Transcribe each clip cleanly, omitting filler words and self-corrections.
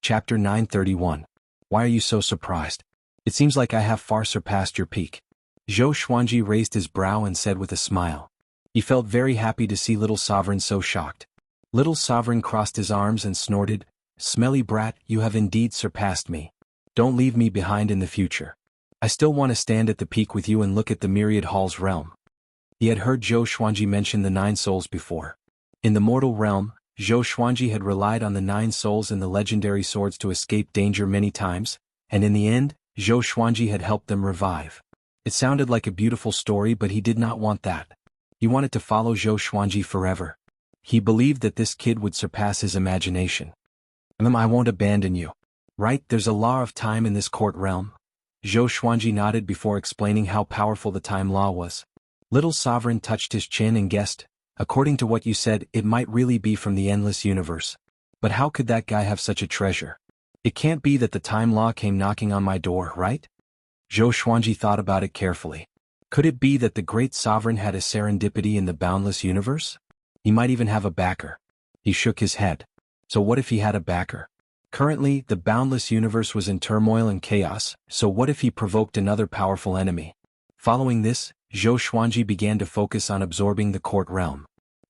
Chapter 931. Why are you so surprised? It seems like I have far surpassed your peak. Zhou Xuanji raised his brow and said with a smile. He felt very happy to see Little Sovereign so shocked. Little Sovereign crossed his arms and snorted, "Smelly brat, you have indeed surpassed me. Don't leave me behind in the future. I still want to stand at the peak with you and look at the myriad halls realm." He had heard Zhou Xuanji mention the 9 souls before. In the mortal realm, Zhou Xuanji had relied on the 9 souls and the legendary swords to escape danger many times, and in the end, Zhou Xuanji had helped them revive. It sounded like a beautiful story, but he did not want that. He wanted to follow Zhou Xuanji forever. He believed that this kid would surpass his imagination. I won't abandon you. Right, there's a law of time in this court realm. Zhou Xuanji nodded before explaining how powerful the time law was. Little Sovereign touched his chin and guessed, according to what you said, it might really be from the endless universe. But how could that guy have such a treasure? It can't be that the time law came knocking on my door, right? Zhou Xuanji thought about it carefully. Could it be that the great sovereign had a serendipity in the boundless universe? He might even have a backer. He shook his head. So what if he had a backer? Currently, the boundless universe was in turmoil and chaos, so what if he provoked another powerful enemy? Following this, Zhou Xuanji began to focus on absorbing the court realm.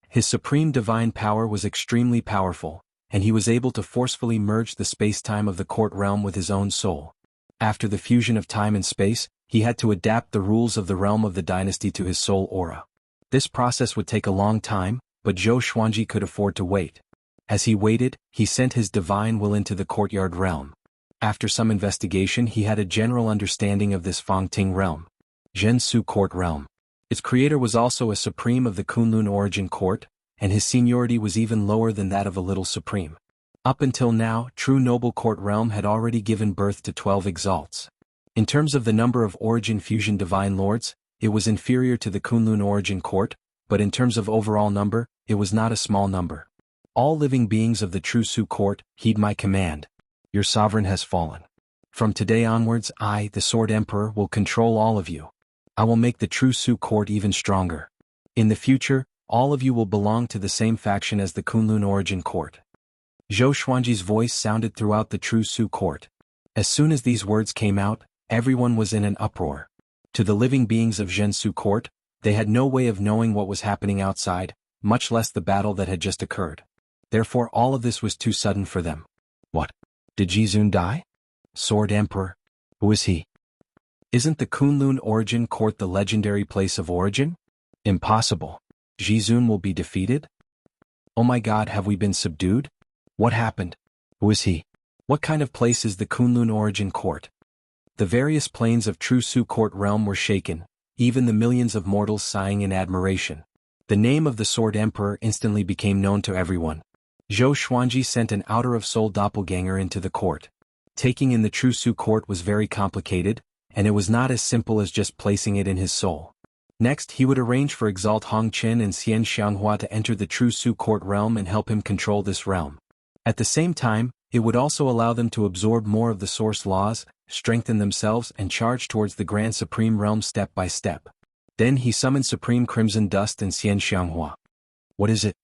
His supreme divine power was extremely powerful, and he was able to forcefully merge the space-time of the court realm with his own soul. After the fusion of time and space, he had to adapt the rules of the realm of the dynasty to his soul aura. This process would take a long time, but Zhou Xuanji could afford to wait. As he waited, he sent his divine will into the courtyard realm. After some investigation, he had a general understanding of this Fangting realm. Jianghu court realm. Its creator was also a supreme of the Kunlun origin court, and his seniority was even lower than that of a little supreme. Up until now, true noble court realm had already given birth to 12 exalts. In terms of the number of origin fusion divine lords, it was inferior to the Kunlun origin court, but in terms of overall number, it was not a small number. All living beings of the true Su court, heed my command. Your sovereign has fallen. From today onwards, I, the Sword Emperor, will control all of you. I will make the true Su court even stronger. In the future, all of you will belong to the same faction as the Kunlun origin court. Zhou Xuanji's voice sounded throughout the true Su court. As soon as these words came out, everyone was in an uproar. To the living beings of Jianghu court, they had no way of knowing what was happening outside, much less the battle that had just occurred. Therefore all of this was too sudden for them. What? Did Jizun die? Sword Emperor? Who is he? Isn't the Kunlun origin court the legendary place of origin? Impossible. Jizun will be defeated? Oh my god, have we been subdued? What happened? Who is he? What kind of place is the Kunlun origin court? The various planes of true Su court realm were shaken, even the millions of mortals sighing in admiration. The name of the Sword Emperor instantly became known to everyone. Zhou Xuanji sent an outer-of-soul doppelganger into the court. Taking in the true Su court was very complicated, and it was not as simple as just placing it in his soul. Next, he would arrange for Exalt Hongqian and Xianxia to enter the true Su court realm and help him control this realm. At the same time, it would also allow them to absorb more of the source laws, strengthen themselves and charge towards the Grand Supreme Realm step by step. Then he summoned Supreme Crimson Dust and Xianxia. What is it?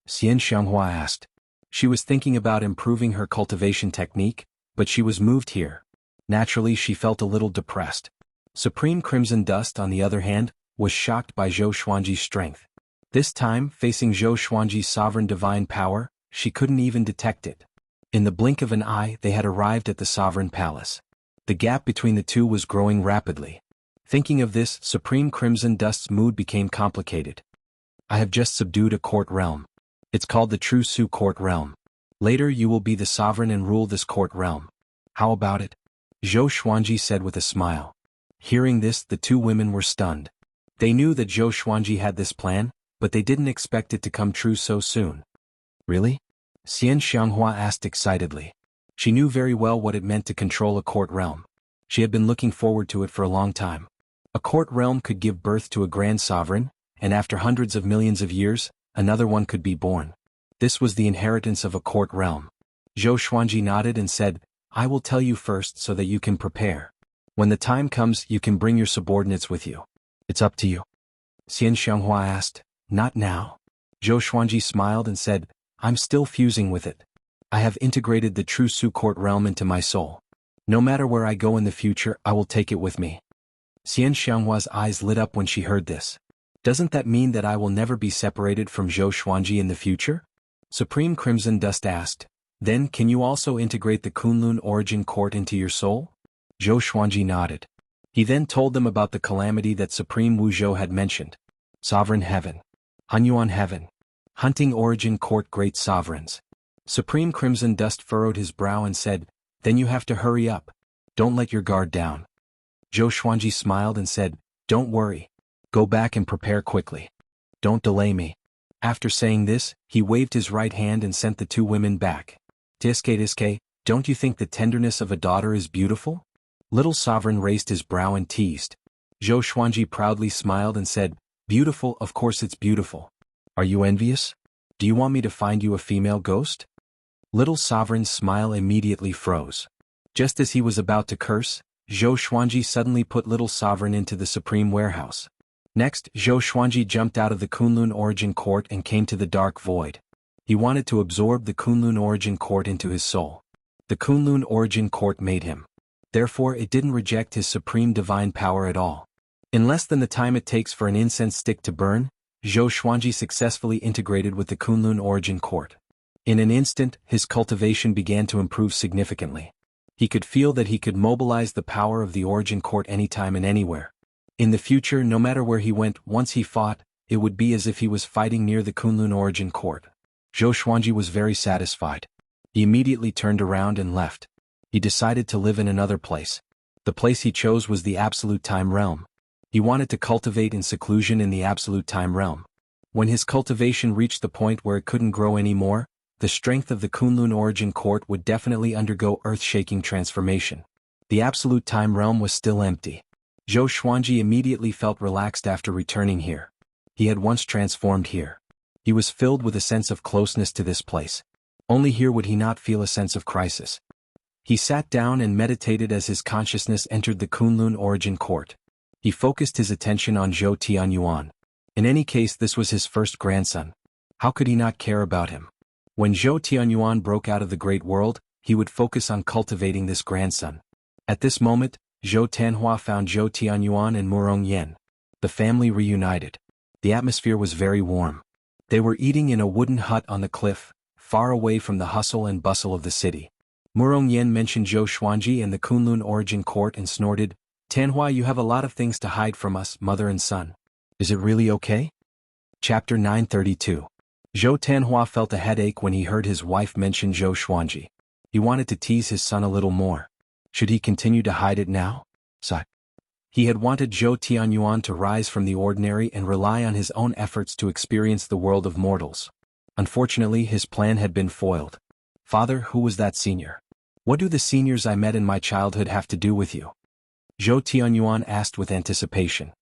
Xianxia asked. She was thinking about improving her cultivation technique, but she was moved here. Naturally, she felt a little depressed. Supreme Crimson Dust, on the other hand, was shocked by Zhou Xuanji's strength. This time, facing Zhou Xuanji's sovereign divine power, she couldn't even detect it. In the blink of an eye, they had arrived at the sovereign palace. The gap between the two was growing rapidly. Thinking of this, Supreme Crimson Dust's mood became complicated. I have just subdued a court realm. It's called the True Su Court Realm. Later you will be the sovereign and rule this court realm. How about it? Zhou Xuanji said with a smile. Hearing this, the two women were stunned. They knew that Zhou Xuanji had this plan, but they didn't expect it to come true so soon. Really? Xianxia asked excitedly. She knew very well what it meant to control a court realm. She had been looking forward to it for a long time. A court realm could give birth to a grand sovereign, and after hundreds of millions of years, another one could be born. This was the inheritance of a court realm. Zhou Xuanji nodded and said, I will tell you first so that you can prepare. When the time comes, you can bring your subordinates with you. It's up to you. Xianxia asked, Not now. Zhou Xuanji smiled and said, I'm still fusing with it. I have integrated the true Su Court realm into my soul. No matter where I go in the future, I will take it with me. Xianxia's eyes lit up when she heard this. Doesn't that mean that I will never be separated from Zhou Xuanji in the future? Supreme Crimson Dust asked. Then can you also integrate the Kunlun origin court into your soul? Zhou Xuanji nodded. He then told them about the calamity that Supreme Wuzhou had mentioned. Sovereign Heaven. Hunyuan Heaven. Hunting origin court great sovereigns. Supreme Crimson Dust furrowed his brow and said, Then you have to hurry up. Don't let your guard down. Zhou Xuanji smiled and said, Don't worry. Go back and prepare quickly. Don't delay me. After saying this, he waved his right hand and sent the two women back. Tiske, don't you think the tenderness of a daughter is beautiful? Little Sovereign raised his brow and teased. Zhou Xuanji proudly smiled and said, Beautiful, of course it's beautiful. Are you envious? Do you want me to find you a female ghost? Little Sovereign's smile immediately froze. Just as he was about to curse, Zhou Xuanji suddenly put Little Sovereign into the Supreme Warehouse. Next, Zhou Xuanji jumped out of the Kunlun Origin Court and came to the Dark Void. He wanted to absorb the Kunlun Origin Court into his soul. The Kunlun Origin Court made him. Therefore it didn't reject his supreme divine power at all. In less than the time it takes for an incense stick to burn, Zhou Xuanji successfully integrated with the Kunlun Origin Court. In an instant, his cultivation began to improve significantly. He could feel that he could mobilize the power of the Origin Court anytime and anywhere. In the future, no matter where he went, once he fought, it would be as if he was fighting near the Kunlun Origin Court. Zhou Xuanji was very satisfied. He immediately turned around and left. He decided to live in another place. The place he chose was the Absolute Time Realm. He wanted to cultivate in seclusion in the Absolute Time Realm. When his cultivation reached the point where it couldn't grow anymore, the strength of the Kunlun Origin Court would definitely undergo earth-shaking transformation. The Absolute Time Realm was still empty. Zhou Xuanji immediately felt relaxed after returning here. He had once transformed here. He was filled with a sense of closeness to this place. Only here would he not feel a sense of crisis. He sat down and meditated as his consciousness entered the Kunlun Origin Court. He focused his attention on Zhou Tianyuan. In any case, this was his first grandson. How could he not care about him? When Zhou Tianyuan broke out of the great world, he would focus on cultivating this grandson. At this moment, Zhou Tanhua found Zhou Tianyuan and Murong Yen. The family reunited. The atmosphere was very warm. They were eating in a wooden hut on the cliff, far away from the hustle and bustle of the city. Murong Yen mentioned Zhou Xuanji and the Kunlun Origin Court and snorted, Tanhua, you have a lot of things to hide from us, mother and son. Is it really okay? Chapter 932. Zhou Tanhua felt a headache when he heard his wife mention Zhou Xuanji. He wanted to tease his son a little more. Should he continue to hide it now? He had wanted Zhou Tianyuan to rise from the ordinary and rely on his own efforts to experience the world of mortals. Unfortunately, his plan had been foiled. Father, who was that senior? What do the seniors I met in my childhood have to do with you? Zhou Tianyuan asked with anticipation.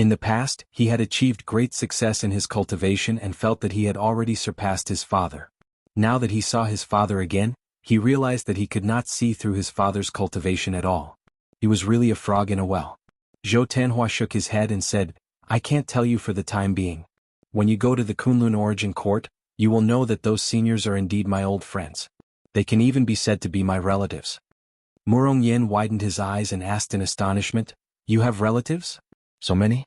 In the past, he had achieved great success in his cultivation and felt that he had already surpassed his father. Now that he saw his father again, he realized that he could not see through his father's cultivation at all. He was really a frog in a well. Zhou Tanhua shook his head and said, I can't tell you for the time being. When you go to the Kunlun Origin Court, you will know that those seniors are indeed my old friends. They can even be said to be my relatives. Murong Yen widened his eyes and asked in astonishment, You have relatives? So many?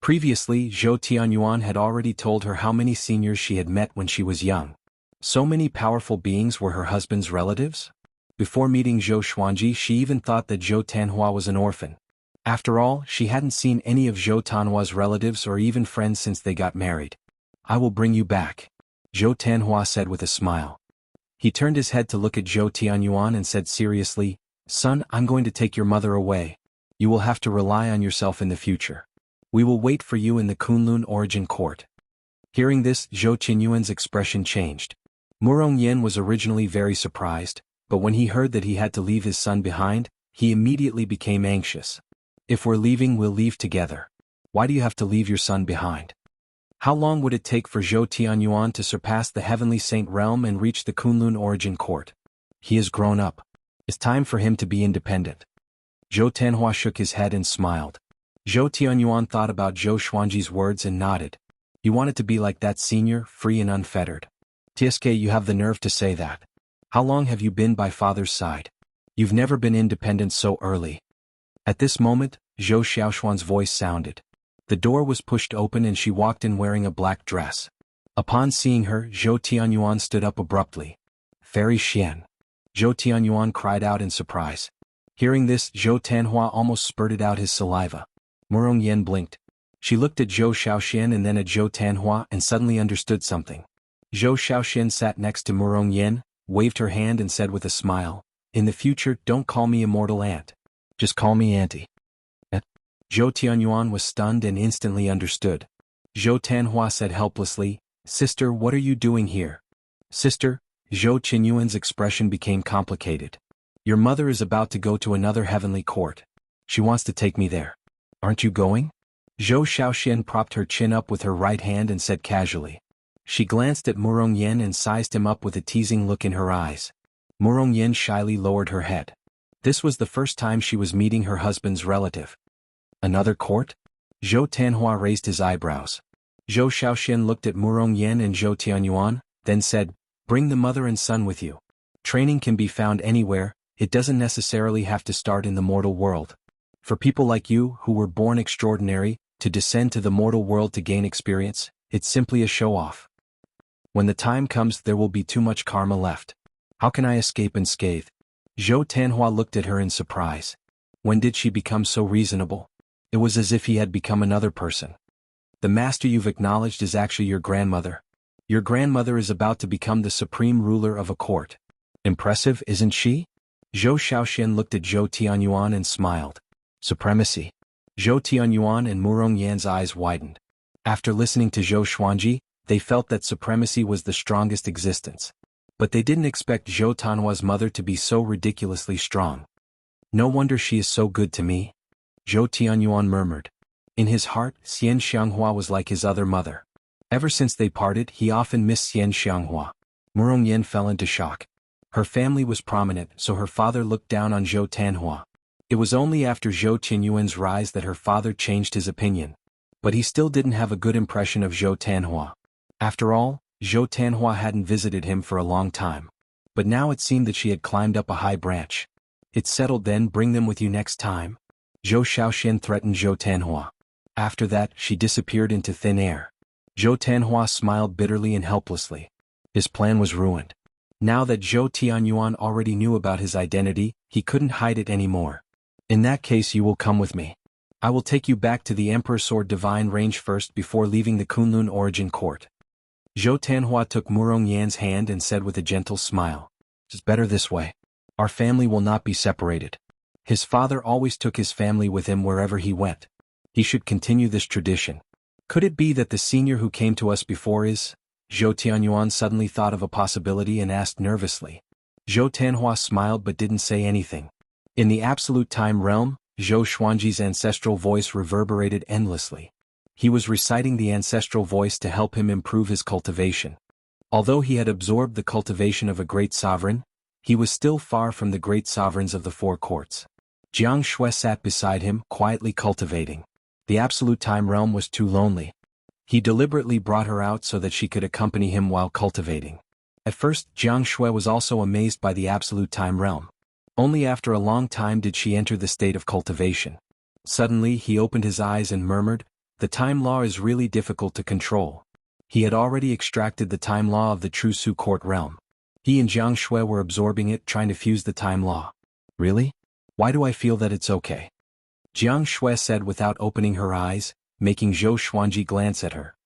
Previously, Zhou Tianyuan had already told her how many seniors she had met when she was young. So many powerful beings were her husband's relatives? Before meeting Zhou Xuanji, she even thought that Zhou Tanhua was an orphan. After all, she hadn't seen any of Zhou Tanhua's relatives or even friends since they got married. I will bring you back, Zhou Tanhua said with a smile. He turned his head to look at Zhou Tianyuan and said seriously, Son, I'm going to take your mother away. You will have to rely on yourself in the future. We will wait for you in the Kunlun Origin Court. Hearing this, Zhou Tianyuan's expression changed. Murong Yen was originally very surprised, but when he heard that he had to leave his son behind, he immediately became anxious. If we're leaving, we'll leave together. Why do you have to leave your son behind? How long would it take for Zhou Tianyuan to surpass the Heavenly Saint realm and reach the Kunlun Origin Court? He has grown up. It's time for him to be independent. Zhou Tanhua shook his head and smiled. Zhou Tianyuan thought about Zhou Xuanji's words and nodded. He wanted to be like that senior, free and unfettered. Tiske, you have the nerve to say that. How long have you been by father's side? You've never been independent so early. At this moment, Zhou Xiaoxuan's voice sounded. The door was pushed open and she walked in wearing a black dress. Upon seeing her, Zhou Tianyuan stood up abruptly. Fairy Xian. Zhou Tianyuan cried out in surprise. Hearing this, Zhou Tanhua almost spurted out his saliva. Murong Yen blinked. She looked at Zhou Xiaoxian and then at Zhou Tanhua and suddenly understood something. Zhou Xiaoxian sat next to Murong Yen, waved her hand and said with a smile, "In the future, don't call me immortal aunt. Just call me auntie." Zhou Tianyuan was stunned and instantly understood. Zhou Tanhua said helplessly, "Sister, what are you doing here?" "Sister," Zhou Qinyuan's expression became complicated. "Your mother is about to go to another heavenly court. She wants to take me there. Aren't you going?" Zhou Xiaoxian propped her chin up with her right hand and said casually. She glanced at Murong Yen and sized him up with a teasing look in her eyes. Murong Yen shyly lowered her head. This was the first time she was meeting her husband's relative. Another court? Zhou Tanhua raised his eyebrows. Zhou Xiaoxian looked at Murong Yen and Zhou Tianyuan, then said, "Bring the mother and son with you. Training can be found anywhere, it doesn't necessarily have to start in the mortal world. For people like you, who were born extraordinary, to descend to the mortal world to gain experience, it's simply a show-off. When the time comes there will be too much karma left. How can I escape unscathed?" Zhou Tanhua looked at her in surprise. When did she become so reasonable? It was as if he had become another person. "The master you've acknowledged is actually your grandmother. Your grandmother is about to become the supreme ruler of a court. Impressive, isn't she?" Zhou Xiaoxian looked at Zhou Tianyuan and smiled. "Supremacy." Zhou Tianyuan and Murong Yan's eyes widened. After listening to Zhou Xuanji, they felt that supremacy was the strongest existence. But they didn't expect Zhou Tanhua's mother to be so ridiculously strong. "No wonder she is so good to me," Zhou Tianyuan murmured. In his heart, Xianxia was like his other mother. Ever since they parted, he often missed Xianxia. Murong Yen fell into shock. Her family was prominent, so her father looked down on Zhou Tanhua. It was only after Zhou Qinyuan's rise that her father changed his opinion. But he still didn't have a good impression of Zhou Tanhua. After all, Zhou Tanhua hadn't visited him for a long time. But now it seemed that she had climbed up a high branch. "It's settled then, bring them with you next time," Zhou Xiaoxian threatened Zhou Tanhua. After that, she disappeared into thin air. Zhou Tanhua smiled bitterly and helplessly. His plan was ruined. Now that Zhou Tianyuan already knew about his identity, he couldn't hide it anymore. "In that case you will come with me. I will take you back to the Emperor Sword Divine Range first before leaving the Kunlun Origin Court." Zhou Tanhua took Murong Yan's hand and said with a gentle smile, "It's better this way. Our family will not be separated." His father always took his family with him wherever he went. He should continue this tradition. Could it be that the senior who came to us before is? Zhou Tianyuan suddenly thought of a possibility and asked nervously. Zhou Tanhua smiled but didn't say anything. In the absolute time realm, Zhou Xuanji's ancestral voice reverberated endlessly. He was reciting the ancestral voice to help him improve his cultivation. Although he had absorbed the cultivation of a great sovereign, he was still far from the great sovereigns of the four courts. Jianghu sat beside him, quietly cultivating. The absolute time realm was too lonely. He deliberately brought her out so that she could accompany him while cultivating. At first, Jianghu was also amazed by the absolute time realm. Only after a long time did she enter the state of cultivation. Suddenly he opened his eyes and murmured, "The time law is really difficult to control." He had already extracted the time law of the true Su court realm. He and Jianghu were absorbing it, trying to fuse the time law. "Really? Why do I feel that it's okay?" Jianghu said without opening her eyes, making Zhou Xuanji glance at her.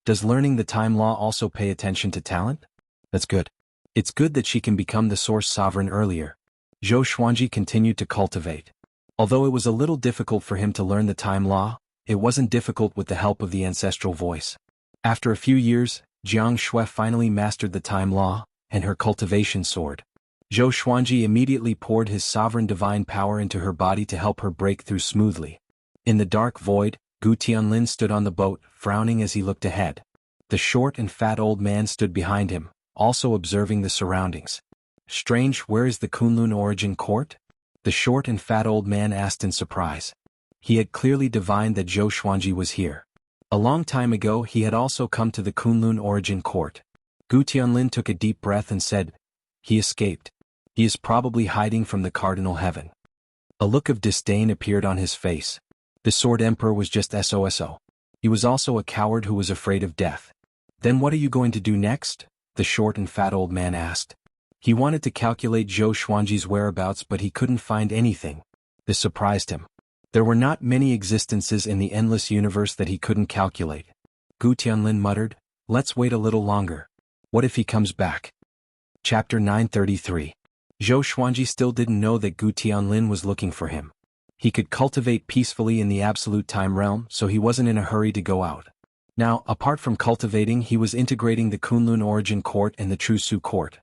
Does learning the time law also pay attention to talent? That's good. It's good that she can become the source sovereign earlier. Zhou Xuanji continued to cultivate. Although it was a little difficult for him to learn the time law, it wasn't difficult with the help of the ancestral voice. After a few years, Jianghu finally mastered the time law, and her cultivation soared. Zhou Xuanji immediately poured his sovereign divine power into her body to help her break through smoothly. In the dark void, Gu Tianlin stood on the boat, frowning as he looked ahead. The short and fat old man stood behind him, also observing the surroundings. "Strange, where is the Kunlun Origin Court?" the short and fat old man asked in surprise. He had clearly divined that Zhou Xuanji was here. A long time ago he had also come to the Kunlun Origin Court. Gu Tianlin took a deep breath and said, He escaped. He is probably hiding from the cardinal heaven. A look of disdain appeared on his face. The Sword Emperor was just SOSO. He was also a coward who was afraid of death. Then what are you going to do next? The short and fat old man asked. He wanted to calculate Zhou Xuanji's whereabouts, but he couldn't find anything. This surprised him. There were not many existences in the endless universe that he couldn't calculate. Gu Tianlin muttered, "Let's wait a little longer. What if he comes back?" Chapter 933. Zhou Xuanji still didn't know that Gu Tianlin was looking for him. He could cultivate peacefully in the absolute time realm, so he wasn't in a hurry to go out. Now, apart from cultivating, he was integrating the Kunlun Origin Court and the True Su Court.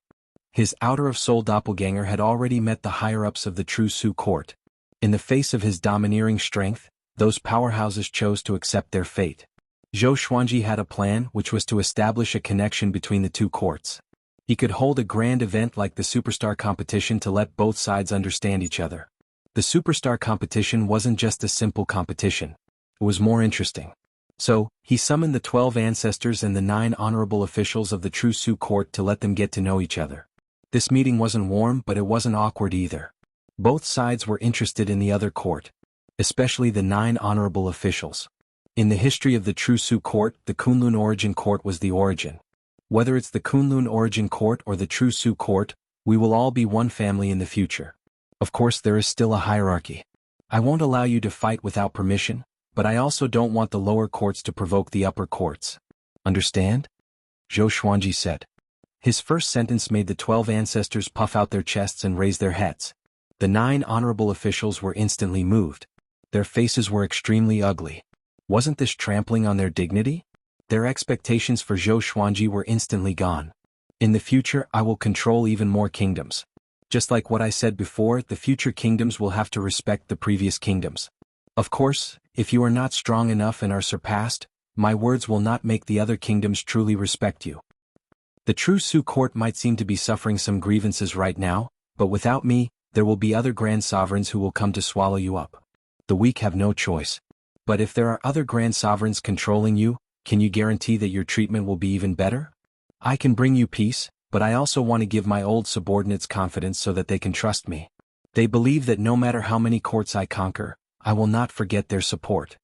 His outer-of-soul doppelganger had already met the higher-ups of the True Su Court. In the face of his domineering strength, those powerhouses chose to accept their fate. Zhou Xuanji had a plan, which was to establish a connection between the two courts. He could hold a grand event like the Superstar competition to let both sides understand each other. The Superstar competition wasn't just a simple competition. It was more interesting. So, he summoned the 12 ancestors and the 9 honorable officials of the True Su Court to let them get to know each other. This meeting wasn't warm, but it wasn't awkward either. Both sides were interested in the other court, especially the 9 honorable officials. In the history of the True Su Court, the Kunlun Origin Court was the origin. Whether it's the Kunlun Origin Court or the True Su Court, we will all be one family in the future. Of course, there is still a hierarchy. I won't allow you to fight without permission, but I also don't want the lower courts to provoke the upper courts. Understand? Zhou Xuanji said. His first sentence made the 12 ancestors puff out their chests and raise their heads. The 9 honorable officials were instantly moved. Their faces were extremely ugly. Wasn't this trampling on their dignity? Their expectations for Zhou Xuanji were instantly gone. In the future, I will control even more kingdoms. Just like what I said before, the future kingdoms will have to respect the previous kingdoms. Of course, if you are not strong enough and are surpassed, my words will not make the other kingdoms truly respect you. The True Su Court might seem to be suffering some grievances right now, but without me, there will be other grand sovereigns who will come to swallow you up. The weak have no choice. But if there are other grand sovereigns controlling you, can you guarantee that your treatment will be even better? I can bring you peace, but I also want to give my old subordinates confidence so that they can trust me. They believe that no matter how many courts I conquer, I will not forget their support.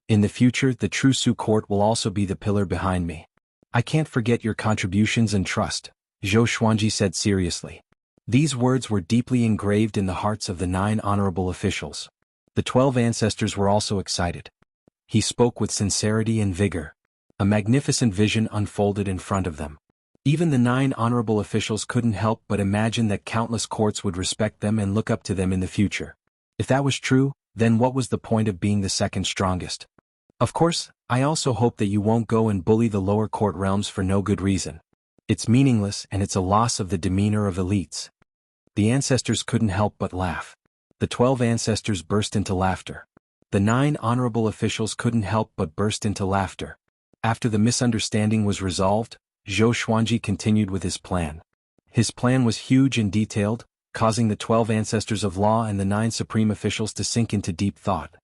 In the future, the True Su Court will also be the pillar behind me. I can't forget your contributions and trust, Zhou Xuanji said seriously. These words were deeply engraved in the hearts of the 9 honorable officials. The 12 ancestors were also excited. He spoke with sincerity and vigor. A magnificent vision unfolded in front of them. Even the 9 honorable officials couldn't help but imagine that countless courts would respect them and look up to them in the future. If that was true, then what was the point of being the second strongest? Of course, I also hope that you won't go and bully the lower court realms for no good reason. It's meaningless and it's a loss of the demeanor of elites. The ancestors couldn't help but laugh. The 12 ancestors burst into laughter. The 9 honorable officials couldn't help but burst into laughter. After the misunderstanding was resolved, Zhou Xuanji continued with his plan. His plan was huge and detailed, causing the 12 ancestors of law and the 9 supreme officials to sink into deep thought.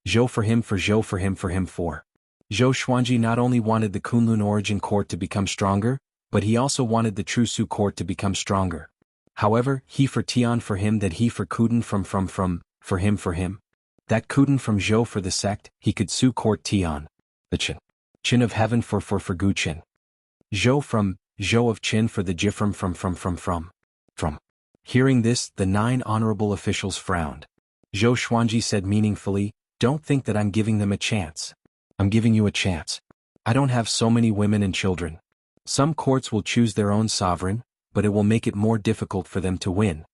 Zhou for him, for Zhou for him, for him for. Zhou Xuanji not only wanted the Kunlun Origin Court to become stronger, but he also wanted the True Su Court to become stronger. However, he for Tian for him, that he for Kuden from, for him. That Kuden from Zhou for the sect, he could Su Court Tian. The Qin of heaven for Gu Qin. Zhou from, Zhou of Qin for the Jifrom from. Hearing this, the 9 honorable officials frowned. Zhou Xuanji said meaningfully, "Don't think that I'm giving them a chance. I'm giving you a chance. I don't have so many women and children. Some courts will choose their own sovereign, but it will make it more difficult for them to win."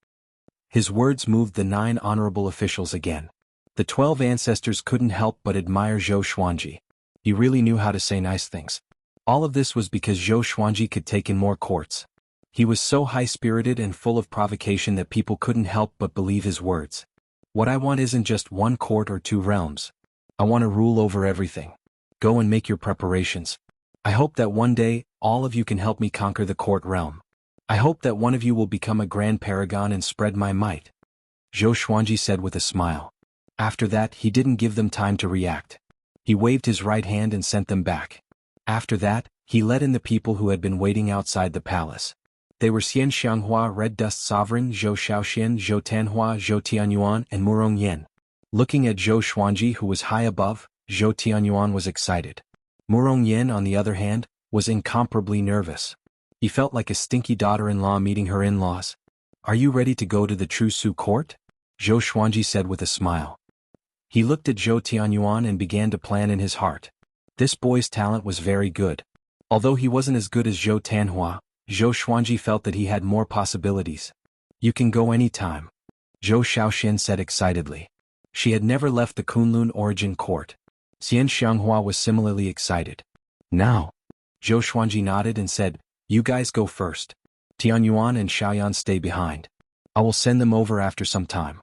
His words moved the 9 honorable officials again. The 12 ancestors couldn't help but admire Zhou Xuanji. He really knew how to say nice things. All of this was because Zhou Xuanji could take in more courts. He was so high-spirited and full of provocation that people couldn't help but believe his words. What I want isn't just 1 court or 2 realms. I want to rule over everything. Go and make your preparations. I hope that one day, all of you can help me conquer the court realm. I hope that one of you will become a grand paragon and spread my might. Zhou Xuanji said with a smile. After that, he didn't give them time to react. He waved his right hand and sent them back. After that, he let in the people who had been waiting outside the palace. They were Xianxia, Red Dust Sovereign, Zhou Shaoxian, Zhou Tanhua, Zhou Tianyuan, and Murong Yen. Looking at Zhou Xuanji, who was high above, Zhou Tianyuan was excited. Murong Yen, on the other hand, was incomparably nervous. He felt like a stinky daughter-in-law meeting her in-laws. "Are you ready to go to the True Su court?" Zhou Xuanji said with a smile. He looked at Zhou Tianyuan and began to plan in his heart. This boy's talent was very good. Although he wasn't as good as Zhou Tanhua, Zhou Xuanji felt that he had more possibilities. "You can go any time," Zhou Shaoxian said excitedly. She had never left the Kunlun origin court. Xianxia was similarly excited. "Now," Zhou Xuanji nodded and said, "You guys go first. Tianyuan and Xiaoyan stay behind. I will send them over after some time."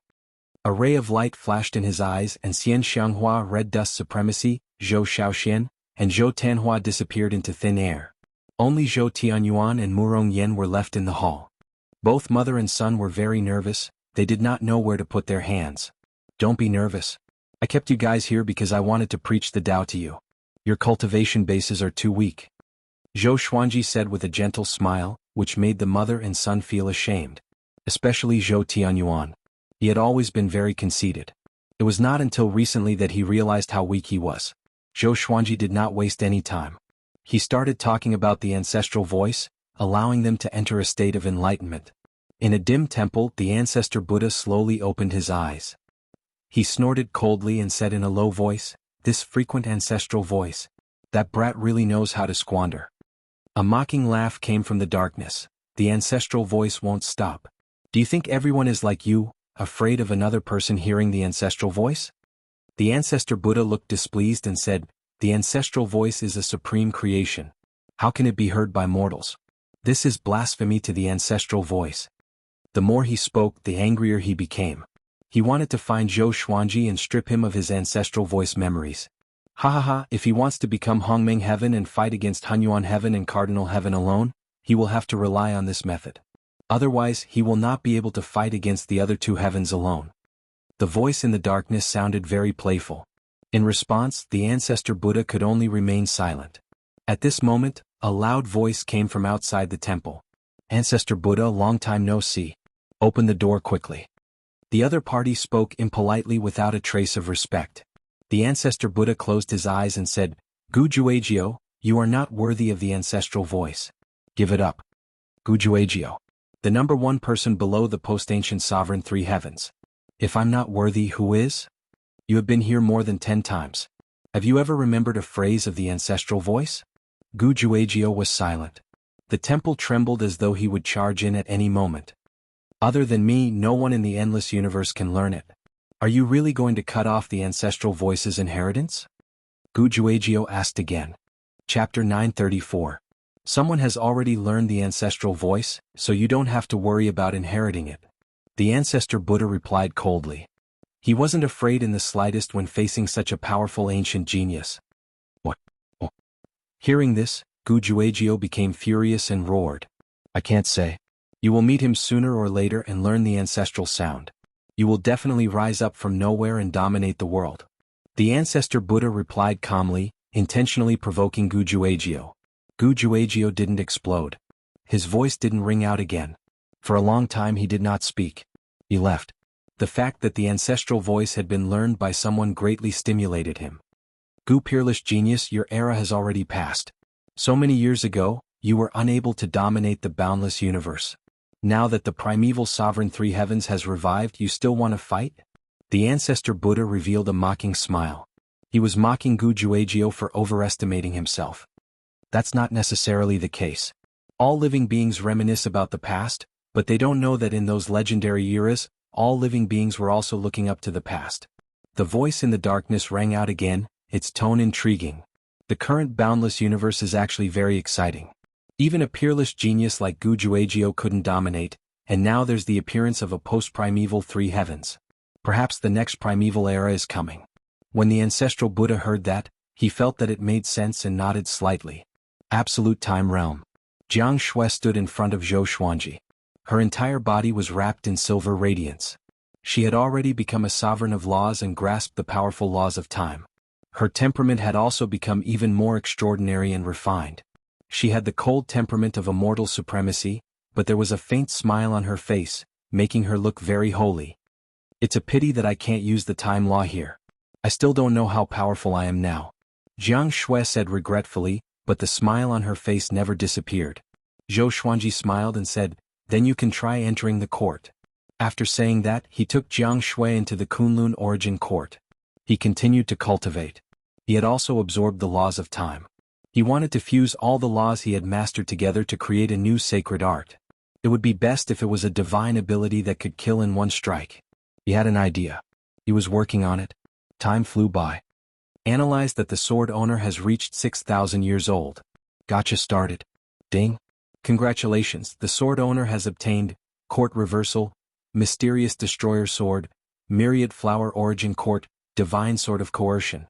A ray of light flashed in his eyes and Xianxia, Red Dust Supremacy, Zhou Shaoxian, and Zhou Tanhua disappeared into thin air. Only Zhou Tianyuan and Murong Yen were left in the hall. Both mother and son were very nervous. They did not know where to put their hands. "Don't be nervous. I kept you guys here because I wanted to preach the Tao to you. Your cultivation bases are too weak," Zhou Xuanji said with a gentle smile, which made the mother and son feel ashamed. Especially Zhou Tianyuan. He had always been very conceited. It was not until recently that he realized how weak he was. Zhou Xuanji did not waste any time. He started talking about the ancestral voice, allowing them to enter a state of enlightenment. In a dim temple, the ancestor Buddha slowly opened his eyes. He snorted coldly and said in a low voice, "This frequent ancestral voice. That brat really knows how to squander." A mocking laugh came from the darkness. "The ancestral voice won't stop. Do you think everyone is like you, afraid of another person hearing the ancestral voice?" The ancestor Buddha looked displeased and said, "The ancestral voice is a supreme creation. How can it be heard by mortals? This is blasphemy to the ancestral voice." The more he spoke, the angrier he became. He wanted to find Zhou Xuanji and strip him of his ancestral voice memories. Ha ha ha, if he wants to become Hongmeng Heaven and fight against Hunyuan Heaven and Cardinal Heaven alone, he will have to rely on this method. Otherwise, he will not be able to fight against the other two heavens alone. The voice in the darkness sounded very playful. In response, the ancestor Buddha could only remain silent. At this moment, a loud voice came from outside the temple. "Ancestor Buddha, long time no see. Open the door quickly." The other party spoke impolitely without a trace of respect. The ancestor Buddha closed his eyes and said, "Gujuagio, you are not worthy of the ancestral voice. Give it up." Gujuagio. The number one person below the post-ancient sovereign three heavens. "If I'm not worthy, who is? You have been here more than 10 times. Have you ever remembered a phrase of the ancestral voice?" Gujuagio was silent. The temple trembled as though he would charge in at any moment. "Other than me, no one in the endless universe can learn it. Are you really going to cut off the ancestral voice's inheritance?" Gujuagio asked again. Chapter 934. Someone has already learned the ancestral voice, so you don't have to worry about inheriting it. The ancestor Buddha replied coldly. He wasn't afraid in the slightest when facing such a powerful ancient genius. "What? Oh." Hearing this, Gujuagio became furious and roared. "I can't say. You will meet him sooner or later and learn the ancestral sound. You will definitely rise up from nowhere and dominate the world." The ancestor Buddha replied calmly, intentionally provoking Gujuagio. Gujuagio didn't explode. His voice didn't ring out again. For a long time he did not speak. He left. The fact that the ancestral voice had been learned by someone greatly stimulated him. "Gu peerless genius, your era has already passed. So many years ago, you were unable to dominate the boundless universe. Now that the primeval sovereign three heavens has revived, you still want to fight?" The ancestor Buddha revealed a mocking smile. He was mocking Gujuagio for overestimating himself. That's not necessarily the case. All living beings reminisce about the past, but they don't know that in those legendary eras, all living beings were also looking up to the past. The voice in the darkness rang out again, its tone intriguing. The current boundless universe is actually very exciting. Even a peerless genius like Gujuagio couldn't dominate, and now there's the appearance of a post-primeval three heavens. Perhaps the next primeval era is coming. When the ancestral Buddha heard that, he felt that it made sense and nodded slightly. Absolute time realm. Jianghu stood in front of Zhou Xuanji. Her entire body was wrapped in silver radiance. She had already become a sovereign of laws and grasped the powerful laws of time. Her temperament had also become even more extraordinary and refined. She had the cold temperament of immortal supremacy, but there was a faint smile on her face, making her look very holy. It's a pity that I can't use the time law here. I still don't know how powerful I am now. Xianxia said regretfully, but the smile on her face never disappeared. Zhou Xuanji smiled and said, then you can try entering the court. After saying that, he took Jianghu into the Kunlun origin court. He continued to cultivate. He had also absorbed the laws of time. He wanted to fuse all the laws he had mastered together to create a new sacred art. It would be best if it was a divine ability that could kill in one strike. He had an idea. He was working on it. Time flew by. Analyzed that the sword owner has reached 6,000 years old. Gotcha started. Ding. Congratulations, the sword owner has obtained Court Reversal, Mysterious Destroyer Sword, Myriad Flower Origin Court, Divine Sword of Coercion.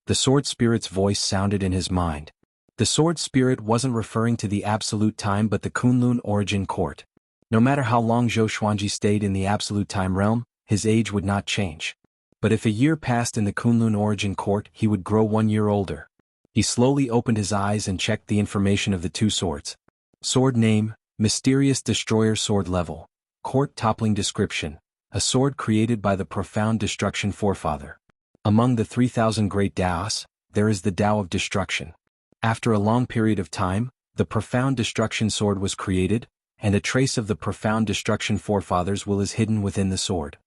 The sword spirit's voice sounded in his mind. The sword spirit wasn't referring to the absolute time but the Kunlun origin court. No matter how long Zhou Xuanji stayed in the absolute time realm, his age would not change. But if a year passed in the Kunlun origin court, he would grow 1 year older. He slowly opened his eyes and checked the information of the two swords. Sword name, Mysterious Destroyer Sword level. Court toppling description, a sword created by the Profound Destruction Forefather. Among the 3,000 great Taos, there is the Tao of Destruction. After a long period of time, the Profound Destruction Sword was created, and a trace of the Profound Destruction Forefathers will is hidden within the sword.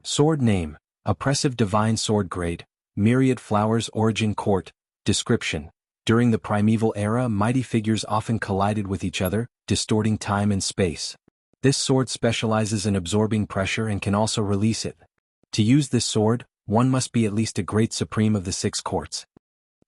Sword name, Oppressive Divine Sword Grade, Myriad Flowers Origin Court, description. During the primeval era, mighty figures often collided with each other, distorting time and space. This sword specializes in absorbing pressure and can also release it. To use this sword, one must be at least a great supreme of the 6 courts.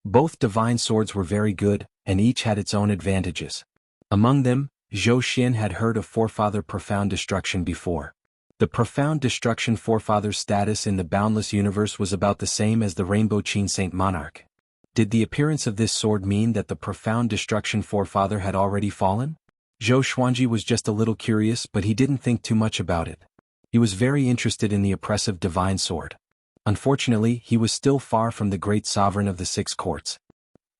Both divine swords were very good, and each had its own advantages. Among them, Zhou Xian had heard of Forefather Profound Destruction before. The Profound Destruction Forefather's status in the boundless universe was about the same as the Rainbow Qin Saint Monarch. Did the appearance of this sword mean that the Profound Destruction Forefather had already fallen? Zhou Xuanji was just a little curious, but he didn't think too much about it. He was very interested in the oppressive divine sword. Unfortunately, he was still far from the great sovereign of the 6 courts.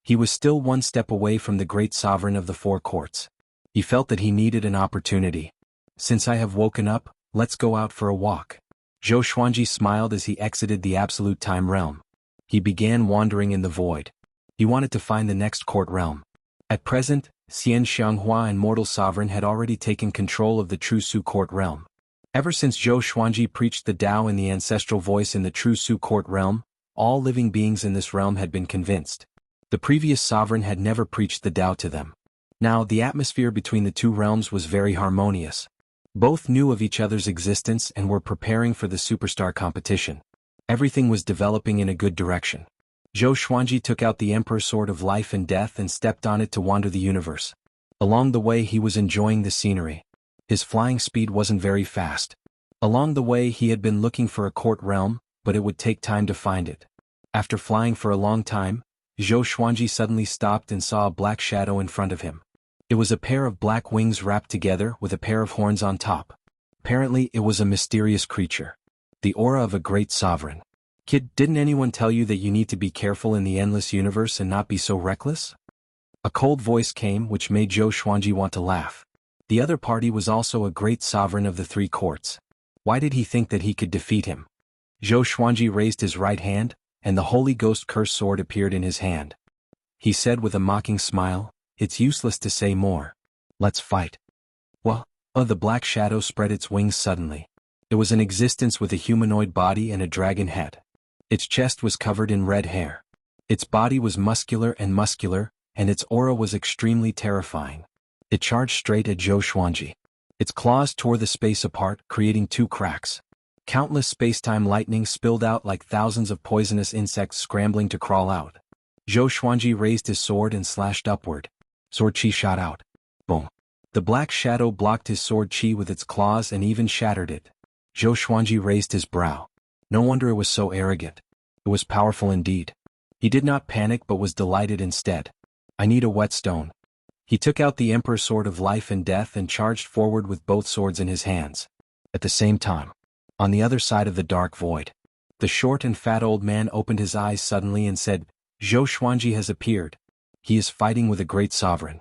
He was still 1 step away from the great sovereign of the 4 courts. He felt that he needed an opportunity. Since I have woken up, let's go out for a walk. Zhou Xuanji smiled as he exited the absolute time realm. He began wandering in the void. He wanted to find the next court realm. At present, Xianxia and Mortal Sovereign had already taken control of the True Su court realm. Ever since Zhou Xuanji preached the Tao in the ancestral voice in the True Su court realm, all living beings in this realm had been convinced. The previous sovereign had never preached the Tao to them. Now the atmosphere between the 2 realms was very harmonious. Both knew of each other's existence and were preparing for the superstar competition. Everything was developing in a good direction. Zhou Xuanji took out the Emperor Sword of Life and Death and stepped on it to wander the universe. Along the way he was enjoying the scenery. His flying speed wasn't very fast. Along the way he had been looking for a court realm, but it would take time to find it. After flying for a long time, Zhou Xuanji suddenly stopped and saw a black shadow in front of him. It was a pair of black wings wrapped together with a pair of horns on top. Apparently it was a mysterious creature. The aura of a great sovereign. Kid, didn't anyone tell you that you need to be careful in the endless universe and not be so reckless? A cold voice came which made Zhou Xuanji want to laugh. The other party was also a great sovereign of the 3 courts. Why did he think that he could defeat him? Zhou Xuanji raised his right hand, and the Holy Ghost Curse sword appeared in his hand. He said with a mocking smile, "It's useless to say more. Let's fight." Well, the black shadow spread its wings suddenly. It was an existence with a humanoid body and a dragon head. Its chest was covered in red hair. Its body was muscular, and its aura was extremely terrifying. It charged straight at Zhou Xuanji. Its claws tore the space apart, creating 2 cracks. Countless space-time lightning spilled out like thousands of poisonous insects scrambling to crawl out. Zhou Xuanji raised his sword and slashed upward. Sword chi shot out. Boom. The black shadow blocked his sword chi with its claws and even shattered it. Zhou Xuanji raised his brow. No wonder it was so arrogant. It was powerful indeed. He did not panic but was delighted instead. I need a whetstone. He took out the Emperor Sword of Life and Death and charged forward with both swords in his hands. At the same time, on the other side of the dark void, the short and fat old man opened his eyes suddenly and said, "Zhou Xuanji has appeared. He is fighting with a great sovereign."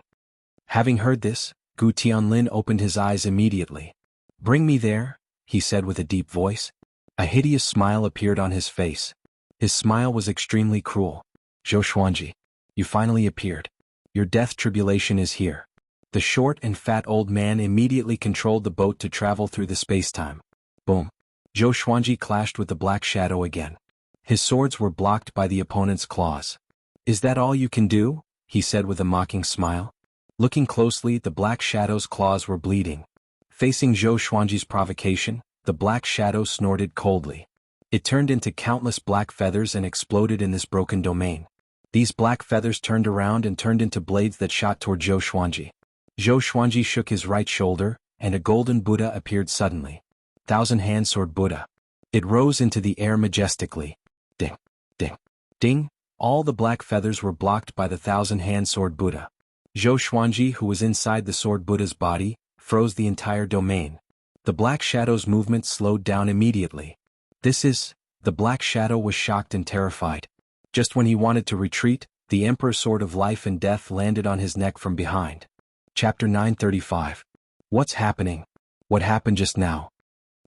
Having heard this, Gu Tianlin opened his eyes immediately. Bring me there, he said with a deep voice. A hideous smile appeared on his face. His smile was extremely cruel. Zhou Xuanji, you finally appeared. Your death tribulation is here. The short and fat old man immediately controlled the boat to travel through the space-time. Boom. Zhou Xuanji clashed with the black shadow again. His swords were blocked by the opponent's claws. Is that all you can do? He said with a mocking smile. Looking closely, the black shadow's claws were bleeding. Facing Zhou Xuanji's provocation, the black shadow snorted coldly. It turned into countless black feathers and exploded in this broken domain. These black feathers turned around and turned into blades that shot toward Zhou Xuanji. Zhou Xuanji shook his right shoulder, and a golden Buddha appeared suddenly. Thousand-hand sword Buddha. It rose into the air majestically. Ding, ding, ding. All the black feathers were blocked by the thousand-hand sword Buddha. Zhou Xuanji, who was inside the sword Buddha's body, froze the entire domain. The black shadow's movement slowed down immediately. The black shadow was shocked and terrified. Just when he wanted to retreat, the Emperor's sword of life and death landed on his neck from behind. Chapter 935. What's happening? What happened just now?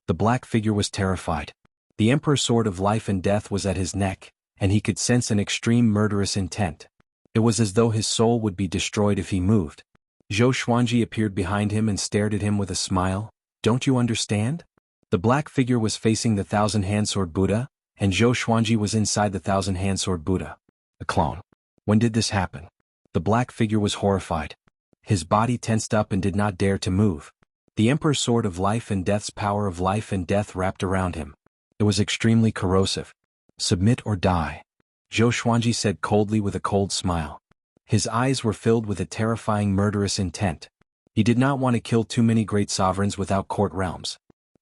The black figure was terrified. The Emperor's sword of life and death was at his neck, and he could sense an extreme murderous intent. It was as though his soul would be destroyed if he moved. Zhou Xuanji appeared behind him and stared at him with a smile. Don't you understand? The black figure was facing the thousand-hand sword Buddha, and Zhou Xuanji was inside the thousand-hand sword Buddha. A clone. When did this happen? The black figure was horrified. His body tensed up and did not dare to move. The Emperor's sword of life and death's power of life and death wrapped around him. It was extremely corrosive. Submit or die. Zhou Xuanji said coldly with a cold smile. His eyes were filled with a terrifying murderous intent. He did not want to kill too many great sovereigns without court realms.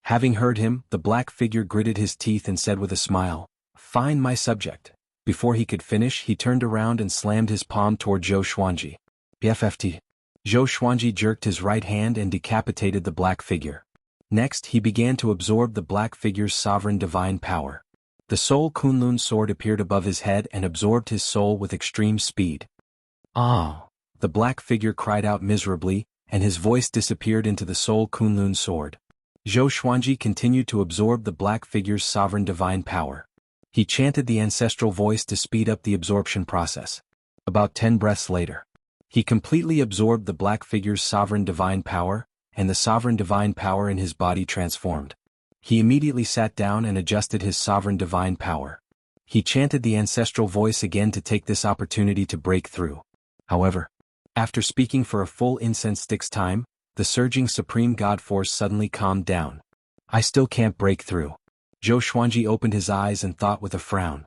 Having heard him, the black figure gritted his teeth and said with a smile, Fine, my subject. Before he could finish, he turned around and slammed his palm toward Zhou Xuanji. BFFT. Zhou Xuanji jerked his right hand and decapitated the black figure. Next, he began to absorb the black figure's sovereign divine power. The Soul Kunlun sword appeared above his head and absorbed his soul with extreme speed. Ah! The black figure cried out miserably, and his voice disappeared into the Soul Kunlun sword. Zhou Xuanji continued to absorb the black figure's sovereign divine power. He chanted the ancestral voice to speed up the absorption process. About 10 breaths later, he completely absorbed the black figure's sovereign divine power, and the sovereign divine power in his body transformed. He immediately sat down and adjusted his sovereign divine power. He chanted the ancestral voice again to take this opportunity to break through. However, after speaking for a full incense stick's time, the surging supreme god force suddenly calmed down. I still can't break through. Zhou Xuanji opened his eyes and thought with a frown.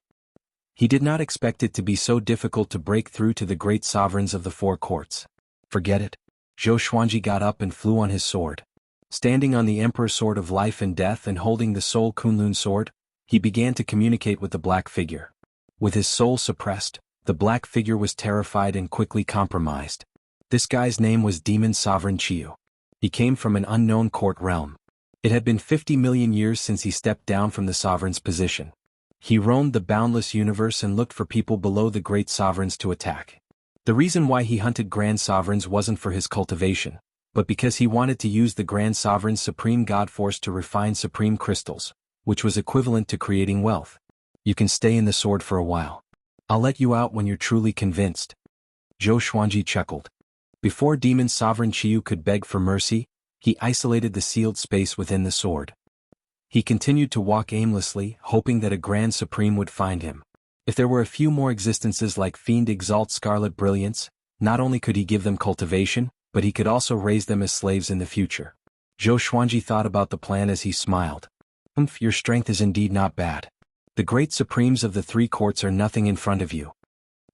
He did not expect it to be so difficult to break through to the great sovereigns of the four courts. Forget it. Zhou Xuanji got up and flew on his sword. Standing on the Emperor's sword of life and death and holding the Soul Kunlun sword, he began to communicate with the black figure. With his soul suppressed, the black figure was terrified and quickly compromised. This guy's name was Demon Sovereign Chiu. He came from an unknown court realm. It had been 50 million years since he stepped down from the sovereign's position. He roamed the boundless universe and looked for people below the great sovereigns to attack. The reason why he hunted grand sovereigns wasn't for his cultivation, but because he wanted to use the grand sovereign's supreme god force to refine supreme crystals, which was equivalent to creating wealth. You can stay in the sword for a while. I'll let you out when you're truly convinced. Zhou Xuanji chuckled. Before Demon Sovereign Chiu could beg for mercy, he isolated the sealed space within the sword. He continued to walk aimlessly, hoping that a Grand Supreme would find him. If there were a few more existences like Fiend Exalt Scarlet Brilliance, not only could he give them cultivation, but he could also raise them as slaves in the future. Zhou Xuanji thought about the plan as he smiled. Your strength is indeed not bad. The great supremes of the three courts are nothing in front of you.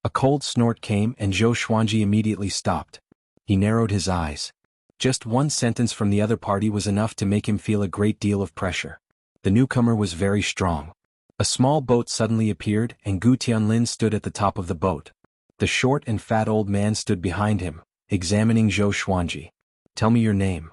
A cold snort came and Zhou Xuanji immediately stopped. He narrowed his eyes. Just one sentence from the other party was enough to make him feel a great deal of pressure. The newcomer was very strong. A small boat suddenly appeared and Gu Tianlin stood at the top of the boat. The short and fat old man stood behind him, examining Zhou Xuanji. Tell me your name.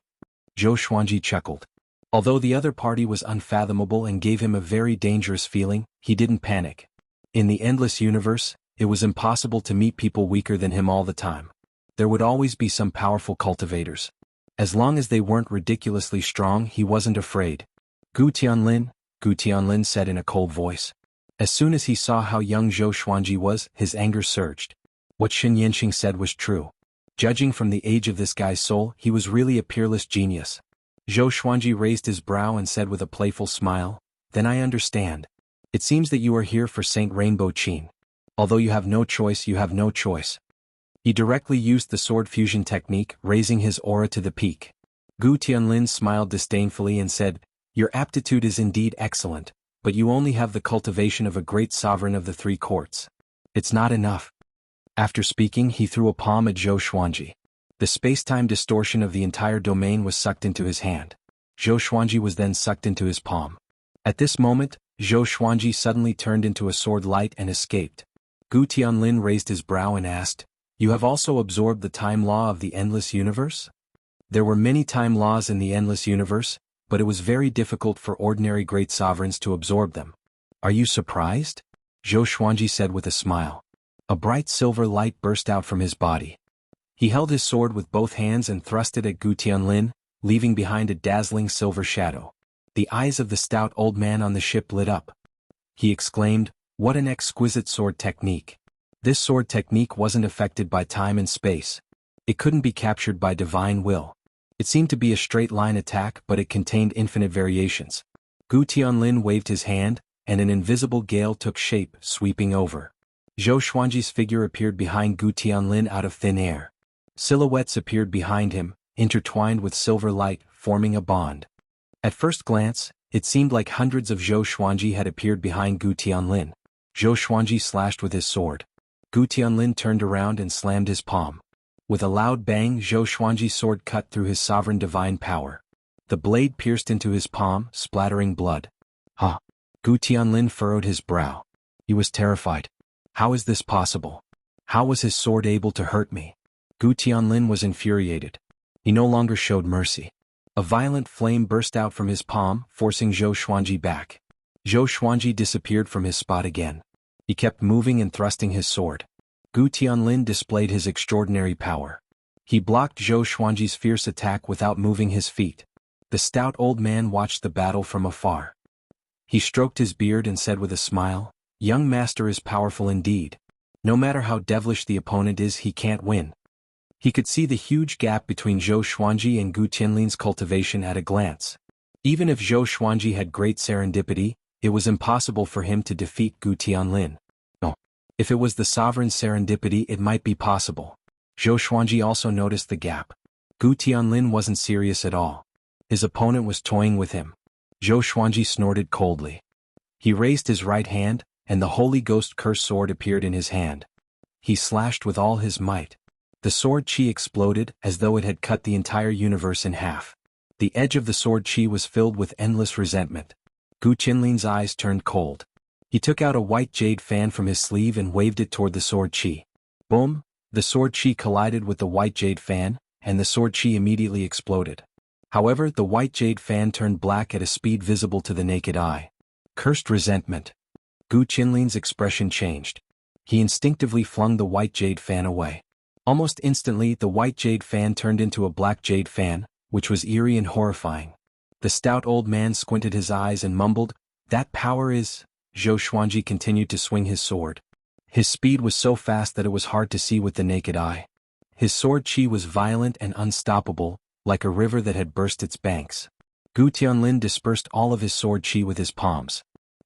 Zhou Xuanji chuckled. Although the other party was unfathomable and gave him a very dangerous feeling, he didn't panic. In the endless universe, it was impossible to meet people weaker than him all the time. There would always be some powerful cultivators. As long as they weren't ridiculously strong, he wasn't afraid. Gu Tianlin said in a cold voice. As soon as he saw how young Zhou Xuanji was, his anger surged. What Xianxia said was true. Judging from the age of this guy's soul, he was really a peerless genius. Zhou Xuanji raised his brow and said with a playful smile, "Then I understand. It seems that you are here for Saint Rainbow Qin. Although you have no choice, you have no choice." He directly used the sword fusion technique, raising his aura to the peak. Gu Tianlin smiled disdainfully and said, "Your aptitude is indeed excellent, but you only have the cultivation of a great sovereign of the three courts. It's not enough." After speaking, he threw a palm at Zhou Xuanji. The space-time distortion of the entire domain was sucked into his hand. Zhou Xuanji was then sucked into his palm. At this moment, Zhou Xuanji suddenly turned into a sword light and escaped. Gu Tianlin raised his brow and asked, "You have also absorbed the time law of the endless universe?" There were many time laws in the endless universe, but it was very difficult for ordinary great sovereigns to absorb them. "Are you surprised?" Zhou Xuanji said with a smile. A bright silver light burst out from his body. He held his sword with both hands and thrust it at Gu Tianlin, leaving behind a dazzling silver shadow. The eyes of the stout old man on the ship lit up. He exclaimed, "What an exquisite sword technique!" This sword technique wasn't affected by time and space. It couldn't be captured by divine will. It seemed to be a straight-line attack, but it contained infinite variations. Gu Tianlin waved his hand, and an invisible gale took shape, sweeping over. Zhou Xuanji's figure appeared behind Gu Tianlin out of thin air. Silhouettes appeared behind him, intertwined with silver light, forming a bond. At first glance, it seemed like hundreds of Zhou Xuanji had appeared behind Gu Tianlin. Zhou Xuanji slashed with his sword. Gu Tianlin turned around and slammed his palm. With a loud bang, Zhou Xuanji's sword cut through his sovereign divine power. The blade pierced into his palm, splattering blood. "Huh!" Gu Tianlin furrowed his brow. He was terrified. How is this possible? How was his sword able to hurt me? Gu Tianlin was infuriated. He no longer showed mercy. A violent flame burst out from his palm, forcing Zhou Xuanji back. Zhou Xuanji disappeared from his spot again. He kept moving and thrusting his sword. Gu Tianlin displayed his extraordinary power. He blocked Zhou Xuanji's fierce attack without moving his feet. The stout old man watched the battle from afar. He stroked his beard and said with a smile, "Young master is powerful indeed. No matter how devilish the opponent is, he can't win." He could see the huge gap between Zhou Xuanji and Gu Tianlin's cultivation at a glance. Even if Zhou Xuanji had great serendipity, it was impossible for him to defeat Gu Tianlin. No. If it was the sovereign's serendipity, it might be possible. Zhou Xuanji also noticed the gap. Gu Tianlin wasn't serious at all. His opponent was toying with him. Zhou Xuanji snorted coldly. He raised his right hand, and the Holy Ghost Curse sword appeared in his hand. He slashed with all his might. The sword chi exploded as though it had cut the entire universe in half. The edge of the sword chi was filled with endless resentment. Gu Tianlin's eyes turned cold. He took out a white jade fan from his sleeve and waved it toward the sword chi. Boom! The sword chi collided with the white jade fan, and the sword chi immediately exploded. However, the white jade fan turned black at a speed visible to the naked eye. Cursed resentment. Gu Tianlin's expression changed. He instinctively flung the white jade fan away. Almost instantly, the white jade fan turned into a black jade fan, which was eerie and horrifying. The stout old man squinted his eyes and mumbled, "That power is..." Zhou Xuanji continued to swing his sword. His speed was so fast that it was hard to see with the naked eye. His sword chi was violent and unstoppable, like a river that had burst its banks. Gu Tianlin dispersed all of his sword chi with his palms.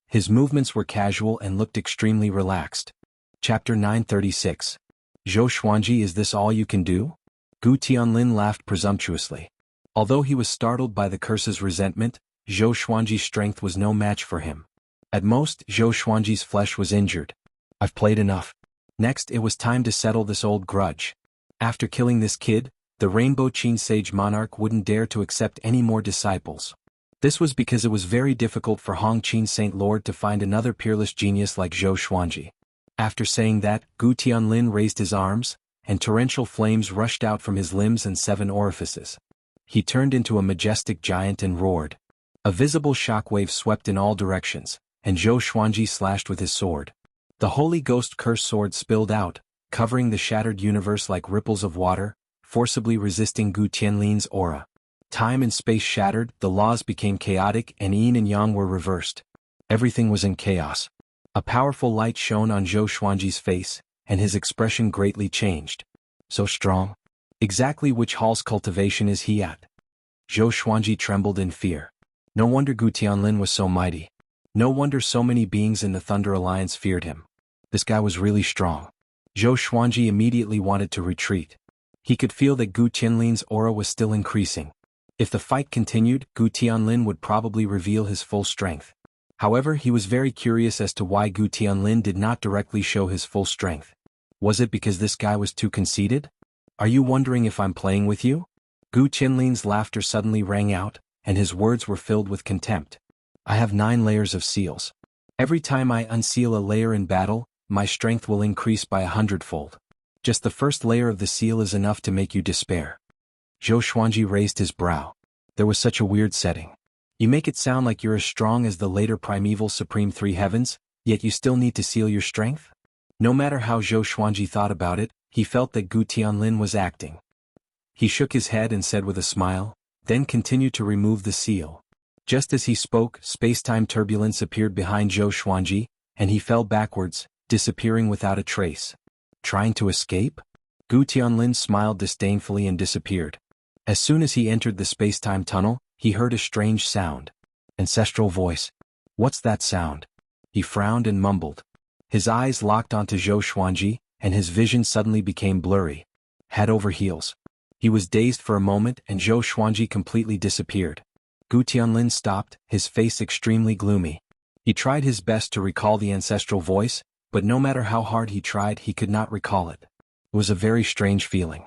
His movements were casual and looked extremely relaxed. Chapter 936. Zhou Xuanji, is this all you can do? Gu Tianlin laughed presumptuously. Although he was startled by the curse's resentment, Zhou Xuanji's strength was no match for him. At most, Zhou Xuanji's flesh was injured. "I've played enough. Next, it was time to settle this old grudge. After killing this kid, the Rainbow Qin Sage Monarch wouldn't dare to accept any more disciples. This was because it was very difficult for Hong Qin Saint Lord to find another peerless genius like Zhou Xuanji." After saying that, Gu Tianlin raised his arms, and torrential flames rushed out from his limbs and 7 orifices. He turned into a majestic giant and roared. A visible shockwave swept in all directions, and Zhou Xuanji slashed with his sword. The Holy Ghost Curse sword spilled out, covering the shattered universe like ripples of water, forcibly resisting Gu Tianlin's aura. Time and space shattered, the laws became chaotic, and yin and yang were reversed. Everything was in chaos. A powerful light shone on Zhou Xuanji's face, and his expression greatly changed. So strong? Exactly which hall's cultivation is he at? Zhou Xuanji trembled in fear. No wonder Gu Tianlin was so mighty. No wonder so many beings in the Thunder Alliance feared him. This guy was really strong. Zhou Xuanji immediately wanted to retreat. He could feel that Gu Tianlin's aura was still increasing. If the fight continued, Gu Tianlin would probably reveal his full strength. However, he was very curious as to why Gu Tianlin did not directly show his full strength. Was it because this guy was too conceited? Are you wondering if I'm playing with you? Gu Tianlin's laughter suddenly rang out, and his words were filled with contempt. I have 9 layers of seals. Every time I unseal a layer in battle, my strength will increase by 100-fold. Just the first layer of the seal is enough to make you despair. Zhou Xuanji raised his brow. There was such a weird setting. You make it sound like you're as strong as the later primeval Supreme Three Heavens, yet you still need to seal your strength? No matter how Zhou Xuanji thought about it, he felt that Gu Tianlin was acting. He shook his head and said with a smile, then continued to remove the seal. Just as he spoke, space-time turbulence appeared behind Zhou Xuanji, and he fell backwards, disappearing without a trace. Trying to escape? Gu Tianlin smiled disdainfully and disappeared. As soon as he entered the space-time tunnel, he heard a strange sound. Ancestral voice. What's that sound? He frowned and mumbled. His eyes locked onto Zhou Xuanji, and his vision suddenly became blurry. Head over heels. He was dazed for a moment, and Zhou Xuanji completely disappeared. Gu Tianlin stopped, his face extremely gloomy. He tried his best to recall the ancestral voice, but no matter how hard he tried, he could not recall it. It was a very strange feeling.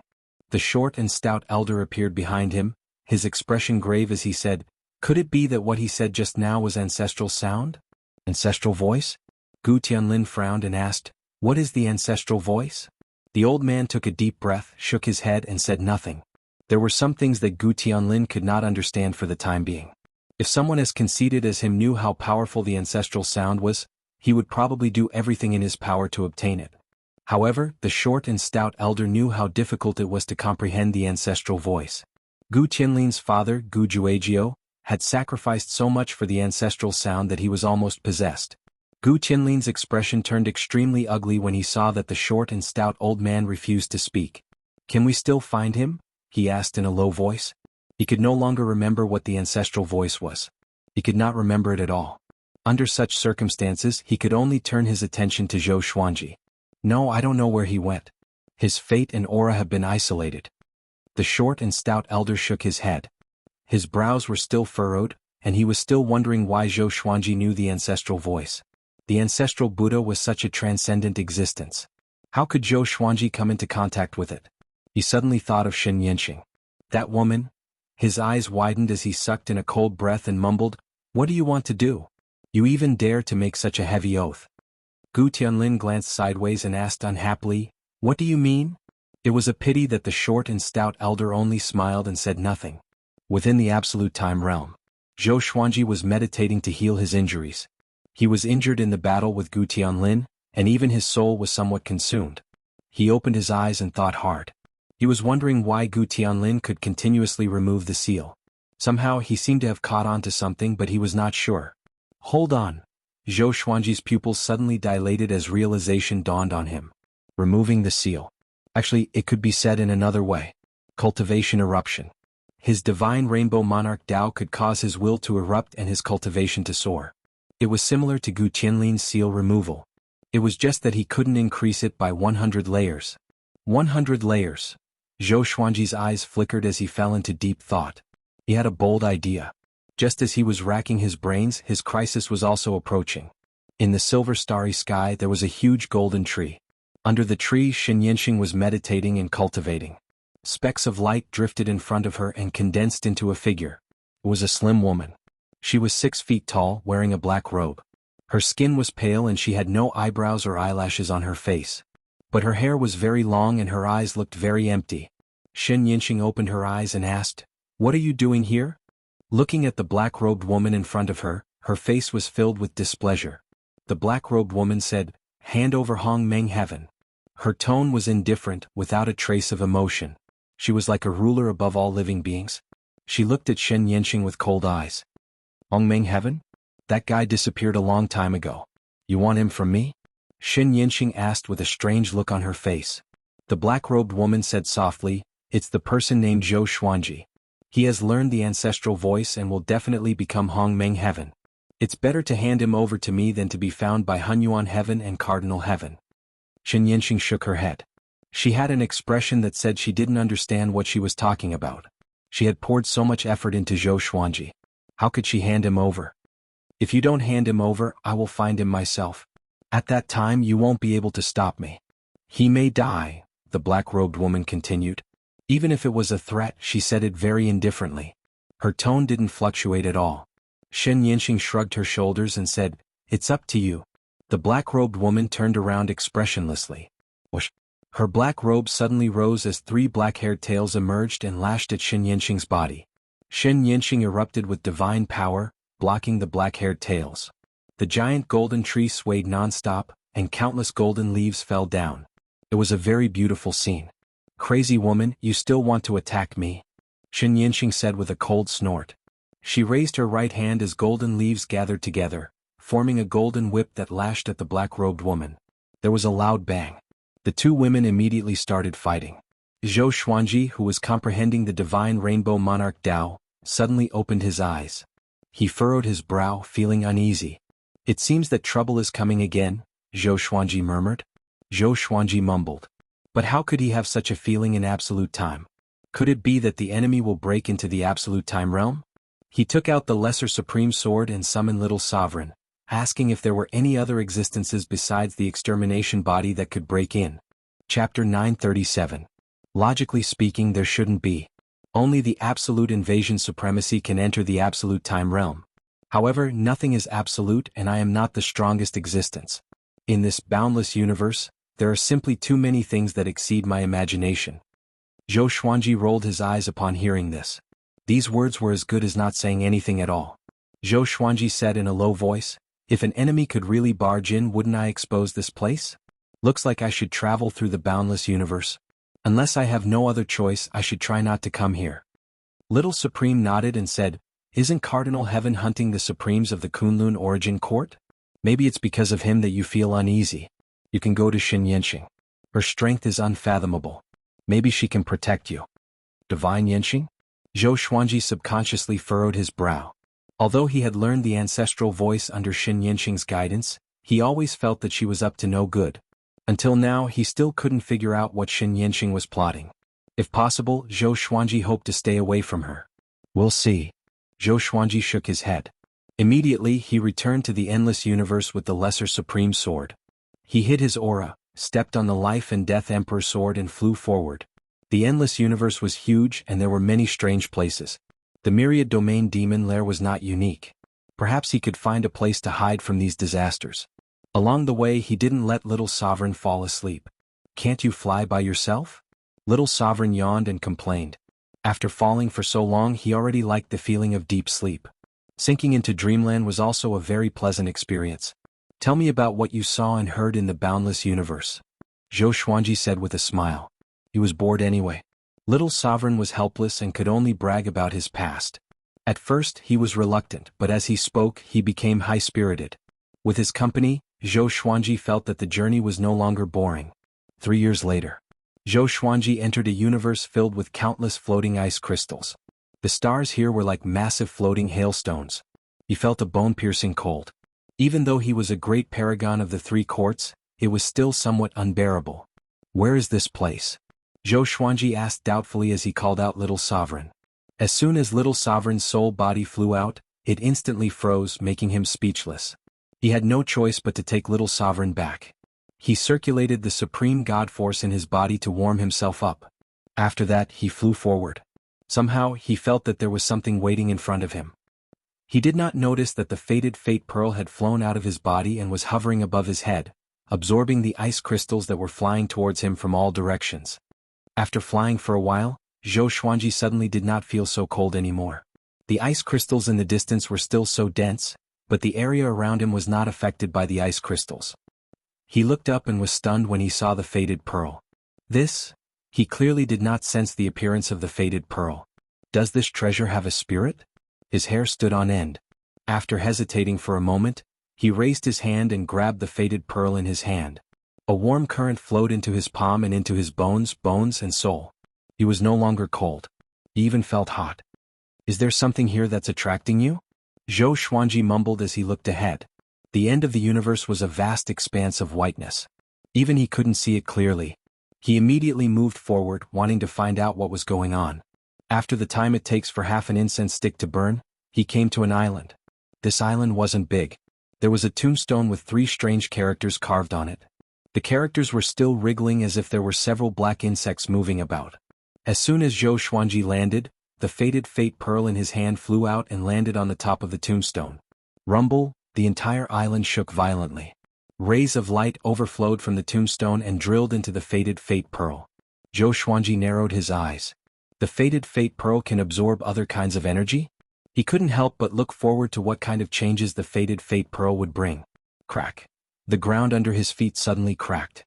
The short and stout elder appeared behind him, his expression grave as he said, "Could it be that what he said just now was ancestral sound? Ancestral voice?" Gu Tianlin frowned and asked, "What is the ancestral voice?" The old man took a deep breath, shook his head and said nothing. There were some things that Gu Tianlin could not understand for the time being. If someone as conceited as him knew how powerful the ancestral sound was, he would probably do everything in his power to obtain it. However, the short and stout elder knew how difficult it was to comprehend the ancestral voice. Gu Tianlin's father, Gu Juejiu, had sacrificed so much for the ancestral sound that he was almost possessed. Gu Tianlin's expression turned extremely ugly when he saw that the short and stout old man refused to speak. "Can we still find him?" he asked in a low voice. He could no longer remember what the ancestral voice was. He could not remember it at all. Under such circumstances, he could only turn his attention to Zhou Xuanji. "No, I don't know where he went. His fate and aura have been isolated." The short and stout elder shook his head. His brows were still furrowed, and he was still wondering why Zhou Xuanji knew the ancestral voice. The ancestral Buddha was such a transcendent existence. How could Zhou Xuanji come into contact with it? He suddenly thought of Xianxia. That woman? His eyes widened as he sucked in a cold breath and mumbled, "What do you want to do? You even dare to make such a heavy oath?" Gu Tianlin glanced sideways and asked unhappily, "What do you mean?" It was a pity that the short and stout elder only smiled and said nothing. Within the absolute time realm, Zhou Xuanji was meditating to heal his injuries. He was injured in the battle with Gu Tianlin, and even his soul was somewhat consumed. He opened his eyes and thought hard. He was wondering why Gu Tianlin could continuously remove the seal. Somehow he seemed to have caught on to something, but he was not sure. Hold on. Zhou Xuanji's pupils suddenly dilated as realization dawned on him. Removing the seal. Actually, it could be said in another way. Cultivation eruption. His divine rainbow monarch Tao could cause his will to erupt and his cultivation to soar. It was similar to Gu Tianlin's seal removal. It was just that he couldn't increase it by 100 layers. 100 layers. Zhou Xuanji's eyes flickered as he fell into deep thought. He had a bold idea. Just as he was racking his brains, his crisis was also approaching. In the silver starry sky there was a huge golden tree. Under the tree Xianxia was meditating and cultivating. Specks of light drifted in front of her and condensed into a figure. It was a slim woman. She was 6 feet tall, wearing a black robe. Her skin was pale and she had no eyebrows or eyelashes on her face. But her hair was very long and her eyes looked very empty. Xianxia opened her eyes and asked, "What are you doing here?" Looking at the black-robed woman in front of her, her face was filled with displeasure. The black-robed woman said, "Hand over Hong Meng Heaven." Her tone was indifferent, without a trace of emotion. She was like a ruler above all living beings. She looked at Xianxia with cold eyes. Hongmeng Heaven? That guy disappeared a long time ago. You want him from me? Xianxia asked with a strange look on her face. The black-robed woman said softly, it's the person named Zhou Xuanji. He has learned the ancestral voice and will definitely become Hongmeng Heaven. It's better to hand him over to me than to be found by Hunyuan Heaven and Cardinal Heaven. Xianxia shook her head. She had an expression that said she didn't understand what she was talking about. She had poured so much effort into Zhou Xuanji. How could she hand him over? If you don't hand him over, I will find him myself. At that time you won't be able to stop me. He may die, the black-robed woman continued. Even if it was a threat, she said it very indifferently. Her tone didn't fluctuate at all. Xianxia shrugged her shoulders and said, it's up to you. The black-robed woman turned around expressionlessly. Whoosh! Her black robe suddenly rose as 3 black-haired tails emerged and lashed at Xianxia's body. Xianxia erupted with divine power, blocking the black-haired tails. The giant golden tree swayed non-stop, and countless golden leaves fell down. It was a very beautiful scene. Crazy woman, you still want to attack me? Xianxia said with a cold snort. She raised her right hand as golden leaves gathered together, forming a golden whip that lashed at the black-robed woman. There was a loud bang. The 2 women immediately started fighting. Zhou Xuanji, who was comprehending the divine rainbow monarch Dao, suddenly opened his eyes. He furrowed his brow, feeling uneasy. It seems that trouble is coming again, Zhou Xuanji murmured. Zhou Xuanji mumbled. But how could he have such a feeling in absolute time? Could it be that the enemy will break into the absolute time realm? He took out the lesser supreme sword and summoned Little Sovereign, asking if there were any other existences besides the extermination body that could break in. Chapter 937. Logically speaking, there shouldn't be. Only the absolute invasion supremacy can enter the absolute time realm. However, nothing is absolute and I am not the strongest existence. In this boundless universe, there are simply too many things that exceed my imagination. Zhou Xuanji rolled his eyes upon hearing this. These words were as good as not saying anything at all. Zhou Xuanji said in a low voice, if an enemy could really barge in, wouldn't I expose this place? Looks like I should travel through the boundless universe. Unless I have no other choice, I should try not to come here. Little Supreme nodded and said, isn't Cardinal Heaven hunting the Supremes of the Kunlun Origin Court? Maybe it's because of him that you feel uneasy. You can go to Xianxia. Her strength is unfathomable. Maybe she can protect you. Divine Yanxing? Zhou Xuanji subconsciously furrowed his brow. Although he had learned the ancestral voice under Xianxing's guidance, he always felt that she was up to no good. Until now, he still couldn't figure out what Xianxia was plotting. If possible, Zhou Xuanji hoped to stay away from her. We'll see. Zhou Xuanji shook his head. Immediately, he returned to the endless universe with the lesser supreme sword. He hid his aura, stepped on the life and death emperor sword and flew forward. The endless universe was huge and there were many strange places. The myriad domain demon lair was not unique. Perhaps he could find a place to hide from these disasters. Along the way, he didn't let Little Sovereign fall asleep. Can't you fly by yourself? Little Sovereign yawned and complained. After falling for so long, he already liked the feeling of deep sleep. Sinking into dreamland was also a very pleasant experience. Tell me about what you saw and heard in the boundless universe. Zhou Xuanji said with a smile. He was bored anyway. Little Sovereign was helpless and could only brag about his past. At first, he was reluctant, but as he spoke, he became high-spirited. With his company, Zhou Xuanji felt that the journey was no longer boring. 3 years later, Zhou Xuanji entered a universe filled with countless floating ice crystals. The stars here were like massive floating hailstones. He felt a bone-piercing cold. Even though he was a great paragon of the 3 courts, it was still somewhat unbearable. Where is this place? Zhou Xuanji asked doubtfully as he called out Little Sovereign. As soon as Little Sovereign's soul body flew out, it instantly froze, making him speechless. He had no choice but to take Little Sovereign back. He circulated the supreme god force in his body to warm himself up. After that, he flew forward. Somehow, he felt that there was something waiting in front of him. He did not notice that the fated fate pearl had flown out of his body and was hovering above his head, absorbing the ice crystals that were flying towards him from all directions. After flying for a while, Zhou Xuanji suddenly did not feel so cold anymore. The ice crystals in the distance were still so dense, but the area around him was not affected by the ice crystals. He looked up and was stunned when he saw the fated pearl. This He clearly did not sense the appearance of the faded pearl. Does this treasure have a spirit? His hair stood on end. After hesitating for a moment, he raised his hand and grabbed the faded pearl in his hand. A warm current flowed into his palm and into his bones and soul. He was no longer cold. He even felt hot. Is there something here that's attracting you? Zhou Xuanji mumbled as he looked ahead. The end of the universe was a vast expanse of whiteness. Even he couldn't see it clearly. He immediately moved forward, wanting to find out what was going on. After the time it takes for half an incense stick to burn, he came to an island. This island wasn't big. There was a tombstone with 3 strange characters carved on it. The characters were still wriggling as if there were several black insects moving about. As soon as Zhou Xuanji landed, the faded fate pearl in his hand flew out and landed on the top of the tombstone. Rumble, the entire island shook violently. Rays of light overflowed from the tombstone and drilled into the faded fate pearl. Zhou Xuanji narrowed his eyes. The faded fate pearl can absorb other kinds of energy? He couldn't help but look forward to what kind of changes the faded fate pearl would bring. Crack. The ground under his feet suddenly cracked.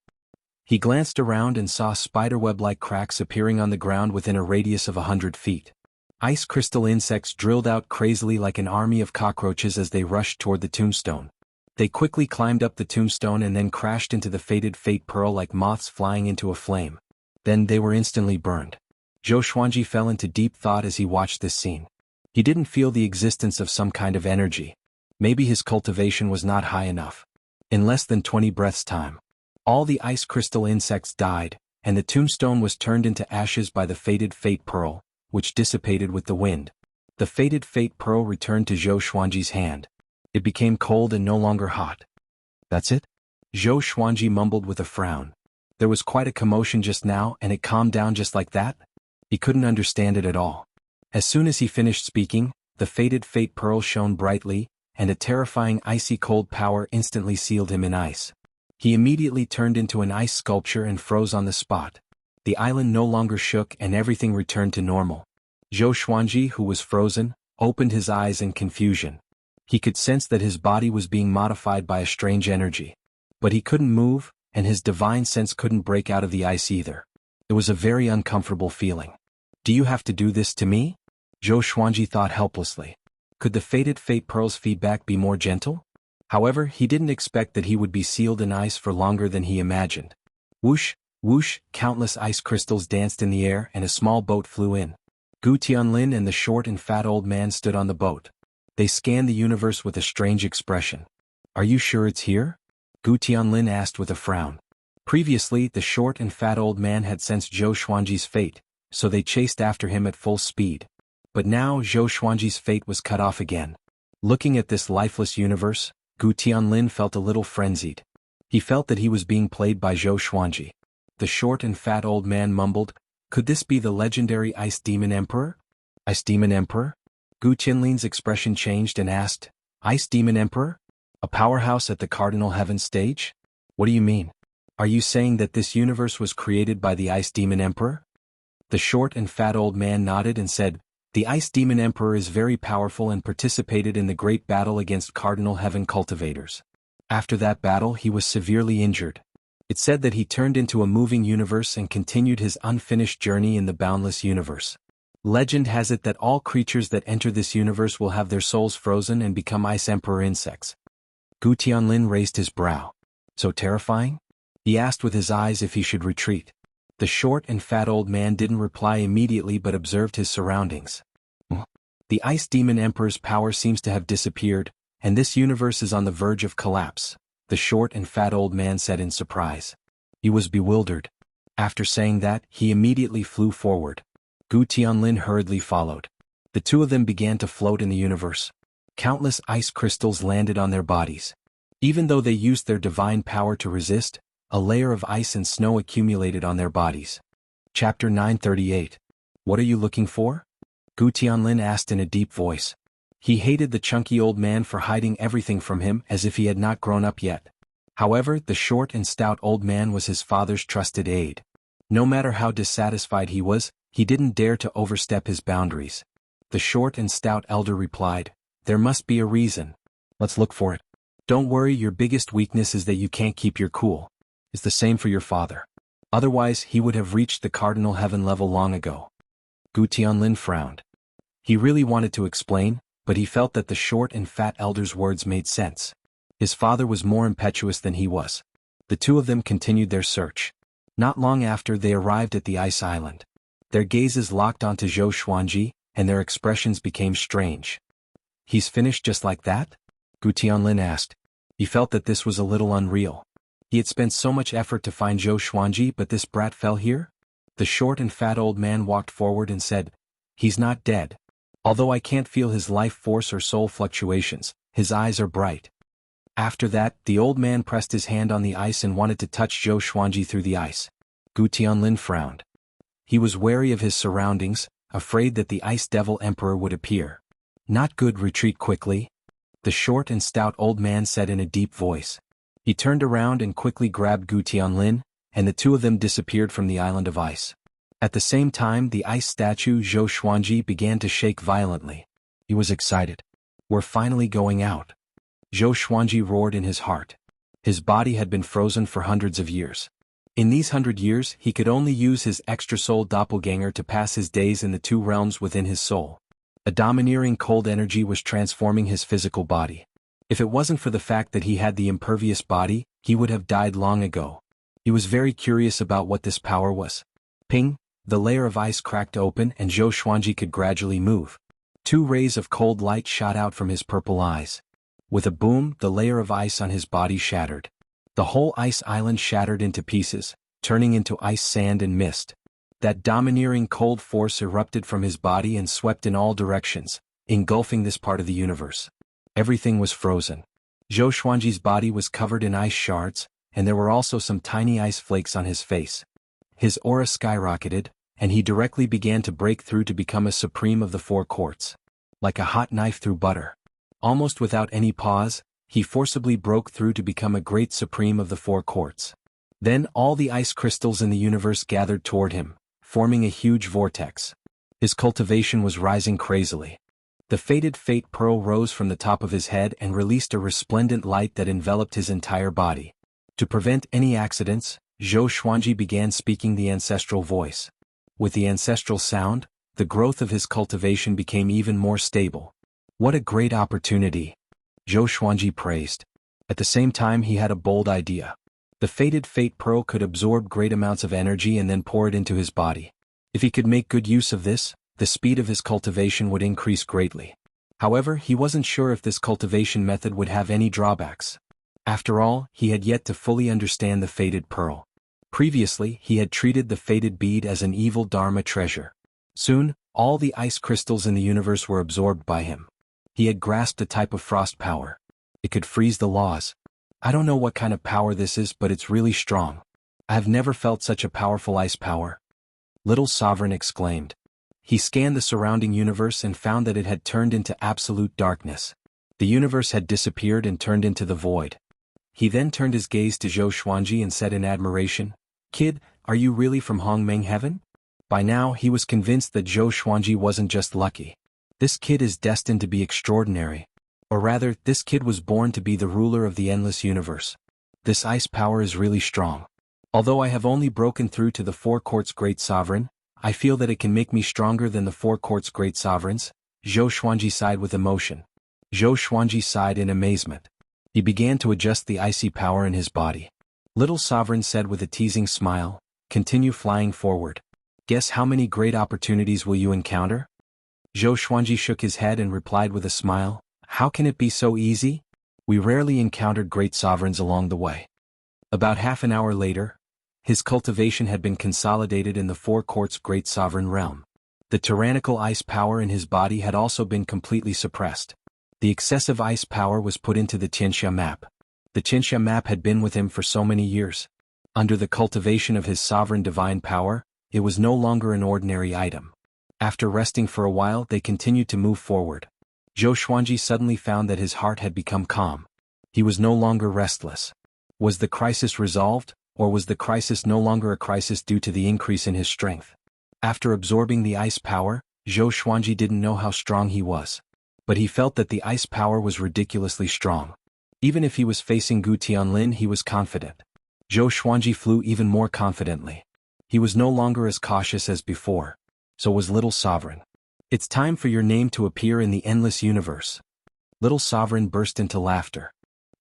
He glanced around and saw spiderweb-like cracks appearing on the ground within a radius of 100 feet. Ice crystal insects drilled out crazily like an army of cockroaches as they rushed toward the tombstone. They quickly climbed up the tombstone and then crashed into the faded fate pearl like moths flying into a flame. Then they were instantly burned. Zhou Xuanji fell into deep thought as he watched this scene. He didn't feel the existence of some kind of energy. Maybe his cultivation was not high enough. In less than 20 breaths' time, all the ice crystal insects died, and the tombstone was turned into ashes by the faded fate pearl, which dissipated with the wind. The faded fate pearl returned to Zhou Xuanji's hand. It became cold and no longer hot. That's it? Zhou Xuanji mumbled with a frown. There was quite a commotion just now and it calmed down just like that? He couldn't understand it at all. As soon as he finished speaking, the faded fate pearl shone brightly, and a terrifying icy cold power instantly sealed him in ice. He immediately turned into an ice sculpture and froze on the spot. The island no longer shook and everything returned to normal. Zhou Xuanji, who was frozen, opened his eyes in confusion. He could sense that his body was being modified by a strange energy. But he couldn't move, and his divine sense couldn't break out of the ice either. It was a very uncomfortable feeling. Do you have to do this to me? Zhou Xuanji thought helplessly. Could the faded fate pearl's feedback be more gentle? However, he didn't expect that he would be sealed in ice for longer than he imagined. Whoosh, whoosh, countless ice crystals danced in the air and a small boat flew in. Gu Tianlin and the short and fat old man stood on the boat. They scanned the universe with a strange expression. Are you sure it's here? Gu Tianlin asked with a frown. Previously, the short and fat old man had sensed Zhou Xuanji's fate, so they chased after him at full speed. But now Zhou Xuanji's fate was cut off again. Looking at this lifeless universe, Gu Tianlin felt a little frenzied. He felt that he was being played by Zhou Xuanji. The short and fat old man mumbled, "Could this be the legendary Ice Demon Emperor?" Ice Demon Emperor? Gu Tianlin's expression changed and asked, "Ice Demon Emperor? A powerhouse at the Cardinal Heaven stage? What do you mean? Are you saying that this universe was created by the Ice Demon Emperor?" The short and fat old man nodded and said, "The Ice Demon Emperor is very powerful and participated in the great battle against Cardinal Heaven cultivators. After that battle he was severely injured. It said that he turned into a moving universe and continued his unfinished journey in the boundless universe. Legend has it that all creatures that enter this universe will have their souls frozen and become Ice Emperor insects." Gu Tianlin raised his brow. So terrifying? He asked with his eyes if he should retreat. The short and fat old man didn't reply immediately but observed his surroundings. The Ice Demon Emperor's power seems to have disappeared, and this universe is on the verge of collapse, the short and fat old man said in surprise. He was bewildered. After saying that, he immediately flew forward. Gu Tianlin hurriedly followed. The two of them began to float in the universe. Countless ice crystals landed on their bodies. Even though they used their divine power to resist, a layer of ice and snow accumulated on their bodies. Chapter 938. What are you looking for? Gu Tianlin asked in a deep voice. He hated the chunky old man for hiding everything from him as if he had not grown up yet. However, the short and stout old man was his father's trusted aide. No matter how dissatisfied he was, he didn't dare to overstep his boundaries. The short and stout elder replied, "There must be a reason. Let's look for it. Don't worry, your biggest weakness is that you can't keep your cool. It's the same for your father. Otherwise he would have reached the cardinal heaven level long ago. Gu Tianlin frowned. He really wanted to explain, but he felt that the short and fat elder's words made sense. His father was more impetuous than he was. The two of them continued their search. Not long after they arrived at the ice island. Their gazes locked onto Zhou Xuanji, and their expressions became strange. "He's finished just like that?" Gu Tianlin asked. He felt that this was a little unreal. He had spent so much effort to find Zhou Xuanji, but this brat fell here? The short and fat old man walked forward and said, "He's not dead. Although I can't feel his life force or soul fluctuations, his eyes are bright." After that, the old man pressed his hand on the ice and wanted to touch Zhou Xuanji through the ice. Gu Tianlin frowned. He was wary of his surroundings, afraid that the Ice Devil Emperor would appear. "Not good, retreat quickly," the short and stout old man said in a deep voice. He turned around and quickly grabbed Gu Tianlin, and the two of them disappeared from the island of ice. At the same time, the ice statue Zhou Xuanji began to shake violently. He was excited. "We're finally going out." Zhou Xuanji roared in his heart. His body had been frozen for hundreds of years. In these 100 years, he could only use his extra-soul doppelganger to pass his days in the two realms within his soul. A domineering cold energy was transforming his physical body. If it wasn't for the fact that he had the impervious body, he would have died long ago. He was very curious about what this power was. Ping! The layer of ice cracked open and Zhou Xuanji could gradually move. Two rays of cold light shot out from his purple eyes. With a boom, the layer of ice on his body shattered. The whole ice island shattered into pieces, turning into ice sand and mist. That domineering cold force erupted from his body and swept in all directions, engulfing this part of the universe. Everything was frozen. Zhou Xuanji's body was covered in ice shards, and there were also some tiny ice flakes on his face. His aura skyrocketed, and he directly began to break through to become a supreme of the four courts. Like a hot knife through butter. Almost without any pause, he forcibly broke through to become a great supreme of the four courts. Then all the ice crystals in the universe gathered toward him, forming a huge vortex. His cultivation was rising crazily. The fated fate pearl rose from the top of his head and released a resplendent light that enveloped his entire body. To prevent any accidents, Zhou Xuanji began speaking the ancestral voice. With the ancestral sound, the growth of his cultivation became even more stable. What a great opportunity! Zhou Xuanji praised. At the same time he had a bold idea. The fated fate pearl could absorb great amounts of energy and then pour it into his body. If he could make good use of this, the speed of his cultivation would increase greatly. However, he wasn't sure if this cultivation method would have any drawbacks. After all, he had yet to fully understand the fated pearl. Previously, he had treated the fated bead as an evil Dharma treasure. Soon, all the ice crystals in the universe were absorbed by him. He had grasped a type of frost power. It could freeze the laws. I don't know what kind of power this is, but it's really strong. I have never felt such a powerful ice power. Little Sovereign exclaimed. He scanned the surrounding universe and found that it had turned into absolute darkness. The universe had disappeared and turned into the void. He then turned his gaze to Zhou Xuanji and said in admiration, "Kid, are you really from Hongmeng Heaven?" By now he was convinced that Zhou Xuanji wasn't just lucky. This kid is destined to be extraordinary. Or rather, this kid was born to be the ruler of the endless universe. This ice power is really strong. Although I have only broken through to the four courts great sovereign, I feel that it can make me stronger than the four courts great sovereigns. Zhou Xuanji sighed with emotion. Zhou Xuanji sighed in amazement. He began to adjust the icy power in his body. Little Sovereign said with a teasing smile, "Continue flying forward. Guess how many great opportunities will you encounter?" Zhou Xuanji shook his head and replied with a smile, "How can it be so easy? We rarely encountered great sovereigns along the way." About half an hour later, his cultivation had been consolidated in the four courts great sovereign realm. The tyrannical ice power in his body had also been completely suppressed. The excessive ice power was put into the Xianxia map. The Xianxia map had been with him for so many years. Under the cultivation of his sovereign divine power, it was no longer an ordinary item. After resting for a while, they continued to move forward. Zhou Xuanji suddenly found that his heart had become calm. He was no longer restless. Was the crisis resolved, or was the crisis no longer a crisis due to the increase in his strength? After absorbing the ice power, Zhou Xuanji didn't know how strong he was. But he felt that the ice power was ridiculously strong. Even if he was facing Gu Tianlin, he was confident. Zhou Xuanji flew even more confidently. He was no longer as cautious as before. So was Little Sovereign. It's time for your name to appear in the endless universe. Little Sovereign burst into laughter.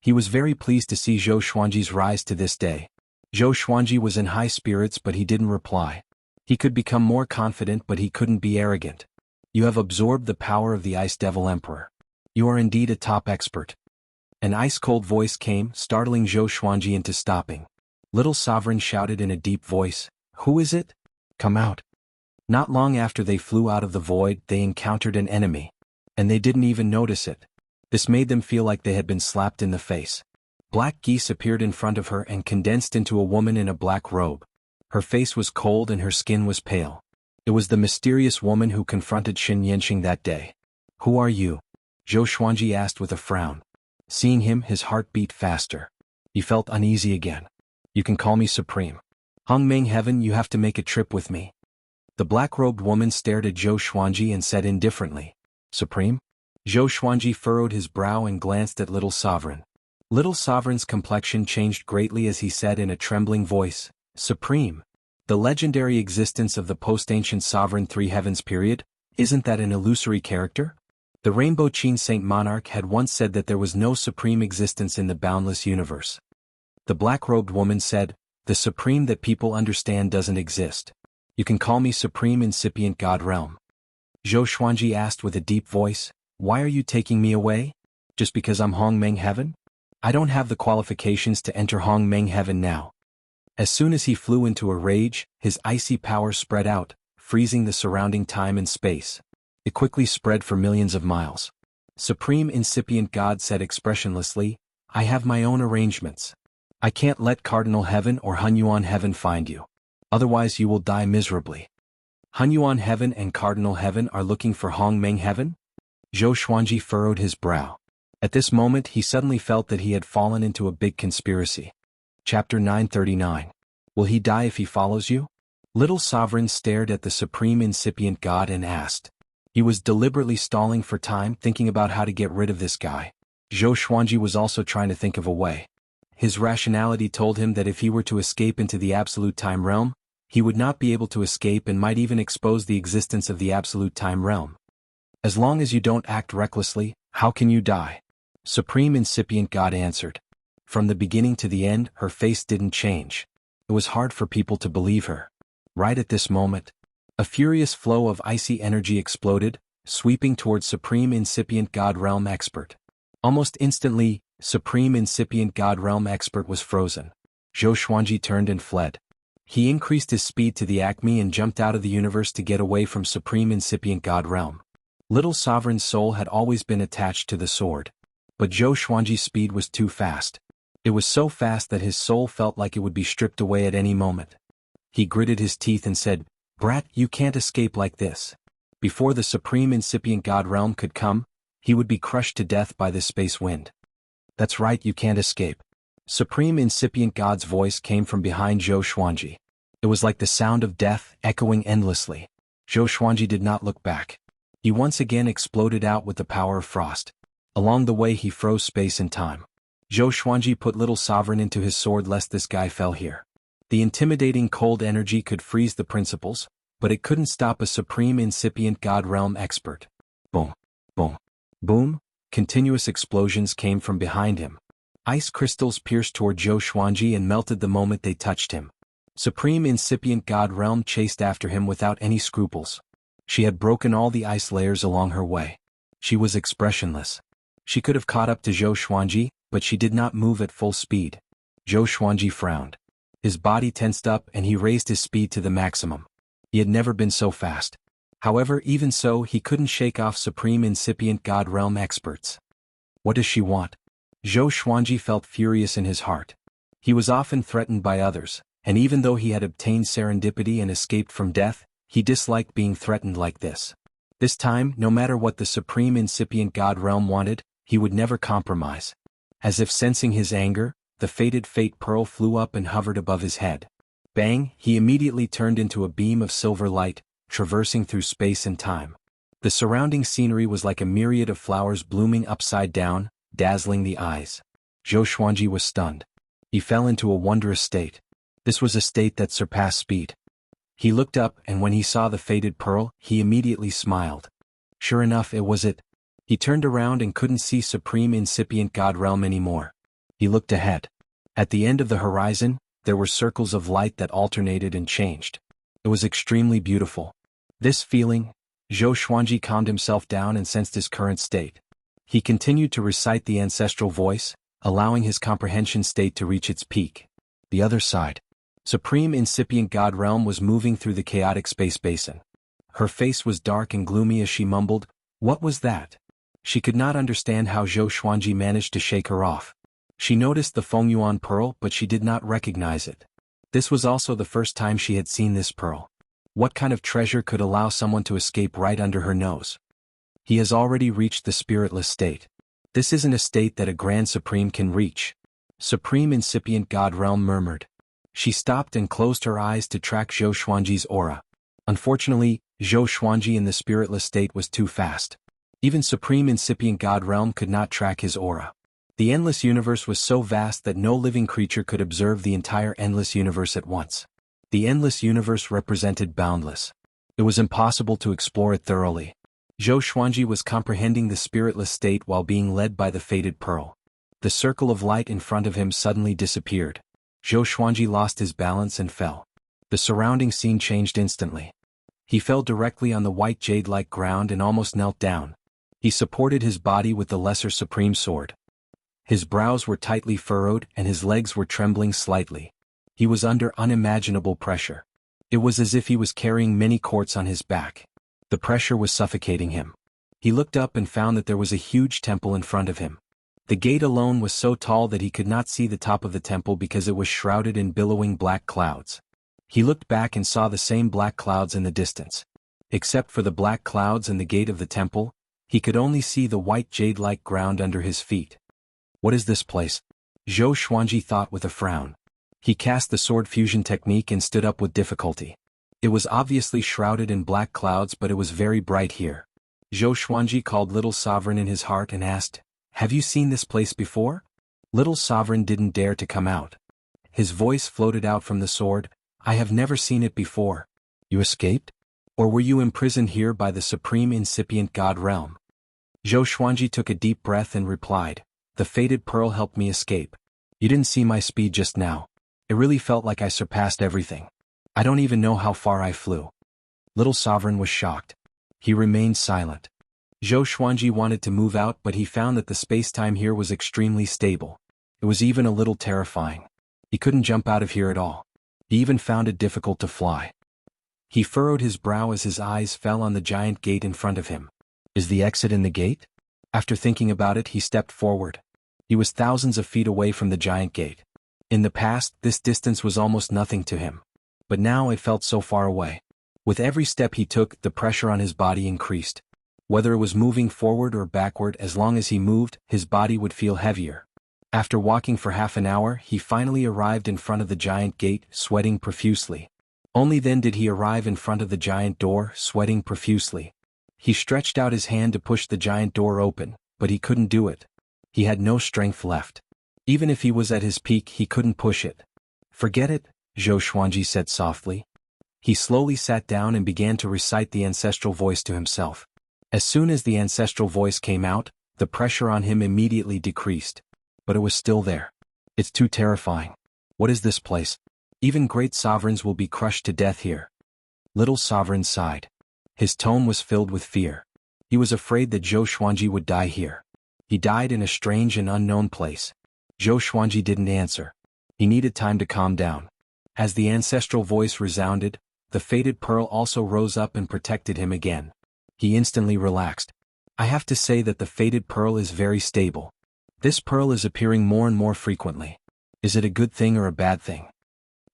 He was very pleased to see Zhou Xuanji's rise to this day. Zhou Xuanji was in high spirits but he didn't reply. He could become more confident but he couldn't be arrogant. You have absorbed the power of the Ice Devil Emperor. You are indeed a top expert. An ice-cold voice came, startling Zhou Xuanji into stopping. Little Sovereign shouted in a deep voice, "Who is it? Come out." Not long after they flew out of the void, they encountered an enemy. And they didn't even notice it. This made them feel like they had been slapped in the face. Black geese appeared in front of her and condensed into a woman in a black robe. Her face was cold and her skin was pale. It was the mysterious woman who confronted Xianxia that day. "Who are you?" Zhou Xuanji asked with a frown. Seeing him, his heart beat faster. He felt uneasy again. "You can call me Supreme. Hongmeng Heaven, you have to make a trip with me." The black-robed woman stared at Zhou Xuanji and said indifferently, "Supreme?" Zhou Xuanji furrowed his brow and glanced at Little Sovereign. Little Sovereign's complexion changed greatly as he said in a trembling voice, "Supreme? The legendary existence of the post-ancient sovereign Three Heavens period, isn't that an illusory character? The Rainbow Qin Saint Monarch had once said that there was no supreme existence in the boundless universe." The black-robed woman said, "The supreme that people understand doesn't exist. You can call me Supreme Incipient God Realm." Zhou Xuanji asked with a deep voice, "Why are you taking me away? Just because I'm Hongmeng Heaven? I don't have the qualifications to enter Hongmeng Heaven now." As soon as he flew into a rage, his icy power spread out, freezing the surrounding time and space. It quickly spread for millions of miles. Supreme Incipient God said expressionlessly, "I have my own arrangements. I can't let Cardinal Heaven or Hunyuan Heaven find you. Otherwise you will die miserably." Hunyuan Heaven and Cardinal Heaven are looking for Hongmeng Heaven? Zhou Xuanji furrowed his brow. At this moment he suddenly felt that he had fallen into a big conspiracy. Chapter 939. Will he die if he follows you? Little Sovereign stared at the Supreme Incipient God and asked. He was deliberately stalling for time, thinking about how to get rid of this guy. Zhou Xuanji was also trying to think of a way. His rationality told him that if he were to escape into the Absolute Time Realm, he would not be able to escape and might even expose the existence of the Absolute Time Realm. As long as you don't act recklessly, how can you die? Supreme Incipient God answered. From the beginning to the end, her face didn't change. It was hard for people to believe her. Right at this moment, a furious flow of icy energy exploded, sweeping towards Supreme Incipient God Realm Expert. Almost instantly, Supreme Incipient God Realm Expert was frozen. Zhou Xuanji turned and fled. He increased his speed to the acme and jumped out of the universe to get away from Supreme Incipient God Realm. Little Sovereign's soul had always been attached to the sword. But Zhou Xuanji's speed was too fast. It was so fast that his soul felt like it would be stripped away at any moment. He gritted his teeth and said, "Brat, you can't escape like this." Before the Supreme Incipient God Realm could come, he would be crushed to death by this space wind. "That's right, you can't escape." Supreme Incipient God's voice came from behind Zhou Xuanji. It was like the sound of death, echoing endlessly. Zhou Xuanji did not look back. He once again exploded out with the power of frost. Along the way he froze space and time. Zhou Xuanji put Little Sovereign into his sword lest this guy fell here. The intimidating cold energy could freeze the principles, but it couldn't stop a Supreme Incipient God Realm Expert. Boom, boom, boom, continuous explosions came from behind him. Ice crystals pierced toward Zhou Xuanji and melted the moment they touched him. Supreme Incipient God Realm chased after him without any scruples. She had broken all the ice layers along her way. She was expressionless. She could have caught up to Zhou Xuanji, but she did not move at full speed. Zhou Xuanji frowned. His body tensed up and he raised his speed to the maximum. He had never been so fast. However, even so, he couldn't shake off Supreme Incipient God Realm Experts. What does she want? Zhou Xuanji felt furious in his heart. He was often threatened by others, and even though he had obtained serendipity and escaped from death, he disliked being threatened like this. This time, no matter what the Supreme Incipient God Realm wanted, he would never compromise. As if sensing his anger, the fated Fate Pearl flew up and hovered above his head. Bang, he immediately turned into a beam of silver light, traversing through space and time. The surrounding scenery was like a myriad of flowers blooming upside down, dazzling the eyes. Zhou Xuanji was stunned. He fell into a wondrous state. This was a state that surpassed speed. He looked up, and when he saw the faded pearl, he immediately smiled. Sure enough, it was it. He turned around and couldn't see Supreme Incipient God Realm anymore. He looked ahead. At the end of the horizon, there were circles of light that alternated and changed. It was extremely beautiful. This feeling, Zhou Xuanji calmed himself down and sensed his current state. He continued to recite the ancestral voice, allowing his comprehension state to reach its peak. The other side. Supreme Incipient God Realm was moving through the chaotic space basin. Her face was dark and gloomy as she mumbled, "What was that?" She could not understand how Zhou Xuanji managed to shake her off. She noticed the Fengyuan pearl, but she did not recognize it. This was also the first time she had seen this pearl. What kind of treasure could allow someone to escape right under her nose? He has already reached the spiritless state. This isn't a state that a Grand Supreme can reach. Supreme Incipient God Realm murmured. She stopped and closed her eyes to track Zhou Xuanji's aura. Unfortunately, Zhou Xuanji in the spiritless state was too fast. Even Supreme Incipient God Realm could not track his aura. The endless universe was so vast that no living creature could observe the entire endless universe at once. The endless universe represented boundless. It was impossible to explore it thoroughly. Zhou Xuanji was comprehending the spiritless state while being led by the faded pearl. The circle of light in front of him suddenly disappeared. Zhou Xuanji lost his balance and fell. The surrounding scene changed instantly. He fell directly on the white jade-like ground and almost knelt down. He supported his body with the lesser supreme sword. His brows were tightly furrowed and his legs were trembling slightly. He was under unimaginable pressure. It was as if he was carrying many quartz on his back. The pressure was suffocating him. He looked up and found that there was a huge temple in front of him. The gate alone was so tall that he could not see the top of the temple because it was shrouded in billowing black clouds. He looked back and saw the same black clouds in the distance. Except for the black clouds and the gate of the temple, he could only see the white jade-like ground under his feet. What is this place? Zhou Xuanji thought with a frown. He cast the sword fusion technique and stood up with difficulty. It was obviously shrouded in black clouds, but it was very bright here. Zhou Xuanji called Little Sovereign in his heart and asked, "Have you seen this place before?" Little Sovereign didn't dare to come out. His voice floated out from the sword, "I have never seen it before." "You escaped? Or were you imprisoned here by the Supreme Incipient God Realm?" Zhou Xuanji took a deep breath and replied, "The faded pearl helped me escape. You didn't see my speed just now. It really felt like I surpassed everything. I don't even know how far I flew." Little Sovereign was shocked. He remained silent. Zhou Xuanji wanted to move out, but he found that the space-time here was extremely stable. It was even a little terrifying. He couldn't jump out of here at all. He even found it difficult to fly. He furrowed his brow as his eyes fell on the giant gate in front of him. Is the exit in the gate? After thinking about it, he stepped forward. He was thousands of feet away from the giant gate. In the past, this distance was almost nothing to him. But now it felt so far away. With every step he took, the pressure on his body increased. Whether it was moving forward or backward, as long as he moved, his body would feel heavier. After walking for half an hour, he finally arrived in front of the giant gate, sweating profusely. Only then did he arrive in front of the giant door, sweating profusely. He stretched out his hand to push the giant door open, but he couldn't do it. He had no strength left. Even if he was at his peak, he couldn't push it. "Forget it," Zhou Xuanji said softly. He slowly sat down and began to recite the ancestral voice to himself. As soon as the ancestral voice came out, the pressure on him immediately decreased. But it was still there. "It's too terrifying. What is this place? Even great sovereigns will be crushed to death here." Little Sovereign sighed. His tone was filled with fear. He was afraid that Zhou Xuanji would die here. He died in a strange and unknown place. Zhou Xuanji didn't answer. He needed time to calm down. As the ancestral voice resounded, the faded pearl also rose up and protected him again. He instantly relaxed. "I have to say that the faded pearl is very stable. This pearl is appearing more and more frequently. Is it a good thing or a bad thing?"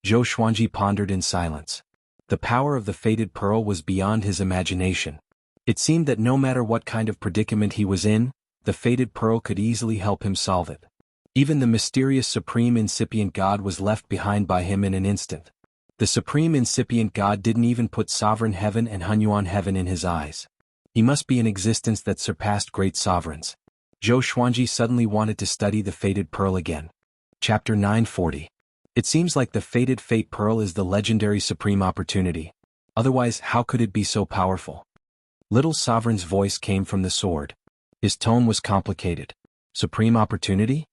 Zhou Xuanji pondered in silence. The power of the faded pearl was beyond his imagination. It seemed that no matter what kind of predicament he was in, the faded pearl could easily help him solve it. Even the mysterious Supreme Incipient God was left behind by him in an instant. The Supreme Incipient God didn't even put Sovereign Heaven and Hunyuan Heaven in his eyes. He must be an existence that surpassed great sovereigns. Zhou Xuanji suddenly wanted to study the faded pearl again. Chapter 940. It seems like the fated Fate Pearl is the legendary supreme opportunity. Otherwise, how could it be so powerful? Little Sovereign's voice came from the sword. His tone was complicated. Supreme opportunity?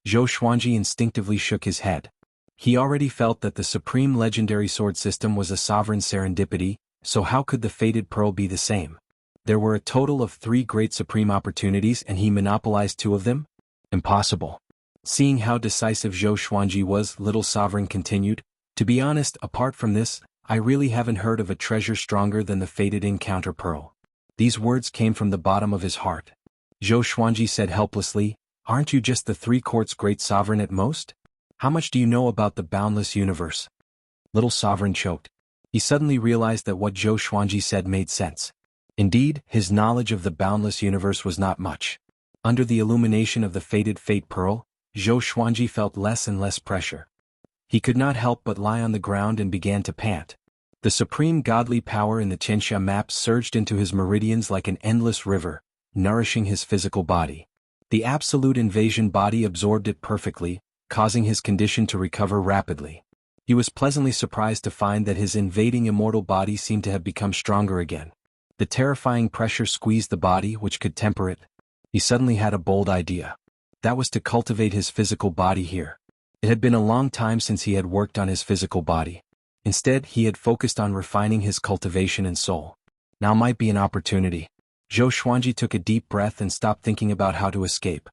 Zhou Xuanji instinctively shook his head. He already felt that the supreme legendary sword system was a sovereign serendipity, so how could the fated pearl be the same? There were a total of 3 great supreme opportunities and he monopolized 2 of them? Impossible. Seeing how decisive Zhou Xuanji was, Little Sovereign continued, to be honest, apart from this, I really haven't heard of a treasure stronger than the fated encounter pearl. These words came from the bottom of his heart. Zhou Xuanji said helplessly, aren't you just the 3 courts' great sovereign at most? How much do you know about the boundless universe? Little Sovereign choked. He suddenly realized that what Zhou Xuanji said made sense. Indeed, his knowledge of the boundless universe was not much. Under the illumination of the fated Fate Pearl, Zhou Xuanji felt less and less pressure. He could not help but lie on the ground and began to pant. The supreme godly power in the Xianxia map surged into his meridians like an endless river, nourishing his physical body. The absolute invasion body absorbed it perfectly, causing his condition to recover rapidly. He was pleasantly surprised to find that his invading immortal body seemed to have become stronger again. The terrifying pressure squeezed the body, which could temper it. He suddenly had a bold idea. That was to cultivate his physical body here. It had been a long time since he had worked on his physical body. Instead, he had focused on refining his cultivation and soul. Now might be an opportunity. Zhou Xuanji took a deep breath and stopped thinking about how to escape.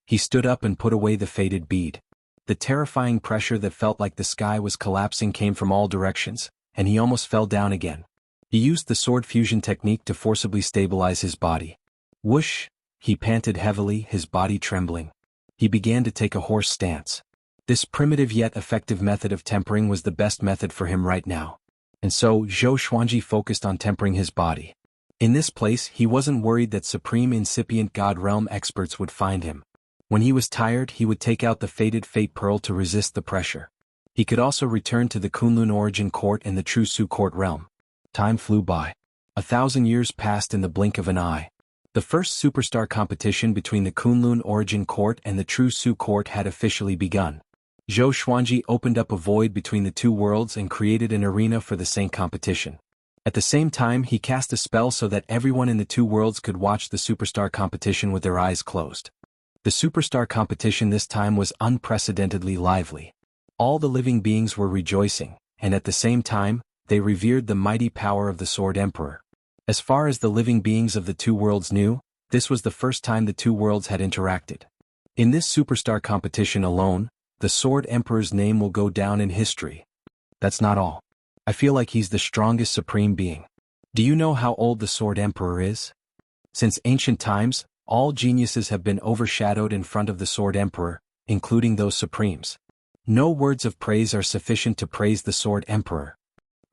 He stood up and put away the fated bead. The terrifying pressure that felt like the sky was collapsing came from all directions, and he almost fell down again. He used the sword fusion technique to forcibly stabilize his body. Whoosh! He panted heavily, his body trembling. He began to take a horse stance. This primitive yet effective method of tempering was the best method for him right now. And so, Zhou Xuanji focused on tempering his body. In this place, he wasn't worried that supreme incipient God realm experts would find him. When he was tired, he would take out the fated Fate Pearl to resist the pressure. He could also return to the Kunlun Origin Court and the True Su Court realm. Time flew by. 1,000 years passed in the blink of an eye. The first superstar competition between the Kunlun Origin Court and the True Su Court had officially begun. Zhou Xuanji opened up a void between the 2 worlds and created an arena for the same competition. At the same time, he cast a spell so that everyone in the 2 worlds could watch the superstar competition with their eyes closed. The superstar competition this time was unprecedentedly lively. All the living beings were rejoicing, and at the same time, they revered the mighty power of the Sword Emperor. As far as the living beings of the 2 worlds knew, this was the first time the 2 worlds had interacted. In this superstar competition alone, the Sword Emperor's name will go down in history. That's not all. I feel like he's the strongest supreme being. Do you know how old the Sword Emperor is? Since ancient times, all geniuses have been overshadowed in front of the Sword Emperor, including those supremes. No words of praise are sufficient to praise the Sword Emperor.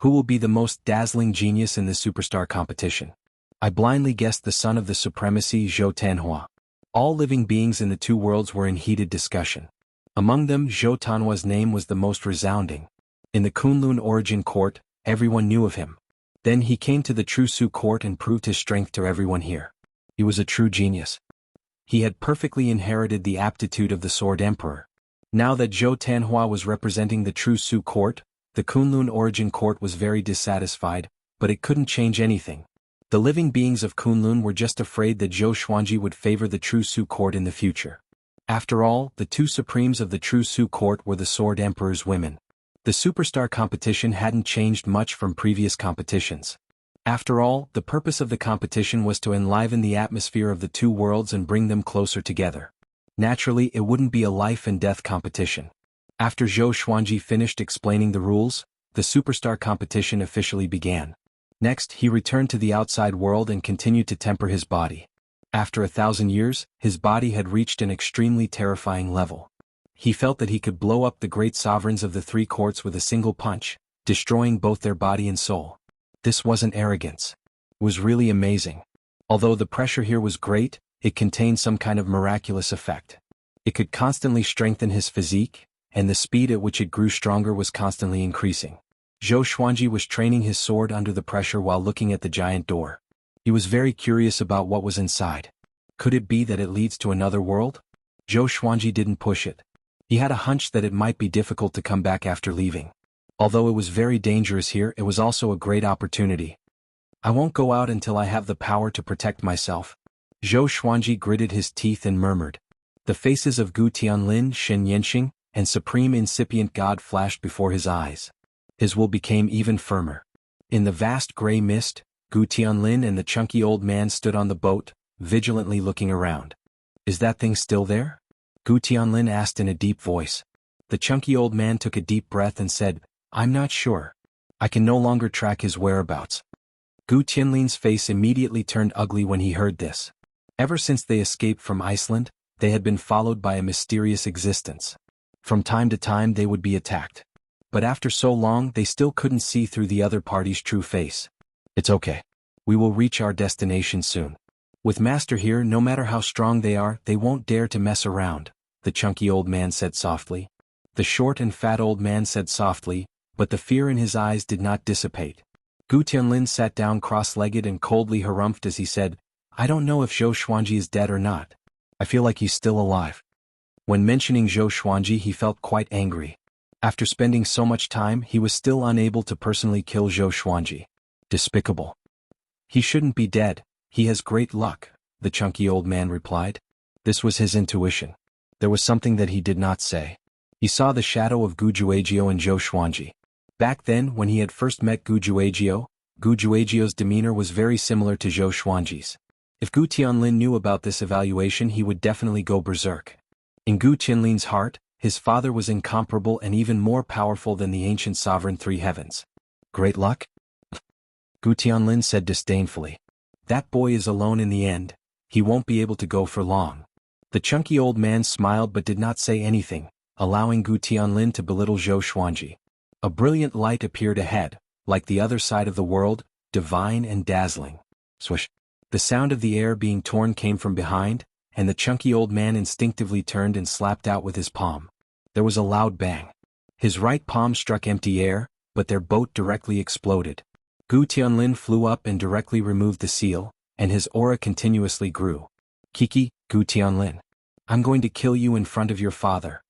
Who will be the most dazzling genius in the superstar competition? I blindly guessed the son of the supremacy, Zhou Tanhua. All living beings in the 2 worlds were in heated discussion. Among them, Zhou Tanhua's name was the most resounding. In the Kunlun Origin Court, everyone knew of him. Then he came to the True Su Court and proved his strength to everyone here. He was a true genius. He had perfectly inherited the aptitude of the Sword Emperor. Now that Zhou Tanhua was representing the True Su Court, the Kunlun Origin Court was very dissatisfied, but it couldn't change anything. The living beings of Kunlun were just afraid that Zhou Xuanji would favor the True Su Court in the future. After all, the 2 supremes of the True Su Court were the Sword Emperor's women. The superstar competition hadn't changed much from previous competitions. After all, the purpose of the competition was to enliven the atmosphere of the 2 worlds and bring them closer together. Naturally, it wouldn't be a life and death competition. After Zhou Xuanji finished explaining the rules, the superstar competition officially began. Next, he returned to the outside world and continued to temper his body. After 1,000 years, his body had reached an extremely terrifying level. He felt that he could blow up the great sovereigns of the 3 courts with a single punch, destroying both their body and soul. This wasn't arrogance. It was really amazing. Although the pressure here was great, it contained some kind of miraculous effect. It could constantly strengthen his physique, and the speed at which it grew stronger was constantly increasing. Zhou Xuanji was training his sword under the pressure while looking at the giant door. He was very curious about what was inside. Could it be that it leads to another world? Zhou Xuanji didn't push it. He had a hunch that it might be difficult to come back after leaving. Although it was very dangerous here, it was also a great opportunity. I won't go out until I have the power to protect myself. Zhou Xuanji gritted his teeth and murmured. The faces of Gu Tianlin, Xianxia, and Supreme Incipient God flashed before his eyes. His will became even firmer. In the vast gray mist, Gu Tianlin and the chunky old man stood on the boat, vigilantly looking around. Is that thing still there? Gu Tianlin asked in a deep voice. The chunky old man took a deep breath and said, I'm not sure. I can no longer track his whereabouts. Gu Tianlin's face immediately turned ugly when he heard this. Ever since they escaped from Iceland, they had been followed by a mysterious existence. From time to time they would be attacked. But after so long they still couldn't see through the other party's true face. It's okay. We will reach our destination soon. With Master here, no matter how strong they are, they won't dare to mess around, the chunky old man said softly. The short and fat old man said softly, but the fear in his eyes did not dissipate. Gu Tianlin sat down cross-legged and coldly harumphed as he said, I don't know if Zhou Xuanji is dead or not. I feel like he's still alive. When mentioning Zhou Xuanji, he felt quite angry. After spending so much time, he was still unable to personally kill Zhou Xuanji. Despicable. He shouldn't be dead. He has great luck, the chunky old man replied. This was his intuition. There was something that he did not say. He saw the shadow of Gu Juejiao and Zhou Xuanji. Back then, when he had first met Gu Juejiao's demeanor was very similar to Zhou Xuanji's. If Gu Tianlin knew about this evaluation, he would definitely go berserk. In Gu Tianlin's heart, his father was incomparable and even more powerful than the ancient sovereign three heavens. Great luck? Gu Tianlin said disdainfully. That boy is alone in the end. He won't be able to go for long. The chunky old man smiled but did not say anything, allowing Gu Tianlin to belittle Zhou Xuanji. A brilliant light appeared ahead, like the other side of the world, divine and dazzling. Swish. The sound of the air being torn came from behind, and the chunky old man instinctively turned and slapped out with his palm. There was a loud bang. His right palm struck empty air, but their boat directly exploded. Gu Tianlin flew up and directly removed the seal, and his aura continuously grew. Kiki, Gu Tianlin. I'm going to kill you in front of your father.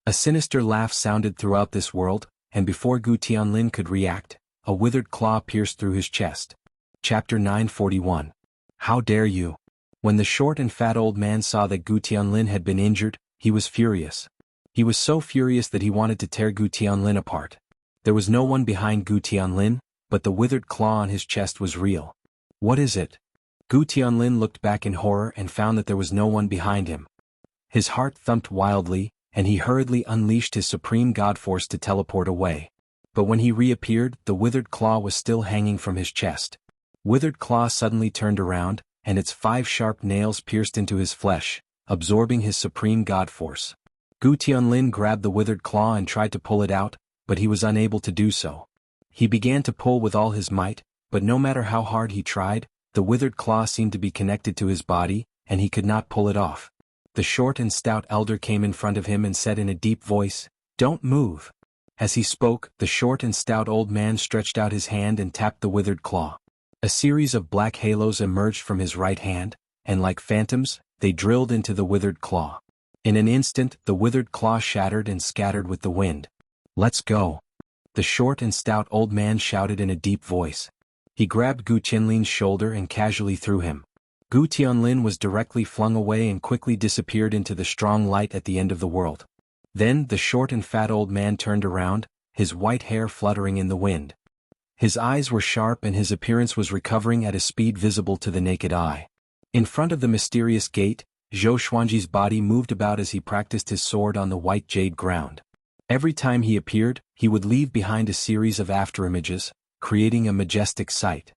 A sinister laugh sounded throughout this world, and before Gu Tianlin could react, a withered claw pierced through his chest. Chapter 941. How dare you? When the short and fat old man saw that Gu Tianlin had been injured, he was furious. He was so furious that he wanted to tear Gu Tianlin apart. There was no one behind Gu Tianlin, but the withered claw on his chest was real. What is it? Gu Tianlin looked back in horror and found that there was no one behind him. His heart thumped wildly, and he hurriedly unleashed his supreme god force to teleport away. But when he reappeared, the withered claw was still hanging from his chest. Withered claw suddenly turned around, and its 5 sharp nails pierced into his flesh, absorbing his supreme god force. Gu Tianlin grabbed the withered claw and tried to pull it out, but he was unable to do so. He began to pull with all his might, but no matter how hard he tried, the withered claw seemed to be connected to his body, and he could not pull it off. The short and stout elder came in front of him and said in a deep voice, "Don't move." As he spoke, the short and stout old man stretched out his hand and tapped the withered claw. A series of black halos emerged from his right hand, and like phantoms, they drilled into the withered claw. In an instant, the withered claw shattered and scattered with the wind. "Let's go," the short and stout old man shouted in a deep voice. He grabbed Gu Tianlin's shoulder and casually threw him. Gu Tianlin was directly flung away and quickly disappeared into the strong light at the end of the world. Then the short and fat old man turned around, his white hair fluttering in the wind. His eyes were sharp and his appearance was recovering at a speed visible to the naked eye. In front of the mysterious gate, Zhou Xuanji's body moved about as he practiced his sword on the white jade ground. Every time he appeared, he would leave behind a series of afterimages, creating a majestic sight.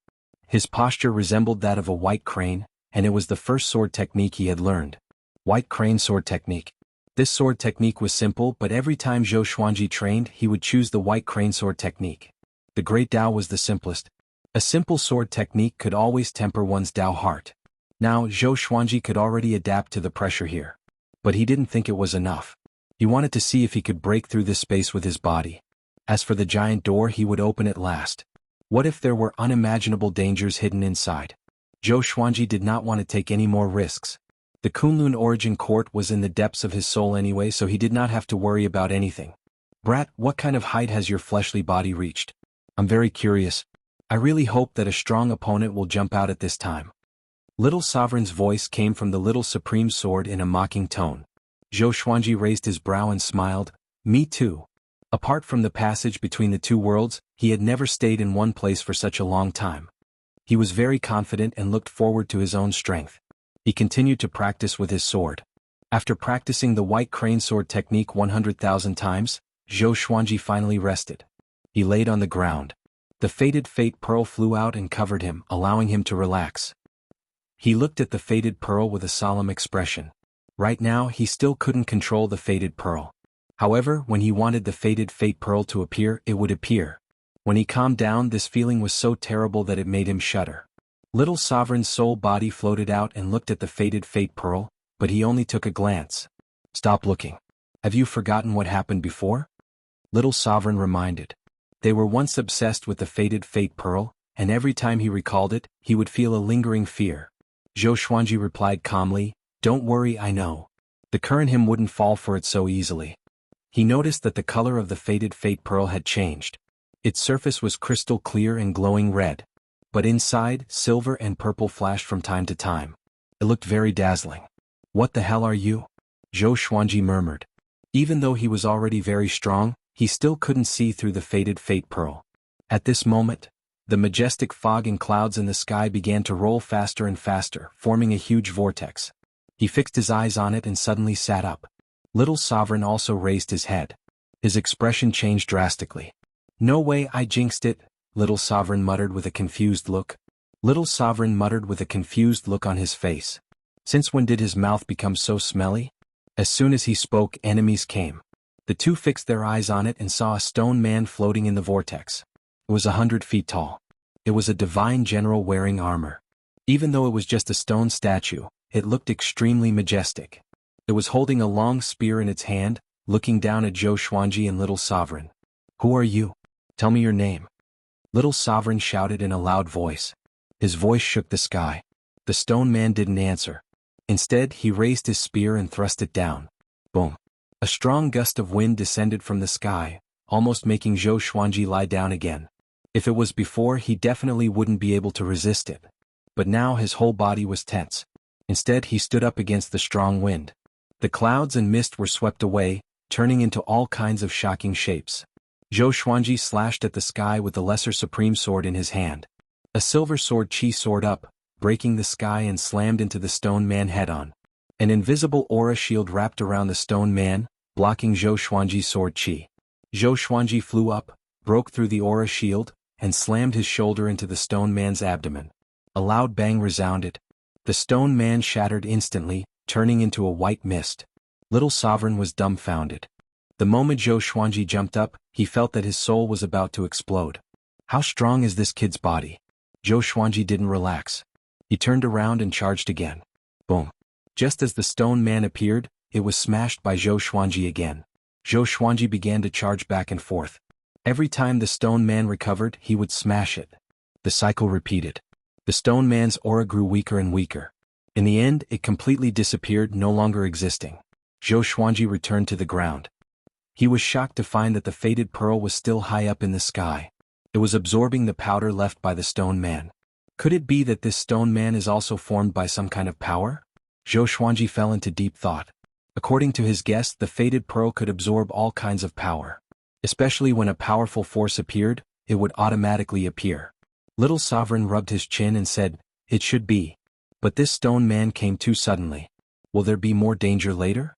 His posture resembled that of a white crane, and it was the first sword technique he had learned. White crane sword technique. This sword technique was simple, but every time Zhou Xuanji trained, he would choose the white crane sword technique. The Great Tao was the simplest. A simple sword technique could always temper one's Tao heart. Now, Zhou Xuanji could already adapt to the pressure here. But he didn't think it was enough. He wanted to see if he could break through this space with his body. As for the giant door, he would open at last. What if there were unimaginable dangers hidden inside? Zhou Xuanji did not want to take any more risks. The Kunlun origin court was in the depths of his soul anyway, so he did not have to worry about anything. Brat, what kind of height has your fleshly body reached? I'm very curious. I really hope that a strong opponent will jump out at this time. Little Sovereign's voice came from the little supreme sword in a mocking tone. Zhou Xuanji raised his brow and smiled. Me too. Apart from the passage between the two worlds, he had never stayed in one place for such a long time. He was very confident and looked forward to his own strength. He continued to practice with his sword. After practicing the white crane sword technique 100,000 times, Zhou Xuanji finally rested. He laid on the ground. The fated fate pearl flew out and covered him, allowing him to relax. He looked at the fated pearl with a solemn expression. Right now he still couldn't control the fated pearl. However, when he wanted the fated fate pearl to appear, it would appear. When he calmed down, this feeling was so terrible that it made him shudder. Little Sovereign's soul body floated out and looked at the fated fate pearl, but he only took a glance. Stop looking. Have you forgotten what happened before? Little Sovereign reminded. They were once obsessed with the fated fate pearl, and every time he recalled it, he would feel a lingering fear. Zhou Xuanji replied calmly, Don't worry, I know. The current him wouldn't fall for it so easily. He noticed that the color of the fated fate pearl had changed. Its surface was crystal clear and glowing red. But inside, silver and purple flashed from time to time. It looked very dazzling. What the hell are you? Zhou Xuanji murmured. Even though he was already very strong, he still couldn't see through the fated fate pearl. At this moment, the majestic fog and clouds in the sky began to roll faster and faster, forming a huge vortex. He fixed his eyes on it and suddenly sat up. Little Sovereign also raised his head. His expression changed drastically. No way, I jinxed it, Little Sovereign muttered with a confused look. Little Sovereign muttered with a confused look on his face. Since when did his mouth become so smelly? As soon as he spoke, enemies came. The two fixed their eyes on it and saw a stone man floating in the vortex. It was 100 feet tall. It was a divine general wearing armor. Even though it was just a stone statue, it looked extremely majestic. It was holding a long spear in its hand, looking down at Zhou Xuanji and Little Sovereign. Who are you? Tell me your name. Little Sovereign shouted in a loud voice. His voice shook the sky. The stone man didn't answer. Instead, he raised his spear and thrust it down. Boom. A strong gust of wind descended from the sky, almost making Zhou Xuanji lie down again. If it was before, he definitely wouldn't be able to resist it. But now his whole body was tense. Instead, he stood up against the strong wind. The clouds and mist were swept away, turning into all kinds of shocking shapes. Zhou Xuanji slashed at the sky with the lesser supreme sword in his hand. A silver sword chi soared up, breaking the sky and slammed into the stone man head-on. An invisible aura shield wrapped around the stone man, blocking Zhou Xuanji's sword chi. Zhou Xuanji flew up, broke through the aura shield, and slammed his shoulder into the stone man's abdomen. A loud bang resounded. The stone man shattered instantly, turning into a white mist. Little Sovereign was dumbfounded. The moment Zhou Xuanji jumped up, he felt that his soul was about to explode. How strong is this kid's body? Zhou Xuanji didn't relax. He turned around and charged again. Boom. Just as the stone man appeared, it was smashed by Zhou Xuanji again. Zhou Xuanji began to charge back and forth. Every time the stone man recovered, he would smash it. The cycle repeated. The stone man's aura grew weaker and weaker. In the end, it completely disappeared, no longer existing. Zhou Xuanji returned to the ground. He was shocked to find that the fated pearl was still high up in the sky. It was absorbing the powder left by the stone man. Could it be that this stone man is also formed by some kind of power? Zhou Xuanji fell into deep thought. According to his guess, the fated pearl could absorb all kinds of power. Especially when a powerful force appeared, it would automatically appear. Little Sovereign rubbed his chin and said, It should be. But this stone man came too suddenly. Will there be more danger later?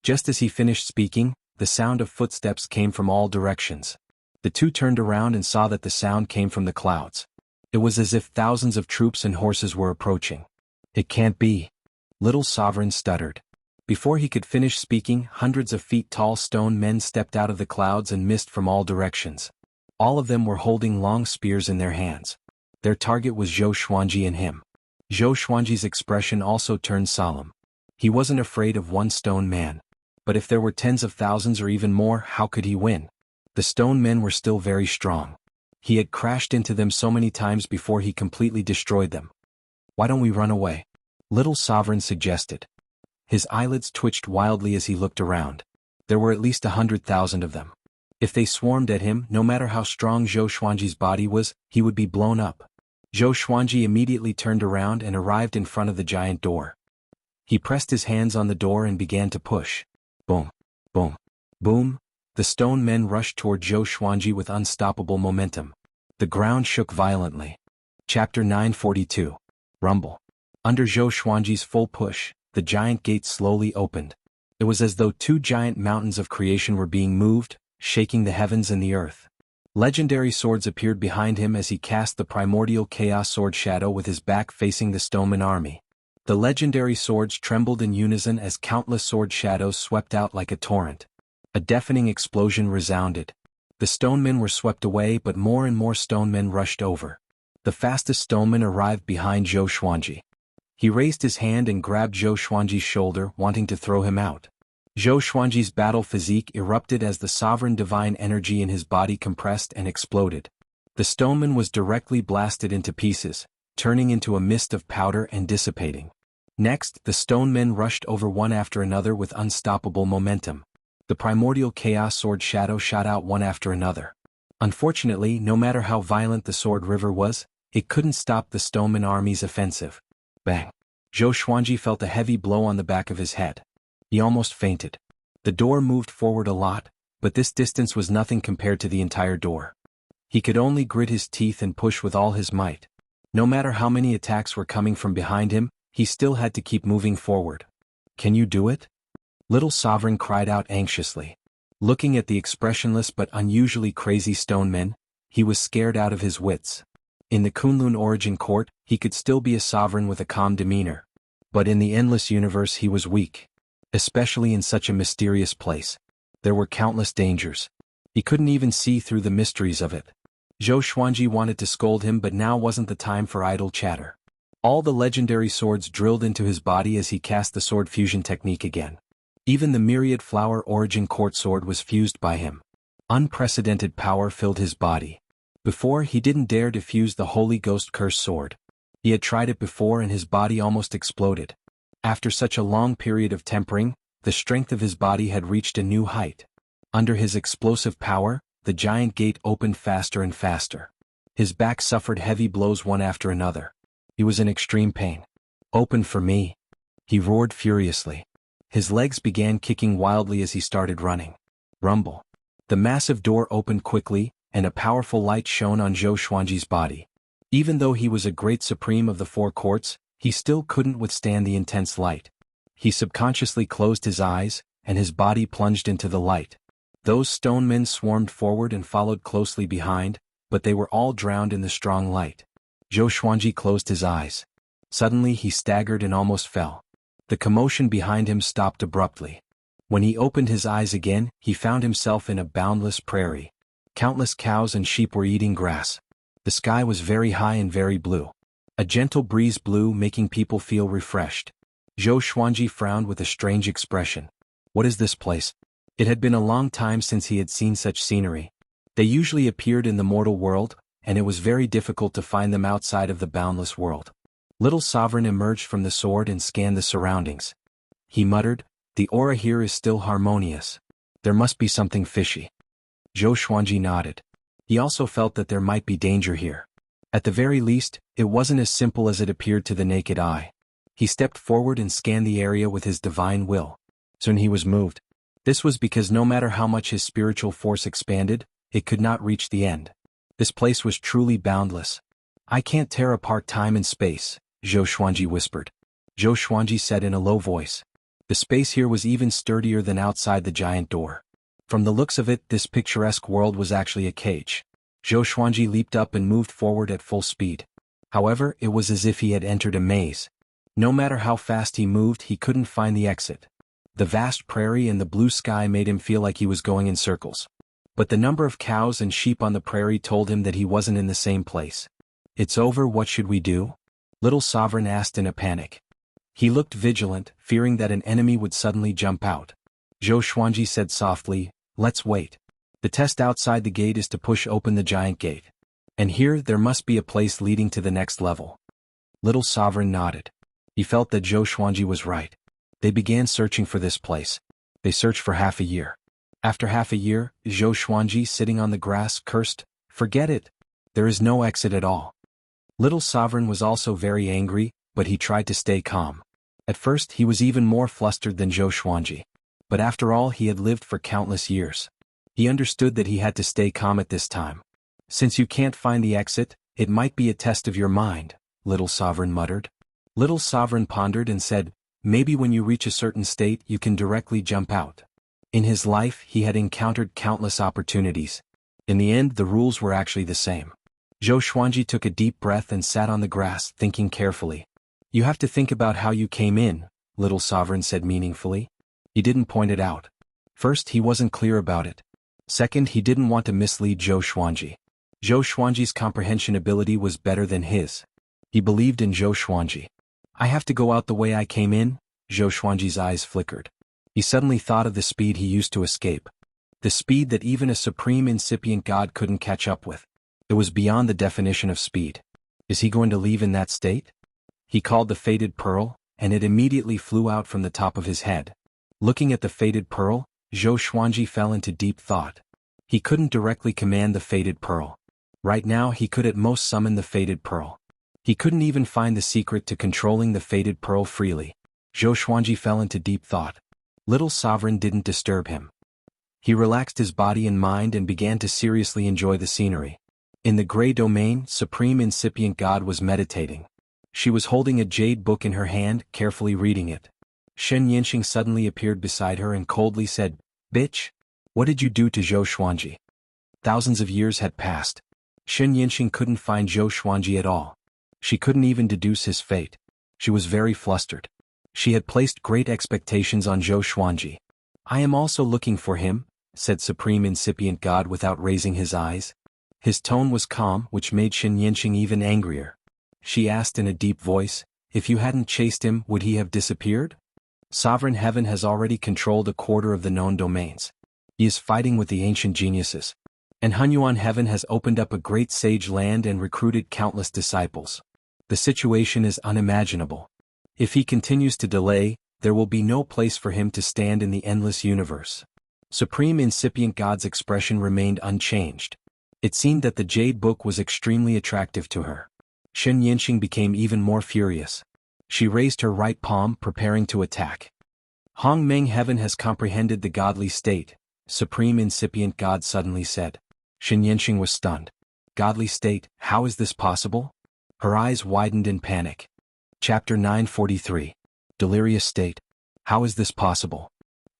Just as he finished speaking, the sound of footsteps came from all directions. The two turned around and saw that the sound came from the clouds. It was as if thousands of troops and horses were approaching. It can't be. Little Sovereign stuttered. Before he could finish speaking, hundreds of feet tall stone men stepped out of the clouds and mist from all directions. All of them were holding long spears in their hands. Their target was Zhou Xuanji and him. Zhou Xuanji's expression also turned solemn. He wasn't afraid of one stone man. But if there were tens of thousands or even more, how could he win? The stone men were still very strong. He had crashed into them so many times before he completely destroyed them. Why don't we run away? Little Sovereign suggested. His eyelids twitched wildly as he looked around. There were at least 100,000 of them. If they swarmed at him, no matter how strong Zhou Xuanji's body was, he would be blown up. Zhou Xuanji immediately turned around and arrived in front of the giant door. He pressed his hands on the door and began to push. Boom, boom, boom. The stone men rushed toward Zhou Xuanji with unstoppable momentum. The ground shook violently. Chapter 942. Rumble. Under Zhou Xuanji's full push, the giant gate slowly opened. It was as though two giant mountains of creation were being moved, shaking the heavens and the earth. Legendary swords appeared behind him as he cast the primordial chaos sword shadow with his back facing the stoneman army. The legendary swords trembled in unison as countless sword shadows swept out like a torrent. A deafening explosion resounded. The stonemen were swept away, but more and more stonemen rushed over. The fastest stoneman arrived behind Zhou Xuanji. He raised his hand and grabbed Zhou Xuanji's shoulder, wanting to throw him out. Zhou Xuanji's battle physique erupted as the sovereign divine energy in his body compressed and exploded. The stoneman was directly blasted into pieces, turning into a mist of powder and dissipating. Next, the stonemen rushed over one after another with unstoppable momentum. The primordial chaos sword shadow shot out one after another. Unfortunately, no matter how violent the sword river was, it couldn't stop the stoneman army's offensive. Bang! Zhou Xuanji felt a heavy blow on the back of his head. He almost fainted. The door moved forward a lot, but this distance was nothing compared to the entire door. He could only grit his teeth and push with all his might. No matter how many attacks were coming from behind him, he still had to keep moving forward. "Can you do it?" Little Sovereign cried out anxiously. Looking at the expressionless but unusually crazy stonemen, he was scared out of his wits. In the Kunlun origin court, he could still be a sovereign with a calm demeanor. But in the endless universe he was weak. Especially in such a mysterious place. There were countless dangers. He couldn't even see through the mysteries of it. Zhou Xuanji wanted to scold him, but now wasn't the time for idle chatter. All the legendary swords drilled into his body as he cast the sword fusion technique again. Even the myriad flower origin court sword was fused by him. Unprecedented power filled his body. Before, he didn't dare to fuse the Holy Ghost Curse sword. He had tried it before and his body almost exploded. After such a long period of tempering, the strength of his body had reached a new height. Under his explosive power, the giant gate opened faster and faster. His back suffered heavy blows one after another. He was in extreme pain. "Open for me!" he roared furiously. His legs began kicking wildly as he started running. Rumble. The massive door opened quickly, and a powerful light shone on Zhou Xuanji's body. Even though he was a great supreme of the four courts, he still couldn't withstand the intense light. He subconsciously closed his eyes, and his body plunged into the light. Those stonemen swarmed forward and followed closely behind, but they were all drowned in the strong light. Zhou Xuanji closed his eyes. Suddenly he staggered and almost fell. The commotion behind him stopped abruptly. When he opened his eyes again, he found himself in a boundless prairie. Countless cows and sheep were eating grass. The sky was very high and very blue. A gentle breeze blew, making people feel refreshed. Zhou Xuanji frowned with a strange expression. What is this place? It had been a long time since he had seen such scenery. They usually appeared in the mortal world, and it was very difficult to find them outside of the boundless world. Little Sovereign emerged from the sword and scanned the surroundings. He muttered, "The aura here is still harmonious. There must be something fishy." Zhou Xuanji nodded. He also felt that there might be danger here. At the very least, it wasn't as simple as it appeared to the naked eye. He stepped forward and scanned the area with his divine will. Soon he was moved. This was because no matter how much his spiritual force expanded, it could not reach the end. This place was truly boundless. "I can't tear apart time and space," Zhou Xuanji whispered. Zhou Xuanji said in a low voice. The space here was even sturdier than outside the giant door. From the looks of it, this picturesque world was actually a cage. Zhou Xuanji leaped up and moved forward at full speed. However, it was as if he had entered a maze. No matter how fast he moved, he couldn't find the exit. The vast prairie and the blue sky made him feel like he was going in circles. But the number of cows and sheep on the prairie told him that he wasn't in the same place. "It's over, what should we do?" Little Sovereign asked in a panic. He looked vigilant, fearing that an enemy would suddenly jump out. Zhou Xuanji said softly, "Let's wait. The test outside the gate is to push open the giant gate. And here there must be a place leading to the next level." Little Sovereign nodded. He felt that Zhou Xuanji was right. They began searching for this place. They searched for half a year. After half a year, Zhou Xuanji, sitting on the grass, cursed, "Forget it. There is no exit at all." Little Sovereign was also very angry, but he tried to stay calm. At first he was even more flustered than Zhou Xuanji. But after all, he had lived for countless years. He understood that he had to stay calm at this time. "Since you can't find the exit, it might be a test of your mind," Little Sovereign muttered. Little Sovereign pondered and said, "Maybe when you reach a certain state you can directly jump out." In his life he had encountered countless opportunities. In the end the rules were actually the same. Zhou Xuanji took a deep breath and sat on the grass, thinking carefully. "You have to think about how you came in," Little Sovereign said meaningfully. He didn't point it out. First, he wasn't clear about it. Second, he didn't want to mislead Zhou Xuanji. Zhou Xuanji's comprehension ability was better than his. He believed in Zhou Xuanji. "I have to go out the way I came in?" Zhou Xuanji's eyes flickered. He suddenly thought of the speed he used to escape. The speed that even a supreme incipient god couldn't catch up with. It was beyond the definition of speed. Is he going to leave in that state? He called the faded pearl, and it immediately flew out from the top of his head. Looking at the faded pearl, Zhou Xuanji fell into deep thought. He couldn't directly command the faded pearl. Right now he could at most summon the faded pearl. He couldn't even find the secret to controlling the faded pearl freely. Zhou Xuanji fell into deep thought. Little Sovereign didn't disturb him. He relaxed his body and mind and began to seriously enjoy the scenery. In the gray domain, Supreme Incipient God was meditating. She was holding a jade book in her hand, carefully reading it. Xianxia suddenly appeared beside her and coldly said, "Bitch! What did you do to Zhou Xuanji?" Thousands of years had passed. Xianxia couldn't find Zhou Xuanji at all. She couldn't even deduce his fate. She was very flustered. She had placed great expectations on Zhou Xuanji. "I am also looking for him," said Supreme Incipient God without raising his eyes. His tone was calm, which made Xianxia even angrier. She asked in a deep voice, "If you hadn't chased him, would he have disappeared?" Sovereign Heaven has already controlled a quarter of the known domains. He is fighting with the ancient geniuses. And Hunyuan Heaven has opened up a great sage land and recruited countless disciples. The situation is unimaginable. If he continues to delay, there will be no place for him to stand in the endless universe. Supreme Incipient God's expression remained unchanged. It seemed that the jade book was extremely attractive to her. Xianxia became even more furious. She raised her right palm, preparing to attack. "Hong Meng Heaven has comprehended the godly state," Supreme Incipient God suddenly said. Xianxia was stunned. "Godly state, how is this possible?" Her eyes widened in panic. Chapter 943. Delirious state. How is this possible?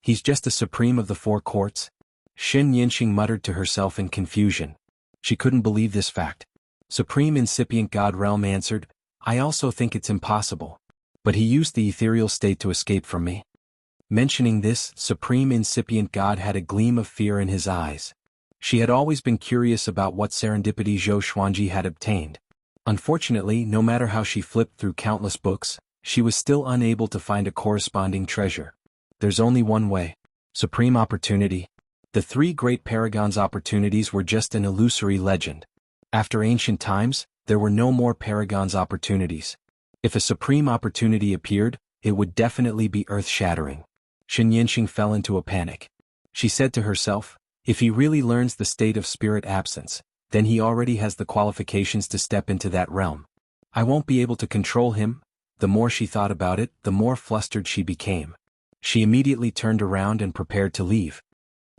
He's just a supreme of the four courts? Xianxia muttered to herself in confusion. She couldn't believe this fact. Supreme Incipient God Realm answered, "I also think it's impossible. But he used the ethereal state to escape from me." Mentioning this, Supreme Incipient God had a gleam of fear in his eyes. She had always been curious about what serendipity Zhou Xuanji had obtained. Unfortunately, no matter how she flipped through countless books, she was still unable to find a corresponding treasure. There's only one way. Supreme opportunity. The three great paragons' opportunities were just an illusory legend. After ancient times, there were no more paragons' opportunities. If a supreme opportunity appeared, it would definitely be earth-shattering. Xianxia fell into a panic. She said to herself, "If he really learns the state of spirit absence, then he already has the qualifications to step into that realm. I won't be able to control him." The more she thought about it, the more flustered she became. She immediately turned around and prepared to leave.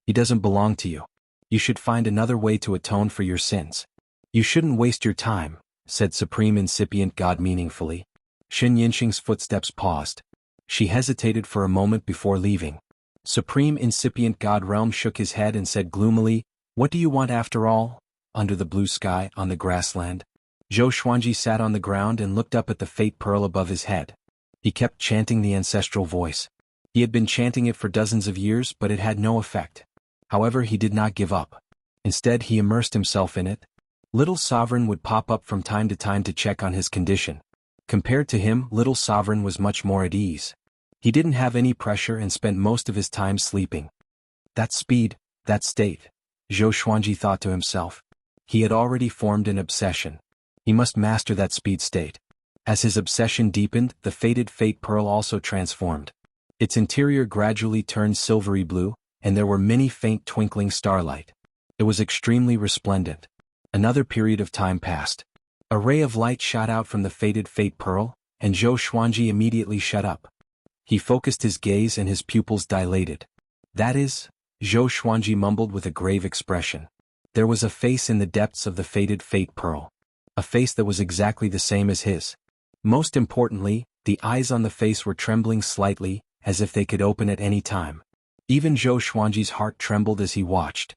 "He doesn't belong to you. You should find another way to atone for your sins. You shouldn't waste your time," said Supreme Incipient God meaningfully. Xianxia's footsteps paused. She hesitated for a moment before leaving. Supreme Incipient God Realm shook his head and said gloomily, "What do you want after all?" Under the blue sky, on the grassland, Zhou Xuanji sat on the ground and looked up at the fate pearl above his head. He kept chanting the ancestral voice. He had been chanting it for dozens of years, but it had no effect. However, he did not give up. Instead, he immersed himself in it. Little Sovereign would pop up from time to check on his condition. Compared to him, Little Sovereign was much more at ease. He didn't have any pressure and spent most of his time sleeping. That speed, that state, Zhou Xuanji thought to himself. He had already formed an obsession. He must master that speed state. As his obsession deepened, the faded fate pearl also transformed. Its interior gradually turned silvery blue, and there were many faint twinkling starlight. It was extremely resplendent. Another period of time passed. A ray of light shot out from the faded fate pearl, and Zhou Xuanji immediately shut up. He focused his gaze and his pupils dilated. "That is," Zhou Xuanji mumbled with a grave expression. There was a face in the depths of the faded fate pearl. A face that was exactly the same as his. Most importantly, the eyes on the face were trembling slightly, as if they could open at any time. Even Zhou Xuanji's heart trembled as he watched.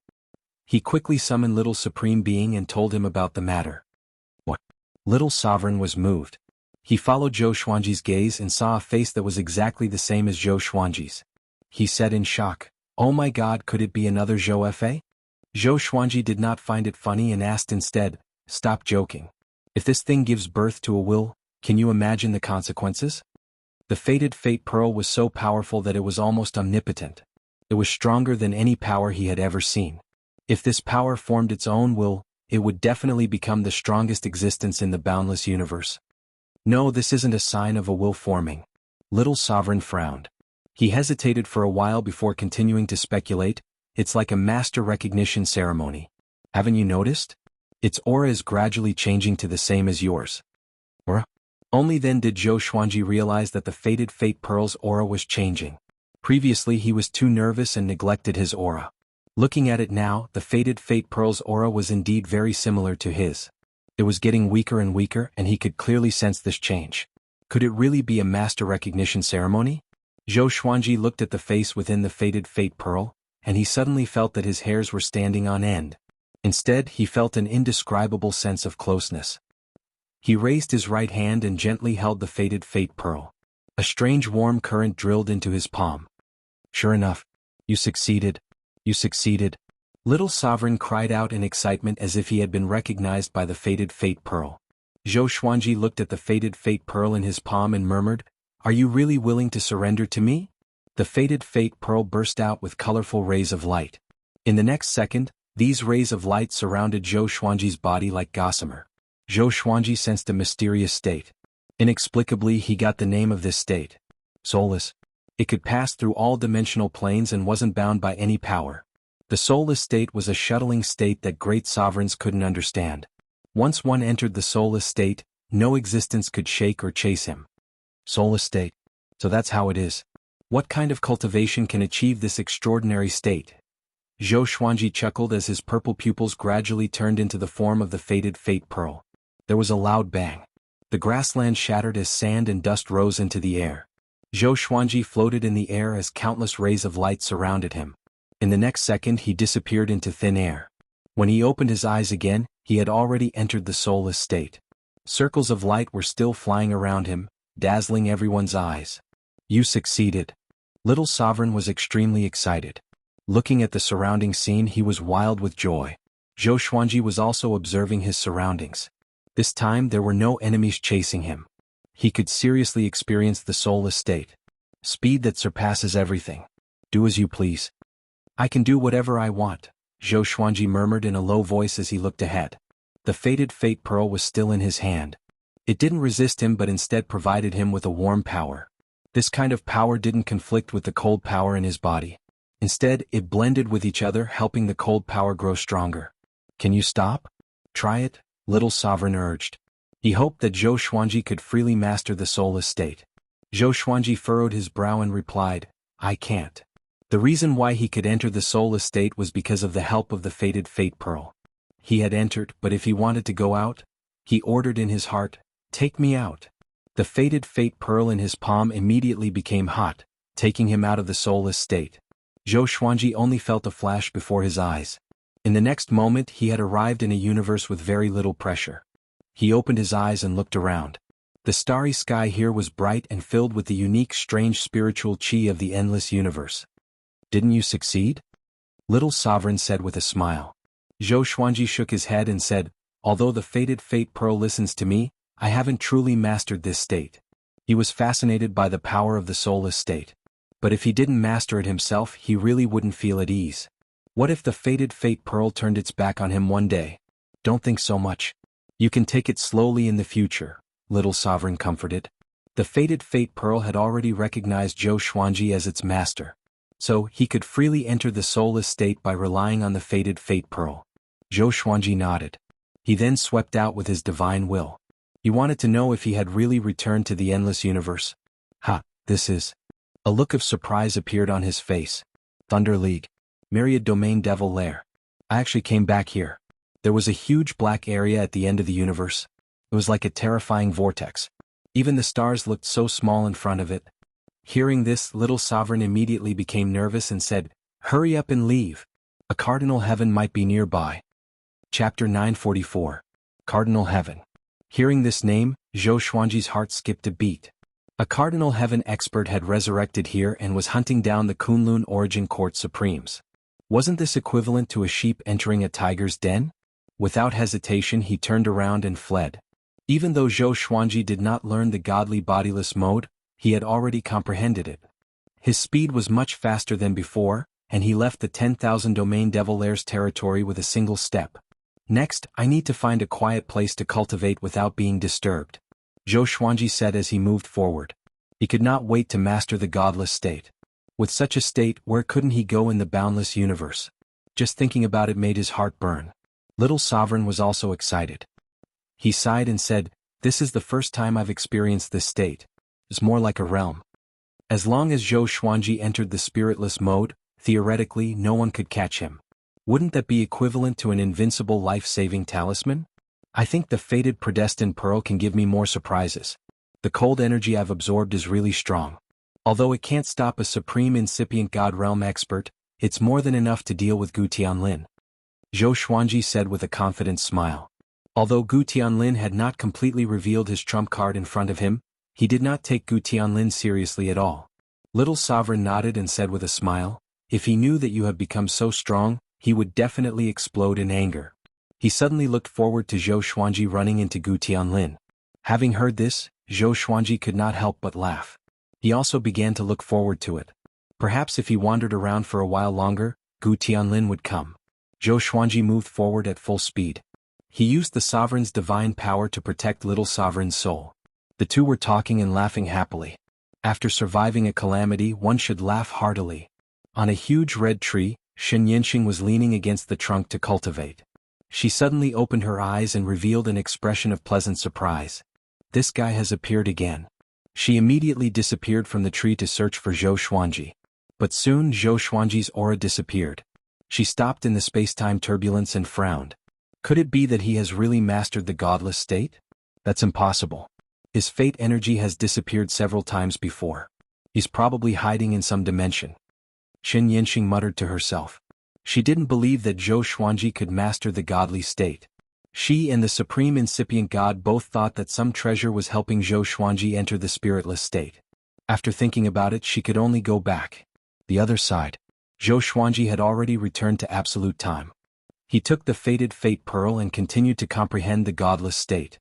He quickly summoned Little Supreme Being and told him about the matter. What? Little Sovereign was moved. He followed Zhou Xuanji's gaze and saw a face that was exactly the same as Zhou Xuanji's. He said in shock, "Oh my God, could it be another Zhou Fa?" Zhou Xuanji did not find it funny and asked instead, "Stop joking. If this thing gives birth to a will, can you imagine the consequences?" The faded fate pearl was so powerful that it was almost omnipotent. It was stronger than any power he had ever seen. If this power formed its own will, it would definitely become the strongest existence in the boundless universe. No, this isn't a sign of a will forming. Little Sovereign frowned. He hesitated for a while before continuing to speculate. It's like a master recognition ceremony. Haven't you noticed? Its aura is gradually changing to the same as yours. Aura? Only then did Zhou Xuanji realize that the faded fate pearl's aura was changing. Previously he was too nervous and neglected his aura. Looking at it now, the faded fate pearl's aura was indeed very similar to his. It was getting weaker and weaker, and he could clearly sense this change. Could it really be a master recognition ceremony? Zhou Xuanji looked at the face within the faded fate pearl, and he suddenly felt that his hairs were standing on end. Instead, he felt an indescribable sense of closeness. He raised his right hand and gently held the faded fate pearl. A strange warm current drilled into his palm. Sure enough, you succeeded. You succeeded. Little Sovereign cried out in excitement as if he had been recognized by the faded fate pearl. Zhou Xuanji looked at the faded fate pearl in his palm and murmured, "Are you really willing to surrender to me?" The faded fate pearl burst out with colorful rays of light. In the next second, these rays of light surrounded Zhou Xuanji's body like gossamer. Zhou Xuanji sensed a mysterious state. Inexplicably, he got the name of this state. Soulless. It could pass through all dimensional planes and wasn't bound by any power. The soulless state was a shuttling state that great sovereigns couldn't understand. Once one entered the soulless state, no existence could shake or chase him. Soulless state. So that's how it is. What kind of cultivation can achieve this extraordinary state? Zhou Xuanji chuckled as his purple pupils gradually turned into the form of the faded fate pearl. There was a loud bang. The grassland shattered as sand and dust rose into the air. Zhou Xuanji floated in the air as countless rays of light surrounded him. In the next second he disappeared into thin air. When he opened his eyes again, he had already entered the soulless state. Circles of light were still flying around him, dazzling everyone's eyes. You succeeded. Little Sovereign was extremely excited. Looking at the surrounding scene, he was wild with joy. Zhou Xuanji was also observing his surroundings. This time there were no enemies chasing him. He could seriously experience the soulless state. Speed that surpasses everything. Do as you please. I can do whatever I want, Zhou Xuanji murmured in a low voice as he looked ahead. The faded fate pearl was still in his hand. It didn't resist him but instead provided him with a warm power. This kind of power didn't conflict with the cold power in his body. Instead, it blended with each other, helping the cold power grow stronger. Can you stop? Try it, Little Sovereign urged. He hoped that Zhou Xuanji could freely master the soulless state. Zhou Xuanji furrowed his brow and replied, I can't. The reason why he could enter the soulless state was because of the help of the faded fate pearl. He had entered, but if he wanted to go out, he ordered in his heart, take me out. The faded fate pearl in his palm immediately became hot, taking him out of the soulless state. Zhou Xuanji only felt a flash before his eyes. In the next moment he had arrived in a universe with very little pressure. He opened his eyes and looked around. The starry sky here was bright and filled with the unique strange spiritual chi of the endless universe. Didn't you succeed? Little Sovereign said with a smile. Zhou Xuanji shook his head and said, although the faded fate pearl listens to me, I haven't truly mastered this state. He was fascinated by the power of the soulless state. But if he didn't master it himself, he really wouldn't feel at ease. What if the faded fate pearl turned its back on him one day? Don't think so much. You can take it slowly in the future. little sovereign comforted. The fated Fate Pearl had already recognized Zhou Xuanji as its master, so he could freely enter the soulless state by relying on the fated Fate Pearl. Zhou Xuanji nodded. He then swept out with his divine will. He wanted to know if he had really returned to the endless universe. This is... A look of surprise appeared on his face. Thunder League. Myriad Domain Devil Lair. I actually came back here. There was a huge black area at the end of the universe. It was like a terrifying vortex. Even the stars looked so small in front of it. Hearing this, little sovereign immediately became nervous and said, "Hurry up and leave. A cardinal heaven might be nearby." Chapter 944. Cardinal Heaven. Hearing this name, Zhou Xuanji's heart skipped a beat. A Cardinal Heaven expert had resurrected here and was hunting down the Kunlun Origin Court Supremes. Wasn't this equivalent to a sheep entering a tiger's den? Without hesitation he turned around and fled. Even though Zhou Xuanji did not learn the godly bodiless mode, he had already comprehended it. His speed was much faster than before, and he left the 10,000 Domain Devil Lairs territory with a single step. Next, I need to find a quiet place to cultivate without being disturbed, Zhou Xuanji said as he moved forward. He could not wait to master the godless state. With such a state, where couldn't he go in the boundless universe? Just thinking about it made his heart burn. Little Sovereign was also excited. He sighed and said, "This is the first time I've experienced this state. It's more like a realm." As long as Zhou Xuanji entered the spiritless mode, theoretically no one could catch him. Wouldn't that be equivalent to an invincible life-saving talisman? I think the fated predestined pearl can give me more surprises. The cold energy I've absorbed is really strong. Although it can't stop a supreme incipient god realm expert, it's more than enough to deal with Gu Tianlin, Zhou Xuanji said with a confident smile. Although Gu Tianlin had not completely revealed his trump card in front of him, he did not take Gu Tianlin seriously at all. Little Sovereign nodded and said with a smile, "If he knew that you have become so strong, he would definitely explode in anger." He suddenly looked forward to Zhou Xuanji running into Gu Tianlin. Having heard this, Zhou Xuanji could not help but laugh. He also began to look forward to it. Perhaps if he wandered around for a while longer, Gu Tianlin would come. Zhou Xuanji moved forward at full speed. He used the Sovereign's divine power to protect Little Sovereign's soul. The two were talking and laughing happily. After surviving a calamity, one should laugh heartily. On a huge red tree, Xianxia was leaning against the trunk to cultivate. She suddenly opened her eyes and revealed an expression of pleasant surprise. "This guy has appeared again." She immediately disappeared from the tree to search for Zhou Xuanji. But soon Zhou Xuanji's aura disappeared. She stopped in the space-time turbulence and frowned. Could it be that he has really mastered the godless state? That's impossible. His fate energy has disappeared several times before. He's probably hiding in some dimension. Xianxia muttered to herself. She didn't believe that Zhou Xuanji could master the godly state. She and the supreme incipient god both thought that some treasure was helping Zhou Xuanji enter the spiritless state. After thinking about it, she could only go back. The other side. Zhou Xuanji had already returned to absolute time. He took the fated Fate Pearl and continued to comprehend the godless state.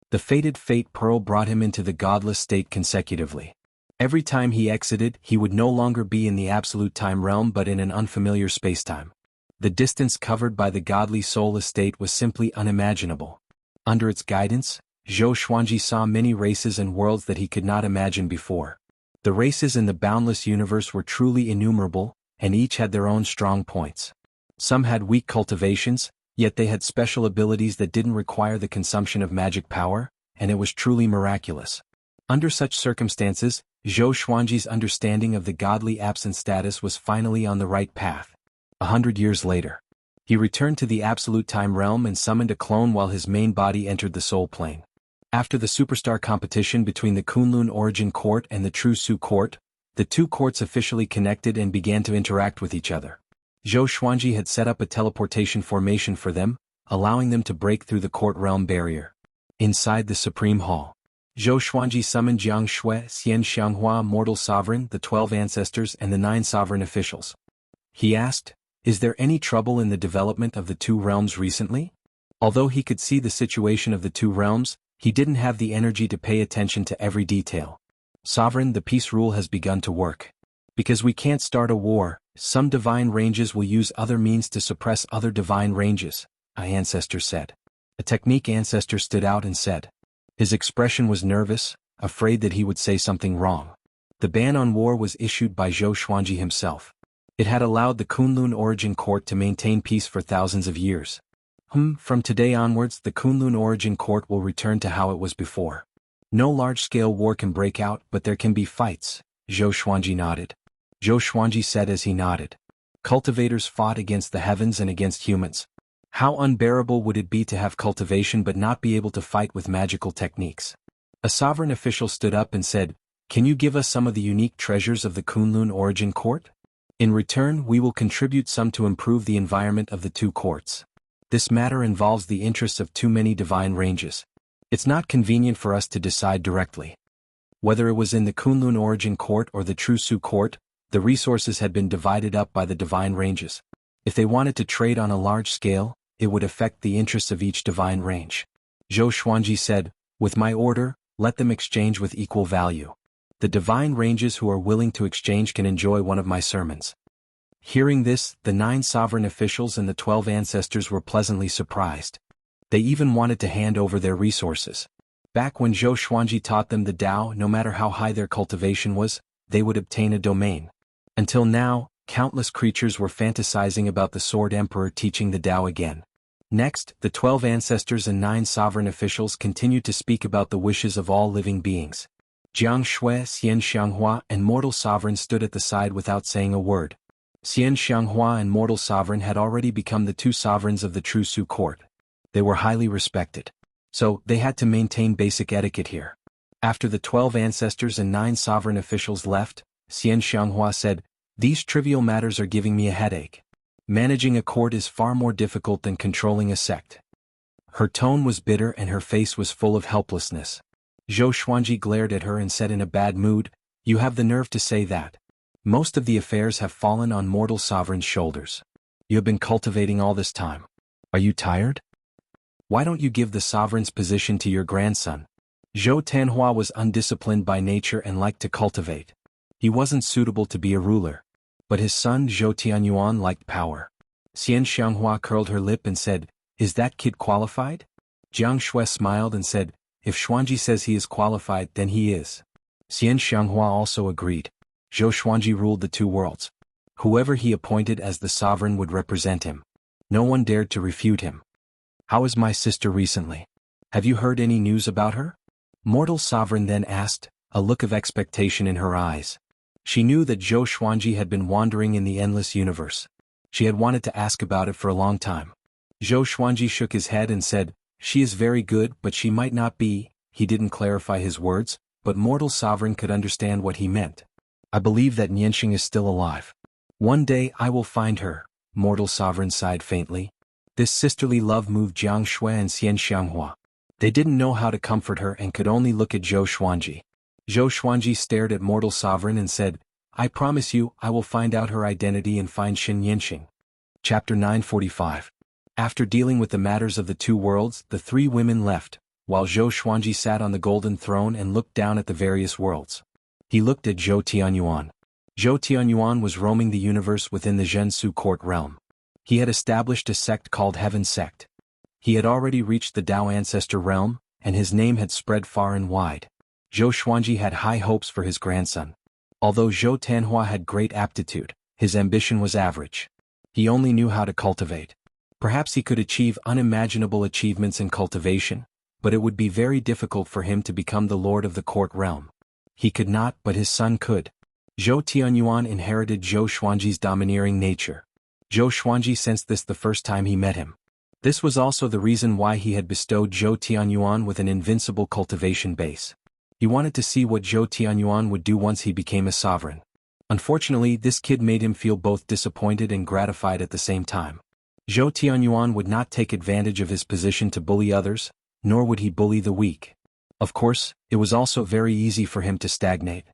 The fated Fate Pearl brought him into the godless state consecutively. Every time he exited, he would no longer be in the absolute time realm but in an unfamiliar spacetime. The distance covered by the godly soulless state was simply unimaginable. Under its guidance, Zhou Xuanji saw many races and worlds that he could not imagine before. The races in the boundless universe were truly innumerable, and each had their own strong points. Some had weak cultivations, yet they had special abilities that didn't require the consumption of magic power, and it was truly miraculous. Under such circumstances, Zhou Xuanji's understanding of the godly absent status was finally on the right path. 100 years later, he returned to the absolute time realm and summoned a clone while his main body entered the soul plane. After the superstar competition between the Kunlun Origin Court and the True Su Court, the two courts officially connected and began to interact with each other. Zhou Xuanji had set up a teleportation formation for them, allowing them to break through the court realm barrier. Inside the Supreme Hall, Zhou Xuanji summoned Jianghu, Xianxia, Mortal Sovereign, the 12 ancestors and the 9 sovereign officials. He asked, "Is there any trouble in the development of the two realms recently?" Although he could see the situation of the two realms, he didn't have the energy to pay attention to every detail. "Sovereign, the peace rule has begun to work. Because we can't start a war, some divine ranges will use other means to suppress other divine ranges," an ancestor said. A technique ancestor stood out and said, His expression was nervous, afraid that he would say something wrong. The ban on war was issued by Zhou Xuanji himself. It had allowed the Kunlun Origin Court to maintain peace for thousands of years. From today onwards the Kunlun Origin Court will return to how it was before. No large-scale war can break out, but there can be fights. Zhou Xuanji nodded. Zhou Xuanji said as he nodded. Cultivators fought against the heavens and against humans. How unbearable would it be to have cultivation but not be able to fight with magical techniques? A sovereign official stood up and said, "Can you give us some of the unique treasures of the Kunlun Origin Court? In return, we will contribute some to improve the environment of the two courts. This matter involves the interests of too many divine ranges. It's not convenient for us to decide directly." Whether it was in the Kunlun Origin Court or the True Su Court, the resources had been divided up by the divine ranges. If they wanted to trade on a large scale, it would affect the interests of each divine range. Zhou Xuanji said, "With my order, let them exchange with equal value. The divine ranges who are willing to exchange can enjoy one of my sermons." Hearing this, the 9 sovereign officials and the 12 ancestors were pleasantly surprised. They even wanted to hand over their resources. Back when Zhou Xuanji taught them the Tao, no matter how high their cultivation was, they would obtain a domain. Until now, countless creatures were fantasizing about the Sword Emperor teaching the Tao again. Next, the 12 ancestors and 9 sovereign officials continued to speak about the wishes of all living beings. Jianghu, Xianxia, and Mortal Sovereign stood at the side without saying a word. Xianxia and Mortal Sovereign had already become the 2 sovereigns of the True Su Court. They were highly respected. So, they had to maintain basic etiquette here. After the 12 ancestors and 9 sovereign officials left, Xianxia said, "These trivial matters are giving me a headache. Managing a court is far more difficult than controlling a sect." Her tone was bitter and her face was full of helplessness. Zhou Xuanji glared at her and said in a bad mood, "You have the nerve to say that. Most of the affairs have fallen on Mortal Sovereign's shoulders. You have been cultivating all this time. Are you tired? Why don't you give the sovereign's position to your grandson?" Zhou Tanhua was undisciplined by nature and liked to cultivate. He wasn't suitable to be a ruler. But his son Zhou Tianyuan liked power. Xianxia curled her lip and said, "Is that kid qualified?" Jianghu smiled and said, "If Xuanji says he is qualified, then he is." Xianxia also agreed. Zhou Xuanji ruled the 2 worlds. Whoever he appointed as the sovereign would represent him. No one dared to refute him. "How is my sister recently? Have you heard any news about her?" Mortal Sovereign then asked, a look of expectation in her eyes. She knew that Zhou Xuanji had been wandering in the endless universe. She had wanted to ask about it for a long time. Zhou Xuanji shook his head and said, "She is very good, but she might not be." He didn't clarify his words, but Mortal Sovereign could understand what he meant. "I believe that Xianxia is still alive. One day I will find her." Mortal Sovereign sighed faintly. This sisterly love moved Jianghu and Xianxia. They didn't know how to comfort her and could only look at Zhou Xuanji. Zhou Xuanji stared at Mortal Sovereign and said, "I promise you, I will find out her identity and find Xianxia." Chapter 945. After dealing with the matters of the 2 worlds, the 3 women left, while Zhou Xuanji sat on the golden throne and looked down at the various worlds. He looked at Zhou Tianyuan. Zhou Tianyuan was roaming the universe within the Zhensu court realm. He had established a sect called Heaven Sect. He had already reached the Tao Ancestor realm, and his name had spread far and wide. Zhou Xuanji had high hopes for his grandson. Although Zhou Tanhua had great aptitude, his ambition was average. He only knew how to cultivate. Perhaps he could achieve unimaginable achievements in cultivation, but it would be very difficult for him to become the lord of the court realm. He could not, but his son could. Zhou Tianyuan inherited Zhou Xuanji's domineering nature. Zhou Xuanji sensed this the first time he met him. This was also the reason why he had bestowed Zhou Tianyuan with an invincible cultivation base. He wanted to see what Zhou Tianyuan would do once he became a sovereign. Unfortunately, this kid made him feel both disappointed and gratified at the same time. Zhou Tianyuan would not take advantage of his position to bully others, nor would he bully the weak. Of course, it was also very easy for him to stagnate.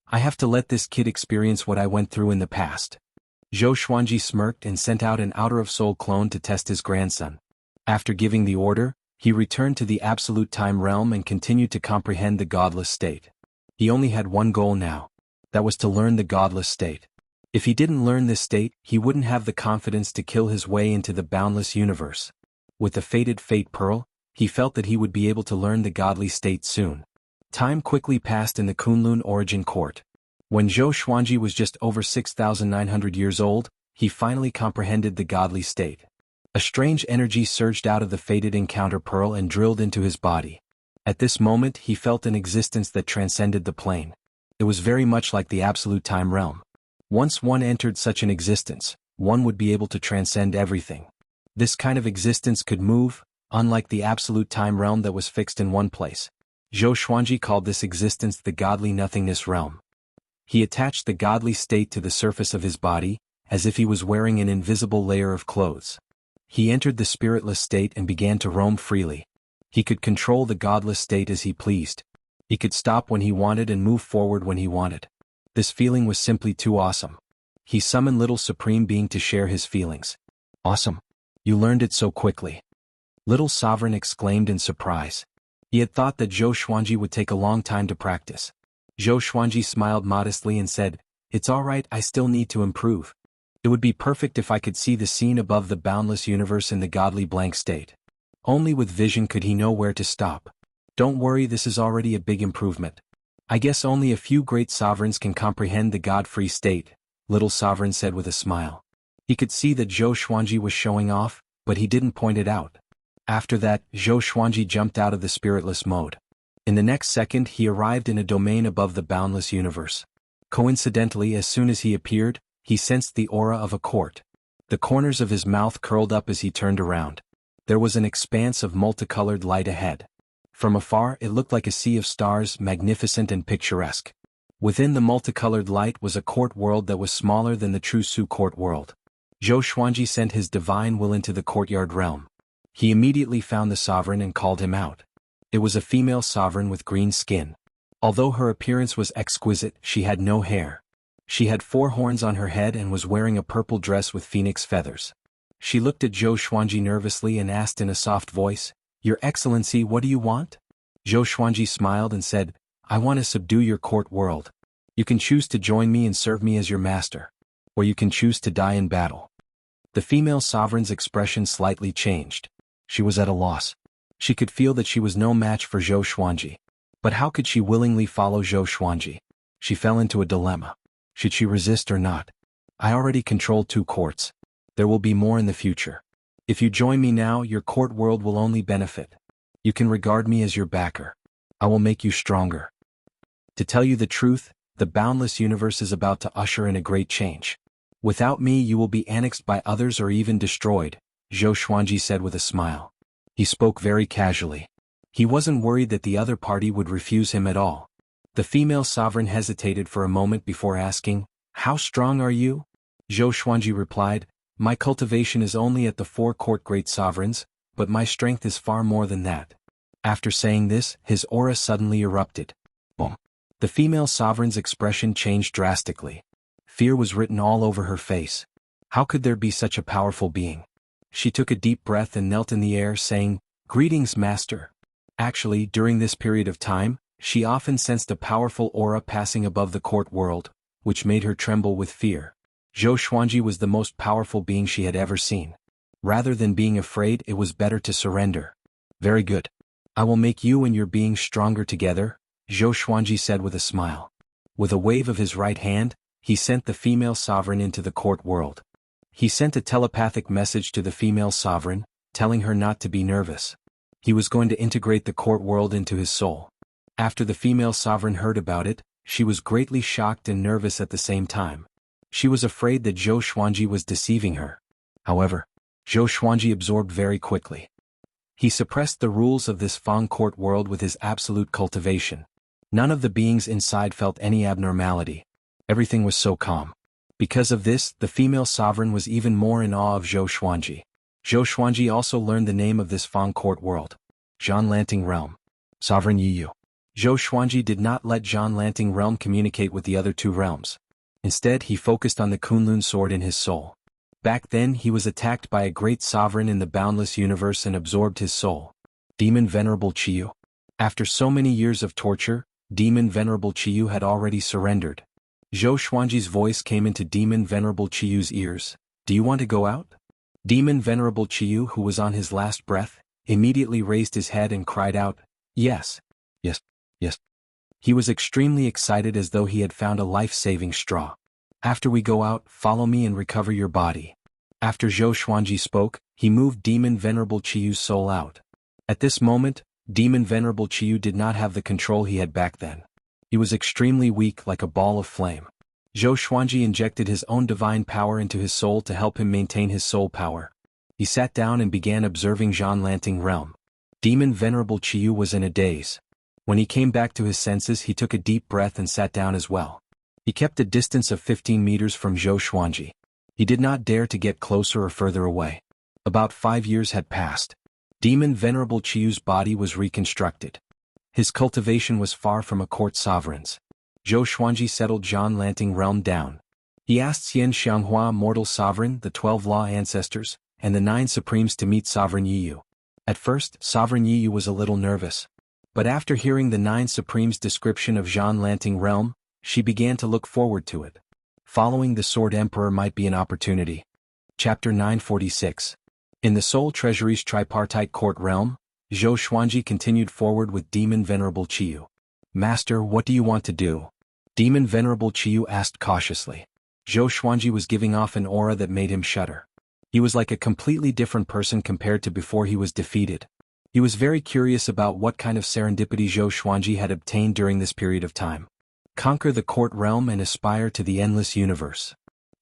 "I have to let this kid experience what I went through in the past." Zhou Xuanji smirked and sent out an Outer of Soul clone to test his grandson. After giving the order, he returned to the absolute time realm and continued to comprehend the godless state. He only had one goal now. That was to learn the godless state. If he didn't learn this state, he wouldn't have the confidence to kill his way into the boundless universe. With the fated Fate Pearl, He felt that he would be able to learn the godly state soon. Time quickly passed in the Kunlun origin court. When Zhou Xuanji was just over 6,900 years old, he finally comprehended the godly state. A strange energy surged out of the fated encounter pearl and drilled into his body. At this moment he felt an existence that transcended the plane. It was very much like the absolute time realm. Once one entered such an existence, one would be able to transcend everything. This kind of existence could move, unlike the absolute time realm that was fixed in one place. Zhou Xuanji called this existence the godly nothingness realm. He attached the godly state to the surface of his body, as if he was wearing an invisible layer of clothes. He entered the spiritless state and began to roam freely. He could control the godless state as he pleased. He could stop when he wanted and move forward when he wanted. This feeling was simply too awesome. He summoned Little Supreme Being to share his feelings. Awesome. You learned it so quickly. Little Sovereign exclaimed in surprise. He had thought that Zhou Xuanji would take a long time to practice. Zhou Xuanji smiled modestly and said, "It's all right, I still need to improve. It would be perfect if I could see the scene above the boundless universe in the godly blank state. Only with vision could he know where to stop. Don't worry, this is already a big improvement. I guess only a few great sovereigns can comprehend the God-free state," Little Sovereign said with a smile. He could see that Zhou Xuanji was showing off, but he didn't point it out. After that, Zhou Xuanji jumped out of the spiritless mode. In the next second he arrived in a domain above the boundless universe. Coincidentally, as soon as he appeared, he sensed the aura of a court. The corners of his mouth curled up as he turned around. There was an expanse of multicolored light ahead. From afar it looked like a sea of stars, magnificent and picturesque. Within the multicolored light was a court world that was smaller than the true Su court world. Zhou Xuanji sent his divine will into the courtyard realm. He immediately found the sovereign and called him out. It was a female sovereign with green skin. Although her appearance was exquisite, she had no hair. She had 4 horns on her head and was wearing a purple dress with phoenix feathers. She looked at Zhou Xuanji nervously and asked in a soft voice, "Your Excellency, what do you want?" Zhou Xuanji smiled and said, "I want to subdue your court world. You can choose to join me and serve me as your master, or you can choose to die in battle." The female sovereign's expression slightly changed. She was at a loss. She could feel that she was no match for Zhou Xuanji. But how could she willingly follow Zhou Xuanji? She fell into a dilemma. Should she resist or not? "I already control 2 courts. There will be more in the future. If you join me now, your court world will only benefit. You can regard me as your backer. I will make you stronger. To tell you the truth, the boundless universe is about to usher in a great change. Without me you will be annexed by others or even destroyed," Zhou Xuanji said with a smile. He spoke very casually. He wasn't worried that the other party would refuse him at all. The female sovereign hesitated for a moment before asking, "How strong are you?" Zhou Xuanji replied, "My cultivation is only at the 4 court great sovereigns, but my strength is far more than that." After saying this, his aura suddenly erupted. Boom. The female sovereign's expression changed drastically. Fear was written all over her face. How could there be such a powerful being? She took a deep breath and knelt in the air, saying, "Greetings, Master." Actually, during this period of time, she often sensed a powerful aura passing above the court world, which made her tremble with fear. Zhou Xuanji was the most powerful being she had ever seen. Rather than being afraid, it was better to surrender. "Very good. I will make you and your being stronger together," Zhou Xuanji said with a smile. With a wave of his right hand, he sent the female sovereign into the court world. He sent a telepathic message to the female sovereign, telling her not to be nervous. He was going to integrate the court world into his soul. After the female sovereign heard about it, she was greatly shocked and nervous at the same time. She was afraid that Zhou Xuanji was deceiving her. However, Zhou Xuanji absorbed very quickly. He suppressed the rules of this Fang court world with his absolute cultivation. None of the beings inside felt any abnormality. Everything was so calm. Because of this, the female sovereign was even more in awe of Zhou Xuanji. Zhou Xuanji also learned the name of this Fang court world. Zhan Lanting Realm. Sovereign Yiyu. Zhou Xuanji did not let Zhan Lanting Realm communicate with the other 2 realms. Instead, he focused on the Kunlun sword in his soul. Back then, he was attacked by a great sovereign in the boundless universe and absorbed his soul. Demon Venerable Qiyu. After so many years of torture, Demon Venerable Qiyu had already surrendered. Zhou Xuanji's voice came into Demon Venerable Qiyu's ears. "Do you want to go out?" Demon Venerable Qiyu, who was on his last breath, immediately raised his head and cried out, "Yes, yes, yes." He was extremely excited as though he had found a life-saving straw. "After we go out, follow me and recover your body." After Zhou Xuanji spoke, he moved Demon Venerable Chiyu's soul out. At this moment, Demon Venerable Chiyu did not have the control he had back then. He was extremely weak, like a ball of flame. Zhou Xuanji injected his own divine power into his soul to help him maintain his soul power. He sat down and began observing Zhanlanting realm. Demon Venerable Chiyu was in a daze. When he came back to his senses, he took a deep breath and sat down as well. He kept a distance of 15 meters from Zhou Xuanji. He did not dare to get closer or further away. About 5 years had passed. Demon Venerable Chiyu's body was reconstructed. His cultivation was far from a court sovereign's. Zhou Xuanji settled Zhanlanting realm down. He asked Xianxia, mortal sovereign, the 12 law ancestors, and the 9 supremes to meet Sovereign Yiyu. At first, Sovereign Yiyu was a little nervous. But after hearing the 9 supremes' description of Zhanlanting realm, she began to look forward to it. Following the Sword Emperor might be an opportunity. Chapter 946. In the Soul Treasury's tripartite court realm, Zhou Xuanji continued forward with Demon Venerable Chiyu. "Master, what do you want to do?" Demon Venerable Chiyu asked cautiously. Zhou Xuanji was giving off an aura that made him shudder. He was like a completely different person compared to before he was defeated. He was very curious about what kind of serendipity Zhou Xuanji had obtained during this period of time. "Conquer the court realm and aspire to the endless universe."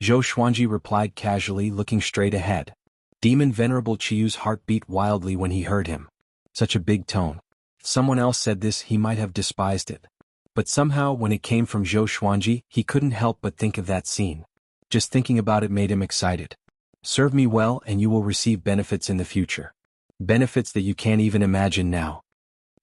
Zhou Xuanji replied casually, looking straight ahead. Demon Venerable Chiyu's heart beat wildly when he heard him. Such a big tone. If someone else said this, he might have despised it. But somehow, when it came from Zhou Xuanji, he couldn't help but think of that scene. Just thinking about it made him excited. "Serve me well and you will receive benefits in the future. Benefits that you can't even imagine now,"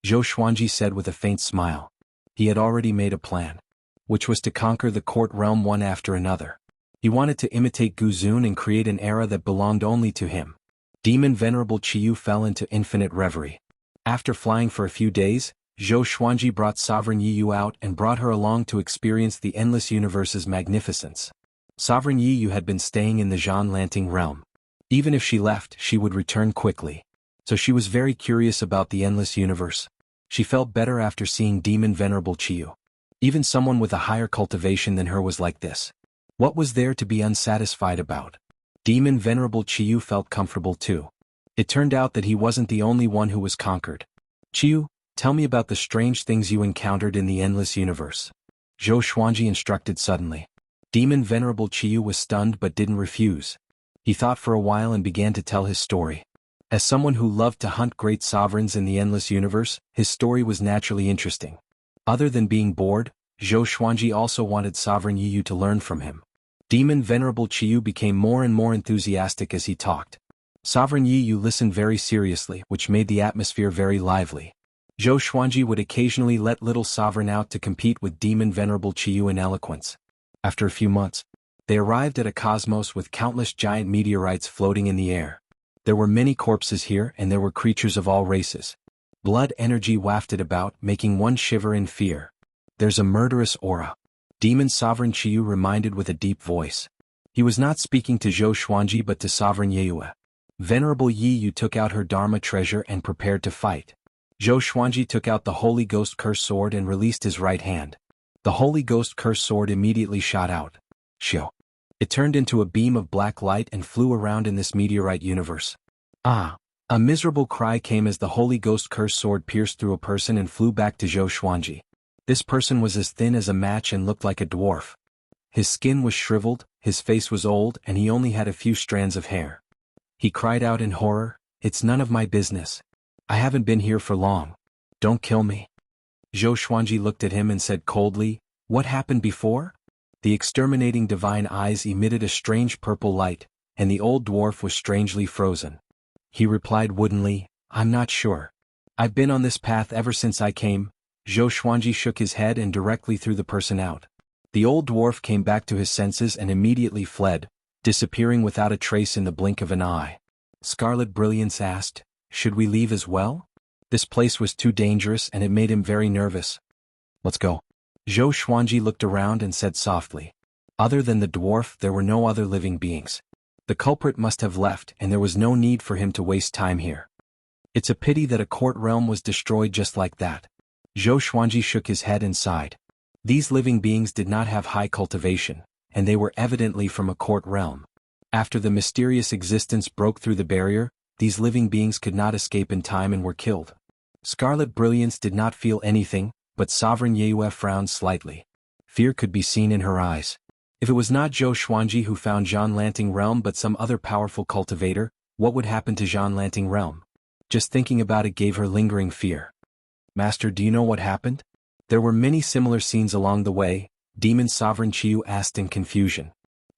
Zhou Xuanji said with a faint smile. He had already made a plan, which was to conquer the court realm one after another. He wanted to imitate Guzun and create an era that belonged only to him. Demon Venerable Chiyu fell into infinite reverie. After flying for a few days, Zhou Xuanji brought Sovereign Yiyu out and brought her along to experience the endless universe's magnificence. Sovereign Yiyu had been staying in the Zhanlanting realm. Even if she left, she would return quickly. So she was very curious about the endless universe. She felt better after seeing Demon Venerable Chiyu. Even someone with a higher cultivation than her was like this. What was there to be unsatisfied about? Demon Venerable Chiyu felt comfortable too. It turned out that he wasn't the only one who was conquered. "Chiyu, tell me about the strange things you encountered in the endless universe," Zhou Xuanji instructed suddenly. Demon Venerable Chiyu was stunned but didn't refuse. He thought for a while and began to tell his story. As someone who loved to hunt great sovereigns in the endless universe, his story was naturally interesting. Other than being bored, Zhou Xuanji also wanted Sovereign Yiyu to learn from him. Demon Venerable Chiyu became more and more enthusiastic as he talked. Sovereign Yiyu listened very seriously, which made the atmosphere very lively. Zhou Xuanji would occasionally let Little Sovereign out to compete with Demon Venerable Chiyu in eloquence. After a few months, they arrived at a cosmos with countless giant meteorites floating in the air. There were many corpses here and there were creatures of all races. Blood energy wafted about, making one shiver in fear. "There's a murderous aura," Demon Sovereign Chiyu reminded with a deep voice. He was not speaking to Zhou Xuanji but to Sovereign Yiyu. Venerable Yiyu took out her Dharma treasure and prepared to fight. Zhou Xuanji took out the Holy Ghost Curse sword and released his right hand. The Holy Ghost Curse sword immediately shot out. Shio. It turned into a beam of black light and flew around in this meteorite universe. Ah! A miserable cry came as the Holy Ghost Curse sword pierced through a person and flew back to Zhou Xuanji. This person was as thin as a match and looked like a dwarf. His skin was shriveled, his face was old, and he only had a few strands of hair. He cried out in horror, "It's none of my business. I haven't been here for long. Don't kill me." Zhou Xuanji looked at him and said coldly, "What happened before?" The exterminating divine eyes emitted a strange purple light, and the old dwarf was strangely frozen. He replied woodenly, "I'm not sure. I've been on this path ever since I came." Zhou Xuanji shook his head and directly threw the person out. The old dwarf came back to his senses and immediately fled, disappearing without a trace in the blink of an eye. Scarlet Brilliance asked, "Should we leave as well?" This place was too dangerous and it made him very nervous. "Let's go." Zhou Xuanji looked around and said softly. Other than the dwarf, there were no other living beings. The culprit must have left and there was no need for him to waste time here. It's a pity that a court realm was destroyed just like that. Zhou Xuanji shook his head and sighed. These living beings did not have high cultivation, and they were evidently from a court realm. After the mysterious existence broke through the barrier, these living beings could not escape in time and were killed. Scarlet Brilliance did not feel anything, but Sovereign Yue frowned slightly. Fear could be seen in her eyes. If it was not Zhou Xuanji who found Zhan Lanting Realm but some other powerful cultivator, what would happen to Zhan Lanting Realm? Just thinking about it gave her lingering fear. Master, do you know what happened? There were many similar scenes along the way, Demon Sovereign Qiu asked in confusion.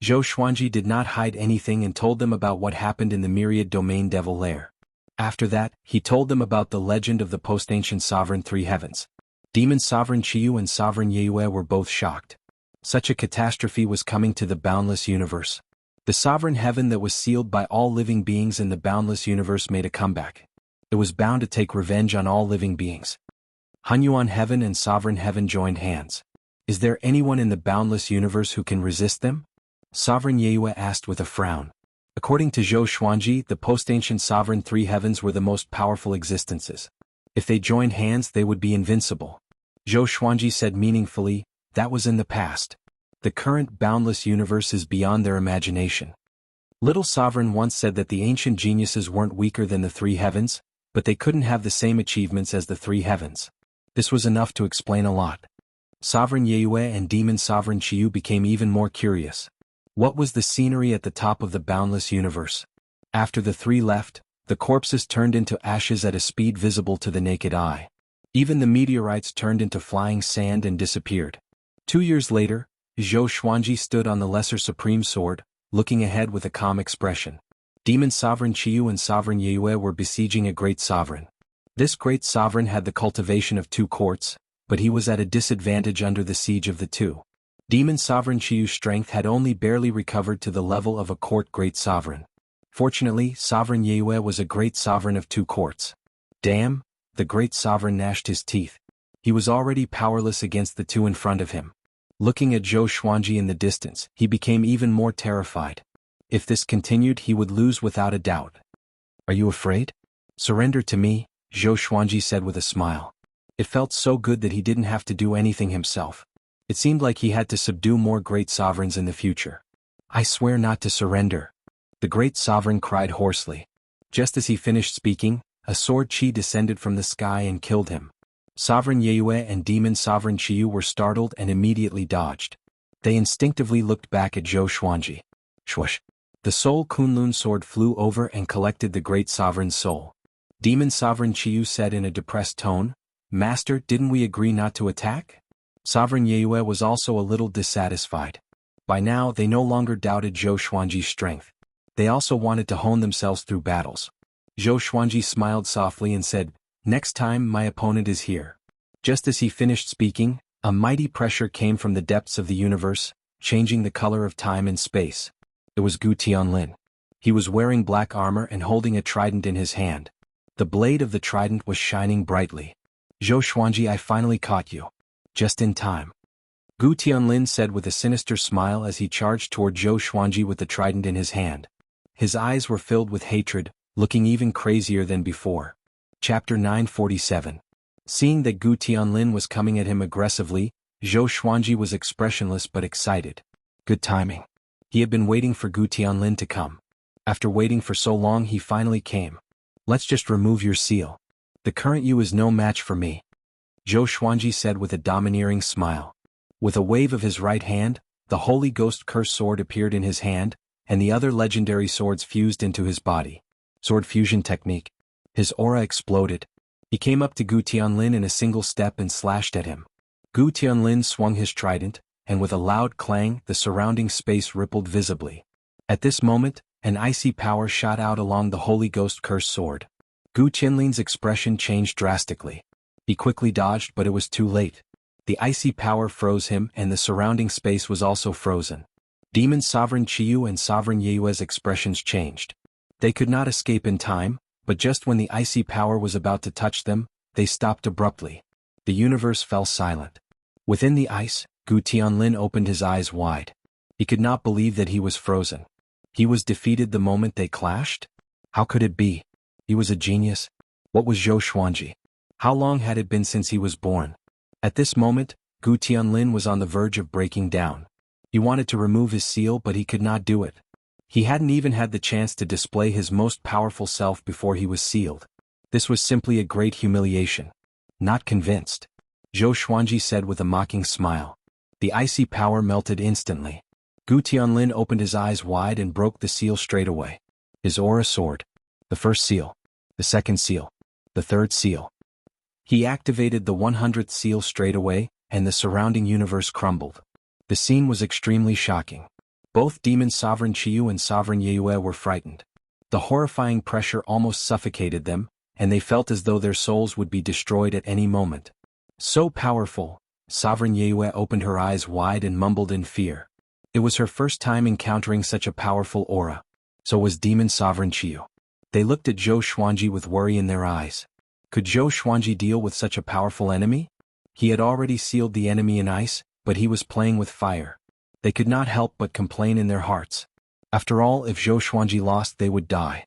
Zhou Xuanji did not hide anything and told them about what happened in the Myriad Domain Devil Lair. After that, he told them about the legend of the post-ancient Sovereign Three Heavens. Demon Sovereign Qiu and Sovereign Yue were both shocked. Such a catastrophe was coming to the boundless universe. The Sovereign Heaven that was sealed by all living beings in the boundless universe made a comeback. It was bound to take revenge on all living beings. Hunyuan Heaven and Sovereign Heaven joined hands. Is there anyone in the boundless universe who can resist them? Sovereign Yue asked with a frown. According to Zhou Xuanji, the post-ancient Sovereign Three Heavens were the most powerful existences. If they joined hands, they would be invincible. Zhou Xuanji said meaningfully, that was in the past. The current boundless universe is beyond their imagination. Little Sovereign once said that the ancient geniuses weren't weaker than the Three Heavens, but they couldn't have the same achievements as the Three Heavens. This was enough to explain a lot. Sovereign Yue and Demon Sovereign Qiu became even more curious. What was the scenery at the top of the boundless universe? After the three left, the corpses turned into ashes at a speed visible to the naked eye. Even the meteorites turned into flying sand and disappeared. 2 years later, Zhou Xuanji stood on the Lesser Supreme Sword, looking ahead with a calm expression. Demon Sovereign Qiu and Sovereign Yue were besieging a great sovereign. This great sovereign had the cultivation of 2 courts, but he was at a disadvantage under the siege of the 2. Demon Sovereign Qiu's strength had only barely recovered to the level of a court great sovereign. Fortunately, Sovereign Yue was a great sovereign of 2 courts. Damn, the great sovereign gnashed his teeth. He was already powerless against the 2 in front of him. Looking at Zhou Xuanji in the distance, he became even more terrified. If this continued, he would lose without a doubt. Are you afraid? Surrender to me, Zhou Xuanji said with a smile. It felt so good that he didn't have to do anything himself. It seemed like he had to subdue more great sovereigns in the future. I swear not to surrender. The great sovereign cried hoarsely. Just as he finished speaking, a sword chi descended from the sky and killed him. Sovereign Yue and Demon Sovereign Qiu were startled and immediately dodged. They instinctively looked back at Zhou Xuanji. Shush! The Soul Kunlun sword flew over and collected the great sovereign's soul. Demon Sovereign Qiu said in a depressed tone, Master, didn't we agree not to attack? Sovereign Yue was also a little dissatisfied. By now, they no longer doubted Zhou Xuanji's strength. They also wanted to hone themselves through battles. Zhou Xuanji smiled softly and said, Next time my opponent is here. Just as he finished speaking, a mighty pressure came from the depths of the universe, changing the color of time and space. It was Gu Tianlin. He was wearing black armor and holding a trident in his hand. The blade of the trident was shining brightly. Zhou Xuanji, I finally caught you. Just in time. Gu Tianlin said with a sinister smile as he charged toward Zhou Xuanji with the trident in his hand. His eyes were filled with hatred, looking even crazier than before. Chapter 947. Seeing that Gu Tianlin was coming at him aggressively, Zhou Xuanji was expressionless but excited. Good timing. He had been waiting for Gu Tianlin to come. After waiting for so long, he finally came. Let's just remove your seal. The current you is no match for me. Zhou Xuanji said with a domineering smile. With a wave of his right hand, the Holy Ghost Curse sword appeared in his hand, and the other legendary swords fused into his body. Sword fusion technique. His aura exploded. He came up to Gu Tianlin in a single step and slashed at him. Gu Tianlin swung his trident, and with a loud clang, the surrounding space rippled visibly. At this moment, an icy power shot out along the Holy Ghost Curse sword. Gu Tianlin's expression changed drastically. He quickly dodged, but it was too late. The icy power froze him, and the surrounding space was also frozen. Demon Sovereign Qiu and Sovereign Yue's expressions changed. They could not escape in time, but just when the icy power was about to touch them, they stopped abruptly. The universe fell silent. Within the ice, Gu Tianlin opened his eyes wide. He could not believe that he was frozen. He was defeated the moment they clashed? How could it be? He was a genius. What was Zhou Xuanji? How long had it been since he was born? At this moment, Gu Tianlin was on the verge of breaking down. He wanted to remove his seal but he could not do it. He hadn't even had the chance to display his most powerful self before he was sealed. This was simply a great humiliation. Not convinced. Zhou Xuanji said with a mocking smile. The icy power melted instantly. Gu Tianlin opened his eyes wide and broke the seal straight away. His aura soared. The first seal. The second seal. The third seal. He activated the 100th seal straight away, and the surrounding universe crumbled. The scene was extremely shocking. Both Demon Sovereign Qiyu and Sovereign Yue were frightened. The horrifying pressure almost suffocated them, and they felt as though their souls would be destroyed at any moment. So powerful, Sovereign Yue opened her eyes wide and mumbled in fear. It was her first time encountering such a powerful aura. So was Demon Sovereign Qiyu. They looked at Zhou Xuanji with worry in their eyes. Could Zhou Xuanji deal with such a powerful enemy? He had already sealed the enemy in ice, but he was playing with fire. They could not help but complain in their hearts. After all, if Zhou Xuanji lost, they would die.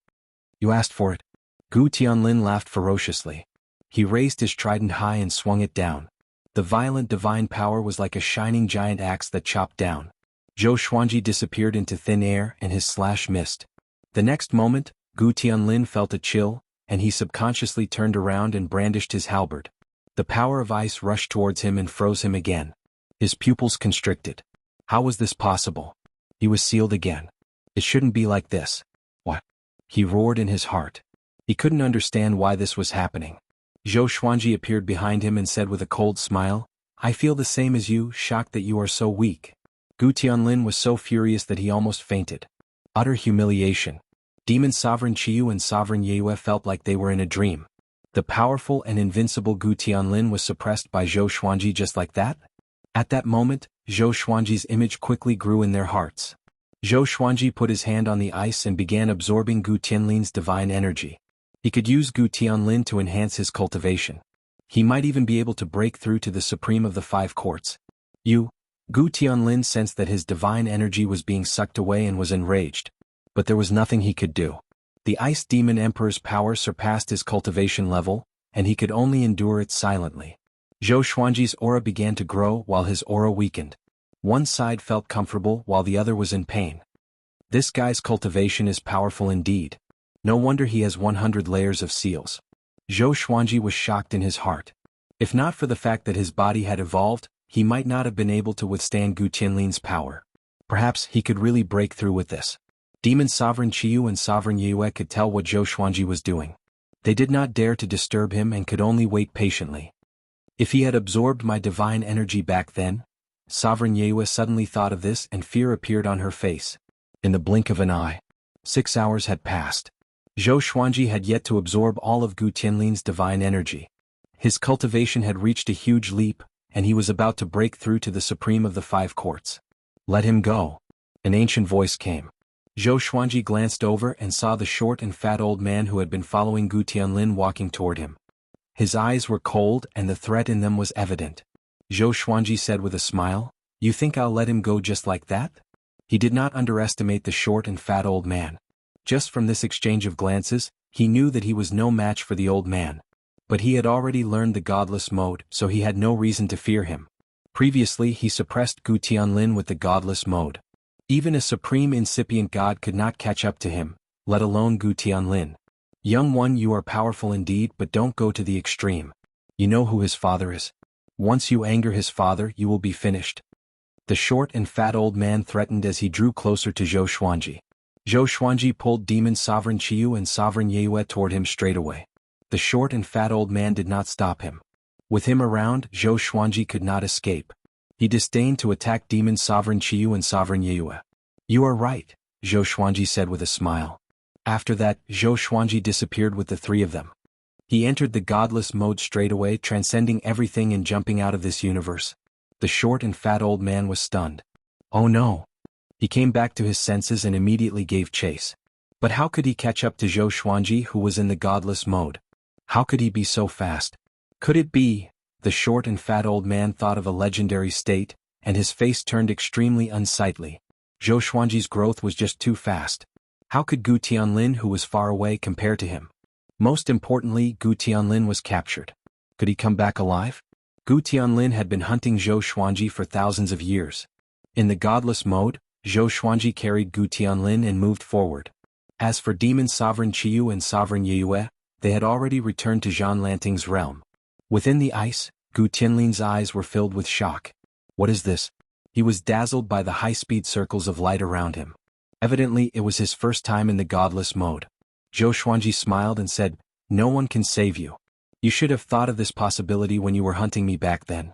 You asked for it. Gu Tianlin laughed ferociously. He raised his trident high and swung it down. The violent divine power was like a shining giant axe that chopped down. Zhou Xuanji disappeared into thin air and his slash missed. The next moment, Gu Tianlin felt a chill, and he subconsciously turned around and brandished his halberd. The power of ice rushed towards him and froze him again. His pupils constricted. How was this possible? He was sealed again. It shouldn't be like this. What? He roared in his heart. He couldn't understand why this was happening. Zhou Xuanji appeared behind him and said with a cold smile, I feel the same as you, shocked that you are so weak. Gu Tianlin was so furious that he almost fainted. Utter humiliation. Demon Sovereign Qiyu and Sovereign Yue felt like they were in a dream. The powerful and invincible Gu Tianlin was suppressed by Zhou Xuanji just like that? At that moment, Zhou Xuanji's image quickly grew in their hearts. Zhou Xuanji put his hand on the ice and began absorbing Gu Tianlin's divine energy. He could use Gu Tianlin to enhance his cultivation. He might even be able to break through to the supreme of the 5 courts. Gu Tianlin sensed that his divine energy was being sucked away and was enraged. But there was nothing he could do. The Ice Demon Emperor's power surpassed his cultivation level, and he could only endure it silently. Zhou Xuanji's aura began to grow while his aura weakened. One side felt comfortable while the other was in pain. This guy's cultivation is powerful indeed. No wonder he has 100 layers of seals. Zhou Xuanji was shocked in his heart. If not for the fact that his body had evolved, he might not have been able to withstand Gu Tianlin's power. Perhaps he could really break through with this. Demon Sovereign Qiyu and Sovereign Yue could tell what Zhou Xuanji was doing. They did not dare to disturb him and could only wait patiently. If he had absorbed my divine energy back then? Sovereign Yue suddenly thought of this and fear appeared on her face. In the blink of an eye. 6 hours had passed. Zhou Xuanji had yet to absorb all of Gu Tianlin's divine energy. His cultivation had reached a huge leap, and he was about to break through to the supreme of the 5 courts. Let him go. An ancient voice came. Zhou Xuanji glanced over and saw the short and fat old man who had been following Gu Tianlin walking toward him. His eyes were cold and the threat in them was evident. Zhou Xuanji said with a smile, You think I'll let him go just like that? He did not underestimate the short and fat old man. Just from this exchange of glances, he knew that he was no match for the old man. But he had already learned the godless mode, so he had no reason to fear him. Previously he suppressed Gu Tianlin with the godless mode. Even a supreme incipient god could not catch up to him, let alone Gu Tianlin. Young one, you are powerful indeed, but don't go to the extreme. You know who his father is. Once you anger his father, you will be finished. The short and fat old man threatened as he drew closer to Zhou Xuanji. Zhou Xuanji pulled Demon Sovereign Qiyu and Sovereign Yue toward him straight away. The short and fat old man did not stop him. With him around, Zhou Xuanji could not escape. He disdained to attack Demon Sovereign Qiyu and Sovereign Yue. You are right, Zhou Xuanji said with a smile. After that, Zhou Xuanji disappeared with the 3 of them. He entered the godless mode straight away, transcending everything and jumping out of this universe. The short and fat old man was stunned. Oh no! He came back to his senses and immediately gave chase. But how could he catch up to Zhou Xuanji, who was in the godless mode? How could he be so fast? Could it be? The short and fat old man thought of a legendary state, and his face turned extremely unsightly. Zhou Xuanji's growth was just too fast. How could Gu Tianlin, who was far away, compare to him? Most importantly, Gu Tianlin was captured. Could he come back alive? Gu Tianlin had been hunting Zhou Xuanji for thousands of years. In the godless mode, Zhou Xuanji carried Gu Tianlin and moved forward. As for Demon Sovereign Qiyu and Sovereign Yue, they had already returned to Zhan Lanting's realm. Within the ice, Gu Tianlin's eyes were filled with shock. What is this? He was dazzled by the high-speed circles of light around him. Evidently, it was his first time in the godless mode. Zhou Xuanji smiled and said, "No one can save you. You should have thought of this possibility when you were hunting me back then."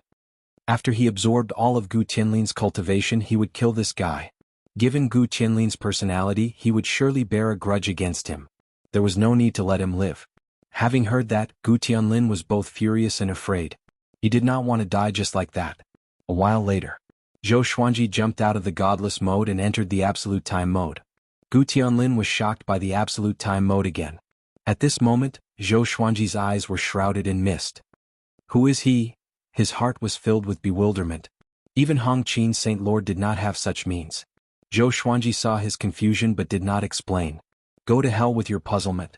After he absorbed all of Gu Tianlin's cultivation, he would kill this guy. Given Gu Tianlin's personality, he would surely bear a grudge against him. There was no need to let him live. Having heard that, Gu Tianlin was both furious and afraid. He did not want to die just like that. A while later, Zhou Xuanji jumped out of the godless mode and entered the absolute time mode. Gu Tianlin was shocked by the absolute time mode again. At this moment, Zhou Xuanji's eyes were shrouded in mist. Who is he? His heart was filled with bewilderment. Even Hongqin Saint Lord did not have such means. Zhou Xuanji saw his confusion but did not explain. Go to hell with your puzzlement.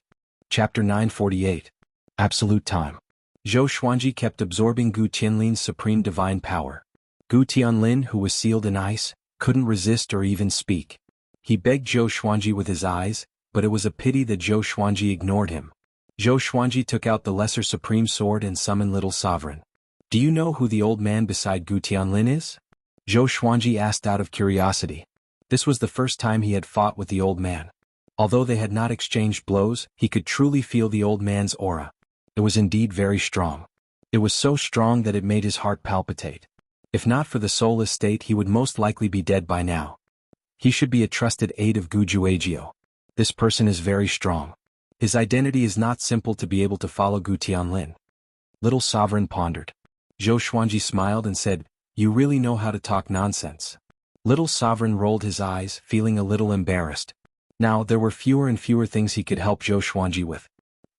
Chapter 948. Absolute Time. Zhou Xuanji kept absorbing Gu Tianlin's supreme divine power. Gu Tianlin, who was sealed in ice, couldn't resist or even speak. He begged Zhou Xuanji with his eyes, but it was a pity that Zhou Xuanji ignored him. Zhou Xuanji took out the lesser supreme sword and summoned Little Sovereign. Do you know who the old man beside Gu Tianlin is? Zhou Xuanji asked out of curiosity. This was the first time he had fought with the old man. Although they had not exchanged blows, he could truly feel the old man's aura. It was indeed very strong. It was so strong that it made his heart palpitate. If not for the soulless state, he would most likely be dead by now. He should be a trusted aide of Gu Juejiu. This person is very strong. His identity is not simple to be able to follow Gu Tianlin. Little Sovereign pondered. Zhou Xuanji smiled and said, "You really know how to talk nonsense." Little Sovereign rolled his eyes, feeling a little embarrassed. Now there were fewer and fewer things he could help Zhou Xuanji with.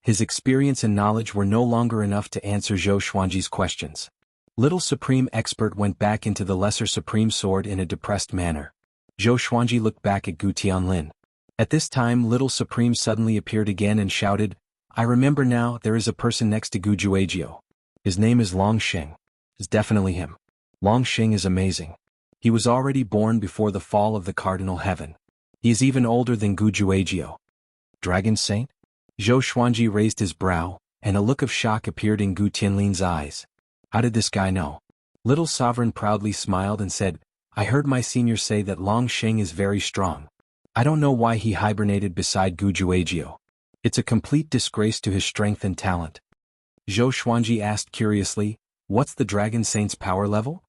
His experience and knowledge were no longer enough to answer Zhou Xuanji's questions. Little Supreme Expert went back into the Lesser Supreme Sword in a depressed manner. Zhou Xuanji looked back at Gu Tianlin. At this time Little Supreme suddenly appeared again and shouted, "I remember now, there is a person next to Gu Juejiu. His name is Long Xing. It's definitely him. Long Xing is amazing. He was already born before the fall of the Cardinal Heaven. He is even older than Gu Juejiu." Dragon Saint? Zhou Xuanji raised his brow, and a look of shock appeared in Gu Tianlin's eyes. How did this guy know? Little Sovereign proudly smiled and said, "I heard my senior say that Long Xing is very strong. I don't know why he hibernated beside Gu Juejiu. It's a complete disgrace to his strength and talent." Zhou Xuanji asked curiously, "What's the Dragon Saint's power level?"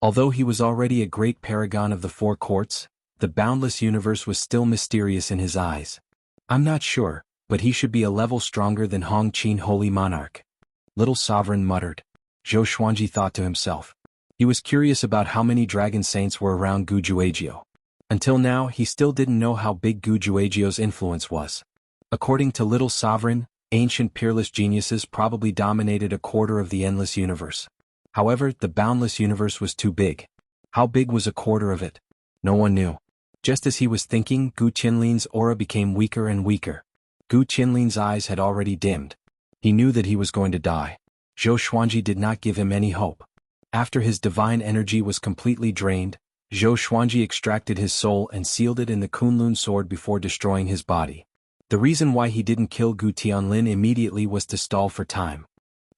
Although he was already a great paragon of the four courts, the boundless universe was still mysterious in his eyes. "I'm not sure, but he should be a level stronger than Hongqin Holy Monarch." Little Sovereign muttered. Zhou Xuanji thought to himself. He was curious about how many Dragon Saints were around Gu Juejiu. Until now, he still didn't know how big Gu Juejiu's influence was. According to Little Sovereign, ancient peerless geniuses probably dominated a quarter of the endless universe. However, the boundless universe was too big. How big was a quarter of it? No one knew. Just as he was thinking, Gu Tianlin's aura became weaker and weaker. Gu Tianlin's eyes had already dimmed. He knew that he was going to die. Zhou Xuanji did not give him any hope. After his divine energy was completely drained, Zhou Xuanji extracted his soul and sealed it in the Kunlun sword before destroying his body. The reason why he didn't kill Gu Tianlin immediately was to stall for time.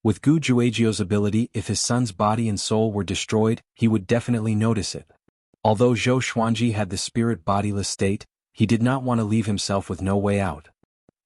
With Gu Juejiu's ability, if his son's body and soul were destroyed, he would definitely notice it. Although Zhou Xuanji had the spirit bodiless state, he did not want to leave himself with no way out.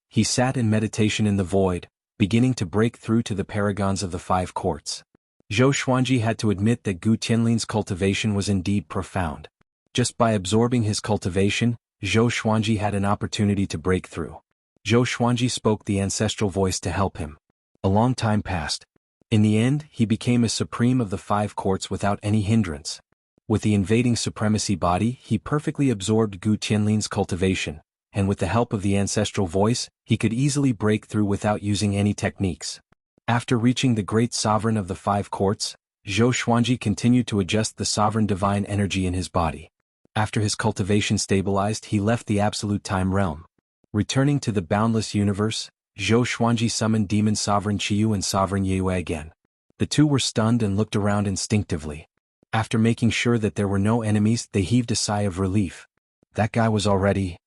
He sat in meditation in the void, beginning to break through to the paragons of the five courts. Zhou Xuanji had to admit that Gu Tianlin's cultivation was indeed profound. Just by absorbing his cultivation, Zhou Xuanji had an opportunity to break through. Zhou Xuanji spoke the ancestral voice to help him. A long time passed. In the end, he became a supreme of the five courts without any hindrance. With the invading supremacy body, he perfectly absorbed Gu Tianlin's cultivation, and with the help of the ancestral voice, he could easily break through without using any techniques. After reaching the great sovereign of the five courts, Zhou Xuanji continued to adjust the sovereign divine energy in his body. After his cultivation stabilized, he left the absolute time realm. Returning to the boundless universe, Zhou Xuanji summoned Demon Sovereign Qiyu and Sovereign Yue again. The two were stunned and looked around instinctively. After making sure that there were no enemies, they heaved a sigh of relief. That guy was already...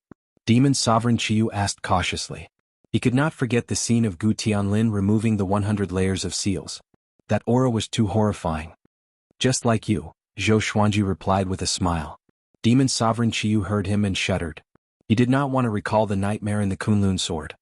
Demon Sovereign Qiyu asked cautiously. He could not forget the scene of Gu Tianlin removing the 100 layers of seals. That aura was too horrifying. Just like you, Zhou Xuanji replied with a smile. Demon Sovereign Qiyu heard him and shuddered. He did not want to recall the nightmare in the Kunlun sword.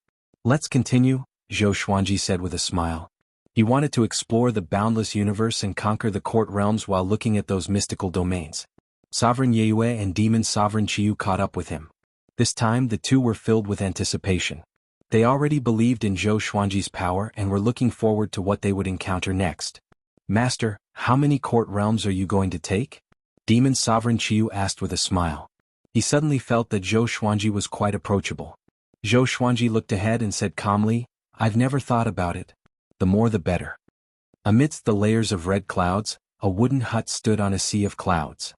Let's continue, Zhou Xuanji said with a smile. He wanted to explore the boundless universe and conquer the court realms while looking at those mystical domains. Sovereign Yue and Demon Sovereign Qiyu caught up with him. This time the two were filled with anticipation. They already believed in Zhou Xuanji's power and were looking forward to what they would encounter next. Master, how many court realms are you going to take? Demon Sovereign Qiyu asked with a smile. He suddenly felt that Zhou Xuanji was quite approachable. Zhou Xuanji looked ahead and said calmly, I've never thought about it. The more the better. Amidst the layers of red clouds, a wooden hut stood on a sea of clouds.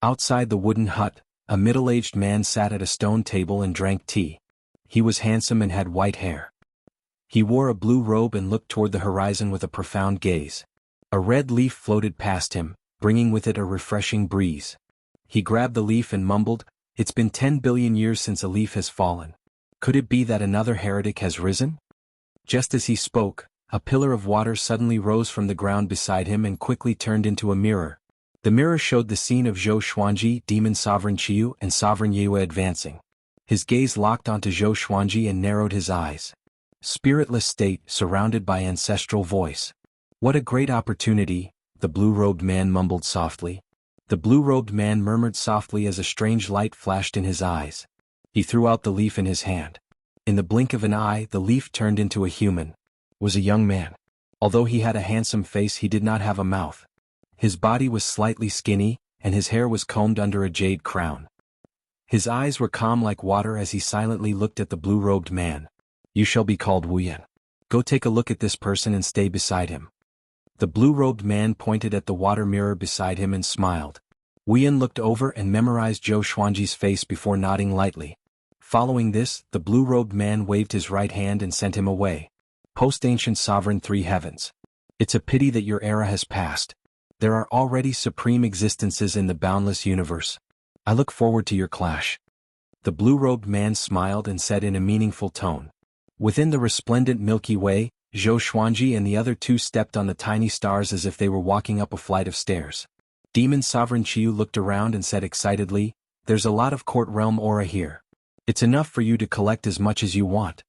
Outside the wooden hut, a middle-aged man sat at a stone table and drank tea. He was handsome and had white hair. He wore a blue robe and looked toward the horizon with a profound gaze. A red leaf floated past him, bringing with it a refreshing breeze. He grabbed the leaf and mumbled, It's been 10 billion years since a leaf has fallen. Could it be that another heretic has risen? Just as he spoke, a pillar of water suddenly rose from the ground beside him and quickly turned into a mirror. The mirror showed the scene of Zhou Xuanji, Demon Sovereign Qiyu, and Sovereign Yue advancing. His gaze locked onto Zhou Xuanji and narrowed his eyes. Spiritless state, surrounded by ancestral voice. What a great opportunity, the blue-robed man mumbled softly. The blue-robed man murmured softly as a strange light flashed in his eyes. He threw out the leaf in his hand. In the blink of an eye, the leaf turned into a human. Was a young man. Although he had a handsome face, he did not have a mouth. His body was slightly skinny, and his hair was combed under a jade crown. His eyes were calm like water as he silently looked at the blue-robed man. You shall be called Wuyan. Go take a look at this person and stay beside him. The blue-robed man pointed at the water mirror beside him and smiled. Wuyan looked over and memorized Zhou Xuanji's face before nodding lightly. Following this, the blue-robed man waved his right hand and sent him away. Post-ancient sovereign three heavens. It's a pity that your era has passed. There are already supreme existences in the boundless universe. I look forward to your clash. The blue-robed man smiled and said in a meaningful tone. Within the resplendent Milky Way, Zhou Xuanji and the other two stepped on the tiny stars as if they were walking up a flight of stairs. Demon Sovereign Qiyu looked around and said excitedly, There's a lot of court realm aura here. It's enough for you to collect as much as you want.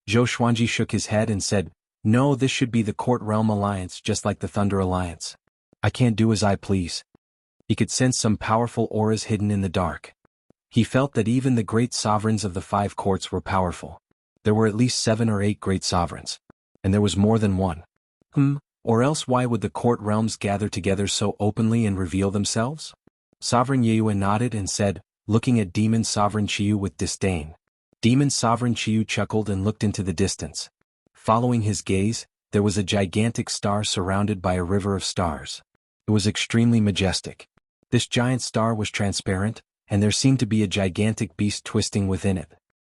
Zhou Xuanji shook his head and said, No, this should be the court realm alliance just like the Thunder Alliance. I can't do as I please. He could sense some powerful auras hidden in the dark. He felt that even the great sovereigns of the 5 courts were powerful. There were at least 7 or 8 great sovereigns. And there was more than one. Or else why would the court realms gather together so openly and reveal themselves? Sovereign Yue nodded and said, looking at Demon Sovereign Qiyu with disdain. Demon Sovereign Qiyu chuckled and looked into the distance. Following his gaze, there was a gigantic star surrounded by a river of stars. It was extremely majestic. This giant star was transparent, and there seemed to be a gigantic beast twisting within it.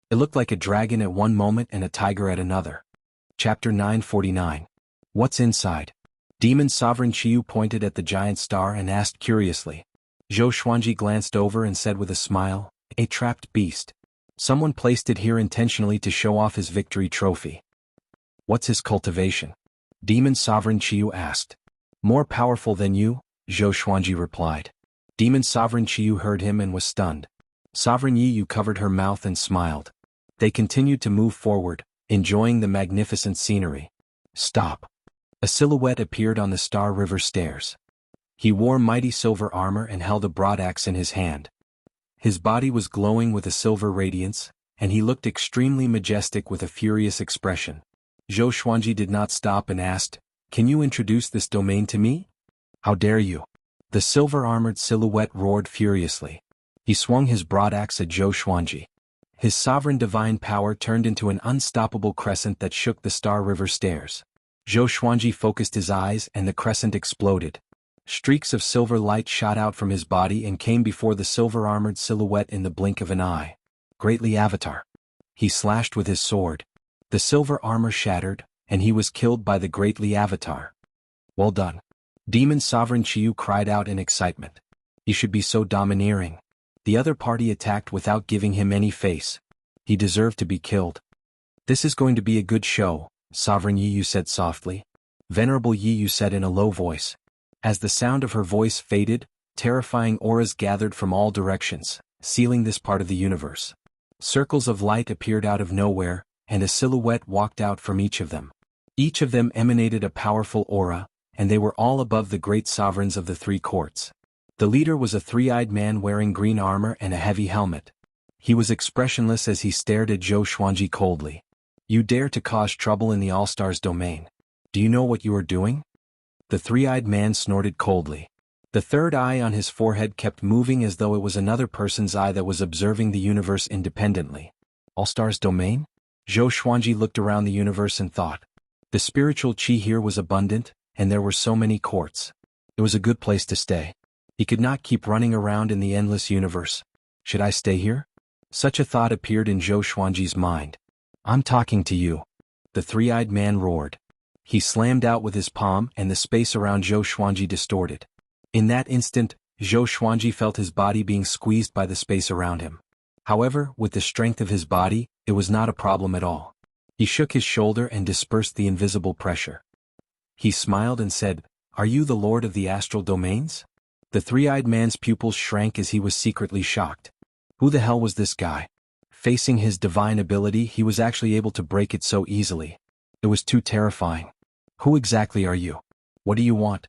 It looked like a dragon at one moment and a tiger at another. Chapter 949. What's inside? Demon Sovereign Qiyu pointed at the giant star and asked curiously. Zhou Xuanji glanced over and said with a smile, A trapped beast. Someone placed it here intentionally to show off his victory trophy. What's his cultivation? Demon Sovereign Qiyu asked. More powerful than you, Zhou Xuanji replied. Demon Sovereign Qiyu heard him and was stunned. Sovereign Yu covered her mouth and smiled. They continued to move forward, enjoying the magnificent scenery. Stop. A silhouette appeared on the Star River stairs. He wore mighty silver armor and held a broadaxe in his hand. His body was glowing with a silver radiance, and he looked extremely majestic with a furious expression. Zhou Xuanji did not stop and asked, Can you introduce this domain to me? How dare you? The silver-armored silhouette roared furiously. He swung his broadaxe at Zhou Xuanji. His sovereign divine power turned into an unstoppable crescent that shook the Star River stairs. Zhou Xuanji focused his eyes and the crescent exploded. Streaks of silver light shot out from his body and came before the silver-armored silhouette in the blink of an eye. Greatly Avatar. He slashed with his sword. The silver armor shattered, and he was killed by the great Li Avatar. Well done. Demon Sovereign Qiyu cried out in excitement. He should be so domineering. The other party attacked without giving him any face. He deserved to be killed. This is going to be a good show, Sovereign Yiyu said softly. Venerable Yiyu said in a low voice. As the sound of her voice faded, terrifying auras gathered from all directions, sealing this part of the universe. Circles of light appeared out of nowhere, and a silhouette walked out from each of them. Each of them emanated a powerful aura, and they were all above the great sovereigns of the three courts. The leader was a three-eyed man wearing green armor and a heavy helmet. He was expressionless as he stared at Zhou Xuanji coldly. You dare to cause trouble in the All-Stars domain. Do you know what you are doing? The three-eyed man snorted coldly. The third eye on his forehead kept moving as though it was another person's eye that was observing the universe independently. All-Stars domain? Zhou Xuanji looked around the universe and thought. The spiritual qi here was abundant, and there were so many courts. It was a good place to stay. He could not keep running around in the endless universe. Should I stay here? Such a thought appeared in Zhou Xuanji's mind. I'm talking to you. The three-eyed man roared. He slammed out with his palm and the space around Zhou Xuanji distorted. In that instant, Zhou Xuanji felt his body being squeezed by the space around him. However, with the strength of his body, it was not a problem at all. He shook his shoulder and dispersed the invisible pressure. He smiled and said, Are you the lord of the astral domains? The three-eyed man's pupils shrank as he was secretly shocked. Who the hell was this guy? Facing his divine ability, he was actually able to break it so easily. It was too terrifying. Who exactly are you? What do you want?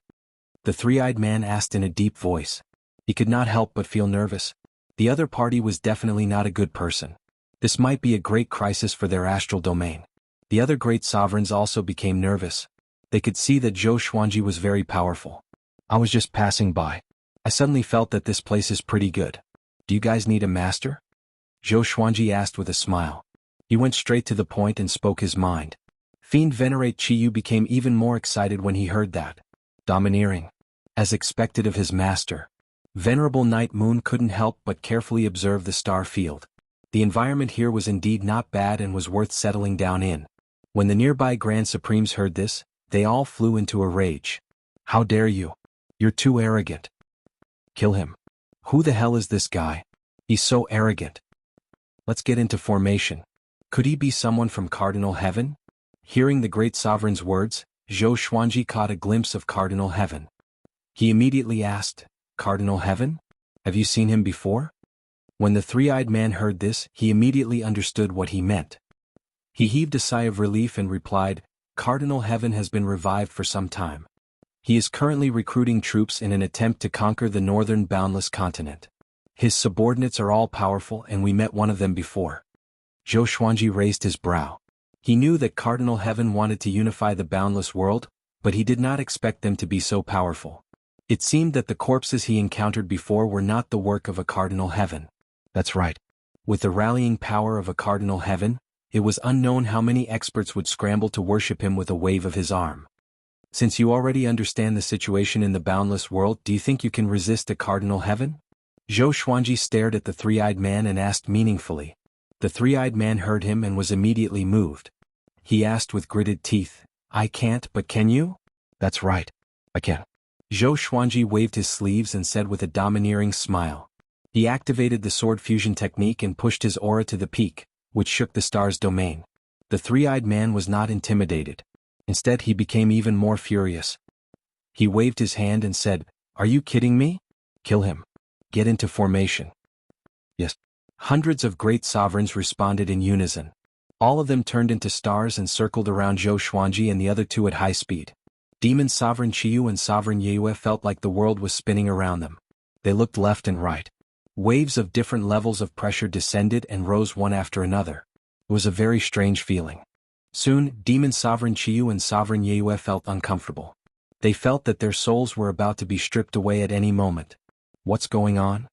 The three-eyed man asked in a deep voice. He could not help but feel nervous. The other party was definitely not a good person. This might be a great crisis for their astral domain. The other great sovereigns also became nervous. They could see that Zhou Xuanji was very powerful. I was just passing by. I suddenly felt that this place is pretty good. Do you guys need a master? Zhou Xuanji asked with a smile. He went straight to the point and spoke his mind. Fiend Venerate Qiyu became even more excited when he heard that. Domineering. As expected of his master. Venerable Night Moon couldn't help but carefully observe the star field. The environment here was indeed not bad and was worth settling down in. When the nearby Grand Supremes heard this, they all flew into a rage. How dare you? You're too arrogant. Kill him. Who the hell is this guy? He's so arrogant. Let's get into formation. Could he be someone from Cardinal Heaven? Hearing the great sovereign's words, Zhou Xuanji caught a glimpse of Cardinal Heaven. He immediately asked, Cardinal Heaven? Have you seen him before? When the three-eyed man heard this, he immediately understood what he meant. He heaved a sigh of relief and replied, Cardinal Heaven has been revived for some time. He is currently recruiting troops in an attempt to conquer the northern boundless continent. His subordinates are all powerful and we met one of them before. Zhou Xuanji raised his brow. He knew that Cardinal Heaven wanted to unify the boundless world, but he did not expect them to be so powerful. It seemed that the corpses he encountered before were not the work of a Cardinal Heaven. That's right. With the rallying power of a Cardinal Heaven, it was unknown how many experts would scramble to worship him with a wave of his arm. Since you already understand the situation in the boundless world, do you think you can resist a Cardinal Heaven? Zhou Xuanji stared at the three-eyed man and asked meaningfully. The three-eyed man heard him and was immediately moved. He asked with gritted teeth, I can't, but can you? That's right. I can. Zhou Xuanji waved his sleeves and said with a domineering smile. He activated the sword fusion technique and pushed his aura to the peak, which shook the star's domain. The three-eyed man was not intimidated. Instead, he became even more furious. He waved his hand and said, Are you kidding me? Kill him. Get into formation. Yes. Hundreds of great sovereigns responded in unison. All of them turned into stars and circled around Zhou Xuanji and the other two at high speed. Demon Sovereign Qiyu and Sovereign Yue felt like the world was spinning around them. They looked left and right. Waves of different levels of pressure descended and rose one after another. It was a very strange feeling. Soon, Demon Sovereign Qiyu and Sovereign Yue felt uncomfortable. They felt that their souls were about to be stripped away at any moment. What's going on?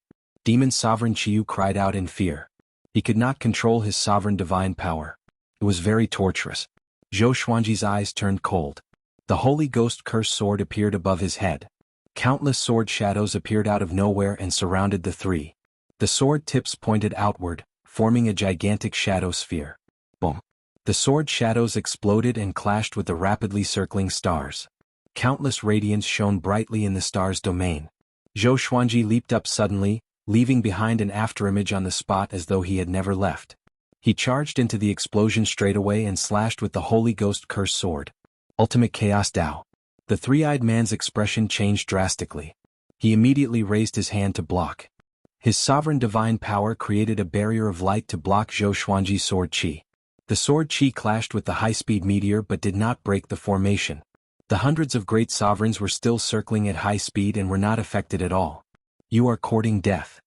Demon Sovereign Qiyu cried out in fear. He could not control his sovereign divine power. It was very torturous. Zhou Xuanji's eyes turned cold. The Holy Ghost Curse sword appeared above his head. Countless sword shadows appeared out of nowhere and surrounded the three. The sword tips pointed outward, forming a gigantic shadow sphere. Boom. The sword shadows exploded and clashed with the rapidly circling stars. Countless radiance shone brightly in the star's domain. Zhou Xuanji leaped up suddenly, leaving behind an afterimage on the spot as though he had never left. He charged into the explosion straightaway and slashed with the Holy Ghost Curse Sword. Ultimate Chaos Dao. The three-eyed man's expression changed drastically. He immediately raised his hand to block. His sovereign divine power created a barrier of light to block Zhou Xuanji's sword qi. The sword qi clashed with the high-speed meteor but did not break the formation. The hundreds of great sovereigns were still circling at high speed and were not affected at all. You are courting death.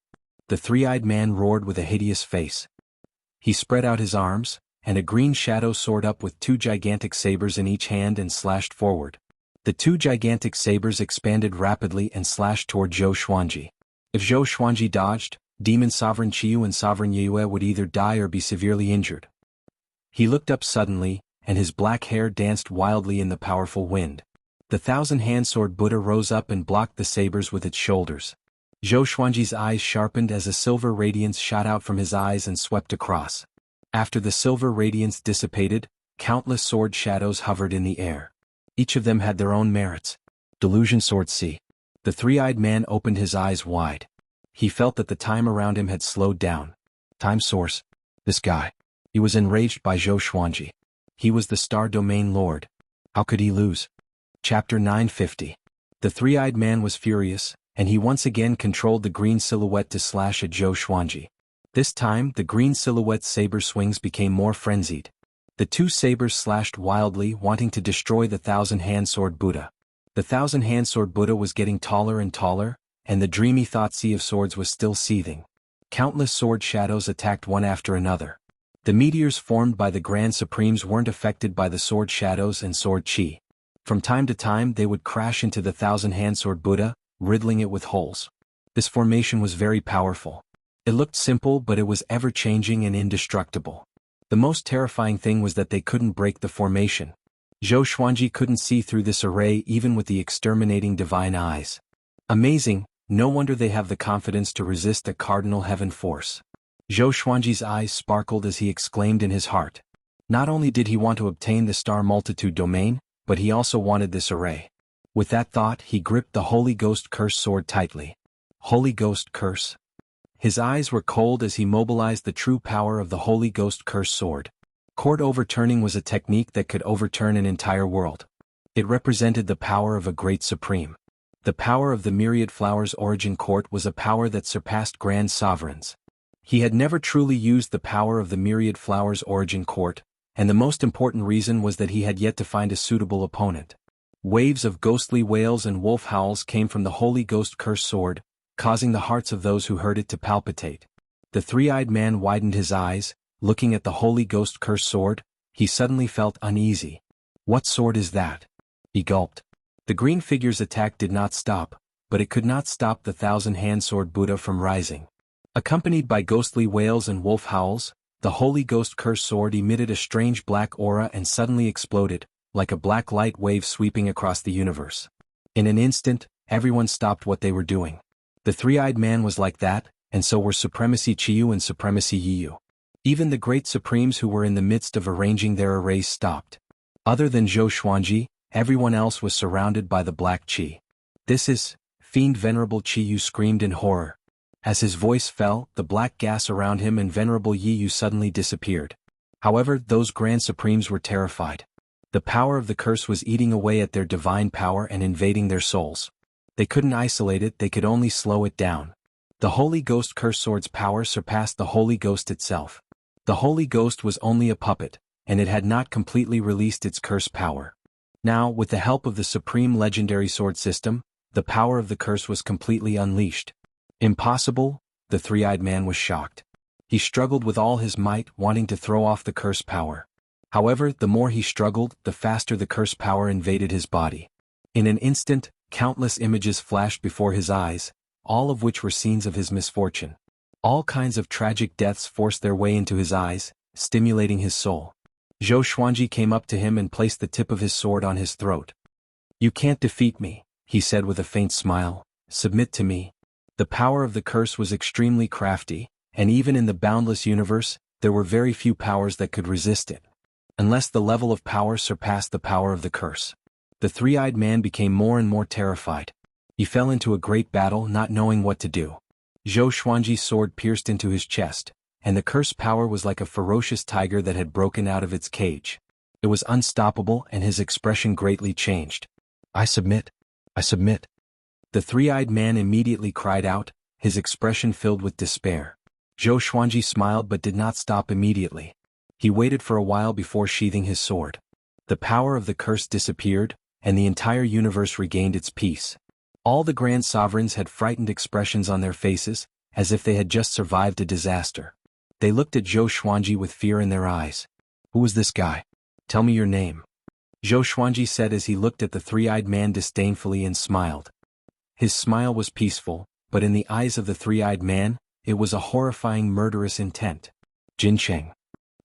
The three-eyed man roared with a hideous face. He spread out his arms, and a green shadow soared up with two gigantic sabers in each hand and slashed forward. The two gigantic sabers expanded rapidly and slashed toward Zhou Xuanji. If Zhou Xuanji dodged, Demon Sovereign Qiyu and Sovereign Yue would either die or be severely injured. He looked up suddenly, and his black hair danced wildly in the powerful wind. The thousand-hand sword Buddha rose up and blocked the sabers with its shoulders. Zhou Xuanji's eyes sharpened as a silver radiance shot out from his eyes and swept across. After the silver radiance dissipated, countless sword shadows hovered in the air. Each of them had their own merits. Delusion Sword C. The three-eyed man opened his eyes wide. He felt that the time around him had slowed down. Time source. This guy. He was enraged by Zhou Xuanji. He was the Star Domain Lord. How could he lose? Chapter 950. The three-eyed man was furious, and he once again controlled the green silhouette to slash at Zhou Xuanji. This time, the green silhouette's saber swings became more frenzied. The two sabers slashed wildly, wanting to destroy the thousand-hand sword Buddha. The thousand-hand sword Buddha was getting taller and taller, and the dreamy thought sea of swords was still seething. Countless sword shadows attacked one after another. The meteors formed by the Grand Supremes weren't affected by the sword shadows and sword qi. From time to time they would crash into the thousand-hand sword Buddha, riddling it with holes. This formation was very powerful. It looked simple but it was ever-changing and indestructible. The most terrifying thing was that they couldn't break the formation. Zhou Xuanji couldn't see through this array even with the exterminating divine eyes. Amazing, no wonder they have the confidence to resist a cardinal heaven force. Zhou Xuanji's eyes sparkled as he exclaimed in his heart. Not only did he want to obtain the Star Multitude domain, but he also wanted this array. With that thought, he gripped the Holy Ghost Curse sword tightly. Holy Ghost Curse. His eyes were cold as he mobilized the true power of the Holy Ghost Curse sword. Court overturning was a technique that could overturn an entire world. It represented the power of a great supreme. The power of the Myriad Flowers Origin Court was a power that surpassed grand sovereigns. He had never truly used the power of the Myriad Flowers Origin Court, and the most important reason was that he had yet to find a suitable opponent. Waves of ghostly wails and wolf howls came from the Holy Ghost Curse sword, causing the hearts of those who heard it to palpitate. The three-eyed man widened his eyes, looking at the Holy Ghost Curse sword. He suddenly felt uneasy. What sword is that? He gulped. The green figure's attack did not stop, but it could not stop the thousand-hand sword Buddha from rising. Accompanied by ghostly wails and wolf howls, the Holy Ghost Curse sword emitted a strange black aura and suddenly exploded, like a black light wave sweeping across the universe. In an instant, everyone stopped what they were doing. The three-eyed man was like that, and so were Supremacy Qiyu and Supremacy Yiyu. Even the great supremes who were in the midst of arranging their arrays stopped. Other than Zhou Xuanji, everyone else was surrounded by the black qi. This is, Fiend Venerable Qiyu screamed in horror. As his voice fell, the black gas around him and Venerable Yiyu suddenly disappeared. However, those Grand Supremes were terrified. The power of the curse was eating away at their divine power and invading their souls. They couldn't isolate it, they could only slow it down. The Holy Ghost Curse sword's power surpassed the Holy Ghost itself. The Holy Ghost was only a puppet, and it had not completely released its curse power. Now, with the help of the Supreme Legendary Sword System, the power of the curse was completely unleashed. Impossible? The three-eyed man was shocked. He struggled with all his might, wanting to throw off the curse power. However, the more he struggled, the faster the curse power invaded his body. In an instant, countless images flashed before his eyes, all of which were scenes of his misfortune. All kinds of tragic deaths forced their way into his eyes, stimulating his soul. Zhou Xuanji came up to him and placed the tip of his sword on his throat. "You can't defeat me," he said with a faint smile. "Submit to me." The power of the curse was extremely crafty, and even in the boundless universe, there were very few powers that could resist it. unless the level of power surpassed the power of the curse. The three-eyed man became more and more terrified. He fell into a great battle, not knowing what to do. Zhou Xuanji's sword pierced into his chest, and the curse power was like a ferocious tiger that had broken out of its cage. It was unstoppable, and his expression greatly changed. "I submit. I submit." The three-eyed man immediately cried out, his expression filled with despair. Zhou Xuanji smiled but did not stop immediately. He waited for a while before sheathing his sword. The power of the curse disappeared, and the entire universe regained its peace. All the grand sovereigns had frightened expressions on their faces, as if they had just survived a disaster. They looked at Zhou Xuanji with fear in their eyes. "Who is this guy? Tell me your name," Zhou Xuanji said as he looked at the three-eyed man disdainfully and smiled. His smile was peaceful, but in the eyes of the three-eyed man, it was a horrifying murderous intent. "Jincheng."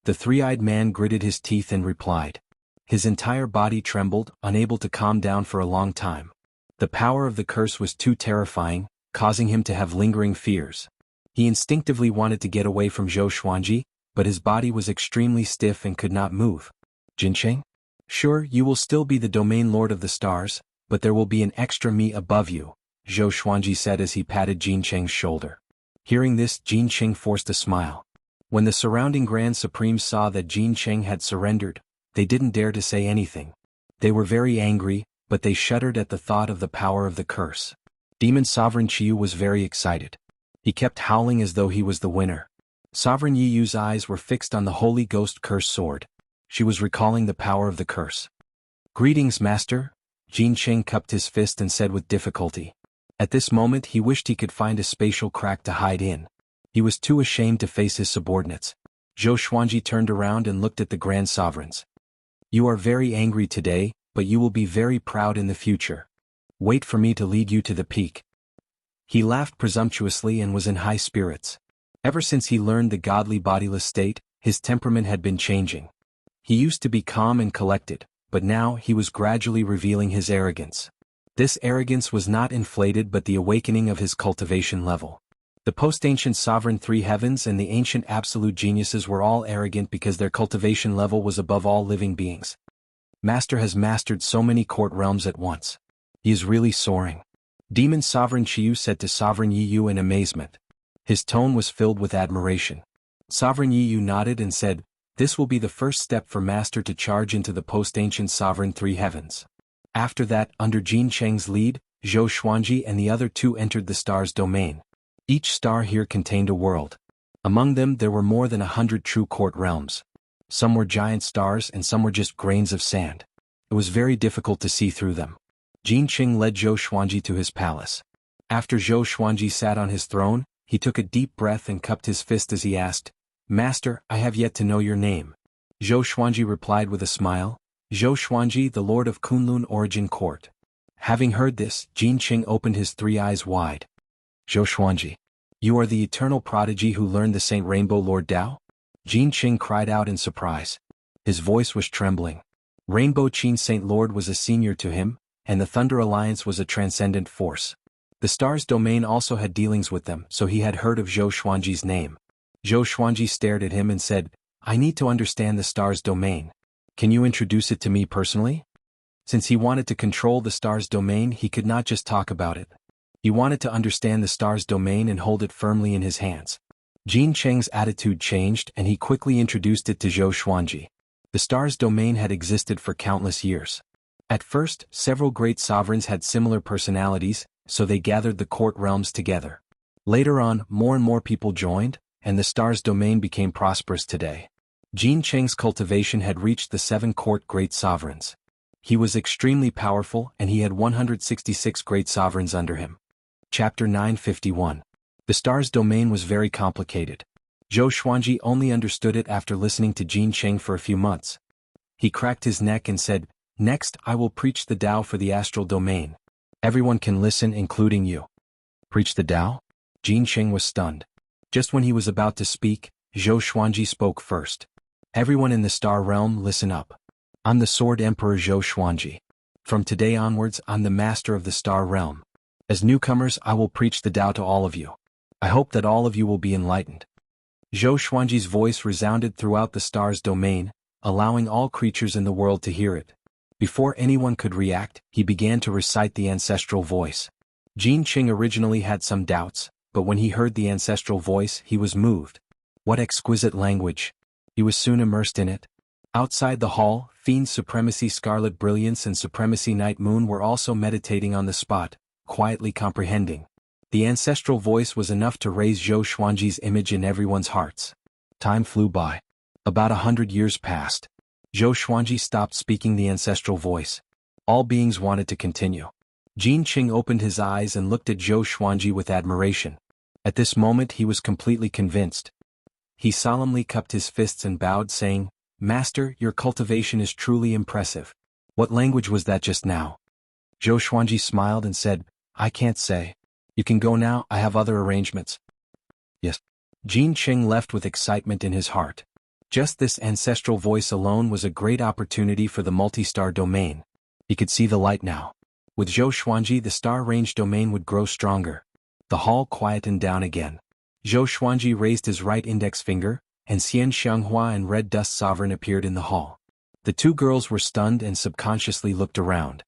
The three-eyed man gritted his teeth and replied. His entire body trembled, unable to calm down for a long time. The power of the curse was too terrifying, causing him to have lingering fears. He instinctively wanted to get away from Zhou Xuanji, but his body was extremely stiff and could not move. "Jincheng? Sure, you will still be the domain lord of the stars, but there will be an extra me above you," Zhou Xuanji said as he patted Jincheng's shoulder. Hearing this, Jincheng forced a smile. When the surrounding Grand Supremes saw that Jincheng had surrendered, they didn't dare to say anything. They were very angry, but they shuddered at the thought of the power of the curse. Demon Sovereign Qiyu was very excited. He kept howling as though he was the winner. Sovereign Yiyu's eyes were fixed on the Holy Ghost Curse sword. She was recalling the power of the curse. "Greetings, Master," Jincheng cupped his fist and said with difficulty. At this moment he wished he could find a spatial crack to hide in. He was too ashamed to face his subordinates. Zhou Xuanji turned around and looked at the Grand Sovereigns. "You are very angry today, but you will be very proud in the future. Wait for me to lead you to the peak." He laughed presumptuously and was in high spirits. Ever since he learned the godly bodiless state, his temperament had been changing. He used to be calm and collected, but now he was gradually revealing his arrogance. This arrogance was not inflated but the awakening of his cultivation level. The post-ancient sovereign three heavens and the ancient absolute geniuses were all arrogant because their cultivation level was above all living beings. Master has mastered so many court realms at once. He is really soaring. Demon Sovereign Qiyu said to Sovereign Yiyu in amazement. His tone was filled with admiration. Sovereign Yiyu nodded and said, "This will be the first step for Master to charge into the post-ancient sovereign three heavens." After that, under Jincheng's lead, Zhou Xuanji and the other two entered the star's domain. Each star here contained a world. Among them there were more than 100 true court realms. Some were giant stars and some were just grains of sand. It was very difficult to see through them. Jincheng led Zhou Xuanji to his palace. After Zhou Xuanji sat on his throne, he took a deep breath and cupped his fist as he asked, "Master, I have yet to know your name." Zhou Xuanji replied with a smile, "Zhou Xuanji, the Lord of Kunlun Origin Court." Having heard this, Jincheng opened his three eyes wide. "Zhou Xuanji, you are the eternal prodigy who learned the Saint Rainbow Lord Dao?" Jincheng cried out in surprise. His voice was trembling. Rainbow Qin Saint Lord was a senior to him, and the Thunder Alliance was a transcendent force. The star's domain also had dealings with them, so he had heard of Zhou Xuanji's name. Zhou Xuanji stared at him and said, "I need to understand the star's domain. Can you introduce it to me personally?" Since he wanted to control the star's domain, he could not just talk about it. He wanted to understand the star's domain and hold it firmly in his hands. Jincheng's attitude changed and he quickly introduced it to Zhou Xuanji. The star's domain had existed for countless years. At first, several great sovereigns had similar personalities, so they gathered the court realms together. Later on, more and more people joined, and the star's domain became prosperous today. Jincheng's cultivation had reached the 7 court great sovereigns. He was extremely powerful and he had 166 great sovereigns under him. Chapter 951. The star's domain was very complicated. Zhou Xuanji only understood it after listening to Jincheng for a few months. He cracked his neck and said, "Next, I will preach the Tao for the astral domain. Everyone can listen, including you." "Preach the Tao?" Jincheng was stunned. Just when he was about to speak, Zhou Xuanji spoke first. "Everyone in the star realm, listen up. I'm the Sword Emperor Zhou Xuanji. From today onwards, I'm the master of the star realm. As newcomers, I will preach the Tao to all of you. I hope that all of you will be enlightened." Zhou Xuanji's voice resounded throughout the star's domain, allowing all creatures in the world to hear it. Before anyone could react, he began to recite the ancestral voice. Jin Qing originally had some doubts, but when he heard the ancestral voice, he was moved. What exquisite language! He was soon immersed in it. Outside the hall, Fiend's Supremacy Scarlet Brilliance and Supremacy Night Moon were also meditating on the spot, quietly comprehending. The ancestral voice was enough to raise Zhou Xuanji's image in everyone's hearts. Time flew by. About 100 years passed. Zhou Xuanji stopped speaking the ancestral voice. All beings wanted to continue. Jin Qing opened his eyes and looked at Zhou Xuanji with admiration. At this moment he was completely convinced. He solemnly cupped his fists and bowed, saying, "Master, your cultivation is truly impressive. What language was that just now?" Zhou Xuanji smiled and said, "I can't say. You can go now, I have other arrangements." Yes. Jin Qing left with excitement in his heart. Just this ancestral voice alone was a great opportunity for the multi-star domain. He could see the light now. With Zhou Xuanji, the star range domain would grow stronger. The hall quietened down again. Zhou Xuanji raised his right index finger, and Xianxia and Red Dust Sovereign appeared in the hall. The two girls were stunned and subconsciously looked around.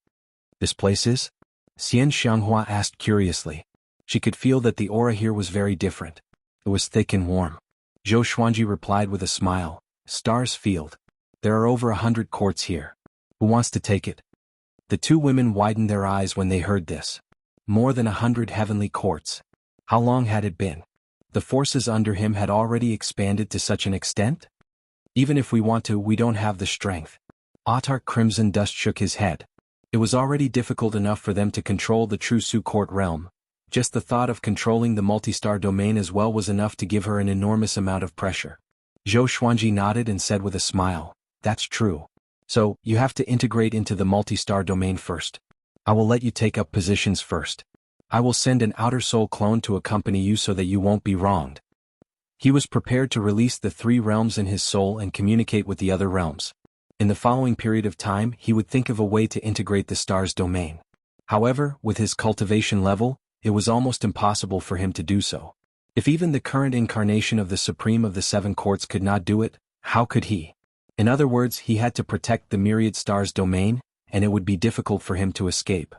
"This place is?" Xianxia asked curiously. She could feel that the aura here was very different. It was thick and warm. Zhou Xuanji replied with a smile, "Stars Field. There are over 100 courts here. Who wants to take it?" The two women widened their eyes when they heard this. More than 100 heavenly courts. How long had it been? The forces under him had already expanded to such an extent? "Even if we want to, we don't have the strength." Autarch Crimson Dust shook his head. It was already difficult enough for them to control the True Su Court realm. Just the thought of controlling the multi-star domain as well was enough to give her an enormous amount of pressure. Zhou Xuanji nodded and said with a smile, "That's true. So, you have to integrate into the multi-star domain first. I will let you take up positions first. I will send an outer soul clone to accompany you so that you won't be wronged." He was prepared to release the 3 realms in his soul and communicate with the other realms. In the following period of time, he would think of a way to integrate the star's domain. However, with his cultivation level, it was almost impossible for him to do so. If even the current incarnation of the Supreme of the 7 Courts could not do it, how could he? In other words, he had to protect the myriad stars' domain, and it would be difficult for him to escape.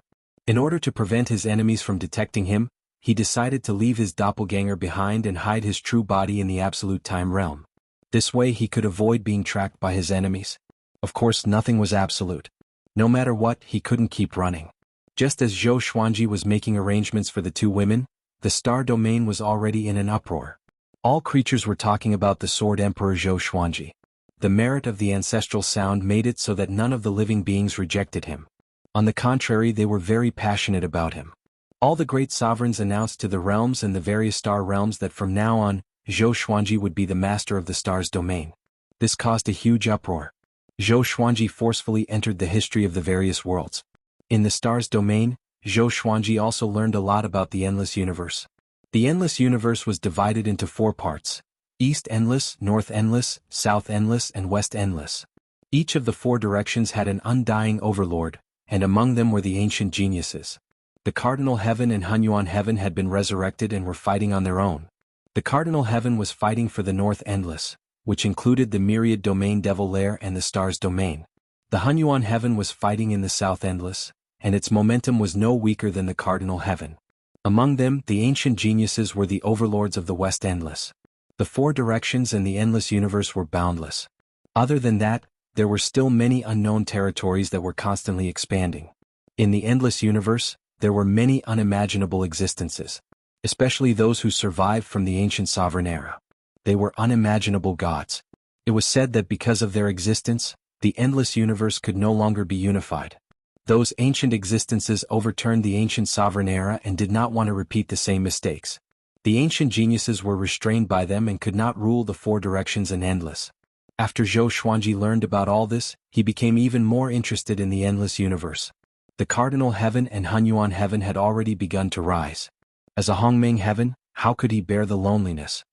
In order to prevent his enemies from detecting him, he decided to leave his doppelganger behind and hide his true body in the absolute time realm. This way he could avoid being tracked by his enemies. Of course, nothing was absolute. No matter what, he couldn't keep running. Just as Zhou Xuanji was making arrangements for the 2 women, the star domain was already in an uproar. All creatures were talking about the Sword Emperor Zhou Xuanji. The merit of the ancestral sound made it so that none of the living beings rejected him. On the contrary, they were very passionate about him. All the great sovereigns announced to the realms and the various star realms that from now on, Zhou Xuanji would be the master of the star's domain. This caused a huge uproar. Zhou Xuanji forcefully entered the history of the various worlds. In the star's domain, Zhou Xuanji also learned a lot about the endless universe. The endless universe was divided into 4 parts: East Endless, North Endless, South Endless, and West Endless. Each of the 4 directions had an undying overlord, and among them were the ancient geniuses. The Cardinal Heaven and Hunyuan Heaven had been resurrected and were fighting on their own. The Cardinal Heaven was fighting for the North Endless, which included the Myriad Domain Devil Lair and the Star's Domain. The Hunyuan Heaven was fighting in the South Endless, and its momentum was no weaker than the Cardinal Heaven. Among them, the ancient geniuses were the overlords of the West Endless. The 4 directions and the endless universe were boundless. Other than that, there were still many unknown territories that were constantly expanding. In the endless universe, there were many unimaginable existences, especially those who survived from the ancient sovereign era. They were unimaginable gods. It was said that because of their existence, the endless universe could no longer be unified. Those ancient existences overturned the ancient sovereign era and did not want to repeat the same mistakes. The ancient geniuses were restrained by them and could not rule the 4 directions and endless. After Zhou Xuanji learned about all this, he became even more interested in the endless universe. The Cardinal Heaven and Hunyuan Heaven had already begun to rise. As a Hongmeng Heaven, how could he bear the loneliness?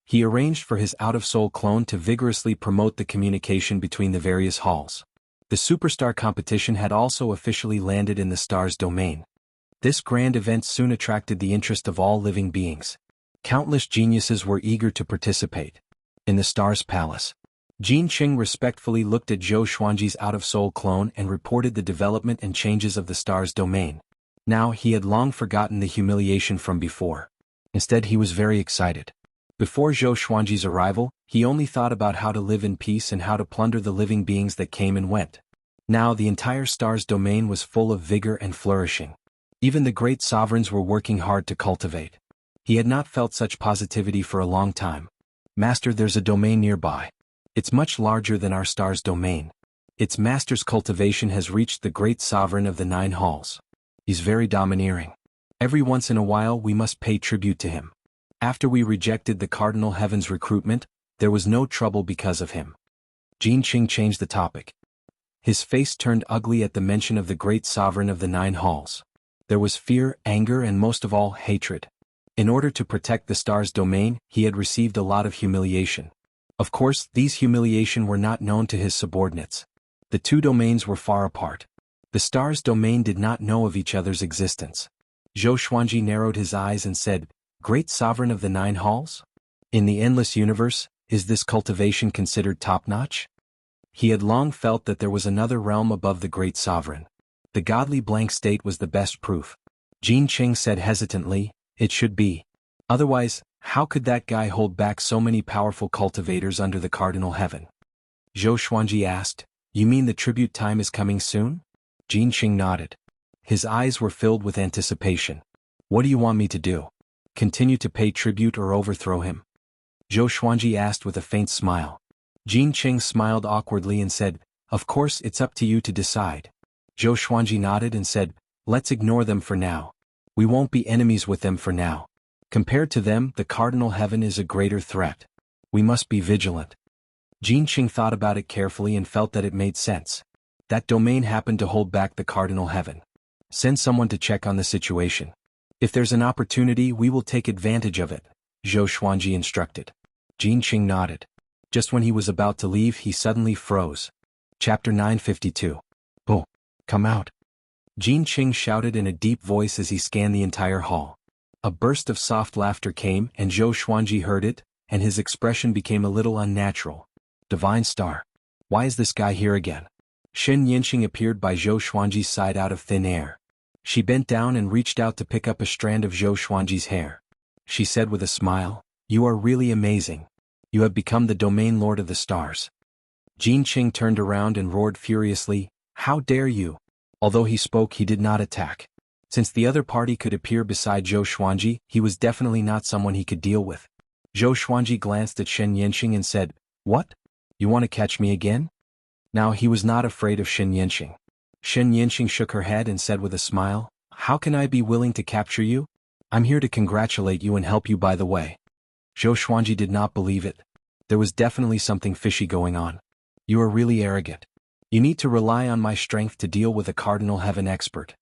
He arranged for his out-of-soul clone to vigorously promote the communication between the various halls. The Superstar competition had also officially landed in the star's domain. This grand event soon attracted the interest of all living beings. Countless geniuses were eager to participate. In the star's palace, Jin Qing respectfully looked at Zhou Xuanji's out-of-soul clone and reported the development and changes of the star's domain. Now he had long forgotten the humiliation from before. Instead he was very excited. Before Zhou Xuanji's arrival, he only thought about how to live in peace and how to plunder the living beings that came and went. Now the entire star's domain was full of vigor and flourishing. Even the great sovereigns were working hard to cultivate. He had not felt such positivity for a long time. Master, there's a domain nearby. It's much larger than our star's domain. Its master's cultivation has reached the great sovereign of the 9 halls. He's very domineering. Every once in a while we must pay tribute to him. After we rejected the Cardinal Heaven's recruitment, there was no trouble because of him. Jin Qing changed the topic. His face turned ugly at the mention of the great sovereign of the 9 halls. There was fear, anger, and most of all, hatred. In order to protect the star's domain, he had received a lot of humiliation. Of course, these humiliation were not known to his subordinates. The 2 domains were far apart. The star's domain did not know of each other's existence. Zhou Xuanji narrowed his eyes and said, "Great sovereign of the 9 halls? In the endless universe, is this cultivation considered top-notch?" He had long felt that there was another realm above the great sovereign. The godly blank state was the best proof. Jin Qing said hesitantly, "It should be. Otherwise, how could that guy hold back so many powerful cultivators under the Cardinal Heaven?" Zhou Xuanji asked, "You mean the tribute time is coming soon?" Jin Qing nodded. His eyes were filled with anticipation. "What do you want me to do? Continue to pay tribute or overthrow him?" Zhou Xuanji asked with a faint smile. Jin Qing smiled awkwardly and said, "Of course it's up to you to decide." Zhou Xuanji nodded and said, "Let's ignore them for now. We won't be enemies with them for now. Compared to them, the Cardinal Heaven is a greater threat. We must be vigilant." Jin Qing thought about it carefully and felt that it made sense. That domain happened to hold back the Cardinal Heaven. "Send someone to check on the situation. If there's an opportunity, we will take advantage of it," Zhou Xuanji instructed. Jin Qing nodded. Just when he was about to leave, he suddenly froze. Chapter 952. "Oh, come out!" Jin Qing shouted in a deep voice as he scanned the entire hall. A burst of soft laughter came, and Zhou Xuanji heard it, and his expression became a little unnatural. "Divine Star. Why is this guy here again?" Xianxia appeared by Zhou Xuanji's side out of thin air. She bent down and reached out to pick up a strand of Zhou Xuanji's hair. She said with a smile, "You are really amazing. You have become the domain lord of the stars." Jin Qing turned around and roared furiously, "How dare you!" Although he spoke, he did not attack. Since the other party could appear beside Zhou Xuanji, he was definitely not someone he could deal with. Zhou Xuanji glanced at Xianxia and said, "What? You want to catch me again?" Now he was not afraid of Xianxia. Xianxia shook her head and said with a smile, "How can I be willing to capture you? I'm here to congratulate you and help you by the way." Zhou Xuanji did not believe it. There was definitely something fishy going on. "You are really arrogant. You need to rely on my strength to deal with a Cardinal Heaven expert."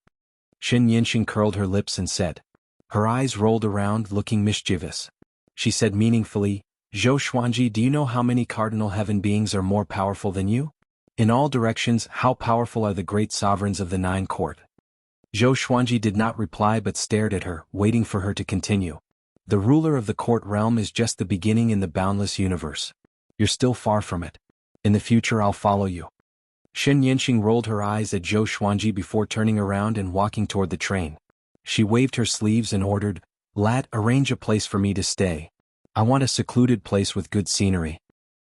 Xianxia curled her lips and said. Her eyes rolled around, looking mischievous. She said meaningfully, "Zhou Xuanji, do you know how many Cardinal Heaven beings are more powerful than you? In all directions, how powerful are the great sovereigns of the 9 court?" Zhou Xuanji did not reply but stared at her, waiting for her to continue. "The ruler of the court realm is just the beginning in the boundless universe. You're still far from it. In the future I'll follow you." Xianxia rolled her eyes at Zhou Xuanji before turning around and walking toward the train. She waved her sleeves and ordered, "Lad, arrange a place for me to stay. I want a secluded place with good scenery."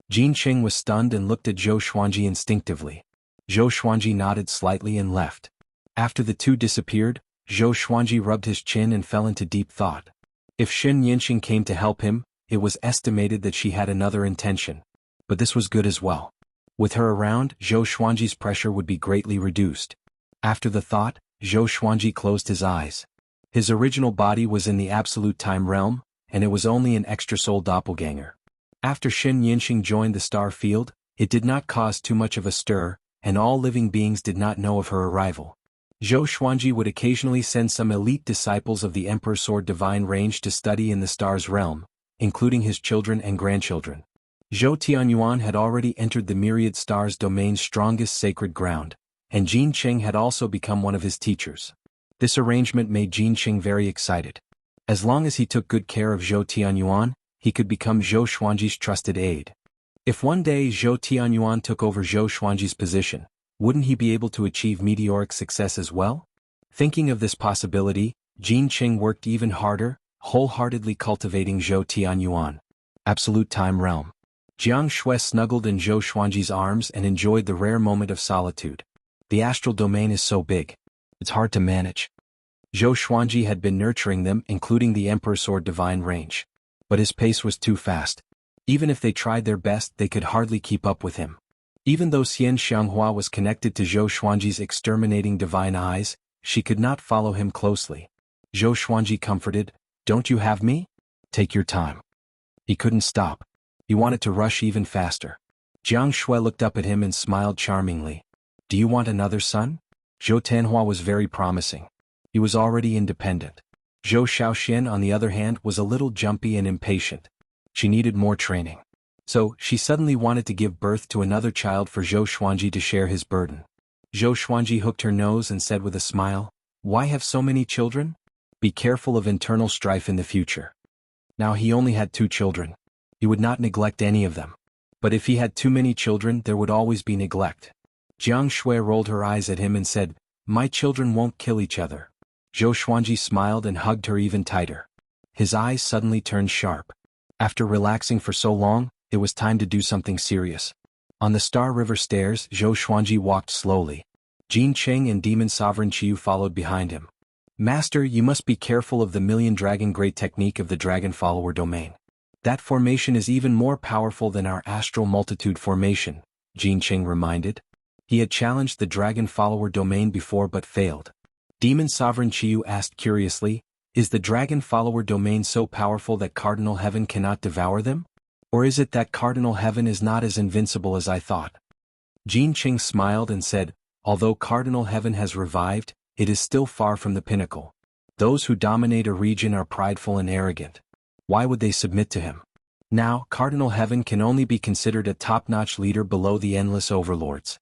Jin Qing was stunned and looked at Zhou Xuanji instinctively. Zhou Xuanji nodded slightly and left. After the 2 disappeared, Zhou Xuanji rubbed his chin and fell into deep thought. If Xianxia came to help him, it was estimated that she had another intention. But this was good as well. With her around, Zhou Xuanji's pressure would be greatly reduced. After the thought, Zhou Xuanji closed his eyes. His original body was in the absolute time realm, and it was only an extra-soul doppelganger. After Xianxia joined the star field, it did not cause too much of a stir, and all living beings did not know of her arrival. Zhou Xuanji would occasionally send some elite disciples of the Emperor's Sword Divine Range to study in the star's realm, including his children and grandchildren. Zhou Tianyuan had already entered the myriad stars' domain's strongest sacred ground, and Jin Qing had also become one of his teachers. This arrangement made Jin Qing very excited. As long as he took good care of Zhou Tianyuan, he could become Zhou Xuanji's trusted aide. If one day Zhou Tianyuan took over Zhou Xuanji's position, wouldn't he be able to achieve meteoric success as well? Thinking of this possibility, Jin Qing worked even harder, wholeheartedly cultivating Zhou Tianyuan. Absolute Time Realm. Jianghu snuggled in Zhou Xuanji's arms and enjoyed the rare moment of solitude. The astral domain is so big. It's hard to manage. Zhou Xuanji had been nurturing them, including the Emperor Sword Divine Range. But his pace was too fast. Even if they tried their best, they could hardly keep up with him. Even though Xianxia was connected to Zhou Xuanji's exterminating divine eyes, she could not follow him closely. Zhou Xuanji comforted, "Don't you have me? Take your time." He couldn't stop. He wanted to rush even faster. Jianghu looked up at him and smiled charmingly. "Do you want another son?" Zhou Tianhua was very promising. He was already independent. Zhou Shaoxian, on the other hand, was a little jumpy and impatient. She needed more training. So, she suddenly wanted to give birth to another child for Zhou Xuanji to share his burden. Zhou Xuanji hooked her nose and said with a smile, "Why have so many children? Be careful of internal strife in the future." Now he only had 2 children. He would not neglect any of them. But if he had too many children, there would always be neglect. Jianghu rolled her eyes at him and said, "My children won't kill each other." Zhou Xuanji smiled and hugged her even tighter. His eyes suddenly turned sharp. After relaxing for so long, it was time to do something serious. On the Star River stairs, Zhou Xuanji walked slowly. Jin Qing and Demon Sovereign Qiu followed behind him. "Master, you must be careful of the Million Dragon Great technique of the Dragon Follower domain. That formation is even more powerful than our Astral Multitude formation," Jin Qing reminded. He had challenged the Dragon Follower domain before but failed. Demon Sovereign Qiu asked curiously, "Is the Dragon Follower domain so powerful that Cardinal Heaven cannot devour them? Or is it that Cardinal Heaven is not as invincible as I thought?" Jin Qing smiled and said, "Although Cardinal Heaven has revived, it is still far from the pinnacle. Those who dominate a region are prideful and arrogant. Why would they submit to him? Now, Cardinal Heaven can only be considered a top-notch leader below the endless overlords."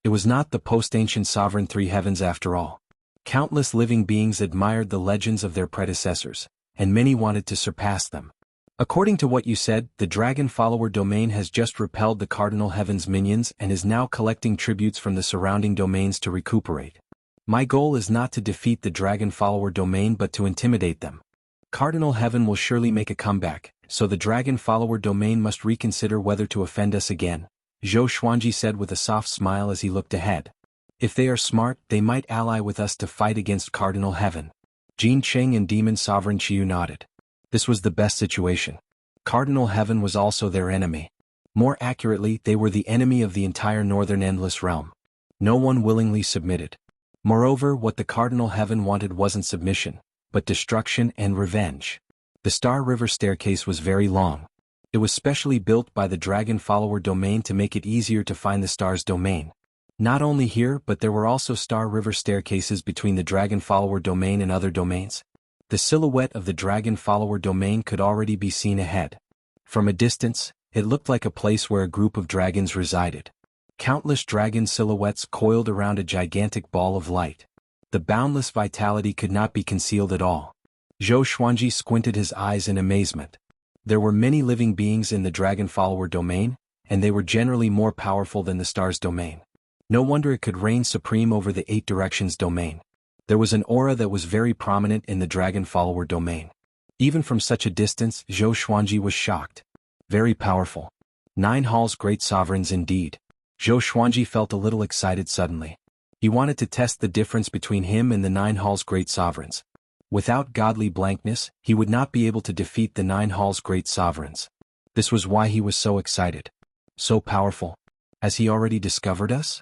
It was not the post-ancient Sovereign Three Heavens after all. Countless living beings admired the legends of their predecessors, and many wanted to surpass them. According to what you said, the Dragon Follower domain has just repelled the Cardinal Heaven's minions and is now collecting tributes from the surrounding domains to recuperate. My goal is not to defeat the Dragon Follower domain but to intimidate them. Cardinal Heaven will surely make a comeback, so the Dragon Follower domain must reconsider whether to offend us again, Zhou Xuanji said with a soft smile as he looked ahead. If they are smart, they might ally with us to fight against Cardinal Heaven. Jin Qing and Demon Sovereign Qiu nodded. This was the best situation. Cardinal Heaven was also their enemy. More accurately, they were the enemy of the entire Northern Endless Realm. No one willingly submitted. Moreover, what the Cardinal Heaven wanted wasn't submission, but destruction and revenge. The Star River staircase was very long. It was specially built by the Dragon Follower domain to make it easier to find the Star's domain. Not only here, but there were also Star River staircases between the Dragon Follower domain and other domains. The silhouette of the Dragon Follower domain could already be seen ahead. From a distance, it looked like a place where a group of dragons resided. Countless dragon silhouettes coiled around a gigantic ball of light. The boundless vitality could not be concealed at all. Zhou Xuanji squinted his eyes in amazement. There were many living beings in the Dragon Follower domain, and they were generally more powerful than the Star's domain. No wonder it could reign supreme over the 8 Directions domain. There was an aura that was very prominent in the Dragon Follower domain. Even from such a distance, Zhou Xuanji was shocked. Very powerful. 9 Hall's great sovereigns indeed. Zhou Xuanji felt a little excited suddenly. He wanted to test the difference between him and the 9 Hall's great sovereigns. Without godly blankness, he would not be able to defeat the 9 Hall's great sovereigns. This was why he was so excited. So powerful. Has he already discovered us?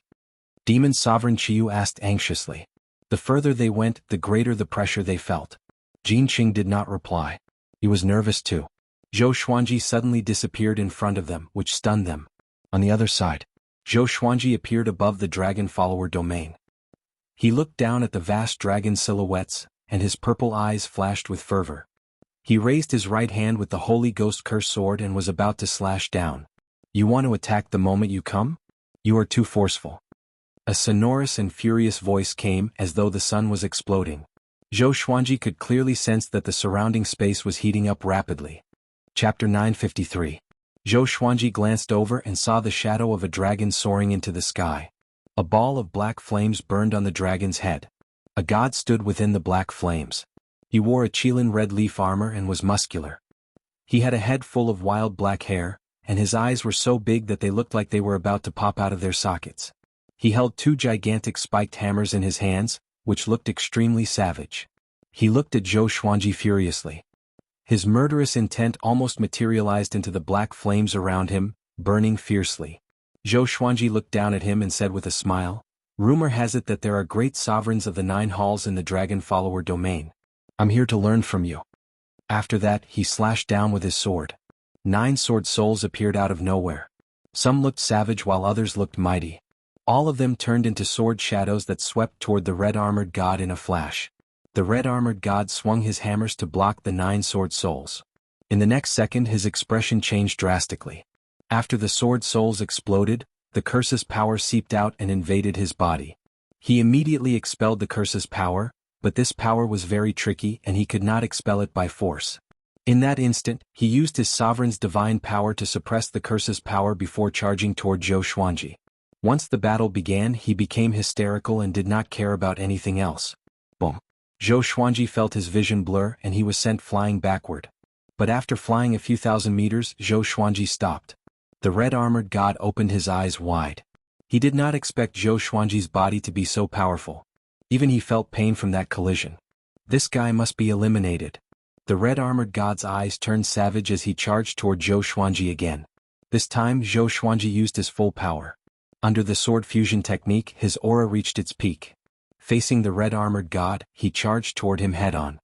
Demon Sovereign Qiu asked anxiously. The further they went, the greater the pressure they felt. Jin Qing did not reply. He was nervous too. Zhou Xuanji suddenly disappeared in front of them, which stunned them. On the other side, Zhou Xuanji appeared above the Dragon Follower domain. He looked down at the vast dragon silhouettes, and his purple eyes flashed with fervor. He raised his right hand with the Holy Ghost Curse sword and was about to slash down. "You want to attack the moment you come? You are too forceful." A sonorous and furious voice came as though the sun was exploding. Zhou Xuanji could clearly sense that the surrounding space was heating up rapidly. Chapter 953. Zhou Xuanji glanced over and saw the shadow of a dragon soaring into the sky. A ball of black flames burned on the dragon's head. A god stood within the black flames. He wore a Qilin red leaf armor and was muscular. He had a head full of wild black hair, and his eyes were so big that they looked like they were about to pop out of their sockets. He held two gigantic spiked hammers in his hands, which looked extremely savage. He looked at Zhou Xuanji furiously. His murderous intent almost materialized into the black flames around him, burning fiercely. Zhou Xuanji looked down at him and said with a smile, "Rumor has it that there are great sovereigns of the 9 halls in the dragon follower domain. I'm here to learn from you." After that, he slashed down with his sword. 9 sword souls appeared out of nowhere. Some looked savage while others looked mighty. All of them turned into sword shadows that swept toward the red-armored god in a flash. The red-armored god swung his hammers to block the 9 sword souls. In the next second his expression changed drastically. After the sword souls exploded, the curse's power seeped out and invaded his body. He immediately expelled the curse's power, but this power was very tricky and he could not expel it by force. In that instant, he used his sovereign's divine power to suppress the curse's power before charging toward Zhou Xuanji. Once the battle began, he became hysterical and did not care about anything else. Boom. Zhou Xuanji felt his vision blur and he was sent flying backward. But after flying a few thousand meters, Zhou Xuanji stopped. The red-armored god opened his eyes wide. He did not expect Zhou Xuanji's body to be so powerful. Even he felt pain from that collision. This guy must be eliminated. The red-armored god's eyes turned savage as he charged toward Zhou Xuanji again. This time Zhou Xuanji used his full power. Under the sword fusion technique, his aura reached its peak. Facing the red-armored god, he charged toward him head-on.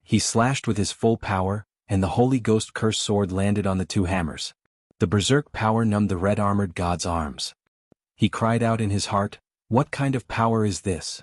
He slashed with his full power, and the Holy Ghost Curse sword landed on the 2 hammers. The berserk power numbed the red-armored god's arms. He cried out in his heart, "What kind of power is this?"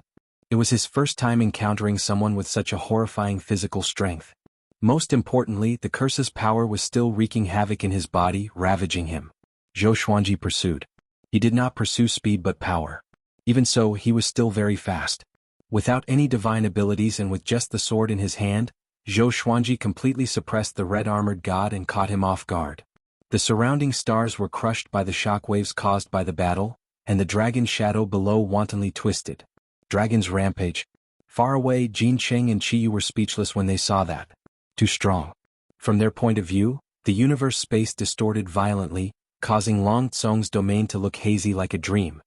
It was his first time encountering someone with such a horrifying physical strength. Most importantly, the curse's power was still wreaking havoc in his body, ravaging him. Zhou Xuanji pursued. He did not pursue speed but power. Even so, he was still very fast. Without any divine abilities and with just the sword in his hand, Zhou Xuanji completely suppressed the red-armored god and caught him off guard. The surrounding stars were crushed by the shockwaves caused by the battle, and the dragon shadow below wantonly twisted. Dragon's rampage. Far away, Jin Cheng and Qiyu were speechless when they saw that. Too strong. From their point of view, the universe space distorted violently, causing Long Tsong's domain to look hazy like a dream.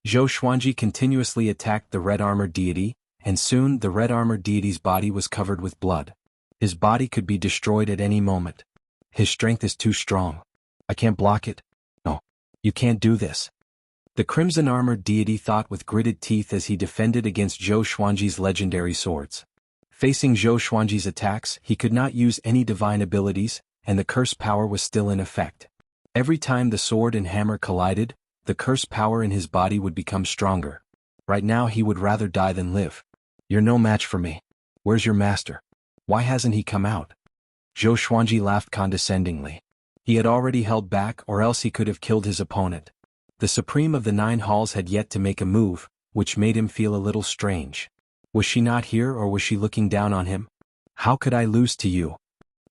Zhou Xuanji continuously attacked the red-armored deity, and soon the red-armored deity's body was covered with blood. His body could be destroyed at any moment. His strength is too strong. I can't block it. No. You can't do this. The crimson-armored deity thought with gritted teeth as he defended against Zhou Xuanji's legendary swords. Facing Zhou Xuanji's attacks, he could not use any divine abilities, and the curse power was still in effect. Every time the sword and hammer collided, the curse power in his body would become stronger. Right now he would rather die than live. You're no match for me. Where's your master? Why hasn't he come out? Zhou Xuanji laughed condescendingly. He had already held back or else he could have killed his opponent. The Supreme of the 9 halls had yet to make a move, which made him feel a little strange. Was she not here or was she looking down on him? How could I lose to you?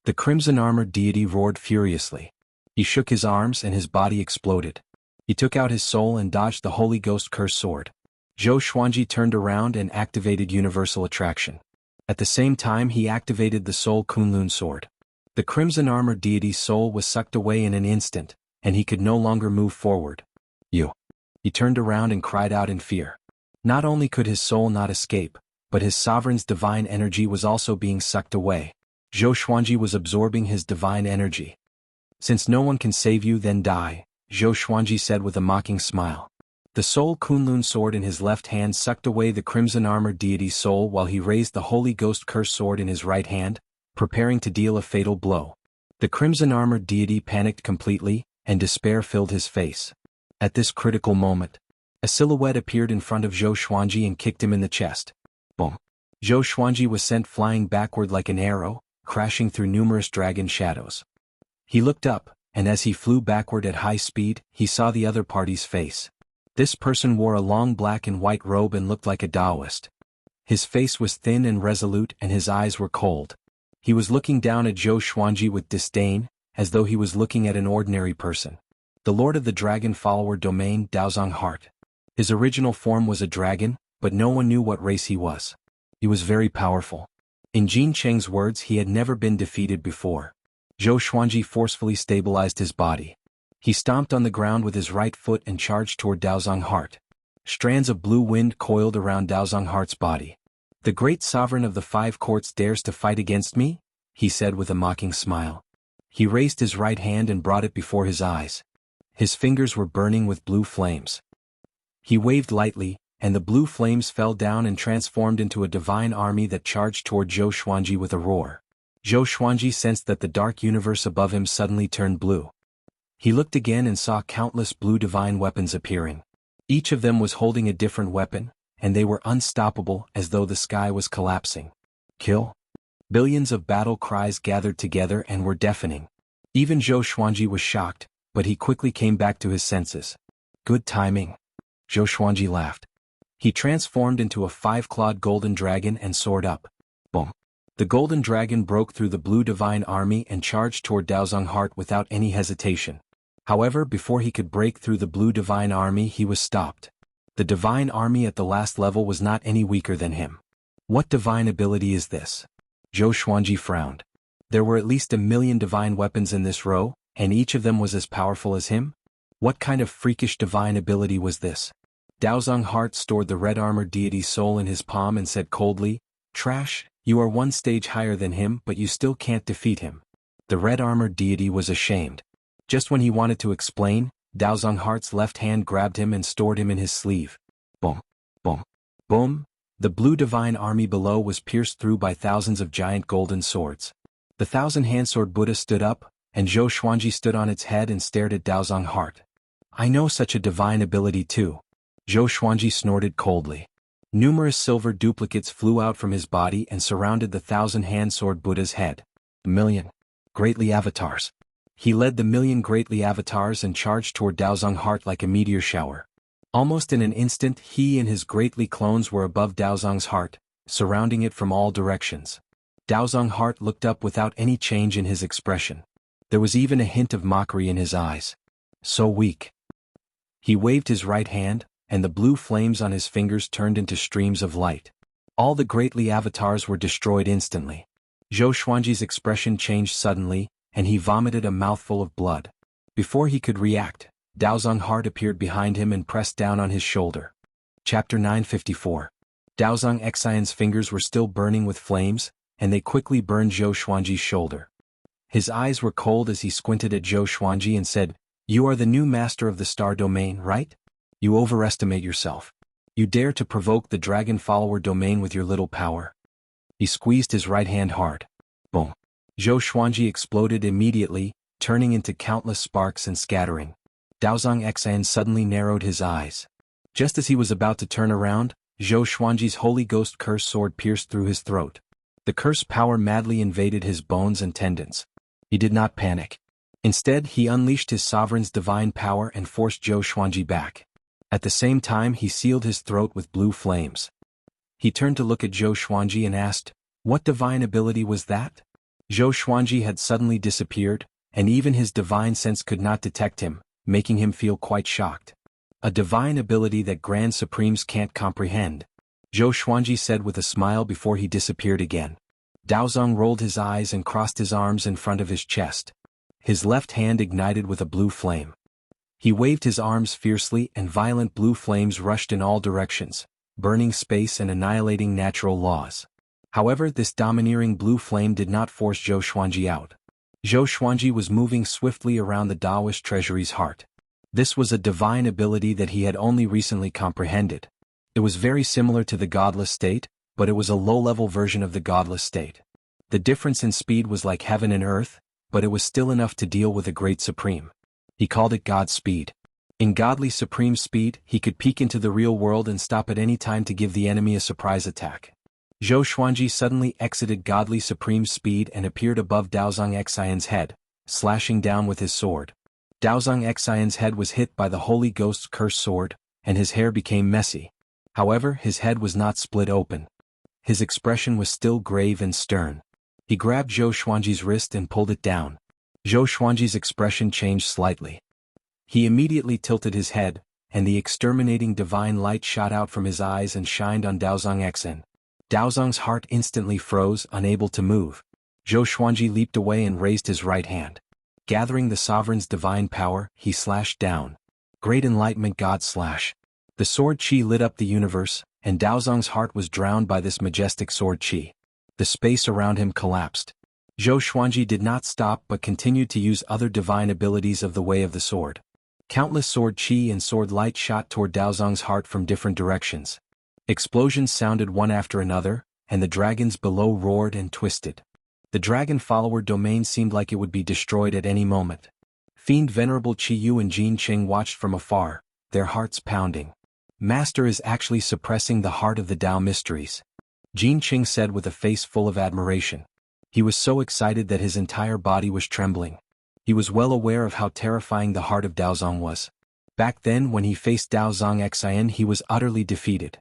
The crimson-armored deity roared furiously. He shook his arms and his body exploded. He took out his soul and dodged the Holy Ghost Curse sword. Zhou Xuanji turned around and activated Universal Attraction. At the same time he activated the Soul Kunlun sword. The crimson-armored deity's soul was sucked away in an instant, and he could no longer move forward. You. He turned around and cried out in fear. Not only could his soul not escape, but his sovereign's divine energy was also being sucked away. Zhou Xuanji was absorbing his divine energy. Since no one can save you, then die, Zhou Xuanji said with a mocking smile. The Soul Kunlun sword in his left hand sucked away the crimson-armored deity's soul while he raised the Holy Ghost Curse sword in his right hand, preparing to deal a fatal blow. The crimson-armored deity panicked completely, and despair filled his face. At this critical moment, a silhouette appeared in front of Zhou Xuanji and kicked him in the chest. Boom. Zhou Xuanji was sent flying backward like an arrow, crashing through numerous dragon shadows. He looked up, and as he flew backward at high speed, he saw the other party's face. This person wore a long black and white robe and looked like a Taoist. His face was thin and resolute and his eyes were cold. He was looking down at Zhou Xuanji with disdain, as though he was looking at an ordinary person. The Lord of the Dragon Follower Domain, Daozong Heart. His original form was a dragon, but no one knew what race he was. He was very powerful. In Jin Cheng's words, he had never been defeated before. Zhou Xuanji forcefully stabilized his body. He stomped on the ground with his right foot and charged toward Daozong Heart. Strands of blue wind coiled around Daozong Heart's body. "The great sovereign of the 5 courts dares to fight against me?" he said with a mocking smile. He raised his right hand and brought it before his eyes. His fingers were burning with blue flames. He waved lightly, and the blue flames fell down and transformed into a divine army that charged toward Zhou Xuanji with a roar. Zhou Xuanji sensed that the dark universe above him suddenly turned blue. He looked again and saw countless blue divine weapons appearing. Each of them was holding a different weapon, and they were unstoppable as though the sky was collapsing. Kill! Billions of battle cries gathered together and were deafening. Even Zhou Xuanji was shocked, but he quickly came back to his senses. "Good timing." Zhou Xuanji laughed. He transformed into a 5-clawed golden dragon and soared up. Boom! The golden dragon broke through the blue divine army and charged toward Daozong Heart without any hesitation. However, before he could break through the blue divine army, he was stopped. The divine army at the last level was not any weaker than him. What divine ability is this? Zhou Xuanji frowned. There were at least 1,000,000 divine weapons in this row, and each of them was as powerful as him? What kind of freakish divine ability was this? Daozong Heart stored the red-armored deity's soul in his palm and said coldly, "Trash, you are 1 stage higher than him, but you still can't defeat him." The red-armored deity was ashamed. Just when he wanted to explain, Daozong Heart's left hand grabbed him and stored him in his sleeve. Boom! Boom! Boom! The blue divine army below was pierced through by thousands of giant golden swords. The 1,000-hand-sword Buddha stood up, and Zhou Xuanji stood on its head and stared at Daozong Heart. "I know such a divine ability too." Zhou Xuanji snorted coldly. Numerous silver duplicates flew out from his body and surrounded the 1,000-hand-sword Buddha's head. 1,000,000 greatly avatars. He led the 1,000,000 greatly avatars and charged toward Daozong Heart like a meteor shower. Almost in an instant, he and his greatly clones were above Daozong's heart, surrounding it from all directions. Daozong Heart looked up without any change in his expression. There was even a hint of mockery in his eyes. So weak. He waved his right hand, and the blue flames on his fingers turned into streams of light. All the greatly avatars were destroyed instantly. Zhou Xuanji's expression changed suddenly, and he vomited a mouthful of blood. Before he could react, Daozong Heart appeared behind him and pressed down on his shoulder. Chapter 954. Daozong Xian's fingers were still burning with flames, and they quickly burned Zhou Xuanji's shoulder. His eyes were cold as he squinted at Zhou Xuanji and said, "You are the new master of the star domain, right? You overestimate yourself. You dare to provoke the dragon follower domain with your little power." He squeezed his right hand hard. Boom! Zhou Xuanji exploded immediately, turning into countless sparks and scattering. Daozong Xian suddenly narrowed his eyes. Just as he was about to turn around, Zhou Xuanji's Holy Ghost curse sword pierced through his throat. The curse power madly invaded his bones and tendons. He did not panic. Instead, he unleashed his sovereign's divine power and forced Zhou Xuanji back. At the same time, he sealed his throat with blue flames. He turned to look at Zhou Xuanji and asked, "What divine ability was that?" Zhou Xuanji had suddenly disappeared, and even his divine sense could not detect him, making him feel quite shocked. "A divine ability that Grand Supremes can't comprehend," Zhou Xuanji said with a smile before he disappeared again. Daozong rolled his eyes and crossed his arms in front of his chest. His left hand ignited with a blue flame. He waved his arms fiercely and violent blue flames rushed in all directions, burning space and annihilating natural laws. However, this domineering blue flame did not force Zhou Xuanji out. Zhou Xuanji was moving swiftly around the Taoist treasury's heart. This was a divine ability that he had only recently comprehended. It was very similar to the godless state, but it was a low-level version of the godless state. The difference in speed was like heaven and earth, but it was still enough to deal with a great supreme. He called it God speed. In godly supreme speed, he could peek into the real world and stop at any time to give the enemy a surprise attack. Zhou Xuanji suddenly exited godly supreme speed and appeared above Daozong Xian's head, slashing down with his sword. Daozong Xian's head was hit by the Holy Ghost's cursed sword, and his hair became messy. However, his head was not split open. His expression was still grave and stern. He grabbed Zhou Xuanji's wrist and pulled it down. Zhou Xuanji's expression changed slightly. He immediately tilted his head, and the exterminating divine light shot out from his eyes and shined on Daozong Xn. Daozong's heart instantly froze, unable to move. Zhou Xuanji leaped away and raised his right hand. Gathering the sovereign's divine power, he slashed down. Great Enlightenment God slash. The sword chi lit up the universe, and Daozong's heart was drowned by this majestic sword chi. The space around him collapsed. Zhou Xuanji did not stop but continued to use other divine abilities of the way of the sword. Countless sword chi and sword light shot toward Daozong's heart from different directions. Explosions sounded one after another, and the dragons below roared and twisted. The dragon follower domain seemed like it would be destroyed at any moment. Fiend Venerable Qi Yu and Jin Qing watched from afar, their hearts pounding. Master is actually suppressing the heart of the Tao mysteries. Jin Qing said with a face full of admiration. He was so excited that his entire body was trembling. He was well aware of how terrifying the heart of Daozong was. Back then when he faced Daozong Xian he was utterly defeated.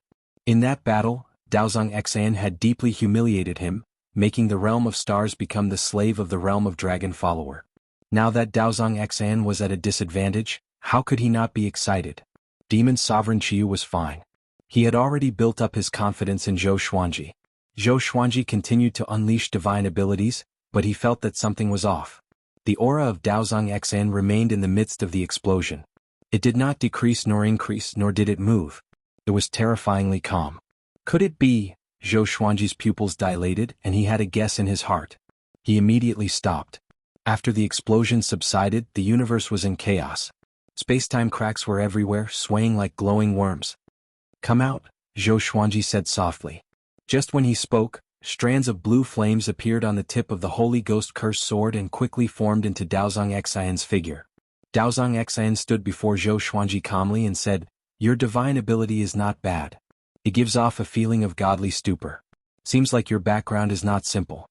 In that battle, Daozong Xian had deeply humiliated him, making the realm of stars become the slave of the realm of dragon follower. Now that Daozong Xian was at a disadvantage, how could he not be excited? Demon Sovereign Qiyu was fine. He had already built up his confidence in Zhou Xuanji. Zhou Xuanji continued to unleash divine abilities, but he felt that something was off. The aura of Daozong Xn remained in the midst of the explosion. It did not decrease nor increase, nor did it move. It was terrifyingly calm. Could it be? Zhou Xuanji's pupils dilated and he had a guess in his heart. He immediately stopped. After the explosion subsided, the universe was in chaos. Space-time cracks were everywhere, swaying like glowing worms. Come out, Zhou Xuanji said softly. Just when he spoke, strands of blue flames appeared on the tip of the Holy Ghost cursed sword and quickly formed into Daozong Xian's figure. Daozong Xian stood before Zhou Xuanji calmly and said, "Your divine ability is not bad. It gives off a feeling of godly stupor. Seems like your background is not simple."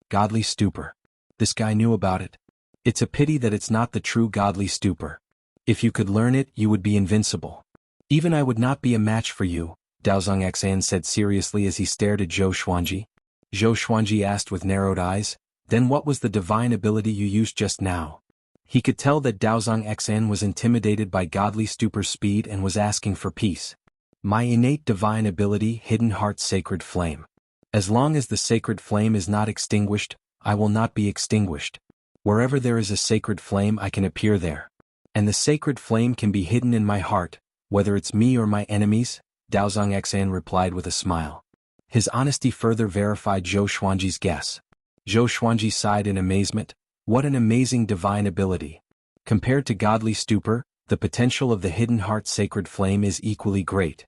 Godly stupor. This guy knew about it. It's a pity that it's not the true godly stupor. If you could learn it, you would be invincible. Even I would not be a match for you, Daozong Xian said seriously as he stared at Zhou Xuanji. Zhou Xuanji asked with narrowed eyes, "Then what was the divine ability you used just now?" He could tell that Daozong Xian was intimidated by godly stupor's speed and was asking for peace. "My innate divine ability, Hidden Heart's Sacred Flame. As long as the sacred flame is not extinguished, I will not be extinguished. Wherever there is a sacred flame I can appear there. And the sacred flame can be hidden in my heart, whether it's me or my enemies," Daozong Xian replied with a smile. His honesty further verified Zhou Xuanji's guess. Zhou Xuanji sighed in amazement. What an amazing divine ability. Compared to godly stupor, the potential of the Hidden Heart Sacred Flame is equally great.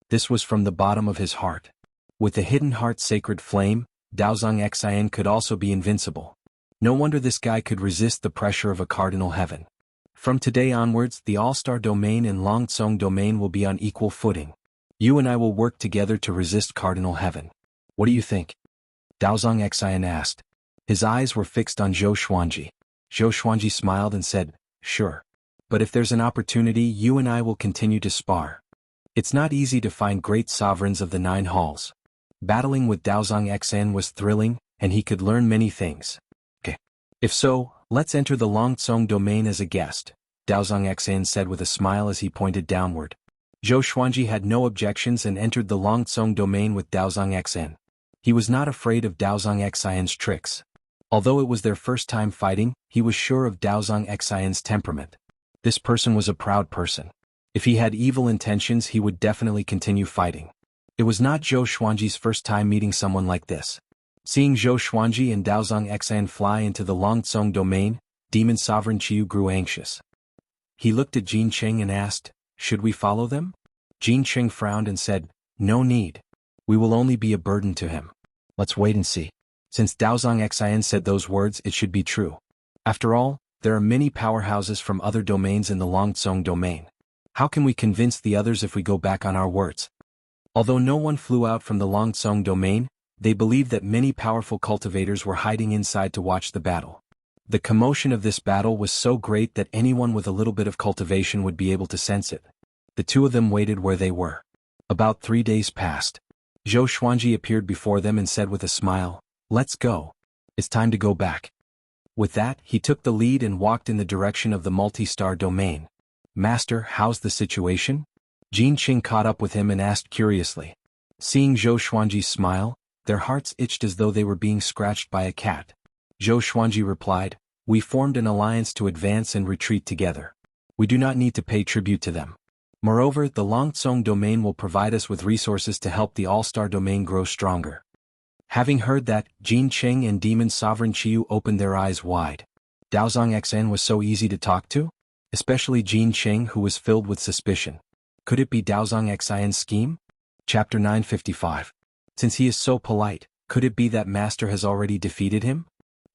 This was from the bottom of his heart. With the Hidden Heart Sacred Flame, Daozong Xian could also be invincible. No wonder this guy could resist the pressure of a cardinal heaven. From today onwards, the All-Star Domain and Longtsong Domain will be on equal footing. You and I will work together to resist cardinal heaven. What do you think? Daozong Xian asked. His eyes were fixed on Zhou Xuanji. Zhou Xuanji smiled and said, "Sure. But if there's an opportunity, you and I will continue to spar. It's not easy to find great sovereigns of the 9 halls." Battling with Daozong Xian was thrilling, and he could learn many things. Okay. If so, let's enter the Longtsong Domain as a guest, Daozong Xian said with a smile as he pointed downward. Zhou Xuanji had no objections and entered the Longtsong Domain with Daozong Xian. He was not afraid of Daozong Xian's tricks. Although it was their first time fighting, he was sure of Daozong Xian's temperament. This person was a proud person. If he had evil intentions he would definitely continue fighting. It was not Zhou Xuanji's first time meeting someone like this. Seeing Zhou Xuanji and Daozong Xian fly into the Longtsong Domain, Demon Sovereign Qiyu grew anxious. He looked at Jin Qing and asked, "Should we follow them?" Jin Qing frowned and said, "No need. We will only be a burden to him. Let's wait and see." Since Daozong Xian said those words, it should be true. After all, there are many powerhouses from other domains in the Longtsong Domain. How can we convince the others if we go back on our words? Although no one flew out from the Longtsong Domain, they believed that many powerful cultivators were hiding inside to watch the battle. The commotion of this battle was so great that anyone with a little bit of cultivation would be able to sense it. The two of them waited where they were. About 3 days passed. Zhou Xuanji appeared before them and said with a smile, "Let's go. It's time to go back." With that, he took the lead and walked in the direction of the multi-star domain. Master, how's the situation? Jin Qing caught up with him and asked curiously. Seeing Zhou Xuanji smile, their hearts itched as though they were being scratched by a cat. Zhou Xuanji replied, we formed an alliance to advance and retreat together. We do not need to pay tribute to them. Moreover, the Longcong domain will provide us with resources to help the All-Star domain grow stronger. Having heard that, Jin Qing and Demon Sovereign Qiyu opened their eyes wide. Daozong Xn was so easy to talk to? Especially Jin Qing, who was filled with suspicion. Could it be Daozong Xin's scheme? Chapter 955. Since he is so polite, could it be that Master has already defeated him?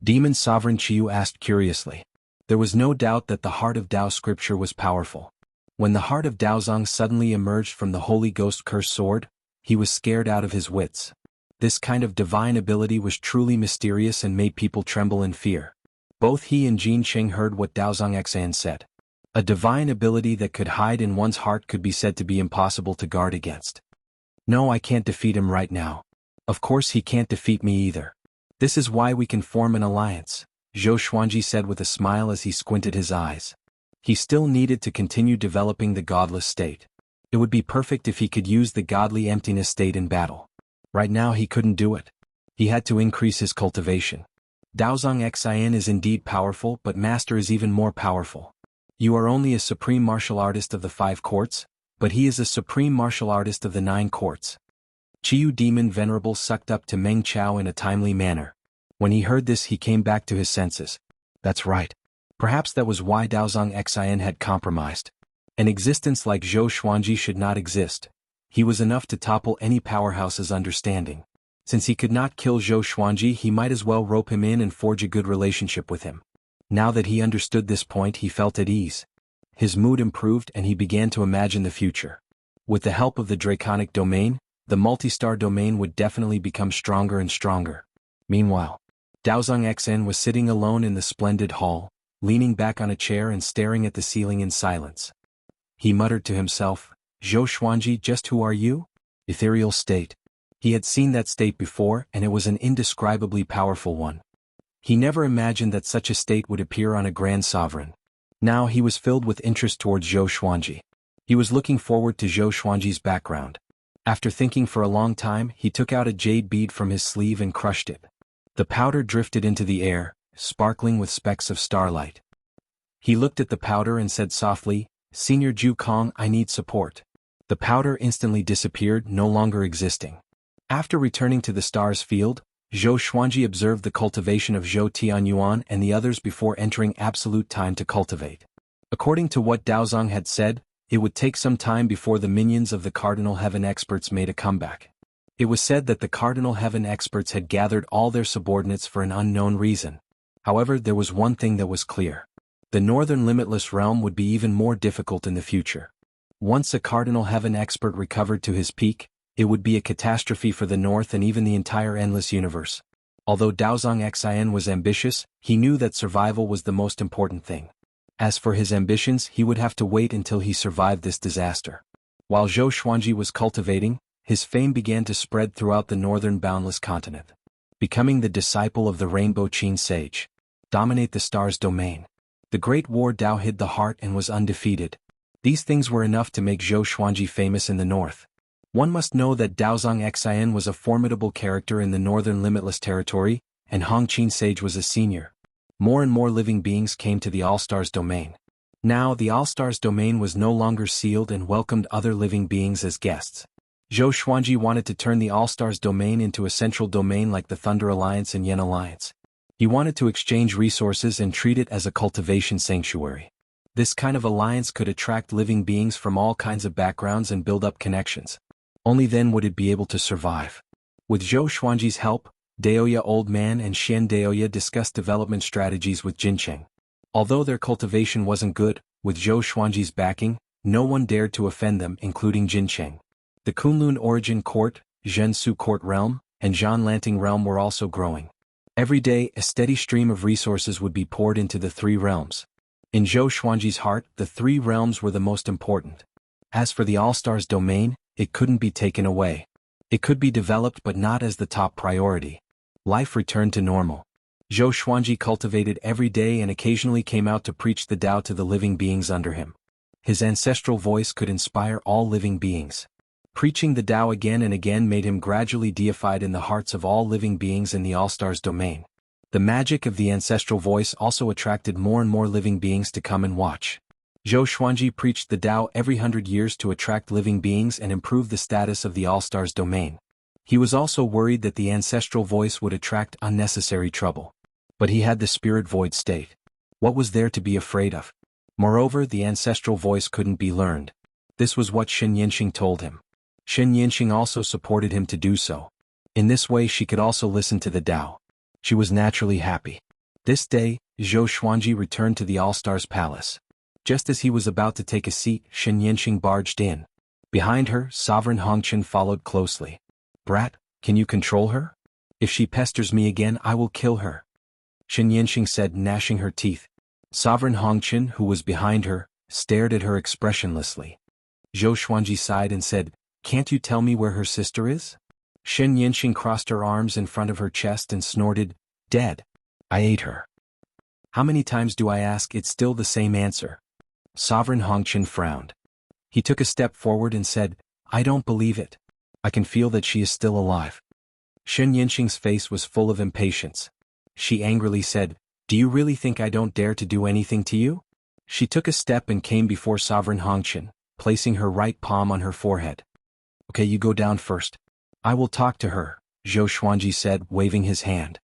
Demon Sovereign Qiyu asked curiously. There was no doubt that the heart of Dao scripture was powerful. When the heart of Daozong suddenly emerged from the Holy Ghost cursed sword, he was scared out of his wits. This kind of divine ability was truly mysterious and made people tremble in fear. Both he and Jin Qing heard what Daozong Xan said. A divine ability that could hide in one's heart could be said to be impossible to guard against. No, I can't defeat him right now. Of course he can't defeat me either. This is why we can form an alliance, Zhou Xuanji said with a smile as he squinted his eyes. He still needed to continue developing the godless state. It would be perfect if he could use the godly emptiness state in battle. Right now he couldn't do it. He had to increase his cultivation. Daozong Xin is indeed powerful, but Master is even more powerful. You are only a supreme martial artist of the 5 courts, but he is a supreme martial artist of the 9 courts. Qiyu Demon Venerable sucked up to Meng Chao in a timely manner. When he heard this, he came back to his senses. That's right. Perhaps that was why Daozong Xin had compromised. An existence like Zhou Xuanji should not exist. He was enough to topple any powerhouse's understanding. Since he could not kill Zhou Xuanji, he might as well rope him in and forge a good relationship with him. Now that he understood this point, he felt at ease. His mood improved and he began to imagine the future. With the help of the Draconic domain, the multi-star domain would definitely become stronger and stronger. Meanwhile, Daozong Xn was sitting alone in the splendid hall, leaning back on a chair and staring at the ceiling in silence. He muttered to himself, Zhou Xuanji, just who are you? Ethereal state. He had seen that state before, and it was an indescribably powerful one. He never imagined that such a state would appear on a grand sovereign. Now he was filled with interest towards Zhou Xuanji. He was looking forward to Zhou Xuanji's background. After thinking for a long time, he took out a jade bead from his sleeve and crushed it. The powder drifted into the air, sparkling with specks of starlight. He looked at the powder and said softly, Senior Zhu Kong, I need support. The powder instantly disappeared, no longer existing. After returning to the stars field, Zhou Xuanji observed the cultivation of Zhou Tianyuan and the others before entering absolute time to cultivate. According to what Daozong had said, it would take some time before the minions of the Cardinal Heaven experts made a comeback. It was said that the Cardinal Heaven experts had gathered all their subordinates for an unknown reason. However, there was one thing that was clear. The Northern Limitless Realm would be even more difficult in the future. Once a Cardinal Heaven expert recovered to his peak, it would be a catastrophe for the North and even the entire endless universe. Although Daozong Xin was ambitious, he knew that survival was the most important thing. As for his ambitions, he would have to wait until he survived this disaster. While Zhou Xuanji was cultivating, his fame began to spread throughout the northern boundless continent. Becoming the disciple of the Rainbow Qin Sage. Dominate the stars domain. The Great War Dao hid the heart and was undefeated. These things were enough to make Zhou Xuanji famous in the north. One must know that Daozong Xin was a formidable character in the northern limitless territory, and Hong Qin Sage was a senior. More and more living beings came to the All-Stars domain. Now the All-Stars domain was no longer sealed and welcomed other living beings as guests. Zhou Xuanji wanted to turn the All-Stars domain into a central domain like the Thunder Alliance and Yen Alliance. He wanted to exchange resources and treat it as a cultivation sanctuary. This kind of alliance could attract living beings from all kinds of backgrounds and build up connections. Only then would it be able to survive. With Zhou Xuanji's help, Daoya Old Man and Xian Daoya discussed development strategies with Jincheng. Although their cultivation wasn't good, with Zhou Xuanji's backing, no one dared to offend them, including Jincheng. The Kunlun Origin Court, Zhensu Court Realm, and Zhan Lanting Realm were also growing. Every day, a steady stream of resources would be poured into the 3 realms. In Zhou Xuanji's heart, the 3 realms were the most important. As for the All-Stars domain, it couldn't be taken away. It could be developed but not as the top priority. Life returned to normal. Zhou Xuanji cultivated every day and occasionally came out to preach the Tao to the living beings under him. His ancestral voice could inspire all living beings. Preaching the Tao again and again made him gradually deified in the hearts of all living beings in the All-Stars domain. The magic of the ancestral voice also attracted more and more living beings to come and watch. Zhou Xuanji preached the Tao every 100 years to attract living beings and improve the status of the All-Stars domain. He was also worried that the ancestral voice would attract unnecessary trouble. But he had the spirit void state. What was there to be afraid of? Moreover, the ancestral voice couldn't be learned. This was what Xianxia told him. Xianxia also supported him to do so. In this way she could also listen to the Tao. She was naturally happy. This day, Zhou Xuanji returned to the All-Stars Palace. Just as he was about to take a seat, Xianxia barged in. Behind her, Sovereign Hongqian followed closely. "Brat, can you control her? If she pesters me again I will kill her," Xianxia said, gnashing her teeth. Sovereign Hongqian, who was behind her, stared at her expressionlessly. Zhou Xuanji sighed and said, "Can't you tell me where her sister is?" Xianxia crossed her arms in front of her chest and snorted, "Dead. I ate her." "How many times do I ask? It's still the same answer." Sovereign Hongqian frowned. He took a step forward and said, "I don't believe it. I can feel that she is still alive." Xianxia's face was full of impatience. She angrily said, "Do you really think I don't dare to do anything to you?" She took a step and came before Sovereign Hongqian, placing her right palm on her forehead. "Okay, you go down first. I will talk to her," Zhou Xuanji said, waving his hand.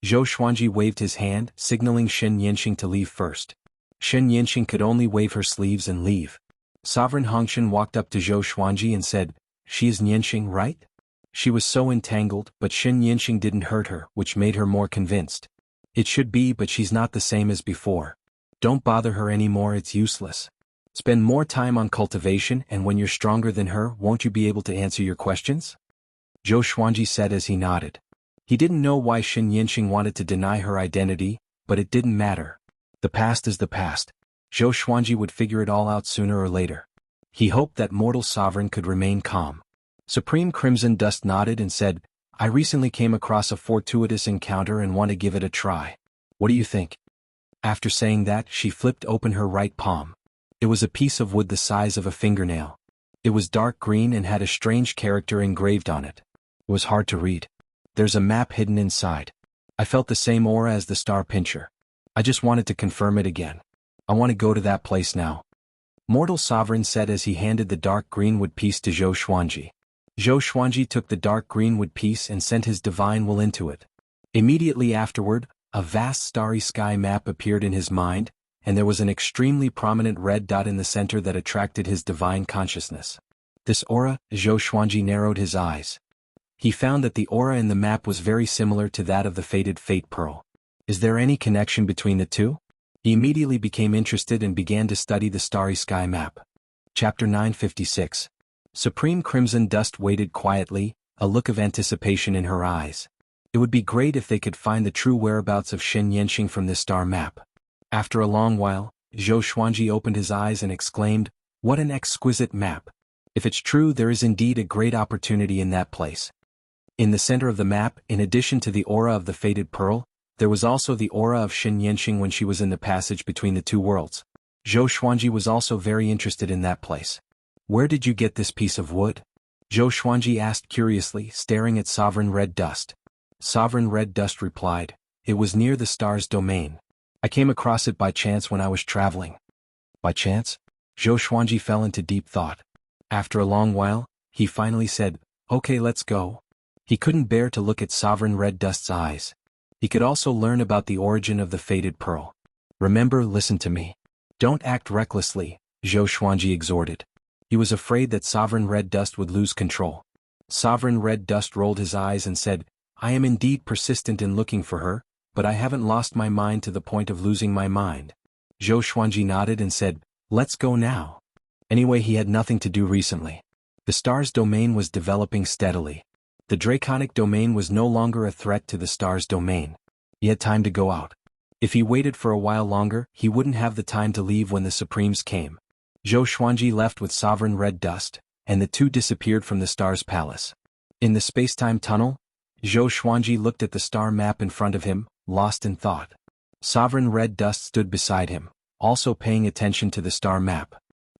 Zhou Xuanji waved his hand, signaling Xianxia to leave first. Xianxia could only wave her sleeves and leave. Sovereign Hongqian walked up to Zhou Xuanji and said, "She is Xianxia, right?" She was so entangled, but Xianxia didn't hurt her, which made her more convinced. "It should be, but she's not the same as before. Don't bother her anymore, it's useless. Spend more time on cultivation, and when you're stronger than her, won't you be able to answer your questions?" Zhou Xuanji said as he nodded. He didn't know why Xianxia wanted to deny her identity, but it didn't matter. The past is the past. Zhou Xuanji would figure it all out sooner or later. He hoped that mortal sovereign could remain calm. Supreme Crimson Dust nodded and said, "I recently came across a fortuitous encounter and want to give it a try. What do you think?" After saying that, she flipped open her right palm. It was a piece of wood the size of a fingernail. It was dark green and had a strange character engraved on it. It was hard to read. There's a map hidden inside. I felt the same aura as the star pincher. I just wanted to confirm it again. I want to go to that place now. Mortal Sovereign said as he handed the dark green wood piece to Zhou Xuanji. Zhou Xuanji took the dark green wood piece and sent his divine will into it. Immediately afterward, a vast starry sky map appeared in his mind, and there was an extremely prominent red dot in the center that attracted his divine consciousness. This aura, Zhou Xuanji narrowed his eyes. He found that the aura in the map was very similar to that of the fated Fate Pearl. Is there any connection between the two? He immediately became interested and began to study the starry sky map. Chapter 956. Supreme Crimson Dust waited quietly, a look of anticipation in her eyes. It would be great if they could find the true whereabouts of Xianxia from this star map. After a long while, Zhou Xuanji opened his eyes and exclaimed, "What an exquisite map! If it's true, there is indeed a great opportunity in that place." In the center of the map, in addition to the aura of the fated pearl, there was also the aura of Xianxia when she was in the passage between the two worlds. Zhou Xuanji was also very interested in that place. "Where did you get this piece of wood?" Zhou Xuanji asked curiously, staring at Sovereign Red Dust. Sovereign Red Dust replied, "It was near the star's domain. I came across it by chance when I was traveling." By chance? Zhou Xuanji fell into deep thought. After a long while, he finally said, "Okay, let's go." He couldn't bear to look at Sovereign Red Dust's eyes. He could also learn about the origin of the fated pearl. "Remember, listen to me. Don't act recklessly," Zhou Xuanji exhorted. He was afraid that Sovereign Red Dust would lose control. Sovereign Red Dust rolled his eyes and said, "I am indeed persistent in looking for her, but I haven't lost my mind to the point of losing my mind." Zhou Xuanji nodded and said, "Let's go now." Anyway, he had nothing to do recently. The star's domain was developing steadily. The draconic domain was no longer a threat to the star's domain. He had time to go out. If he waited for a while longer, he wouldn't have the time to leave when the Supremes came. Zhou Xuanji left with Sovereign Red Dust, and the two disappeared from the star's palace. In the space-time tunnel, Zhou Xuanji looked at the star map in front of him, lost in thought. Sovereign Red Dust stood beside him, also paying attention to the star map.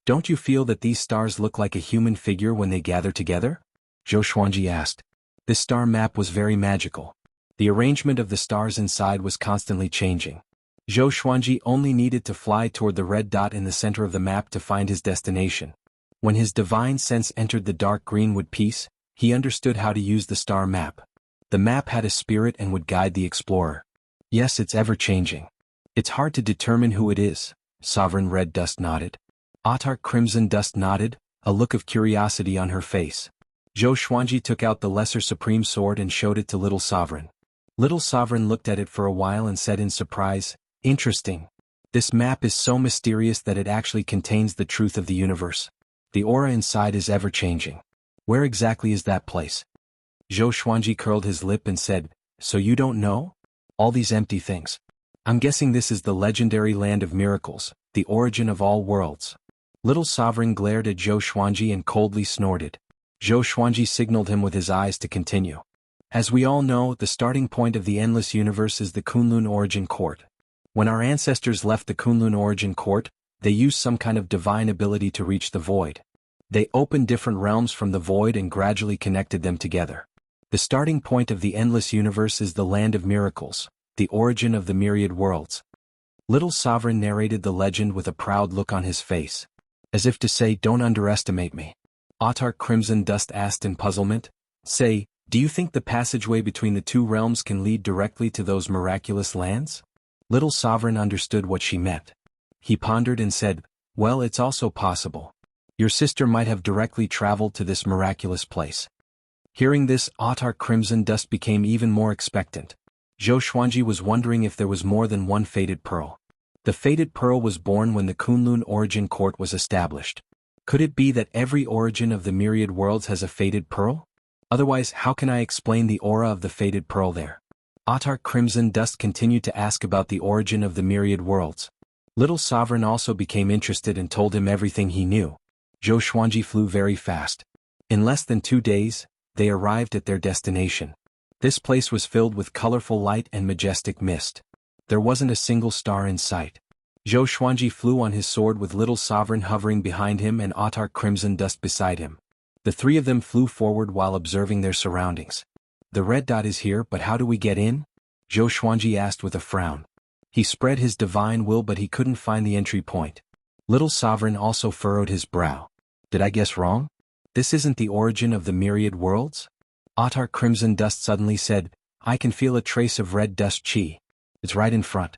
Don't you feel that these stars look like a human figure when they gather together? Zhou Xuanji asked. This star map was very magical. The arrangement of the stars inside was constantly changing. Zhou Xuanji only needed to fly toward the red dot in the center of the map to find his destination. When his divine sense entered the dark greenwood piece, he understood how to use the star map. The map had a spirit and would guide the explorer. Yes, it's ever-changing. It's hard to determine who it is, Sovereign Red Dust nodded. Autarch Crimson Dust nodded, a look of curiosity on her face. Zhou Xuanji took out the Lesser Supreme Sword and showed it to Little Sovereign. Little Sovereign looked at it for a while and said in surprise, "Interesting. This map is so mysterious that it actually contains the truth of the universe. The aura inside is ever-changing. Where exactly is that place?" Zhou Xuanji curled his lip and said, "So you don't know? All these empty things. I'm guessing this is the legendary land of miracles, the origin of all worlds." Little Sovereign glared at Zhou Xuanji and coldly snorted. Zhou Xuanji signaled him with his eyes to continue. As we all know, the starting point of the endless universe is the Kunlun Origin Court. When our ancestors left the Kunlun Origin Court, they used some kind of divine ability to reach the void. They opened different realms from the void and gradually connected them together. The starting point of the endless universe is the land of miracles, the origin of the myriad worlds. Little Sovereign narrated the legend with a proud look on his face. As if to say, "Don't underestimate me." Autarch Crimson Dust asked in puzzlement. "Say, do you think the passageway between the two realms can lead directly to those miraculous lands?" Little Sovereign understood what she meant. He pondered and said, "Well, it's also possible. Your sister might have directly traveled to this miraculous place." Hearing this, Autarch Crimson Dust became even more expectant. Zhou Xuanji was wondering if there was more than one Fated Pearl. The Fated Pearl was born when the Kunlun Origin Court was established. Could it be that every origin of the myriad worlds has a Fated Pearl? Otherwise, how can I explain the aura of the Fated Pearl there? Autarch Crimson Dust continued to ask about the origin of the myriad worlds. Little Sovereign also became interested and told him everything he knew. Zhou Xuanji flew very fast. In less than 2 days, they arrived at their destination. This place was filled with colorful light and majestic mist. There wasn't a single star in sight. Zhou Xuanji flew on his sword with Little Sovereign hovering behind him and Autarch Crimson Dust beside him. The three of them flew forward while observing their surroundings. "The red dot is here, but how do we get in?" Zhou Xuanji asked with a frown. He spread his divine will but he couldn't find the entry point. Little Sovereign also furrowed his brow. "Did I guess wrong? This isn't the origin of the myriad worlds?" Autarch Crimson Dust suddenly said, "I can feel a trace of red dust chi. It's right in front."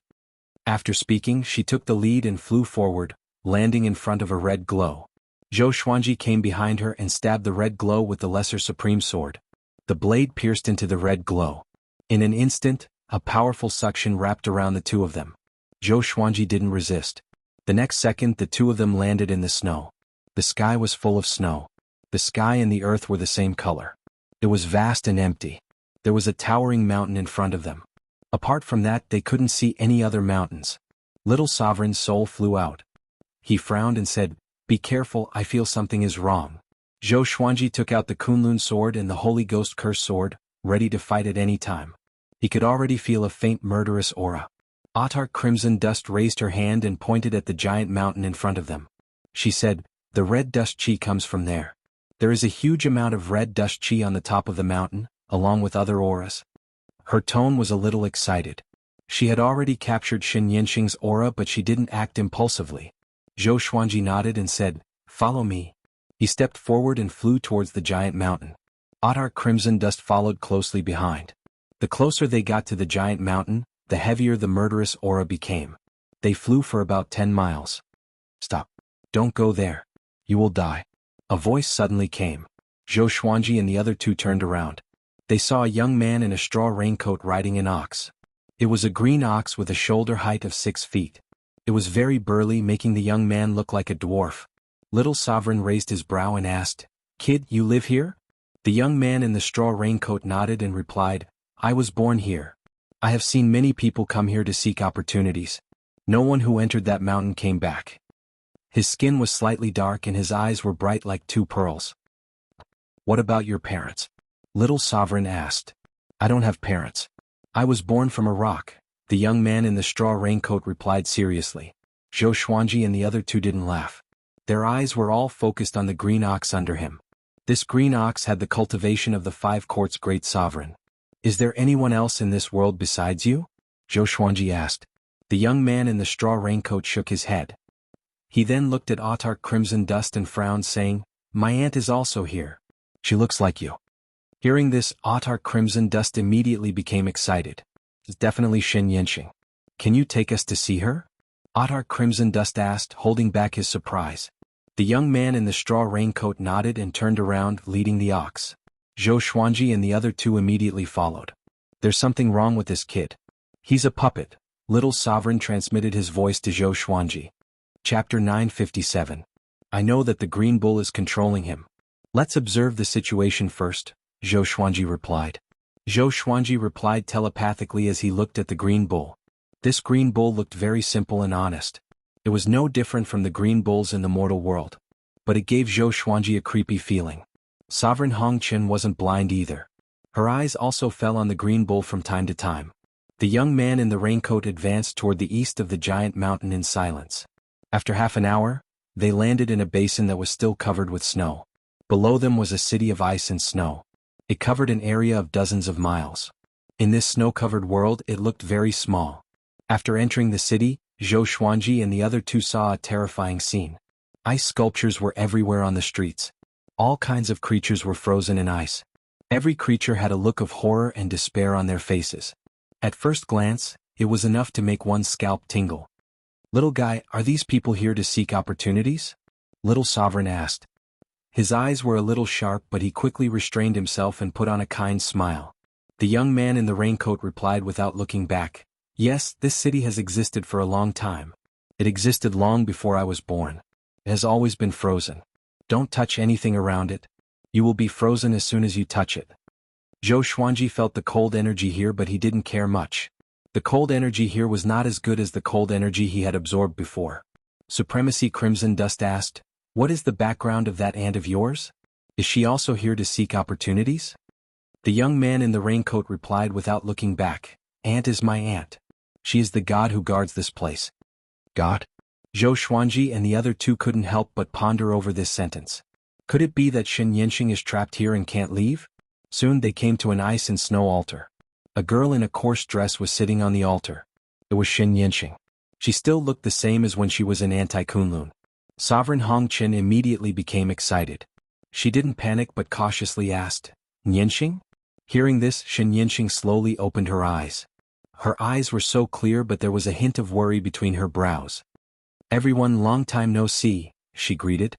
After speaking, she took the lead and flew forward, landing in front of a red glow. Zhou Xuanji came behind her and stabbed the red glow with the Lesser Supreme Sword. The blade pierced into the red glow. In an instant, a powerful suction wrapped around the two of them. Zhou Xuanji didn't resist. The next second, the two of them landed in the snow. The sky was full of snow. The sky and the earth were the same color. It was vast and empty. There was a towering mountain in front of them. Apart from that, they couldn't see any other mountains. Little Sovereign's soul flew out. He frowned and said, "Be careful, I feel something is wrong." Zhou Xuanji took out the Kunlun sword and the Holy Ghost Curse sword, ready to fight at any time. He could already feel a faint murderous aura. Autarch Crimson Dust raised her hand and pointed at the giant mountain in front of them. She said, "The red dust chi comes from there. There is a huge amount of red dust chi on the top of the mountain, along with other auras." Her tone was a little excited. She had already captured Xianxia's aura but she didn't act impulsively. Zhou Xuanji nodded and said, "Follow me." He stepped forward and flew towards the giant mountain. Autarch Crimson Dust followed closely behind. The closer they got to the giant mountain, the heavier the murderous aura became. They flew for about 10 miles. "Stop. Don't go there. You will die." A voice suddenly came. Zhou Xuanji and the other two turned around. They saw a young man in a straw raincoat riding an ox. It was a green ox with a shoulder height of 6 feet. It was very burly, making the young man look like a dwarf. Little Sovereign raised his brow and asked, "Kid, you live here?" The young man in the straw raincoat nodded and replied, "I was born here. I have seen many people come here to seek opportunities. No one who entered that mountain came back." His skin was slightly dark and his eyes were bright like 2 pearls. "What about your parents?" Little Sovereign asked. "I don't have parents. I was born from a rock, the young man in the straw raincoat replied seriously. Zhou Xuanji and the other two didn't laugh. Their eyes were all focused on the green ox under him. This green ox had the cultivation of the 5 courts' great sovereign. Is there anyone else in this world besides you? Zhou Xuanji asked. The young man in the straw raincoat shook his head. He then looked at Autark Crimson Dust and frowned, saying, My aunt is also here. She looks like you. Hearing this, Autark Crimson Dust immediately became excited. It's definitely Xianxia. Can you take us to see her? Autark Crimson Dust asked, holding back his surprise. The young man in the straw raincoat nodded and turned around, leading the ox. Zhou Xuanji and the other two immediately followed. There's something wrong with this kid. He's a puppet. Little Sovereign transmitted his voice to Zhou Xuanji. Chapter 957. I know that the green bull is controlling him. Let's observe the situation first, Zhou Xuanji replied. Zhou Xuanji replied telepathically as he looked at the green bull. This green bull looked very simple and honest. It was no different from the green bulls in the mortal world. But it gave Zhou Xuanji a creepy feeling. Sovereign Hongqian wasn't blind either. Her eyes also fell on the green bull from time to time. The young man in the raincoat advanced toward the east of the giant mountain in silence. After half an hour, they landed in a basin that was still covered with snow. Below them was a city of ice and snow. It covered an area of dozens of miles. In this snow-covered world, it looked very small. After entering the city, Zhou Xuanji and the other two saw a terrifying scene. Ice sculptures were everywhere on the streets. All kinds of creatures were frozen in ice. Every creature had a look of horror and despair on their faces. At first glance, it was enough to make one's scalp tingle. Little guy, are these people here to seek opportunities? Little Sovereign asked. His eyes were a little sharp, but he quickly restrained himself and put on a kind smile. The young man in the raincoat replied without looking back. Yes, this city has existed for a long time. It existed long before I was born. It has always been frozen. Don't touch anything around it. You will be frozen as soon as you touch it. Zhou Xuanji felt the cold energy here, but he didn't care much. The cold energy here was not as good as the cold energy he had absorbed before. Supremacy Crimson Dust asked, What is the background of that aunt of yours? Is she also here to seek opportunities? The young man in the raincoat replied without looking back, Aunt is my aunt. She is the god who guards this place. God? Zhou Xuanji and the other two couldn't help but ponder over this sentence. Could it be that Xianxia is trapped here and can't leave? Soon they came to an ice and snow altar. A girl in a coarse dress was sitting on the altar. It was Xianxia. She still looked the same as when she was in Anti-Kunlun. Sovereign Hongqian immediately became excited. She didn't panic but cautiously asked, Nianxing? Hearing this, Xianxia slowly opened her eyes. Her eyes were so clear, but there was a hint of worry between her brows. Everyone, long time no see, she greeted.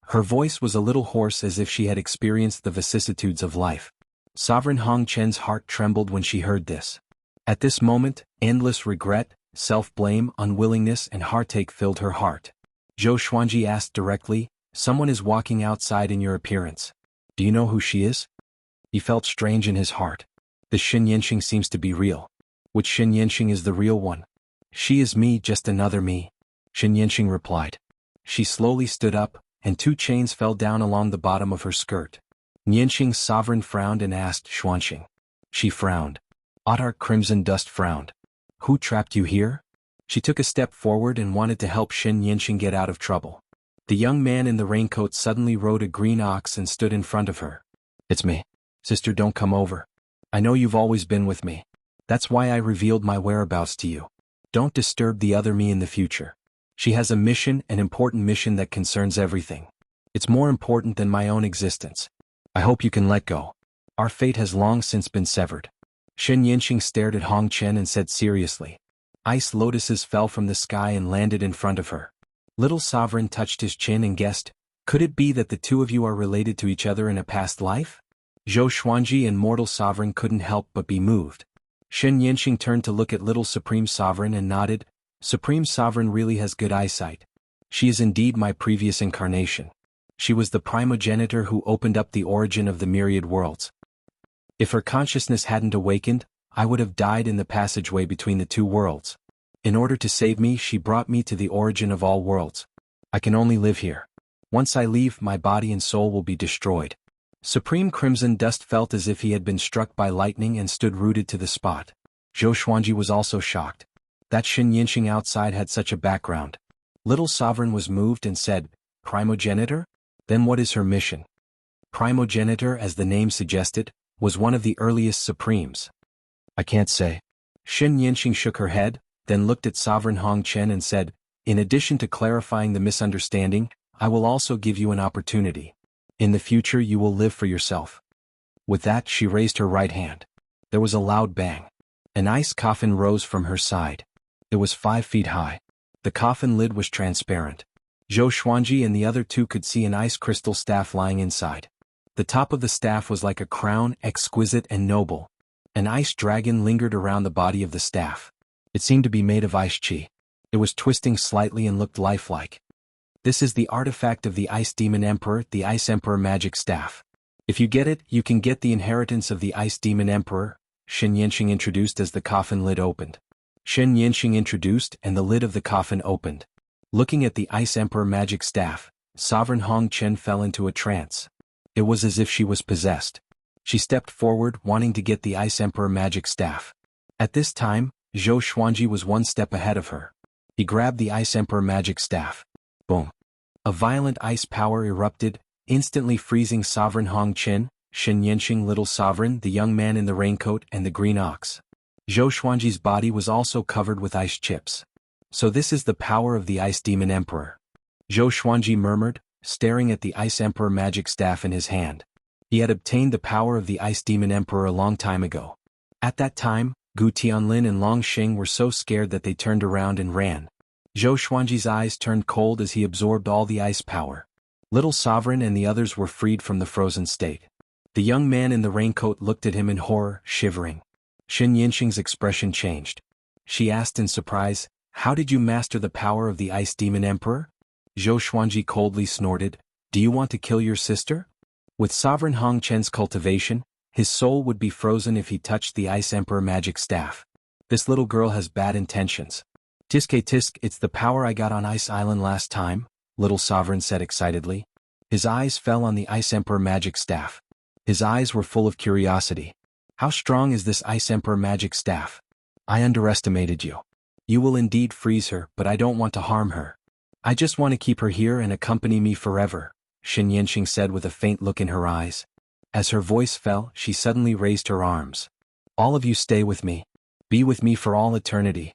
Her voice was a little hoarse, as if she had experienced the vicissitudes of life. Sovereign Hongqian's heart trembled when she heard this. At this moment, endless regret, self-blame, unwillingness, and heartache filled her heart. Zhou Xuanji asked directly, Someone is walking outside in your appearance. Do you know who she is? He felt strange in his heart. The Xianxia seems to be real. Which Xianxia is the real one? She is me, just another me. Xianxia replied. She slowly stood up, and 2 chains fell down along the bottom of her skirt. Nianxing's sovereign frowned and asked Xuanxing. She frowned. Autark Crimson Dust frowned. Who trapped you here? She took a step forward and wanted to help Xianxia get out of trouble. The young man in the raincoat suddenly rode a green ox and stood in front of her. It's me. Sister, don't come over. I know you've always been with me. That's why I revealed my whereabouts to you. Don't disturb the other me in the future. She has a mission, an important mission that concerns everything. It's more important than my own existence. I hope you can let go. Our fate has long since been severed. Xianxia stared at Hongqian and said seriously. Ice lotuses fell from the sky and landed in front of her. Little Sovereign touched his chin and guessed, Could it be that the two of you are related to each other in a past life? Zhou Xuanji and Mortal Sovereign couldn't help but be moved. Xianxia turned to look at Little Supreme Sovereign and nodded. Supreme Sovereign really has good eyesight. She is indeed my previous incarnation. She was the primogenitor who opened up the origin of the myriad worlds. If her consciousness hadn't awakened, I would have died in the passageway between the 2 worlds. In order to save me, she brought me to the origin of all worlds. I can only live here. Once I leave, my body and soul will be destroyed. Supreme Crimson Dust felt as if he had been struck by lightning and stood rooted to the spot. Zhou Xuanji was also shocked. That Xianxia outside had such a background. Little Sovereign was moved and said, "Primogenitor? Then what is her mission?" Primogenitor, as the name suggested, was one of the earliest supremes. "I can't say." Xianxia shook her head, then looked at Sovereign Hong Chen and said, "In addition to clarifying the misunderstanding, I will also give you an opportunity. In the future you will live for yourself." With that she raised her right hand. There was a loud bang. An ice coffin rose from her side. It was 5 feet high. The coffin lid was transparent. Zhou Xuanji and the other two could see an ice crystal staff lying inside. The top of the staff was like a crown, exquisite and noble. An ice dragon lingered around the body of the staff. It seemed to be made of ice chi. It was twisting slightly and looked lifelike. "This is the artifact of the Ice Demon Emperor, the Ice Emperor Magic Staff. If you get it, you can get the inheritance of the Ice Demon Emperor," Xianxia introduced as the coffin lid opened. Xianxia introduced and the lid of the coffin opened. Looking at the Ice Emperor Magic Staff, Sovereign Hong Chen fell into a trance. It was as if she was possessed. She stepped forward, wanting to get the Ice Emperor Magic Staff. At this time, Zhou Xuanji was one step ahead of her. He grabbed the Ice Emperor Magic Staff. Boom. A violent ice power erupted, instantly freezing Sovereign Hong Chen, Xianxia Little Sovereign, the young man in the raincoat, and the green ox. Zhou Xuanji's body was also covered with ice chips. "So this is the power of the Ice Demon Emperor," Zhou Xuanji murmured, staring at the Ice Emperor Magic Staff in his hand. He had obtained the power of the Ice Demon Emperor a long time ago. At that time, Gu Tianlin and Long Xing were so scared that they turned around and ran. Zhou Xuanji's eyes turned cold as he absorbed all the ice power. Little Sovereign and the others were freed from the frozen state. The young man in the raincoat looked at him in horror, shivering. Xianxia's expression changed. She asked in surprise, "How did you master the power of the Ice Demon Emperor?" Zhou Xuanji coldly snorted, "Do you want to kill your sister?" With Sovereign Hong Chen's cultivation, his soul would be frozen if he touched the Ice Emperor Magic Staff. This little girl has bad intentions. "Tisk tisk, it's the power I got on Ice Island last time," Little Sovereign said excitedly. His eyes fell on the Ice Emperor Magic Staff. His eyes were full of curiosity. "How strong is this Ice Emperor Magic Staff? I underestimated you. You will indeed freeze her, but I don't want to harm her. I just want to keep her here and accompany me forever," Xianxia said with a faint look in her eyes. As her voice fell, she suddenly raised her arms. "All of you stay with me. Be with me for all eternity."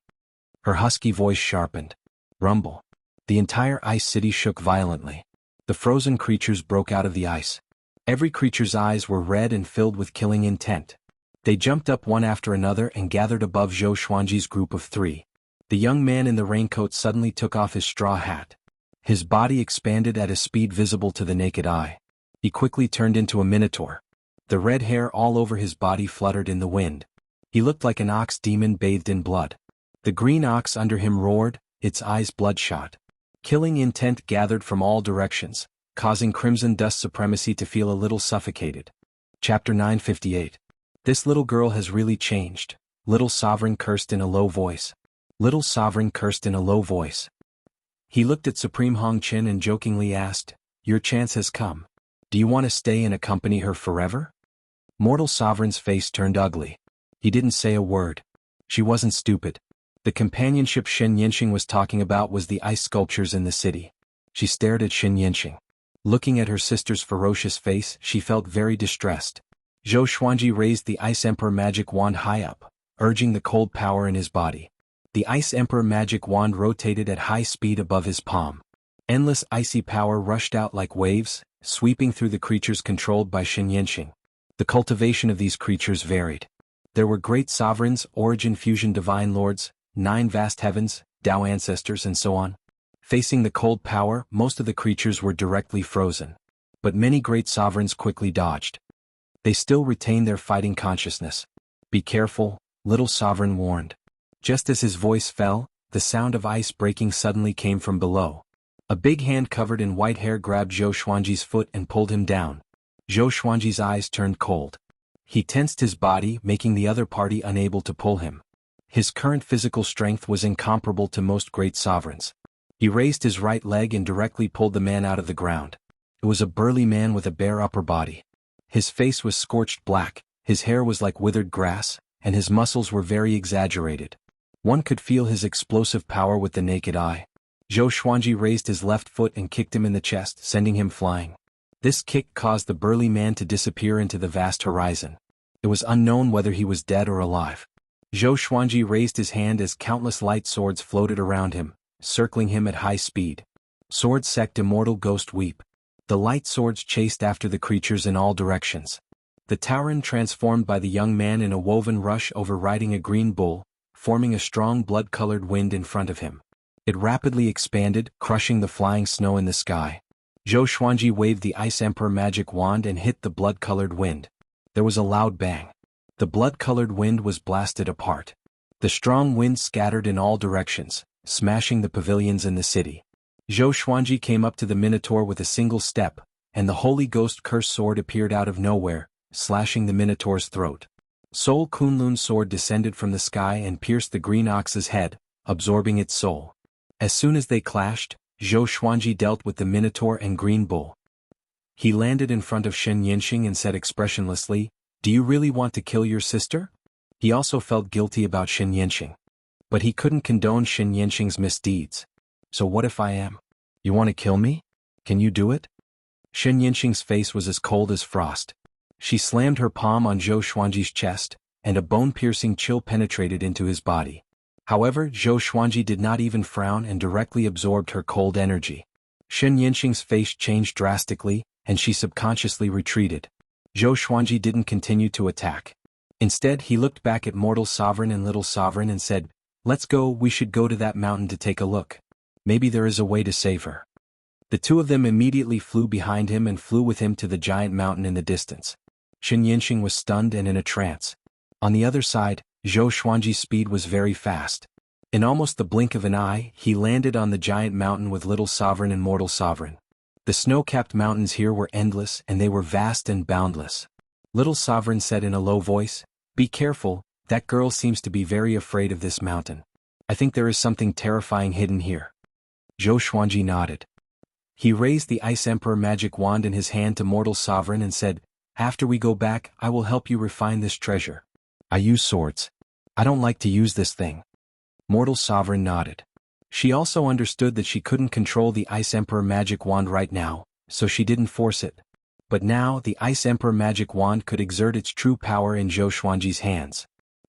Her husky voice sharpened. Rumble. The entire ice city shook violently. The frozen creatures broke out of the ice. Every creature's eyes were red and filled with killing intent. They jumped up one after another and gathered above Zhou Xuanji's group of 3. The young man in the raincoat suddenly took off his straw hat. His body expanded at a speed visible to the naked eye. He quickly turned into a minotaur. The red hair all over his body fluttered in the wind. He looked like an ox demon bathed in blood. The green ox under him roared, its eyes bloodshot. Killing intent gathered from all directions, causing Crimson Dust Supremacy to feel a little suffocated. Chapter 958. "This little girl has really changed," Little Sovereign cursed in a low voice. Little Sovereign cursed in a low voice. He looked at Supreme Hong Chen and jokingly asked, "Your chance has come. Do you want to stay and accompany her forever?" Mortal Sovereign's face turned ugly. He didn't say a word. She wasn't stupid. The companionship Xianxia was talking about was the ice sculptures in the city. She stared at Xianxia. Looking at her sister's ferocious face, she felt very distressed. Zhou Xuanji raised the Ice Emperor magic wand high up, urging the cold power in his body. The Ice Emperor magic wand rotated at high speed above his palm. Endless icy power rushed out like waves, sweeping through the creatures controlled by Xianxia. The cultivation of these creatures varied. There were great sovereigns, origin fusion divine lords, 9 vast heavens, Tao ancestors and so on. Facing the cold power, most of the creatures were directly frozen. But many great sovereigns quickly dodged. They still retained their fighting consciousness. "Be careful," Little Sovereign warned. Just as his voice fell, the sound of ice breaking suddenly came from below. A big hand covered in white hair grabbed Zhou Xuanji's foot and pulled him down. Zhou Xuanji's eyes turned cold. He tensed his body, making the other party unable to pull him. His current physical strength was incomparable to most great sovereigns. He raised his right leg and directly pulled the man out of the ground. It was a burly man with a bare upper body. His face was scorched black, his hair was like withered grass, and his muscles were very exaggerated. One could feel his explosive power with the naked eye. Zhou Xuanji raised his left foot and kicked him in the chest, sending him flying. This kick caused the burly man to disappear into the vast horizon. It was unknown whether he was dead or alive. Zhou Xuanji raised his hand as countless light swords floated around him, circling him at high speed. Sword sect immortal ghost weep. The light swords chased after the creatures in all directions. The Tauren transformed by the young man in a woven rush over riding a green bull, forming a strong blood-colored wind in front of him. It rapidly expanded, crushing the flying snow in the sky. Zhou Xuanji waved the Ice Emperor magic wand and hit the blood-colored wind. There was a loud bang. The blood-colored wind was blasted apart. The strong wind scattered in all directions, smashing the pavilions in the city. Zhou Xuanji came up to the Minotaur with a single step, and the Holy Ghost Curse sword appeared out of nowhere, slashing the Minotaur's throat. Soul Kunlun's sword descended from the sky and pierced the green ox's head, absorbing its soul. As soon as they clashed, Zhou Xuanji dealt with the Minotaur and Green Bull. He landed in front of Xianxia and said expressionlessly, "Do you really want to kill your sister?" He also felt guilty about Xianxia. But he couldn't condone Xianxia's misdeeds. "So what if I am? You want to kill me? Can you do it?" Xianxia's face was as cold as frost. She slammed her palm on Zhou Xuanji's chest, and a bone-piercing chill penetrated into his body. However, Zhou Xuanji did not even frown and directly absorbed her cold energy. Xianxia's face changed drastically, and she subconsciously retreated. Zhou Xuanji didn't continue to attack. Instead, he looked back at Mortal Sovereign and Little Sovereign and said, "Let's go, we should go to that mountain to take a look. Maybe there is a way to save her." The two of them immediately flew behind him and flew with him to the giant mountain in the distance. Xianxia was stunned and in a trance. On the other side, Zhou Xuanji's speed was very fast. In almost the blink of an eye, he landed on the giant mountain with Little Sovereign and Mortal Sovereign. The snow-capped mountains here were endless and they were vast and boundless. Little Sovereign said in a low voice, "Be careful, that girl seems to be very afraid of this mountain. I think there is something terrifying hidden here." Zhou Xuanji nodded. He raised the Ice Emperor magic wand in his hand to Mortal Sovereign and said, "After we go back, I will help you refine this treasure. I use swords. I don't like to use this thing." Mortal Sovereign nodded. She also understood that she couldn't control the Ice Emperor magic wand right now, so she didn't force it. But now the Ice Emperor magic wand could exert its true power in Zhou Xuanji's hands.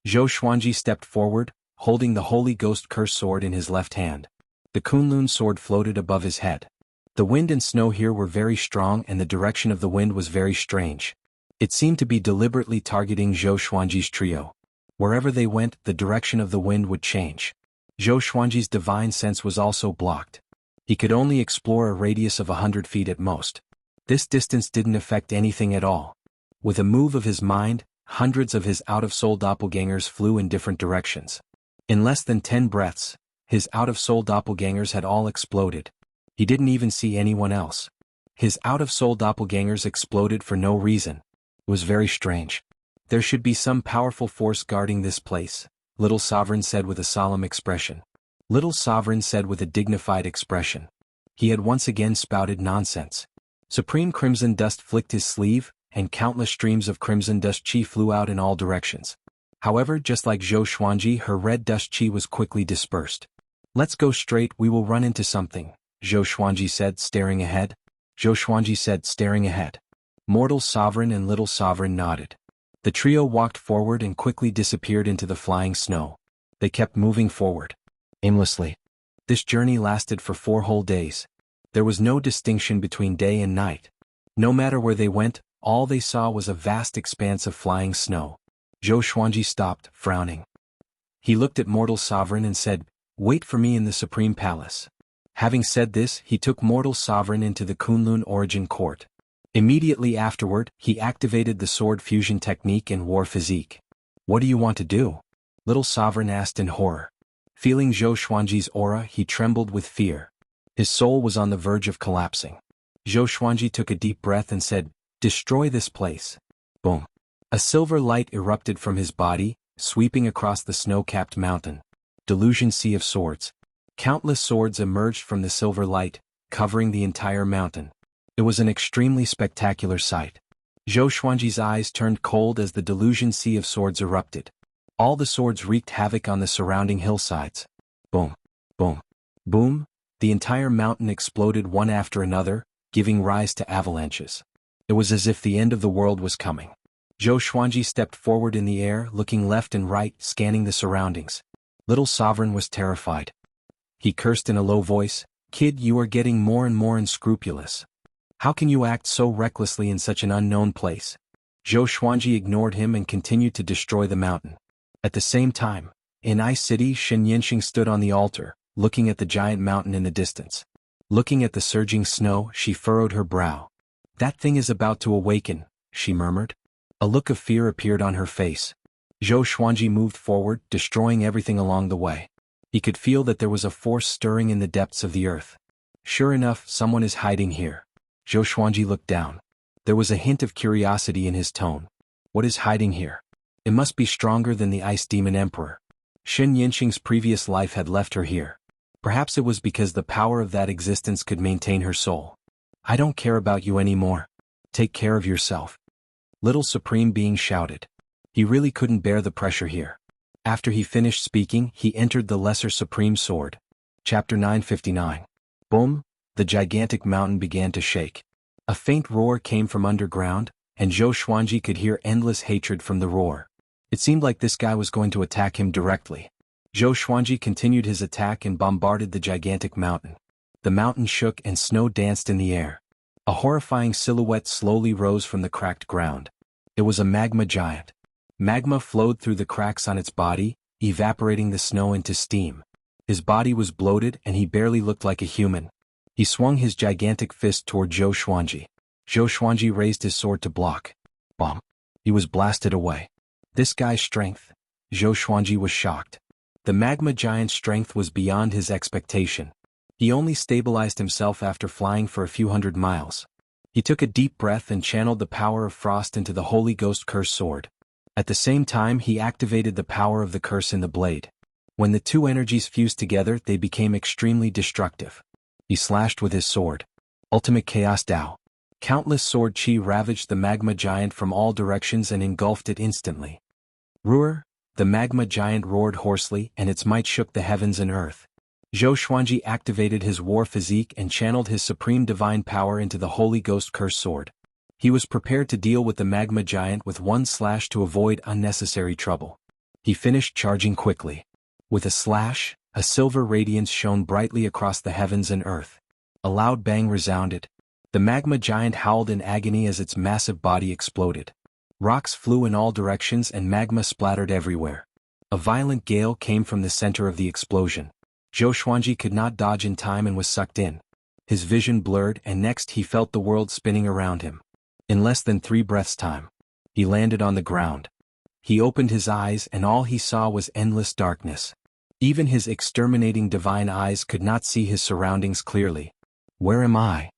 Zhou Xuanji stepped forward, holding the Holy Ghost Curse sword in his left hand. The Kunlun sword floated above his head. The wind and snow here were very strong and the direction of the wind was very strange. It seemed to be deliberately targeting Zhou Xuanji's trio. Wherever they went, the direction of the wind would change. Zhou Xuanji's divine sense was also blocked. He could only explore a radius of 100 feet at most. This distance didn't affect anything at all. With a move of his mind, hundreds of his out-of-soul doppelgangers flew in different directions. In less than 10 breaths, his out-of-soul doppelgangers had all exploded. He didn't even see anyone else. His out-of-soul doppelgangers exploded for no reason. It was very strange. "There should be some powerful force guarding this place," Little Sovereign said with a solemn expression. Little Sovereign said with a dignified expression. He had once again spouted nonsense. Supreme Crimson Dust flicked his sleeve, and countless streams of Crimson Dust Chi flew out in all directions. However, just like Zhou Xuanji, her red dust Chi was quickly dispersed. "Let's go straight, we will run into something," Zhou Xuanji said, staring ahead. Zhou Xuanji said, staring ahead. Mortal Sovereign and Little Sovereign nodded. The trio walked forward and quickly disappeared into the flying snow. They kept moving forward, aimlessly. This journey lasted for 4 whole days. There was no distinction between day and night. No matter where they went, all they saw was a vast expanse of flying snow. Zhou Xuanji stopped, frowning. He looked at Mortal Sovereign and said, "Wait for me in the Supreme Palace." Having said this, he took Mortal Sovereign into the Kunlun Origin Court. Immediately afterward, he activated the sword fusion technique and war physique. "What do you want to do?" Little Sovereign asked in horror. Feeling Zhou Xuanji's aura, he trembled with fear. His soul was on the verge of collapsing. Zhou Xuanji took a deep breath and said, "Destroy this place." Boom. A silver light erupted from his body, sweeping across the snow-capped mountain. Delusion Sea of Swords. Countless swords emerged from the silver light, covering the entire mountain. It was an extremely spectacular sight. Zhou Xuanji's eyes turned cold as the Delusion Sea of Swords erupted. All the swords wreaked havoc on the surrounding hillsides. Boom, boom, boom, the entire mountain exploded one after another, giving rise to avalanches. It was as if the end of the world was coming. Zhou Xuanji stepped forward in the air, looking left and right, scanning the surroundings. Little Sovereign was terrified. He cursed in a low voice, "Kid, you are getting more and more unscrupulous. How can you act so recklessly in such an unknown place?" Zhou Xuanji ignored him and continued to destroy the mountain. At the same time, in Ice City, Xianxia stood on the altar, looking at the giant mountain in the distance. Looking at the surging snow, she furrowed her brow. "That thing is about to awaken," she murmured. A look of fear appeared on her face. Zhou Xuanji moved forward, destroying everything along the way. He could feel that there was a force stirring in the depths of the earth. Sure enough, someone is hiding here. Zhou Xuanji looked down. There was a hint of curiosity in his tone. What is hiding here? It must be stronger than the Ice Demon Emperor. Xianxia's previous life had left her here. Perhaps it was because the power of that existence could maintain her soul. "I don't care about you anymore. Take care of yourself," Little Supreme Being shouted. He really couldn't bear the pressure here. After he finished speaking, he entered the Lesser Supreme Sword. Chapter 959. Boom! The gigantic mountain began to shake. A faint roar came from underground, and Zhou Xuanji could hear endless hatred from the roar. It seemed like this guy was going to attack him directly. Zhou Xuanji continued his attack and bombarded the gigantic mountain. The mountain shook and snow danced in the air. A horrifying silhouette slowly rose from the cracked ground. It was a magma giant. Magma flowed through the cracks on its body, evaporating the snow into steam. His body was bloated and he barely looked like a human. He swung his gigantic fist toward Zhou Xuanji. Zhou Xuanji raised his sword to block. Bomb! He was blasted away. This guy's strength. Zhou Xuanji was shocked. The magma giant's strength was beyond his expectation. He only stabilized himself after flying for a few hundred miles. He took a deep breath and channeled the power of frost into the Holy Ghost Curse sword. At the same time, he activated the power of the curse in the blade. When the two energies fused together, they became extremely destructive. He slashed with his sword. Ultimate Chaos Dao. Countless sword chi ravaged the magma giant from all directions and engulfed it instantly. Roar! The magma giant roared hoarsely, and its might shook the heavens and earth. Zhou Xuanji activated his war physique and channeled his supreme divine power into the Holy Ghost Curse sword. He was prepared to deal with the magma giant with one slash to avoid unnecessary trouble. He finished charging quickly. With a slash, a silver radiance shone brightly across the heavens and earth. A loud bang resounded. The magma giant howled in agony as its massive body exploded. Rocks flew in all directions and magma splattered everywhere. A violent gale came from the center of the explosion. Zhou Xuanji could not dodge in time and was sucked in. His vision blurred, and next he felt the world spinning around him. In less than 3 breaths' time, he landed on the ground. He opened his eyes and all he saw was endless darkness. Even his exterminating divine eyes could not see his surroundings clearly. Where am I?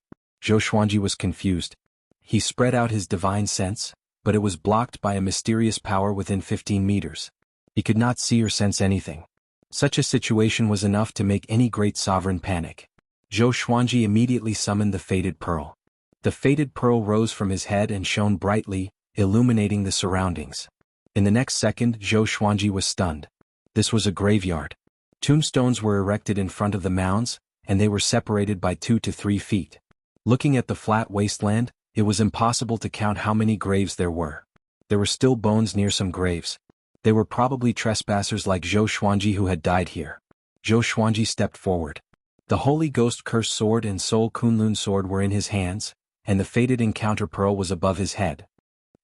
Zhou Xuanji was confused. He spread out his divine sense, but it was blocked by a mysterious power within 15 meters. He could not see or sense anything. Such a situation was enough to make any great sovereign panic. Zhou Xuanji immediately summoned the Fated Pearl. The Fated Pearl rose from his head and shone brightly, illuminating the surroundings. In the next second, Zhou Xuanji was stunned. This was a graveyard. Tombstones were erected in front of the mounds, and they were separated by 2 to 3 feet. Looking at the flat wasteland, it was impossible to count how many graves there were. There were still bones near some graves. They were probably trespassers like Zhou Xuanji who had died here. Zhou Xuanji stepped forward. The Holy Ghost Curse sword and Soul Kunlun sword were in his hands, and the Fated Encounter Pearl was above his head.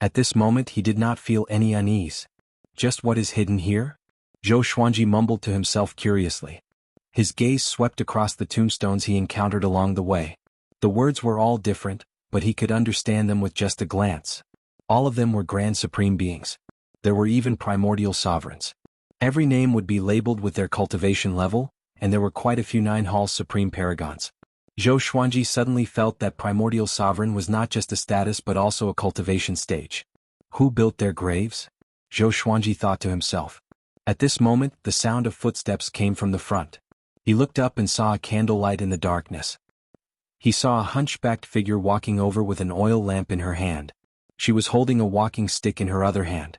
At this moment he did not feel any unease. Just what is hidden here? Zhou Xuanji mumbled to himself curiously. His gaze swept across the tombstones he encountered along the way. The words were all different, but he could understand them with just a glance. All of them were grand supreme beings. There were even primordial sovereigns. Every name would be labeled with their cultivation level, and there were quite a few 9 Halls supreme paragons. Zhou Xuanji suddenly felt that primordial sovereign was not just a status but also a cultivation stage. Who built their graves? Zhou Xuanji thought to himself. At this moment, the sound of footsteps came from the front. He looked up and saw a candlelight in the darkness. He saw a hunchbacked figure walking over with an oil lamp in her hand. She was holding a walking stick in her other hand.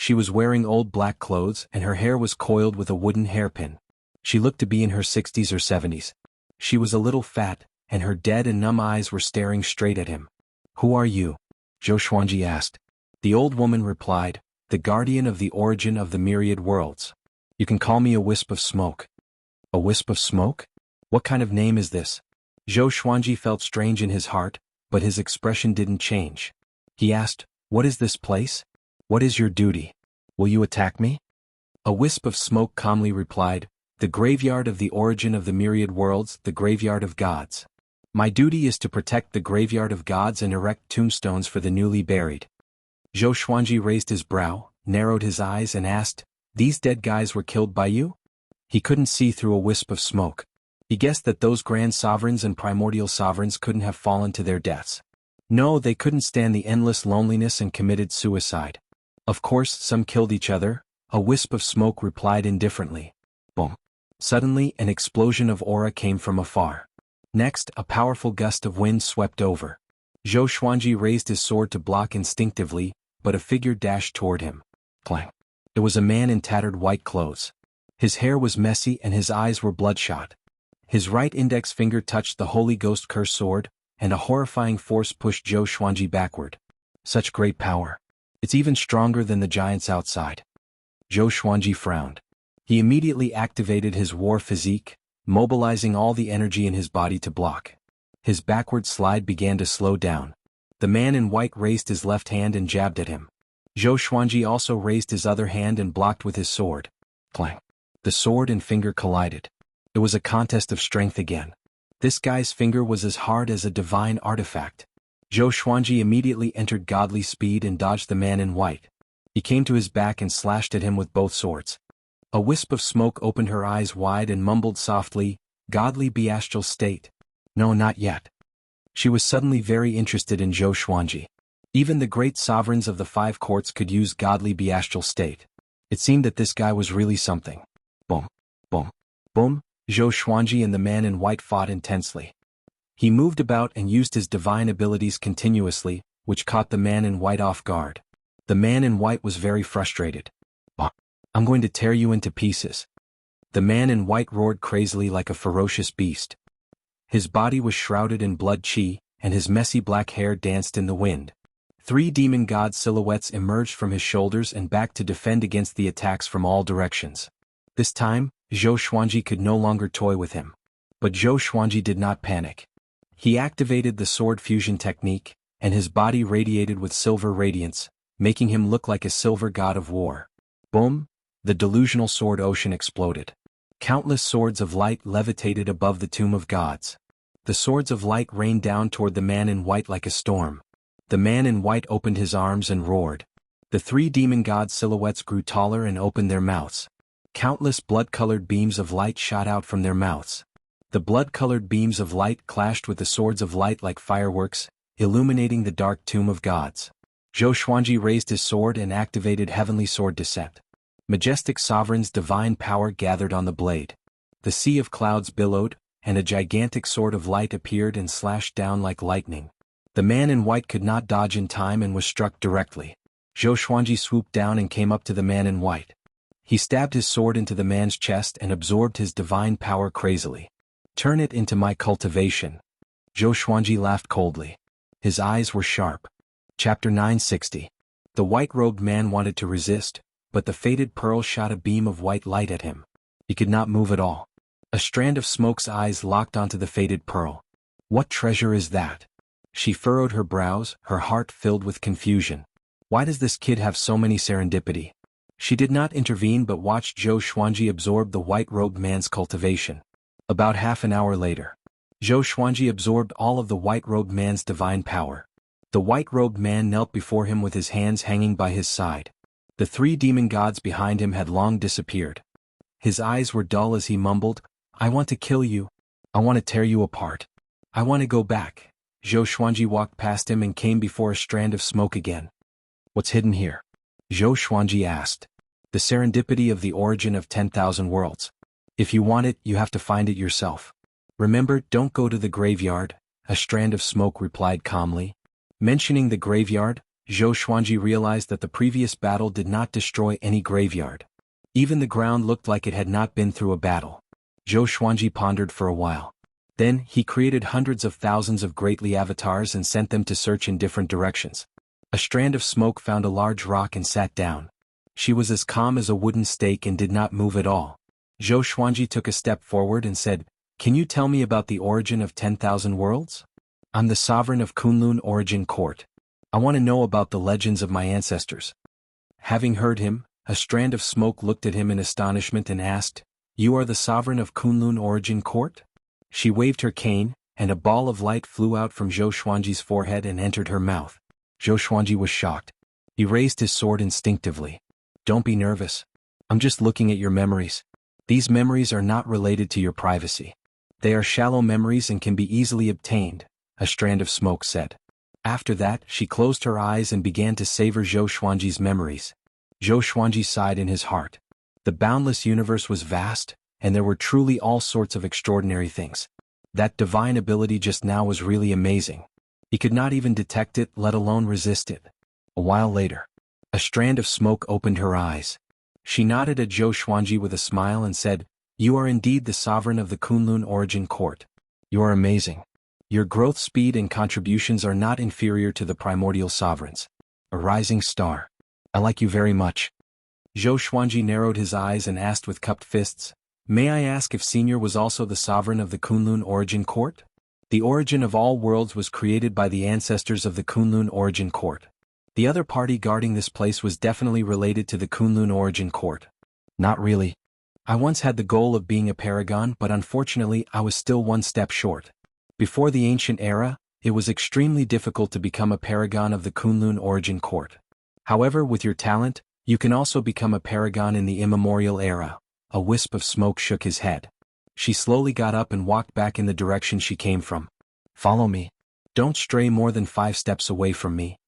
She was wearing old black clothes and her hair was coiled with a wooden hairpin. She looked to be in her 60s or 70s. She was a little fat, and her dead and numb eyes were staring straight at him. "Who are you?" Zhou Xuanji asked. The old woman replied, "The guardian of the origin of the myriad worlds. You can call me a wisp of smoke." "A wisp of smoke? What kind of name is this?" Zhou Xuanji felt strange in his heart, but his expression didn't change. He asked, "What is this place? What is your duty? Will you attack me?" A wisp of smoke calmly replied, "The graveyard of the origin of the myriad worlds, the graveyard of gods. My duty is to protect the graveyard of gods and erect tombstones for the newly buried." Zhou Xuanji raised his brow, narrowed his eyes and asked, "These dead guys were killed by you?" He couldn't see through a wisp of smoke. He guessed that those grand sovereigns and primordial sovereigns couldn't have fallen to their deaths. No, they couldn't stand the endless loneliness and committed suicide. Of course, some killed each other, a wisp of smoke replied indifferently. Boom. Suddenly, an explosion of aura came from afar. Next, a powerful gust of wind swept over. Zhou Xuanji raised his sword to block instinctively, but a figure dashed toward him. Clang. It was a man in tattered white clothes. His hair was messy and his eyes were bloodshot. His right index finger touched the Holy Ghost Curse sword, and a horrifying force pushed Zhou Xuanji backward. Such great power. It's even stronger than the giants outside. Zhou Xuanji frowned. He immediately activated his war physique, mobilizing all the energy in his body to block. His backward slide began to slow down. The man in white raised his left hand and jabbed at him. Zhou Xuanji also raised his other hand and blocked with his sword. Clang. The sword and finger collided. It was a contest of strength again. This guy's finger was as hard as a divine artifact. Zhou Xuanji immediately entered godly speed and dodged the man in white. He came to his back and slashed at him with both swords. A wisp of smoke opened her eyes wide and mumbled softly, "Godly bestial state." No, not yet. She was suddenly very interested in Zhou Xuanji. Even the great sovereigns of the 5 courts could use godly bestial state. It seemed that this guy was really something. Boom, boom, boom. Zhou Xuanji and the man in white fought intensely. He moved about and used his divine abilities continuously, which caught the man in white off guard. The man in white was very frustrated. "I'm going to tear you into pieces." The man in white roared crazily like a ferocious beast. His body was shrouded in blood qi, and his messy black hair danced in the wind. 3 demon god silhouettes emerged from his shoulders and back to defend against the attacks from all directions. This time, Zhou Xuanji could no longer toy with him. But Zhou Xuanji did not panic. He activated the sword fusion technique, and his body radiated with silver radiance, making him look like a silver god of war. Boom! The delusional sword ocean exploded. Countless swords of light levitated above the tomb of gods. The swords of light rained down toward the man in white like a storm. The man in white opened his arms and roared. The 3 demon god silhouettes grew taller and opened their mouths. Countless blood-colored beams of light shot out from their mouths. The blood-colored beams of light clashed with the swords of light like fireworks, illuminating the dark tomb of gods. Zhou Xuanji raised his sword and activated heavenly sword descent. Majestic sovereign's divine power gathered on the blade. The sea of clouds billowed, and a gigantic sword of light appeared and slashed down like lightning. The man in white could not dodge in time and was struck directly. Zhou Xuanji swooped down and came up to the man in white. He stabbed his sword into the man's chest and absorbed his divine power crazily. "Turn it into my cultivation." Zhou Xuanji laughed coldly. His eyes were sharp. Chapter 960. The white-robed man wanted to resist, but the fated pearl shot a beam of white light at him. He could not move at all. A strand of smoke's eyes locked onto the fated pearl. "What treasure is that?" She furrowed her brows, her heart filled with confusion. Why does this kid have so many serendipity? She did not intervene but watched Zhou Xuanji absorb the white-robed man's cultivation. About half an hour later, Zhou Xuanji absorbed all of the white-robed man's divine power. The white-robed man knelt before him with his hands hanging by his side. The 3 demon gods behind him had long disappeared. His eyes were dull as he mumbled, "I want to kill you. I want to tear you apart. I want to go back." Zhou Xuanji walked past him and came before a strand of smoke again. "What's hidden here?" Zhou Xuanji asked. "The serendipity of the origin of 10,000 worlds. If you want it, you have to find it yourself. Remember, don't go to the graveyard," a strand of smoke replied calmly. Mentioning the graveyard, Zhou Xuanji realized that the previous battle did not destroy any graveyard. Even the ground looked like it had not been through a battle. Zhou Xuanji pondered for a while. Then, he created hundreds of thousands of greatly avatars and sent them to search in different directions. A strand of smoke found a large rock and sat down. She was as calm as a wooden stake and did not move at all. Zhou Xuanji took a step forward and said, "Can you tell me about the origin of 10,000 worlds? I'm the sovereign of Kunlun Origin Court. I want to know about the legends of my ancestors." Having heard him, a strand of smoke looked at him in astonishment and asked, "You are the sovereign of Kunlun Origin Court?" She waved her cane, and a ball of light flew out from Zhou Xuanji's forehead and entered her mouth. Zhou Xuanji was shocked. He raised his sword instinctively. "Don't be nervous. I'm just looking at your memories. These memories are not related to your privacy. They are shallow memories and can be easily obtained," a strand of smoke said. After that, she closed her eyes and began to savor Zhou Xuanji's memories. Zhou Xuanji sighed in his heart. The boundless universe was vast, and there were truly all sorts of extraordinary things. That divine ability just now was really amazing. He could not even detect it, let alone resist it. A while later, a strand of smoke opened her eyes. She nodded at Zhou Xuanji with a smile and said, "You are indeed the sovereign of the Kunlun Origin Court. You are amazing. Your growth speed and contributions are not inferior to the primordial sovereigns. A rising star. I like you very much." Zhou Xuanji narrowed his eyes and asked with cupped fists, "May I ask if Senior was also the sovereign of the Kunlun Origin Court?" The origin of all worlds was created by the ancestors of the Kunlun Origin Court. The other party guarding this place was definitely related to the Kunlun Origin Court. Not really. I once had the goal of being a paragon, but unfortunately I was still one step short. Before the ancient era, it was extremely difficult to become a paragon of the Kunlun Origin Court. However, with your talent, you can also become a paragon in the immemorial era. A wisp of smoke shook his head. She slowly got up and walked back in the direction she came from. "Follow me. Don't stray more than 5 steps away from me,"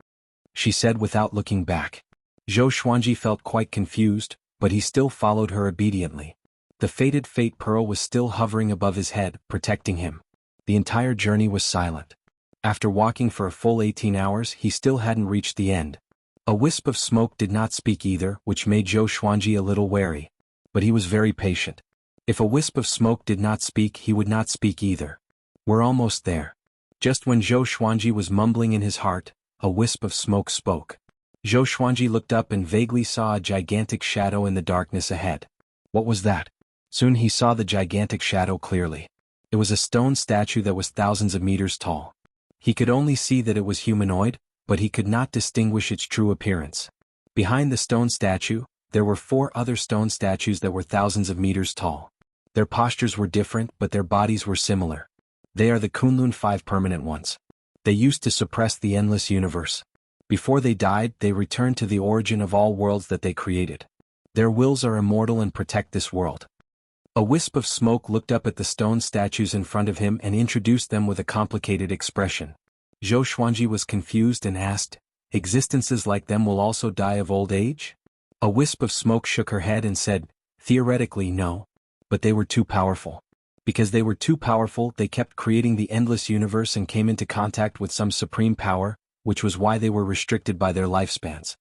she said without looking back. Zhou Xuanji felt quite confused, but he still followed her obediently. The fated fate pearl was still hovering above his head, protecting him. The entire journey was silent. After walking for a full 18 hours, he still hadn't reached the end. A wisp of smoke did not speak either, which made Zhou Xuanji a little wary. But he was very patient. If a wisp of smoke did not speak, he would not speak either. "We're almost there." Just when Zhou Xuanji was mumbling in his heart, a wisp of smoke spoke. Zhou Xuanji looked up and vaguely saw a gigantic shadow in the darkness ahead. What was that? Soon he saw the gigantic shadow clearly. It was a stone statue that was thousands of meters tall. He could only see that it was humanoid, but he could not distinguish its true appearance. Behind the stone statue, there were 4 other stone statues that were thousands of meters tall. Their postures were different, but their bodies were similar. They are the Kunlun 5 permanent ones. They used to suppress the endless universe. Before they died, they returned to the origin of all worlds that they created. Their wills are immortal and protect this world. A wisp of smoke looked up at the stone statues in front of him and introduced them with a complicated expression. Zhou Xuanji was confused and asked, "Existences like them will also die of old age?" A wisp of smoke shook her head and said, "Theoretically, no. But they were too powerful. Because they were too powerful, they kept creating the endless universe and came into contact with some supreme power, which was why they were restricted by their lifespans.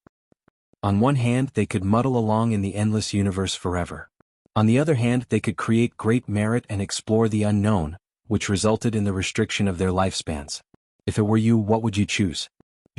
On one hand, they could muddle along in the endless universe forever. On the other hand, they could create great merit and explore the unknown, which resulted in the restriction of their lifespans. If it were you, what would you choose?"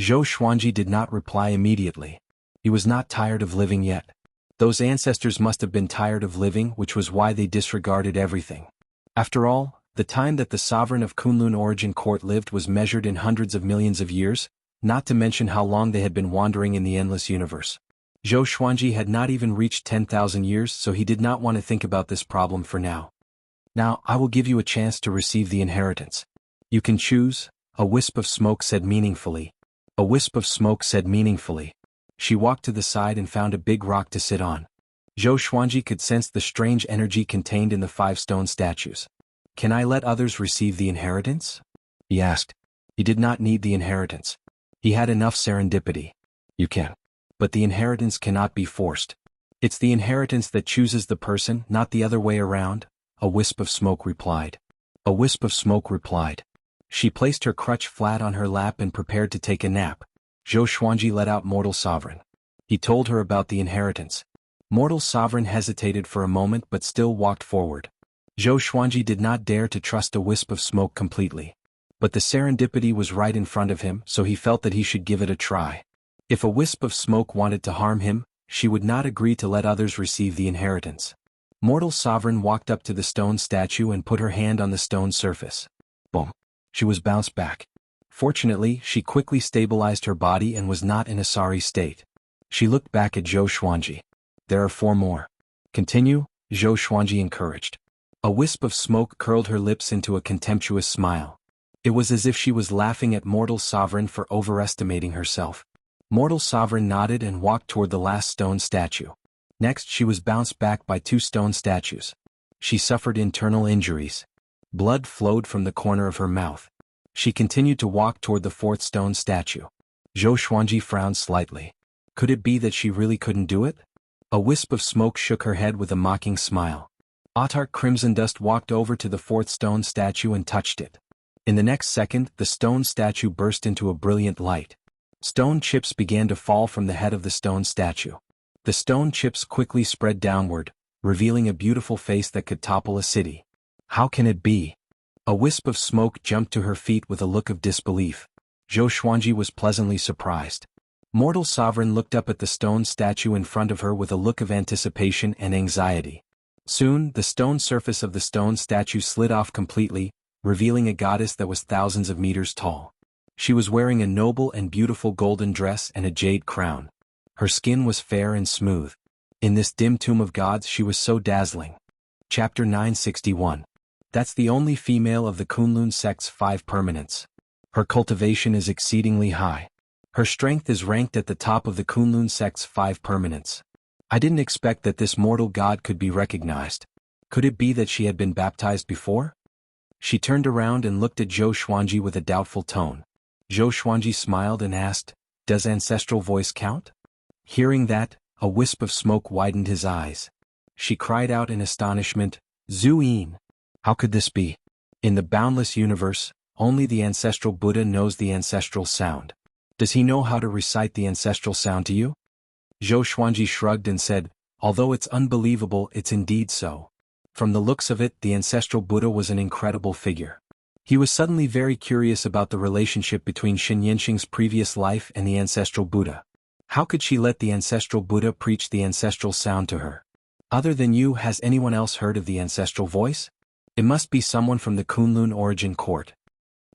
Zhou Xuanji did not reply immediately. He was not tired of living yet. Those ancestors must have been tired of living, which was why they disregarded everything. After all, the time that the sovereign of Kunlun Origin Court lived was measured in hundreds of millions of years, not to mention how long they had been wandering in the endless universe. Zhou Xuanji had not even reached 10,000 years, so he did not want to think about this problem for now. "Now, I will give you a chance to receive the inheritance. You can choose," a wisp of smoke said meaningfully. A wisp of smoke said meaningfully. She walked to the side and found a big rock to sit on. Zhou Xuanji could sense the strange energy contained in the 5 stone statues. "Can I let others receive the inheritance?" he asked. He did not need the inheritance. He had enough serendipity. "You can. But the inheritance cannot be forced. It's the inheritance that chooses the person, not the other way around," a wisp of smoke replied. A wisp of smoke replied. She placed her crutch flat on her lap and prepared to take a nap. Zhou Xuanji let out Mortal Sovereign. He told her about the inheritance. Mortal Sovereign hesitated for a moment but still walked forward. Zhou Xuanji did not dare to trust a wisp of smoke completely. But the serendipity was right in front of him, so he felt that he should give it a try. If a wisp of smoke wanted to harm him, she would not agree to let others receive the inheritance. Mortal Sovereign walked up to the stone statue and put her hand on the stone surface. Boom! She was bounced back. Fortunately, she quickly stabilized her body and was not in a sorry state. She looked back at Zhou Xuanji. There are 4 more. Continue, Zhou Xuanji encouraged. A wisp of smoke curled her lips into a contemptuous smile. It was as if she was laughing at Mortal Sovereign for overestimating herself. Mortal Sovereign nodded and walked toward the last stone statue. Next she was bounced back by 2 stone statues. She suffered internal injuries. Blood flowed from the corner of her mouth. She continued to walk toward the 4th stone statue. Zhou Xuanji frowned slightly. Could it be that she really couldn't do it? A wisp of smoke shook her head with a mocking smile. Autark Crimson Dust walked over to the 4th stone statue and touched it. In the next second, the stone statue burst into a brilliant light. Stone chips began to fall from the head of the stone statue. The stone chips quickly spread downward, revealing a beautiful face that could topple a city. How can it be? A wisp of smoke jumped to her feet with a look of disbelief. Zhou Xuanji was pleasantly surprised. Mortal Sovereign looked up at the stone statue in front of her with a look of anticipation and anxiety. Soon, the stone surface of the stone statue slid off completely, revealing a goddess that was thousands of meters tall. She was wearing a noble and beautiful golden dress and a jade crown. Her skin was fair and smooth. In this dim tomb of gods she was so dazzling. Chapter 961. That's the only female of the Kunlun sect's 5 permanents. Her cultivation is exceedingly high. Her strength is ranked at the top of the Kunlun sect's 5 permanents. I didn't expect that this mortal god could be recognized. Could it be that she had been baptized before? She turned around and looked at Zhou Xuanji with a doubtful tone. Zhou Xuanji smiled and asked, "Does ancestral voice count?" Hearing that, a wisp of smoke widened his eyes. She cried out in astonishment, "Zuyin! How could this be? In the boundless universe, only the ancestral Buddha knows the ancestral sound. Does he know how to recite the ancestral sound to you?" Zhou Xuanji shrugged and said, "Although it's unbelievable, it's indeed so." From the looks of it, the ancestral Buddha was an incredible figure. He was suddenly very curious about the relationship between Xianxia's previous life and the ancestral Buddha. How could she let the ancestral Buddha preach the ancestral sound to her? Other than you, has anyone else heard of the ancestral voice? It must be someone from the Kunlun origin court.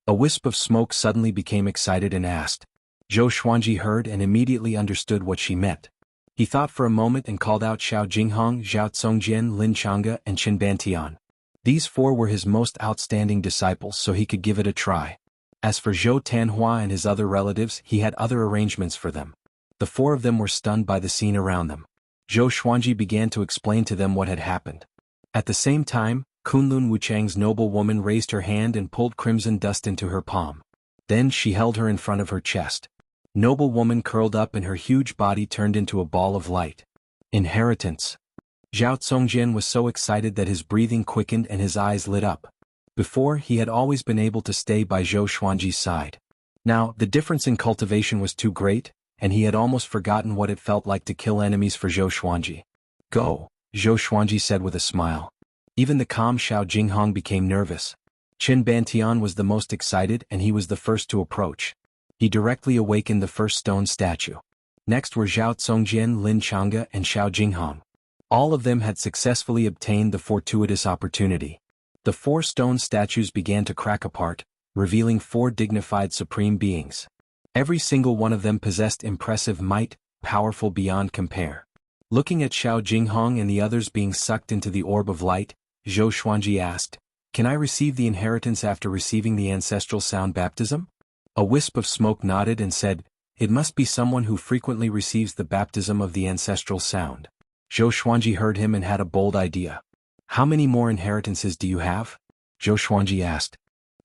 A wisp of smoke suddenly became excited and asked. Zhou Xuanji heard and immediately understood what she meant. He thought for a moment and called out Xiao Jinghong, Zhao Congjian, Lin Changge, and Qin Bantian. These 4 were his most outstanding disciples, so he could give it a try. As for Zhou Tanhua and his other relatives, he had other arrangements for them. The 4 of them were stunned by the scene around them. Zhou Xuanji began to explain to them what had happened. At the same time, Kunlun Wuchang's noble woman raised her hand and pulled crimson dust into her palm. Then she held her in front of her chest. Noble woman curled up and her huge body turned into a ball of light. Inheritance. Zhao Congjian was so excited that his breathing quickened and his eyes lit up. Before, he had always been able to stay by Zhou Xuanji's side. Now, the difference in cultivation was too great, and he had almost forgotten what it felt like to kill enemies for Zhou Xuanji. "Go," Zhou Xuanji said with a smile. Even the calm Xiao Jinghong became nervous. Qin Bantian was the most excited and he was the first to approach. He directly awakened the first stone statue. Next were Zhao Congjian, Lin Changge, and Xiao Jinghong. All of them had successfully obtained the fortuitous opportunity. The 4 stone statues began to crack apart, revealing 4 dignified supreme beings. Every single one of them possessed impressive might, powerful beyond compare. Looking at Xiao Jinghong and the others being sucked into the orb of light, Zhou Xuanji asked, "Can I receive the inheritance after receiving the ancestral sound baptism?" A wisp of smoke nodded and said, "It must be someone who frequently receives the baptism of the ancestral sound." Zhou Xuanji heard him and had a bold idea. "How many more inheritances do you have?" Zhou Xuanji asked.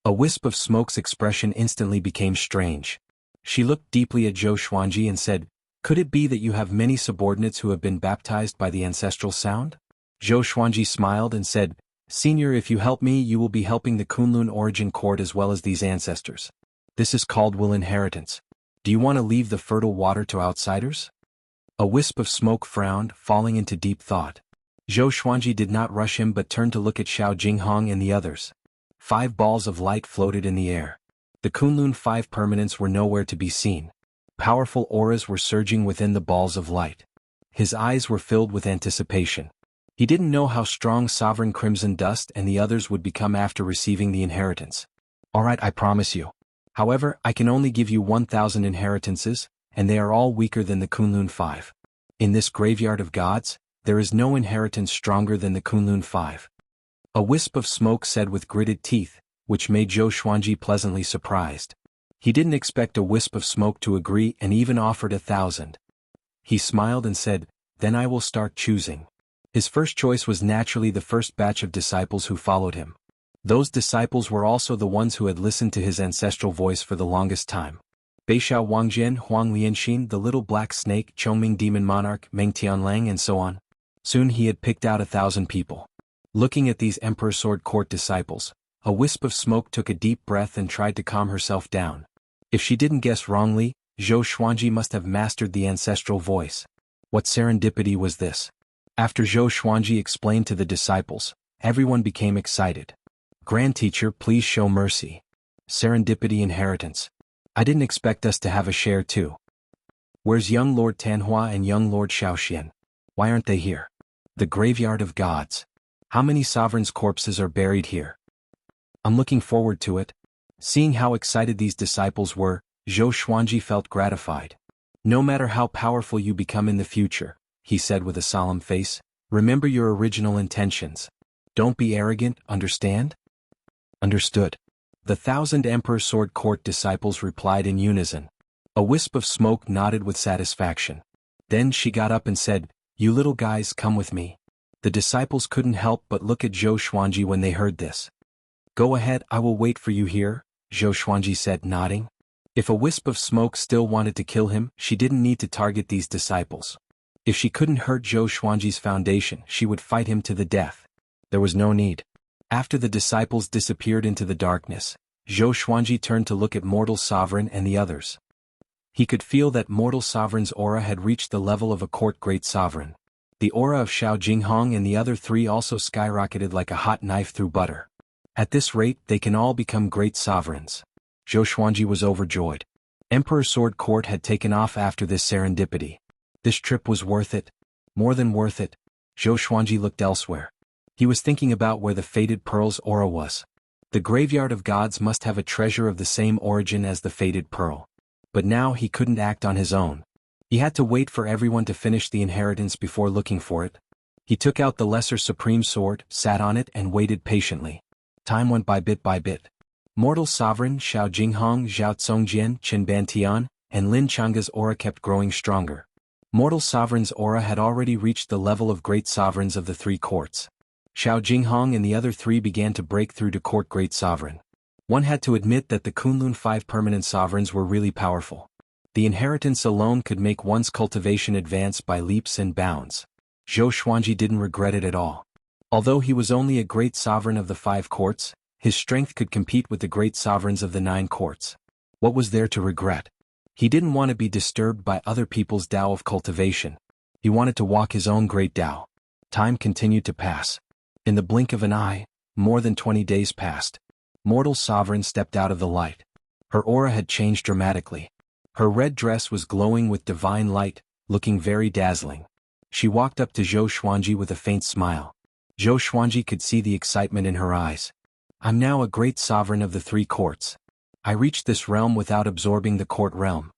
A wisp of smoke's expression instantly became strange. She looked deeply at Zhou Xuanji and said, "Could it be that you have many subordinates who have been baptized by the ancestral sound?" Zhou Xuanji smiled and said, "Senior, if you help me, you will be helping the Kunlun origin court as well as these ancestors. This is called will inheritance. Do you want to leave the fertile water to outsiders? A wisp of smoke frowned, falling into deep thought. Zhou Xuanji did not rush him but turned to look at Xiao Jinghong and the others. 5 balls of light floated in the air. The Kunlun 5 permanents were nowhere to be seen. Powerful auras were surging within the balls of light. His eyes were filled with anticipation. He didn't know how strong Sovereign Crimson Dust and the others would become after receiving the inheritance. Alright, I promise you. However, I can only give you 1,000 inheritances, and they are all weaker than the Kunlun 5. In this graveyard of gods, there is no inheritance stronger than the Kunlun 5. A wisp of smoke said with gritted teeth, which made Zhou Xuanji pleasantly surprised. He didn't expect a wisp of smoke to agree and even offered 1,000. He smiled and said, "Then I will start choosing." His first choice was naturally the first batch of disciples who followed him. Those disciples were also the ones who had listened to his ancestral voice for the longest time. Beixiao Wangjian, Huang Lianxin, the little black snake, Chongming demon monarch, Meng Tianlang, and so on. Soon he had picked out 1,000 people. Looking at these Emperor Sword Court disciples, a wisp of smoke took a deep breath and tried to calm herself down. If she didn't guess wrongly, Zhou Xuanji must have mastered the ancestral voice. What serendipity was this? After Zhou Xuanji explained to the disciples, everyone became excited. "Grand Teacher, please show mercy. Serendipity inheritance. I didn't expect us to have a share too. Where's young Lord Tanhua and young Lord Xiaoxian? Why aren't they here? The graveyard of gods. How many sovereigns' corpses are buried here? I'm looking forward to it." Seeing how excited these disciples were, Zhou Xuanji felt gratified. "No matter how powerful you become in the future," he said with a solemn face, "remember your original intentions. Don't be arrogant, understand?" "Understood." The 1,000 Emperor Sword Court disciples replied in unison. A wisp of smoke nodded with satisfaction. Then she got up and said, "You little guys, come with me." The disciples couldn't help but look at Zhou Xuanji when they heard this. "Go ahead, I will wait for you here," Zhou Xuanji said, nodding. If a wisp of smoke still wanted to kill him, she didn't need to target these disciples. If she couldn't hurt Zhou Xuanji's foundation, she would fight him to the death. There was no need. After the disciples disappeared into the darkness, Zhou Xuanji turned to look at Mortal Sovereign and the others. He could feel that Mortal Sovereign's aura had reached the level of a court great sovereign. The aura of Xiao Jinghong and the other 3 also skyrocketed like a hot knife through butter. At this rate, they can all become great sovereigns. Zhou Xuanji was overjoyed. Emperor Sword Court had taken off after this serendipity. This trip was worth it. More than worth it. Zhou Xuanji looked elsewhere. He was thinking about where the Fated Pearl's aura was. The graveyard of gods must have a treasure of the same origin as the Fated Pearl. But now he couldn't act on his own. He had to wait for everyone to finish the inheritance before looking for it. He took out the Lesser Supreme Sword, sat on it and waited patiently. Time went by bit. Mortal Sovereign, Xiao Jinghong, Zhao Tsongjian, Qin Bantian, and Lin Changa's aura kept growing stronger. Mortal Sovereign's aura had already reached the level of great sovereigns of the 3 courts. Xiao Jinghong and the other 3 began to break through to court great sovereign. One had to admit that the Kunlun 5 permanent sovereigns were really powerful. The inheritance alone could make one's cultivation advance by leaps and bounds. Zhou Xuanji didn't regret it at all. Although he was only a great sovereign of the 5 courts, his strength could compete with the great sovereigns of the 9 courts. What was there to regret? He didn't want to be disturbed by other people's Tao of cultivation. He wanted to walk his own great Tao. Time continued to pass. In the blink of an eye, more than 20 days passed. Mortal Sovereign stepped out of the light. Her aura had changed dramatically. Her red dress was glowing with divine light, looking very dazzling. She walked up to Zhou Xuanji with a faint smile. Zhou Xuanji could see the excitement in her eyes. "I'm now a great sovereign of the 3 courts. I reached this realm without absorbing the court realm."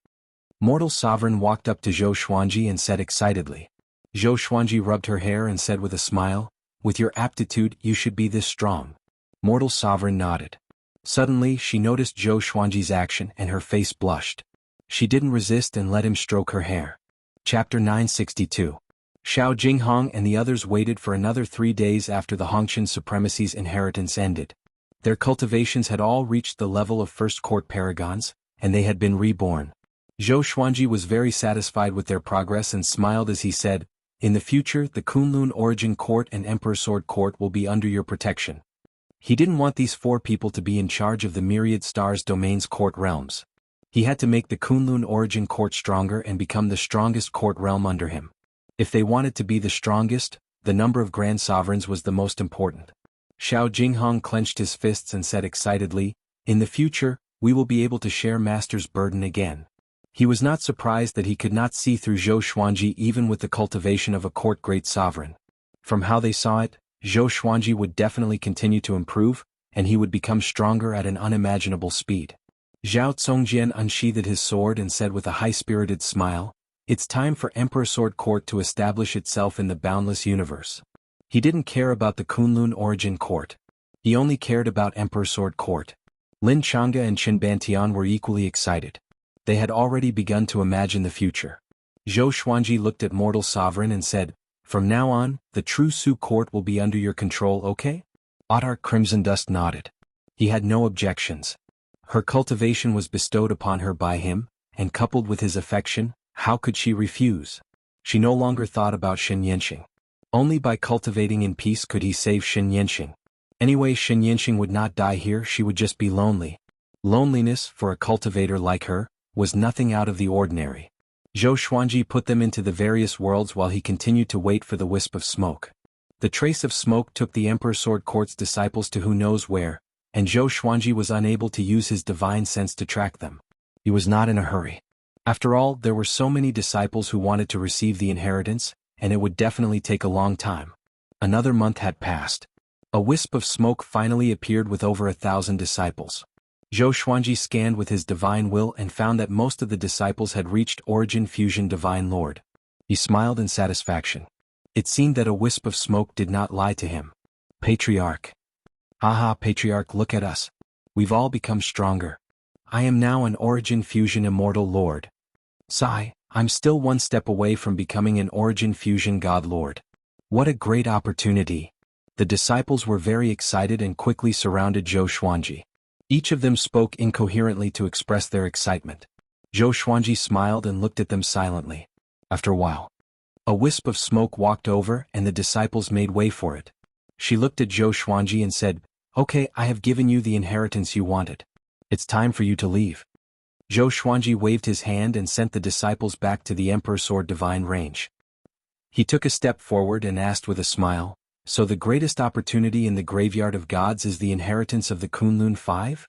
Mortal Sovereign walked up to Zhou Xuanji and said excitedly. Zhou Xuanji rubbed her hair and said with a smile, "With your aptitude, you should be this strong." Mortal Sovereign nodded. Suddenly, she noticed Zhou Xuanji's action and her face blushed. She didn't resist and let him stroke her hair. Chapter 962. Xiao Jinghong and the others waited for another 3 days after the Hongqian supremacy's inheritance ended. Their cultivations had all reached the level of first court paragons, and they had been reborn. Zhou Xuanji was very satisfied with their progress and smiled as he said, "In the future, the Kunlun Origin Court and Emperor Sword Court will be under your protection." He didn't want these 4 people to be in charge of the Myriad Stars Domain's court realms. He had to make the Kunlun origin court stronger and become the strongest court realm under him. If they wanted to be the strongest, the number of grand sovereigns was the most important. Xiao Jinghong clenched his fists and said excitedly, "In the future, we will be able to share master's burden again." He was not surprised that he could not see through Zhou Xuanji even with the cultivation of a court great sovereign. From how they saw it, Zhou Xuanji would definitely continue to improve, and he would become stronger at an unimaginable speed. Zhao Congjian unsheathed his sword and said with a high-spirited smile, "It's time for Emperor Sword Court to establish itself in the boundless universe." He didn't care about the Kunlun origin court. He only cared about Emperor Sword Court. Lin Chang'e and Qin Bantian were equally excited. They had already begun to imagine the future. Zhou Xuanji looked at Mortal Sovereign and said, "From now on, the true Su court will be under your control, okay?" Otar Crimson Dust nodded. He had no objections. Her cultivation was bestowed upon her by him, and coupled with his affection, how could she refuse? She no longer thought about Xianxia. Only by cultivating in peace could he save Xianxia. Anyway, Xianxia would not die here, she would just be lonely. Loneliness, for a cultivator like her, was nothing out of the ordinary. Zhou Xuanji put them into the various worlds while he continued to wait for the wisp of smoke. The trace of smoke took the Emperor Sword Court's disciples to who knows where, and Zhou Xuanji was unable to use his divine sense to track them. He was not in a hurry. After all, there were so many disciples who wanted to receive the inheritance, and it would definitely take a long time. Another month had passed. A wisp of smoke finally appeared with over 1,000 disciples. Zhou Xuanji scanned with his divine will and found that most of the disciples had reached Origin Fusion Divine Lord. He smiled in satisfaction. It seemed that a wisp of smoke did not lie to him. Patriarch. Haha, Patriarch, look at us. We've all become stronger. I am now an Origin Fusion Immortal Lord. Sigh, I'm still one step away from becoming an Origin Fusion God Lord. What a great opportunity. The disciples were very excited and quickly surrounded Zhou Xuanji. Each of them spoke incoherently to express their excitement. Zhou Xuanji smiled and looked at them silently. After a while, a wisp of smoke walked over and the disciples made way for it. She looked at Zhou Xuanji and said, "Okay, I have given you the inheritance you wanted. It's time for you to leave." Zhou Xuanji waved his hand and sent the disciples back to the Emperor Sword Divine Range. He took a step forward and asked with a smile, "So the greatest opportunity in the Graveyard of Gods is the inheritance of the Kunlun Five?"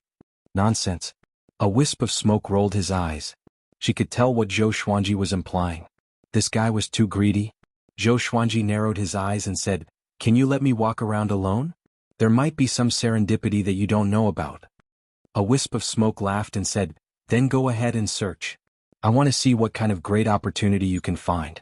Nonsense. A wisp of smoke rolled his eyes. She could tell what Zhou Xuanji was implying. This guy was too greedy. Zhou Xuanji narrowed his eyes and said, "Can you let me walk around alone? There might be some serendipity that you don't know about." A wisp of smoke laughed and said, "Then go ahead and search. I want to see what kind of great opportunity you can find."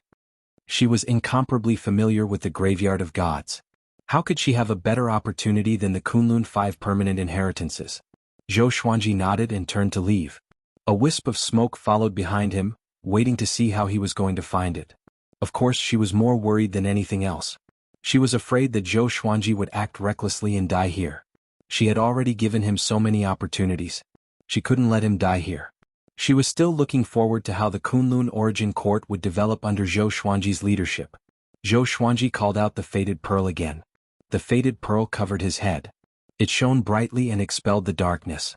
She was incomparably familiar with the Graveyard of Gods. How could she have a better opportunity than the Kunlun Five permanent inheritances? Zhou Xuanji nodded and turned to leave. A wisp of smoke followed behind him, waiting to see how he was going to find it. Of course, she was more worried than anything else. She was afraid that Zhou Xuanji would act recklessly and die here. She had already given him so many opportunities. She couldn't let him die here. She was still looking forward to how the Kunlun Origin Court would develop under Zhou Xuanji's leadership. Zhou Xuanji called out the Fated Pearl again. The Fated Pearl covered his head. It shone brightly and expelled the darkness.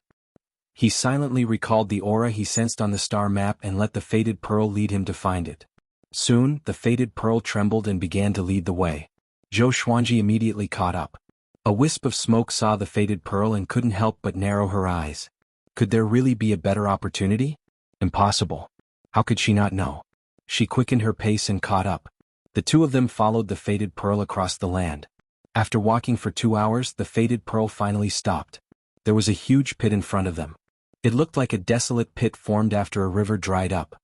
He silently recalled the aura he sensed on the star map and let the Fated Pearl lead him to find it. Soon, the Fated Pearl trembled and began to lead the way. Zhou Xuanji immediately caught up. A wisp of smoke saw the Fated Pearl and couldn't help but narrow her eyes. Could there really be a better opportunity? Impossible. How could she not know? She quickened her pace and caught up. The two of them followed the Fated Pearl across the land. After walking for 2 hours, the Fated Pearl finally stopped. There was a huge pit in front of them. It looked like a desolate pit formed after a river dried up.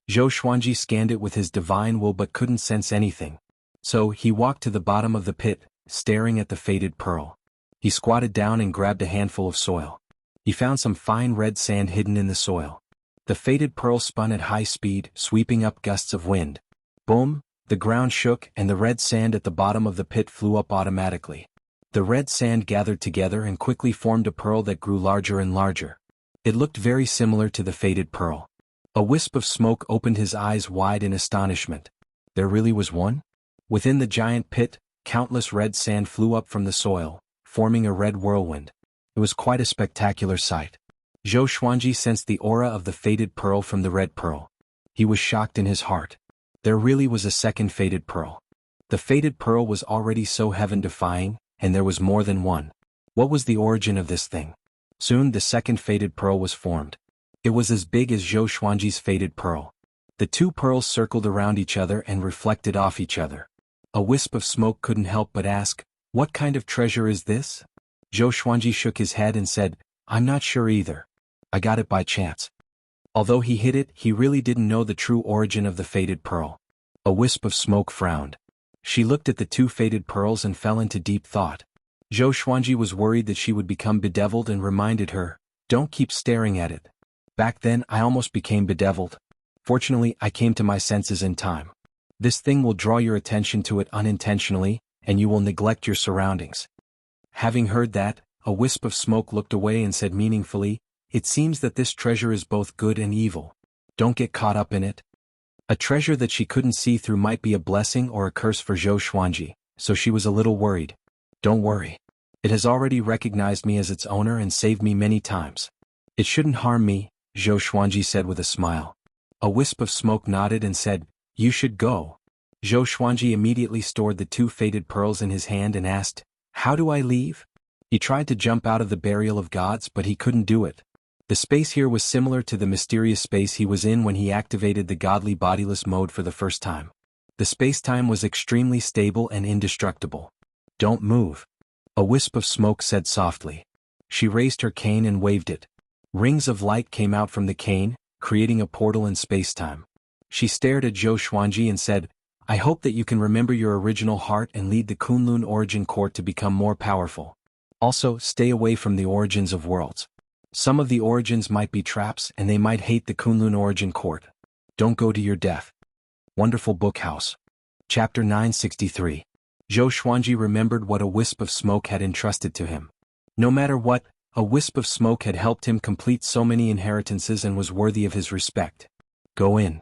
Zhou Xuanji scanned it with his divine will but couldn't sense anything. So, he walked to the bottom of the pit, staring at the Fated Pearl. He squatted down and grabbed a handful of soil. He found some fine red sand hidden in the soil. The Fated Pearl spun at high speed, sweeping up gusts of wind. Boom! The ground shook and the red sand at the bottom of the pit flew up automatically. The red sand gathered together and quickly formed a pearl that grew larger and larger. It looked very similar to the Fated Pearl. A wisp of smoke opened his eyes wide in astonishment. There really was one? Within the giant pit, countless red sand flew up from the soil, forming a red whirlwind. It was quite a spectacular sight. Zhou Xuanji sensed the aura of the faded pearl from the red pearl. He was shocked in his heart. There really was a second faded pearl. The faded pearl was already so heaven-defying, and there was more than one. What was the origin of this thing? Soon the second faded pearl was formed. It was as big as Zhou Xuanji's faded pearl. The two pearls circled around each other and reflected off each other. A wisp of smoke couldn't help but ask, "What kind of treasure is this?" Zhou Xuanji shook his head and said, "I'm not sure either. I got it by chance." Although he hid it, he really didn't know the true origin of the faded pearl. A wisp of smoke frowned. She looked at the two faded pearls and fell into deep thought. Zhou Xuanji was worried that she would become bedeviled and reminded her, "Don't keep staring at it. Back then I almost became bedeviled. Fortunately I came to my senses in time. This thing will draw your attention to it unintentionally, and you will neglect your surroundings." Having heard that, a wisp of smoke looked away and said meaningfully, "It seems that this treasure is both good and evil. Don't get caught up in it." A treasure that she couldn't see through might be a blessing or a curse for Zhou Xuanji, so she was a little worried. "Don't worry. It has already recognized me as its owner and saved me many times. It shouldn't harm me," Zhou Xuanji said with a smile. A wisp of smoke nodded and said, "You should go." Zhou Xuanji immediately stored the two faded pearls in his hand and asked, "How do I leave?" He tried to jump out of the burial of gods, but he couldn't do it. The space here was similar to the mysterious space he was in when he activated the godly bodiless mode for the first time. The space-time was extremely stable and indestructible. "Don't move," a wisp of smoke said softly. She raised her cane and waved it. Rings of light came out from the cane, creating a portal in space-time. She stared at Zhou Xuanji and said, "I hope that you can remember your original heart and lead the Kunlun Origin Court to become more powerful. Also, stay away from the origins of worlds. Some of the origins might be traps and they might hate the Kunlun Origin Court. Don't go to your death." Wonderful Book House. Chapter 963. Zhou Xuanji remembered what a wisp of smoke had entrusted to him. No matter what, a wisp of smoke had helped him complete so many inheritances and was worthy of his respect. "Go in,"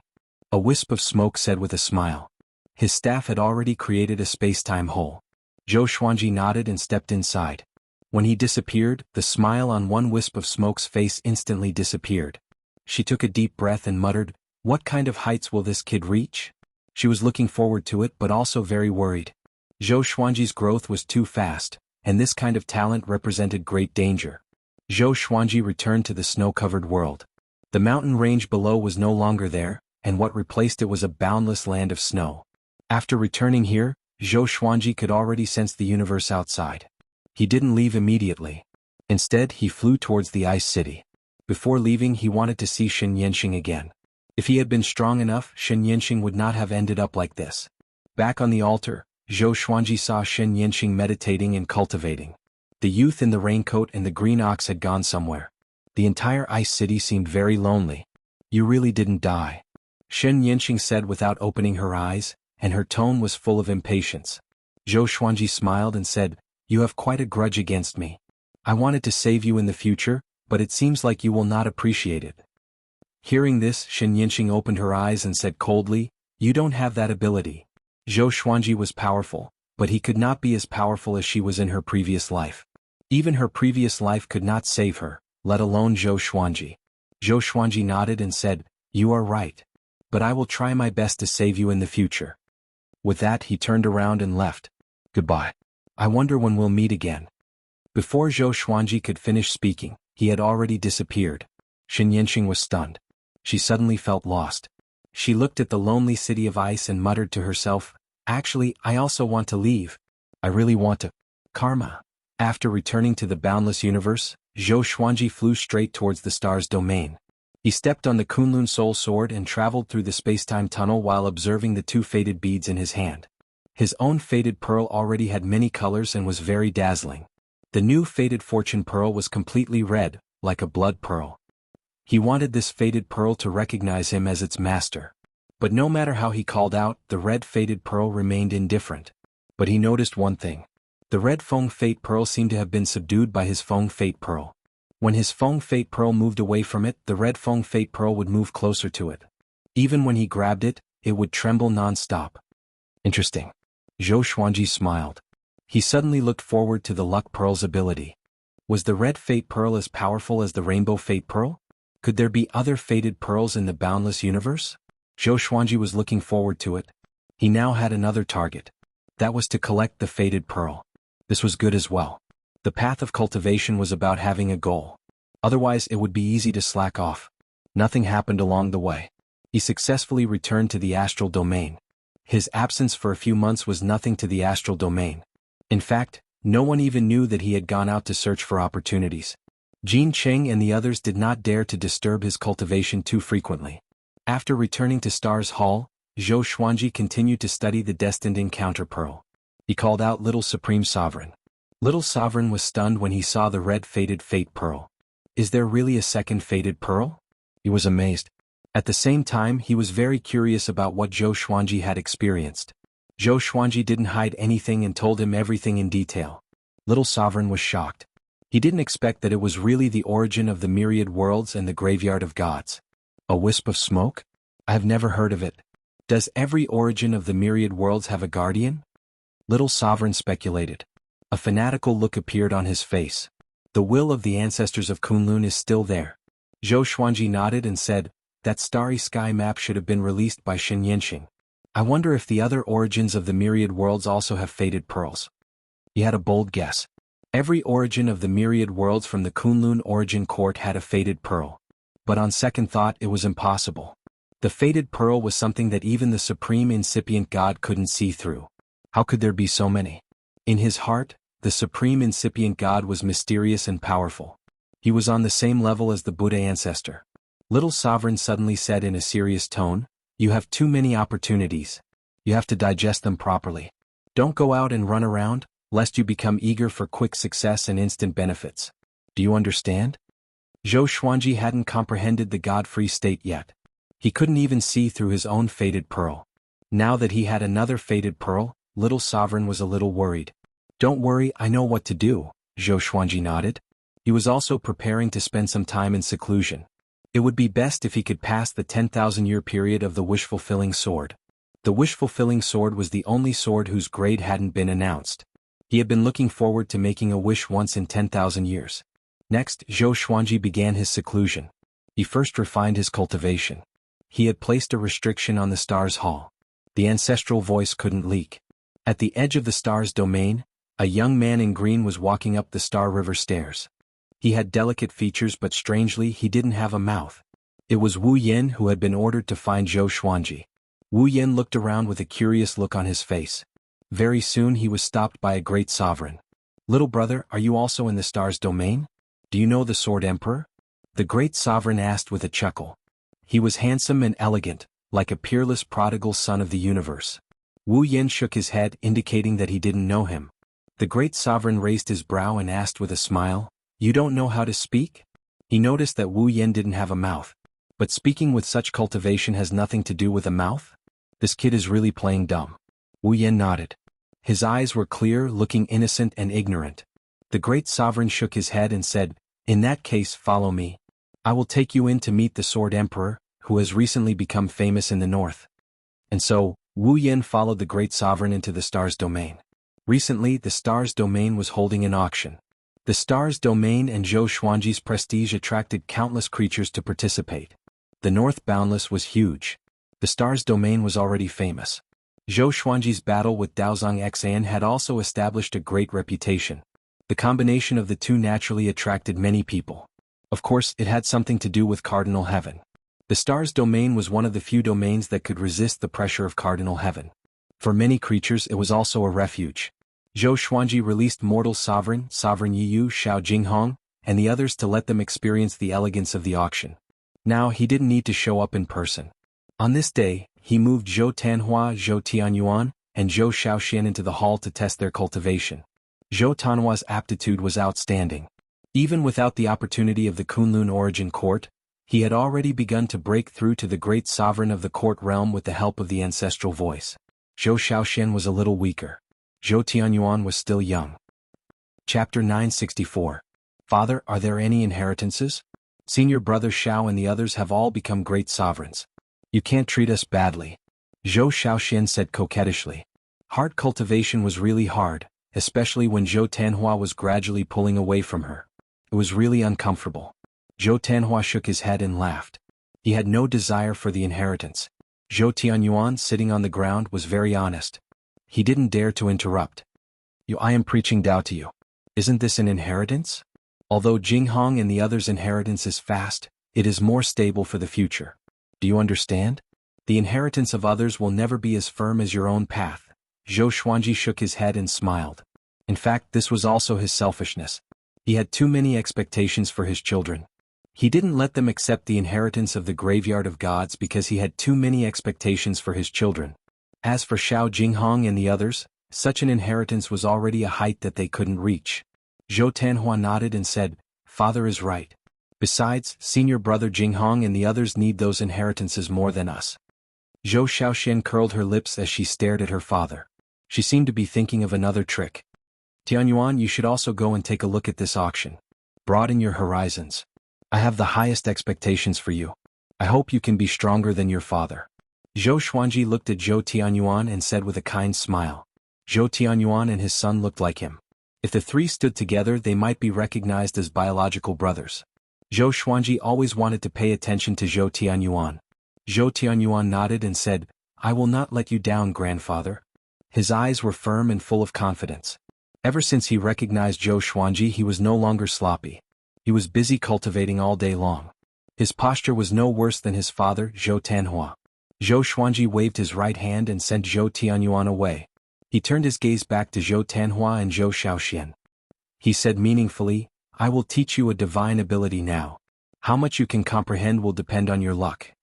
a wisp of smoke said with a smile. His staff had already created a space-time hole. Zhou Xuanji nodded and stepped inside. When he disappeared, the smile on one wisp of smoke's face instantly disappeared. She took a deep breath and muttered, "What kind of heights will this kid reach?" She was looking forward to it but also very worried. Zhou Xuanji's growth was too fast, and this kind of talent represented great danger. Zhou Xuanji returned to the snow-covered world. The mountain range below was no longer there, and what replaced it was a boundless land of snow. After returning here, Zhou Xuanji could already sense the universe outside. He didn't leave immediately. Instead, he flew towards the ice city. Before leaving, he wanted to see Xianxia again. If he had been strong enough, Xianxia would not have ended up like this. Back on the altar, Zhou Xuanji saw Xianxia meditating and cultivating. The youth in the raincoat and the green ox had gone somewhere. The entire ice city seemed very lonely. "You really didn't die," Xianxia said without opening her eyes, and her tone was full of impatience. Zhou Xuanji smiled and said, "You have quite a grudge against me. I wanted to save you in the future, but it seems like you will not appreciate it." Hearing this, Xianxia opened her eyes and said coldly, "You don't have that ability." Zhou Xuanji was powerful, but he could not be as powerful as she was in her previous life. Even her previous life could not save her, let alone Zhou Xuanji. Zhou Xuanji nodded and said, "You are right. But I will try my best to save you in the future." With that, he turned around and left. "Goodbye. I wonder when we'll meet again." Before Zhou Xuanji could finish speaking, he had already disappeared. Xianxia was stunned. She suddenly felt lost. She looked at the lonely city of ice and muttered to herself, "Actually, I also want to leave. I really want to." Karma. After returning to the boundless universe, Zhou Xuanji flew straight towards the star's domain. He stepped on the Kunlun Soul Sword and traveled through the space-time tunnel while observing the two faded beads in his hand. His own faded pearl already had many colors and was very dazzling. The new faded fortune pearl was completely red, like a blood pearl. He wanted this faded pearl to recognize him as its master. But no matter how he called out, the red faded pearl remained indifferent. But he noticed one thing. The red Feng Fate Pearl seemed to have been subdued by his Feng Fate Pearl. When his Feng Fate Pearl moved away from it, the red Feng Fate Pearl would move closer to it. Even when he grabbed it, it would tremble non-stop. Interesting. Zhou Xuanji smiled. He suddenly looked forward to the Luck Pearl's ability. Was the red fate pearl as powerful as the rainbow fate pearl? Could there be other fated pearls in the boundless universe? Zhou Xuanji was looking forward to it. He now had another target. That was to collect the fated pearl. This was good as well. The path of cultivation was about having a goal. Otherwise it would be easy to slack off. Nothing happened along the way. He successfully returned to the astral domain. His absence for a few months was nothing to the astral domain. In fact, no one even knew that he had gone out to search for opportunities. Jin Cheng and the others did not dare to disturb his cultivation too frequently. After returning to Stars Hall, Zhou Xuanji continued to study the destined encounter pearl. He called out Little Supreme Sovereign. Little Sovereign was stunned when he saw the red fated fate pearl. Is there really a second fated pearl? He was amazed. At the same time, he was very curious about what Zhou Xuanji had experienced. Zhou Xuanji didn't hide anything and told him everything in detail. Little Sovereign was shocked. He didn't expect that it was really the origin of the myriad worlds and the graveyard of gods. A wisp of smoke? I have never heard of it. Does every origin of the myriad worlds have a guardian? Little Sovereign speculated. A fanatical look appeared on his face. The will of the ancestors of Kunlun is still there. Zhou Xuanji nodded and said, that starry sky map should have been released by Xianxia. I wonder if the other origins of the myriad worlds also have fated pearls. He had a bold guess. Every origin of the myriad worlds from the Kunlun origin court had a fated pearl. But on second thought it was impossible. The fated pearl was something that even the supreme incipient god couldn't see through. How could there be so many? In his heart, the supreme incipient god was mysterious and powerful. He was on the same level as the Buddha ancestor. Little Sovereign suddenly said in a serious tone, you have too many opportunities. You have to digest them properly. Don't go out and run around, lest you become eager for quick success and instant benefits. Do you understand? Zhou Xuanji hadn't comprehended the God-free state yet. He couldn't even see through his own fated pearl. Now that he had another fated pearl, Little Sovereign was a little worried. Don't worry, I know what to do, Zhou Xuanji nodded. He was also preparing to spend some time in seclusion. It would be best if he could pass the 10,000-year period of the wish-fulfilling sword. The wish-fulfilling sword was the only sword whose grade hadn't been announced. He had been looking forward to making a wish once in 10,000 years. Next, Zhou Xuanji began his seclusion. He first refined his cultivation. He had placed a restriction on the Stars Hall. The ancestral voice couldn't leak. At the edge of the Stars domain, a young man in green was walking up the Star River stairs. He had delicate features, but strangely he didn't have a mouth. It was Wu Yin who had been ordered to find Zhou Xuanji. Wu Yin looked around with a curious look on his face. Very soon he was stopped by a great sovereign. Little brother, are you also in the Stars domain? Do you know the Sword Emperor? The great sovereign asked with a chuckle. He was handsome and elegant, like a peerless prodigal son of the universe. Wu Yin shook his head, indicating that he didn't know him. The great sovereign raised his brow and asked with a smile, you don't know how to speak? He noticed that Wu Yin didn't have a mouth. But speaking with such cultivation has nothing to do with a mouth? This kid is really playing dumb. Wu Yin nodded. His eyes were clear, looking innocent and ignorant. The great sovereign shook his head and said, in that case, follow me. I will take you in to meet the Sword Emperor, who has recently become famous in the north. And so, Wu Yin followed the great sovereign into the Stars domain. Recently, the Stars domain was holding an auction. The Stars domain and Zhou Xuanji's prestige attracted countless creatures to participate. The North Boundless was huge. The Stars domain was already famous. Zhou Xuanji's battle with Daozong Xan had also established a great reputation. The combination of the two naturally attracted many people. Of course, it had something to do with Cardinal Heaven. The Stars domain was one of the few domains that could resist the pressure of Cardinal Heaven. For many creatures it was also a refuge. Zhou Xuanji released Mortal Sovereign, Sovereign Yiyu Xiao Jinghong, and the others to let them experience the elegance of the auction. Now he didn't need to show up in person. On this day, he moved Zhou Tanhua, Zhou Tianyuan, and Zhou Shaoxian into the hall to test their cultivation. Zhou Tanhua's aptitude was outstanding. Even without the opportunity of the Kunlun origin court, he had already begun to break through to the great sovereign of the court realm with the help of the ancestral voice. Zhou Shaoxian was a little weaker. Zhou Tianyuan was still young. Chapter 964. Father, are there any inheritances? Senior brother Xiao and the others have all become great sovereigns. You can't treat us badly. Zhou Shaoxian said coquettishly. Hard cultivation was really hard, especially when Zhou Tanhua was gradually pulling away from her. It was really uncomfortable. Zhou Tanhua shook his head and laughed. He had no desire for the inheritance. Zhou Tianyuan, sitting on the ground, was very honest. He didn't dare to interrupt. I am preaching Tao to you. Isn't this an inheritance? Although Jinghong and the others' inheritance is fast, it is more stable for the future. Do you understand? The inheritance of others will never be as firm as your own path. Zhou Xuanji shook his head and smiled. In fact, this was also his selfishness. He had too many expectations for his children. He didn't let them accept the inheritance of the graveyard of gods because he had too many expectations for his children. As for Xiao Jinghong and the others, such an inheritance was already a height that they couldn't reach. Zhou Tanhua nodded and said, "Father is right. Besides, senior brother Jinghong and the others need those inheritances more than us." Zhou Xiaoxian curled her lips as she stared at her father. She seemed to be thinking of another trick. "Tianyuan, you should also go and take a look at this auction. Broaden your horizons. I have the highest expectations for you. I hope you can be stronger than your father." Zhou Xuanji looked at Zhou Tianyuan and said with a kind smile. Zhou Tianyuan and his son looked like him. If the three stood together, they might be recognized as biological brothers. Zhou Xuanji always wanted to pay attention to Zhou Tianyuan. Zhou Tianyuan nodded and said, "I will not let you down, grandfather." His eyes were firm and full of confidence. Ever since he recognized Zhou Xuanji, he was no longer sloppy. He was busy cultivating all day long. His posture was no worse than his father, Zhou Tanhua. Zhou Xuanji waved his right hand and sent Zhou Tianyuan away. He turned his gaze back to Zhou Tanhua and Zhou Xiaoxian. He said meaningfully, "I will teach you a divine ability now. How much you can comprehend will depend on your luck."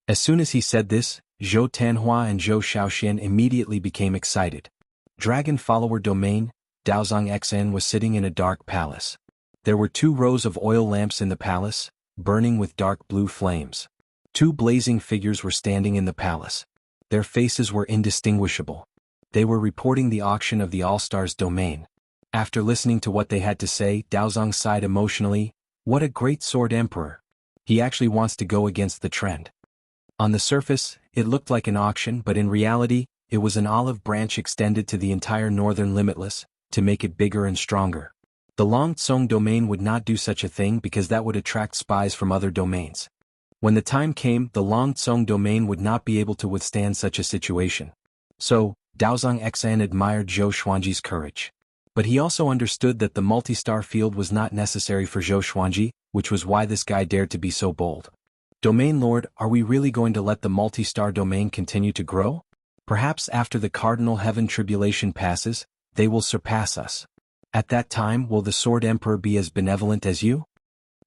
As soon as he said this, Zhou Tanhua and Zhou Xiaoxian immediately became excited. Dragon Follower Domain, Daozong Xn was sitting in a dark palace. There were 2 rows of oil lamps in the palace, burning with dark blue flames. 2 blazing figures were standing in the palace. Their faces were indistinguishable. They were reporting the auction of the All-Stars domain. After listening to what they had to say, Daozong sighed emotionally. What a great sword emperor. He actually wants to go against the trend. On the surface, it looked like an auction, but in reality, it was an olive branch extended to the entire northern limitless, to make it bigger and stronger. The Long Tsong domain would not do such a thing because that would attract spies from other domains. When the time came, the Long Tsong domain would not be able to withstand such a situation. So, Daozong Xan admired Zhou Xuanji's courage. But he also understood that the multi-star field was not necessary for Zhou Xuanji, which was why this guy dared to be so bold. "Domain Lord, are we really going to let the multi-star domain continue to grow? Perhaps after the Cardinal Heaven tribulation passes, they will surpass us. At that time, will the Sword Emperor be as benevolent as you?"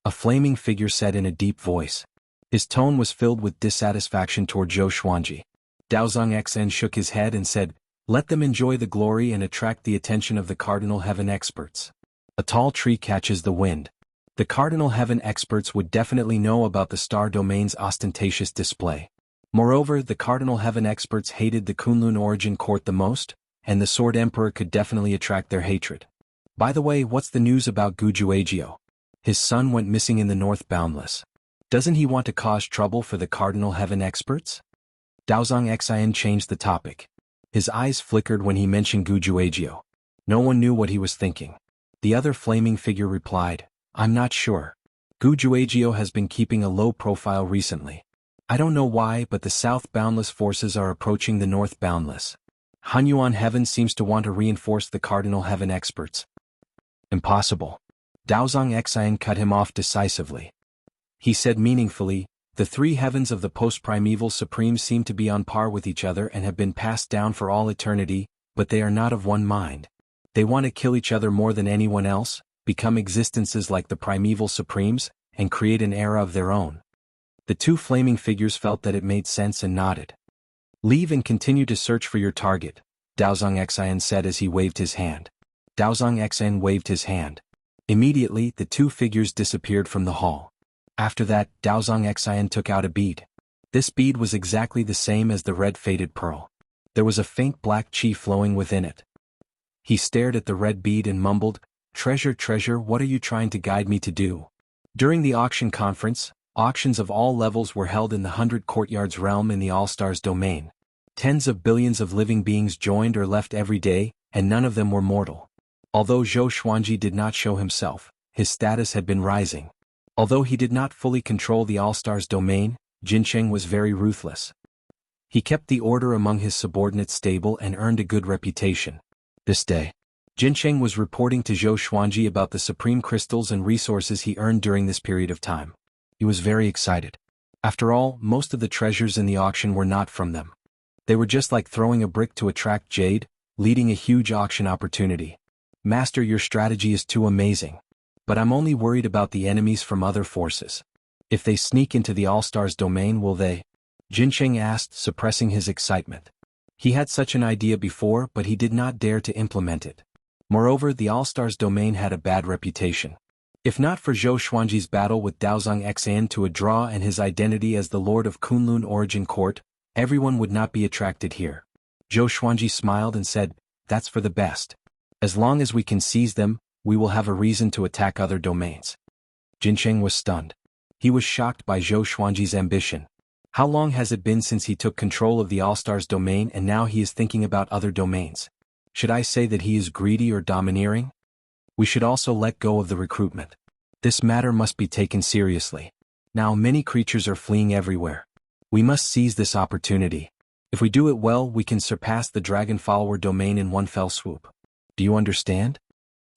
A flaming figure said in a deep voice. His tone was filled with dissatisfaction toward Zhou Xuanji. Daozong Xn shook his head and said, "Let them enjoy the glory and attract the attention of the Cardinal Heaven experts. A tall tree catches the wind. The Cardinal Heaven experts would definitely know about the star domain's ostentatious display. Moreover, the Cardinal Heaven experts hated the Kunlun origin court the most, and the Sword Emperor could definitely attract their hatred. By the way, what's the news about Gujuagio? His son went missing in the North Boundless. Doesn't he want to cause trouble for the Cardinal Heaven experts?" Daozong Xin changed the topic. His eyes flickered when he mentioned Gujuagio. No one knew what he was thinking. The other flaming figure replied, "I'm not sure. Gujuagio has been keeping a low profile recently. I don't know why, but the South Boundless forces are approaching the North Boundless. Hanyuan Heaven seems to want to reinforce the Cardinal Heaven experts." "Impossible." Daozong Xin cut him off decisively. He said meaningfully, "The 3 heavens of the post-primeval supremes seem to be on par with each other and have been passed down for all eternity, but they are not of one mind. They want to kill each other more than anyone else, become existences like the primeval supremes, and create an era of their own." The 2 flaming figures felt that it made sense and nodded. "Leave and continue to search for your target," Daozong Xin said as he waved his hand. Daozong Xin waved his hand. Immediately, the 2 figures disappeared from the hall. After that, Daozong Xin took out a bead. This bead was exactly the same as the red faded pearl. There was a faint black chi flowing within it. He stared at the red bead and mumbled, "Treasure, treasure, what are you trying to guide me to do?" During the auction conference, auctions of all levels were held in the 100 Courtyards realm in the All-Stars domain. Tens of billions of living beings joined or left every day, and none of them were mortal. Although Zhou Xuanji did not show himself, his status had been rising. Although he did not fully control the All-Stars domain, Jincheng was very ruthless. He kept the order among his subordinates stable and earned a good reputation. This day, Jincheng was reporting to Zhou Xuanji about the supreme crystals and resources he earned during this period of time. He was very excited. After all, most of the treasures in the auction were not from them. They were just like throwing a brick to attract jade, leading a huge auction opportunity. Master, your strategy is too amazing. But I'm only worried about the enemies from other forces. If they sneak into the All-Stars domain, will they? Jincheng asked, suppressing his excitement. He had such an idea before, but he did not dare to implement it. Moreover, the All-Stars domain had a bad reputation. If not for Zhou Xuanji's battle with Daozang Xan to a draw and his identity as the Lord of Kunlun Origin Court, everyone would not be attracted here. Zhou Xuanji smiled and said, "That's for the best. As long as we can seize them, we will have a reason to attack other domains." Jincheng was stunned. He was shocked by Zhou Xuanji's ambition. How long has it been since he took control of the All-Stars domain and now he is thinking about other domains? Should I say that he is greedy or domineering? We should also let go of the recruitment. This matter must be taken seriously. Now many creatures are fleeing everywhere. We must seize this opportunity. If we do it well, we can surpass the Dragon Follower domain in one fell swoop. Do you understand?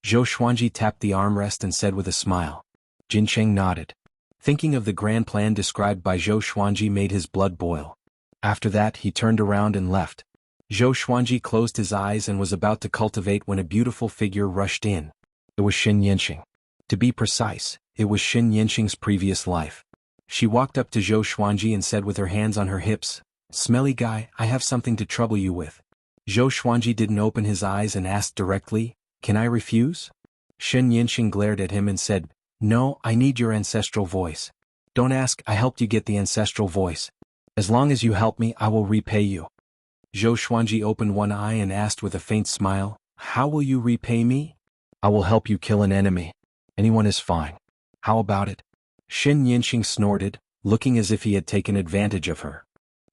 Zhou Xuanji tapped the armrest and said with a smile. Jincheng nodded. Thinking of the grand plan described by Zhou Xuanji made his blood boil. After that, he turned around and left. Zhou Xuanji closed his eyes and was about to cultivate when a beautiful figure rushed in. It was Xianxia. To be precise, it was Xianxia's previous life. She walked up to Zhou Xuanji and said with her hands on her hips, "Smelly guy, I have something to trouble you with." Zhou Xuanji didn't open his eyes and asked directly, "Can I refuse?" Xianxia glared at him and said, "No, I need your ancestral voice." "Don't ask, I helped you get the ancestral voice. As long as you help me, I will repay you." Zhou Xuanji opened one eye and asked with a faint smile, "How will you repay me?" "I will help you kill an enemy. Anyone is fine. How about it?" Xianxia snorted, looking as if he had taken advantage of her.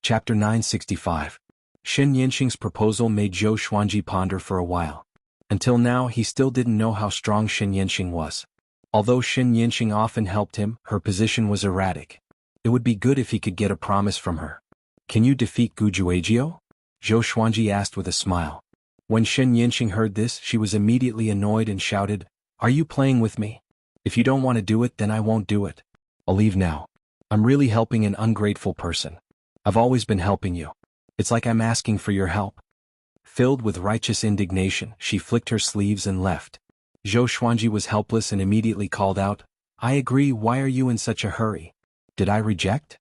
Chapter 965. Xianxia's proposal made Zhou Xuanji ponder for a while. Until now, he still didn't know how strong Xianxia was. Although Xianxia often helped him, her position was erratic. It would be good if he could get a promise from her. "Can you defeat Gujuagio?" Zhou Xuanji asked with a smile. When Xianxia heard this, she was immediately annoyed and shouted, "Are you playing with me? If you don't want to do it, then I won't do it. I'll leave now. I'm really helping an ungrateful person. I've always been helping you. It's like I'm asking for your help." Filled with righteous indignation, she flicked her sleeves and left. Zhou Xuanji was helpless and immediately called out, "I agree, why are you in such a hurry? Did I reject?"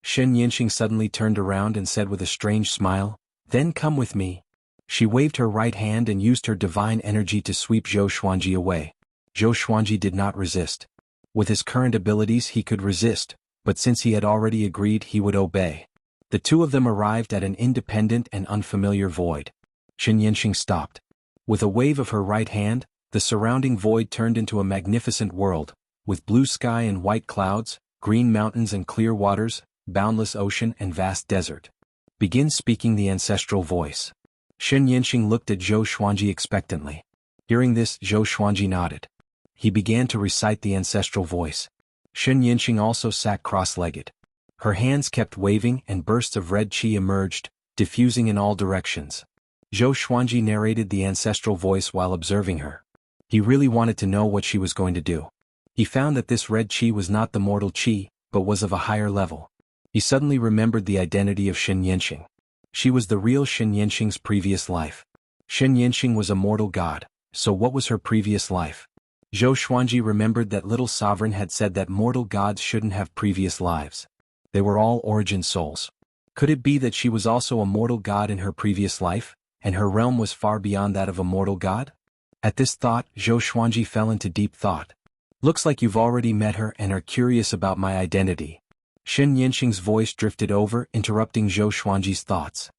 Xianxia suddenly turned around and said with a strange smile, "Then come with me." She waved her right hand and used her divine energy to sweep Zhou Xuanji away. Zhou Xuanji did not resist. With his current abilities he could resist, but since he had already agreed he would obey. The two of them arrived at an independent and unfamiliar void. Xianxia stopped. With a wave of her right hand, the surrounding void turned into a magnificent world, with blue sky and white clouds, green mountains and clear waters, boundless ocean and vast desert. "Begin speaking the ancestral voice." Xianxia looked at Zhou Xuanji expectantly. Hearing this, Zhou Xuanji nodded. He began to recite the ancestral voice. Xianxia also sat cross-legged. Her hands kept waving and bursts of red qi emerged, diffusing in all directions. Zhou Xuanji narrated the ancestral voice while observing her. He really wanted to know what she was going to do. He found that this red qi was not the mortal qi, but was of a higher level. He suddenly remembered the identity of Xianxia. She was the real Xianxia's previous life. Xianxia was a mortal god, so what was her previous life? Zhou Xuanji remembered that little sovereign had said that mortal gods shouldn't have previous lives. They were all origin souls. Could it be that she was also a mortal god in her previous life, and her realm was far beyond that of a mortal god? At this thought, Zhou Xuanji fell into deep thought. "Looks like you've already met her and are curious about my identity." Xianxia's voice drifted over, interrupting Zhou Xuanji's thoughts.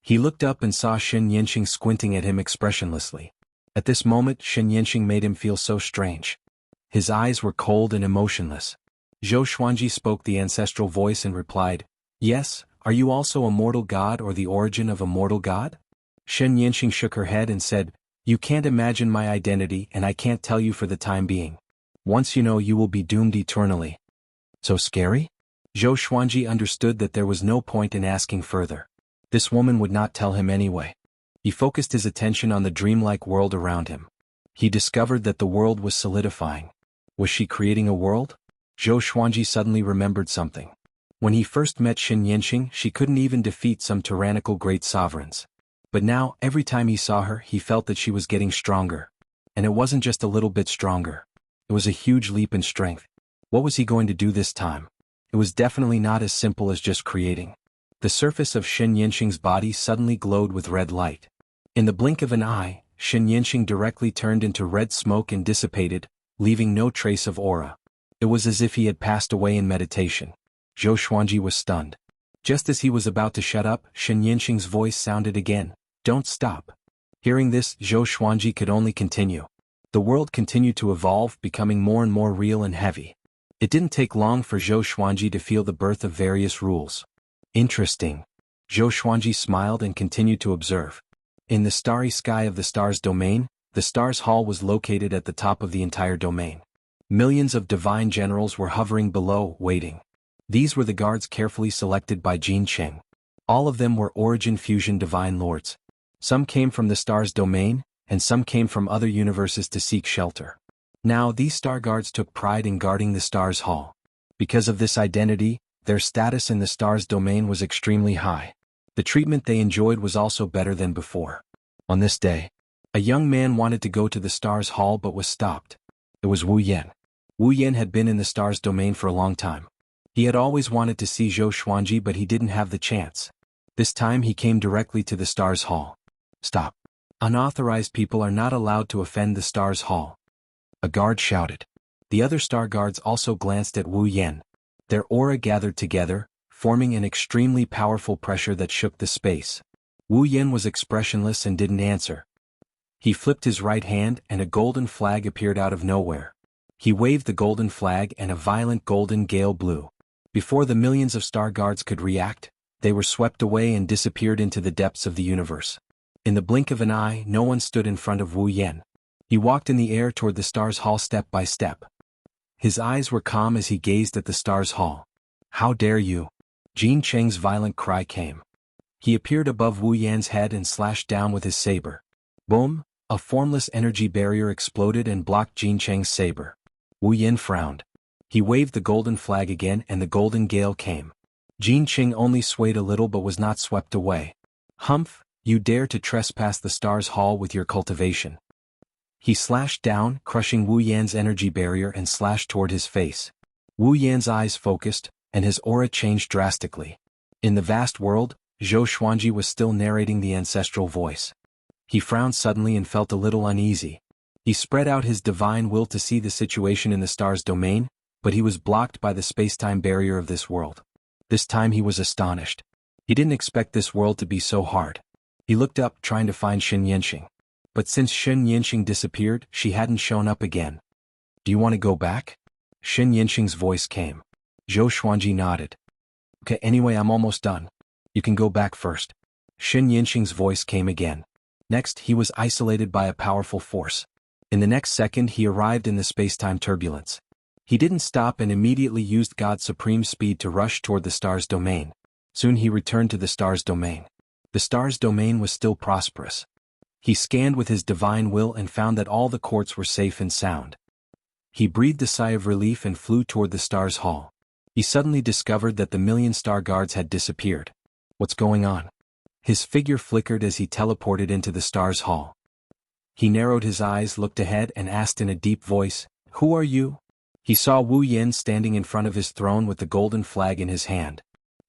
He looked up and saw Xianxia squinting at him expressionlessly. At this moment, Xianxia made him feel so strange. His eyes were cold and emotionless. Zhou Xuanji spoke the ancestral voice and replied, "Yes, are you also a mortal god or the origin of a mortal god?" Xianxia shook her head and said, "You can't imagine my identity and I can't tell you for the time being. Once you know, you will be doomed eternally. So scary? Zhou Xuanji understood that there was no point in asking further. This woman would not tell him anyway. He focused his attention on the dreamlike world around him. He discovered that the world was solidifying. Was she creating a world? Zhou Xuanji suddenly remembered something. When he first met Xianxia, she couldn't even defeat some tyrannical great sovereigns. But now, every time he saw her, he felt that she was getting stronger. And it wasn't just a little bit stronger. It was a huge leap in strength. What was he going to do this time? It was definitely not as simple as just creating. The surface of Xianxia's body suddenly glowed with red light. In the blink of an eye, Xianxia directly turned into red smoke and dissipated, leaving no trace of aura. It was as if he had passed away in meditation. Zhou Xuanji was stunned. Just as he was about to shut up, Xianxia's voice sounded again. Don't stop. Hearing this, Zhou Xuanji could only continue. The world continued to evolve, becoming more and more real and heavy. It didn't take long for Zhou Xuanji to feel the birth of various rules. Interesting. Zhou Xuanji smiled and continued to observe. In the starry sky of the Stars domain, the Stars Hall was located at the top of the entire domain. Millions of divine generals were hovering below, waiting. These were the guards carefully selected by Jianghu. All of them were Origin Fusion divine lords. Some came from the Stars domain, and some came from other universes to seek shelter. Now these star guards took pride in guarding the Stars Hall. Because of this identity, their status in the Stars domain was extremely high. The treatment they enjoyed was also better than before. On this day, a young man wanted to go to the Stars Hall but was stopped. It was Wu Yan. Wu Yan had been in the Stars domain for a long time. He had always wanted to see Zhou Xuanji, but he didn't have the chance. This time he came directly to the Stars Hall. Stop. Unauthorized people are not allowed to offend the Stars Hall. A guard shouted. The other star guards also glanced at Wu Yan. Their aura gathered together, forming an extremely powerful pressure that shook the space. Wu Yan was expressionless and didn't answer. He flipped his right hand and a golden flag appeared out of nowhere. He waved the golden flag and a violent golden gale blew. Before the millions of star guards could react, they were swept away and disappeared into the depths of the universe. In the blink of an eye, no one stood in front of Wu Yan. He walked in the air toward the Stars Hall step by step. His eyes were calm as he gazed at the Stars Hall. How dare you? Jin Cheng's violent cry came. He appeared above Wu Yan's head and slashed down with his saber. Boom! A formless energy barrier exploded and blocked Jin Cheng's saber. Wu Yan frowned. He waved the golden flag again and the golden gale came. Jin Cheng only swayed a little but was not swept away. Humph, you dare to trespass the Stars Hall with your cultivation. He slashed down, crushing Wu Yan's energy barrier and slashed toward his face. Wu Yan's eyes focused, and his aura changed drastically. In the vast world, Zhou Xuanji was still narrating the ancestral voice. He frowned suddenly and felt a little uneasy. He spread out his divine will to see the situation in the Stars domain, but he was blocked by the space-time barrier of this world. This time he was astonished. He didn't expect this world to be so hard. He looked up, trying to find Xianxia. But since Xianxia disappeared, she hadn't shown up again. Do you want to go back? Xianxia's voice came. Zhou Xuanji nodded. Okay, anyway, I'm almost done. You can go back first. Xianxia's voice came again. Next, he was isolated by a powerful force. In the next second, he arrived in the space-time turbulence. He didn't stop and immediately used God's supreme speed to rush toward the Stars domain. Soon he returned to the Stars domain. The Stars domain was still prosperous. He scanned with his divine will and found that all the courts were safe and sound. He breathed a sigh of relief and flew toward the Stars Hall. He suddenly discovered that the million star guards had disappeared. What's going on? His figure flickered as he teleported into the Stars Hall. He narrowed his eyes, looked ahead, and asked in a deep voice, "Who are you?" He saw Wu Yan standing in front of his throne with the golden flag in his hand.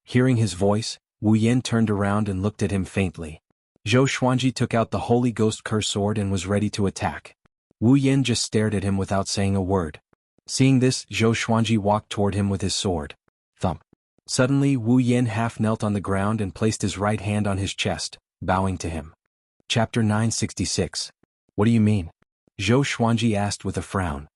Hearing his voice, Wu Yan turned around and looked at him faintly. Zhou Xuanji took out the Holy Ghost Curse sword and was ready to attack. Wu Yan just stared at him without saying a word. Seeing this, Zhou Xuanji walked toward him with his sword. Thump. Suddenly, Wu Yan half knelt on the ground and placed his right hand on his chest, bowing to him. Chapter 966. What do you mean? Zhou Xuanji asked with a frown.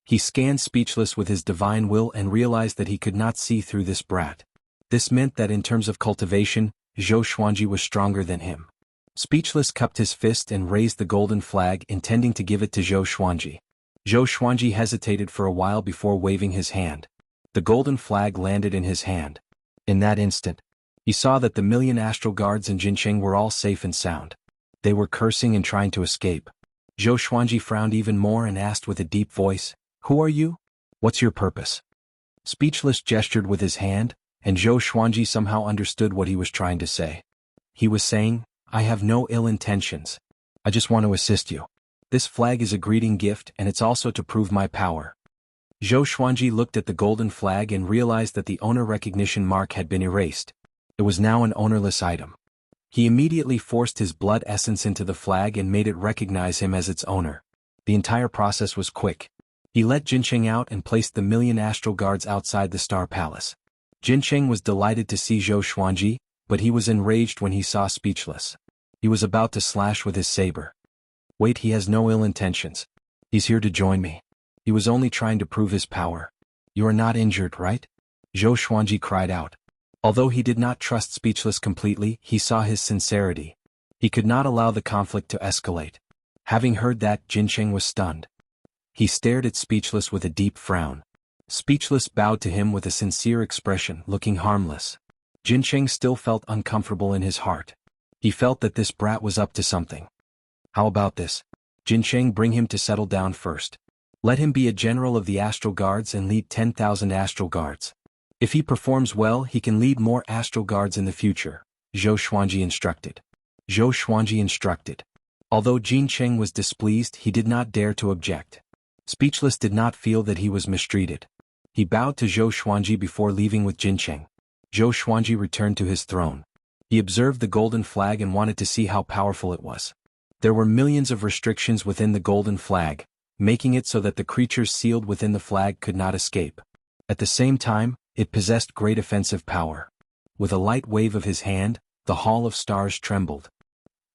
He scanned speechless with his divine will and realized that he could not see through this brat. This meant that in terms of cultivation, Zhou Xuanji was stronger than him. Speechless cupped his fist and raised the golden flag, intending to give it to Zhou Xuanji. Zhou Xuanji hesitated for a while before waving his hand. The golden flag landed in his hand. In that instant, he saw that the million astral guards in Jincheng were all safe and sound. They were cursing and trying to escape. Zhou Xuanji frowned even more and asked with a deep voice, "Who are you? What's your purpose?" Speechless gestured with his hand, and Zhou Xuanji somehow understood what he was trying to say. He was saying, "I have no ill intentions. I just want to assist you. This flag is a greeting gift and it's also to prove my power." Zhou Xuanji looked at the golden flag and realized that the owner recognition mark had been erased. It was now an ownerless item. He immediately forced his blood essence into the flag and made it recognize him as its owner. The entire process was quick. He let Jincheng out and placed the million astral guards outside the Star Palace. Jincheng was delighted to see Zhou Xuanji, but he was enraged when he saw Speechless. He was about to slash with his saber. "Wait, he has no ill intentions. He's here to join me. He was only trying to prove his power. You are not injured, right?" Zhou Xuanji cried out. Although he did not trust Speechless completely, he saw his sincerity. He could not allow the conflict to escalate. Having heard that, Jincheng was stunned. He stared at Speechless with a deep frown. Speechless bowed to him with a sincere expression, looking harmless. Jincheng still felt uncomfortable in his heart. He felt that this brat was up to something. "How about this? Jincheng, bring him to settle down first. Let him be a general of the Astral Guards and lead 10,000 Astral Guards. If he performs well, he can lead more Astral Guards in the future," Zhou Xuanji instructed. Zhou Xuanji instructed. Although Jincheng was displeased, he did not dare to object. Speechless did not feel that he was mistreated. He bowed to Zhou Xuanji before leaving with Jincheng. Zhou Xuanji returned to his throne. He observed the golden flag and wanted to see how powerful it was. There were millions of restrictions within the golden flag, making it so that the creatures sealed within the flag could not escape. At the same time, it possessed great offensive power. With a light wave of his hand, the Hall of Stars trembled.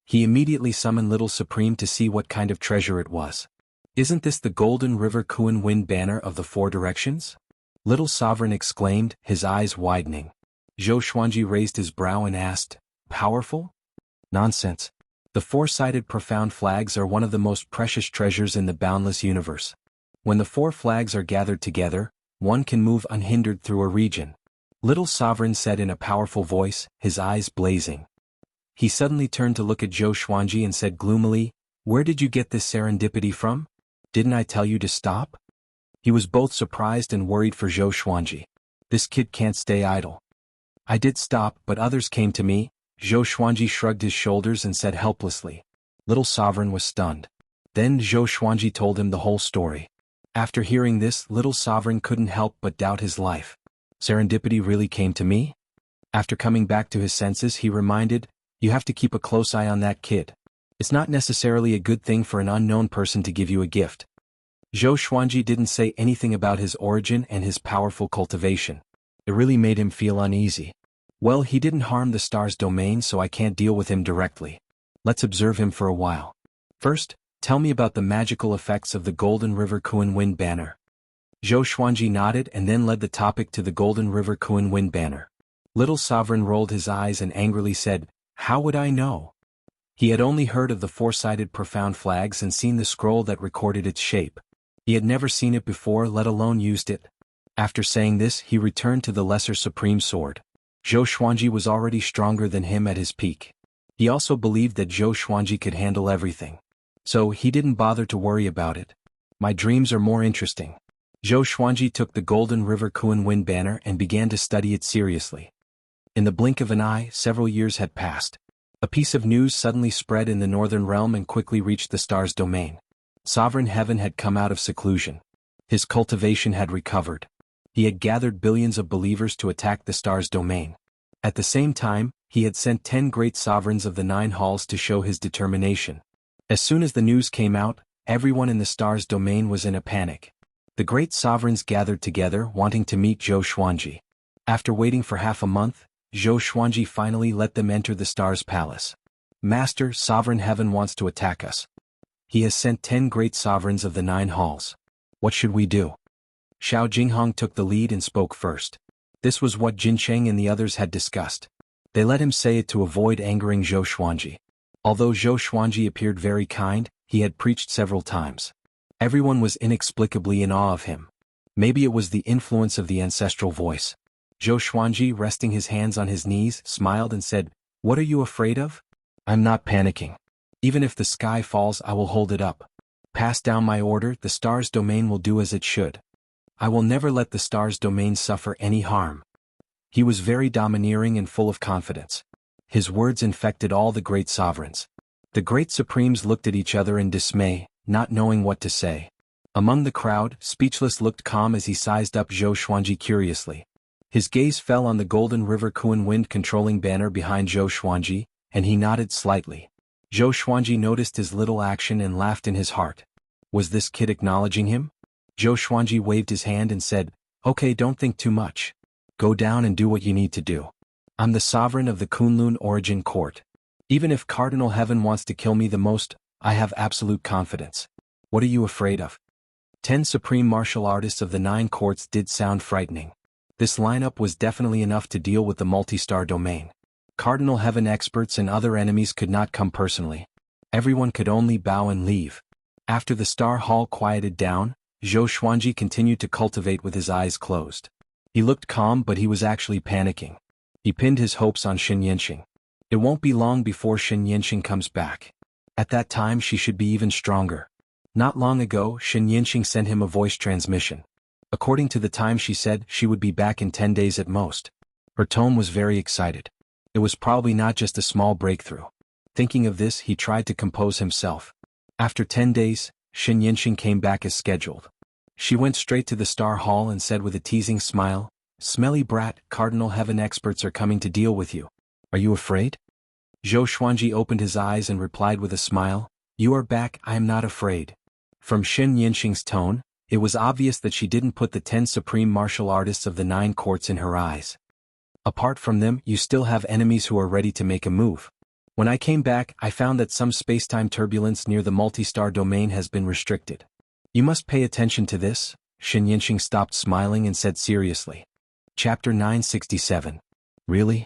He immediately summoned Little Supreme to see what kind of treasure it was. "Isn't this the Golden River Kuan Wind banner of the Four Directions?" Little Sovereign exclaimed, his eyes widening. Zhou Xuanji raised his brow and asked, "Powerful?" "Nonsense. The four-sided profound flags are one of the most precious treasures in the boundless universe. When the four flags are gathered together, one can move unhindered through a region," Little Sovereign said in a powerful voice, his eyes blazing. He suddenly turned to look at Zhou Xuanji and said gloomily, "Where did you get this serendipity from? Didn't I tell you to stop?" He was both surprised and worried for Zhou Xuanji. This kid can't stay idle. "I did stop, but others came to me," Zhou Xuanji shrugged his shoulders and said helplessly. Little Sovereign was stunned. Then Zhou Xuanji told him the whole story. After hearing this, Little Sovereign couldn't help but doubt his life. Serendipity really came to me? After coming back to his senses, he reminded, "You have to keep a close eye on that kid. It's not necessarily a good thing for an unknown person to give you a gift." Zhou Xuanji didn't say anything about his origin and his powerful cultivation. It really made him feel uneasy. "Well, he didn't harm the star's domain, so I can't deal with him directly. Let's observe him for a while. First, tell me about the magical effects of the Golden River Kuan Wind banner." Zhou Xuanji nodded and then led the topic to the Golden River Kuan Wind banner. Little Sovereign rolled his eyes and angrily said, "How would I know?" He had only heard of the four-sided profound flags and seen the scroll that recorded its shape. He had never seen it before, let alone used it. After saying this, he returned to the Lesser Supreme Sword. Zhou Xuanji was already stronger than him at his peak. He also believed that Zhou Xuanji could handle everything. So he didn't bother to worry about it. "My dreams are more interesting." Zhou Xuanji took the Golden River Kuan Wind banner and began to study it seriously. In the blink of an eye, several years had passed. A piece of news suddenly spread in the northern realm and quickly reached the star's domain. Sovereign Heaven had come out of seclusion. His cultivation had recovered. He had gathered billions of believers to attack the star's domain. At the same time, he had sent 10 great sovereigns of the 9 halls to show his determination. As soon as the news came out, everyone in the star's domain was in a panic. The great sovereigns gathered together, wanting to meet Zhou Xuanji. After waiting for half a month, Zhou Xuanji finally let them enter the star's palace. "Master, Sovereign Heaven wants to attack us. He has sent 10 great sovereigns of the 9 halls. What should we do?" Xiao Jinghong took the lead and spoke first. This was what Jincheng and the others had discussed. They let him say it to avoid angering Zhou Xuanji. Although Zhou Xuanji appeared very kind, he had preached several times. Everyone was inexplicably in awe of him. Maybe it was the influence of the ancestral voice. Zhou Xuanji, resting his hands on his knees, smiled and said, "What are you afraid of? I'm not panicking. Even if the sky falls, I will hold it up. Pass down my order, the star's domain will do as it should. I will never let the star's domain suffer any harm." He was very domineering and full of confidence. His words infected all the great sovereigns. The great supremes looked at each other in dismay, not knowing what to say. Among the crowd, Speechless looked calm as he sized up Zhou Xuanji curiously. His gaze fell on the Golden River Kuan wind controlling banner behind Zhou Xuanji, and he nodded slightly. Zhou Xuanji noticed his little action and laughed in his heart. Was this kid acknowledging him? Zhou Xuanji waved his hand and said, "Okay, don't think too much. Go down and do what you need to do. I'm the sovereign of the Kunlun Origin Court. Even if Cardinal Heaven wants to kill me the most, I have absolute confidence. What are you afraid of?" 10 supreme martial artists of the 9 courts did sound frightening. This lineup was definitely enough to deal with the multi-star domain. Cardinal Heaven experts and other enemies could not come personally. Everyone could only bow and leave. After the Star Hall quieted down, Zhou Xuanji continued to cultivate with his eyes closed. He looked calm, but he was actually panicking. He pinned his hopes on Xianxia. It won't be long before Xianxia comes back. At that time she should be even stronger. Not long ago, Xianxia sent him a voice transmission. According to the time she said she would be back in 10 days at most. Her tone was very excited. It was probably not just a small breakthrough. Thinking of this, he tried to compose himself. After 10 days, Xianxia came back as scheduled. She went straight to the Star Hall and said with a teasing smile, "Smelly brat, Cardinal Heaven experts are coming to deal with you. Are you afraid?" Zhou Xuanji opened his eyes and replied with a smile, "You are back, I am not afraid." From Xianxia's tone, it was obvious that she didn't put the 10 supreme martial artists of the 9 courts in her eyes. "Apart from them, you still have enemies who are ready to make a move. When I came back, I found that some spacetime turbulence near the multi-star domain has been restricted. You must pay attention to this." Xianxia stopped smiling and said seriously. Chapter 967. Really?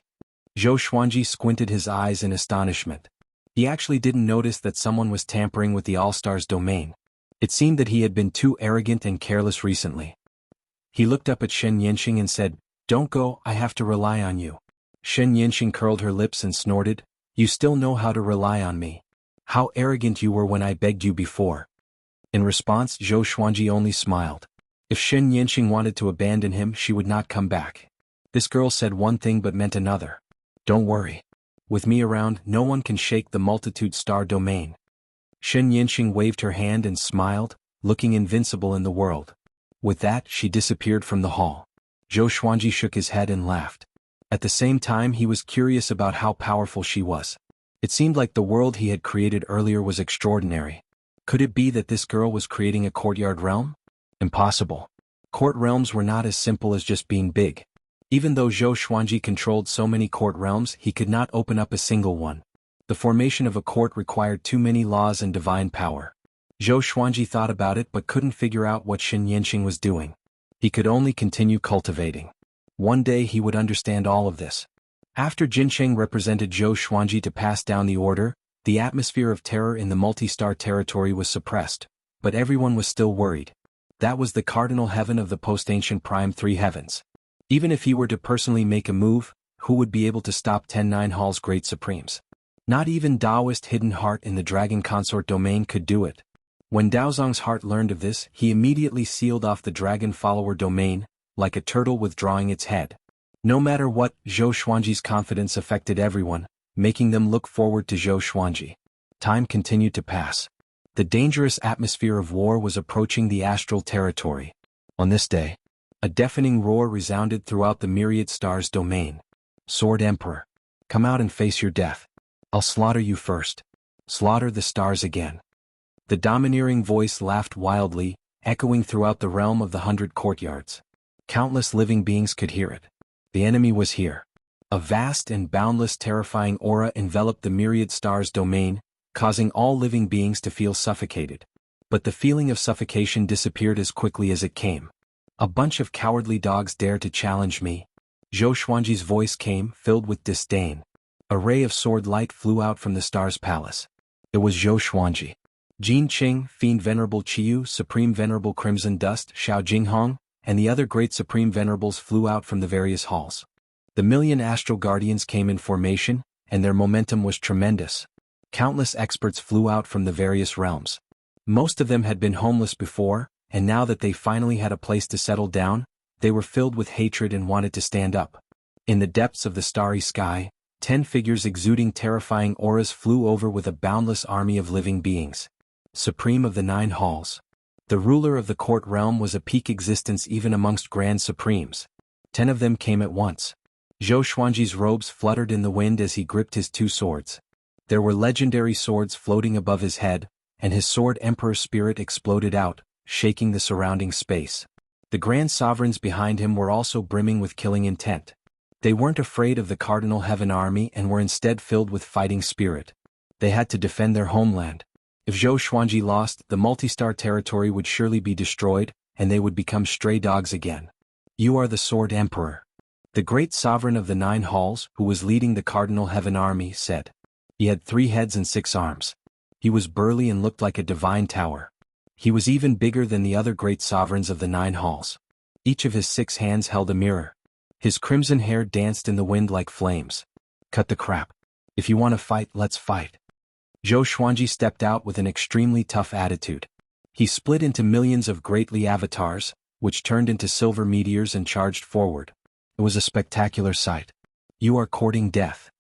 Zhou Xuanji squinted his eyes in astonishment. He actually didn't notice that someone was tampering with the All-Stars domain. It seemed that he had been too arrogant and careless recently. He looked up at Xianxia and said, "Don't go, I have to rely on you." Xianxia curled her lips and snorted, "You still know how to rely on me. How arrogant you were when I begged you before." In response, Zhou Xuanji only smiled. If Xianxia wanted to abandon him, she would not come back. This girl said one thing but meant another. "Don't worry. With me around, no one can shake the multitude-star domain." Xianxia waved her hand and smiled, looking invincible in the world. With that, she disappeared from the hall. Zhou Xuanji shook his head and laughed. At the same time, he was curious about how powerful she was. It seemed like the world he had created earlier was extraordinary. Could it be that this girl was creating a courtyard realm? Impossible. Court realms were not as simple as just being big. Even though Zhou Xuanji controlled so many court realms, he could not open up a single one. The formation of a court required too many laws and divine power. Zhou Xuanji thought about it but couldn't figure out what Xianxia was doing. He could only continue cultivating. One day he would understand all of this. After Jincheng represented Zhou Xuanji to pass down the order, the atmosphere of terror in the multi-star territory was suppressed, but everyone was still worried. That was the cardinal heaven of the post-ancient prime 3 heavens. Even if he were to personally make a move, who would be able to stop 10-9 Hall's great supremes? Not even Taoist hidden heart in the dragon consort domain could do it. When Daozong's heart learned of this, he immediately sealed off the dragon follower domain, like a turtle withdrawing its head. No matter what, Zhou Xuanji's confidence affected everyone, making them look forward to Zhou Xuanji. Time continued to pass. The dangerous atmosphere of war was approaching the astral territory. On this day, a deafening roar resounded throughout the myriad stars domain. "Sword Emperor, come out and face your death. I'll slaughter you first. Slaughter the stars again." The domineering voice laughed wildly, echoing throughout the realm of the 100 courtyards. Countless living beings could hear it. The enemy was here. A vast and boundless terrifying aura enveloped the myriad stars domain, causing all living beings to feel suffocated. But the feeling of suffocation disappeared as quickly as it came. "A bunch of cowardly dogs dare to challenge me." Zhou Xuanji's voice came, filled with disdain. A ray of sword light flew out from the star's palace. It was Zhou Xuanji. Jin Qing, Fiend Venerable Qiu, Supreme Venerable Crimson Dust, Xiao Jinghong, and the other great Supreme Venerables flew out from the various halls. The million astral guardians came in formation, and their momentum was tremendous. Countless experts flew out from the various realms. Most of them had been homeless before, and now that they finally had a place to settle down, they were filled with hatred and wanted to stand up. In the depths of the starry sky, 10 figures exuding terrifying auras flew over with a boundless army of living beings. Supreme of the 9 halls. The ruler of the court realm was a peak existence even amongst grand supremes. 10 of them came at once. Zhou Xuanji's robes fluttered in the wind as he gripped his 2 swords. There were legendary swords floating above his head, and his sword Emperor Spirit exploded out, shaking the surrounding space. The grand sovereigns behind him were also brimming with killing intent. They weren't afraid of the Cardinal Heaven army and were instead filled with fighting spirit. They had to defend their homeland. If Zhou Xuanji lost, the multi-star territory would surely be destroyed, and they would become stray dogs again. You are the Sword Emperor. The great sovereign of the 9 halls, who was leading the Cardinal Heaven army, said. He had 3 heads and 6 arms. He was burly and looked like a divine tower. He was even bigger than the other great sovereigns of the 9 halls. Each of his 6 hands held a mirror. His crimson hair danced in the wind like flames. Cut the crap. If you want to fight, let's fight. Zhou Xuanji stepped out with an extremely tough attitude. He split into millions of greatly avatars, which turned into silver meteors and charged forward. It was a spectacular sight. You are courting death.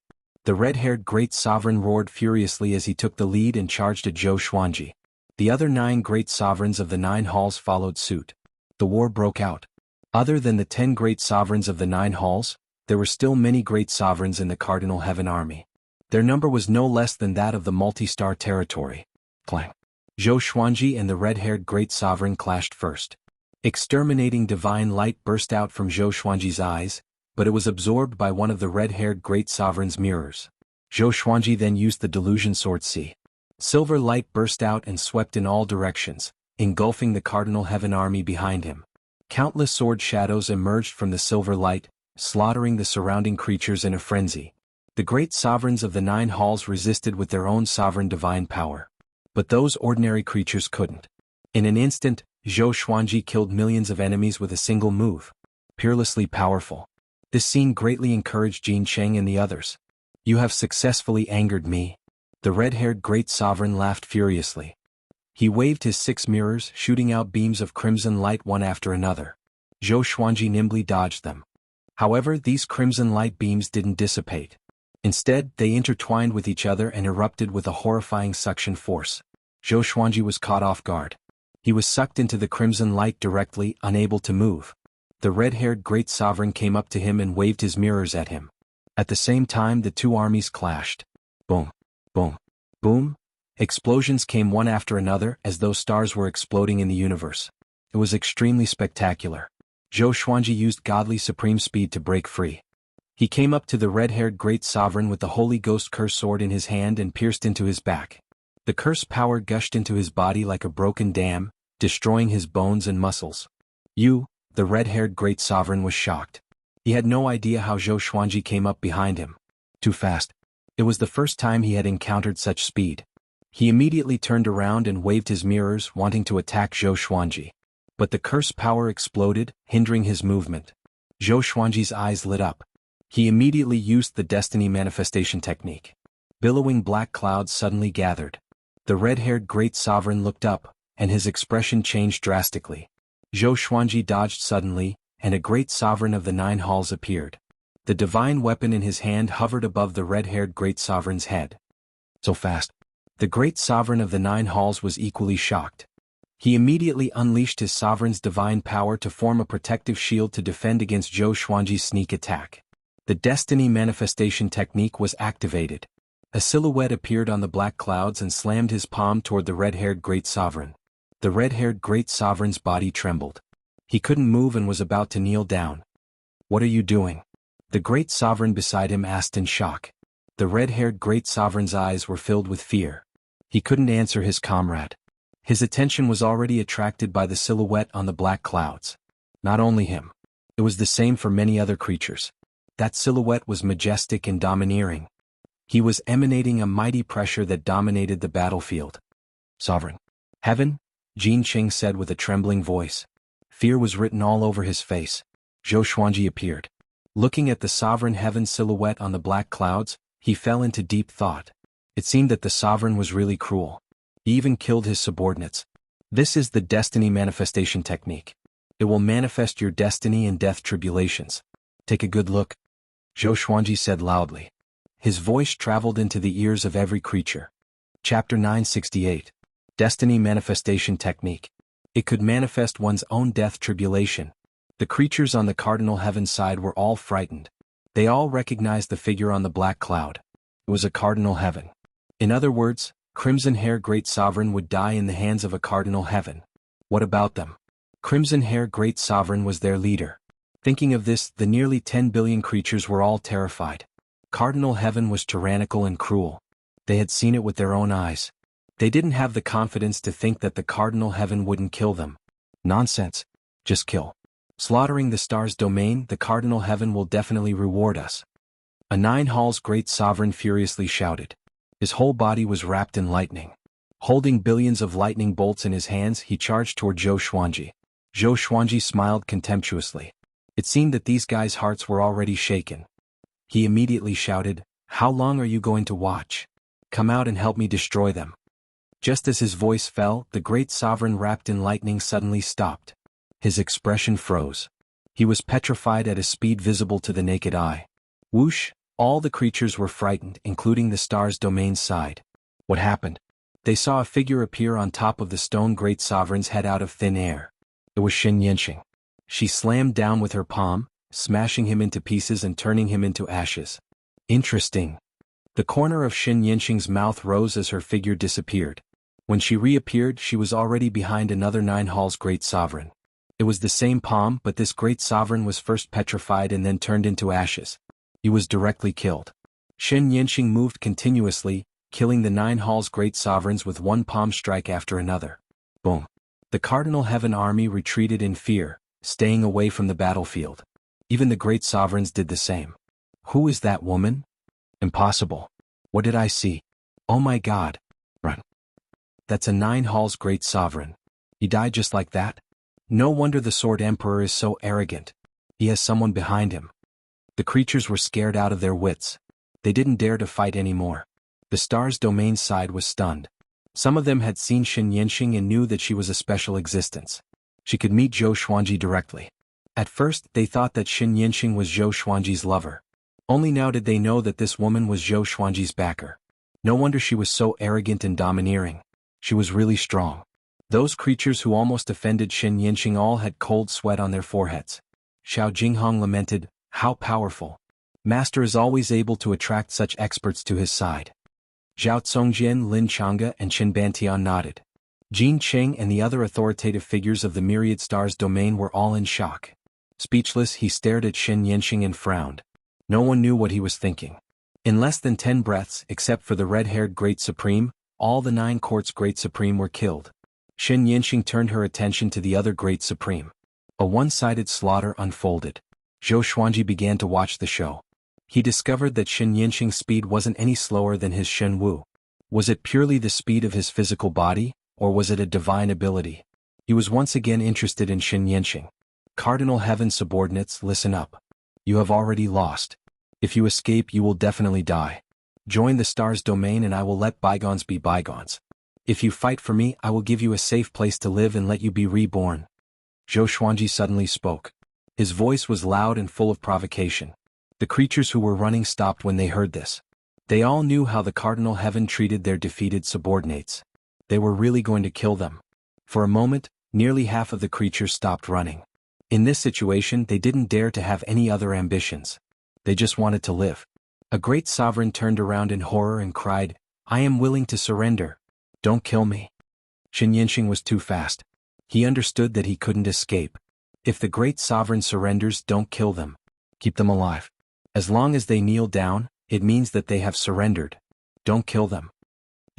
The red-haired great sovereign roared furiously as he took the lead and charged at Zhou Xuanji. The other 9 great sovereigns of the 9 halls followed suit. The war broke out. Other than the 10 great sovereigns of the 9 halls, there were still many great sovereigns in the Cardinal Heaven army. Their number was no less than that of the multi-star territory. Clang. Zhou Xuanji and the red-haired great sovereign clashed first. Exterminating divine light burst out from Zhou Xuanji's eyes, but it was absorbed by one of the red-haired great sovereign's mirrors. Zhou Xuanji then used the delusion sword C. Silver light burst out and swept in all directions, engulfing the Cardinal Heaven army behind him. Countless sword shadows emerged from the silver light, slaughtering the surrounding creatures in a frenzy. The great sovereigns of the 9 halls resisted with their own sovereign divine power. But those ordinary creatures couldn't. In an instant, Zhou Xuanji killed millions of enemies with a single move. Peerlessly powerful. This scene greatly encouraged Jin Cheng and the others. You have successfully angered me. The red-haired great sovereign laughed furiously. He waved his 6 mirrors, shooting out beams of crimson light one after another. Zhou Xuanji nimbly dodged them. However, these crimson light beams didn't dissipate. Instead, they intertwined with each other and erupted with a horrifying suction force. Zhou Xuanji was caught off guard. He was sucked into the crimson light directly, unable to move. The red-haired great sovereign came up to him and waved his mirrors at him. At the same time, the 2 armies clashed. Boom, boom, boom. Explosions came one after another as though stars were exploding in the universe. It was extremely spectacular. Zhou Xuanji used godly supreme speed to break free. He came up to the red-haired great sovereign with the Holy Ghost curse sword in his hand and pierced into his back. The curse power gushed into his body like a broken dam, destroying his bones and muscles. The red-haired great sovereign was shocked. He had no idea how Zhou Xuanji came up behind him. Too fast. It was the first time he had encountered such speed. He immediately turned around and waved his mirrors, wanting to attack Zhou Xuanji. But the curse power exploded, hindering his movement. Zhou Xuanji's eyes lit up. He immediately used the destiny manifestation technique. Billowing black clouds suddenly gathered. The red-haired great sovereign looked up, and his expression changed drastically. Zhou Xuanji dodged suddenly, and a great sovereign of the 9 halls appeared. The divine weapon in his hand hovered above the red-haired great sovereign's head. So fast. The great sovereign of the 9 halls was equally shocked. He immediately unleashed his sovereign's divine power to form a protective shield to defend against Zhou Xuanji's sneak attack. The destiny manifestation technique was activated. A silhouette appeared on the black clouds and slammed his palm toward the red-haired great sovereign. The red-haired great sovereign's body trembled. He couldn't move and was about to kneel down. What are you doing? The great sovereign beside him asked in shock. The red-haired great sovereign's eyes were filled with fear. He couldn't answer his comrade. His attention was already attracted by the silhouette on the black clouds. Not only him. It was the same for many other creatures. That silhouette was majestic and domineering. He was emanating a mighty pressure that dominated the battlefield. Sovereign. Heaven? Jianghu said with a trembling voice. Fear was written all over his face. Zhou Xuanji appeared. Looking at the sovereign heaven silhouette on the black clouds, he fell into deep thought. It seemed that the sovereign was really cruel. He even killed his subordinates. This is the destiny manifestation technique. It will manifest your destiny in death tribulations. Take a good look. Zhou Xuanji said loudly. His voice traveled into the ears of every creature. Chapter 968. Destiny Manifestation Technique. It could manifest one's own death tribulation. The creatures on the cardinal heaven side were all frightened. They all recognized the figure on the black cloud. It was a cardinal heaven. In other words, Crimson Hair Great Sovereign would die in the hands of a cardinal heaven. What about them? Crimson Hair Great Sovereign was their leader. Thinking of this, the nearly 10 billion creatures were all terrified. Cardinal heaven was tyrannical and cruel. They had seen it with their own eyes. They didn't have the confidence to think that the cardinal heaven wouldn't kill them. Nonsense. Just kill. Slaughtering the star's domain, the cardinal heaven will definitely reward us. A Nine Halls Great Sovereign furiously shouted. His whole body was wrapped in lightning. Holding billions of lightning bolts in his hands, he charged toward Zhou Xuanji. Zhou Xuanji smiled contemptuously. It seemed that these guys' hearts were already shaken. He immediately shouted, "How long are you going to watch? Come out and help me destroy them." Just as his voice fell, the great sovereign wrapped in lightning suddenly stopped. His expression froze. He was petrified at a speed visible to the naked eye. Whoosh! All the creatures were frightened, including the star's domain side. What happened? They saw a figure appear on top of the stone great sovereign's head out of thin air. It was Xianxia. She slammed down with her palm, smashing him into pieces and turning him into ashes. Interesting. The corner of Xianxia's mouth rose as her figure disappeared. When she reappeared, she was already behind another Nine Halls Great Sovereign. It was the same palm, but this great sovereign was first petrified and then turned into ashes. He was directly killed. Xianxia moved continuously, killing the Nine Halls Great Sovereigns with one palm strike after another. Boom. The Cardinal Heaven army retreated in fear, staying away from the battlefield. Even the Great Sovereigns did the same. Who is that woman? Impossible. What did I see? Oh my God. Run. That's a Nine Halls Great Sovereign. He died just like that? No wonder the Sword Emperor is so arrogant. He has someone behind him. The creatures were scared out of their wits. They didn't dare to fight anymore. The star's domain side was stunned. Some of them had seen Xianxia and knew that she was a special existence. She could meet Zhou Xuanji directly. At first, they thought that Xianxia was Zhou Xuanji's lover. Only now did they know that this woman was Zhou Xuanji's backer. No wonder she was so arrogant and domineering. She was really strong. Those creatures who almost offended Xianxia all had cold sweat on their foreheads. Xiao Jinghong lamented, "How powerful. Master is always able to attract such experts to his side." Zhao Congjian, Lin Chang'e and Qin Bantian nodded. Jin Qing and the other authoritative figures of the myriad stars domain were all in shock. Speechless, he stared at Xianxia and frowned. No one knew what he was thinking. In less than 10 breaths, except for the red-haired Great Supreme, all the 9 courts Great Supreme were killed. Xianxia turned her attention to the other Great Supreme. A one-sided slaughter unfolded. Zhou Xuanji began to watch the show. He discovered that Xianxia's speed wasn't any slower than his Shen Wu. Was it purely the speed of his physical body, or was it a divine ability? He was once again interested in Xianxia. Cardinal Heaven subordinates, listen up. You have already lost. If you escape, you will definitely die. Join the star's domain and I will let bygones be bygones. If you fight for me, I will give you a safe place to live and let you be reborn. Zhou Xuanji suddenly spoke. His voice was loud and full of provocation. The creatures who were running stopped when they heard this. They all knew how the Cardinal Heaven treated their defeated subordinates. They were really going to kill them. For a moment, nearly half of the creatures stopped running. In this situation, they didn't dare to have any other ambitions. They just wanted to live. A great sovereign turned around in horror and cried, "I am willing to surrender. Don't kill me." Xianxia was too fast. He understood that he couldn't escape. If the great sovereign surrenders, don't kill them. Keep them alive. As long as they kneel down, it means that they have surrendered. Don't kill them.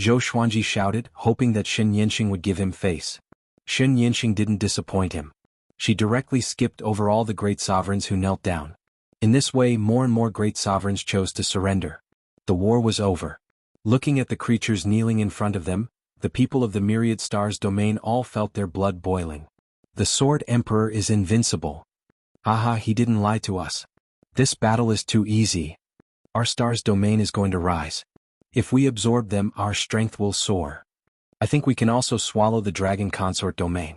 Zhou Xuanji shouted, hoping that Xianxia would give him face. Xianxia didn't disappoint him. She directly skipped over all the great sovereigns who knelt down. In this way, more and more great sovereigns chose to surrender. The war was over. Looking at the creatures kneeling in front of them, the people of the Myriad Stars domain all felt their blood boiling. The Sword Emperor is invincible. Aha, he didn't lie to us. This battle is too easy. Our stars domain is going to rise. If we absorb them, our strength will soar. I think we can also swallow the dragon consort domain.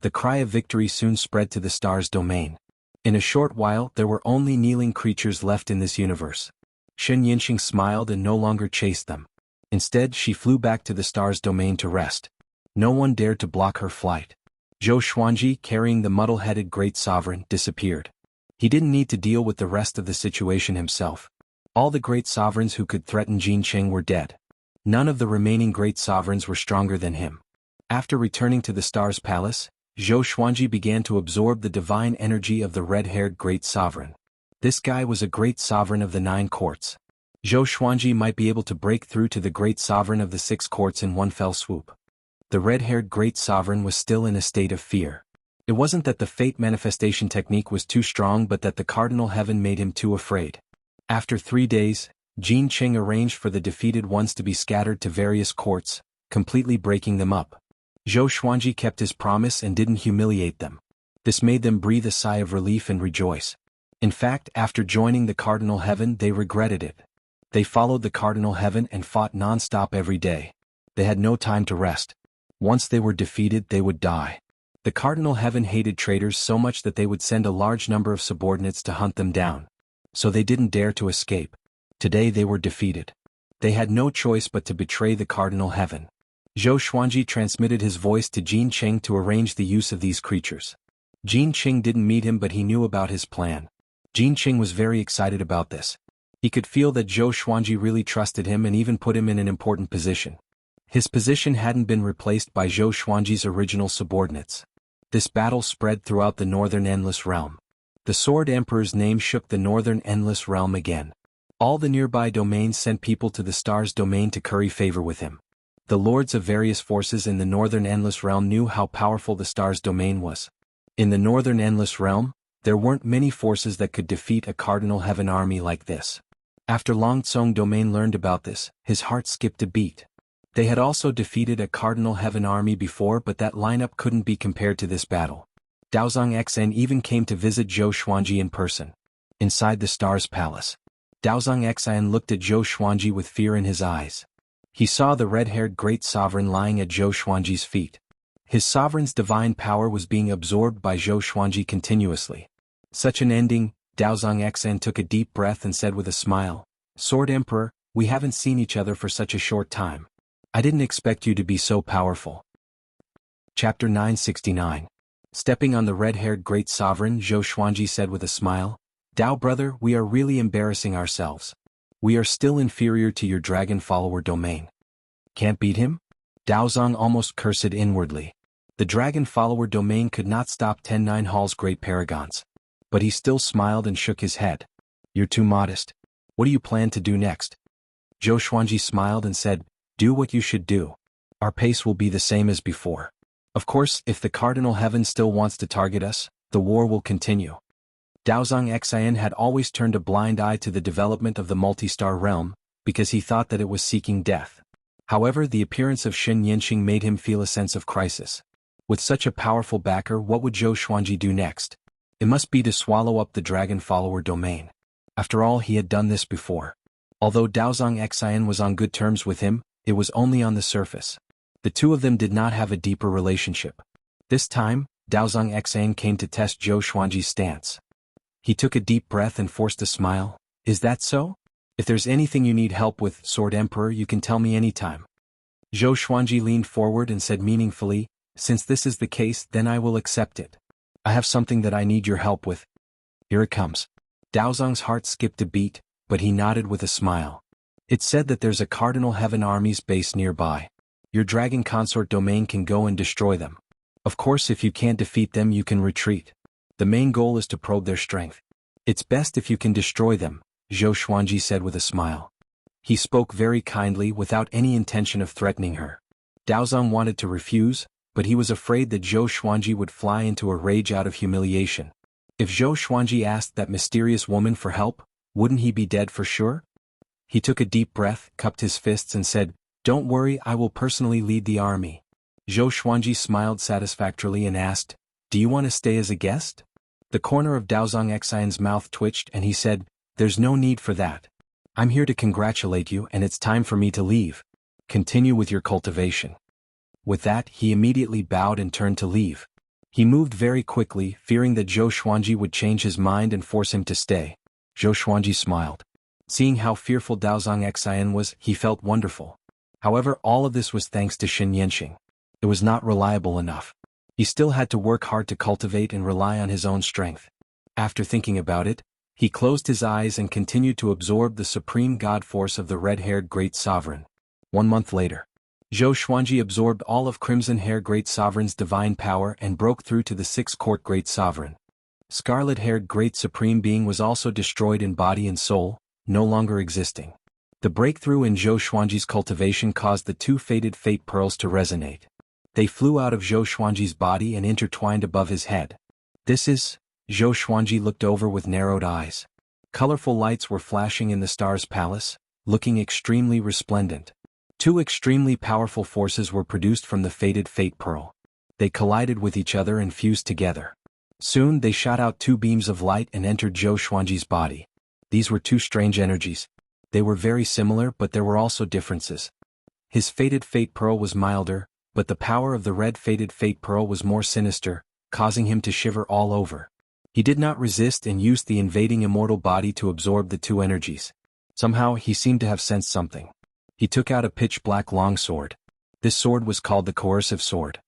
The cry of victory soon spread to the stars domain. In a short while, there were only kneeling creatures left in this universe. Xianxia smiled and no longer chased them. Instead, she flew back to the stars domain to rest. No one dared to block her flight. Zhou Xuanji, carrying the muddle-headed great sovereign, disappeared. He didn't need to deal with the rest of the situation himself. All the great sovereigns who could threaten Jinqing were dead. None of the remaining great sovereigns were stronger than him. After returning to the Stars Palace, Zhou Xuanji began to absorb the divine energy of the red-haired great sovereign. This guy was a great sovereign of the 9 courts. Zhou Xuanji might be able to break through to the great sovereign of the 6 courts in one fell swoop. The red-haired great sovereign was still in a state of fear. It wasn't that the fate manifestation technique was too strong, but that the cardinal heaven made him too afraid. After 3 days, Jinqing arranged for the defeated ones to be scattered to various courts, completely breaking them up. Zhou Xuanji kept his promise and didn't humiliate them. This made them breathe a sigh of relief and rejoice. In fact, after joining the cardinal heaven, they regretted it. They followed the cardinal heaven and fought non-stop every day. They had no time to rest. Once they were defeated, they would die. The cardinal heaven hated traitors so much that they would send a large number of subordinates to hunt them down. So they didn't dare to escape. Today they were defeated. They had no choice but to betray the cardinal heaven. Zhou Xuanji transmitted his voice to Jinqing to arrange the use of these creatures. Jinqing didn't meet him, but he knew about his plan. Jinqing was very excited about this. He could feel that Zhou Xuanji really trusted him and even put him in an important position. His position hadn't been replaced by Zhou Xuanji's original subordinates. This battle spread throughout the Northern Endless Realm. The Sword Emperor's name shook the Northern Endless Realm again. All the nearby domains sent people to the Stars domain to curry favor with him. The lords of various forces in the Northern Endless Realm knew how powerful the Stars domain was. In the Northern Endless Realm, there weren't many forces that could defeat a Cardinal Heaven army like this. After Long Tsong domain learned about this, his heart skipped a beat. They had also defeated a Cardinal Heaven army before, but that lineup couldn't be compared to this battle. Daozong Xn even came to visit Zhou Xuanji in person. Inside the Stars Palace, Daozong Xn looked at Zhou Xuanji with fear in his eyes. He saw the red-haired great sovereign lying at Zhou Xuanji's feet. His sovereign's divine power was being absorbed by Zhou Xuanji continuously. Such an ending, Daozong Xn took a deep breath and said with a smile, "Sword Emperor, we haven't seen each other for such a short time. I didn't expect you to be so powerful." Chapter 969. Stepping on the red-haired great sovereign, Zhou Xuanji said with a smile, "Dao brother, we are really embarrassing ourselves. We are still inferior to your dragon follower domain." "Can't beat him?" Daozong almost cursed inwardly. The dragon follower domain could not stop 10-9 Hall's great paragons. But he still smiled and shook his head. "You're too modest. What do you plan to do next?" Zhou Xuanji smiled and said, "Do what you should do. Our pace will be the same as before. Of course, if the Cardinal Heaven still wants to target us, the war will continue." Daozong Xian had always turned a blind eye to the development of the multi-star realm, because he thought that it was seeking death. However, the appearance of Xianxia made him feel a sense of crisis. With such a powerful backer, what would Zhou Xuanji do next? It must be to swallow up the dragon follower domain. After all, he had done this before. Although Daozong Xian was on good terms with him, it was only on the surface. The two of them did not have a deeper relationship. This time, Daozong Xian came to test Zhou Xuanji's stance. He took a deep breath and forced a smile. "Is that so? If there's anything you need help with, Sword Emperor, you can tell me anytime." Zhou Xuanji leaned forward and said meaningfully, "Since this is the case, then I will accept it. I have something that I need your help with. Here it comes." Daozong's heart skipped a beat, but he nodded with a smile. "It's said that there's a Cardinal Heaven army's base nearby. Your dragon consort domain can go and destroy them. Of course, if you can't defeat them, you can retreat. The main goal is to probe their strength. It's best if you can destroy them," Zhou Xuanji said with a smile. He spoke very kindly without any intention of threatening her. Daozong wanted to refuse, but he was afraid that Zhou Xuanji would fly into a rage out of humiliation. If Zhou Xuanji asked that mysterious woman for help, wouldn't he be dead for sure? He took a deep breath, cupped his fists and said, Don't worry, I will personally lead the army. Zhou Xuanji smiled satisfactorily and asked, do you want to stay as a guest? The corner of Daozong Xian's mouth twitched and he said, there's no need for that. I'm here to congratulate you and it's time for me to leave. Continue with your cultivation. With that, he immediately bowed and turned to leave. He moved very quickly, fearing that Zhou Xuanji would change his mind and force him to stay. Zhou Xuanji smiled. Seeing how fearful Daozong Xian was, he felt wonderful. However, all of this was thanks to Xianxia. It was not reliable enough. He still had to work hard to cultivate and rely on his own strength. After thinking about it, he closed his eyes and continued to absorb the supreme god force of the red-haired great sovereign. 1 month later, Zhou Xuanji absorbed all of Crimson Hair Great Sovereign's divine power and broke through to the 6th Court Great Sovereign. Scarlet-haired Great Supreme Being was also destroyed in body and soul, no longer existing. The breakthrough in Zhou Xuanji's cultivation caused the 2 faded fate pearls to resonate. They flew out of Zhou Xuanji's body and intertwined above his head. This is... Zhou Xuanji looked over with narrowed eyes. Colorful lights were flashing in the star's palace, looking extremely resplendent. 2 extremely powerful forces were produced from the faded fate pearl. They collided with each other and fused together. Soon they shot out 2 beams of light and entered Zhou Xuanji's body. These were 2 strange energies. They were very similar, but there were also differences. His faded fate pearl was milder, but the power of the red faded fate pearl was more sinister, causing him to shiver all over. He did not resist and used the invading immortal body to absorb the 2 energies. Somehow he seemed to have sensed something. He took out a pitch-black longsword. This sword was called the Coercive Sword.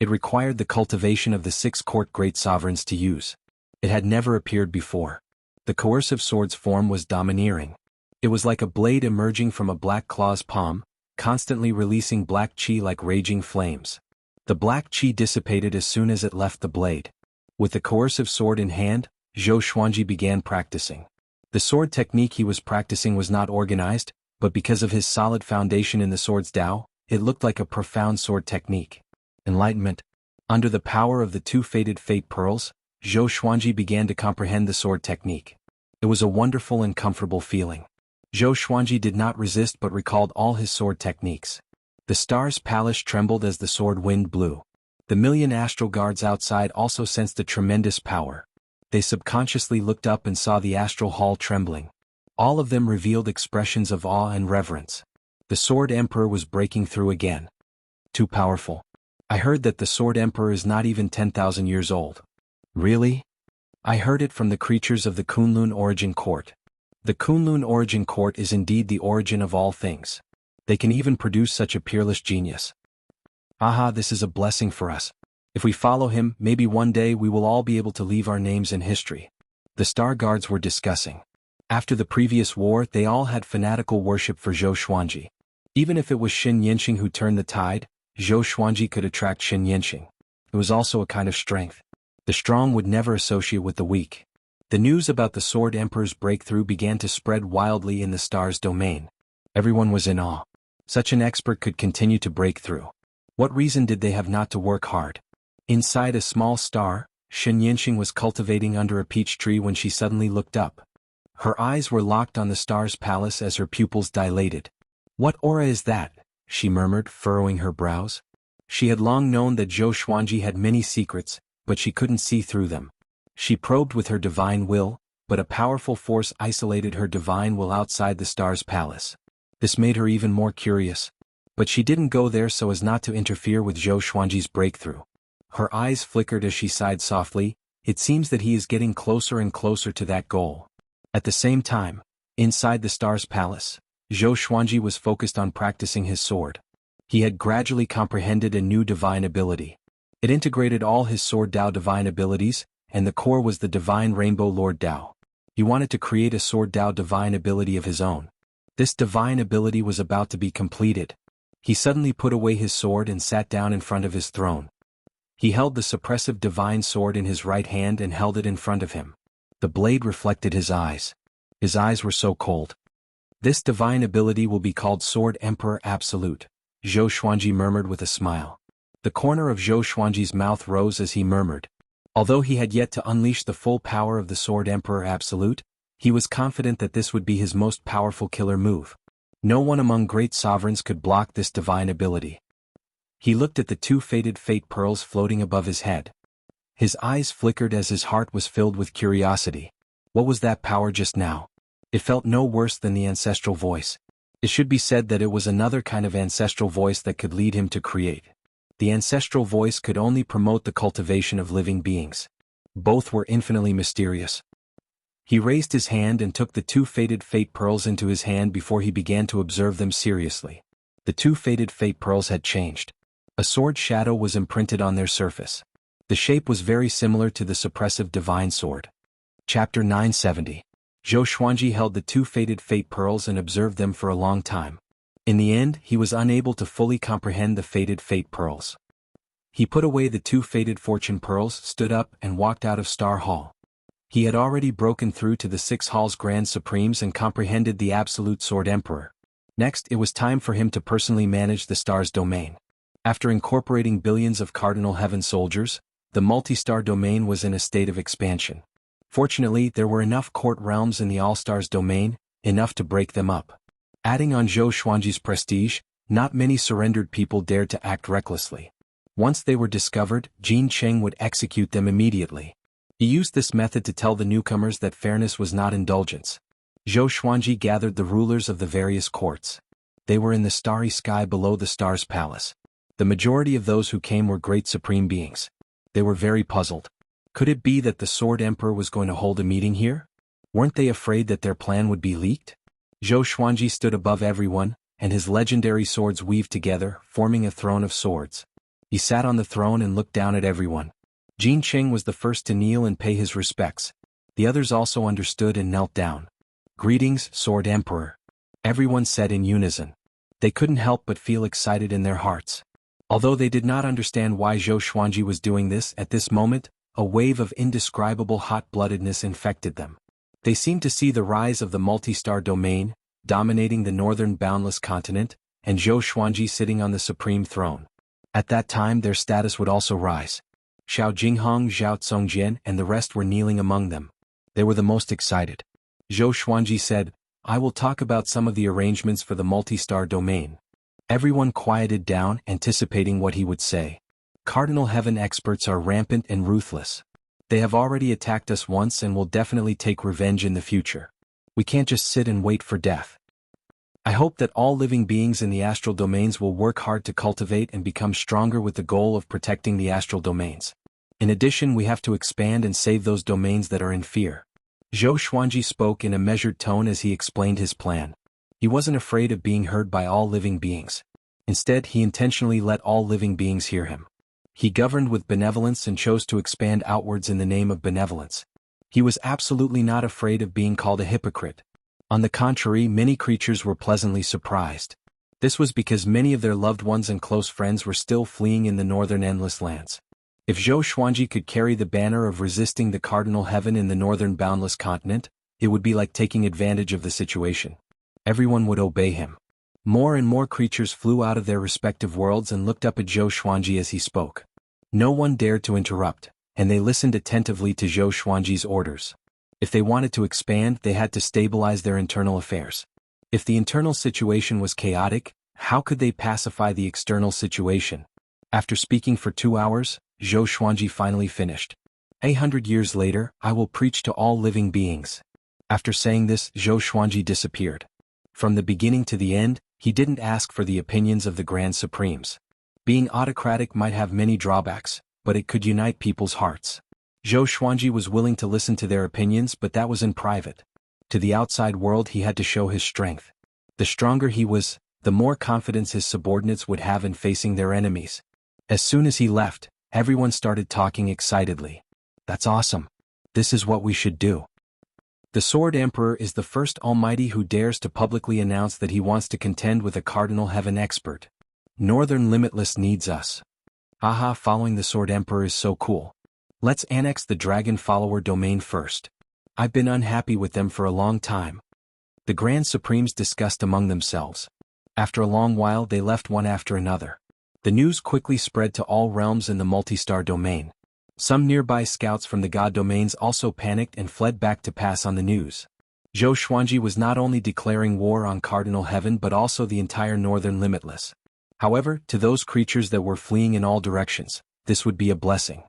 It required the cultivation of the 6 court great sovereigns to use. It had never appeared before. The Coercive Sword's form was domineering. It was like a blade emerging from a black claw's palm, constantly releasing black chi like raging flames. The black chi dissipated as soon as it left the blade. With the Coercive Sword in hand, Zhou Xuanji began practicing. The sword technique he was practicing was not organized, but because of his solid foundation in the sword's Tao, it looked like a profound sword technique. Enlightenment. Under the power of the 2 faded fate pearls, Zhou Xuanji began to comprehend the sword technique. It was a wonderful and comfortable feeling. Zhou Xuanji did not resist but recalled all his sword techniques. The star's palace trembled as the sword wind blew. The million astral guards outside also sensed a tremendous power. They subconsciously looked up and saw the astral hall trembling. All of them revealed expressions of awe and reverence. The Sword Emperor was breaking through again. Too powerful. I heard that the Sword Emperor is not even 10,000 years old. Really? I heard it from the creatures of the Kunlun Origin Court. The Kunlun Origin Court is indeed the origin of all things. They can even produce such a peerless genius. Aha, this is a blessing for us. If we follow him, maybe one day we will all be able to leave our names in history. The Star Guards were discussing. After the previous war, they all had fanatical worship for Zhou Xuanji. Even if it was Xianxia who turned the tide, Zhou Xuanji could attract Xianxia. It was also a kind of strength. The strong would never associate with the weak. The news about the Sword Emperor's breakthrough began to spread wildly in the star's domain. Everyone was in awe. Such an expert could continue to break through. What reason did they have not to work hard? Inside a small star, Xianxia was cultivating under a peach tree when she suddenly looked up. Her eyes were locked on the star's palace as her pupils dilated. What aura is that? She murmured, furrowing her brows. She had long known that Zhou Xuanji had many secrets, but she couldn't see through them. She probed with her divine will, but a powerful force isolated her divine will outside the star's palace. This made her even more curious. But she didn't go there so as not to interfere with Zhou Xuanji's breakthrough. Her eyes flickered as she sighed softly. It seems that he is getting closer and closer to that goal. At the same time, inside the star's palace, Zhou Xuanji was focused on practicing his sword. He had gradually comprehended a new divine ability. It integrated all his Sword Tao divine abilities, and the core was the divine Rainbow Lord Tao. He wanted to create a Sword Tao divine ability of his own. This divine ability was about to be completed. He suddenly put away his sword and sat down in front of his throne. He held the suppressive divine sword in his right hand and held it in front of him. The blade reflected his eyes. His eyes were so cold. This divine ability will be called Sword Emperor Absolute, Zhou Xuanji murmured with a smile. The corner of Zhou Xuanji's mouth rose as he murmured. Although he had yet to unleash the full power of the Sword Emperor Absolute, he was confident that this would be his most powerful killer move. No one among great sovereigns could block this divine ability. He looked at the two faded fate pearls floating above his head. His eyes flickered as his heart was filled with curiosity. What was that power just now? It felt no worse than the ancestral voice. It should be said that it was another kind of ancestral voice that could lead him to create. The ancestral voice could only promote the cultivation of living beings. Both were infinitely mysterious. He raised his hand and took the two faded fate pearls into his hand before he began to observe them seriously. The two faded fate pearls had changed. A sword shadow was imprinted on their surface. The shape was very similar to the suppressive divine sword. Chapter 970. Zhou Xuanji held the two faded fate pearls and observed them for a long time. In the end, he was unable to fully comprehend the faded fate pearls. He put away the two faded fortune pearls, stood up, and walked out of Star Hall. He had already broken through to the 6 Hall's Grand Supremes and comprehended the Absolute Sword Emperor. Next, it was time for him to personally manage the Star's domain. After incorporating billions of Cardinal Heaven soldiers, the multi-star domain was in a state of expansion. Fortunately, there were enough court realms in the All-Stars domain, enough to break them up. Adding on Zhou Xuanji's prestige, not many surrendered people dared to act recklessly. Once they were discovered, Jin Cheng would execute them immediately. He used this method to tell the newcomers that fairness was not indulgence. Zhou Xuanji gathered the rulers of the various courts. They were in the starry sky below the Star's Palace. The majority of those who came were great supreme beings. They were very puzzled. Could it be that the Sword Emperor was going to hold a meeting here? Weren't they afraid that their plan would be leaked? Zhou Xuanji stood above everyone, and his legendary swords weaved together, forming a throne of swords. He sat on the throne and looked down at everyone. Jin Cheng was the first to kneel and pay his respects. The others also understood and knelt down. "Greetings, Sword Emperor." Everyone said in unison. They couldn't help but feel excited in their hearts. Although they did not understand why Zhou Xuanji was doing this at this moment, a wave of indescribable hot-bloodedness infected them. They seemed to see the rise of the multi-star domain, dominating the northern boundless continent, and Zhou Xuanji sitting on the supreme throne. At that time their status would also rise. Xiao Jinghong, Zhao Tsongjian, and the rest were kneeling among them. They were the most excited. Zhou Xuanji said, "I will talk about some of the arrangements for the multi-star domain." Everyone quieted down, anticipating what he would say. Cardinal Heaven experts are rampant and ruthless. They have already attacked us once and will definitely take revenge in the future. We can't just sit and wait for death. I hope that all living beings in the astral domains will work hard to cultivate and become stronger with the goal of protecting the astral domains. In addition, we have to expand and save those domains that are in fear. Zhou Xuanji spoke in a measured tone as he explained his plan. He wasn't afraid of being heard by all living beings. Instead, he intentionally let all living beings hear him. He governed with benevolence and chose to expand outwards in the name of benevolence. He was absolutely not afraid of being called a hypocrite. On the contrary, many creatures were pleasantly surprised. This was because many of their loved ones and close friends were still fleeing in the northern endless lands. If Zhou Xuanji could carry the banner of resisting the Cardinal Heaven in the northern boundless continent, it would be like taking advantage of the situation. Everyone would obey him. More and more creatures flew out of their respective worlds and looked up at Zhou Xuanji as he spoke. No one dared to interrupt, and they listened attentively to Zhou Xuanji's orders. If they wanted to expand, they had to stabilize their internal affairs. If the internal situation was chaotic, how could they pacify the external situation? After speaking for 2 hours, Zhou Xuanji finally finished. 800 years later, I will preach to all living beings. After saying this, Zhou Xuanji disappeared. From the beginning to the end, he didn't ask for the opinions of the Grand Supremes. Being autocratic might have many drawbacks, but it could unite people's hearts. Zhou Xuanji was willing to listen to their opinions, but that was in private. To the outside world he had to show his strength. The stronger he was, the more confidence his subordinates would have in facing their enemies. As soon as he left, everyone started talking excitedly. "That's awesome. This is what we should do." The Sword Emperor is the first Almighty who dares to publicly announce that he wants to contend with a Cardinal Heaven expert. Northern Limitless needs us. Aha, following the Sword Emperor is so cool. Let's annex the Dragon Follower domain first. I've been unhappy with them for a long time. The Grand Supremes discussed among themselves. After a long while they left one after another. The news quickly spread to all realms in the multi-star domain. Some nearby scouts from the god domains also panicked and fled back to pass on the news. Zhou Xuanji was not only declaring war on Cardinal Heaven but also the entire northern limitless. However, to those creatures that were fleeing in all directions, this would be a blessing.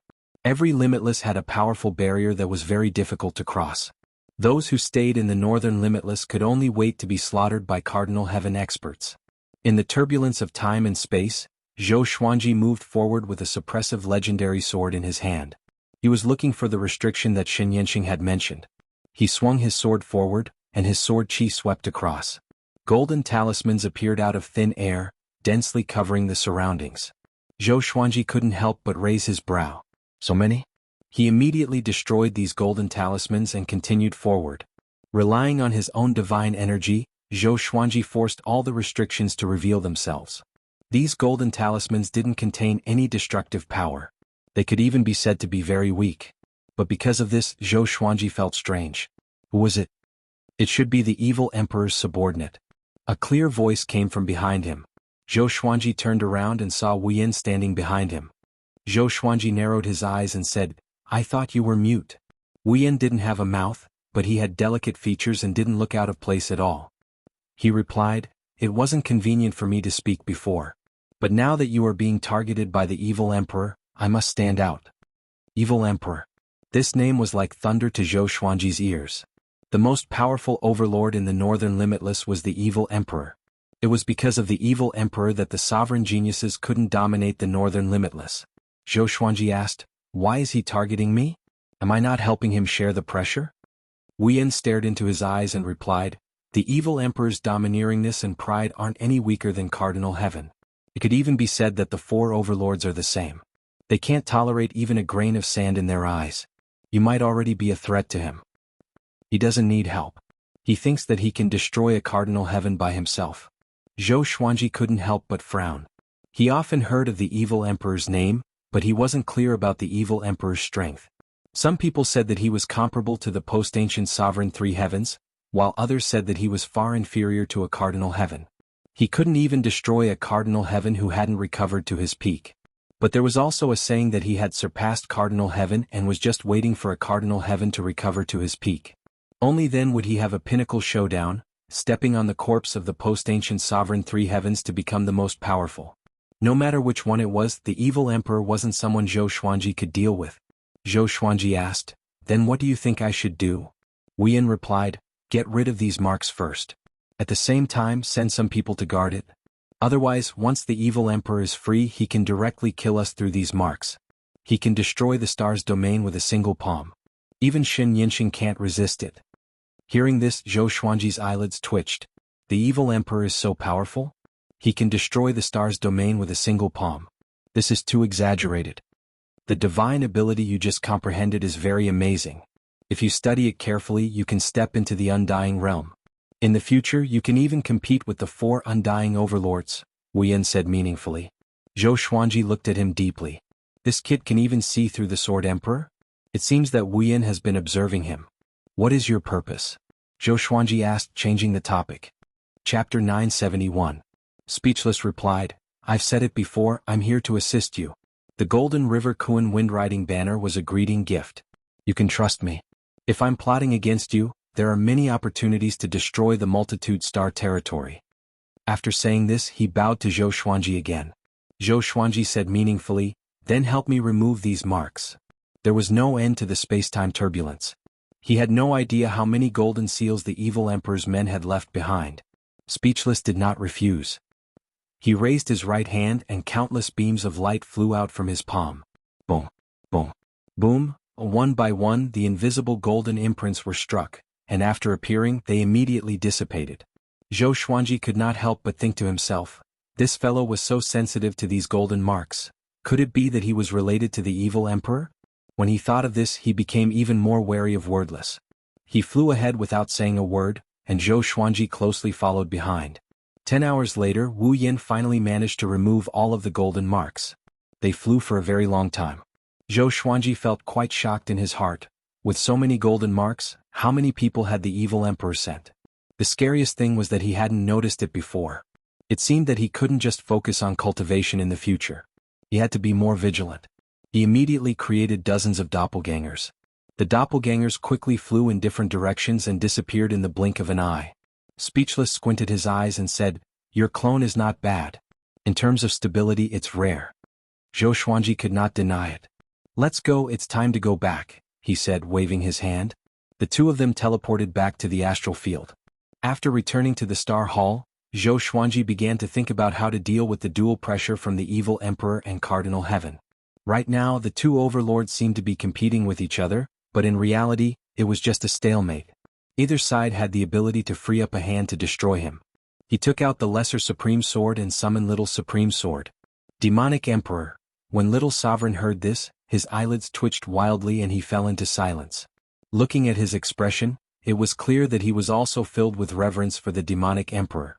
Every limitless had a powerful barrier that was very difficult to cross. Those who stayed in the northern limitless could only wait to be slaughtered by Cardinal Heaven experts. In the turbulence of time and space, Zhou Xuanji moved forward with a suppressive legendary sword in his hand. He was looking for the restriction that Xianxia had mentioned. He swung his sword forward, and his sword chi swept across. Golden talismans appeared out of thin air, densely covering the surroundings. Zhou Xuanji couldn't help but raise his brow. So many? He immediately destroyed these golden talismans and continued forward. Relying on his own divine energy, Zhou Xuanji forced all the restrictions to reveal themselves. These golden talismans didn't contain any destructive power. They could even be said to be very weak. But because of this, Zhou Xuanji felt strange. Who was it? It should be the evil emperor's subordinate. A clear voice came from behind him. Zhou Xuanji turned around and saw Wu Yin standing behind him. Zhou Xuanji narrowed his eyes and said, "I thought you were mute." Wu Yin didn't have a mouth, but he had delicate features and didn't look out of place at all. He replied, "It wasn't convenient for me to speak before. But now that you are being targeted by the evil emperor, I must stand out." Evil emperor. This name was like thunder to Zhou Xuanji's ears. The most powerful overlord in the northern limitless was the evil emperor. It was because of the evil emperor that the sovereign geniuses couldn't dominate the northern limitless. Zhou Xuanji asked, "Why is he targeting me? Am I not helping him share the pressure?" Wu Yin stared into his eyes and replied, "The evil emperor's domineeringness and pride aren't any weaker than Cardinal Heaven. It could even be said that the four overlords are the same. They can't tolerate even a grain of sand in their eyes. You might already be a threat to him. He doesn't need help. He thinks that he can destroy a Cardinal Heaven by himself." Zhou Xuanji couldn't help but frown. He often heard of the evil emperor's name, but he wasn't clear about the evil emperor's strength. Some people said that he was comparable to the post-ancient sovereign three heavens, while others said that he was far inferior to a Cardinal Heaven. He couldn't even destroy a Cardinal Heaven who hadn't recovered to his peak. But there was also a saying that he had surpassed Cardinal Heaven and was just waiting for a Cardinal Heaven to recover to his peak. Only then would he have a pinnacle showdown, stepping on the corpse of the post-ancient sovereign three heavens to become the most powerful. No matter which one it was, the evil emperor wasn't someone Zhou Xuanji could deal with. Zhou Xuanji asked, "Then what do you think I should do?" Wu Yin replied, "Get rid of these marks first. At the same time, send some people to guard it. Otherwise, once the evil emperor is free, he can directly kill us through these marks. He can destroy the star's domain with a single palm. Even Xianxia can't resist it." Hearing this, Zhou Xuanji's eyelids twitched. The evil emperor is so powerful? He can destroy the star's domain with a single palm. This is too exaggerated. The divine ability you just comprehended is very amazing. If you study it carefully, you can step into the undying realm. In the future, you can even compete with the four undying overlords, Wu Yin said meaningfully. Zhou Xuanji looked at him deeply. This kid can even see through the Sword Emperor? It seems that Wu Yin has been observing him. What is your purpose? Zhou Xuanji asked, changing the topic. Chapter 971. Speechless replied, "I've said it before, I'm here to assist you. The Golden River Kuan Windriding Banner was a greeting gift. You can trust me. If I'm plotting against you, there are many opportunities to destroy the Multitude Star territory." After saying this, he bowed to Zhou Xuanji again. Zhou Xuanji said meaningfully, "Then help me remove these marks." There was no end to the space-time turbulence. He had no idea how many golden seals the evil emperor's men had left behind. Speechless did not refuse. He raised his right hand and countless beams of light flew out from his palm. Boom, boom, boom, one by one the invisible golden imprints were struck, and after appearing they immediately dissipated. Zhou Xuanji could not help but think to himself, this fellow was so sensitive to these golden marks. Could it be that he was related to the evil emperor? When he thought of this, he became even more wary of Wordless. He flew ahead without saying a word, and Zhou Xuanji closely followed behind. 10 hours later, Wu Yin finally managed to remove all of the golden marks. They flew for a very long time. Zhou Xuanji felt quite shocked in his heart. With so many golden marks, how many people had the evil emperor sent? The scariest thing was that he hadn't noticed it before. It seemed that he couldn't just focus on cultivation in the future. He had to be more vigilant. He immediately created dozens of doppelgangers. The doppelgangers quickly flew in different directions and disappeared in the blink of an eye. Speechless squinted his eyes and said, "Your clone is not bad. In terms of stability, it's rare." Zhou Xuanji could not deny it. "Let's go, it's time to go back," he said, waving his hand. The two of them teleported back to the astral field. After returning to the Star Hall, Zhou Xuanji began to think about how to deal with the dual pressure from the evil Emperor and Cardinal Heaven. Right now, the two overlords seemed to be competing with each other, but in reality, it was just a stalemate. Either side had the ability to free up a hand to destroy him. He took out the Lesser Supreme Sword and summoned Little Supreme Sword. Demonic Emperor. When Little Sovereign heard this, his eyelids twitched wildly and he fell into silence. Looking at his expression, it was clear that he was also filled with reverence for the demonic emperor.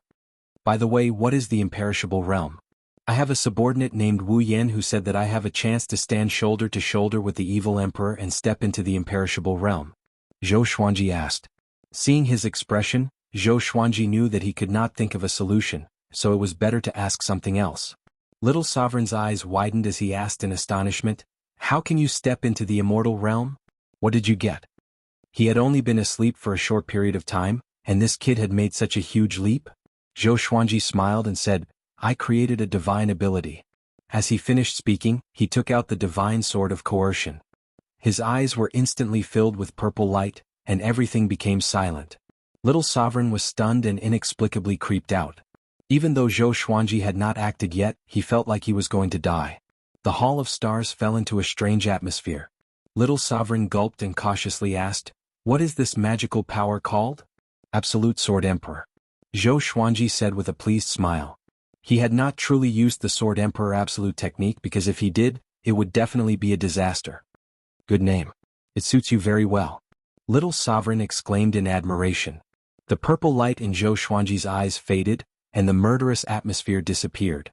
"By the way, what is the imperishable realm?" "I have a subordinate named Wu Yan who said that I have a chance to stand shoulder to shoulder with the evil emperor and step into the imperishable realm," Zhou Xuanji asked. Seeing his expression, Zhou Xuanji knew that he could not think of a solution, so it was better to ask something else. Little Sovereign's eyes widened as he asked in astonishment, "How can you step into the immortal realm? What did you get?" He had only been asleep for a short period of time, and this kid had made such a huge leap? Zhou Xuanji smiled and said, "I created a divine ability." As he finished speaking, he took out the divine sword of coercion. His eyes were instantly filled with purple light, and everything became silent. Little Sovereign was stunned and inexplicably creeped out. Even though Zhou Xuanji had not acted yet, he felt like he was going to die. The Hall of Stars fell into a strange atmosphere. Little Sovereign gulped and cautiously asked, "What is this magical power called?" "Absolute Sword Emperor," Zhou Xuanji said with a pleased smile. He had not truly used the Sword Emperor Absolute technique because if he did, it would definitely be a disaster. "Good name. It suits you very well," Little Sovereign exclaimed in admiration. The purple light in Zhou Xuanji's eyes faded, and the murderous atmosphere disappeared.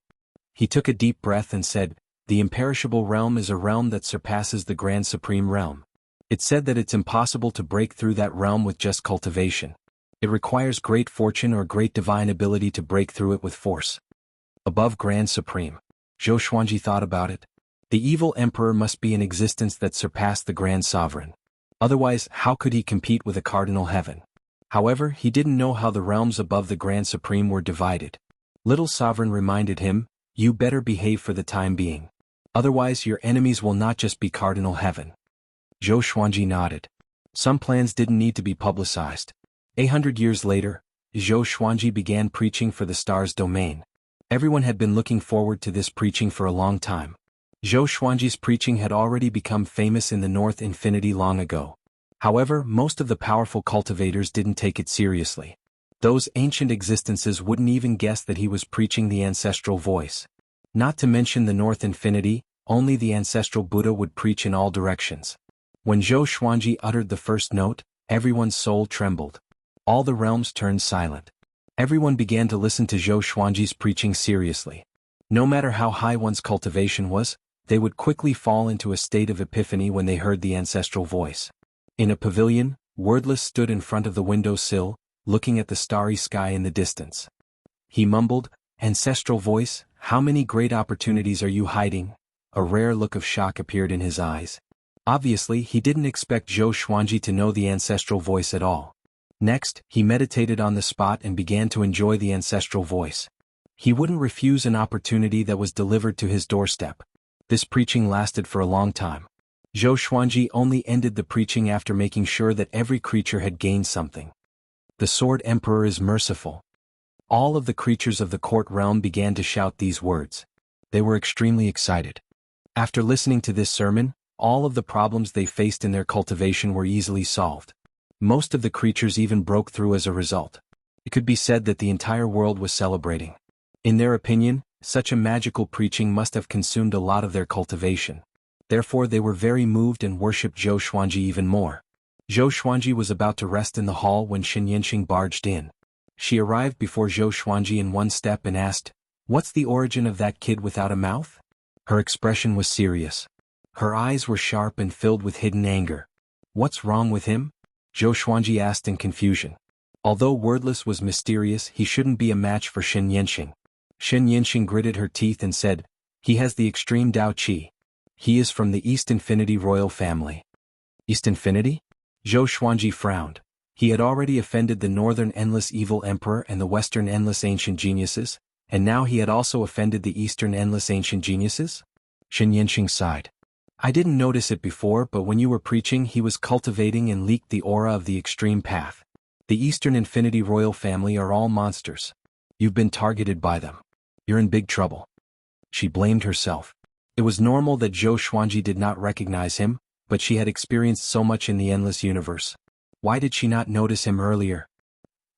He took a deep breath and said, "The imperishable realm is a realm that surpasses the Grand Supreme Realm. It's said that it's impossible to break through that realm with just cultivation. It requires great fortune or great divine ability to break through it with force." Above Grand Supreme. Zhou Xuanji thought about it. The evil emperor must be an existence that surpassed the Grand Sovereign. Otherwise, how could he compete with a Cardinal Heaven? However, he didn't know how the realms above the Grand Supreme were divided. Little Sovereign reminded him, "You better behave for the time being. Otherwise your enemies will not just be Cardinal Heaven." Zhou Xuanji nodded. Some plans didn't need to be publicized. 800 years later, Zhou Xuanji began preaching for the Stars domain. Everyone had been looking forward to this preaching for a long time. Zhou Xuanji's preaching had already become famous in the North Infinity long ago. However, most of the powerful cultivators didn't take it seriously. Those ancient existences wouldn't even guess that he was preaching the ancestral voice. Not to mention the North Infinity, only the ancestral Buddha would preach in all directions. When Zhou Xuanji uttered the first note, everyone's soul trembled. All the realms turned silent. Everyone began to listen to Zhou Xuanji's preaching seriously. No matter how high one's cultivation was, they would quickly fall into a state of epiphany when they heard the ancestral voice. In a pavilion, Wordless stood in front of the window sill, looking at the starry sky in the distance. He mumbled, "Ancestral voice, how many great opportunities are you hiding?" A rare look of shock appeared in his eyes. Obviously, he didn't expect Zhou Xuanji to know the ancestral voice at all. Next, he meditated on the spot and began to enjoy the ancestral voice. He wouldn't refuse an opportunity that was delivered to his doorstep. This preaching lasted for a long time. Zhou Xuanji only ended the preaching after making sure that every creature had gained something. "The Sword Emperor is merciful." All of the creatures of the court realm began to shout these words. They were extremely excited. After listening to this sermon, all of the problems they faced in their cultivation were easily solved. Most of the creatures even broke through as a result. It could be said that the entire world was celebrating. In their opinion, such a magical preaching must have consumed a lot of their cultivation. Therefore they were very moved and worshipped Zhou Xuanji even more. Zhou Xuanji was about to rest in the hall when Xianxia barged in. She arrived before Zhou Xuanji in one step and asked, "What's the origin of that kid without a mouth?" Her expression was serious. Her eyes were sharp and filled with hidden anger. "What's wrong with him?" Zhou Xuanji asked in confusion. Although Wordless was mysterious, he shouldn't be a match for Xianxia. Xianxia gritted her teeth and said, "He has the extreme Dao Qi. He is from the East Infinity royal family." East Infinity? Zhou Xuanji frowned. He had already offended the Northern Endless Evil Emperor and the Western Endless Ancient Geniuses, and now he had also offended the Eastern Endless Ancient Geniuses? Xianxia sighed. I didn't notice it before, but when you were preaching he was cultivating and leaked the aura of the extreme path. The Eastern Infinity royal family are all monsters. You've been targeted by them. You're in big trouble. She blamed herself. It was normal that Zhou Xuanji did not recognize him, but she had experienced so much in the endless universe. Why did she not notice him earlier?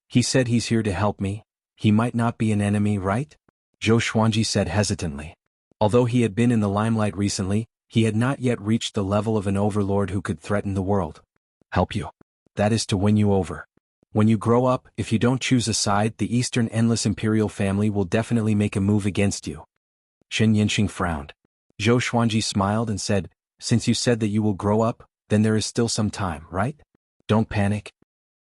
He said he's here to help me. He might not be an enemy, right? Zhou Xuanji said hesitantly. Although he had been in the limelight recently, he had not yet reached the level of an overlord who could threaten the world. Help you. That is to win you over. When you grow up, if you don't choose a side, the Eastern Endless Imperial family will definitely make a move against you. Xianxia frowned. Zhou Xuanji smiled and said, since you said that you will grow up, then there is still some time, right? Don't panic.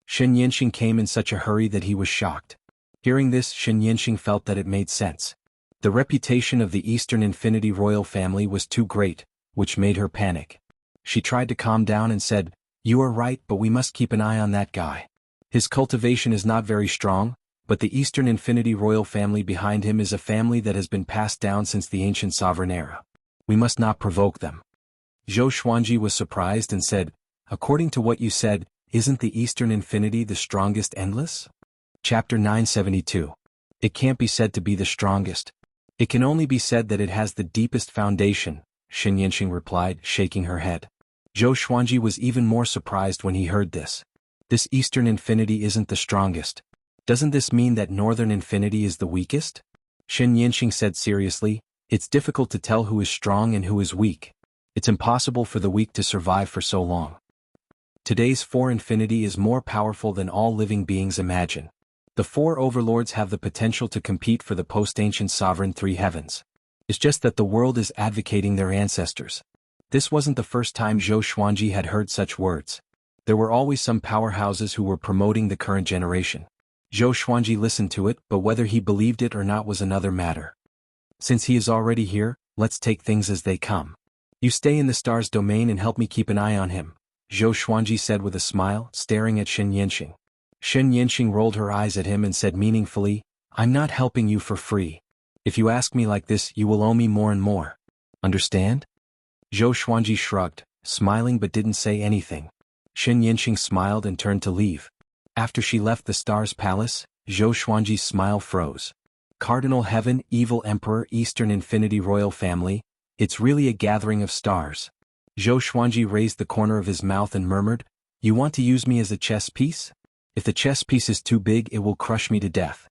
Xianxia came in such a hurry that he was shocked. Hearing this, Xianxia felt that it made sense. The reputation of the Eastern Infinity royal family was too great, which made her panic. She tried to calm down and said, you are right, but we must keep an eye on that guy. His cultivation is not very strong, but the Eastern Infinity royal family behind him is a family that has been passed down since the ancient sovereign era. We must not provoke them. Zhou Xuanji was surprised and said, according to what you said, isn't the Eastern Infinity the strongest endless? Chapter 972. It can't be said to be the strongest. It can only be said that it has the deepest foundation, Xianxia replied, shaking her head. Zhou Xuanji was even more surprised when he heard this. This Eastern Infinity isn't the strongest. Doesn't this mean that Northern Infinity is the weakest? Xianxia said seriously, it's difficult to tell who is strong and who is weak. It's impossible for the weak to survive for so long. Today's 4 Infinity is more powerful than all living beings imagine. The 4 overlords have the potential to compete for the post-ancient sovereign 3 heavens. It's just that the world is advocating their ancestors. This wasn't the first time Zhou Xuanji had heard such words. There were always some powerhouses who were promoting the current generation. Zhou Xuanji listened to it, but whether he believed it or not was another matter. Since he is already here, let's take things as they come. You stay in the star's domain and help me keep an eye on him, Zhou Xuanji said with a smile, staring at Xianxia. Xianxia rolled her eyes at him and said meaningfully, I'm not helping you for free. If you ask me like this, you will owe me more and more. Understand? Zhou Xuanji shrugged, smiling but didn't say anything. Xianxia smiled and turned to leave. After she left the star's palace, Zhou Xuanji's smile froze. Cardinal Heaven, Evil Emperor, Eastern Infinity Royal Family, it's really a gathering of stars. Zhou Xuanji raised the corner of his mouth and murmured, you want to use me as a chess piece? If the chess piece is too big, it will crush me to death.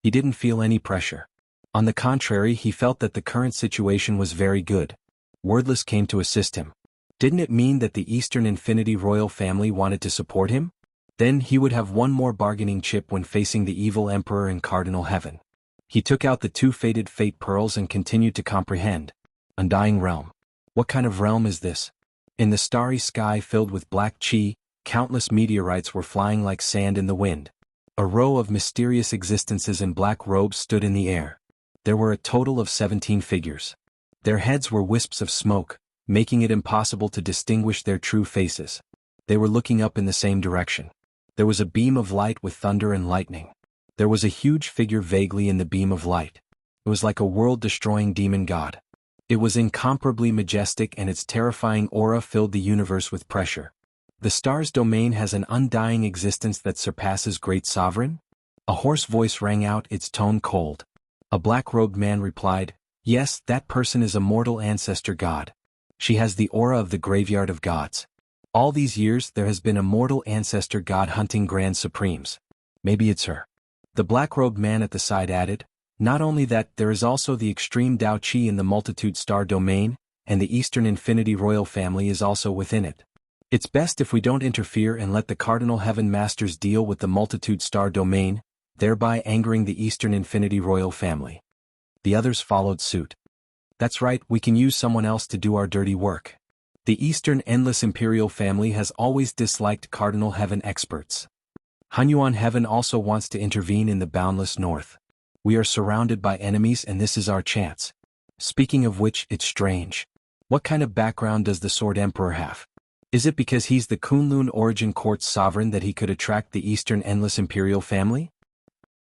He didn't feel any pressure. On the contrary, he felt that the current situation was very good. Wordless came to assist him. Didn't it mean that the Eastern Infinity Royal Family wanted to support him? Then he would have one more bargaining chip when facing the evil Emperor in Cardinal Heaven. He took out the 2 faded fate pearls and continued to comprehend. Undying realm. What kind of realm is this? In the starry sky filled with black chi, countless meteorites were flying like sand in the wind. A row of mysterious existences in black robes stood in the air. There were a total of 17 figures. Their heads were wisps of smoke, making it impossible to distinguish their true faces. They were looking up in the same direction. There was a beam of light with thunder and lightning. There was a huge figure vaguely in the beam of light. It was like a world-destroying demon god. It was incomparably majestic and its terrifying aura filled the universe with pressure. The star's domain has an undying existence that surpasses Great Sovereign? A hoarse voice rang out, its tone cold. A black-robed man replied, yes, that person is a mortal ancestor god. She has the aura of the graveyard of gods. All these years there has been a mortal ancestor god hunting Grand Supremes. Maybe it's her. The black-robed man at the side added, not only that, there is also the extreme Dao Qi in the multitude star domain, and the Eastern Infinity Royal Family is also within it. It's best if we don't interfere and let the Cardinal Heaven Masters deal with the multitude star domain, thereby angering the Eastern Infinity Royal Family. The others followed suit. That's right, we can use someone else to do our dirty work. The Eastern Endless Imperial Family has always disliked Cardinal Heaven experts. Hunyuan Heaven also wants to intervene in the boundless north. We are surrounded by enemies and this is our chance. Speaking of which, it's strange. What kind of background does the Sword Emperor have? Is it because he's the Kunlun Origin Court's sovereign that he could attract the Eastern Endless Imperial family?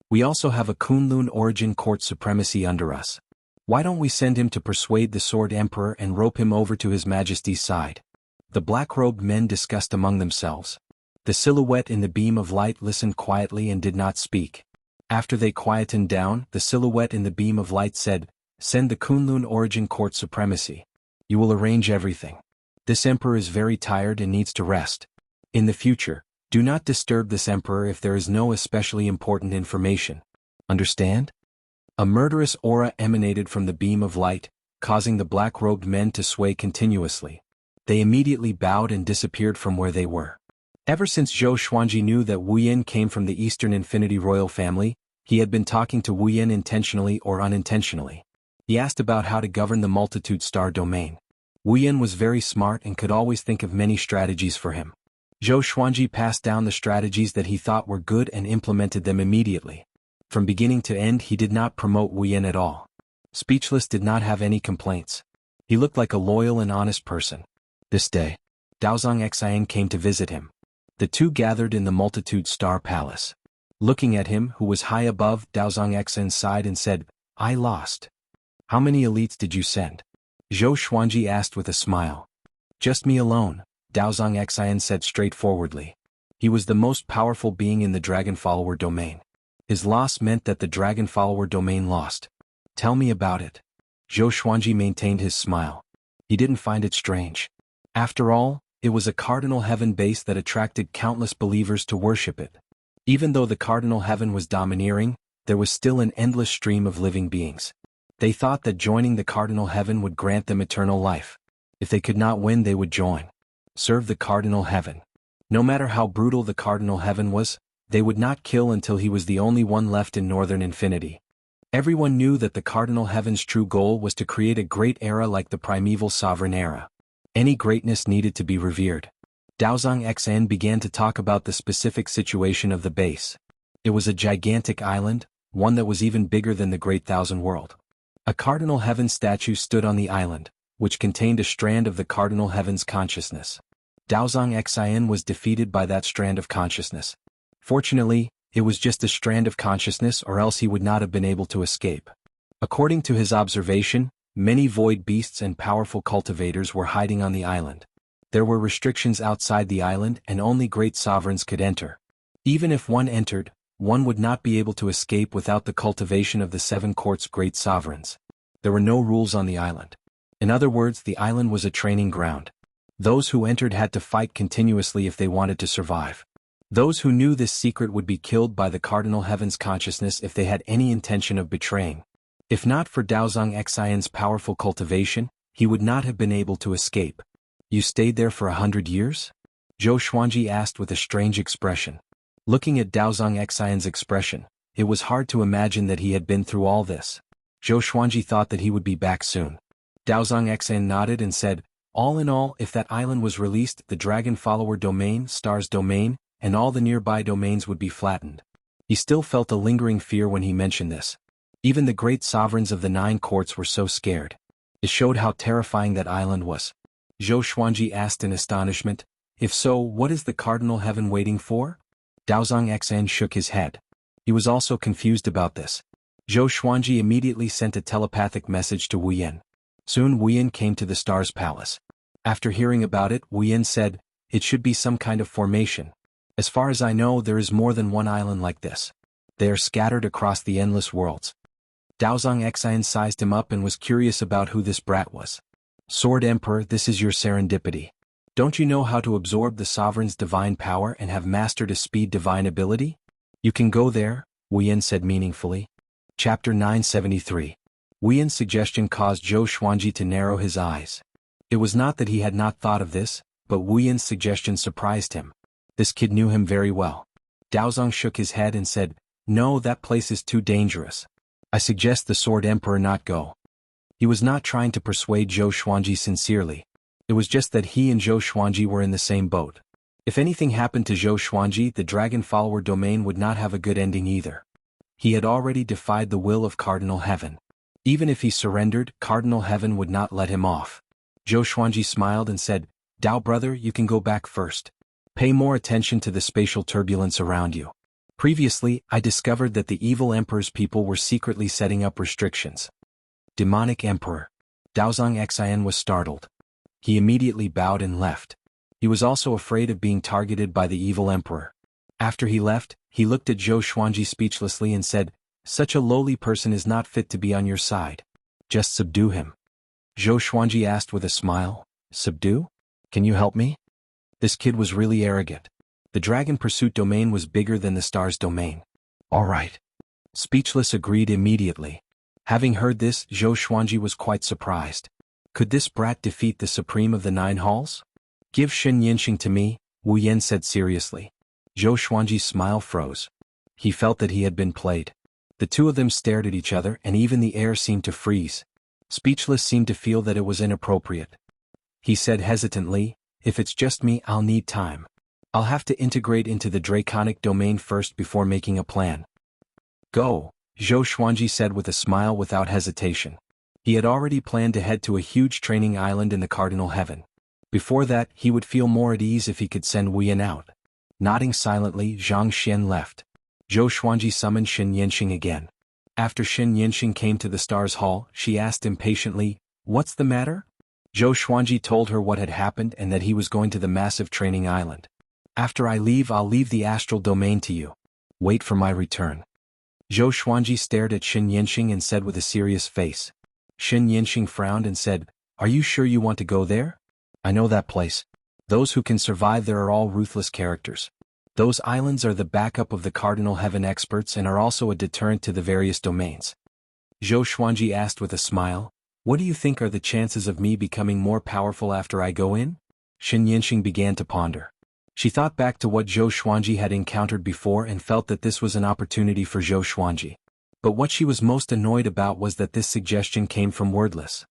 We also have a Kunlun Origin Court supremacy under us. Why don't we send him to persuade the Sword Emperor and rope him over to His Majesty's side? The black-robed men discussed among themselves. The silhouette in the beam of light listened quietly and did not speak. After they quietened down, the silhouette in the beam of light said, "Send the Kunlun Origin Court supremacy. You will arrange everything. This emperor is very tired and needs to rest. In the future, do not disturb this emperor if there is no especially important information. Understand?" A murderous aura emanated from the beam of light, causing the black-robed men to sway continuously. They immediately bowed and disappeared from where they were. Ever since Zhou Xuanji knew that Wu Yin came from the Eastern Infinity royal family, he had been talking to Wu Yin intentionally or unintentionally. He asked about how to govern the multitude-star domain. Wu Yin was very smart and could always think of many strategies for him. Zhou Xuanji passed down the strategies that he thought were good and implemented them immediately. From beginning to end he did not promote Wu Yin at all. Speechless did not have any complaints. He looked like a loyal and honest person. This day, Daozong Xian came to visit him. The two gathered in the multitude-star palace. Looking at him, who was high above Daozong Xian's side, and said, "I lost. How many elites did you send?" Zhou Xuanji asked with a smile. "Just me alone," Daozong Xian said straightforwardly. He was the most powerful being in the Dragon Follower domain. His loss meant that the Dragon Follower domain lost. "Tell me about it." Zhou Xuanji maintained his smile. He didn't find it strange. After all, it was a cardinal heaven base that attracted countless believers to worship it. Even though the cardinal heaven was domineering, there was still an endless stream of living beings. They thought that joining the cardinal heaven would grant them eternal life. If they could not win, they would join. Serve the cardinal heaven. No matter how brutal the cardinal heaven was, they would not kill until he was the only one left in Northern Infinity. Everyone knew that the cardinal heaven's true goal was to create a great era like the primeval sovereign era. Any greatness needed to be revered. Daozong Xian began to talk about the specific situation of the base. It was a gigantic island, one that was even bigger than the Great Thousand World. A cardinal heaven statue stood on the island, which contained a strand of the cardinal heaven's consciousness. Daozong Xian was defeated by that strand of consciousness. Fortunately, it was just a strand of consciousness, or else he would not have been able to escape. According to his observation, many void beasts and powerful cultivators were hiding on the island. There were restrictions outside the island and only great sovereigns could enter. Even if one entered, one would not be able to escape without the cultivation of the seven court's great sovereigns. There were no rules on the island. In other words, the island was a training ground. Those who entered had to fight continuously if they wanted to survive. Those who knew this secret would be killed by the cardinal heaven's consciousness if they had any intention of betraying. If not for Daozong Xian's powerful cultivation, he would not have been able to escape. "You stayed there for 100 years?" Zhou Xuanji asked with a strange expression. Looking at Daozong Xian's expression, it was hard to imagine that he had been through all this. Zhou Xuanji thought that he would be back soon. Daozong Xian nodded and said, "All in all, if that island was released, the Dragon Follower domain, Star's domain, and all the nearby domains would be flattened." He still felt a lingering fear when he mentioned this. Even the great sovereigns of the 9 courts were so scared. It showed how terrifying that island was. Zhou Xuanji asked in astonishment, "If so, what is the cardinal heaven waiting for?" Daozong Xian shook his head. He was also confused about this. Zhou Xuanji immediately sent a telepathic message to Wu Yin. Soon Wu Yin came to the star's palace. After hearing about it, Wu Yin said, "It should be some kind of formation. As far as I know, there is more than one island like this. They are scattered across the endless worlds." Daozong Xian sized him up and was curious about who this brat was. "Sword Emperor, this is your serendipity. Don't you know how to absorb the sovereign's divine power and have mastered a speed divine ability? You can go there," Wu Yin said meaningfully. Chapter 973. Wu Yin's suggestion caused Zhou Xuanji to narrow his eyes. It was not that he had not thought of this, but Wu Yin's suggestion surprised him. This kid knew him very well. Daozong shook his head and said, "No, that place is too dangerous. I suggest the Sword Emperor not go." He was not trying to persuade Zhou Xuanji sincerely. It was just that he and Zhou Xuanji were in the same boat. If anything happened to Zhou Xuanji, the Dragon Follower domain would not have a good ending either. He had already defied the will of Cardinal Heaven. Even if he surrendered, Cardinal Heaven would not let him off. Zhou Xuanji smiled and said, Dao brother, you can go back first. Pay more attention to the spatial turbulence around you. Previously, I discovered that the evil emperor's people were secretly setting up restrictions. Demonic Emperor. Daozong Xian was startled. He immediately bowed and left. He was also afraid of being targeted by the evil emperor. After he left, he looked at Zhou Xuanji speechlessly and said, "Such a lowly person is not fit to be on your side. Just subdue him." Zhou Xuanji asked with a smile, "Subdue? Can you help me?" This kid was really arrogant. The Dragon Pursuit domain was bigger than the Stars domain. All right. Speechless agreed immediately. Having heard this, Zhou Xuanji was quite surprised. Could this brat defeat the Supreme of the Nine Halls? Give Xianxia to me, Wu Yan said seriously. Zhou Xuanji's smile froze. He felt that he had been played. The two of them stared at each other and even the air seemed to freeze. Speechless seemed to feel that it was inappropriate. He said hesitantly, "If it's just me, I'll need time. I'll have to integrate into the Draconic domain first before making a plan." "Go," Zhou Xuanji said with a smile without hesitation. He had already planned to head to a huge training island in the Cardinal Heaven. Before that, he would feel more at ease if he could send Wu Yan out. Nodding silently, Xianxia left. Zhou Xuanji summoned Xianxia again. After Xianxia came to the Stars Hall, she asked impatiently, "What's the matter?" Zhou Xuanji told her what had happened and that he was going to the massive training island. "After I leave, I'll leave the astral domain to you. Wait for my return." Zhou Xuanji stared at Xianxia and said with a serious face. Xianxia frowned and said, "Are you sure you want to go there?" "I know that place. Those who can survive there are all ruthless characters. Those islands are the backup of the Cardinal Heaven experts and are also a deterrent to the various domains." Zhou Xuanji asked with a smile, "What do you think are the chances of me becoming more powerful after I go in?" Xianxia began to ponder. She thought back to what Zhou Xuanji had encountered before and felt that this was an opportunity for Zhou Xuanji. But what she was most annoyed about was that this suggestion came from Wordless.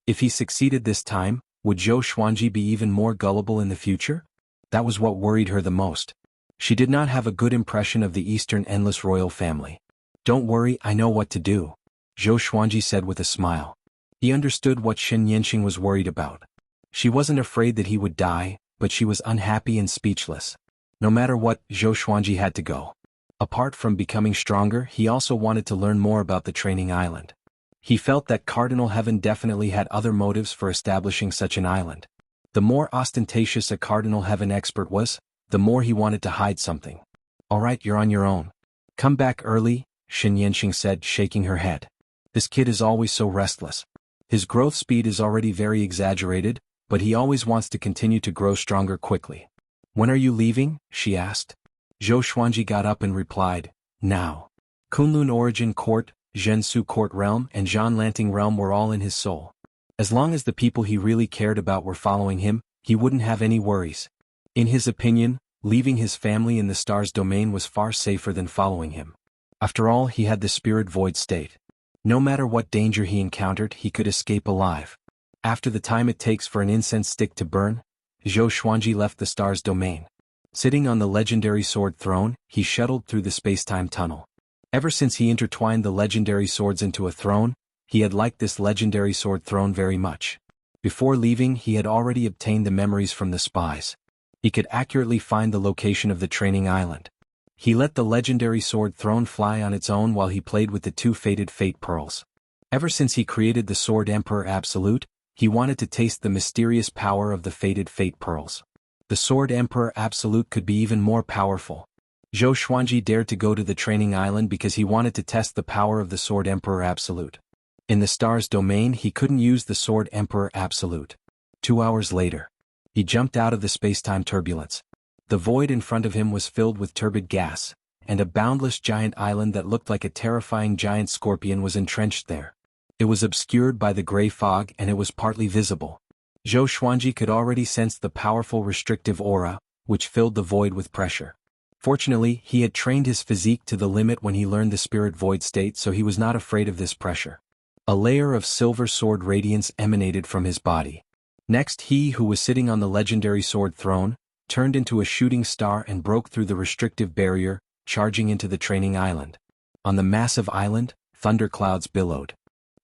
If he succeeded this time, would Zhou Xuanji be even more gullible in the future? That was what worried her the most. She did not have a good impression of the Eastern Endless royal family. "Don't worry, I know what to do," Zhou Xuanji said with a smile. He understood what Xianxia was worried about. She wasn't afraid that he would die, but she was unhappy and speechless. No matter what, Zhou Xuanji had to go. Apart from becoming stronger, he also wanted to learn more about the training island. He felt that Cardinal Heaven definitely had other motives for establishing such an island. The more ostentatious a Cardinal Heaven expert was, the more he wanted to hide something. "All right, you're on your own. Come back early," Xianxia said, shaking her head. "This kid is always so restless. His growth speed is already very exaggerated, but he always wants to continue to grow stronger quickly." "When are you leaving?" she asked. Zhou Xuanji got up and replied, "Now." Kunlun Origin Court, Zhensu Court Realm and Zhanlanting Realm were all in his soul. As long as the people he really cared about were following him, he wouldn't have any worries. In his opinion, leaving his family in the Stars domain was far safer than following him. After all, he had the Spirit Void state. No matter what danger he encountered, he could escape alive. After the time it takes for an incense stick to burn, Zhou Xuanji left the Stars domain. Sitting on the legendary sword throne, he shuttled through the space-time tunnel. Ever since he intertwined the legendary swords into a throne, he had liked this legendary sword throne very much. Before leaving, he had already obtained the memories from the spies. He could accurately find the location of the training island. He let the legendary sword throne fly on its own while he played with the two fated fate pearls. Ever since he created the Sword Emperor Absolute, he wanted to taste the mysterious power of the fated fate pearls. The Sword Emperor Absolute could be even more powerful. Zhou Xuanji dared to go to the training island because he wanted to test the power of the Sword Emperor Absolute. In the Stars domain, he couldn't use the Sword Emperor Absolute. 2 hours later, he jumped out of the space-time turbulence. The void in front of him was filled with turbid gas, and a boundless giant island that looked like a terrifying giant scorpion was entrenched there. It was obscured by the gray fog and it was partly visible. Zhou Xuanji could already sense the powerful restrictive aura, which filled the void with pressure. Fortunately, he had trained his physique to the limit when he learned the Spirit Void state, so he was not afraid of this pressure. A layer of silver sword radiance emanated from his body. Next, he who was sitting on the legendary sword throne, turned into a shooting star and broke through the restrictive barrier, charging into the training island. On the massive island, thunderclouds billowed.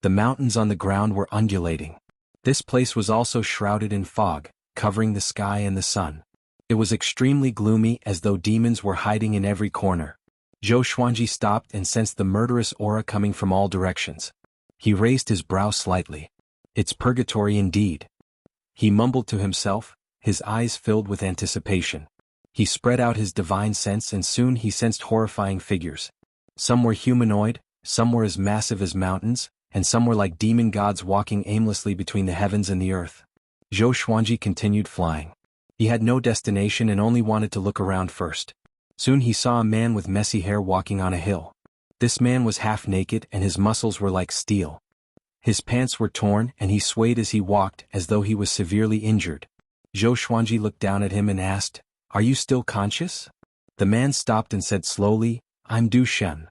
The mountains on the ground were undulating. This place was also shrouded in fog, covering the sky and the sun. It was extremely gloomy, as though demons were hiding in every corner. Zhou Xuanji stopped and sensed the murderous aura coming from all directions. He raised his brow slightly. It's purgatory indeed. He mumbled to himself, his eyes filled with anticipation. He spread out his divine sense, and soon he sensed horrifying figures. Some were humanoid, some were as massive as mountains, and some were like demon gods walking aimlessly between the heavens and the earth. Zhou Xuanji continued flying. He had no destination and only wanted to look around first. Soon he saw a man with messy hair walking on a hill. This man was half naked and his muscles were like steel. His pants were torn and he swayed as he walked, as though he was severely injured. Zhou Xuanji looked down at him and asked, "Are you still conscious?" The man stopped and said slowly, "I'm Du Shen.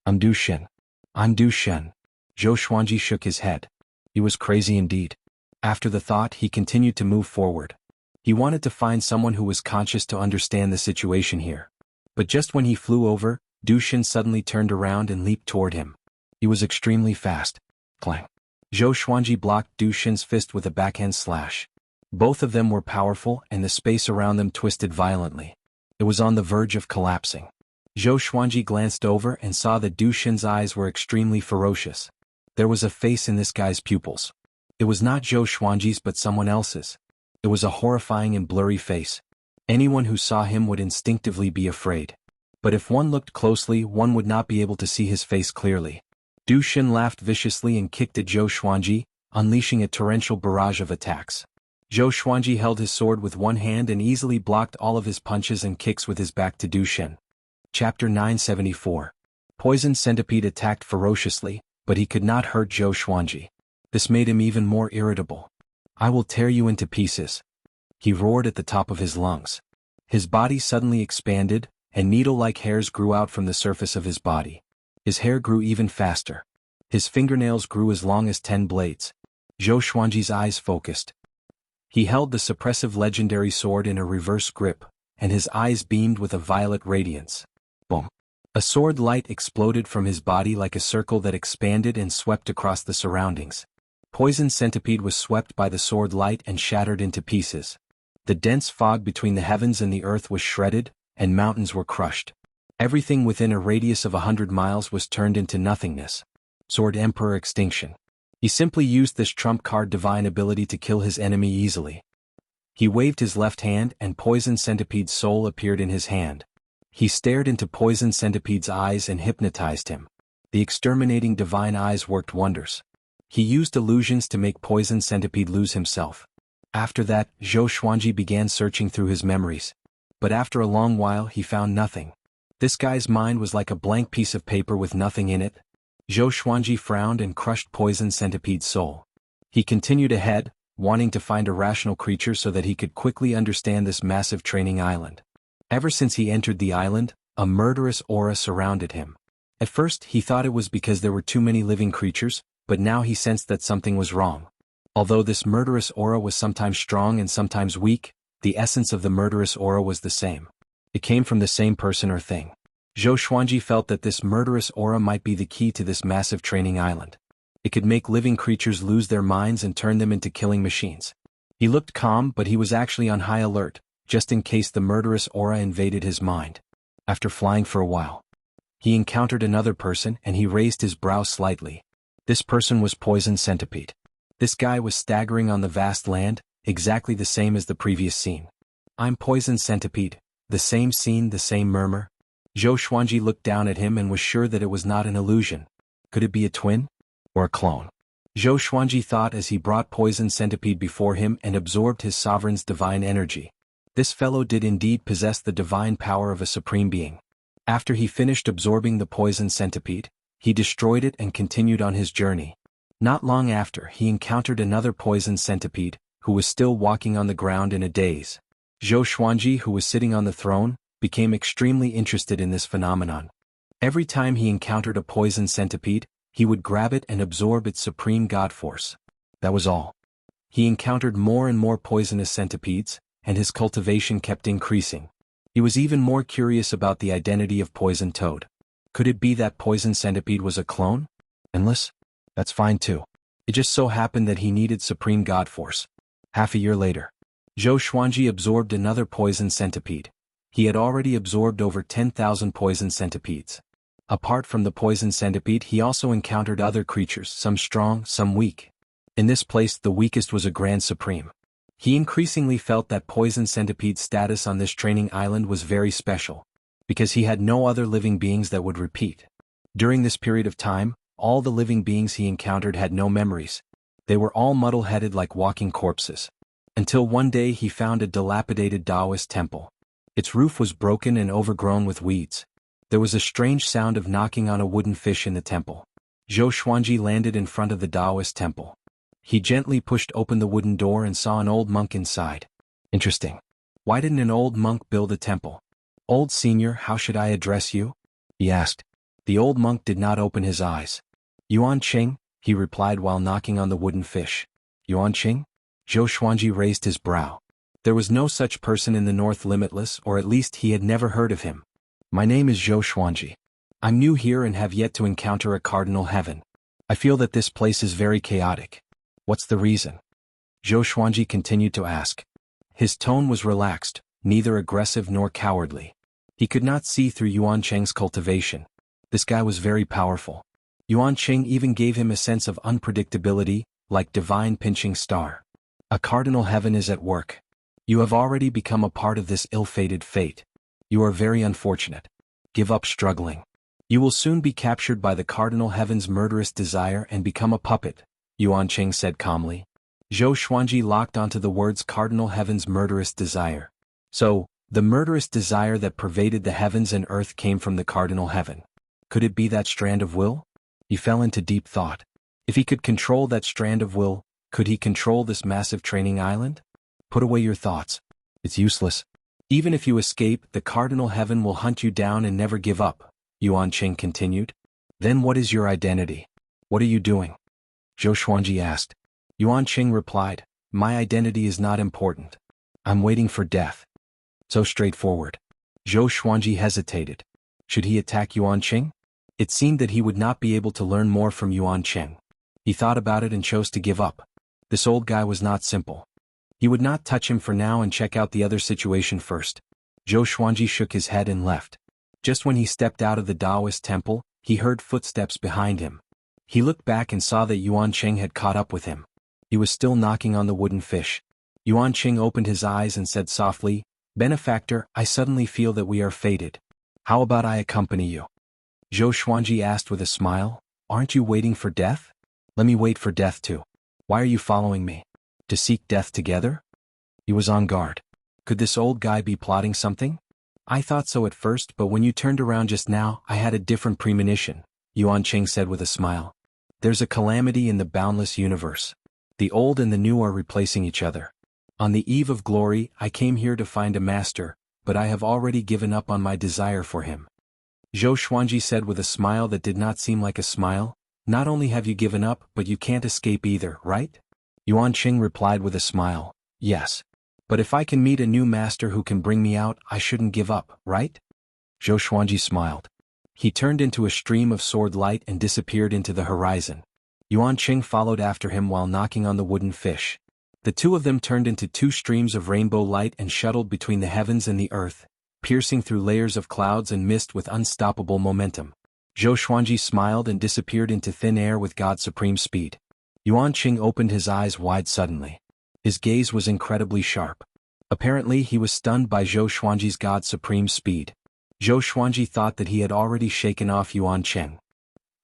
I'm Du Shen. I'm Du Shen." Zhou Xuanji shook his head. He was crazy indeed. After the thought, he continued to move forward. He wanted to find someone who was conscious to understand the situation here. But just when he flew over, Du Shen suddenly turned around and leaped toward him. He was extremely fast. Clang. Zhou Xuanji blocked Du Shen's fist with a backhand slash. Both of them were powerful and the space around them twisted violently. It was on the verge of collapsing. Zhou Xuanji glanced over and saw that Du Shen's eyes were extremely ferocious. There was a face in this guy's pupils. It was not Zhou Xuanji's but someone else's. It was a horrifying and blurry face. Anyone who saw him would instinctively be afraid. But if one looked closely, one would not be able to see his face clearly. Du Shen laughed viciously and kicked at Zhou Xuanji, unleashing a torrential barrage of attacks. Zhou Xuanji held his sword with one hand and easily blocked all of his punches and kicks with his back to Du Shen. Chapter 974. Poison Centipede attacked ferociously, but he could not hurt Zhou Xuanji. This made him even more irritable. "I will tear you into pieces," he roared at the top of his lungs. His body suddenly expanded, and needle-like hairs grew out from the surface of his body. His hair grew even faster. His fingernails grew as long as 10 blades. Zhou Xuanji's eyes focused. He held the suppressive legendary sword in a reverse grip, and his eyes beamed with a violet radiance. Boom! A sword light exploded from his body like a circle that expanded and swept across the surroundings. Poison Centipede was swept by the sword light and shattered into pieces. The dense fog between the heavens and the earth was shredded, and mountains were crushed. Everything within a radius of 100 miles was turned into nothingness. Sword Emperor Extinction. He simply used this trump card divine ability to kill his enemy easily. He waved his left hand and Poison Centipede's soul appeared in his hand. He stared into Poison Centipede's eyes and hypnotized him. The exterminating divine eyes worked wonders. He used illusions to make Poison Centipede lose himself. After that, Zhou Xuanji began searching through his memories. But after a long while he found nothing. This guy's mind was like a blank piece of paper with nothing in it. Zhou Xuanji frowned and crushed Poison Centipede's soul. He continued ahead, wanting to find a rational creature so that he could quickly understand this massive training island. Ever since he entered the island, a murderous aura surrounded him. At first he thought it was because there were too many living creatures, but now he sensed that something was wrong. Although this murderous aura was sometimes strong and sometimes weak, the essence of the murderous aura was the same. It came from the same person or thing. Zhou Xuanji felt that this murderous aura might be the key to this massive training island. It could make living creatures lose their minds and turn them into killing machines. He looked calm, but he was actually on high alert, just in case the murderous aura invaded his mind. After flying for a while, he encountered another person and he raised his brow slightly. This person was Poison Centipede. This guy was staggering on the vast land, exactly the same as the previous scene. "I'm Poison Centipede." The same scene, the same murmur. Zhou Xuanji looked down at him and was sure that it was not an illusion. Could it be a twin? Or a clone? Zhou Xuanji thought as he brought Poison Centipede before him and absorbed his sovereign's divine energy. This fellow did indeed possess the divine power of a supreme being. After he finished absorbing the Poison Centipede, he destroyed it and continued on his journey. Not long after, he encountered another Poison Centipede, who was still walking on the ground in a daze. Zhou Xuanji, who was sitting on the throne, became extremely interested in this phenomenon. Every time he encountered a Poison Centipede, he would grab it and absorb its supreme god force. That was all. He encountered more and more poisonous centipedes, and his cultivation kept increasing. He was even more curious about the identity of Poison Toad. Could it be that Poison Centipede was a clone? Endless? That's fine too. It just so happened that he needed supreme god force. Half a year later. Zhou Xuanji absorbed another poison centipede. He had already absorbed over 10,000 poison centipedes. Apart from the poison centipede, he also encountered other creatures, some strong, some weak. In this place, the weakest was a Grand Supreme. He increasingly felt that poison centipede's status on this training island was very special, because he had no other living beings that would repeat. During this period of time, all the living beings he encountered had no memories. They were all muddle-headed like walking corpses. Until one day he found a dilapidated Taoist temple. Its roof was broken and overgrown with weeds. There was a strange sound of knocking on a wooden fish in the temple. Zhou Xuanji landed in front of the Taoist temple. He gently pushed open the wooden door and saw an old monk inside. Interesting. Why didn't an old monk build a temple? Old senior, how should I address you? He asked. The old monk did not open his eyes. Yuan Qing, he replied while knocking on the wooden fish. Yuan Qing? Zhou Xuanji raised his brow. There was no such person in the North Limitless, or at least he had never heard of him. My name is Zhou Xuanji. I'm new here and have yet to encounter a cardinal heaven. I feel that this place is very chaotic. What's the reason? Zhou Xuanji continued to ask. His tone was relaxed, neither aggressive nor cowardly. He could not see through Yuan Cheng's cultivation. This guy was very powerful. Yuan Cheng even gave him a sense of unpredictability, like divine pinching star. A cardinal heaven is at work. You have already become a part of this ill-fated fate. You are very unfortunate. Give up struggling. You will soon be captured by the cardinal heaven's murderous desire and become a puppet, Yuan Cheng said calmly. Zhou Xuanji locked onto the words cardinal heaven's murderous desire. So, the murderous desire that pervaded the heavens and earth came from the cardinal heaven. Could it be that strand of will? He fell into deep thought. If he could control that strand of will, could he control this massive training island? Put away your thoughts. It's useless. Even if you escape, the cardinal heaven will hunt you down and never give up, Yuan Cheng continued. Then what is your identity? What are you doing? Zhou Xuanji asked. Yuan Cheng replied, my identity is not important. I'm waiting for death. So straightforward. Zhou Xuanji hesitated. Should he attack Yuan Cheng? It seemed that he would not be able to learn more from Yuan Cheng. He thought about it and chose to give up. This old guy was not simple. He would not touch him for now and check out the other situation first. Zhou Xuanji shook his head and left. Just when he stepped out of the Taoist temple, he heard footsteps behind him. He looked back and saw that Yuan Cheng had caught up with him. He was still knocking on the wooden fish. Yuan Cheng opened his eyes and said softly, Benefactor, I suddenly feel that we are fated. How about I accompany you? Zhou Xuanji asked with a smile, aren't you waiting for death? Let me wait for death too. Why are you following me? To seek death together? He was on guard. Could this old guy be plotting something? I thought so at first, but when you turned around just now, I had a different premonition, Yuan Cheng said with a smile. There's a calamity in the boundless universe. The old and the new are replacing each other. On the eve of glory, I came here to find a master, but I have already given up on my desire for him. Zhou Xuanji said with a smile that did not seem like a smile, not only have you given up, but you can't escape either, right? Yuan Cheng replied with a smile, yes. But if I can meet a new master who can bring me out, I shouldn't give up, right? Zhou Xuanji smiled. He turned into a stream of sword light and disappeared into the horizon. Yuan Cheng followed after him while knocking on the wooden fish. The two of them turned into two streams of rainbow light and shuttled between the heavens and the earth, piercing through layers of clouds and mist with unstoppable momentum. Zhou Xuanji smiled and disappeared into thin air with God's supreme speed. Yuan Cheng opened his eyes wide suddenly. His gaze was incredibly sharp. Apparently he was stunned by Zhou Xuanji's God's supreme speed. Zhou Xuanji thought that he had already shaken off Yuan Cheng.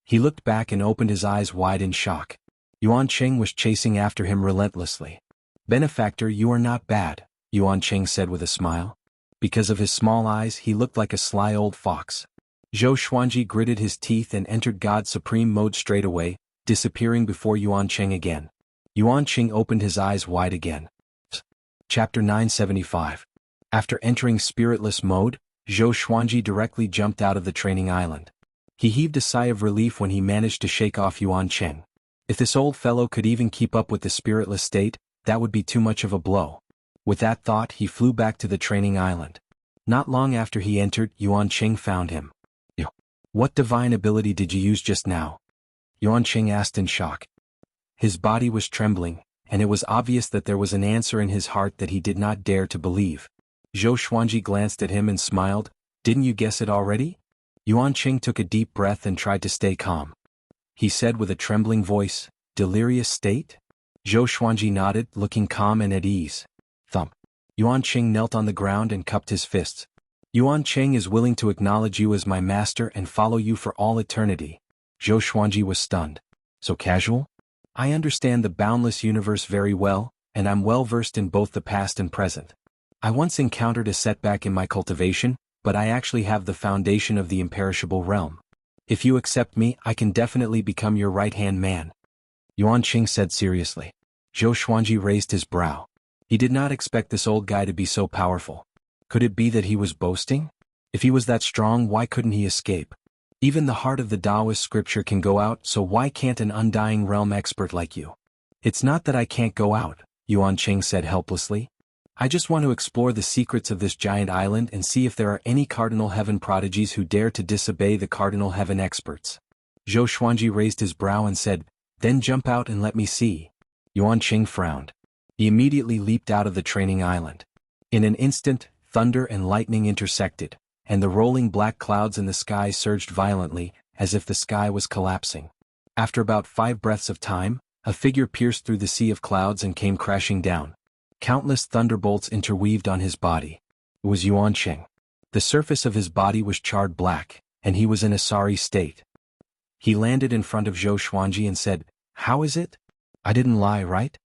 He looked back and opened his eyes wide in shock. Yuan Cheng was chasing after him relentlessly. Benefactor, you are not bad, Yuan Cheng said with a smile. Because of his small eyes, he looked like a sly old fox. Zhou Xuanji gritted his teeth and entered God's supreme mode straight away, disappearing before Yuan Cheng again. Yuan Cheng opened his eyes wide again. Chapter 975. After entering spiritless mode, Zhou Xuanji directly jumped out of the training island. He heaved a sigh of relief when he managed to shake off Yuan Cheng. If this old fellow could even keep up with the spiritless state, that would be too much of a blow. With that thought, he flew back to the training island. Not long after he entered, Yuan Cheng found him. What divine ability did you use just now? Yuan Cheng asked in shock. His body was trembling, and it was obvious that there was an answer in his heart that he did not dare to believe. Zhou Xuanji glanced at him and smiled. Didn't you guess it already? Yuan Qing took a deep breath and tried to stay calm. He said with a trembling voice, delirious state? Zhou Xuanji nodded, looking calm and at ease. Thump. Yuan Qing knelt on the ground and cupped his fists. Yuan Qing is willing to acknowledge you as my master and follow you for all eternity. Zhou Xuanji was stunned. So casual? I understand the boundless universe very well, and I'm well versed in both the past and present. I once encountered a setback in my cultivation, but I actually have the foundation of the imperishable realm. If you accept me, I can definitely become your right-hand man. Yuan Qing said seriously. Zhou Xuanji raised his brow. He did not expect this old guy to be so powerful. Could it be that he was boasting? If he was that strong, why couldn't he escape? Even the heart of the Taoist scripture can go out, so why can't an undying realm expert like you? It's not that I can't go out, Yuan Qing said helplessly. I just want to explore the secrets of this giant island and see if there are any Cardinal Heaven prodigies who dare to disobey the Cardinal Heaven experts. Zhou Xuanji raised his brow and said, then jump out and let me see. Yuan Qing frowned. He immediately leaped out of the training island. In an instant, thunder and lightning intersected, and the rolling black clouds in the sky surged violently, as if the sky was collapsing. After about 5 breaths of time, a figure pierced through the sea of clouds and came crashing down. Countless thunderbolts interweaved on his body. It was Yuan Qing. The surface of his body was charred black, and he was in a sorry state. He landed in front of Zhou Xuanji and said, how is it? I didn't lie, right?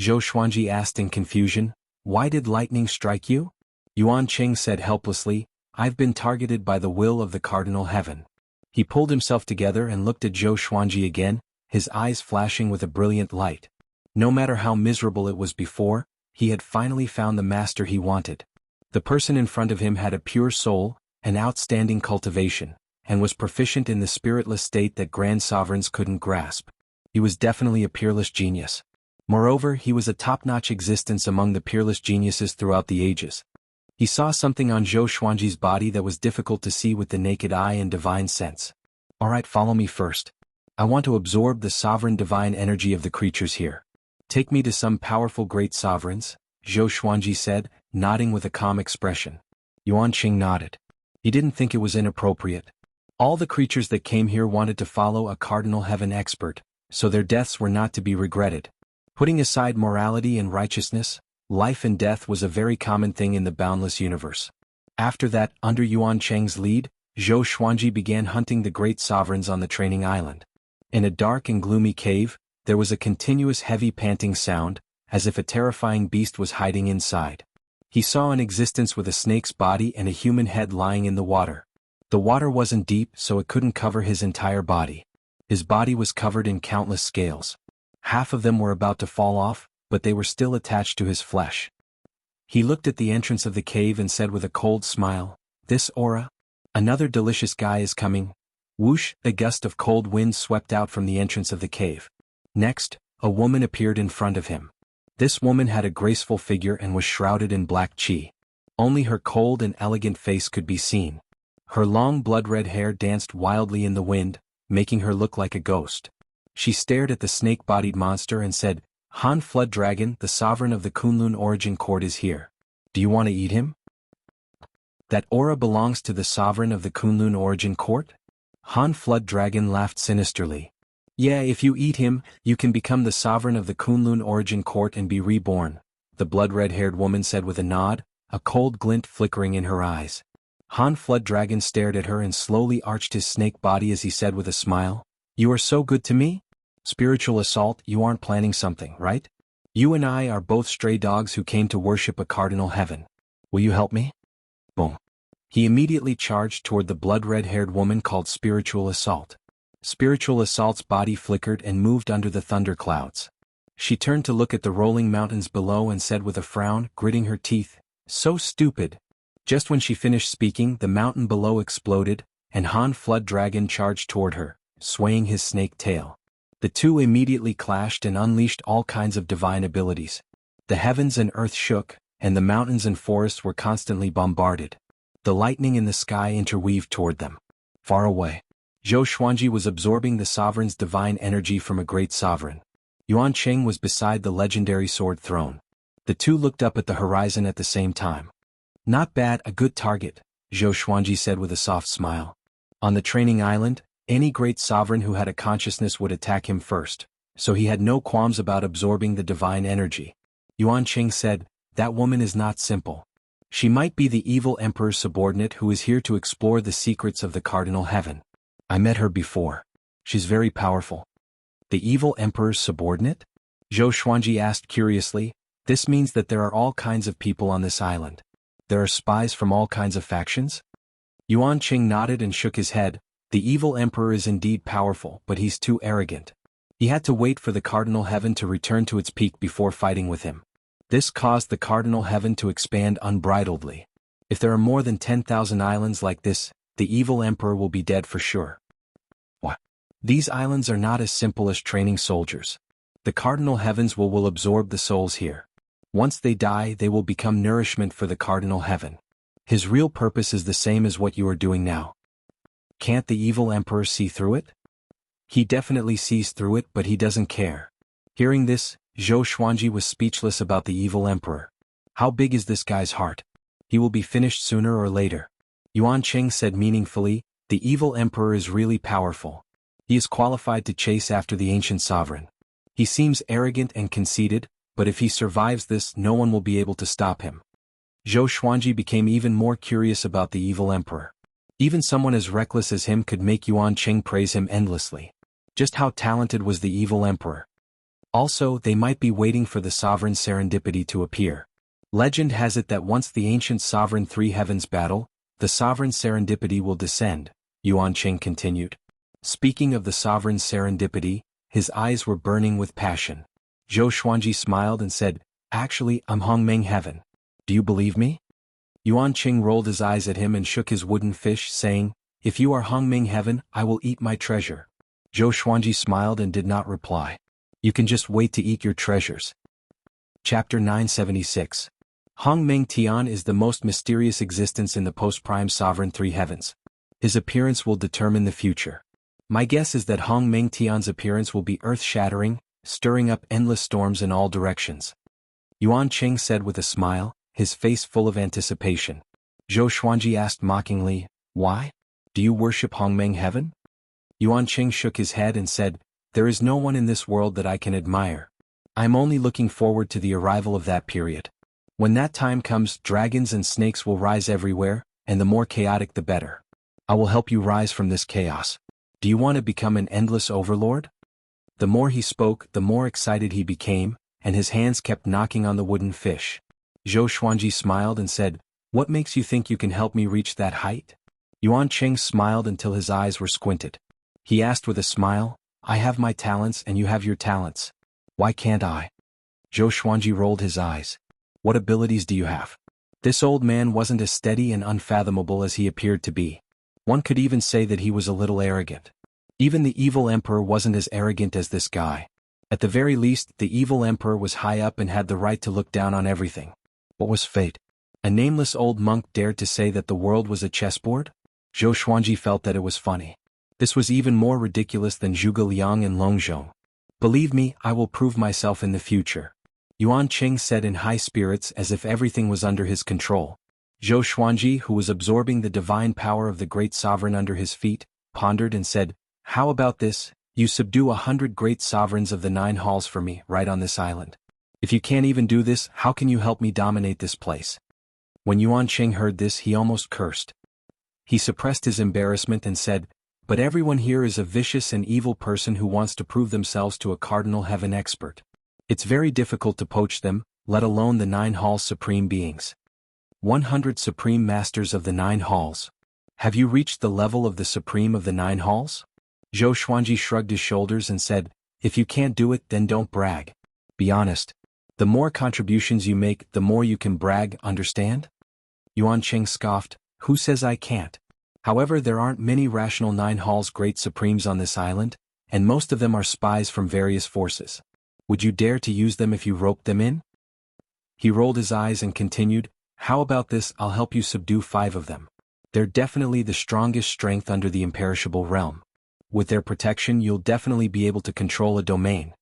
Zhou Xuanji asked in confusion, why did lightning strike you? Yuan Qing said helplessly, I've been targeted by the will of the Cardinal Heaven. He pulled himself together and looked at Zhou Xuanji again, his eyes flashing with a brilliant light. No matter how miserable it was before, he had finally found the master he wanted. The person in front of him had a pure soul, an outstanding cultivation, and was proficient in the spiritless state that grand sovereigns couldn't grasp. He was definitely a peerless genius. Moreover, he was a top-notch existence among the peerless geniuses throughout the ages. He saw something on Zhou Xuanji's body that was difficult to see with the naked eye and divine sense. Alright, follow me first. I want to absorb the sovereign divine energy of the creatures here. Take me to some powerful great sovereigns, Zhou Xuanji said, nodding with a calm expression. Yuan Qing nodded. He didn't think it was inappropriate. All the creatures that came here wanted to follow a Cardinal Heaven expert, so their deaths were not to be regretted. Putting aside morality and righteousness, life and death was a very common thing in the boundless universe. After that, under Yuan Qing's lead, Zhou Xuanji began hunting the great sovereigns on the training island. In a dark and gloomy cave, there was a continuous heavy panting sound, as if a terrifying beast was hiding inside. He saw an existence with a snake's body and a human head lying in the water. The water wasn't deep, so it couldn't cover his entire body. His body was covered in countless scales. Half of them were about to fall off, but they were still attached to his flesh. He looked at the entrance of the cave and said with a cold smile, this aura? Another delicious guy is coming. Whoosh, a gust of cold wind swept out from the entrance of the cave. Next, a woman appeared in front of him. This woman had a graceful figure and was shrouded in black qi. Only her cold and elegant face could be seen. Her long blood-red hair danced wildly in the wind, making her look like a ghost. She stared at the snake-bodied monster and said, Han Flood Dragon, the sovereign of the Kunlun origin court is here. Do you want to eat him? That aura belongs to the sovereign of the Kunlun origin court? Han Flood Dragon laughed sinisterly. Yeah, if you eat him, you can become the sovereign of the Kunlun origin court and be reborn, the blood-red-haired woman said with a nod, a cold glint flickering in her eyes. Han Flood Dragon stared at her and slowly arched his snake body as he said with a smile, you are so good to me? Spiritual assault, you aren't planning something, right? You and I are both stray dogs who came to worship a Cardinal Heaven. Will you help me? Boom. He immediately charged toward the blood-red-haired woman called Spiritual Assault. Spiritual Assault's body flickered and moved under the thunderclouds. She turned to look at the rolling mountains below and said with a frown, gritting her teeth, so stupid. Just when she finished speaking, the mountain below exploded, and Han Flood Dragon charged toward her, swaying his snake tail. The two immediately clashed and unleashed all kinds of divine abilities. The heavens and earth shook, and the mountains and forests were constantly bombarded. The lightning in the sky interweaved toward them. Far away, Zhou Xuanji was absorbing the sovereign's divine energy from a great sovereign. Yuan Cheng was beside the legendary sword throne. The two looked up at the horizon at the same time. Not bad, a good target, Zhou Xuanji said with a soft smile. On the training island, any great sovereign who had a consciousness would attack him first, so he had no qualms about absorbing the divine energy. Yuan Cheng said, that woman is not simple. She might be the evil emperor's subordinate who is here to explore the secrets of the cardinal heaven. I met her before. She's very powerful. The evil emperor's subordinate? Zhou Xuanji asked curiously. This means that there are all kinds of people on this island. There are spies from all kinds of factions? Yuan Cheng nodded and shook his head. The evil emperor is indeed powerful, but he's too arrogant. He had to wait for the cardinal heaven to return to its peak before fighting with him. This caused the cardinal heaven to expand unbridledly. If there are more than 10,000 islands like this, the evil emperor will be dead for sure. What? These islands are not as simple as training soldiers. The cardinal heavens will absorb the souls here. Once they die, they will become nourishment for the cardinal heaven. His real purpose is the same as what you are doing now. Can't the evil emperor see through it? He definitely sees through it, but he doesn't care. Hearing this, Zhou Xuanji was speechless about the evil emperor. How big is this guy's heart? He will be finished sooner or later. Yuan Cheng said meaningfully, the evil emperor is really powerful. He is qualified to chase after the ancient sovereign. He seems arrogant and conceited, but if he survives this, no one will be able to stop him. Zhou Xuanji became even more curious about the evil emperor. Even someone as reckless as him could make Yuan Cheng praise him endlessly. Just how talented was the evil emperor? Also, they might be waiting for the sovereign serendipity to appear. Legend has it that once the ancient sovereign three heavens battle, the sovereign serendipity will descend, Yuan Cheng continued. Speaking of the sovereign serendipity, his eyes were burning with passion. Zhou Xuanji smiled and said, actually, I'm Hongmeng Heaven. Do you believe me? Yuan Cheng rolled his eyes at him and shook his wooden fish, saying, if you are Hongmeng Heaven, I will eat my treasure. Zhou Xuanji smiled and did not reply. You can just wait to eat your treasures. Chapter 976. Hongmeng Tian is the most mysterious existence in the post-prime sovereign three heavens. His appearance will determine the future. My guess is that Hongmeng Tian's appearance will be earth-shattering, stirring up endless storms in all directions. Yuan Cheng said with a smile, his face full of anticipation. Zhou Xuanji asked mockingly, why? Do you worship Hongmeng Heaven? Yuan Cheng shook his head and said, there is no one in this world that I can admire. I am only looking forward to the arrival of that period. When that time comes, dragons and snakes will rise everywhere, and the more chaotic the better. I will help you rise from this chaos. Do you want to become an endless overlord? The more he spoke, the more excited he became, and his hands kept knocking on the wooden fish. Zhou Xuanji smiled and said, what makes you think you can help me reach that height? Yuan Cheng smiled until his eyes were squinted. He asked with a smile, I have my talents and you have your talents. Why can't I? Zhou Xuanji rolled his eyes. What abilities do you have? This old man wasn't as steady and unfathomable as he appeared to be. One could even say that he was a little arrogant. Even the evil emperor wasn't as arrogant as this guy. At the very least, the evil emperor was high up and had the right to look down on everything. What was fate? A nameless old monk dared to say that the world was a chessboard? Zhou Xuanji felt that it was funny. This was even more ridiculous than Zhuge Liang and Longzhong. Believe me, I will prove myself in the future. Yuan Cheng said in high spirits as if everything was under his control. Zhou Xuanji, who was absorbing the divine power of the great sovereign under his feet, pondered and said, how about this? You subdue 100 great sovereigns of the 9 halls for me, right on this island. If you can't even do this, how can you help me dominate this place? When Yuan Cheng heard this, he almost cursed. He suppressed his embarrassment and said, but everyone here is a vicious and evil person who wants to prove themselves to a cardinal heaven expert. It's very difficult to poach them, let alone the 9 halls supreme beings. 100 supreme masters of the 9 halls. Have you reached the level of the supreme of the 9 halls? Zhou Xuanji shrugged his shoulders and said, if you can't do it, then don't brag. Be honest. The more contributions you make, the more you can brag, understand? Yuan Cheng scoffed, who says I can't? However, there aren't many rational 9 halls great supremes on this island, and most of them are spies from various forces. Would you dare to use them if you roped them in? He rolled his eyes and continued, how about this, I'll help you subdue 5 of them. They're definitely the strongest strength under the imperishable realm. With their protection, you'll definitely be able to control a domain.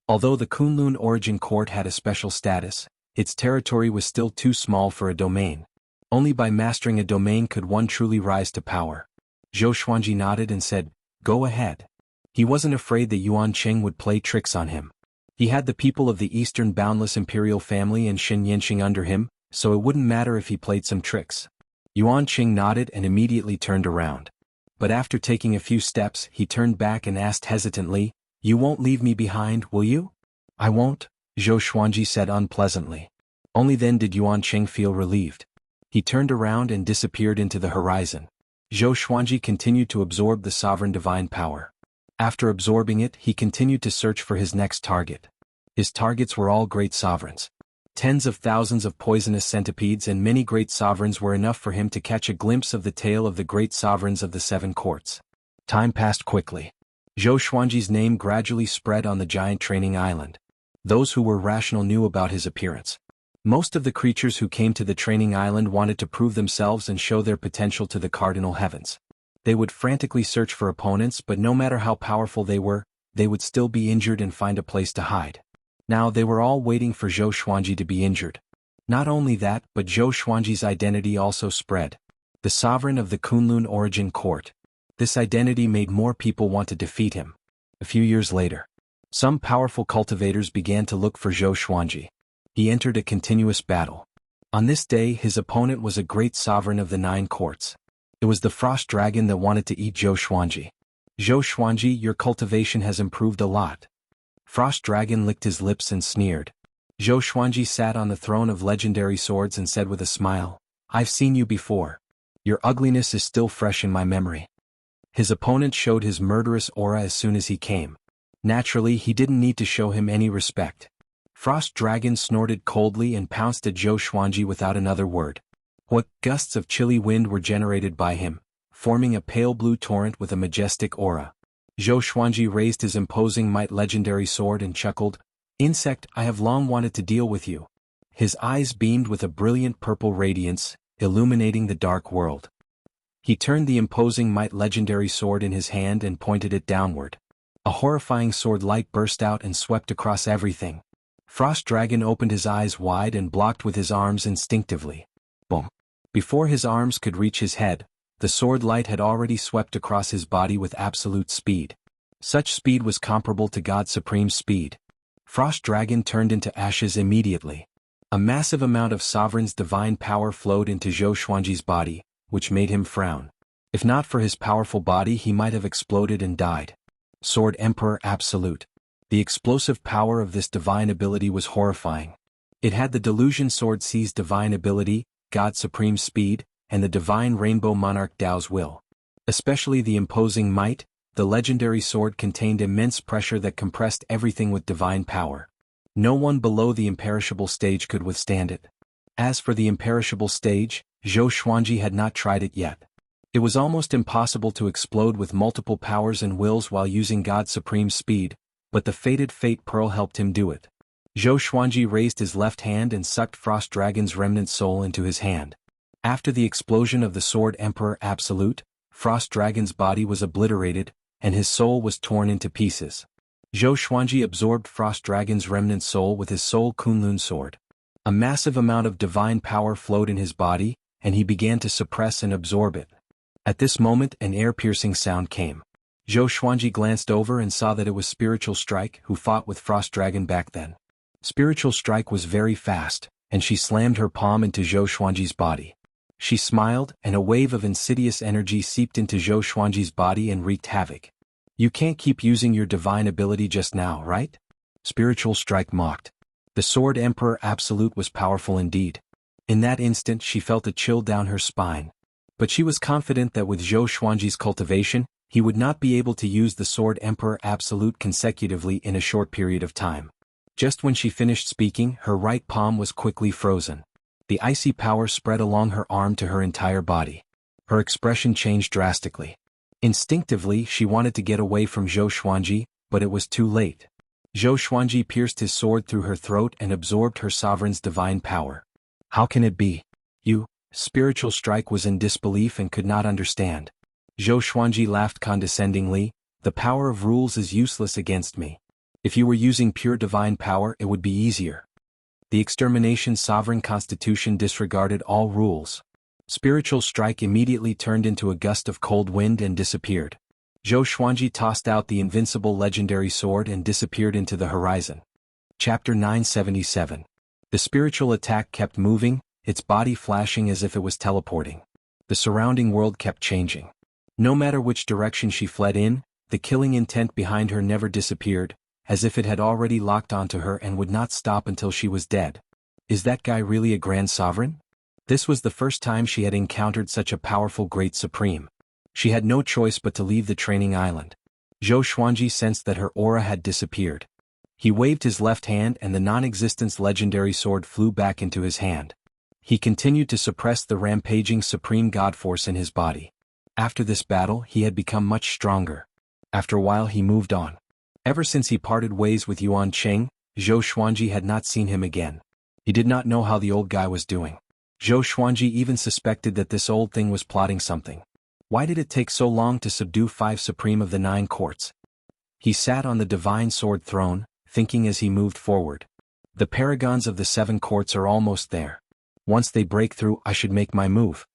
Although the Kunlun origin court had a special status, its territory was still too small for a domain. Only by mastering a domain could one truly rise to power. Zhou Xuanji nodded and said, "Go ahead." He wasn't afraid that Yuan Qing would play tricks on him. He had the people of the Eastern Boundless Imperial family and Xianxia under him, so it wouldn't matter if he played some tricks. Yuan Qing nodded and immediately turned around. But after taking a few steps, he turned back and asked hesitantly, "You won't leave me behind, will you?" "I won't," Zhou Xuanji said unpleasantly. Only then did Yuan Qing feel relieved. He turned around and disappeared into the horizon. Zhou Xuanji continued to absorb the sovereign divine power. After absorbing it, he continued to search for his next target. His targets were all great sovereigns. Tens of thousands of poisonous centipedes and many great sovereigns were enough for him to catch a glimpse of the tale of the great sovereigns of the seven courts. Time passed quickly. Zhou Xuanji's name gradually spread on the giant training island. Those who were rational knew about his appearance. Most of the creatures who came to the training island wanted to prove themselves and show their potential to the cardinal heavens. They would frantically search for opponents, but no matter how powerful they were, they would still be injured and find a place to hide. Now they were all waiting for Zhou Xuanji to be injured. Not only that, but Zhou Xuanji's identity also spread. The sovereign of the Kunlun origin court. This identity made more people want to defeat him. A few years later, some powerful cultivators began to look for Zhou Xuanji. He entered a continuous battle. On this day, his opponent was a great sovereign of the 9 courts. It was the frost dragon that wanted to eat Zhou Xuanji. "Zhou Xuanji, your cultivation has improved a lot." Frost Dragon licked his lips and sneered. Zhou Xuanji sat on the throne of legendary swords and said with a smile, "I've seen you before. Your ugliness is still fresh in my memory." His opponent showed his murderous aura as soon as he came. Naturally, he didn't need to show him any respect. Frost Dragon snorted coldly and pounced at Zhou Xuanji without another word. What gusts of chilly wind were generated by him, forming a pale blue torrent with a majestic aura. Zhou Xuanji raised his imposing might legendary sword and chuckled, "Insect, I have long wanted to deal with you." His eyes beamed with a brilliant purple radiance, illuminating the dark world. He turned the imposing might legendary sword in his hand and pointed it downward. A horrifying sword light burst out and swept across everything. Frost Dragon opened his eyes wide and blocked with his arms instinctively. Boom! Before his arms could reach his head, the sword light had already swept across his body with absolute speed. Such speed was comparable to God's supreme speed. Frost Dragon turned into ashes immediately. A massive amount of Sovereign's divine power flowed into Zhou Xuanji's body, which made him frown. If not for his powerful body, he might have exploded and died. Sword Emperor Absolute. The explosive power of this divine ability was horrifying. It had the Delusion Sword C's divine ability, God's supreme speed, and the divine Rainbow Monarch Dao's will. Especially the imposing might, the legendary sword contained immense pressure that compressed everything with divine power. No one below the imperishable stage could withstand it. As for the imperishable stage, Zhou Xuanji had not tried it yet. It was almost impossible to explode with multiple powers and wills while using God's supreme speed, but the fated Fate Pearl helped him do it. Zhou Xuanji raised his left hand and sucked Frost Dragon's remnant soul into his hand. After the explosion of the Sword Emperor Absolute, Frost Dragon's body was obliterated, and his soul was torn into pieces. Zhou Xuanji absorbed Frost Dragon's remnant soul with his Soul Kunlun sword. A massive amount of divine power flowed in his body, and he began to suppress and absorb it. At this moment, an ear-piercing sound came. Zhou Xuanji glanced over and saw that it was Spiritual Strike, who fought with Frost Dragon back then. Spiritual Strike was very fast, and she slammed her palm into Zhou Xuanji's body. She smiled, and a wave of insidious energy seeped into Zhou Xuanji's body and wreaked havoc. "You can't keep using your divine ability just now, right?" Spiritual Strike mocked. The Sword Emperor Absolute was powerful indeed. In that instant she felt a chill down her spine. But she was confident that with Zhou Xuanji's cultivation, he would not be able to use the Sword Emperor Absolute consecutively in a short period of time. Just when she finished speaking, her right palm was quickly frozen. The icy power spread along her arm to her entire body. Her expression changed drastically. Instinctively, she wanted to get away from Zhou Xuanji, but it was too late. Zhou Xuanji pierced his sword through her throat and absorbed her sovereign's divine power. "How can it be? You?" Spiritual Strike was in disbelief and could not understand. Zhou Xuanji laughed condescendingly, "The power of rules is useless against me. If you were using pure divine power, it would be easier. The extermination sovereign constitution disregarded all rules. Spiritual strike immediately turned into a gust of cold wind and disappeared. Zhou Xuanji tossed out the invincible legendary sword and disappeared into the horizon. Chapter 977. The spiritual attack kept moving, its body flashing as if it was teleporting. The surrounding world kept changing. No matter which direction she fled in, the killing intent behind her never disappeared, as if it had already locked onto her and would not stop until she was dead. Is that guy really a grand sovereign? This was the first time she had encountered such a powerful great supreme. She had no choice but to leave the training island. Zhou Xuanji sensed that her aura had disappeared. He waved his left hand and the non-existence legendary sword flew back into his hand. He continued to suppress the rampaging supreme god force in his body. After this battle, he had become much stronger. After a while he moved on. Ever since he parted ways with Yuan Cheng, Zhou Xuanji had not seen him again. He did not know how the old guy was doing. Zhou Xuanji even suspected that this old thing was plotting something. Why did it take so long to subdue 5 supreme of the 9 courts? He sat on the divine sword throne, thinking as he moved forward. The paragons of the 7 courts are almost there. Once they break through, I should make my move.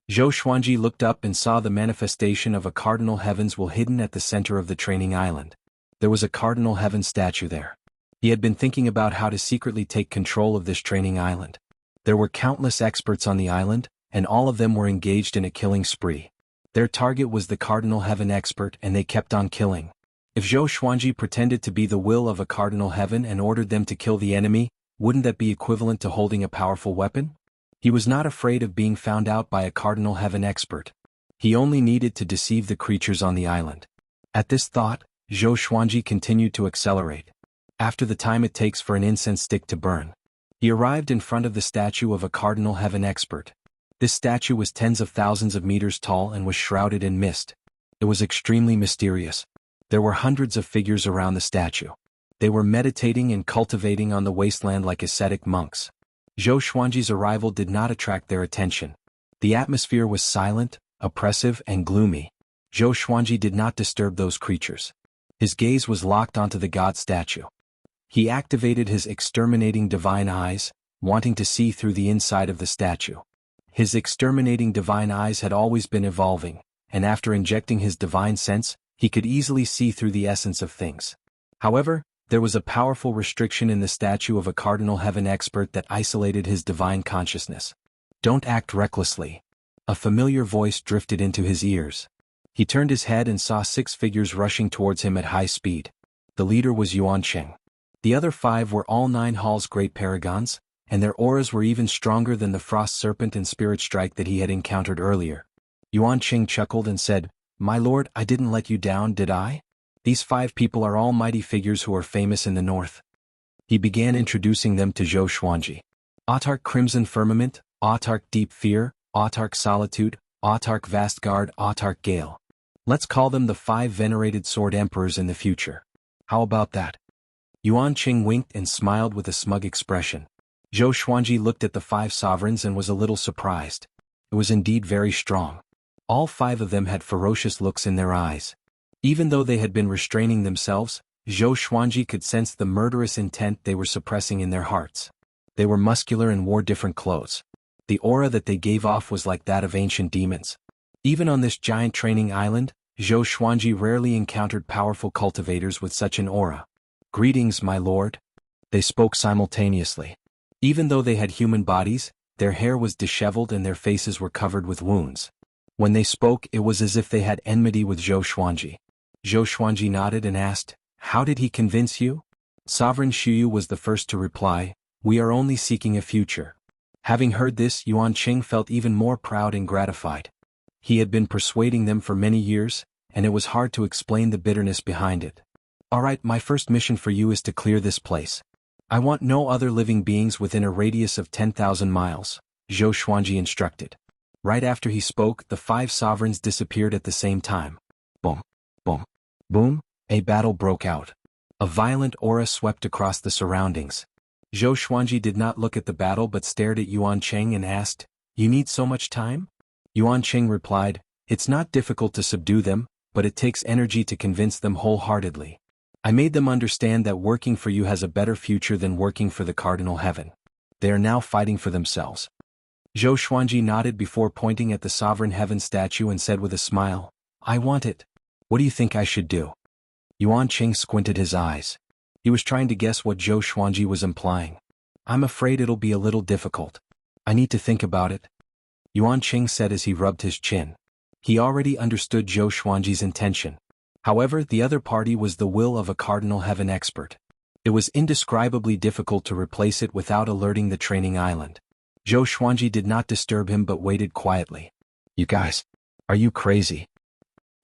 Zhou Xuanji looked up and saw the manifestation of a cardinal heavens will hidden at the center of the training island. There was a cardinal heaven statue there. He had been thinking about how to secretly take control of this training island. There were countless experts on the island, and all of them were engaged in a killing spree. Their target was the cardinal heaven expert and they kept on killing. If Zhou Xuanji pretended to be the will of a cardinal heaven and ordered them to kill the enemy, wouldn't that be equivalent to holding a powerful weapon? He was not afraid of being found out by a cardinal heaven expert. He only needed to deceive the creatures on the island. At this thought, Zhou Xuanji continued to accelerate. After the time it takes for an incense stick to burn, he arrived in front of the statue of a cardinal heaven expert. This statue was tens of thousands of meters tall and was shrouded in mist. It was extremely mysterious. There were hundreds of figures around the statue. They were meditating and cultivating on the wasteland like ascetic monks. Zhou Xuanji's arrival did not attract their attention. The atmosphere was silent, oppressive, and gloomy. Zhou Xuanji did not disturb those creatures. His gaze was locked onto the god statue. He activated his exterminating divine eyes, wanting to see through the inside of the statue. His exterminating divine eyes had always been evolving, and after injecting his divine sense, he could easily see through the essence of things. However, there was a powerful restriction in the statue of a cardinal heaven expert that isolated his divine consciousness. Don't act recklessly. A familiar voice drifted into his ears. He turned his head and saw 6 figures rushing towards him at high speed. The leader was Yuan Cheng. The other 5 were all 9 Hall's great paragons, and their auras were even stronger than the frost serpent and spirit strike that he had encountered earlier. Yuan Cheng chuckled and said, "My lord, I didn't let you down, did I? These 5 people are all mighty figures who are famous in the north." He began introducing them to Zhou Xuanji. Autarch Crimson Firmament, Autarch Deep Fear, Autarch Solitude, Autarch Vast Guard, Autarch Gale. Let's call them the 5 venerated sword emperors in the future. How about that? Yuan Cheng winked and smiled with a smug expression. Zhou Xuanji looked at the 5 sovereigns and was a little surprised. It was indeed very strong. All 5 of them had ferocious looks in their eyes. Even though they had been restraining themselves, Zhou Xuanji could sense the murderous intent they were suppressing in their hearts. They were muscular and wore different clothes. The aura that they gave off was like that of ancient demons. Even on this giant training island, Zhou Xuanji rarely encountered powerful cultivators with such an aura. "Greetings, my lord." They spoke simultaneously. Even though they had human bodies, their hair was disheveled and their faces were covered with wounds. When they spoke, it was as if they had enmity with Zhou Xuanji. Zhou Xuanji nodded and asked, "How did he convince you?" Sovereign Shuyu was the first to reply, "We are only seeking a future." Having heard this, Yuan Cheng felt even more proud and gratified. He had been persuading them for many years, and it was hard to explain the bitterness behind it. "All right, my first mission for you is to clear this place. I want no other living beings within a radius of 10,000 miles, Zhou Xuanji instructed. Right after he spoke, the 5 sovereigns disappeared at the same time. Boom, boom, boom, a battle broke out. A violent aura swept across the surroundings. Zhou Xuanji did not look at the battle but stared at Yuan Cheng and asked, "You need so much time?" Yuan Cheng replied, "It's not difficult to subdue them, but it takes energy to convince them wholeheartedly. I made them understand that working for you has a better future than working for the cardinal heaven. They are now fighting for themselves. Zhou Xuanji nodded before pointing at the sovereign heaven statue and said with a smile, I want it. What do you think I should do? Yuan Qing squinted his eyes. He was trying to guess what Zhou Xuanji was implying. I'm afraid it'll be a little difficult. I need to think about it. Yuan Qing said as he rubbed his chin. He already understood Zhou Xuanji's intention. However, the other party was the will of a cardinal heaven expert. It was indescribably difficult to replace it without alerting the training island. Zhou Xuanji did not disturb him but waited quietly. You guys, are you crazy?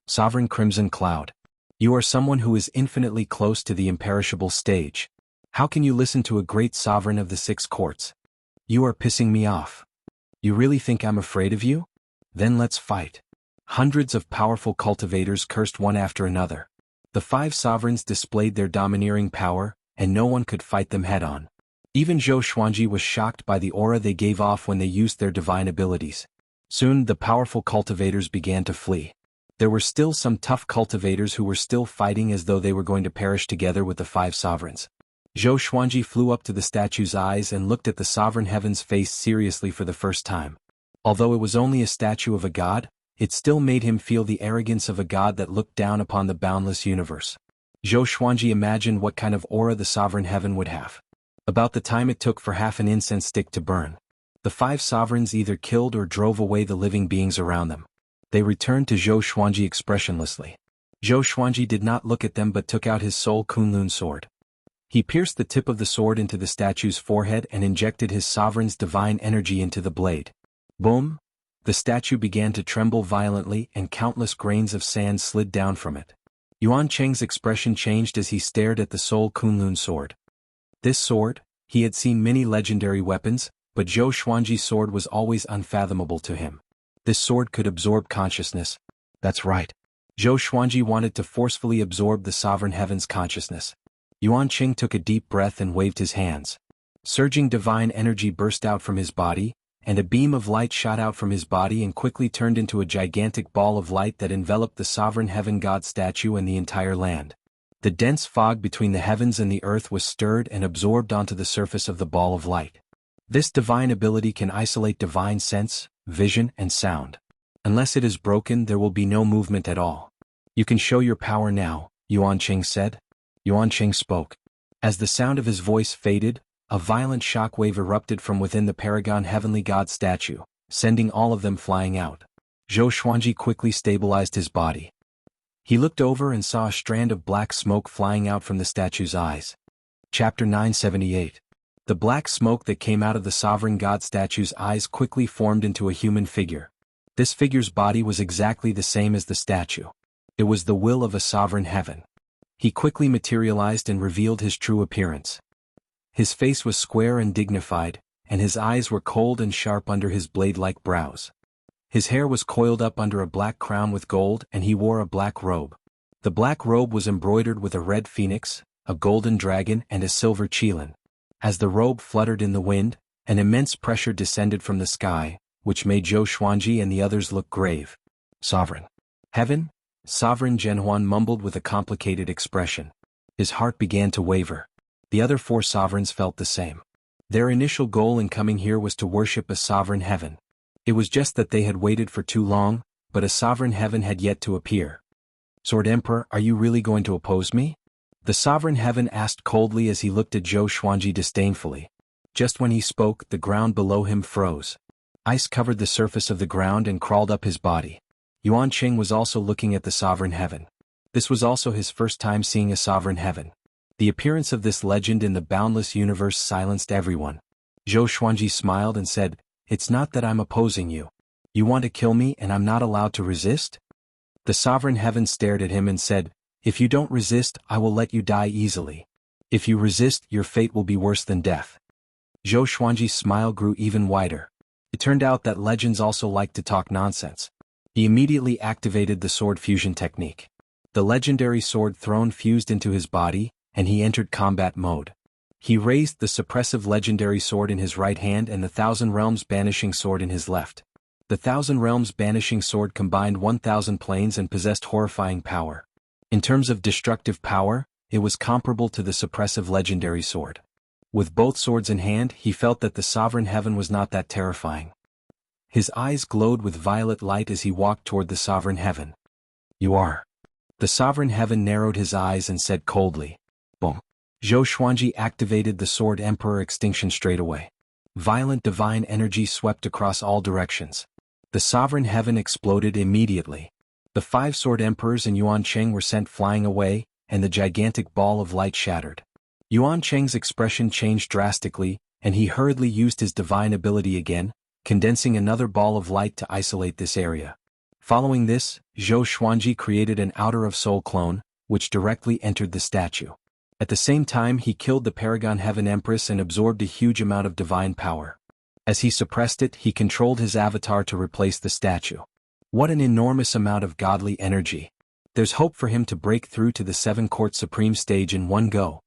Sovereign Crimson Cloud. You are someone who is infinitely close to the imperishable stage. How can you listen to a great sovereign of the 6 courts? You are pissing me off. You really think I'm afraid of you? Then let's fight. Hundreds of powerful cultivators cursed one after another. The 5 sovereigns displayed their domineering power, and no one could fight them head-on. Even Zhou Xuanji was shocked by the aura they gave off when they used their divine abilities. Soon the powerful cultivators began to flee. There were still some tough cultivators who were still fighting as though they were going to perish together with the 5 sovereigns. Zhou Xuanji flew up to the statue's eyes and looked at the sovereign heaven's face seriously for the first time. Although it was only a statue of a god, it still made him feel the arrogance of a god that looked down upon the boundless universe. Zhou Xuanji imagined what kind of aura the sovereign heaven would have. About the time it took for half an incense stick to burn, the 5 sovereigns either killed or drove away the living beings around them. They returned to Zhou Xuanji expressionlessly. Zhou Xuanji did not look at them but took out his Soul Kunlun sword. He pierced the tip of the sword into the statue's forehead and injected his sovereign's divine energy into the blade. Boom! The statue began to tremble violently and countless grains of sand slid down from it. Yuan Cheng's expression changed as he stared at the Soul Kunlun sword. This sword, he had seen many legendary weapons, but Zhou Xuanji's sword was always unfathomable to him. This sword could absorb consciousness. That's right. Zhou Xuanji wanted to forcefully absorb the sovereign heaven's consciousness. Yuan Qing took a deep breath and waved his hands. Surging divine energy burst out from his body, and a beam of light shot out from his body and quickly turned into a gigantic ball of light that enveloped the sovereign heaven god statue and the entire land. The dense fog between the heavens and the earth was stirred and absorbed onto the surface of the ball of light. This divine ability can isolate divine sense, vision, and sound. Unless it is broken, there will be no movement at all. You can show your power now, Yuan Qing said. Yuan Qing spoke. As the sound of his voice faded, a violent shockwave erupted from within the Paragon Heavenly God statue, sending all of them flying out. Zhou Xuanji quickly stabilized his body. He looked over and saw a strand of black smoke flying out from the statue's eyes. Chapter 978. The black smoke that came out of the sovereign god statue's eyes quickly formed into a human figure. This figure's body was exactly the same as the statue. It was the will of a sovereign heaven. He quickly materialized and revealed his true appearance. His face was square and dignified, and his eyes were cold and sharp under his blade-like brows. His hair was coiled up under a black crown with gold and he wore a black robe. The black robe was embroidered with a red phoenix, a golden dragon and a silver qilin. As the robe fluttered in the wind, an immense pressure descended from the sky, which made Zhou Xuanji and the others look grave. Sovereign. Heaven? Sovereign Zhenhuan mumbled with a complicated expression. His heart began to waver. The other 4 sovereigns felt the same. Their initial goal in coming here was to worship a sovereign heaven. It was just that they had waited for too long, but a sovereign heaven had yet to appear. Sword Emperor, are you really going to oppose me? The sovereign heaven asked coldly as he looked at Zhou Xuanji disdainfully. Just when he spoke, the ground below him froze. Ice covered the surface of the ground and crawled up his body. Yuan Qing was also looking at the sovereign heaven. This was also his first time seeing a sovereign heaven. The appearance of this legend in the boundless universe silenced everyone. Zhou Xuanji smiled and said, It's not that I'm opposing you. You want to kill me and I'm not allowed to resist? The sovereign heaven stared at him and said, If you don't resist, I will let you die easily. If you resist, your fate will be worse than death. Zhou Xuanji's smile grew even wider. It turned out that legends also like to talk nonsense. He immediately activated the sword fusion technique. The legendary sword throne fused into his body, and he entered combat mode. He raised the suppressive legendary sword in his right hand and the Thousand Realms banishing sword in his left. The Thousand Realms banishing sword combined 1,000 planes and possessed horrifying power. In terms of destructive power, it was comparable to the suppressive legendary sword. With both swords in hand, he felt that the sovereign heaven was not that terrifying. His eyes glowed with violet light as he walked toward the sovereign heaven. You are. The sovereign heaven narrowed his eyes and said coldly. Boom. Zhou Xuanji activated the sword Emperor Extinction straight away. Violent divine energy swept across all directions. The sovereign heaven exploded immediately. The 5 sword emperors and Yuan Cheng were sent flying away, and the gigantic ball of light shattered. Yuan Cheng's expression changed drastically, and he hurriedly used his divine ability again, condensing another ball of light to isolate this area. Following this, Zhou Xuanji created an Outer of Soul clone, which directly entered the statue. At the same time, he killed the Paragon Heaven Empress and absorbed a huge amount of divine power. As he suppressed it, he controlled his avatar to replace the statue. What an enormous amount of godly energy. There's hope for him to break through to the 7 Court Supreme stage in one go.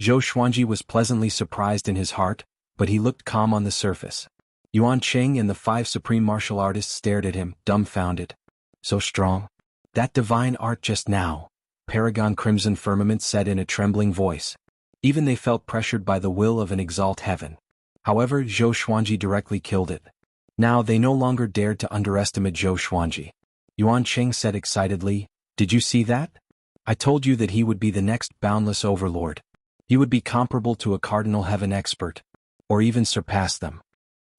Zhou Xuanji was pleasantly surprised in his heart, but he looked calm on the surface. Yuan Cheng and the 5 supreme martial artists stared at him, dumbfounded. So strong. That divine art just now, Paragon Crimson Firmament said in a trembling voice. Even they felt pressured by the will of an exalt heaven. However, Zhou Xuanji directly killed it. Now they no longer dared to underestimate Zhou Xuanji. Yuan Cheng said excitedly, "Did you see that? I told you that he would be the next boundless overlord. He would be comparable to a cardinal heaven expert, or even surpass them."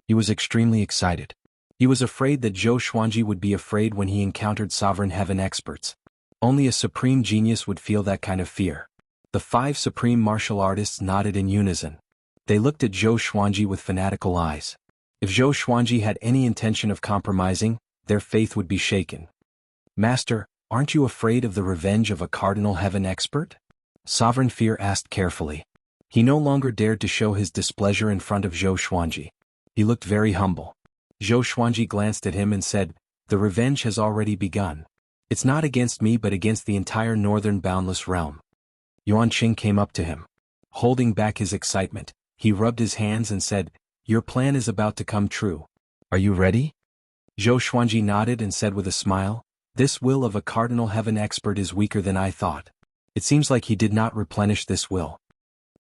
He was extremely excited. He was afraid that Zhou Xuanji would be afraid when he encountered sovereign heaven experts. Only a supreme genius would feel that kind of fear. The 5 supreme martial artists nodded in unison. They looked at Zhou Xuanji with fanatical eyes. If Zhou Xuanji had any intention of compromising, their faith would be shaken. "Master, aren't you afraid of the revenge of a cardinal heaven expert?" Sovereign Fear asked carefully. He no longer dared to show his displeasure in front of Zhou Xuanji. He looked very humble. Zhou Xuanji glanced at him and said, "The revenge has already begun. It's not against me but against the entire northern boundless realm." Yuan Qing came up to him. Holding back his excitement, he rubbed his hands and said, "Your plan is about to come true. Are you ready?" Zhou Xuanji nodded and said with a smile, "This will of a cardinal heaven expert is weaker than I thought." It seems like he did not replenish this will.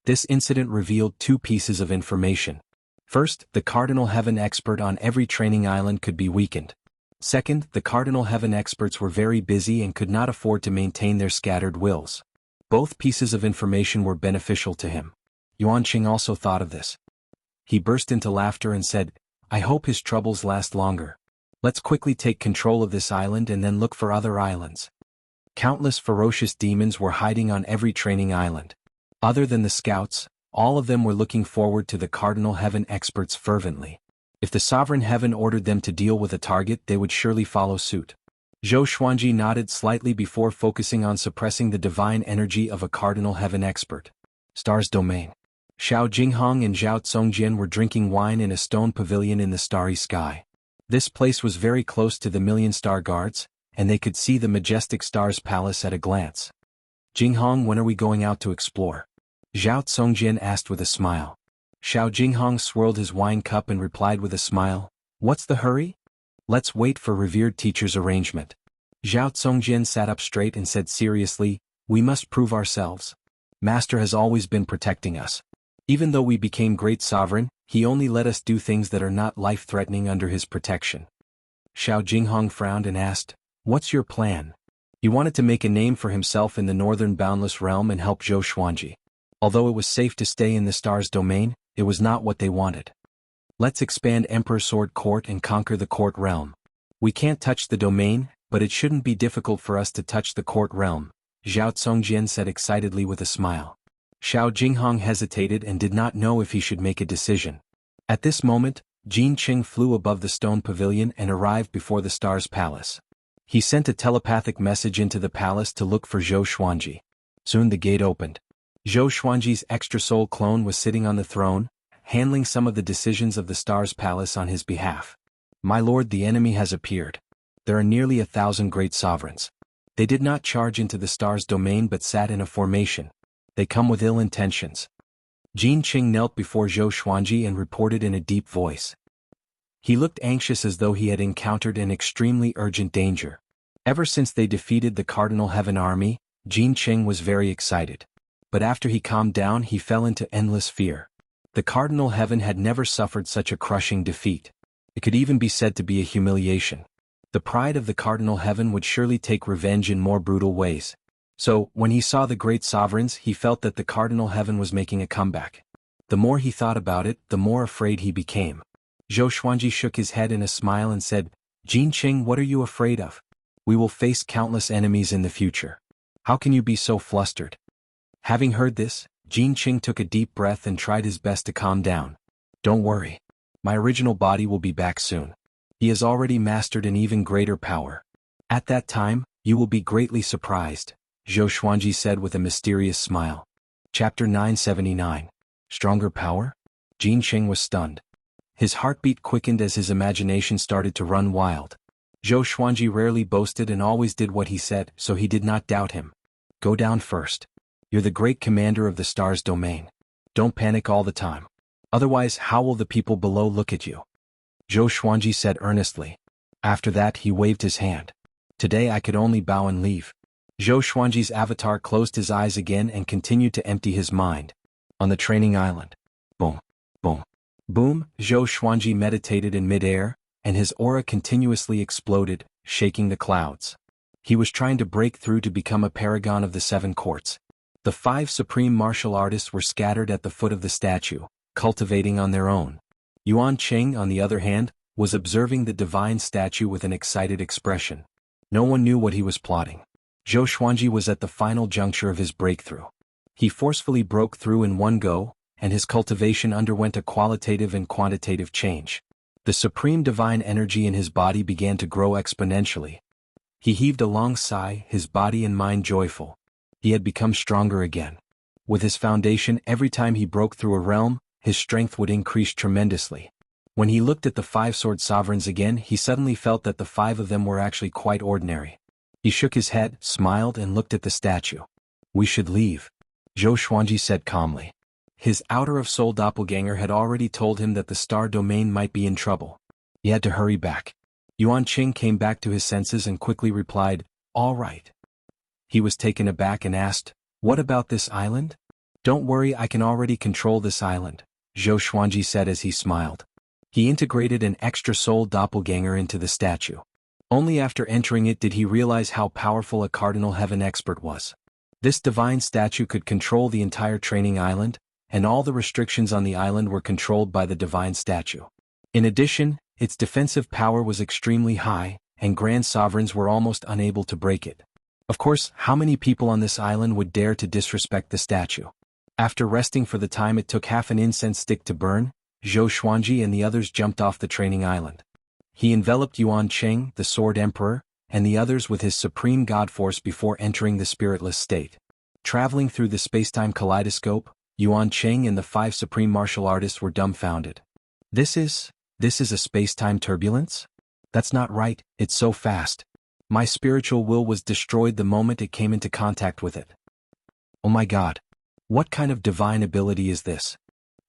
This incident revealed 2 pieces of information. First, the cardinal heaven expert on every training island could be weakened. Second, the cardinal heaven experts were very busy and could not afford to maintain their scattered wills. Both pieces of information were beneficial to him. Yuan Qing also thought of this. He burst into laughter and said, "I hope his troubles last longer. Let's quickly take control of this island and then look for other islands." Countless ferocious demons were hiding on every training island. Other than the scouts, all of them were looking forward to the cardinal heaven experts fervently. If the sovereign heaven ordered them to deal with a target, they would surely follow suit. Zhou Xuanji nodded slightly before focusing on suppressing the divine energy of a cardinal heaven expert. Star's domain. Xiao Jinghong and Zhao Tsongjian were drinking wine in a stone pavilion in the starry sky. This place was very close to the Million Star Guards, and they could see the majestic Star's palace at a glance. "Jinghong, when are we going out to explore?" Zhao Tsongjian asked with a smile. Xiao Jinghong swirled his wine cup and replied with a smile, "What's the hurry? Let's wait for revered teacher's arrangement." Zhao Tsongjian sat up straight and said seriously, "We must prove ourselves. Master has always been protecting us. Even though we became great sovereign, he only let us do things that are not life-threatening under his protection." Xiao Jinghong frowned and asked, "What's your plan?" He wanted to make a name for himself in the northern boundless realm and help Zhou Xuanji. Although it was safe to stay in the star's domain, it was not what they wanted. "Let's expand Emperor Sword Court and conquer the court realm. We can't touch the domain, but it shouldn't be difficult for us to touch the court realm," Zhao Tsongjian said excitedly with a smile. Xiao Jinghong hesitated and did not know if he should make a decision. At this moment, Jin Qing flew above the stone pavilion and arrived before the star's palace. He sent a telepathic message into the palace to look for Zhou Xuanji. Soon the gate opened. Zhou Xuanji's extra soul clone was sitting on the throne, handling some of the decisions of the star's palace on his behalf. "My lord, the enemy has appeared. There are nearly 1,000 great sovereigns. They did not charge into the star's domain but sat in a formation. They come with ill intentions." Jin Qing knelt before Zhou Xuanji and reported in a deep voice. He looked anxious as though he had encountered an extremely urgent danger. Ever since they defeated the Cardinal Heaven Army, Jin Qing was very excited. but after he calmed down he fell into endless fear. The cardinal heaven had never suffered such a crushing defeat. It could even be said to be a humiliation. The pride of the cardinal heaven would surely take revenge in more brutal ways. So, when he saw the great sovereigns, he felt that the cardinal heaven was making a comeback. The more he thought about it, the more afraid he became. Zhou Xuanji shook his head in a smile and said, "Jin Qing, what are you afraid of? We will face countless enemies in the future. How can you be so flustered?" Having heard this, Jin Qing took a deep breath and tried his best to calm down. "Don't worry. My original body will be back soon. He has already mastered an even greater power. At that time, you will be greatly surprised," Zhou Xuanji said with a mysterious smile. Chapter 979. Stronger Power? Jin Qing was stunned. His heartbeat quickened as his imagination started to run wild. Zhou Xuanji rarely boasted and always did what he said, so he did not doubt him. "Go down first. You're the great commander of the star's domain. Don't panic all the time. Otherwise, how will the people below look at you?" Zhou Xuanji said earnestly. After that, he waved his hand. "Today I could only bow and leave." Zhou Xuanji's avatar closed his eyes again and continued to empty his mind. On the training island. Boom, boom, boom, Zhou Xuanji meditated in midair, and his aura continuously exploded, shaking the clouds. He was trying to break through to become a paragon of the 7 courts. The 5 supreme martial artists were scattered at the foot of the statue, cultivating on their own. Yuan Qing, on the other hand, was observing the divine statue with an excited expression. No one knew what he was plotting. Zhou Xuanji was at the final juncture of his breakthrough. He forcefully broke through in one go, and his cultivation underwent a qualitative and quantitative change. The supreme divine energy in his body began to grow exponentially. He heaved a long sigh, his body and mind joyful. He had become stronger again. With his foundation, every time he broke through a realm, his strength would increase tremendously. When he looked at the 5 sword sovereigns again, he suddenly felt that the 5 of them were actually quite ordinary. He shook his head, smiled, and looked at the statue. "We should leave," Zhou Xuanji said calmly. His outer-of-soul doppelganger had already told him that the star domain might be in trouble. He had to hurry back. Yuan Qing came back to his senses and quickly replied, "All right." He was taken aback and asked, "What about this island?" "Don't worry, I can already control this island," Zhou Xuanji said as he smiled. He integrated an extra soul doppelganger into the statue. Only after entering it did he realize how powerful a cardinal heaven expert was. This divine statue could control the entire training island, and all the restrictions on the island were controlled by the divine statue. In addition, its defensive power was extremely high, and grand sovereigns were almost unable to break it. Of course, how many people on this island would dare to disrespect the statue? After resting for the time it took half an incense stick to burn, Zhou Xuanji and the others jumped off the training island. He enveloped Yuan Qing, the Sword Emperor, and the others with his supreme god force before entering the spiritless state. Traveling through the spacetime kaleidoscope, Yuan Qing and the 5 supreme martial artists were dumbfounded. This is a spacetime turbulence? That's not right, it's so fast. My spiritual will was destroyed the moment it came into contact with it. Oh my god. What kind of divine ability is this?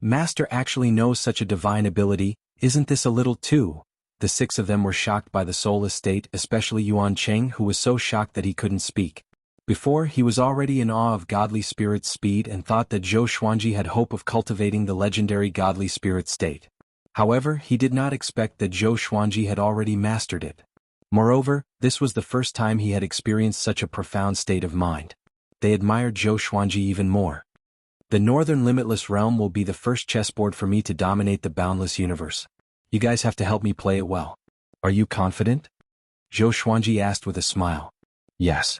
Master actually knows such a divine ability, isn't this a little too? The 6 of them were shocked by the soulless state, especially Yuan Qing, who was so shocked that he couldn't speak. Before, he was already in awe of godly spirit's speed and thought that Zhou Xuanji had hope of cultivating the legendary godly spirit state. However, he did not expect that Zhou Xuanji had already mastered it. Moreover, this was the first time he had experienced such a profound state of mind. They admired Zhou Xuanji even more. The Northern Limitless Realm will be the first chessboard for me to dominate the boundless universe. You guys have to help me play it well. Are you confident? Zhou Xuanji asked with a smile. Yes.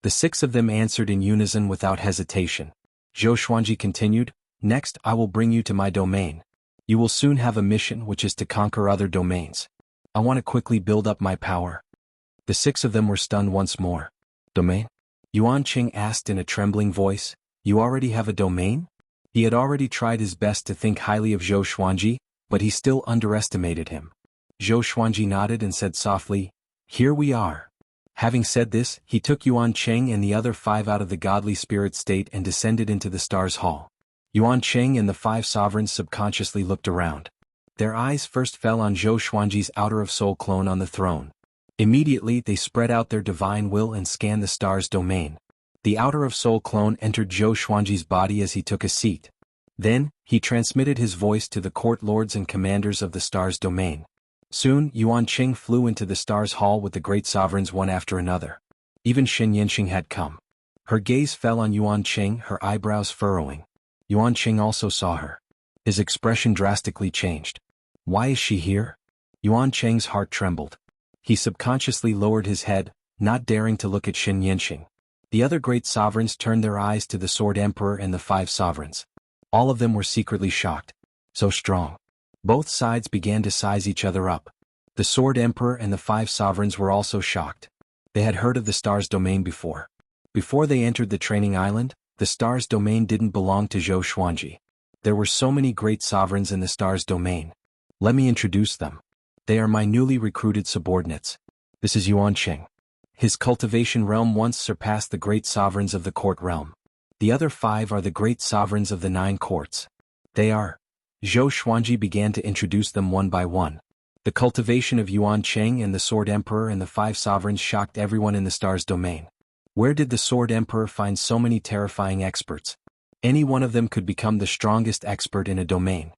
The 6 of them answered in unison without hesitation. Zhou Xuanji continued, "Next, I will bring you to my domain. You will soon have a mission, which is to conquer other domains. I want to quickly build up my power." The 6 of them were stunned once more. "Domain?" Yuan Qing asked in a trembling voice. "You already have a domain?" He had already tried his best to think highly of Zhou Xuanji, but he still underestimated him. Zhou Xuanji nodded and said softly, "Here we are." Having said this, he took Yuan Qing and the other 5 out of the godly spirit state and descended into the Stars Hall. Yuan Qing and the 5 sovereigns subconsciously looked around. Their eyes first fell on Zhou Xuanji's outer-of-soul clone on the throne. Immediately they spread out their divine will and scanned the star's domain. The outer of soul clone entered Zhou Xuanji's body as he took a seat. Then, he transmitted his voice to the court lords and commanders of the Stars domain. Soon, Yuan Qing flew into the Stars Hall with the great sovereigns one after another. Even Xianxia had come. Her gaze fell on Yuan Qing, her eyebrows furrowing. Yuan Qing also saw her. His expression drastically changed. Why is she here? Yuan Qing's heart trembled. He subconsciously lowered his head, not daring to look at Xianxia. The other great sovereigns turned their eyes to the Sword Emperor and the 5 sovereigns. All of them were secretly shocked. So strong. Both sides began to size each other up. The Sword Emperor and the 5 sovereigns were also shocked. They had heard of the Stars domain before. Before they entered the training island, the Stars domain didn't belong to Zhou Xuanji. There were so many great sovereigns in the Stars domain. Let me introduce them. They are my newly recruited subordinates. This is Yuan Qing. His cultivation realm once surpassed the great sovereigns of the court realm. The other 5 are the great sovereigns of the 9 courts. They are. Zhou Xuanji began to introduce them one by one. The cultivation of Yuan Qing and the Sword Emperor and the 5 sovereigns shocked everyone in the Stars domain. Where did the Sword Emperor find so many terrifying experts? Any one of them could become the strongest expert in a domain.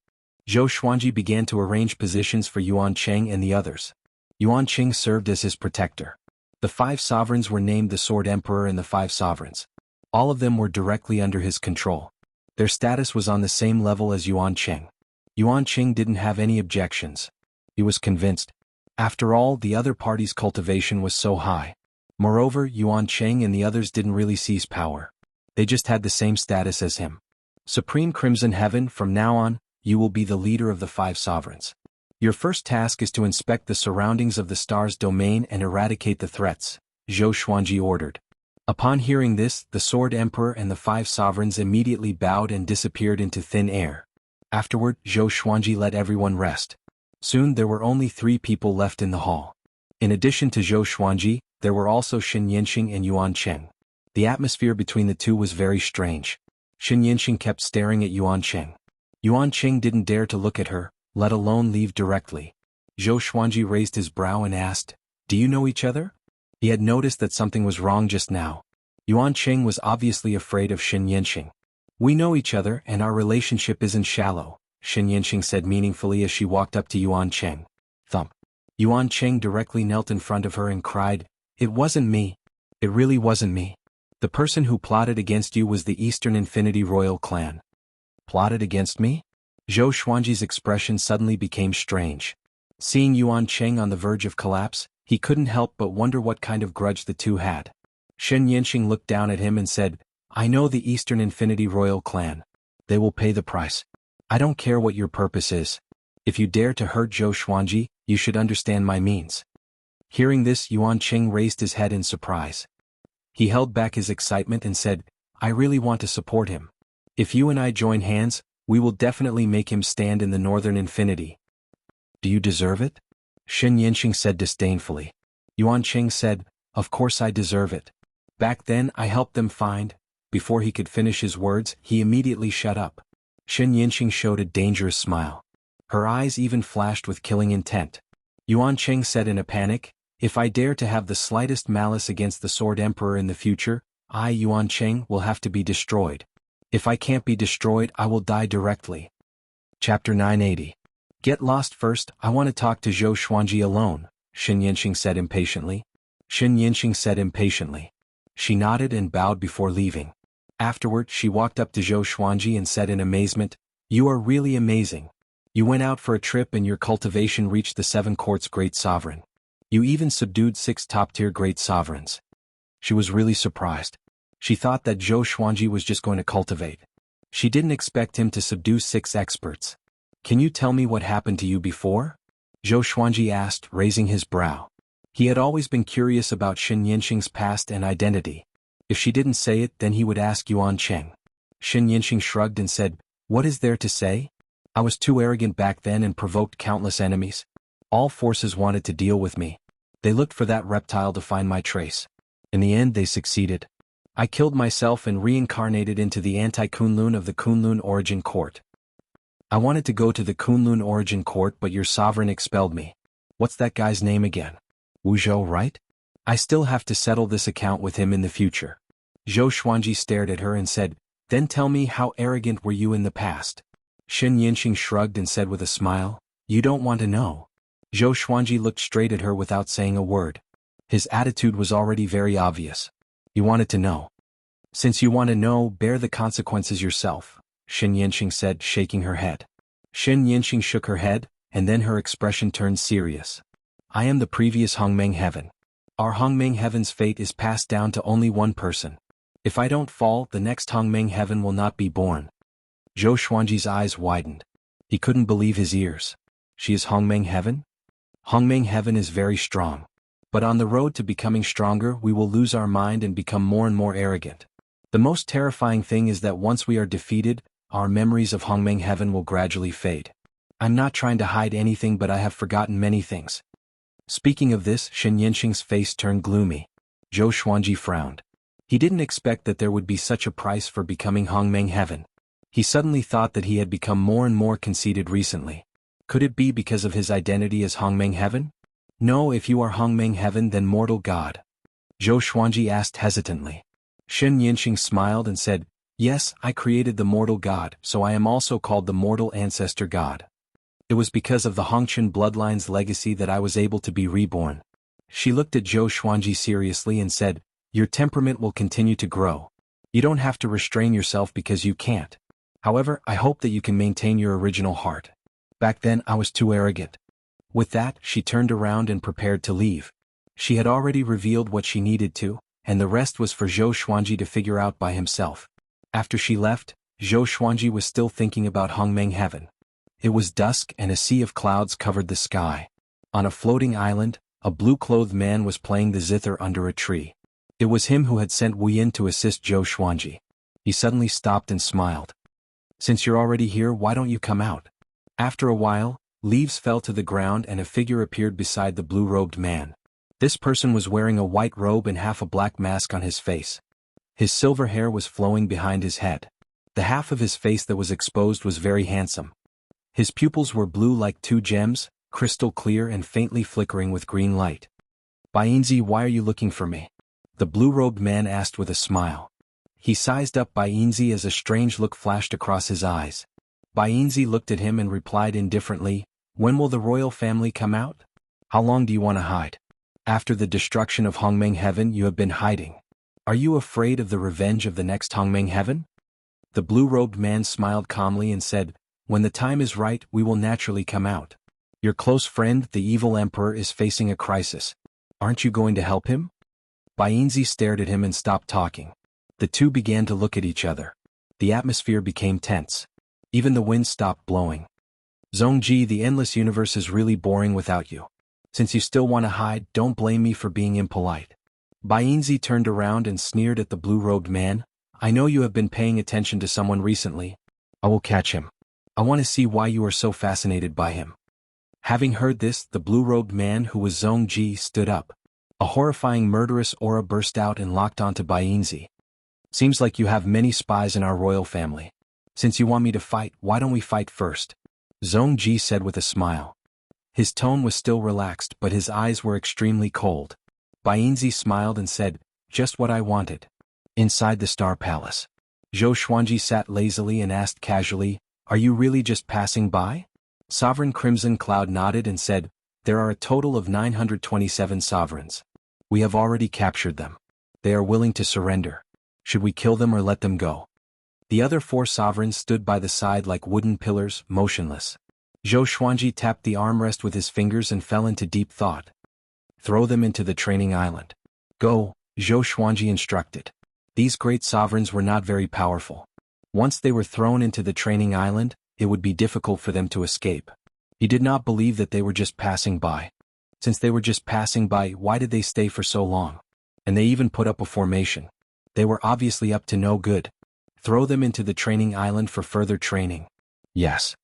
Zhou Xuanji began to arrange positions for Yuan Qing and the others. Yuan Qing served as his protector. The 5 sovereigns were named the Sword Emperor and the 5 sovereigns. All of them were directly under his control. Their status was on the same level as Yuan Qing. Yuan Qing didn't have any objections. He was convinced. After all, the other party's cultivation was so high. Moreover, Yuan Qing and the others didn't really seize power. They just had the same status as him. Supreme Crimson Heaven, from now on, you will be the leader of the 5 sovereigns. Your first task is to inspect the surroundings of the Stars domain and eradicate the threats, Zhou Xuanji ordered. Upon hearing this, the Sword Emperor and the 5 sovereigns immediately bowed and disappeared into thin air. Afterward, Zhou Xuanji let everyone rest. Soon there were only 3 people left in the hall. In addition to Zhou Xuanji, there were also Xianxia and Yuan Qing. The atmosphere between the two was very strange. Xianxia kept staring at Yuan Qing. Yuan Qing didn't dare to look at her, let alone leave directly. Zhou Xuanji raised his brow and asked, "Do you know each other?" He had noticed that something was wrong just now. Yuan Qing was obviously afraid of Xianxia. "We know each other and our relationship isn't shallow," Xianxia said meaningfully as she walked up to Yuan Qing. Thump. Yuan Qing directly knelt in front of her and cried, "It wasn't me. It really wasn't me. The person who plotted against you was the Eastern Infinity Royal Clan." "Plotted against me?" Zhou Xuanji's expression suddenly became strange. Seeing Yuan Qing on the verge of collapse, he couldn't help but wonder what kind of grudge the two had. Xianxia looked down at him and said, "I know the Eastern Infinity Royal Clan. They will pay the price. I don't care what your purpose is. If you dare to hurt Zhou Xuanji, you should understand my means." Hearing this, Yuan Qing raised his head in surprise. He held back his excitement and said, "I really want to support him. If you and I join hands, we will definitely make him stand in the Northern Infinity." "Do you deserve it?" Xianxia said disdainfully. Yuan Qing said, "Of course I deserve it. Back then I helped them find—" Before he could finish his words, he immediately shut up. Xianxia showed a dangerous smile. Her eyes even flashed with killing intent. Yuan Qing said in a panic, "If I dare to have the slightest malice against the Sword Emperor in the future, I, Yuan Qing, will have to be destroyed. If I can't be destroyed, I will die directly." Chapter 980. "Get lost first, I want to talk to Zhou Xuanji alone," Xianxia said impatiently. Xianxia said impatiently. She nodded and bowed before leaving. Afterward, she walked up to Zhou Xuanji and said in amazement, "You are really amazing. You went out for a trip and your cultivation reached the 7 courts great sovereign. You even subdued 6 top-tier great sovereigns." She was really surprised. She thought that Zhou Xuanji was just going to cultivate. She didn't expect him to subdue 6 experts. "Can you tell me what happened to you before?" Zhou Xuanji asked, raising his brow. He had always been curious about Xianxia's past and identity. If she didn't say it, then he would ask Yuan Qing. Xianxia shrugged and said, "What is there to say? I was too arrogant back then and provoked countless enemies. All forces wanted to deal with me. They looked for that reptile to find my trace. In the end, they succeeded. I killed myself and reincarnated into the anti-Kunlun of the Kunlun Origin Court. I wanted to go to the Kunlun Origin Court, but your sovereign expelled me. What's that guy's name again? Wuxia, right? I still have to settle this account with him in the future." Zhou Xuanji stared at her and said, "Then tell me, how arrogant were you in the past?" Xianxia shrugged and said with a smile, "You don't want to know." Zhou Xuanji looked straight at her without saying a word. His attitude was already very obvious. He wanted to know. "Since you want to know, bear the consequences yourself," Xianxia said, shaking her head. Xianxia shook her head, and then her expression turned serious. "I am the previous Hongmeng heaven. Our Hongmeng heaven's fate is passed down to only one person. If I don't fall, the next Hongmeng heaven will not be born." Zhou Xuanji's eyes widened. He couldn't believe his ears. She is Hongmeng heaven? Hongmeng heaven is very strong. But on the road to becoming stronger, we will lose our mind and become more and more arrogant. The most terrifying thing is that once we are defeated, our memories of Hongmeng heaven will gradually fade. I'm not trying to hide anything, but I have forgotten many things. Speaking of this, Shen Yanxing's face turned gloomy. Zhou Xuanji frowned. He didn't expect that there would be such a price for becoming Hongmeng heaven. He suddenly thought that he had become more and more conceited recently. Could it be because of his identity as Hongmeng heaven? "No, if you are Hongmeng heaven, then mortal god?" Zhou Xuanji asked hesitantly. Shen Yanxing smiled and said, "Yes, I created the mortal god, so I am also called the mortal ancestor god. It was because of the Hongqian bloodline's legacy that I was able to be reborn." She looked at Zhou Xuanji seriously and said, "Your temperament will continue to grow. You don't have to restrain yourself because you can't. However, I hope that you can maintain your original heart. Back then I was too arrogant." With that, she turned around and prepared to leave. She had already revealed what she needed to, and the rest was for Zhou Xuanji to figure out by himself. After she left, Zhou Xuanji was still thinking about Hongmeng heaven. It was dusk and a sea of clouds covered the sky. On a floating island, a blue-clothed man was playing the zither under a tree. It was him who had sent Wu Yin to assist Zhou Xuanji. He suddenly stopped and smiled. "Since you're already here, why don't you come out?" After a while, leaves fell to the ground and a figure appeared beside the blue-robed man. This person was wearing a white robe and half a black mask on his face. His silver hair was flowing behind his head. The half of his face that was exposed was very handsome. His pupils were blue like two gems, crystal clear and faintly flickering with green light. "Bainzi, why are you looking for me?" the blue-robed man asked with a smile. He sized up Bainzi as a strange look flashed across his eyes. Bainzi looked at him and replied indifferently, "When will the royal family come out? How long do you want to hide? After the destruction of Hongmeng heaven you have been hiding. Are you afraid of the revenge of the next Hongmeng heaven?" The blue-robed man smiled calmly and said, "When the time is right, we will naturally come out. Your close friend, the evil emperor, is facing a crisis. Aren't you going to help him?" Bainzi stared at him and stopped talking. The two began to look at each other. The atmosphere became tense. Even the wind stopped blowing. "Zhongji, the endless universe is really boring without you. Since you still want to hide, don't blame me for being impolite." Bainzi turned around and sneered at the blue-robed man. "I know you have been paying attention to someone recently. I will catch him. I want to see why you are so fascinated by him." Having heard this, the blue-robed man, who was Zhongji, stood up. A horrifying murderous aura burst out and locked onto Bainzi. "Seems like you have many spies in our royal family. Since you want me to fight, why don't we fight first?" Zhongji said with a smile. His tone was still relaxed, but his eyes were extremely cold. Bainzi smiled and said, "Just what I wanted." Inside the Star Palace, Zhou Xuanji sat lazily and asked casually, "Are you really just passing by?" Sovereign Crimson Cloud nodded and said, "There are a total of 927 sovereigns. We have already captured them. They are willing to surrender. Should we kill them or let them go?" The other 4 sovereigns stood by the side like wooden pillars, motionless. Zhou Xuanji tapped the armrest with his fingers and fell into deep thought. "Throw them into the training island." "Go," Zhou Xuanji instructed. These great sovereigns were not very powerful. Once they were thrown into the training island, it would be difficult for them to escape. He did not believe that they were just passing by. Since they were just passing by, why did they stay for so long? And they even put up a formation. They were obviously up to no good. Throw them into the training island for further training. Yes.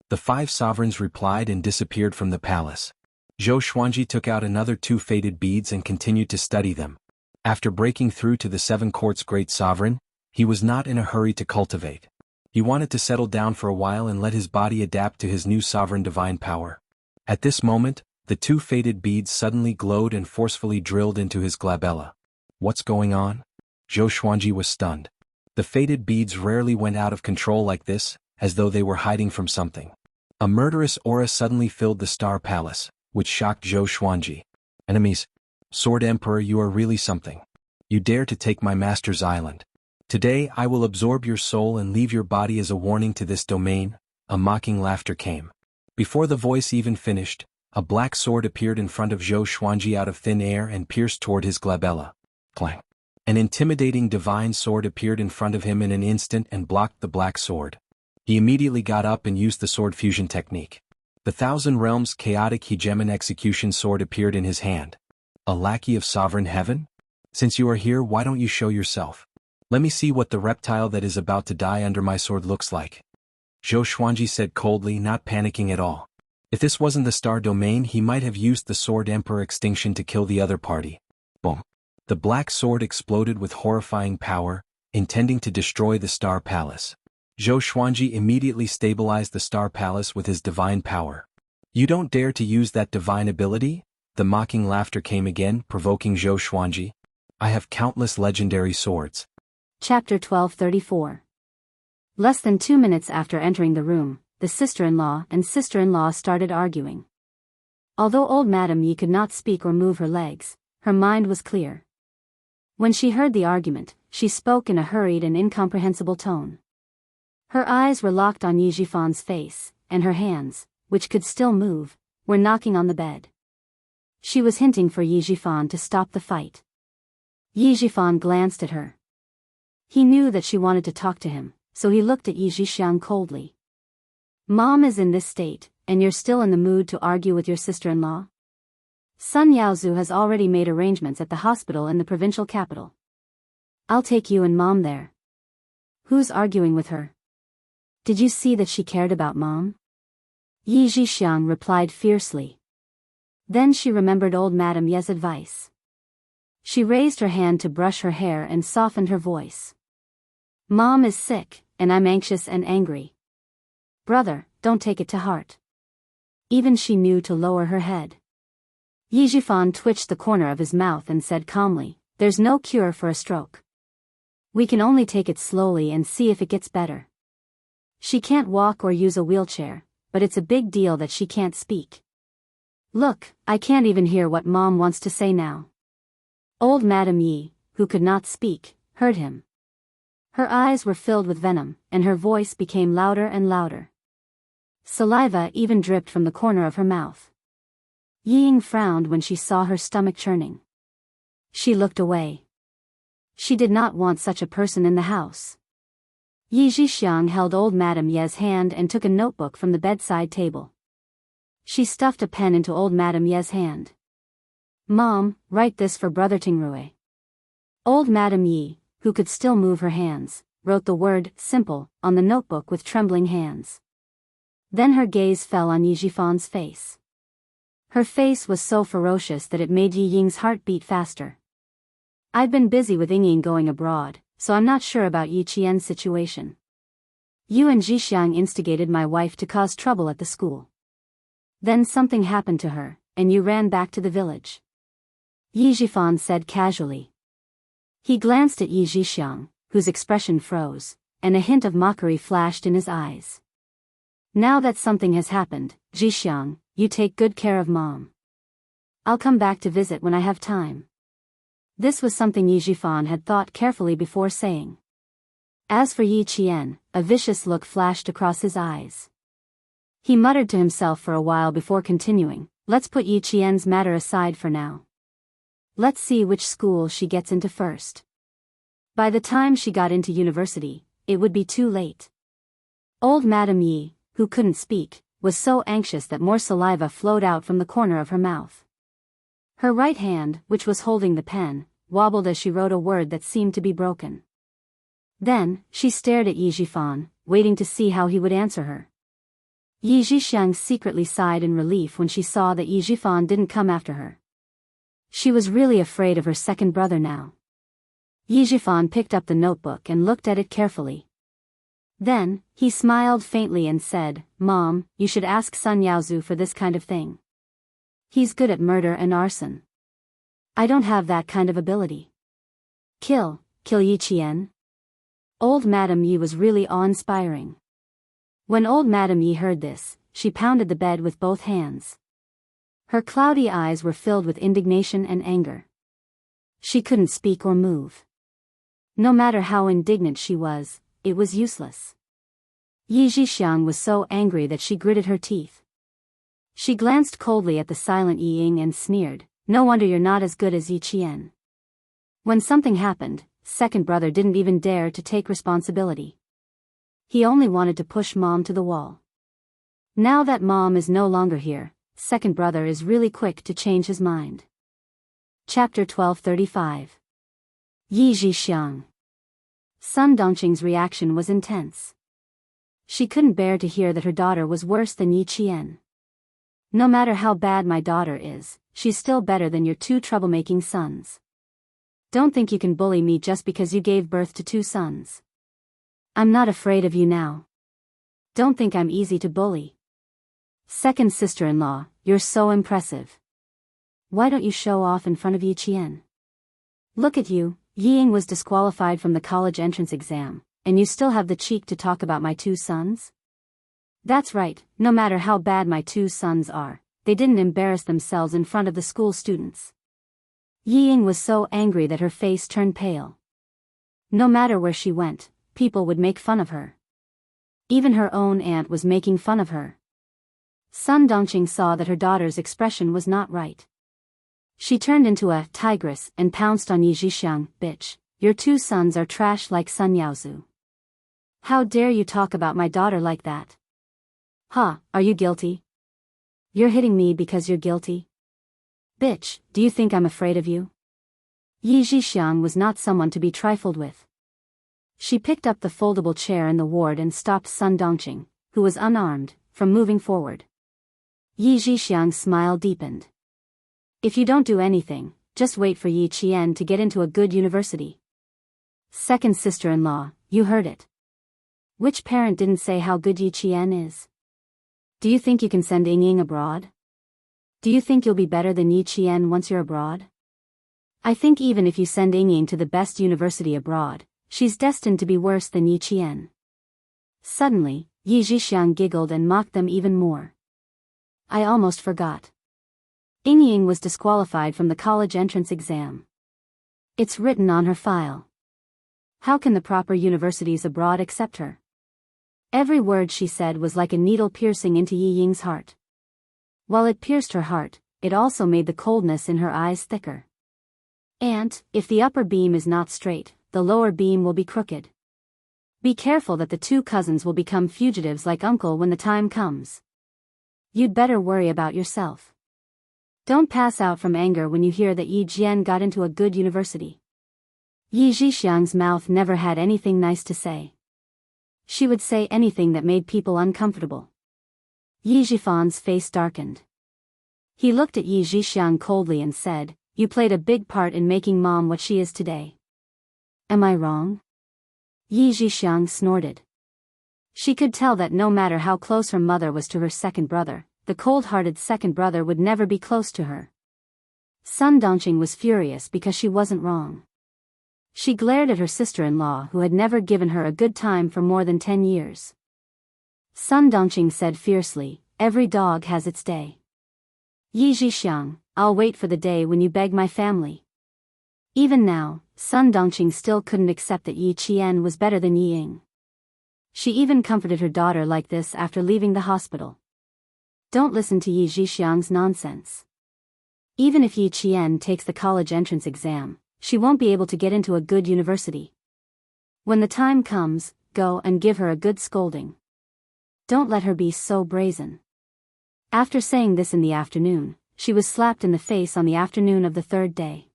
The 5 sovereigns replied and disappeared from the palace. Zhou Xuanji took out another 2 faded beads and continued to study them. After breaking through to the 7 courts great sovereign, he was not in a hurry to cultivate. He wanted to settle down for a while and let his body adapt to his new sovereign divine power. At this moment, the 2 faded beads suddenly glowed and forcefully drilled into his glabella. What's going on? Zhou Xuanji was stunned. The fated beads rarely went out of control like this, as though they were hiding from something. A murderous aura suddenly filled the Star Palace, which shocked Zhou Xuanji. Enemies. Sword Emperor, you are really something. You dare to take my master's island. Today I will absorb your soul and leave your body as a warning to this domain. A mocking laughter came. Before the voice even finished, a black sword appeared in front of Zhou Xuanji out of thin air and pierced toward his glabella. Clang. An intimidating divine sword appeared in front of him in an instant and blocked the black sword. He immediately got up and used the sword fusion technique. The Thousand Realms chaotic hegemon execution sword appeared in his hand. A lackey of sovereign heaven? Since you are here, why don't you show yourself? Let me see what the reptile that is about to die under my sword looks like. Zhou Xuanji said coldly, not panicking at all. If this wasn't the Star Domain, he might have used the Sword Emperor extinction to kill the other party. Boom. The black sword exploded with horrifying power, intending to destroy the Star Palace. Zhou Xuanji immediately stabilized the Star Palace with his divine power. You don't dare to use that divine ability? The mocking laughter came again, provoking Zhou Xuanji. I have countless legendary swords. Chapter 1234. Less than 2 minutes after entering the room, the sister-in-law and sister-in-law started arguing. Although old Madame Yi could not speak or move her legs, her mind was clear. When she heard the argument, she spoke in a hurried and incomprehensible tone. Her eyes were locked on Yi Jifan's face, and her hands, which could still move, were knocking on the bed. She was hinting for Yi Jifan to stop the fight. Yi Jifan glanced at her. He knew that she wanted to talk to him, so he looked at Yi Jixiang coldly. Mom is in this state, and you're still in the mood to argue with your sister-in-law? Sun Yaozu has already made arrangements at the hospital in the provincial capital. I'll take you and Mom there. Who's arguing with her? Did you see that she cared about Mom? Yi Jixiang replied fiercely. Then she remembered old Madame Ye's advice. She raised her hand to brush her hair and softened her voice. Mom is sick, and I'm anxious and angry. Brother, don't take it to heart. Even she knew to lower her head. Yi Jifan twitched the corner of his mouth and said calmly, there's no cure for a stroke. We can only take it slowly and see if it gets better. She can't walk or use a wheelchair, but it's a big deal that she can't speak. Look, I can't even hear what Mom wants to say now. Old Madame Yi, who could not speak, heard him. Her eyes were filled with venom, and her voice became louder and louder. Saliva even dripped from the corner of her mouth. Yi Ying frowned when she saw her stomach churning. She looked away. She did not want such a person in the house. Yi Jixiang held old Madame Ye's hand and took a notebook from the bedside table. She stuffed a pen into old Madame Ye's hand. Mom, write this for Brother Tingrui. Old Madame Yi, who could still move her hands, wrote the word, simple, on the notebook with trembling hands. Then her gaze fell on Yi Jifan's face. Her face was so ferocious that it made Yi Ying's heart beat faster. I've been busy with Ying going abroad, so I'm not sure about Yi Qian's situation. You and Jixiang instigated my wife to cause trouble at the school. Then something happened to her, and you ran back to the village. Yi Jifan said casually. He glanced at Yi Jixiang, whose expression froze, and a hint of mockery flashed in his eyes. Now that something has happened, Jixiang, you take good care of Mom. I'll come back to visit when I have time. This was something Yi Jifan had thought carefully before saying. As for Yi Qian, a vicious look flashed across his eyes. He muttered to himself for a while before continuing, let's put Yi Qian's matter aside for now. Let's see which school she gets into first. By the time she got into university, it would be too late. Old Madame Yi, who couldn't speak, was so anxious that more saliva flowed out from the corner of her mouth. Her right hand, which was holding the pen, wobbled as she wrote a word that seemed to be broken. Then, she stared at Yi Jifan, waiting to see how he would answer her. Yi Jixiang secretly sighed in relief when she saw that Yi Jifan didn't come after her. She was really afraid of her second brother now. Yi Jifan picked up the notebook and looked at it carefully. Then, he smiled faintly and said, Mom, you should ask Sun Yaozu for this kind of thing. He's good at murder and arson. I don't have that kind of ability. Kill, Kill Yi Qian? Old Madame Yi was really awe-inspiring. When old Madame Yi heard this, she pounded the bed with both hands. Her cloudy eyes were filled with indignation and anger. She couldn't speak or move. No matter how indignant she was, it was useless. Yi Zhixiang was so angry that she gritted her teeth. She glanced coldly at the silent Yi Ying and sneered, "No wonder you're not as good as Yi Qian." When something happened, second brother didn't even dare to take responsibility. He only wanted to push Mom to the wall. Now that Mom is no longer here, second brother is really quick to change his mind. Chapter 1235. Yi Zhixiang. Sun Dongqing's reaction was intense. She couldn't bear to hear that her daughter was worse than Yi Qian. "No matter how bad my daughter is, she's still better than your two troublemaking sons. Don't think you can bully me just because you gave birth to two sons. I'm not afraid of you now. Don't think I'm easy to bully. Second sister-in-law, you're so impressive. Why don't you show off in front of Yi Qian? Look at you, Yi Ying was disqualified from the college entrance exam, and you still have the cheek to talk about my two sons? That's right, no matter how bad my two sons are, they didn't embarrass themselves in front of the school students." Yi Ying was so angry that her face turned pale. No matter where she went, people would make fun of her. Even her own aunt was making fun of her. Sun Dongqing saw that her daughter's expression was not right. She turned into a tigress and pounced on Yi Zhixiang. "Bitch, your two sons are trash like Sun Yaozu. How dare you talk about my daughter like that? Huh, are you guilty? You're hitting me because you're guilty? Bitch, do you think I'm afraid of you?" Yi Zhixiang was not someone to be trifled with. She picked up the foldable chair in the ward and stopped Sun Dongqing, who was unarmed, from moving forward. Yi Zhixiang's smile deepened. "If you don't do anything, just wait for Yi Qian to get into a good university." Second sister-in-law, you heard it. Which parent didn't say how good Yi Qian is? Do you think you can send Ying Ying abroad? Do you think you'll be better than Yi Qian once you're abroad? I think even if you send Ying Ying to the best university abroad, she's destined to be worse than Yi Qian. Suddenly, Yi Zhixiang giggled and mocked them even more. I almost forgot. Ying Ying was disqualified from the college entrance exam. It's written on her file. How can the proper universities abroad accept her? Every word she said was like a needle piercing into Yi Ying's heart. While it pierced her heart, it also made the coldness in her eyes thicker. And, if the upper beam is not straight, the lower beam will be crooked. Be careful that the two cousins will become fugitives like uncle when the time comes. You'd better worry about yourself. Don't pass out from anger when you hear that Yi Jian got into a good university. Yi Zhixiang's mouth never had anything nice to say. She would say anything that made people uncomfortable. Yi Zhifan's face darkened. He looked at Yi Zhixiang coldly and said, "You played a big part in making Mom what she is today. Am I wrong?" Yi Zhixiang snorted. She could tell that no matter how close her mother was to her second brother, the cold-hearted second brother would never be close to her. Sun Dongqing was furious because she wasn't wrong. She glared at her sister-in-law who had never given her a good time for more than 10 years. Sun Dongqing said fiercely, "Every dog has its day. Yi Zhixiang, I'll wait for the day when you beg my family." Even now, Sun Dongqing still couldn't accept that Yi Qian was better than Yi Ying. She even comforted her daughter like this after leaving the hospital. Don't listen to Yi Zhixiang's nonsense. Even if Yi Qian takes the college entrance exam, she won't be able to get into a good university. When the time comes, go and give her a good scolding. Don't let her be so brazen. After saying this in the afternoon, she was slapped in the face on the afternoon of the third day.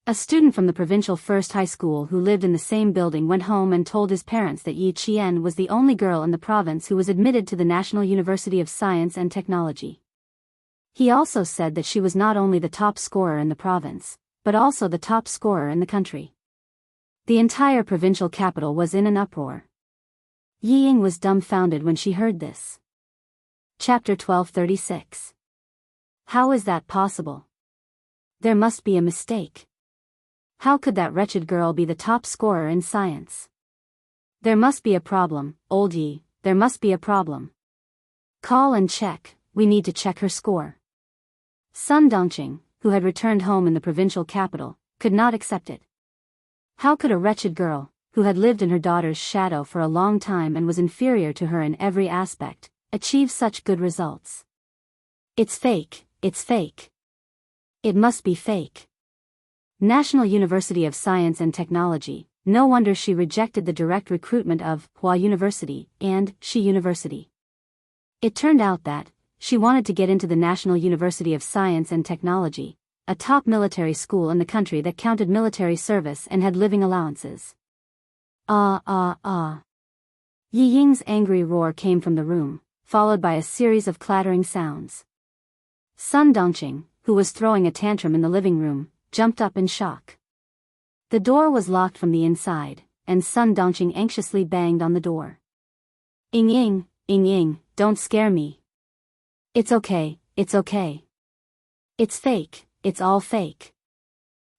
A student from the provincial first high school who lived in the same building went home and told his parents that Yi Qian was the only girl in the province who was admitted to the National University of Science and Technology. He also said that she was not only the top scorer in the province, but also the top scorer in the country. The entire provincial capital was in an uproar. Yi Ying was dumbfounded when she heard this. Chapter 1236. How is that possible? There must be a mistake. How could that wretched girl be the top scorer in science? There must be a problem, old Yi, there must be a problem. Call and check, we need to check her score. Sun Dongqing, who had returned home in the provincial capital, could not accept it. How could a wretched girl, who had lived in her daughter's shadow for a long time and was inferior to her in every aspect, achieve such good results? It's fake, it's fake. It must be fake. National University of Science and Technology, no wonder she rejected the direct recruitment of Hua University and Shi University. It turned out that she wanted to get into the National University of Science and Technology, a top military school in the country that counted military service and had living allowances. Ah. Yi Ying's angry roar came from the room, followed by a series of clattering sounds. Sun Dongqing, who was throwing a tantrum in the living room, jumped up in shock. The door was locked from the inside, and Sun Dongqing anxiously banged on the door. Ying, don't scare me. It's okay, it's okay. It's fake, it's all fake.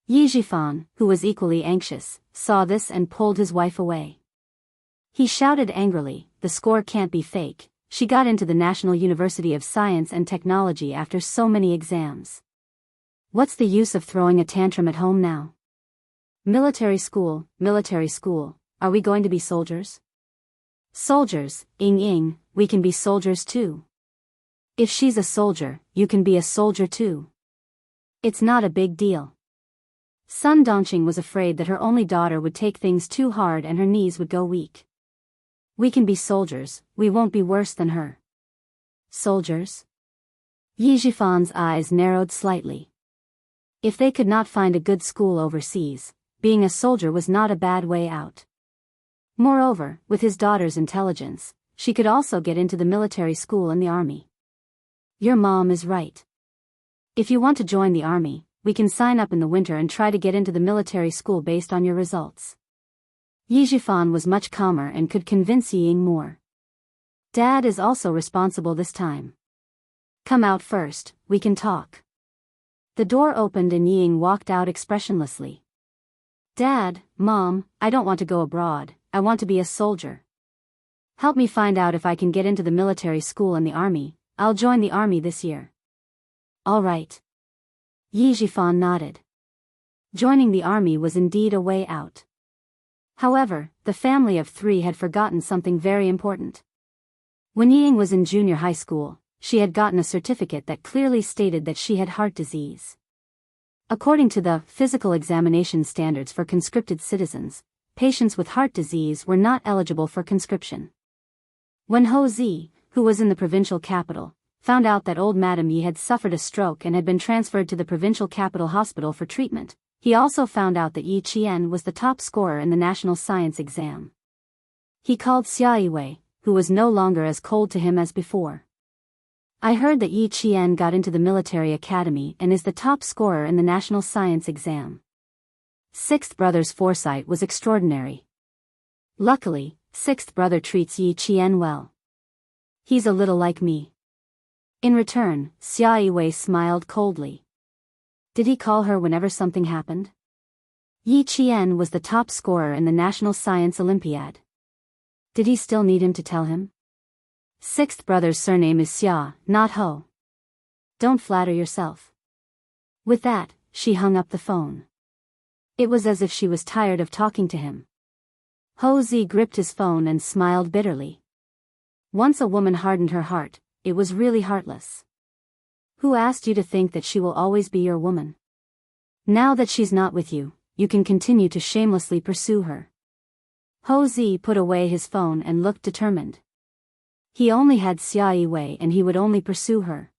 Yi Zhifan, who was equally anxious, saw this and pulled his wife away. He shouted angrily, the score can't be fake, she got into the National University of Science and Technology after so many exams. What's the use of throwing a tantrum at home now? Military school, are we going to be soldiers? Soldiers, Ying, we can be soldiers too. If she's a soldier, you can be a soldier too. It's not a big deal. Sun Dongqing was afraid that her only daughter would take things too hard and her knees would go weak. We can be soldiers, we won't be worse than her. Soldiers? Yi Zhifan's eyes narrowed slightly. If they could not find a good school overseas, being a soldier was not a bad way out. Moreover, with his daughter's intelligence, she could also get into the military school and the army. Your mom is right. If you want to join the army, we can sign up in the winter and try to get into the military school based on your results. Yi Zhifan was much calmer and could convince Yi Ying more. Dad is also responsible this time. Come out first, we can talk. The door opened and Yi Ying walked out expressionlessly. Dad, Mom, I don't want to go abroad, I want to be a soldier. Help me find out if I can get into the military school and the army, I'll join the army this year. All right. Yi Zhifan nodded. Joining the army was indeed a way out. However, the family of three had forgotten something very important. When Yi Ying was in junior high school, she had gotten a certificate that clearly stated that she had heart disease. According to the physical examination standards for conscripted citizens, patients with heart disease were not eligible for conscription. When Ho Zi, who was in the provincial capital, found out that old Madam Yi had suffered a stroke and had been transferred to the provincial capital hospital for treatment, he also found out that Yi Qian was the top scorer in the national science exam. He called Xia Yiwei, who was no longer as cold to him as before. I heard that Yi Qian got into the military academy and is the top scorer in the national science exam. Sixth brother's foresight was extraordinary. Luckily, sixth brother treats Yi Qian well. He's a little like me. In return, Xia Yiwei smiled coldly. Did he call her whenever something happened? Yi Qian was the top scorer in the National Science Olympiad. Did he still need him to tell him? Sixth brother's surname is Xia, not Ho. Don't flatter yourself. With that, she hung up the phone. It was as if she was tired of talking to him. Ho Zi gripped his phone and smiled bitterly. Once a woman hardened her heart, it was really heartless. Who asked you to think that she will always be your woman? Now that she's not with you, you can continue to shamelessly pursue her. Ho Zi put away his phone and looked determined. He only had Xia Yiwei and he would only pursue her.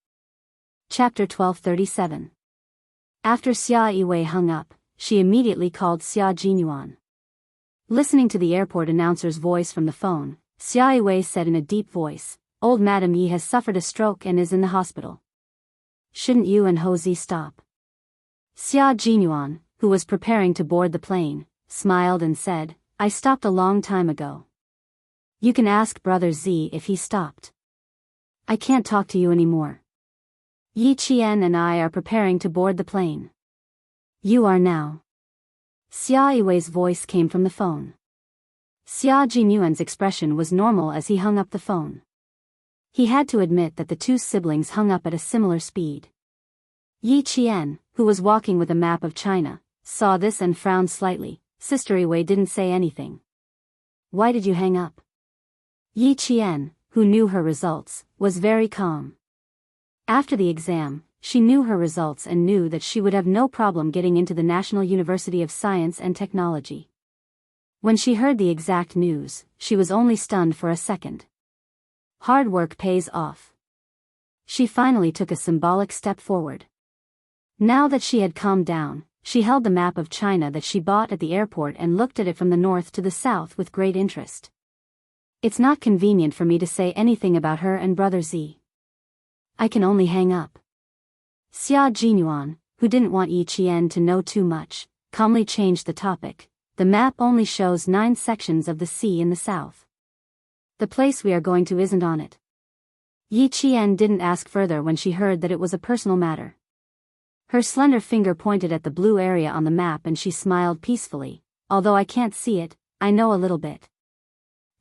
Chapter 1237. After Xia Yiwei hung up, she immediately called Xia Jinyuan. Listening to the airport announcer's voice from the phone, Xia Yiwei said in a deep voice, Old Madam Yi has suffered a stroke and is in the hospital. Shouldn't you and Ho Zi stop? Xia Jinyuan, who was preparing to board the plane, smiled and said, I stopped a long time ago. You can ask Brother Z if he stopped. I can't talk to you anymore. Yi Qian and I are preparing to board the plane. You are now. Xia Yiwei's voice came from the phone. Xia Jinyuan's expression was normal as he hung up the phone. He had to admit that the two siblings hung up at a similar speed. Yi Qian, who was walking with a map of China, saw this and frowned slightly. Sister Yiwei didn't say anything. Why did you hang up? Yi Qian, who knew her results, was very calm. After the exam, she knew her results and knew that she would have no problem getting into the National University of Science and Technology. When she heard the exact news, she was only stunned for a second. Hard work pays off. She finally took a symbolic step forward. Now that she had calmed down, she held the map of China that she bought at the airport and looked at it from the north to the south with great interest. It's not convenient for me to say anything about her and brother Z. I can only hang up. Xia Jinyuan, who didn't want Yi Qian to know too much, calmly changed the topic. The map only shows 9 sections of the sea in the south. The place we are going to isn't on it. Yi Qian didn't ask further when she heard that it was a personal matter. Her slender finger pointed at the blue area on the map and she smiled peacefully. Although I can't see it, I know a little bit.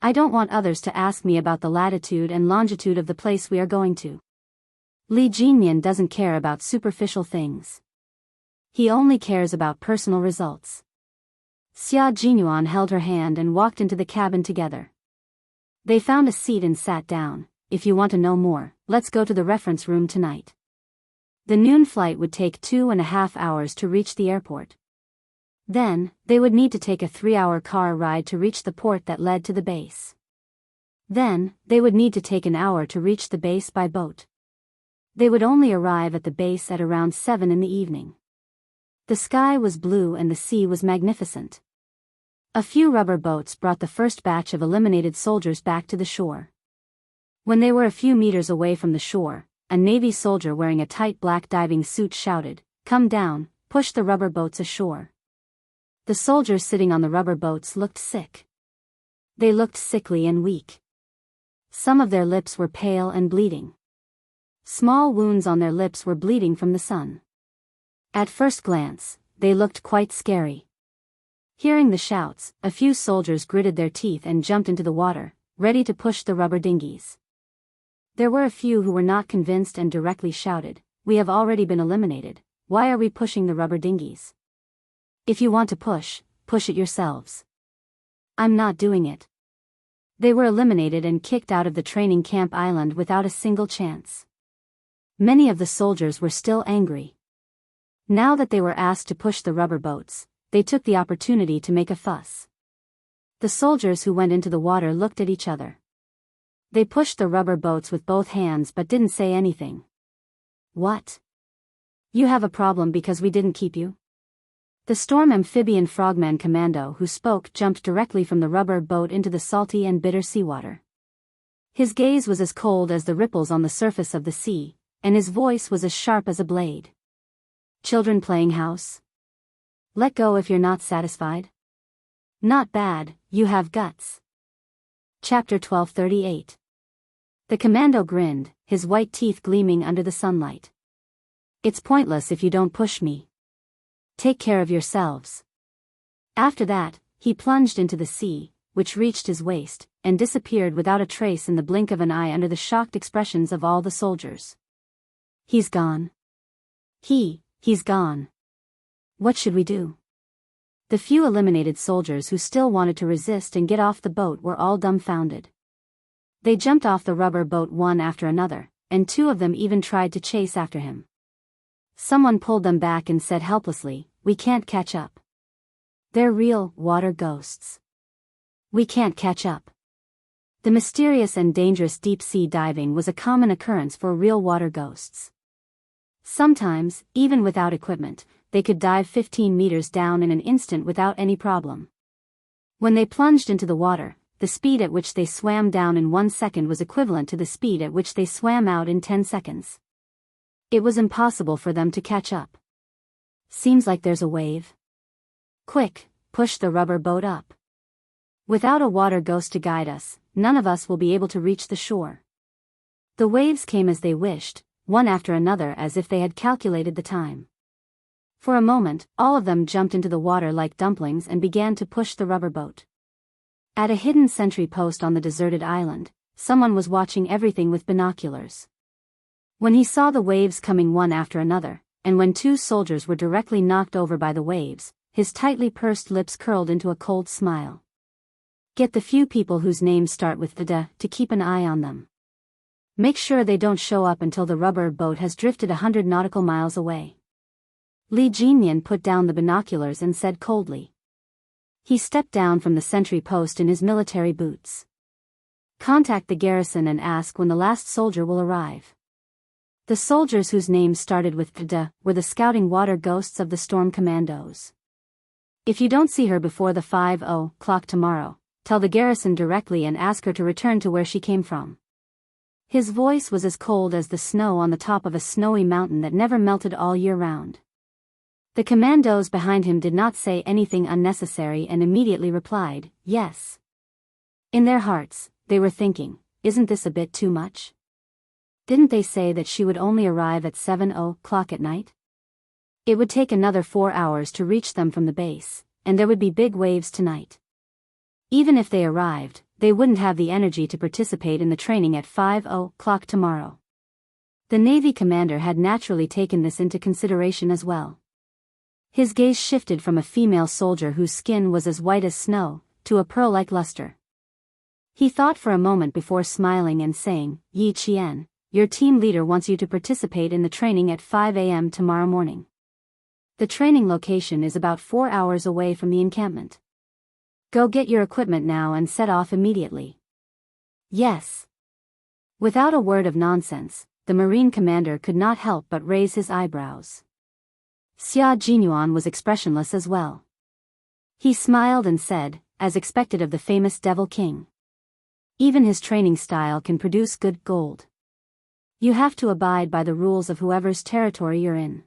I don't want others to ask me about the latitude and longitude of the place we are going to. Li Jinyan doesn't care about superficial things. He only cares about personal results. Xia Jinyuan held her hand and walked into the cabin together. They found a seat and sat down. If you want to know more, let's go to the reference room tonight. The noon flight would take 2.5 hours to reach the airport. Then, they would need to take a 3-hour car ride to reach the port that led to the base. Then, they would need to take an hour to reach the base by boat. They would only arrive at the base at around 7 in the evening. The sky was blue and the sea was magnificent. A few rubber boats brought the first batch of eliminated soldiers back to the shore. When they were a few meters away from the shore, a Navy soldier wearing a tight black diving suit shouted, "Come down, push the rubber boats ashore." The soldiers sitting on the rubber boats looked sick. They looked sickly and weak. Some of their lips were pale and bleeding. Small wounds on their lips were bleeding from the sun. At first glance, they looked quite scary. Hearing the shouts, a few soldiers gritted their teeth and jumped into the water, ready to push the rubber dinghies. There were a few who were not convinced and directly shouted, "We have already been eliminated, why are we pushing the rubber dinghies? If you want to push, push it yourselves. I'm not doing it." They were eliminated and kicked out of the training camp island without a single chance. Many of the soldiers were still angry. Now that they were asked to push the rubber boats, they took the opportunity to make a fuss. The soldiers who went into the water looked at each other. They pushed the rubber boats with both hands but didn't say anything. "What? You have a problem because we didn't keep you?" The Storm Amphibian Frogman Commando who spoke jumped directly from the rubber boat into the salty and bitter seawater. His gaze was as cold as the ripples on the surface of the sea, and his voice was as sharp as a blade. "Children playing house? Let go if you're not satisfied? Not bad, you have guts." Chapter 1238. The commando grinned, his white teeth gleaming under the sunlight. "It's pointless if you don't push me. Take care of yourselves." After that, he plunged into the sea, which reached his waist, and disappeared without a trace in the blink of an eye under the shocked expressions of all the soldiers. "He's gone. He's gone. What should we do?" The few eliminated soldiers who still wanted to resist and get off the boat were all dumbfounded. They jumped off the rubber boat one after another, and 2 of them even tried to chase after him. Someone pulled them back and said helplessly, "We can't catch up. They're real water ghosts. We can't catch up." The mysterious and dangerous deep-sea diving was a common occurrence for real water ghosts. Sometimes, even without equipment, they could dive 15 meters down in an instant without any problem. When they plunged into the water, the speed at which they swam down in 1 second was equivalent to the speed at which they swam out in 10 seconds. It was impossible for them to catch up. "Seems like there's a wave. Quick, push the rubber boat up. Without a water ghost to guide us, none of us will be able to reach the shore." The waves came as they wished, one after another as if they had calculated the time. For a moment, all of them jumped into the water like dumplings and began to push the rubber boat. At a hidden sentry post on the deserted island, someone was watching everything with binoculars. When he saw the waves coming one after another, and when 2 soldiers were directly knocked over by the waves, his tightly pursed lips curled into a cold smile. Get the few people whose names start with the D to keep an eye on them. Make sure they don't show up until the rubber boat has drifted 100 nautical miles away. Li Jinyan put down the binoculars and said coldly. He stepped down from the sentry post in his military boots. Contact the garrison and ask when the last soldier will arrive. The soldiers whose names started with D were the scouting water ghosts of the storm commandos. If you don't see her before the 5:00 tomorrow, tell the garrison directly and ask her to return to where she came from. His voice was as cold as the snow on the top of a snowy mountain that never melted all year round. The commandos behind him did not say anything unnecessary and immediately replied, yes. In their hearts, they were thinking, isn't this a bit too much? Didn't they say that she would only arrive at 7:00 at night? It would take another 4 hours to reach them from the base, and there would be big waves tonight. Even if they arrived, they wouldn't have the energy to participate in the training at 5:00 tomorrow. The Navy commander had naturally taken this into consideration as well. His gaze shifted from a female soldier whose skin was as white as snow, to a pearl-like luster. He thought for a moment before smiling and saying, Yi Qian, your team leader wants you to participate in the training at 5 a.m. tomorrow morning. The training location is about 4 hours away from the encampment. Go get your equipment now and set off immediately. Yes. Without a word of nonsense, the Marine commander could not help but raise his eyebrows. Xia Jinyuan was expressionless as well. He smiled and said, as expected of the famous Devil King. Even his training style can produce good gold. You have to abide by the rules of whoever's territory you're in.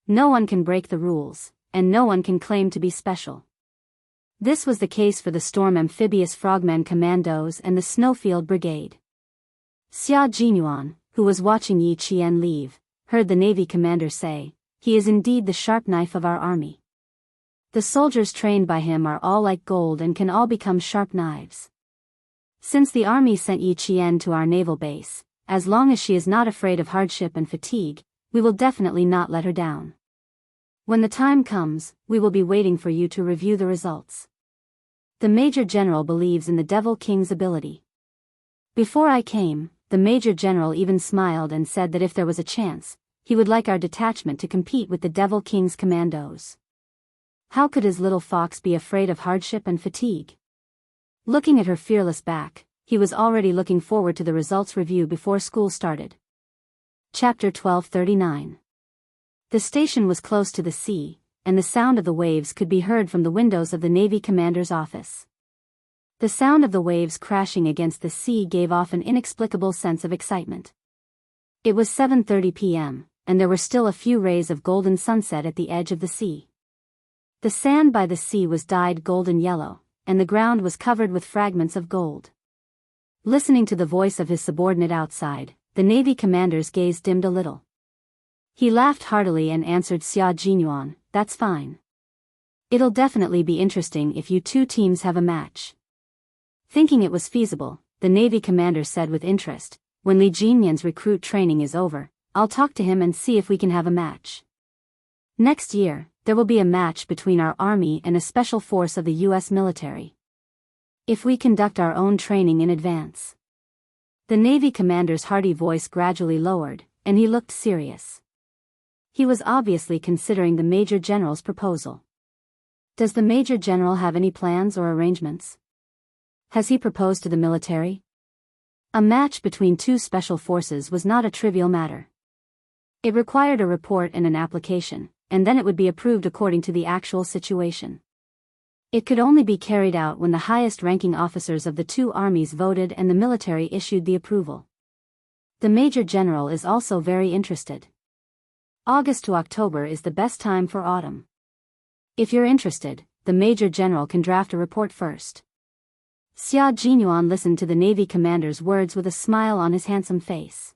No one can break the rules, and no one can claim to be special. This was the case for the Storm Amphibious Frogmen Commandos and the Snowfield Brigade. Xia Jinyuan, who was watching Yi Qian leave, heard the Navy commander say, he is indeed the sharp knife of our army. The soldiers trained by him are all like gold and can all become sharp knives. Since the army sent Yi Qian to our naval base, as long as she is not afraid of hardship and fatigue, we will definitely not let her down. When the time comes, we will be waiting for you to review the results. The Major General believes in the Devil King's ability. Before I came, the Major General even smiled and said that if there was a chance, he would like our detachment to compete with the Devil King's commandos. How could his little fox be afraid of hardship and fatigue? Looking at her fearless back, he was already looking forward to the results review before school started. Chapter 1239. The station was close to the sea, and the sound of the waves could be heard from the windows of the Navy commander's office. The sound of the waves crashing against the sea gave off an inexplicable sense of excitement. It was 7:30 p.m., and there were still a few rays of golden sunset at the edge of the sea. The sand by the sea was dyed golden yellow, and the ground was covered with fragments of gold. Listening to the voice of his subordinate outside, the Navy commander's gaze dimmed a little. He laughed heartily and answered Xia Jinyuan, that's fine. It'll definitely be interesting if you 2 teams have a match. Thinking it was feasible, the Navy commander said with interest, when Li Jinyan's recruit training is over, I'll talk to him and see if we can have a match. Next year, there will be a match between our army and a special force of the U.S. military. If we conduct our own training in advance. The Navy commander's hearty voice gradually lowered, and he looked serious. He was obviously considering the Major General's proposal. Does the Major General have any plans or arrangements? Has he proposed to the military? A match between 2 special forces was not a trivial matter. It required a report and an application, and then it would be approved according to the actual situation. It could only be carried out when the highest-ranking officers of the 2 armies voted and the military issued the approval. The Major General is also very interested. August to October is the best time for autumn. If you're interested, the Major General can draft a report first. Xia Jinyuan listened to the Navy commander's words with a smile on his handsome face.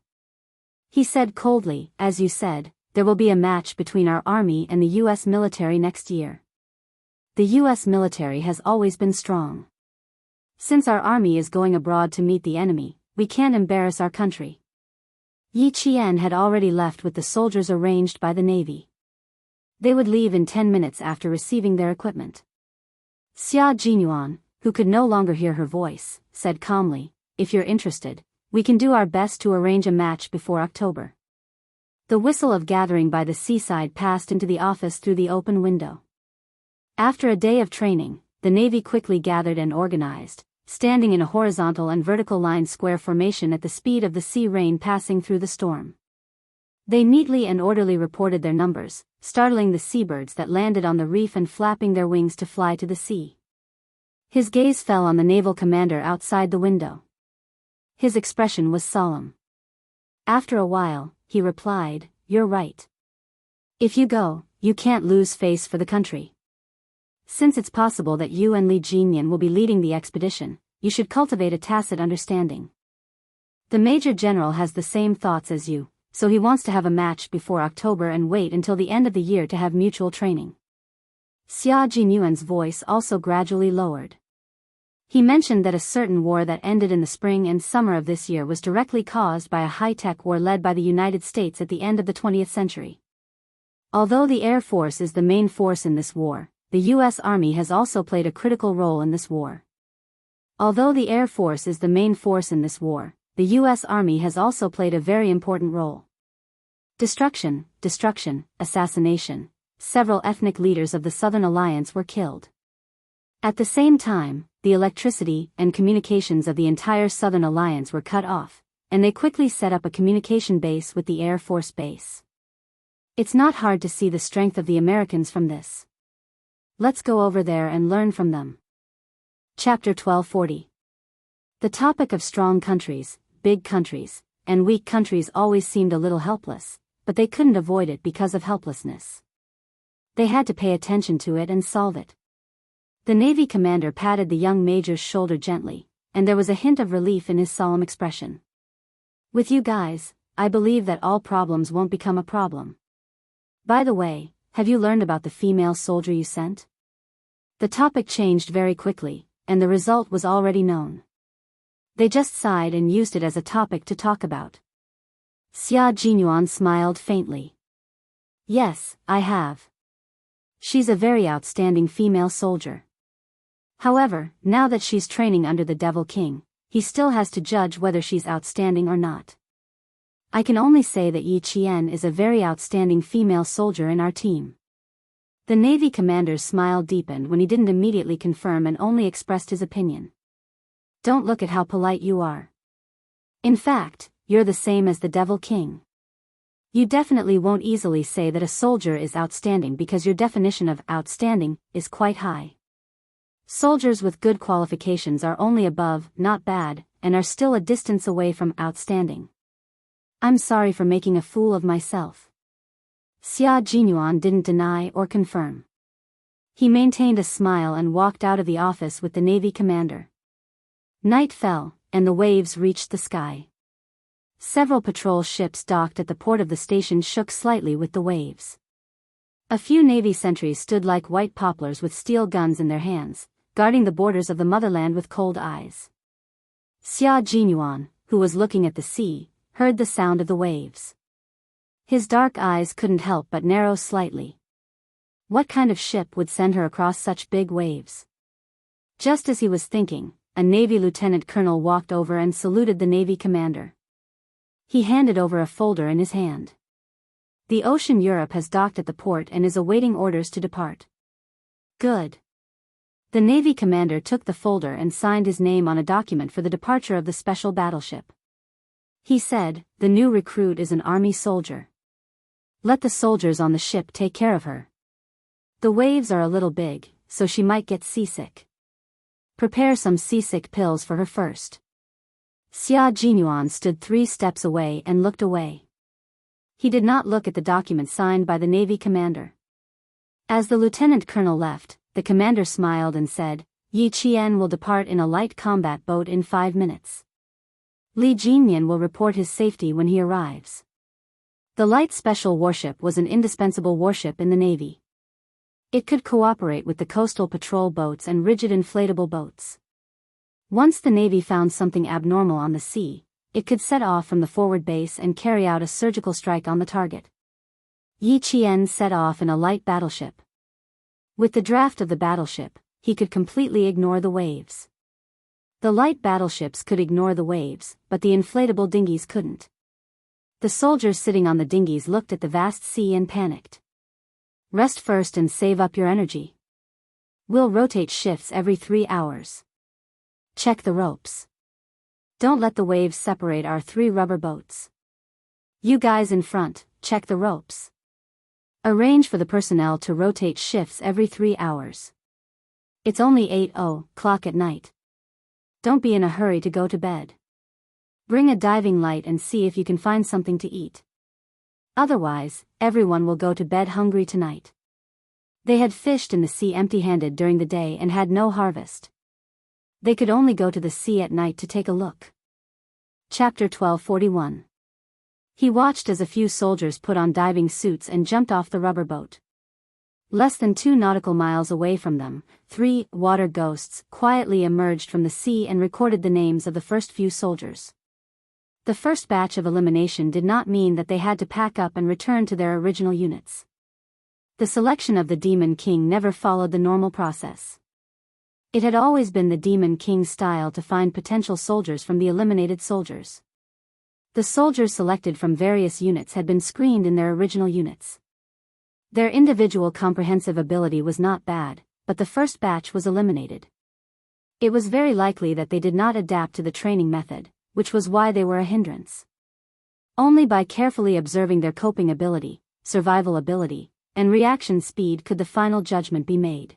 He said coldly, as you said, there will be a match between our army and the U.S. military next year. The U.S. military has always been strong. Since our army is going abroad to meet the enemy, we can't embarrass our country. Yi Qian had already left with the soldiers arranged by the Navy. They would leave in 10 minutes after receiving their equipment. Xia Jinyuan, who could no longer hear her voice, said calmly, "If you're interested, we can do our best to arrange a match before October." The whistle of gathering by the seaside passed into the office through the open window. After a day of training, the Navy quickly gathered and organized, standing in a horizontal and vertical line square formation at the speed of the sea rain passing through the storm. They neatly and orderly reported their numbers, startling the seabirds that landed on the reef and flapping their wings to fly to the sea. His gaze fell on the naval commander outside the window. His expression was solemn. After a while, he replied, "You're right. If you go, you can't lose face for the country. Since it's possible that you and Li Jinyan will be leading the expedition, you should cultivate a tacit understanding. The Major General has the same thoughts as you, so he wants to have a match before October and wait until the end of the year to have mutual training." Xia Jinyuan's voice also gradually lowered. He mentioned that a certain war that ended in the spring and summer of this year was directly caused by a high-tech war led by the United States at the end of the 20th century. Although the Air Force is the main force in this war, the U.S. Army has also played a critical role in this war. Although the Air Force is the main force in this war, the U.S. Army has also played a very important role. Destruction, assassination. Several ethnic leaders of the Southern Alliance were killed. At the same time, the electricity and communications of the entire Southern Alliance were cut off, and they quickly set up a communication base with the Air Force base. It's not hard to see the strength of the Americans from this. Let's go over there and learn from them. Chapter 1240. The topic of strong countries, big countries, and weak countries always seemed a little helpless, but they couldn't avoid it because of helplessness. They had to pay attention to it and solve it. The Navy commander patted the young major's shoulder gently, and there was a hint of relief in his solemn expression. "With you guys, I believe that all problems won't become a problem. By the way, have you learned about the female soldier you sent?" The topic changed very quickly, and the result was already known. They just sighed and used it as a topic to talk about. Xia Jinyuan smiled faintly. "Yes, I have. She's a very outstanding female soldier. However, now that she's training under the Devil King, he still has to judge whether she's outstanding or not. I can only say that Yi Qian is a very outstanding female soldier in our team." The Navy commander's smile deepened when he didn't immediately confirm and only expressed his opinion. "Don't look at how polite you are. In fact, you're the same as the Devil King. You definitely won't easily say that a soldier is outstanding because your definition of outstanding is quite high. Soldiers with good qualifications are only above, not bad, and are still a distance away from outstanding. I'm sorry for making a fool of myself." Xia Jinyuan didn't deny or confirm. He maintained a smile and walked out of the office with the Navy commander. Night fell, and the waves reached the sky. Several patrol ships docked at the port of the station shook slightly with the waves. A few Navy sentries stood like white poplars with steel guns in their hands, guarding the borders of the motherland with cold eyes. Xia Jinyuan, who was looking at the sea, heard the sound of the waves. His dark eyes couldn't help but narrow slightly. What kind of ship would send her across such big waves? Just as he was thinking, a Navy lieutenant colonel walked over and saluted the Navy commander. He handed over a folder in his hand. "The Ocean Europe has docked at the port and is awaiting orders to depart." "Good." The Navy commander took the folder and signed his name on a document for the departure of the special battleship. He said, "The new recruit is an army soldier. Let the soldiers on the ship take care of her. The waves are a little big, so she might get seasick. Prepare some seasick pills for her first." Xia Jinyuan stood 3 steps away and looked away. He did not look at the document signed by the Navy commander. As the lieutenant colonel left, the commander smiled and said, "Yi Qian will depart in a light combat boat in 5 minutes. Li Jinyan will report his safety when he arrives." The light special warship was an indispensable warship in the Navy. It could cooperate with the coastal patrol boats and rigid inflatable boats. Once the Navy found something abnormal on the sea, it could set off from the forward base and carry out a surgical strike on the target. Yi Qian set off in a light battleship. With the draft of the battleship, he could completely ignore the waves. The light battleships could ignore the waves, but the inflatable dinghies couldn't. The soldiers sitting on the dinghies looked at the vast sea and panicked. Rest first and save up your energy. We'll rotate shifts every 3 hours. Check the ropes. Don't let the waves separate our 3 rubber boats. You guys in front, check the ropes. Arrange for the personnel to rotate shifts every 3 hours. It's only 8:00 at night. Don't be in a hurry to go to bed. Bring a diving light and see if you can find something to eat. Otherwise, everyone will go to bed hungry tonight. They had fished in the sea empty-handed during the day and had no harvest. They could only go to the sea at night to take a look. Chapter 1241. He watched as a few soldiers put on diving suits and jumped off the rubber boat. Less than 2 nautical miles away from them, 3 water ghosts quietly emerged from the sea and recorded the names of the first few soldiers. The first batch of elimination did not mean that they had to pack up and return to their original units. The selection of the Demon King never followed the normal process. It had always been the Demon King's style to find potential soldiers from the eliminated soldiers. The soldiers selected from various units had been screened in their original units. Their individual comprehensive ability was not bad, but the first batch was eliminated. It was very likely that they did not adapt to the training method, which was why they were a hindrance. Only by carefully observing their coping ability, survival ability, and reaction speed could the final judgment be made.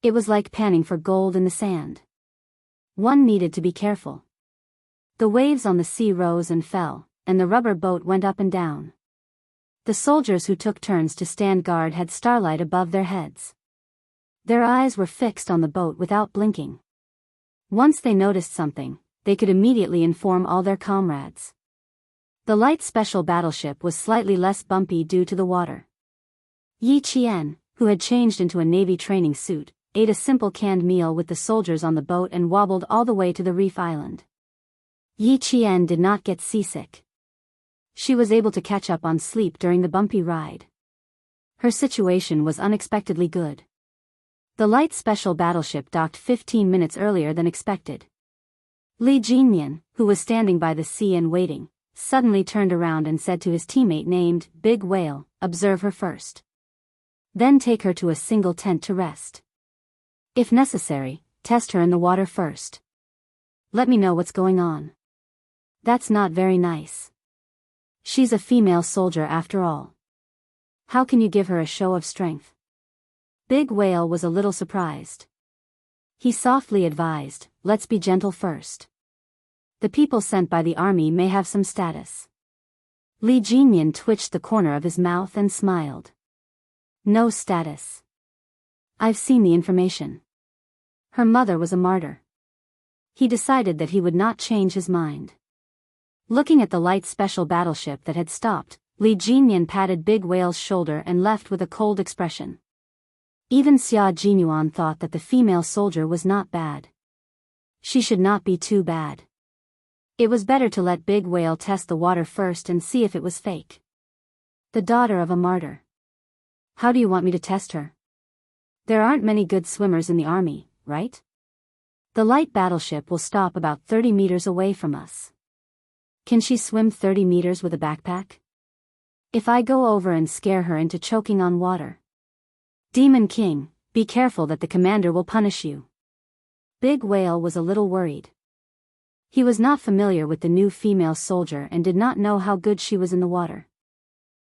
It was like panning for gold in the sand. One needed to be careful. The waves on the sea rose and fell, and the rubber boat went up and down. The soldiers who took turns to stand guard had starlight above their heads. Their eyes were fixed on the boat without blinking. Once they noticed something, they could immediately inform all their comrades. The light special battleship was slightly less bumpy due to the water. Yi Qian, who had changed into a Navy training suit, ate a simple canned meal with the soldiers on the boat and wobbled all the way to the reef island. Yi Qian did not get seasick. She was able to catch up on sleep during the bumpy ride. Her situation was unexpectedly good. The light special battleship docked 15 minutes earlier than expected. Li Jinyan, who was standing by the sea and waiting, suddenly turned around and said to his teammate named Big Whale, "Observe her first. Then take her to a single tent to rest. If necessary, test her in the water first. Let me know what's going on." "That's not very nice. She's a female soldier after all. How can you give her a show of strength?" Big Whale was a little surprised. He softly advised, "Let's be gentle first. The people sent by the army may have some status." Li Jinyan twitched the corner of his mouth and smiled. "No status. I've seen the information. Her mother was a martyr." He decided that he would not change his mind. Looking at the light special battleship that had stopped, Li Jinyan patted Big Whale's shoulder and left with a cold expression. Even Xia Jinyuan thought that the female soldier was not bad. She should not be too bad. It was better to let Big Whale test the water first and see if it was fake. The daughter of a martyr. How do you want me to test her? There aren't many good swimmers in the army, right? The light battleship will stop about 30 meters away from us. Can she swim 30 meters with a backpack? If I go over and scare her into choking on water? Demon King, be careful that the commander will punish you. Big Whale was a little worried. He was not familiar with the new female soldier and did not know how good she was in the water.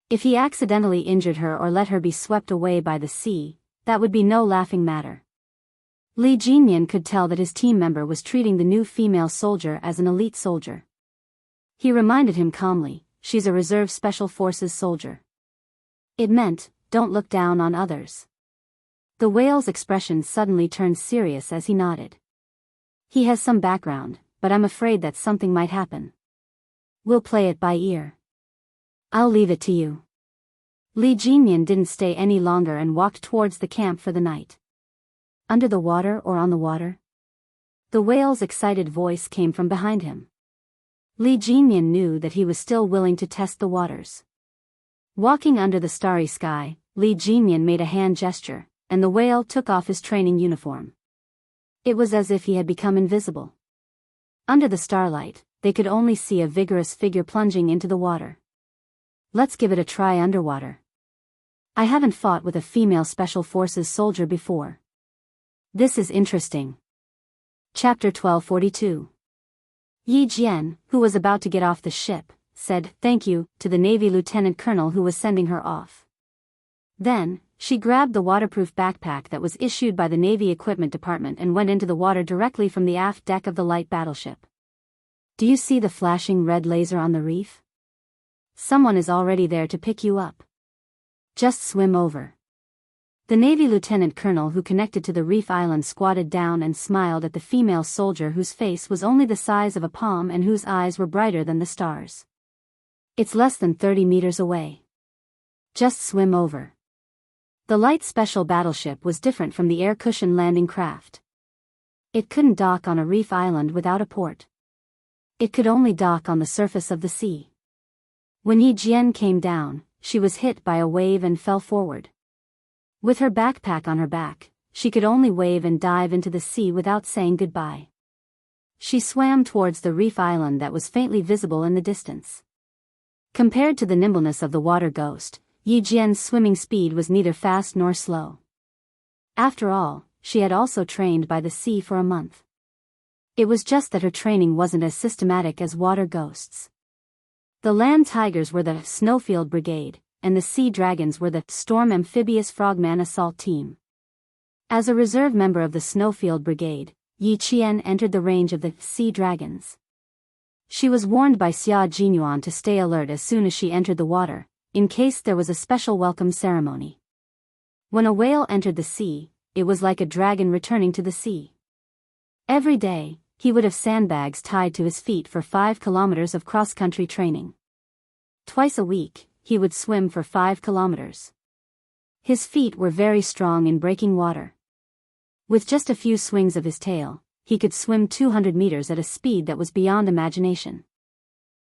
If he accidentally injured her or let her be swept away by the sea, that would be no laughing matter. Li Jinyan could tell that his team member was treating the new female soldier as an elite soldier. He reminded him calmly, "She's a reserve special forces soldier." It meant, don't look down on others. The whale's expression suddenly turned serious as he nodded. He has some background, but I'm afraid that something might happen. We'll play it by ear. I'll leave it to you. Li Jinyan didn't stay any longer and walked towards the camp for the night. Under the water or on the water? The whale's excited voice came from behind him. Li Jinyan knew that he was still willing to test the waters. Walking under the starry sky, Li Jinyan made a hand gesture, and the whale took off his training uniform. It was as if he had become invisible. Under the starlight, they could only see a vigorous figure plunging into the water. Let's give it a try underwater. I haven't fought with a female Special Forces soldier before. This is interesting. Chapter 1242. Yi Jian, who was about to get off the ship, said thank you to the Navy Lieutenant Colonel who was sending her off. Then, she grabbed the waterproof backpack that was issued by the Navy Equipment Department and went into the water directly from the aft deck of the light battleship. Do you see the flashing red laser on the reef? Someone is already there to pick you up. Just swim over. The Navy Lieutenant Colonel who connected to the reef island squatted down and smiled at the female soldier whose face was only the size of a palm and whose eyes were brighter than the stars. It's less than 30 meters away. Just swim over. The light special battleship was different from the air-cushioned landing craft. It couldn't dock on a reef island without a port. It could only dock on the surface of the sea. When Yi Jian came down, she was hit by a wave and fell forward. With her backpack on her back, she could only wave and dive into the sea without saying goodbye. She swam towards the reef island that was faintly visible in the distance. Compared to the nimbleness of the water ghost, Yi Jian's swimming speed was neither fast nor slow. After all, she had also trained by the sea for a month. It was just that her training wasn't as systematic as water ghosts. The land tigers were the Snowfield Brigade, and the sea dragons were the Storm Amphibious Frogman Assault Team. As a reserve member of the Snowfield Brigade, Yi Qian entered the range of the sea dragons. She was warned by Xia Jinyuan to stay alert as soon as she entered the water, in case there was a special welcome ceremony. When a whale entered the sea, it was like a dragon returning to the sea. Every day, he would have sandbags tied to his feet for 5 kilometers of cross-country training. Twice a week, he would swim for 5 kilometers. His feet were very strong in breaking water. With just a few swings of his tail, he could swim 200 meters at a speed that was beyond imagination.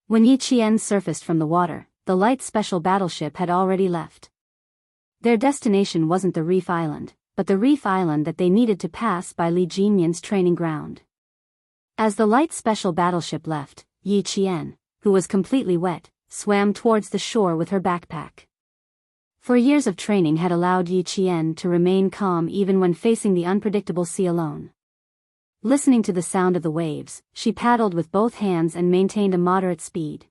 When Yi Qian surfaced from the water, the light special battleship had already left. Their destination wasn't the reef island, but the reef island that they needed to pass by Li Jinyan's training ground. As the light special battleship left, Yi Qian, who was completely wet, swam towards the shore with her backpack. For years of training had allowed Yi Qian to remain calm even when facing the unpredictable sea alone. Listening to the sound of the waves, she paddled with both hands and maintained a moderate speed.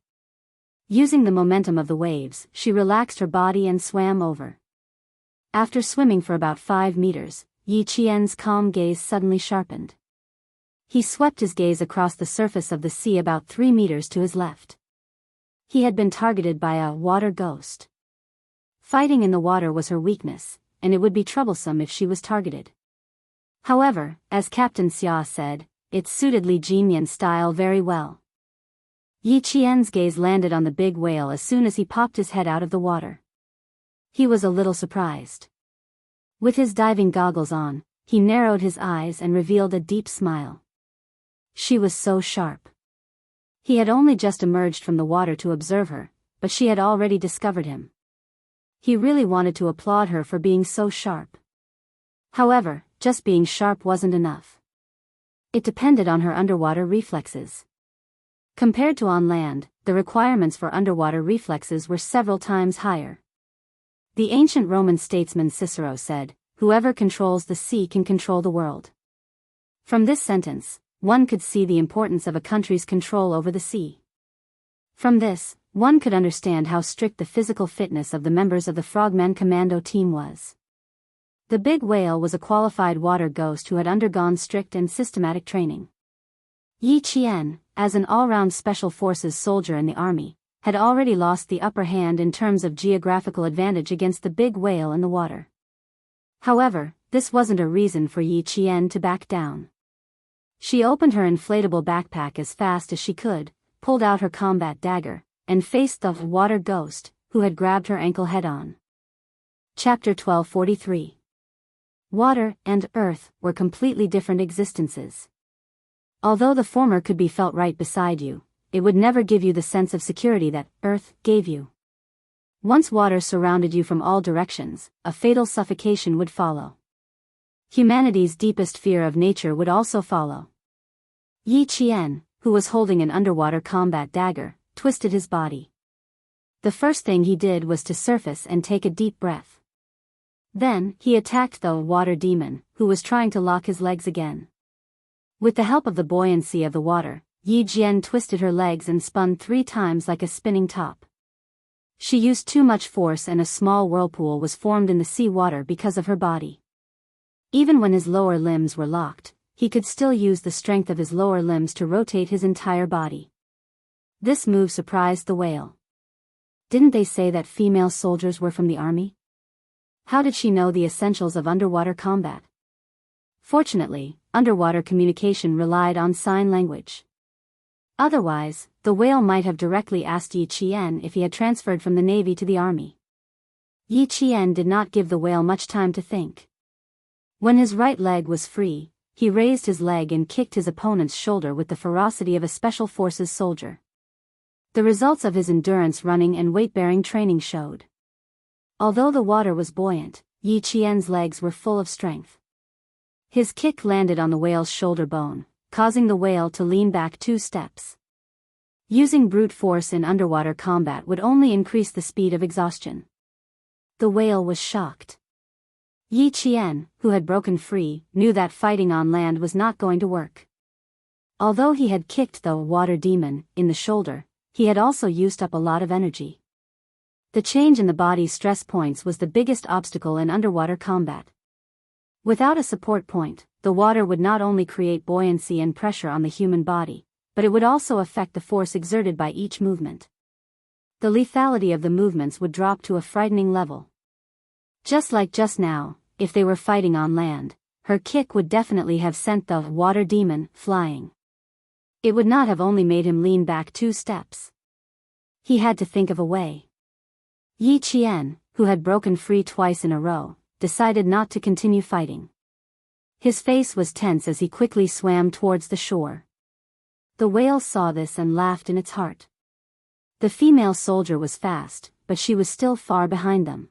Using the momentum of the waves, she relaxed her body and swam over. After swimming for about 5 meters, Yi Qian's calm gaze suddenly sharpened. He swept his gaze across the surface of the sea about 3 meters to his left. He had been targeted by a water ghost. Fighting in the water was her weakness, and it would be troublesome if she was targeted. However, as Captain Xia said, it suited Li Jinyan's style very well. Yi Qian's gaze landed on the big whale as soon as he popped his head out of the water. He was a little surprised. With his diving goggles on, he narrowed his eyes and revealed a deep smile. She was so sharp. He had only just emerged from the water to observe her, but she had already discovered him. He really wanted to applaud her for being so sharp. However, just being sharp wasn't enough. It depended on her underwater reflexes. Compared to on land, the requirements for underwater reflexes were several times higher. The ancient Roman statesman Cicero said, "Whoever controls the sea can control the world." From this sentence, one could see the importance of a country's control over the sea. From this, one could understand how strict the physical fitness of the members of the Frogman Commando team was. The big whale was a qualified water ghost who had undergone strict and systematic training. Yi Qian, as an all-round Special Forces soldier in the army, had already lost the upper hand in terms of geographical advantage against the big whale in the water. However, this wasn't a reason for Yi Qian to back down. She opened her inflatable backpack as fast as she could, pulled out her combat dagger, and faced the water ghost, who had grabbed her ankle head-on. Chapter 1243. Water and earth were completely different existences. Although the former could be felt right beside you, it would never give you the sense of security that earth gave you. Once water surrounded you from all directions, a fatal suffocation would follow. Humanity's deepest fear of nature would also follow. Yi Qian, who was holding an underwater combat dagger, twisted his body. The first thing he did was to surface and take a deep breath. Then, he attacked the water demon, who was trying to lock his legs again. With the help of the buoyancy of the water, Yi Jian twisted her legs and spun 3 times like a spinning top. She used too much force and a small whirlpool was formed in the sea water because of her body. Even when his lower limbs were locked, he could still use the strength of his lower limbs to rotate his entire body. This move surprised the whale. Didn't they say that female soldiers were from the army? How did she know the essentials of underwater combat? Fortunately, underwater communication relied on sign language. Otherwise, the whale might have directly asked Yi Qian if he had transferred from the navy to the army. Yi Qian did not give the whale much time to think. When his right leg was free, he raised his leg and kicked his opponent's shoulder with the ferocity of a special forces soldier. The results of his endurance running and weight-bearing training showed. Although the water was buoyant, Yi Qian's legs were full of strength. His kick landed on the whale's shoulder bone, causing the whale to lean back 2 steps. Using brute force in underwater combat would only increase the speed of exhaustion. The whale was shocked. Yi Qian, who had broken free, knew that fighting on land was not going to work. Although he had kicked the water demon in the shoulder, he had also used up a lot of energy. The change in the body's stress points was the biggest obstacle in underwater combat. Without a support point, the water would not only create buoyancy and pressure on the human body, but it would also affect the force exerted by each movement. The lethality of the movements would drop to a frightening level. Just like just now, if they were fighting on land, her kick would definitely have sent the water demon flying. It would not have only made him lean back 2 steps. He had to think of a way. Yi Qian, who had broken free twice in a row, decided not to continue fighting. His face was tense as he quickly swam towards the shore. The whale saw this and laughed in its heart. The female soldier was fast, but she was still far behind them.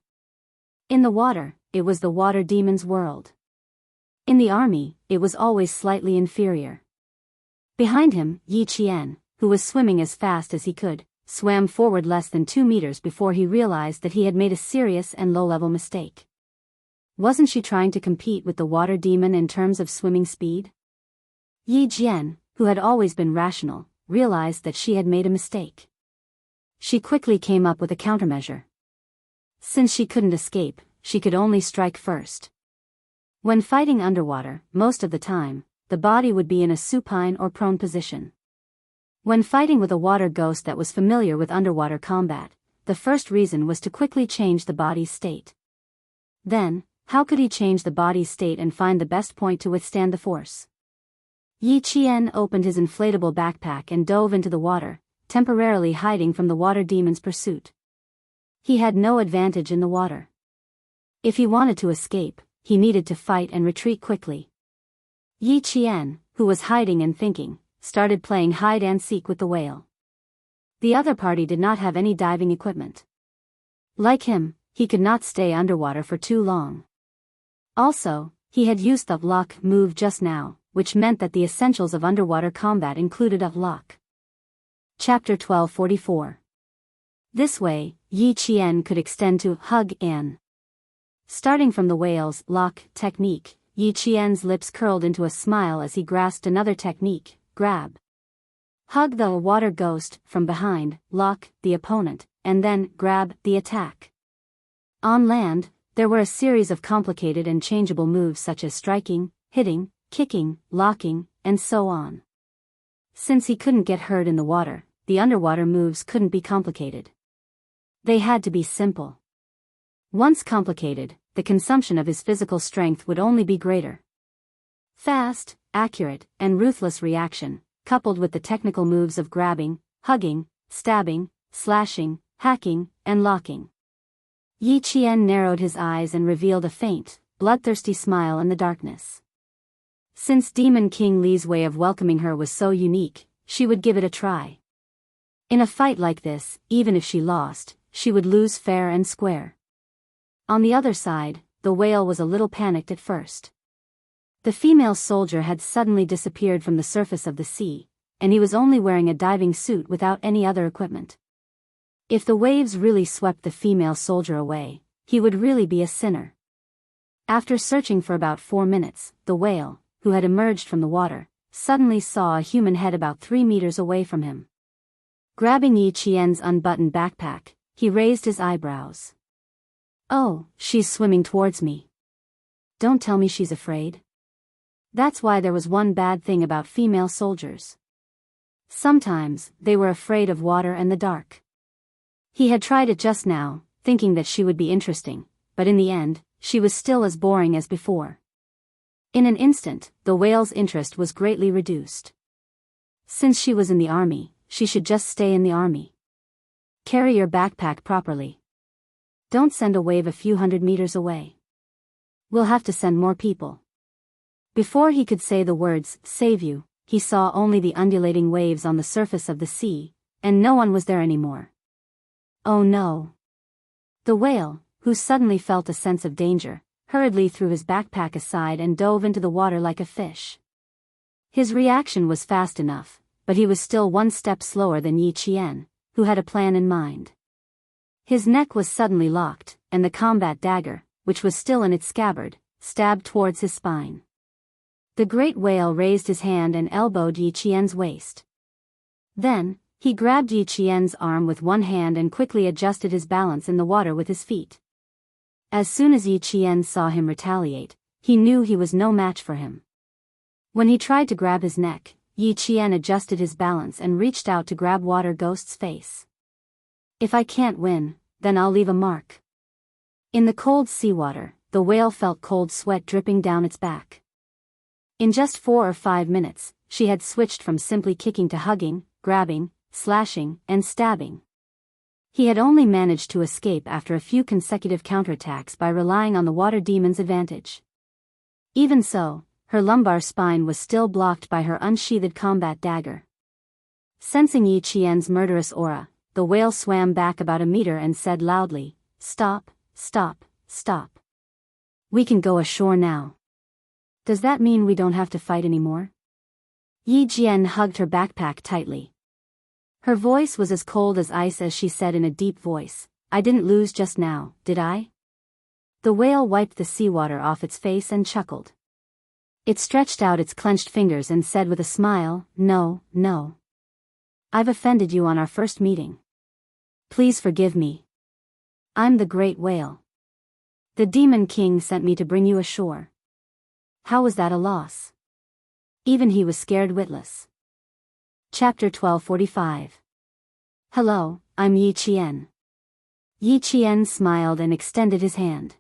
In the water, it was the water demon's world. In the army, it was always slightly inferior. Behind him, Yi Qian, who was swimming as fast as he could, swam forward less than 2 meters before he realized that he had made a serious and low-level mistake. Wasn't she trying to compete with the water demon in terms of swimming speed? Yi Jian, who had always been rational, realized that she had made a mistake. She quickly came up with a countermeasure. Since she couldn't escape, she could only strike first. When fighting underwater, most of the time, the body would be in a supine or prone position. When fighting with a water ghost that was familiar with underwater combat, the first reason was to quickly change the body's state. Then, how could he change the body's state and find the best point to withstand the force? Yi Qian opened his inflatable backpack and dove into the water, temporarily hiding from the water demon's pursuit. He had no advantage in the water. If he wanted to escape, he needed to fight and retreat quickly. Yi Qian, who was hiding and thinking, started playing hide-and-seek with the whale. The other party did not have any diving equipment. Like him, he could not stay underwater for too long. Also, he had used the lock move just now, which meant that the essentials of underwater combat included a lock. Chapter 1244. This way, Yi Qian could extend to hug An. Starting from the whale's lock technique, Yi Qian's lips curled into a smile as he grasped another technique, grab. Hug the water ghost from behind, lock the opponent, and then grab the attack. On land, there were a series of complicated and changeable moves such as striking, hitting, kicking, locking, and so on. Since he couldn't get hurt in the water, the underwater moves couldn't be complicated. They had to be simple. Once complicated, the consumption of his physical strength would only be greater. Fast, accurate, and ruthless reaction, coupled with the technical moves of grabbing, hugging, stabbing, slashing, hacking, and locking. Yi Qian narrowed his eyes and revealed a faint, bloodthirsty smile in the darkness. Since Demon King Li's way of welcoming her was so unique, she would give it a try. In a fight like this, even if she lost, she would lose fair and square. On the other side, the whale was a little panicked at first. The female soldier had suddenly disappeared from the surface of the sea, and he was only wearing a diving suit without any other equipment. If the waves really swept the female soldier away, he would really be a sinner. After searching for about 4 minutes, the whale, who had emerged from the water, suddenly saw a human head about 3 meters away from him. Grabbing Yi Qian's unbuttoned backpack, he raised his eyebrows. "Oh, she's swimming towards me. Don't tell me she's afraid." That's why there was one bad thing about female soldiers. Sometimes, they were afraid of water and the dark. He had tried it just now, thinking that she would be interesting, but in the end, she was still as boring as before. In an instant, the whale's interest was greatly reduced. Since she was in the army, she should just stay in the army. Carry your backpack properly. Don't send a wave a few hundred meters away. We'll have to send more people. Before he could say the words, "save you," he saw only the undulating waves on the surface of the sea, and no one was there anymore. Oh no. The whale, who suddenly felt a sense of danger, hurriedly threw his backpack aside and dove into the water like a fish. His reaction was fast enough, but he was still one step slower than Yi Qian, who had a plan in mind. His neck was suddenly locked, and the combat dagger, which was still in its scabbard, stabbed towards his spine. The great whale raised his hand and elbowed Yi Qian's waist. Then, he grabbed Yi Qian's arm with one hand and quickly adjusted his balance in the water with his feet. As soon as Yi Qian saw him retaliate, he knew he was no match for him. When he tried to grab his neck, Yi Qian adjusted his balance and reached out to grab Water Ghost's face. "If I can't win, then I'll leave a mark." In the cold seawater, the whale felt cold sweat dripping down its back. In just 4 or 5 minutes, she had switched from simply kicking to hugging, grabbing, slashing, and stabbing. He had only managed to escape after a few consecutive counterattacks by relying on the water demon's advantage. Even so, her lumbar spine was still blocked by her unsheathed combat dagger. Sensing Yi Qian's murderous aura, the whale swam back about a meter and said loudly, "Stop, stop, stop. We can go ashore now. Does that mean we don't have to fight anymore?" Yi Qian hugged her backpack tightly. Her voice was as cold as ice as she said in a deep voice, "I didn't lose just now, did I?" The whale wiped the seawater off its face and chuckled. It stretched out its clenched fingers and said with a smile, "No, no. I've offended you on our first meeting. Please forgive me. I'm the great whale. The Demon King sent me to bring you ashore." How was that a loss? Even he was scared witless. Chapter 1245. "Hello, I'm Yi Qian." Yi Qian smiled and extended his hand.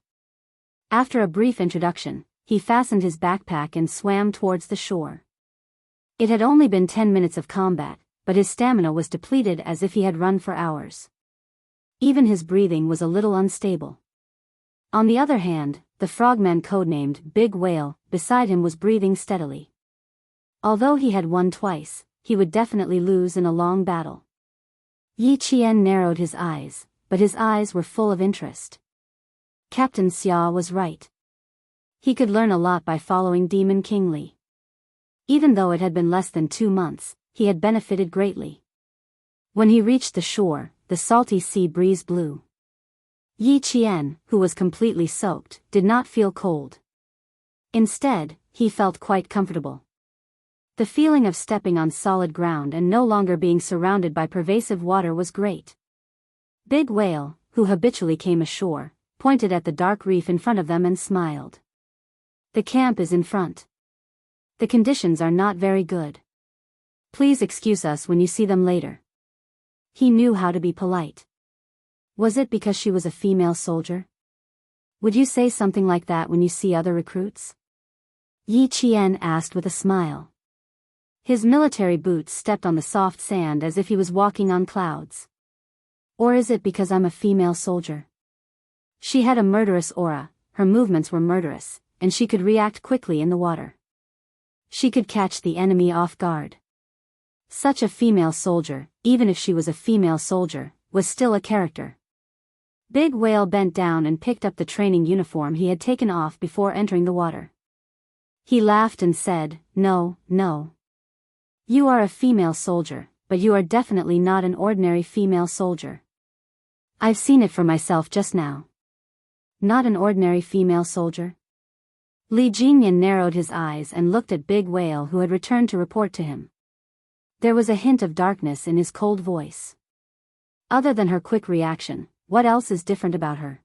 After a brief introduction, he fastened his backpack and swam towards the shore. It had only been 10 minutes of combat, but his stamina was depleted as if he had run for hours. Even his breathing was a little unstable. On the other hand, the frogman codenamed Big Whale beside him was breathing steadily. Although he had won twice, he would definitely lose in a long battle. Yi Qian narrowed his eyes, but his eyes were full of interest. Captain Xia was right. He could learn a lot by following Demon King Li. Even though it had been less than 2 months, he had benefited greatly. When he reached the shore, the salty sea breeze blew. Yi Qian, who was completely soaked, did not feel cold. Instead, he felt quite comfortable. The feeling of stepping on solid ground and no longer being surrounded by pervasive water was great. Big Whale, who habitually came ashore, pointed at the dark reef in front of them and smiled. "The camp is in front. The conditions are not very good. Please excuse us when you see them later." He knew how to be polite. Was it because she was a female soldier? Would you say something like that when you see other recruits? Yi Qian asked with a smile. His military boots stepped on the soft sand as if he was walking on clouds. Or is it because I'm a female soldier? She had a murderous aura, her movements were murderous, and she could react quickly in the water. She could catch the enemy off guard. Such a female soldier, even if she was a female soldier, was still a character. Big Whale bent down and picked up the training uniform he had taken off before entering the water. He laughed and said, "No, no. You are a female soldier, but you are definitely not an ordinary female soldier. I've seen it for myself just now." Not an ordinary female soldier? Li Jinyan narrowed his eyes and looked at Big Whale, who had returned to report to him. There was a hint of darkness in his cold voice. Other than her quick reaction, what else is different about her?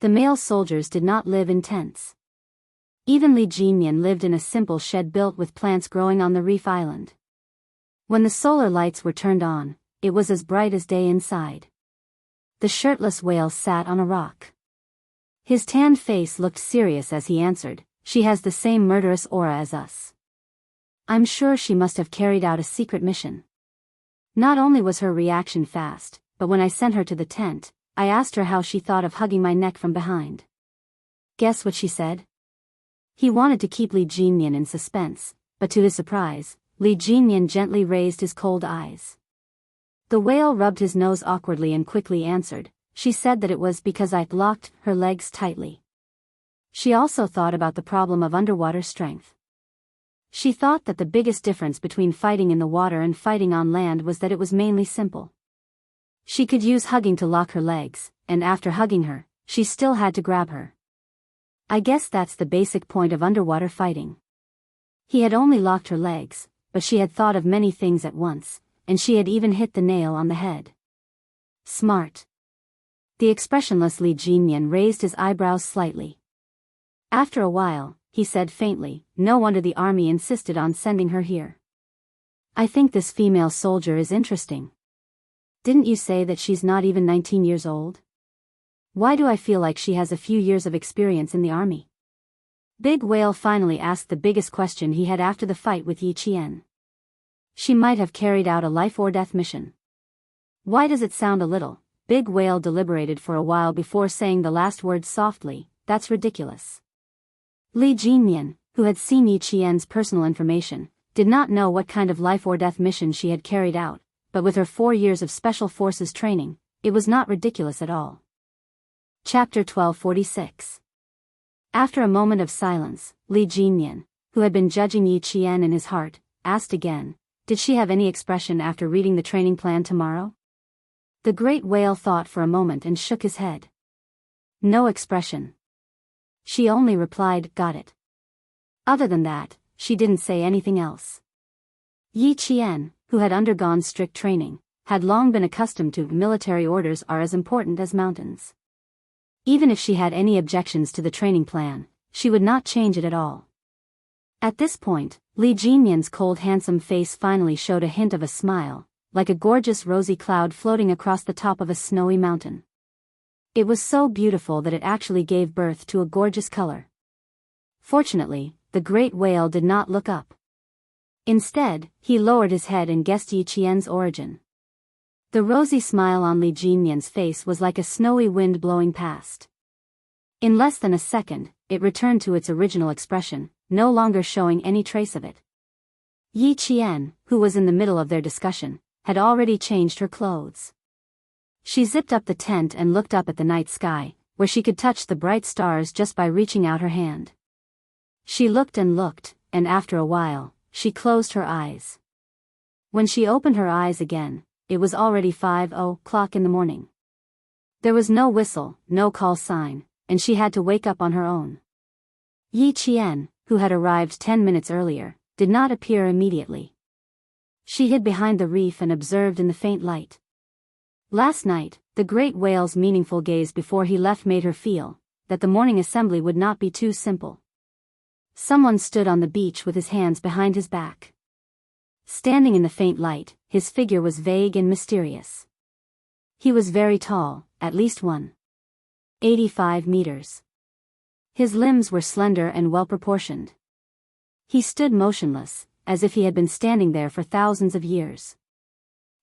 The male soldiers did not live in tents. Even Li Jinyan lived in a simple shed built with plants growing on the reef island. When the solar lights were turned on, it was as bright as day inside. The shirtless whale sat on a rock. His tanned face looked serious as he answered, "She has the same murderous aura as us. I'm sure she must have carried out a secret mission." Not only was her reaction fast, but when I sent her to the tent, I asked her how she thought of hugging my neck from behind. Guess what she said? He wanted to keep Li Jinyan in suspense, but to his surprise, Li Jinyan gently raised his cold eyes. The whale rubbed his nose awkwardly and quickly answered, "She said that it was because I locked her legs tightly." She also thought about the problem of underwater strength. She thought that the biggest difference between fighting in the water and fighting on land was that it was mainly simple. She could use hugging to lock her legs, and after hugging her, she still had to grab her. I guess that's the basic point of underwater fighting. He had only locked her legs, but she had thought of many things at once, and she had even hit the nail on the head. Smart. The expressionless Li Jinyan raised his eyebrows slightly. After a while, he said faintly, "No wonder the army insisted on sending her here. I think this female soldier is interesting. Didn't you say that she's not even 19 years old? Why do I feel like she has a few years of experience in the army?" Big Whale finally asked the biggest question he had after the fight with Yi Qian. She might have carried out a life-or-death mission. Why does it sound a little? Big Whale deliberated for a while before saying the last word softly, "That's ridiculous." Li Jinyan, who had seen Yi Qian's personal information, did not know what kind of life-or-death mission she had carried out, but with her 4 years of Special Forces training, it was not ridiculous at all. Chapter 1246. After a moment of silence, Li Jinyan, who had been judging Yi Qian in his heart, asked again, "Did she have any expression after reading the training plan tomorrow?" The great whale thought for a moment and shook his head. No expression. She only replied, "Got it." Other than that, she didn't say anything else. Yi Qian, who had undergone strict training, had long been accustomed to military orders are as important as mountains. Even if she had any objections to the training plan, she would not change it at all. At this point, Li Jinyan's cold handsome face finally showed a hint of a smile, like a gorgeous rosy cloud floating across the top of a snowy mountain. It was so beautiful that it actually gave birth to a gorgeous color. Fortunately, the great whale did not look up. Instead, he lowered his head and guessed Yi Qian's origin. The rosy smile on Li Jinyan's face was like a snowy wind blowing past. In less than a second, it returned to its original expression, no longer showing any trace of it. Yi Qian, who was in the middle of their discussion, had already changed her clothes. She zipped up the tent and looked up at the night sky, where she could touch the bright stars just by reaching out her hand. She looked, and after a while, she closed her eyes. When she opened her eyes again, it was already 5:00 in the morning. There was no whistle, no call sign, and she had to wake up on her own. Yi Qian, who had arrived 10 minutes earlier, did not appear immediately. She hid behind the reef and observed in the faint light. Last night, the great whale's meaningful gaze before he left made her feel that the morning assembly would not be too simple. Someone stood on the beach with his hands behind his back. Standing in the faint light, his figure was vague and mysterious. He was very tall, at least 185 meters. His limbs were slender and well-proportioned. He stood motionless, as if he had been standing there for thousands of years.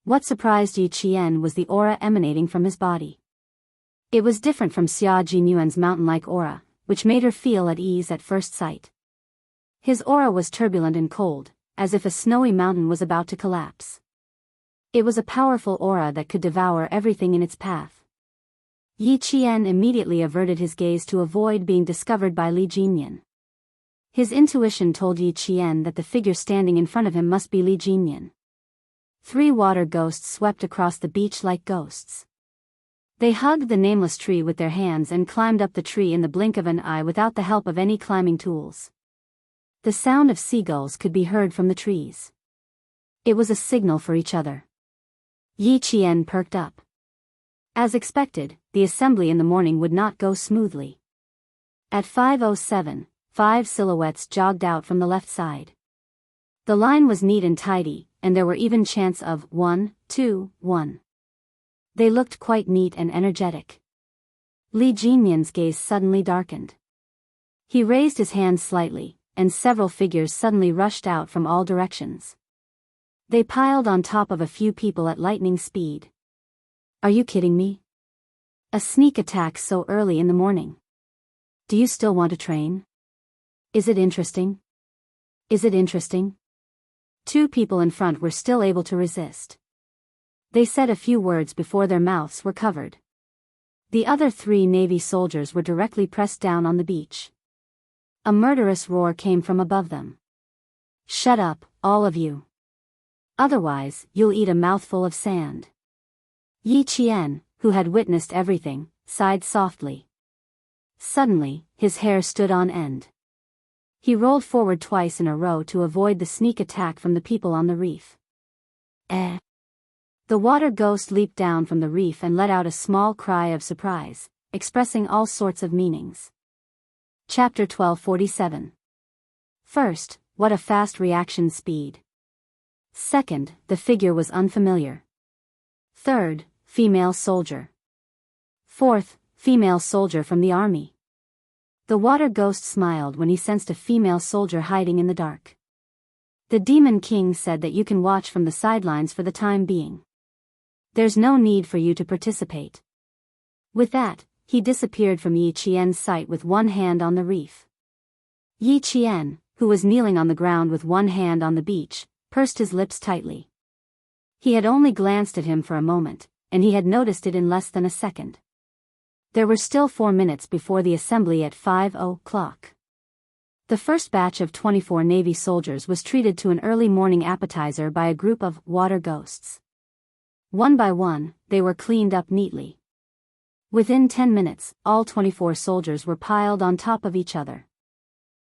What surprised Yi Qian was the aura emanating from his body. It was different from Xia Jinyuan's mountain-like aura, which made her feel at ease at first sight. His aura was turbulent and cold, as if a snowy mountain was about to collapse. It was a powerful aura that could devour everything in its path. Yi Qian immediately averted his gaze to avoid being discovered by Li Jinyan. His intuition told Yi Qian that the figure standing in front of him must be Li Jinyan. 3 water ghosts swept across the beach like ghosts. They hugged the nameless tree with their hands and climbed up the tree in the blink of an eye without the help of any climbing tools. The sound of seagulls could be heard from the trees. It was a signal for each other. Yi Qian perked up. As expected, the assembly in the morning would not go smoothly. At 5:07, 5 silhouettes jogged out from the left side. The line was neat and tidy, and there were even chants of 1, 2, 1. They looked quite neat and energetic. Li Jinyan's gaze suddenly darkened. He raised his hands slightly, and several figures suddenly rushed out from all directions. They piled on top of a few people at lightning speed. Are you kidding me? A sneak attack so early in the morning. Do you still want to train? Is it interesting? Is it interesting? 2 people in front were still able to resist. They said a few words before their mouths were covered. The other 3 Navy soldiers were directly pressed down on the beach. A murderous roar came from above them. Shut up, all of you. Otherwise, you'll eat a mouthful of sand. Yi Qian, who had witnessed everything, sighed softly. Suddenly, his hair stood on end. He rolled forward twice in a row to avoid the sneak attack from the people on the reef. Eh. The water ghost leaped down from the reef and let out a small cry of surprise, expressing all sorts of meanings. Chapter 1247. First, what a fast reaction speed. Second, the figure was unfamiliar. Third, female soldier. Fourth, female soldier from the army. The water ghost smiled when he sensed a female soldier hiding in the dark. The Demon King said that you can watch from the sidelines for the time being. There's no need for you to participate. With that, he disappeared from Yi Qian's sight with one hand on the reef. Yi Qian, who was kneeling on the ground with one hand on the beach, pursed his lips tightly. He had only glanced at him for a moment, and he had noticed it in less than a second. There were still 4 minutes before the assembly at 5:00. The first batch of 24 Navy soldiers was treated to an early morning appetizer by a group of water ghosts. One by one, they were cleaned up neatly. Within 10 minutes, all 24 soldiers were piled on top of each other.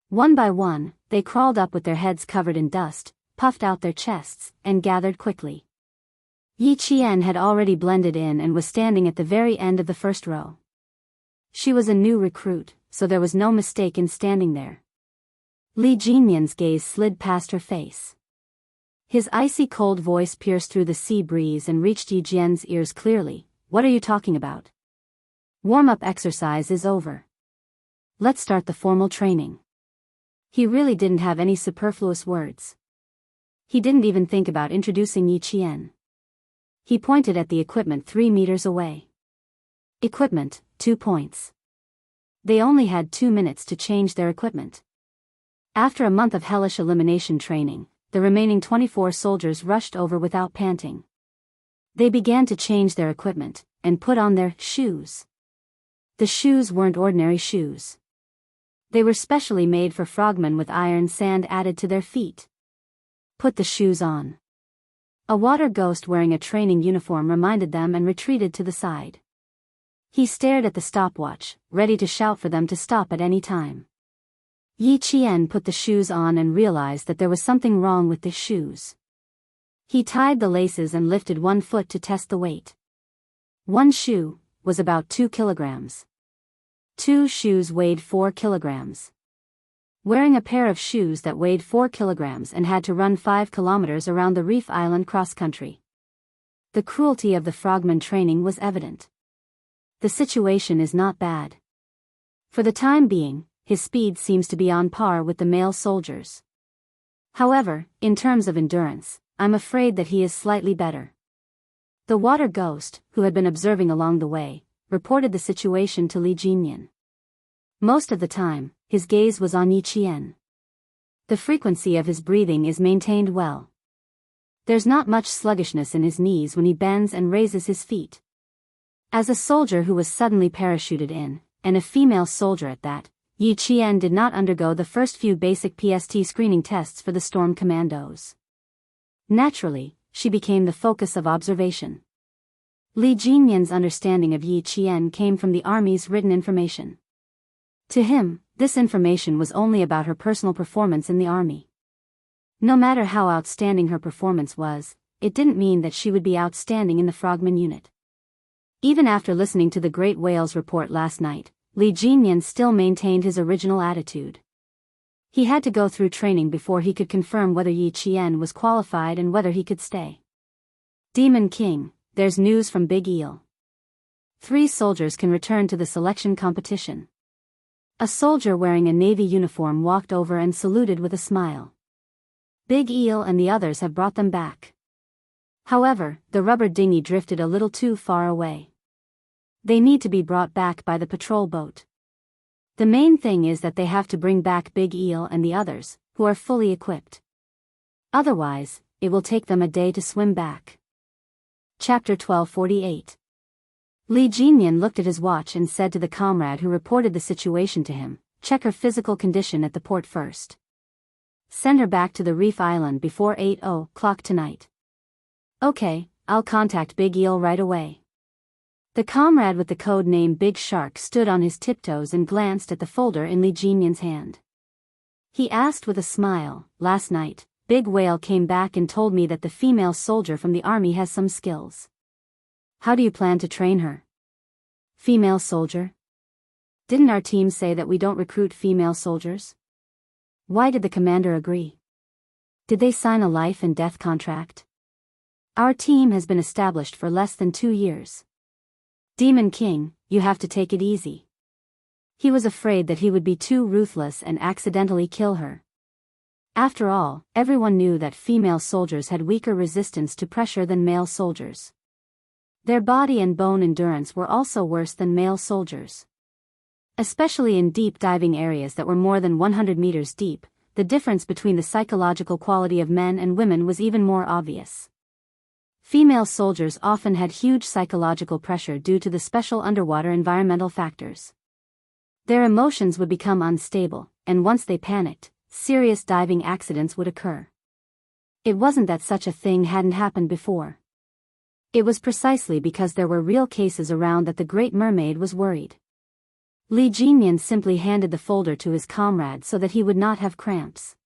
One by one, they crawled up with their heads covered in dust, puffed out their chests, and gathered quickly. Yi Qian had already blended in and was standing at the very end of the first row. She was a new recruit, so there was no mistake in standing there. Li Jinyan's gaze slid past her face. His icy cold voice pierced through the sea breeze and reached Yi Jian's ears clearly. What are you talking about? Warm-up exercise is over. Let's start the formal training. He really didn't have any superfluous words. He didn't even think about introducing Yi Qian. He pointed at the equipment 3 meters away. Equipment, 2 points. They only had 2 minutes to change their equipment. After a month of hellish elimination training, the remaining 24 soldiers rushed over without panting. They began to change their equipment, and put on their shoes. The shoes weren't ordinary shoes. They were specially made for frogmen with iron sand added to their feet. Put the shoes on. A water ghost wearing a training uniform reminded them and retreated to the side. He stared at the stopwatch, ready to shout for them to stop at any time. Yi Qian put the shoes on and realized that there was something wrong with the shoes. He tied the laces and lifted one foot to test the weight. One shoe was about 2 kilograms. 2 shoes weighed 4 kilograms. Wearing a pair of shoes that weighed 4 kilograms and had to run 5 kilometers around the reef island cross-country. The cruelty of the frogman training was evident. The situation is not bad. For the time being, his speed seems to be on par with the male soldiers. However, in terms of endurance, I'm afraid that he is slightly better. The water ghost, who had been observing along the way, reported the situation to Li Jinyan. Most of the time, his gaze was on Yi Qian. The frequency of his breathing is maintained well. There's not much sluggishness in his knees when he bends and raises his feet. As a soldier who was suddenly parachuted in, and a female soldier at that, Yi Qian did not undergo the first few basic PST screening tests for the Storm Commandos. Naturally, she became the focus of observation. Li Jinyan's understanding of Yi Qian came from the army's written information. To him, this information was only about her personal performance in the army. No matter how outstanding her performance was, it didn't mean that she would be outstanding in the Frogman unit. Even after listening to the Great Whale's report last night, Li Jinyan still maintained his original attitude. He had to go through training before he could confirm whether Yi Qian was qualified and whether he could stay. Demon King, there's news from Big Eel. 3 soldiers can return to the selection competition. A soldier wearing a navy uniform walked over and saluted with a smile. Big Eel and the others have brought them back. However, the rubber dinghy drifted a little too far away. They need to be brought back by the patrol boat. The main thing is that they have to bring back Big Eel and the others, who are fully equipped. Otherwise, it will take them a day to swim back. Chapter 1248. Li Jinyan looked at his watch and said to the comrade who reported the situation to him, check her physical condition at the port first. Send her back to the Reef Island before 8:00 tonight. Okay, I'll contact Big Eel right away. The comrade with the code name Big Shark stood on his tiptoes and glanced at the folder in Li Jinyan's hand. He asked with a smile, last night, Big Whale came back and told me that the female soldier from the army has some skills. How do you plan to train her? Female soldier? Didn't our team say that we don't recruit female soldiers? Why did the commander agree? Did they sign a life and death contract? Our team has been established for less than 2 years. Demon King, you have to take it easy. He was afraid that he would be too ruthless and accidentally kill her. After all, everyone knew that female soldiers had weaker resistance to pressure than male soldiers. Their body and bone endurance were also worse than male soldiers. Especially in deep diving areas that were more than 100 meters deep, the difference between the psychological quality of men and women was even more obvious. Female soldiers often had huge psychological pressure due to the special underwater environmental factors. Their emotions would become unstable, and once they panicked, serious diving accidents would occur. It wasn't that such a thing hadn't happened before. It was precisely because there were real cases around that the Great Mermaid was worried. Li Jinyan simply handed the folder to his comrade so that he would not have cramps.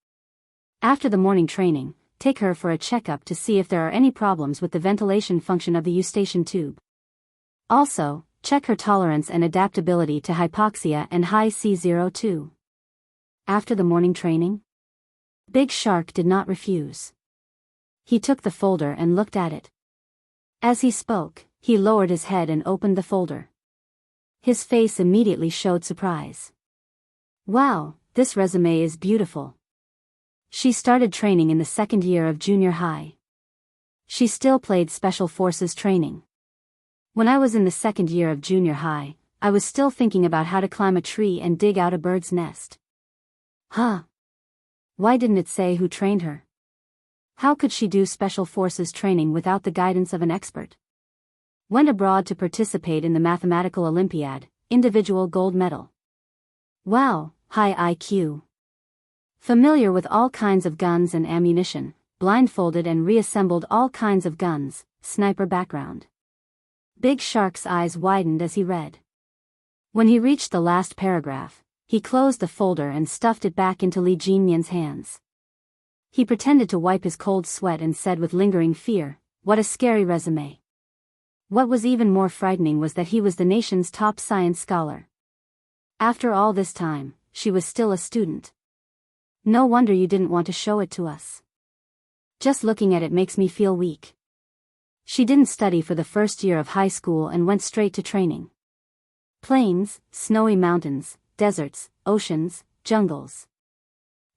After the morning training, take her for a checkup to see if there are any problems with the ventilation function of the eustachian tube. Also, check her tolerance and adaptability to hypoxia and high C02. After the morning training? Big Shark did not refuse. He took the folder and looked at it. As he spoke, he lowered his head and opened the folder. His face immediately showed surprise. Wow, this resume is beautiful. She started training in the 2nd year of junior high. She still played special forces training. When I was in the 2nd year of junior high, I was still thinking about how to climb a tree and dig out a bird's nest. Huh? Why didn't it say who trained her? How could she do special forces training without the guidance of an expert? Went abroad to participate in the Mathematical Olympiad, individual gold medal. Wow, high IQ. Familiar with all kinds of guns and ammunition, blindfolded and reassembled all kinds of guns, sniper background. Big Shark's eyes widened as he read. When he reached the last paragraph, he closed the folder and stuffed it back into Li Jinyan's hands. He pretended to wipe his cold sweat and said with lingering fear, what a scary resume. What was even more frightening was that he was the nation's top science scholar. After all this time, she was still a student. No wonder you didn't want to show it to us. Just looking at it makes me feel weak. She didn't study for the 1st year of high school and went straight to training. Plains, snowy mountains, deserts, oceans, jungles.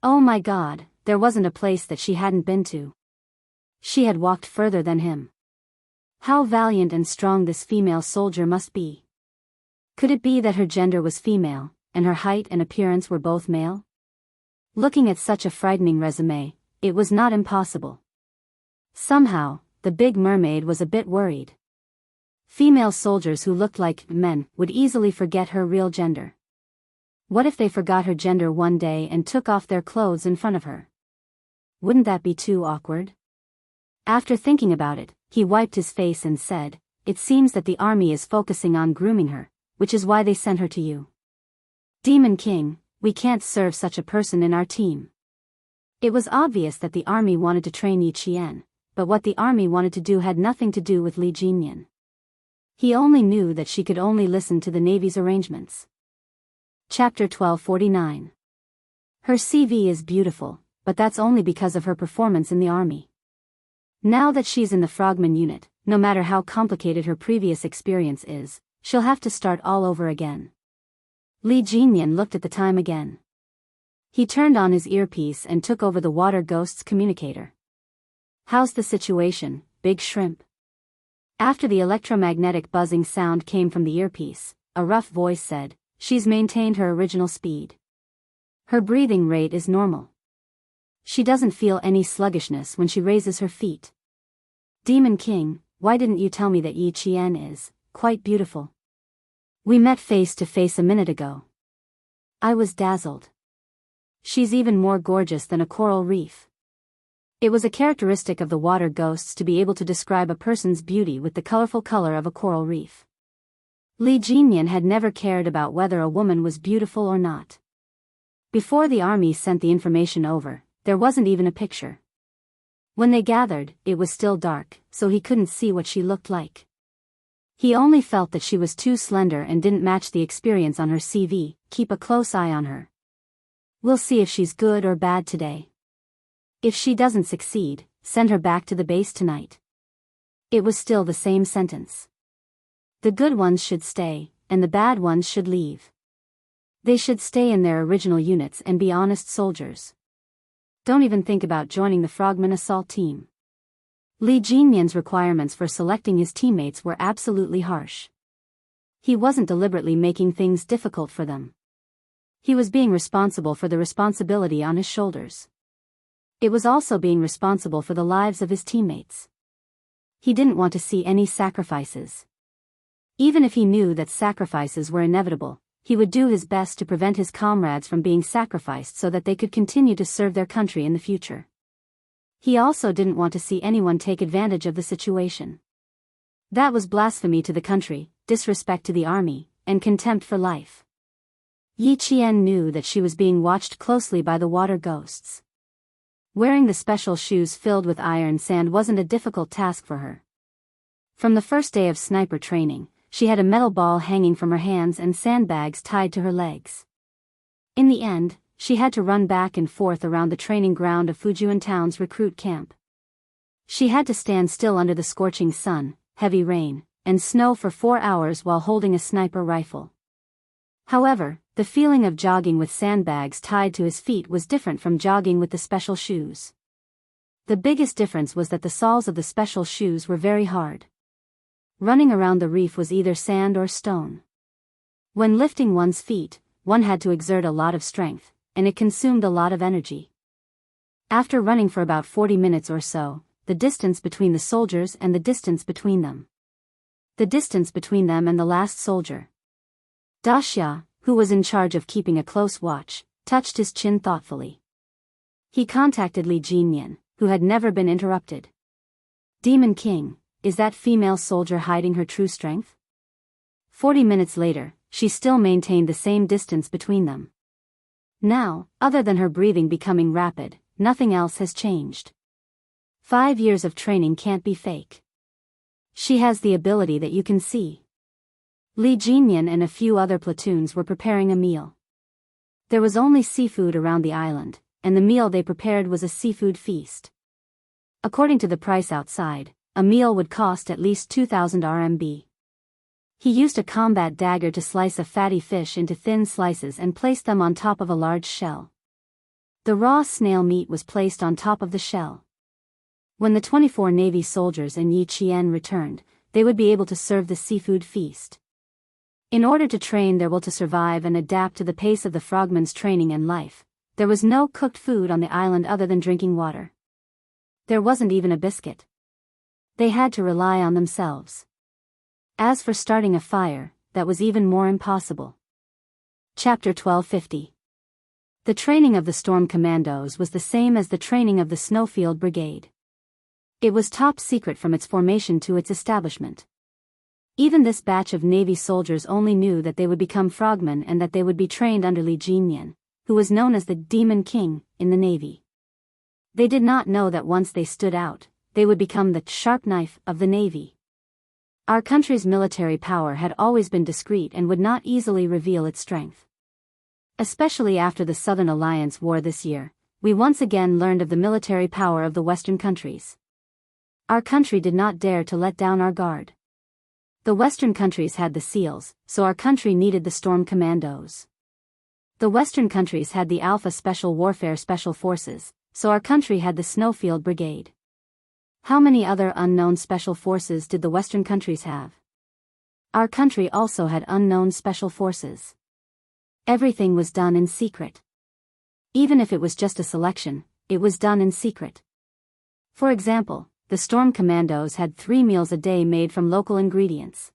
Oh my God, there wasn't a place that she hadn't been to. She had walked further than him. How valiant and strong this female soldier must be. Could it be that her gender was female, and her height and appearance were both male? Looking at such a frightening resume, it was not impossible. Somehow, the big mermaid was a bit worried. Female soldiers who looked like men would easily forget her real gender. What if they forgot her gender one day and took off their clothes in front of her? Wouldn't that be too awkward? After thinking about it, he wiped his face and said, "It seems that the army is focusing on grooming her, which is why they sent her to you. Demon King, we can't serve such a person in our team." It was obvious that the army wanted to train Yi Qian, but what the army wanted to do had nothing to do with Li Jinyan. He only knew that she could only listen to the Navy's arrangements. Chapter 1249. Her CV is beautiful, but that's only because of her performance in the army. Now that she's in the Frogman unit, no matter how complicated her previous experience is, she'll have to start all over again. Li Jinyan looked at the time again. He turned on his earpiece and took over the water ghost's communicator. "How's the situation, Big Shrimp?" After the electromagnetic buzzing sound came from the earpiece, a rough voice said, "She's maintained her original speed. Her breathing rate is normal. She doesn't feel any sluggishness when she raises her feet. Demon King, why didn't you tell me that Yi Qian is quite beautiful? We met face to face a minute ago. I was dazzled. She's even more gorgeous than a coral reef." It was a characteristic of the water ghosts to be able to describe a person's beauty with the colorful color of a coral reef. Li Jinyan had never cared about whether a woman was beautiful or not. Before the army sent the information over, there wasn't even a picture. When they gathered, it was still dark, so he couldn't see what she looked like. He only felt that she was too slender and didn't match the experience on her CV. Keep a close eye on her. We'll see if she's good or bad today. If she doesn't succeed, send her back to the base tonight. It was still the same sentence. The good ones should stay, and the bad ones should leave. They should stay in their original units and be honest soldiers. Don't even think about joining the Frogman assault team. Li Jinyan's requirements for selecting his teammates were absolutely harsh. He wasn't deliberately making things difficult for them. He was being responsible for the responsibility on his shoulders. It was also being responsible for the lives of his teammates. He didn't want to see any sacrifices. Even if he knew that sacrifices were inevitable, he would do his best to prevent his comrades from being sacrificed so that they could continue to serve their country in the future. He also didn't want to see anyone take advantage of the situation. That was blasphemy to the country, disrespect to the army, and contempt for life. Yi Qian knew that she was being watched closely by the water ghosts. Wearing the special shoes filled with iron sand wasn't a difficult task for her. From the first day of sniper training, she had a metal ball hanging from her hands and sandbags tied to her legs. In the end, she had to run back and forth around the training ground of Fujian Town's recruit camp. She had to stand still under the scorching sun, heavy rain, and snow for 4 hours while holding a sniper rifle. However, the feeling of jogging with sandbags tied to his feet was different from jogging with the special shoes. The biggest difference was that the soles of the special shoes were very hard. Running around the reef was either sand or stone. When lifting one's feet, one had to exert a lot of strength, and it consumed a lot of energy. After running for about 40 minutes or so, the distance between the soldiers and the distance between them. The distance between them and the last soldier. Daxia, who was in charge of keeping a close watch, touched his chin thoughtfully. He contacted Li Jinyan, who had never been interrupted. "Demon King, is that female soldier hiding her true strength?" 40 minutes later, she still maintained the same distance between them. Now, other than her breathing becoming rapid, nothing else has changed. 5 years of training can't be fake. She has the ability that you can see. Li Jinyan and a few other platoons were preparing a meal. There was only seafood around the island, and the meal they prepared was a seafood feast. According to the price outside, a meal would cost at least 2,000 RMB. He used a combat dagger to slice a fatty fish into thin slices and place them on top of a large shell. The raw snail meat was placed on top of the shell. When the 24 Navy soldiers and Yi Qian returned, they would be able to serve the seafood feast. In order to train their will to survive and adapt to the pace of the frogmen's training and life, there was no cooked food on the island other than drinking water. There wasn't even a biscuit. They had to rely on themselves. As for starting a fire, that was even more impossible. Chapter 1250. The training of the Storm Commandos was the same as the training of the Snowfield Brigade. It was top secret from its formation to its establishment. Even this batch of Navy soldiers only knew that they would become frogmen and that they would be trained under Li Jinyan, who was known as the Demon King in the Navy. They did not know that once they stood out, they would become the sharp knife of the Navy. Our country's military power had always been discreet and would not easily reveal its strength. Especially after the Southern Alliance War this year, we once again learned of the military power of the Western countries. Our country did not dare to let down our guard. The Western countries had the SEALs, so our country needed the Storm Commandos. The Western countries had the Alpha Special Warfare Special Forces, so our country had the Snowfield Brigade. How many other unknown special forces did the Western countries have? Our country also had unknown special forces. Everything was done in secret. Even if it was just a selection, it was done in secret. For example, the Storm Commandos had 3 meals a day made from local ingredients.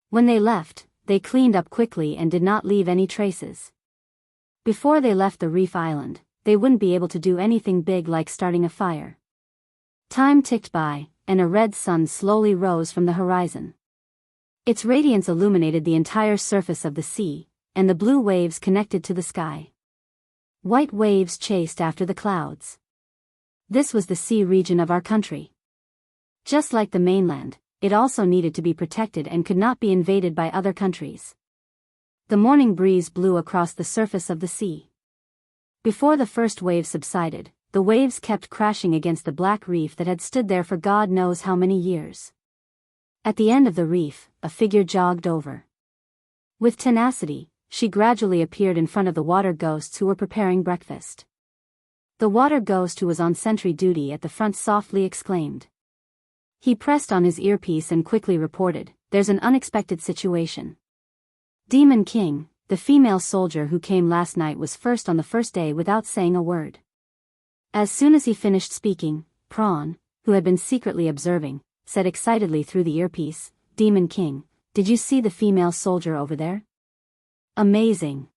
When they left, they cleaned up quickly and did not leave any traces. Before they left the reef island, they wouldn't be able to do anything big like starting a fire. Time ticked by, and a red sun slowly rose from the horizon. Its radiance illuminated the entire surface of the sea, and the blue waves connected to the sky. White waves chased after the clouds. This was the sea region of our country. Just like the mainland, it also needed to be protected and could not be invaded by other countries. The morning breeze blew across the surface of the sea. Before the first wave subsided, the waves kept crashing against the black reef that had stood there for God knows how many years. At the end of the reef, a figure jogged over. With tenacity, she gradually appeared in front of the water ghosts who were preparing breakfast. The water ghost who was on sentry duty at the front softly exclaimed. He pressed on his earpiece and quickly reported, "There's an unexpected situation. Demon King, the female soldier who came last night, was first on the first day without saying a word." As soon as he finished speaking, Prawn, who had been secretly observing, said excitedly through the earpiece, "Demon King, did you see the female soldier over there? Amazing.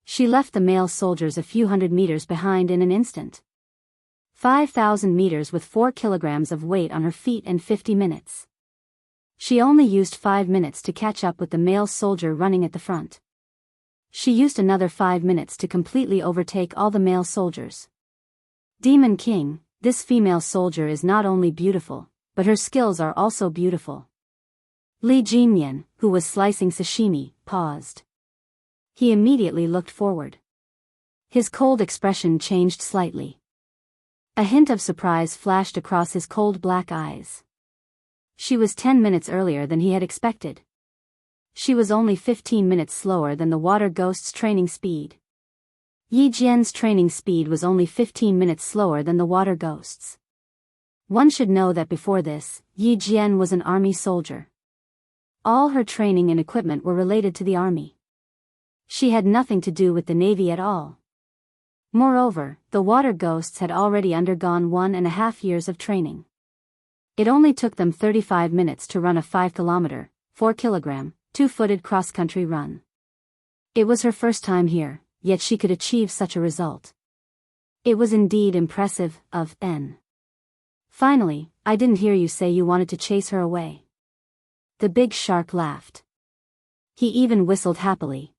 She left the male soldiers a few hundred meters behind in an instant. 5,000 meters with 4 kilograms of weight on her feet in 50 minutes. She only used 5 minutes to catch up with the male soldier running at the front. She used another 5 minutes to completely overtake all the male soldiers. Demon King, this female soldier is not only beautiful, but her skills are also beautiful." Li Jinyan, who was slicing sashimi, paused. He immediately looked forward. His cold expression changed slightly. A hint of surprise flashed across his cold black eyes. She was 10 minutes earlier than he had expected. She was only 15 minutes slower than the water ghost's training speed. Yi Jian's training speed was only 15 minutes slower than the water ghost's. One should know that before this, Yi Jian was an army soldier. All her training and equipment were related to the army. She had nothing to do with the Navy at all. Moreover, the water ghosts had already undergone 1.5 years of training. It only took them 35 minutes to run a 5-kilometer, 4-kilogram, 2-footed cross-country run. It was her first time here, yet she could achieve such a result. It was indeed impressive of N. Finally, I didn't hear you say you wanted to chase her away. The big shark laughed. He even whistled happily.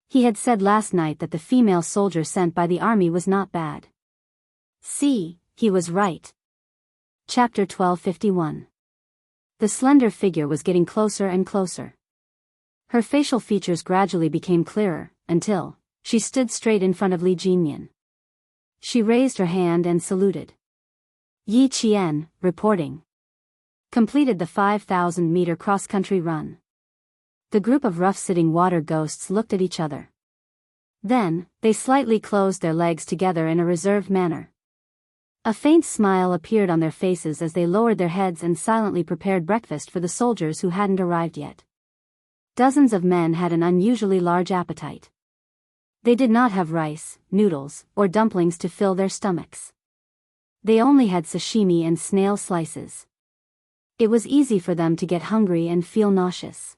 He had said last night that the female soldier sent by the army was not bad. See, he was right. Chapter 1251. The slender figure was getting closer and closer. Her facial features gradually became clearer, until she stood straight in front of Li Jinyan. She raised her hand and saluted. Yi Qian, reporting. Completed the 5,000-meter cross-country run. The group of rough-sitting water ghosts looked at each other. Then, they slightly closed their legs together in a reserved manner. A faint smile appeared on their faces as they lowered their heads and silently prepared breakfast for the soldiers who hadn't arrived yet. Dozens of men had an unusually large appetite. They did not have rice, noodles, or dumplings to fill their stomachs. They only had sashimi and snail slices. It was easy for them to get hungry and feel nauseous.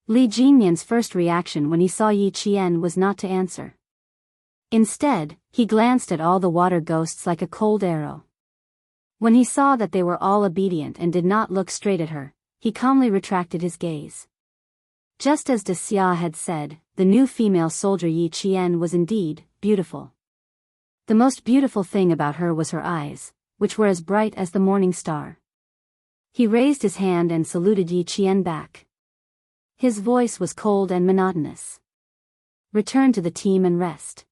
Li Jingyan's first reaction when he saw Yi Qian was not to answer. Instead, he glanced at all the water ghosts like a cold arrow. When he saw that they were all obedient and did not look straight at her, he calmly retracted his gaze. Just as De Xia had said, the new female soldier Yi Qian was indeed beautiful. The most beautiful thing about her was her eyes, which were as bright as the morning star. He raised his hand and saluted Yi Qian back. His voice was cold and monotonous. "Return to the team and rest."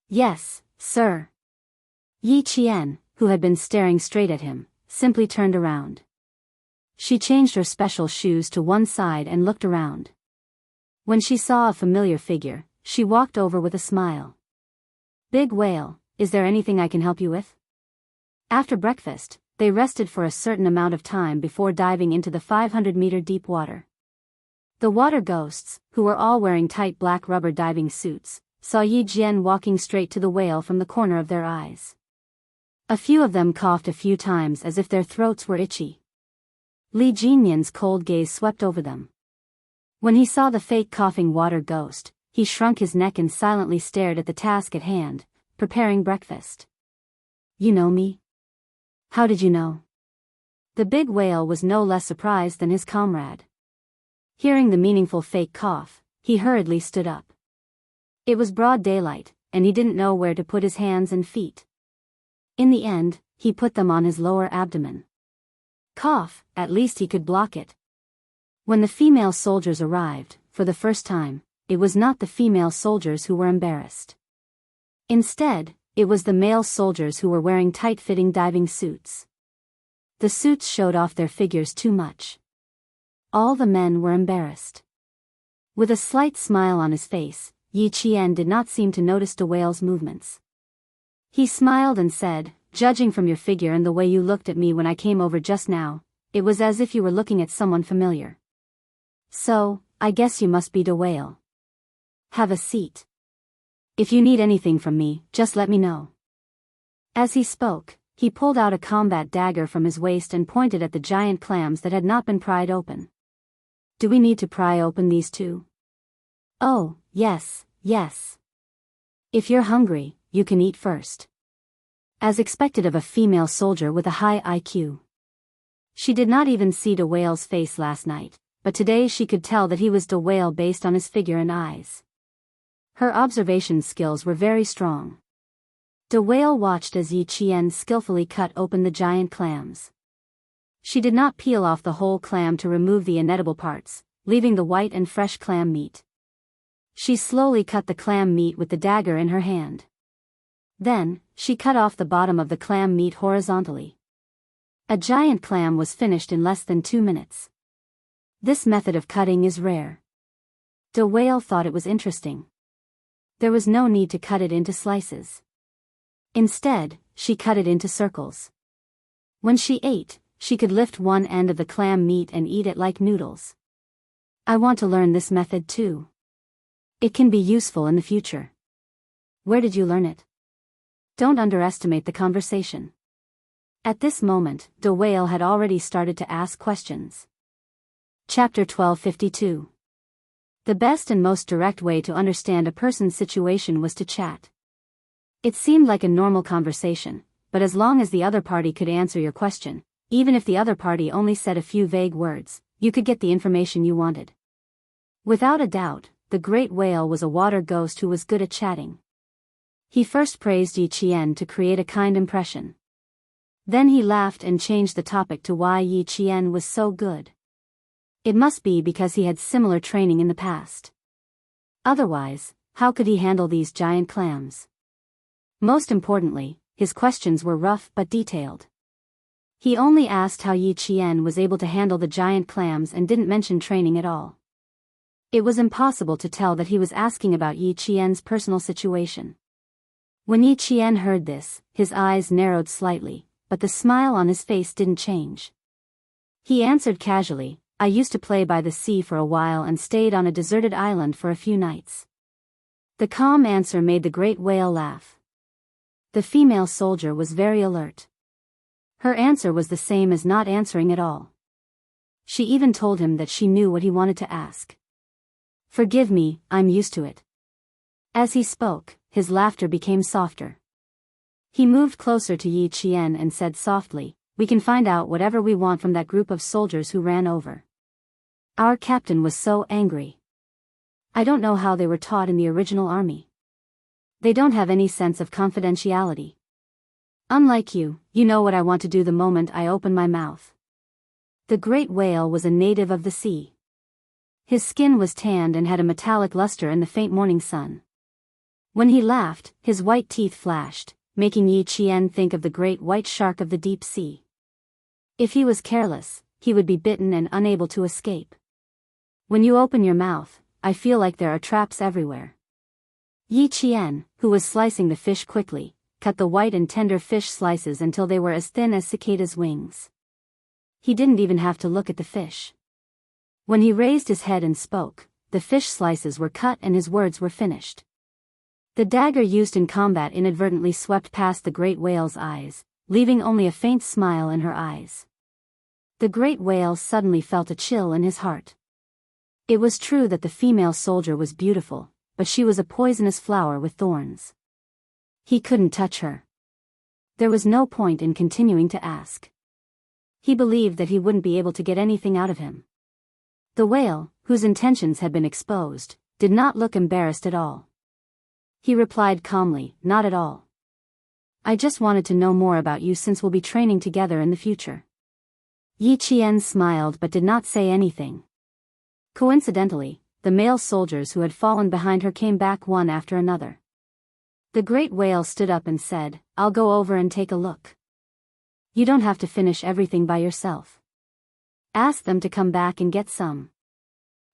"Yes, sir." Yi Qian, who had been staring straight at him, simply turned around. She changed her special shoes to one side and looked around. When she saw a familiar figure, she walked over with a smile. "Big Whale, is there anything I can help you with?" After breakfast, they rested for a certain amount of time before diving into the 500-meter deep water. The water ghosts, who were all wearing tight black rubber diving suits, saw Yi Jian walking straight to the whale from the corner of their eyes. A few of them coughed a few times as if their throats were itchy. Li Jingyan's cold gaze swept over them. When he saw the fake coughing water ghost, he shrunk his neck and silently stared at the task at hand, preparing breakfast. "You know me? How did you know?" The big whale was no less surprised than his comrade. Hearing the meaningful fake cough, he hurriedly stood up. It was broad daylight, and he didn't know where to put his hands and feet. In the end, he put them on his lower abdomen. Cough, at least he could block it. When the female soldiers arrived, for the first time, it was not the female soldiers who were embarrassed. Instead, it was the male soldiers who were wearing tight-fitting diving suits. The suits showed off their figures too much. All the men were embarrassed. With a slight smile on his face, Yi Qian did not seem to notice De Whale's movements. He smiled and said, "Judging from your figure and the way you looked at me when I came over just now, it was as if you were looking at someone familiar. So, I guess you must be De Whale. Have a seat. If you need anything from me, just let me know." As he spoke, he pulled out a combat dagger from his waist and pointed at the giant clams that had not been pried open. "Do we need to pry open these too?" "Oh, yes, yes. If you're hungry, you can eat first." As expected of a female soldier with a high IQ. She did not even see De Whale's face last night, but today she could tell that he was De Whale based on his figure and eyes. Her observation skills were very strong. De Whale watched as Yi Qian skillfully cut open the giant clams. She did not peel off the whole clam to remove the inedible parts, leaving the white and fresh clam meat. She slowly cut the clam meat with the dagger in her hand. Then, she cut off the bottom of the clam meat horizontally. A giant clam was finished in less than 2 minutes. This method of cutting is rare. De Whale thought it was interesting. There was no need to cut it into slices. Instead, she cut it into circles. When she ate, she could lift one end of the clam meat and eat it like noodles. "I want to learn this method too. It can be useful in the future." "Where did you learn it?" Don't underestimate the conversation. At this moment, De Whale had already started to ask questions. Chapter 1252. The best and most direct way to understand a person's situation was to chat. It seemed like a normal conversation, but as long as the other party could answer your question, even if the other party only said a few vague words, you could get the information you wanted. Without a doubt, the great whale was a water ghost who was good at chatting. He first praised Yi Qian to create a kind impression. Then he laughed and changed the topic to why Yi Qian was so good. It must be because he had similar training in the past. Otherwise, how could he handle these giant clams? Most importantly, his questions were rough but detailed. He only asked how Yi Qian was able to handle the giant clams and didn't mention training at all. It was impossible to tell that he was asking about Yi Qian's personal situation. When Yi Qian heard this, his eyes narrowed slightly, but the smile on his face didn't change. He answered casually, I used to play by the sea for a while and stayed on a deserted island for a few nights. The calm answer made the great whale laugh. The female soldier was very alert. Her answer was the same as not answering at all. She even told him that she knew what he wanted to ask. Forgive me, I'm used to it. As he spoke, his laughter became softer. He moved closer to Yi Qian and said softly, we can find out whatever we want from that group of soldiers who ran over. Our captain was so angry. I don't know how they were taught in the original army. They don't have any sense of confidentiality. Unlike you, you know what I want to do the moment I open my mouth. The great whale was a native of the sea. His skin was tanned and had a metallic luster in the faint morning sun. When he laughed, his white teeth flashed, making Yi Qian think of the great white shark of the deep sea. If he was careless, he would be bitten and unable to escape. When you open your mouth, I feel like there are traps everywhere. Yi Qian, who was slicing the fish quickly, cut the white and tender fish slices until they were as thin as cicadas' wings. He didn't even have to look at the fish. When he raised his head and spoke, the fish slices were cut and his words were finished. The dagger used in combat inadvertently swept past the great whale's eyes, leaving only a faint smile in her eyes. The great whale suddenly felt a chill in his heart. It was true that the female soldier was beautiful, but she was a poisonous flower with thorns. He couldn't touch her. There was no point in continuing to ask. He believed that he wouldn't be able to get anything out of him. The whale, whose intentions had been exposed, did not look embarrassed at all. He replied calmly, not at all. I just wanted to know more about you since we'll be training together in the future. Yi Qian smiled but did not say anything. Coincidentally, the male soldiers who had fallen behind her came back one after another. The great whale stood up and said, I'll go over and take a look. You don't have to finish everything by yourself. Ask them to come back and get some.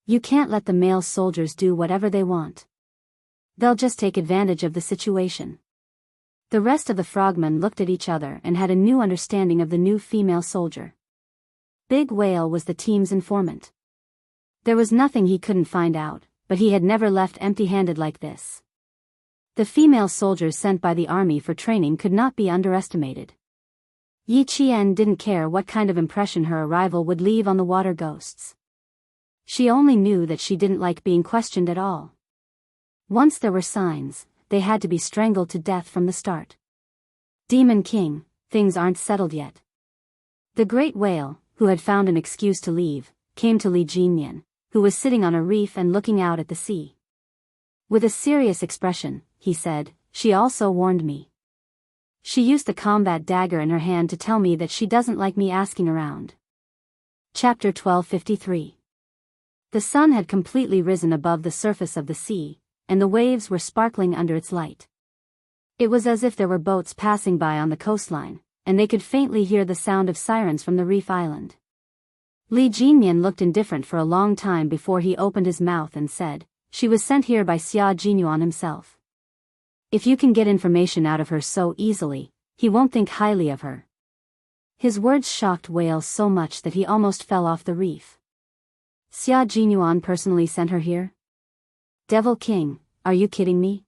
You can't let the male soldiers do whatever they want. They'll just take advantage of the situation. The rest of the frogmen looked at each other and had a new understanding of the new female soldier. Big Whale was the team's informant. There was nothing he couldn't find out, but he had never left empty-handed like this. The female soldiers sent by the army for training could not be underestimated. Yi Qian didn't care what kind of impression her arrival would leave on the water ghosts. She only knew that she didn't like being questioned at all. Once there were signs, they had to be strangled to death from the start. Demon King, things aren't settled yet. The great whale, who had found an excuse to leave, came to Li Jinyan, who was sitting on a reef and looking out at the sea. With a serious expression, he said, she also warned me. She used the combat dagger in her hand to tell me that she doesn't like me asking around. Chapter 1253. The sun had completely risen above the surface of the sea, and the waves were sparkling under its light. It was as if there were boats passing by on the coastline, and they could faintly hear the sound of sirens from the reef island. Li Jinyan looked indifferent for a long time before he opened his mouth and said, she was sent here by Xia Jinyuan himself. If you can get information out of her so easily, he won't think highly of her. His words shocked Whale so much that he almost fell off the reef. Xia Jinyuan personally sent her here? Devil King, are you kidding me?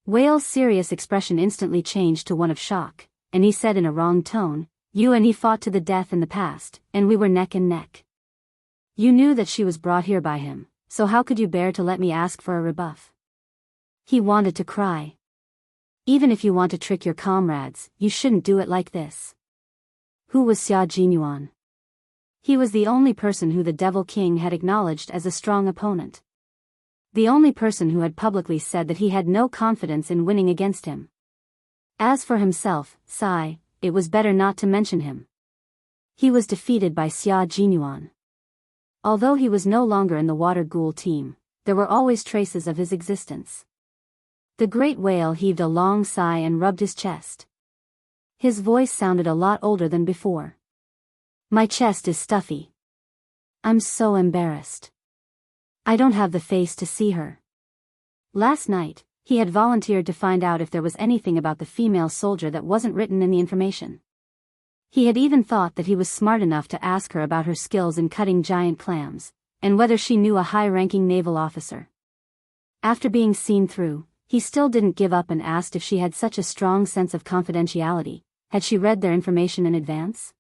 Whale's serious expression instantly changed to one of shock, and he said in a wrong tone, you and he fought to the death in the past, and we were neck and neck. You knew that she was brought here by him, so how could you bear to let me ask for a rebuff? He wanted to cry. Even if you want to trick your comrades, you shouldn't do it like this. Who was Xia Jinyuan? He was the only person who the Devil King had acknowledged as a strong opponent. The only person who had publicly said that he had no confidence in winning against him. As for himself, sigh, it was better not to mention him. He was defeated by Xia Jinyuan. Although he was no longer in the water ghoul team, there were always traces of his existence. The great whale heaved a long sigh and rubbed his chest. His voice sounded a lot older than before. My chest is stuffy. I'm so embarrassed. I don't have the face to see her. Last night, he had volunteered to find out if there was anything about the female soldier that wasn't written in the information. He had even thought that he was smart enough to ask her about her skills in cutting giant clams, and whether she knew a high-ranking naval officer. After being seen through, he still didn't give up and asked if she had such a strong sense of confidentiality. Had she read their information in advance?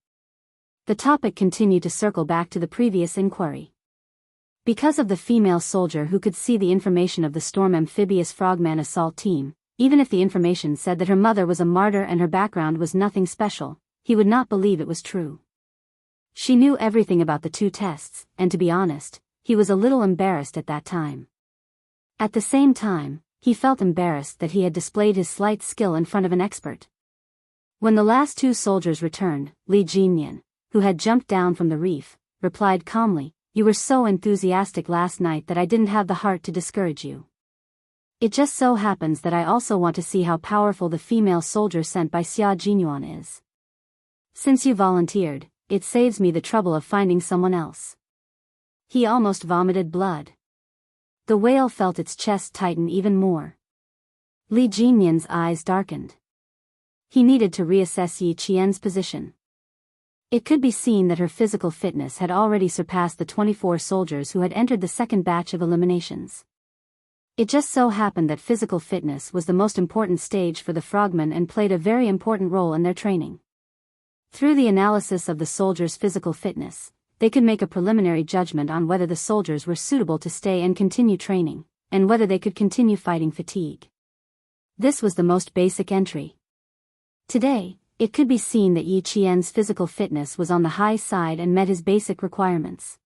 The topic continued to circle back to the previous inquiry. Because of the female soldier who could see the information of the Storm Amphibious Frogman assault team, even if the information said that her mother was a martyr and her background was nothing special, he would not believe it was true. She knew everything about the two tests, and to be honest, he was a little embarrassed at that time. At the same time, he felt embarrassed that he had displayed his slight skill in front of an expert. When the last two soldiers returned, Li Jinyan, who had jumped down from the reef, replied calmly, "You were so enthusiastic last night that I didn't have the heart to discourage you. It just so happens that I also want to see how powerful the female soldier sent by Xia Jinyuan is. Since you volunteered, it saves me the trouble of finding someone else." He almost vomited blood. The whale felt its chest tighten even more. Li Jinyan's eyes darkened. He needed to reassess Yi Qian's position. It could be seen that her physical fitness had already surpassed the 24 soldiers who had entered the second batch of eliminations. It just so happened that physical fitness was the most important stage for the frogmen and played a very important role in their training. Through the analysis of the soldiers' physical fitness, they could make a preliminary judgment on whether the soldiers were suitable to stay and continue training, and whether they could continue fighting fatigue. This was the most basic entry. Today, it could be seen that Yi Qian's physical fitness was on the high side and met his basic requirements.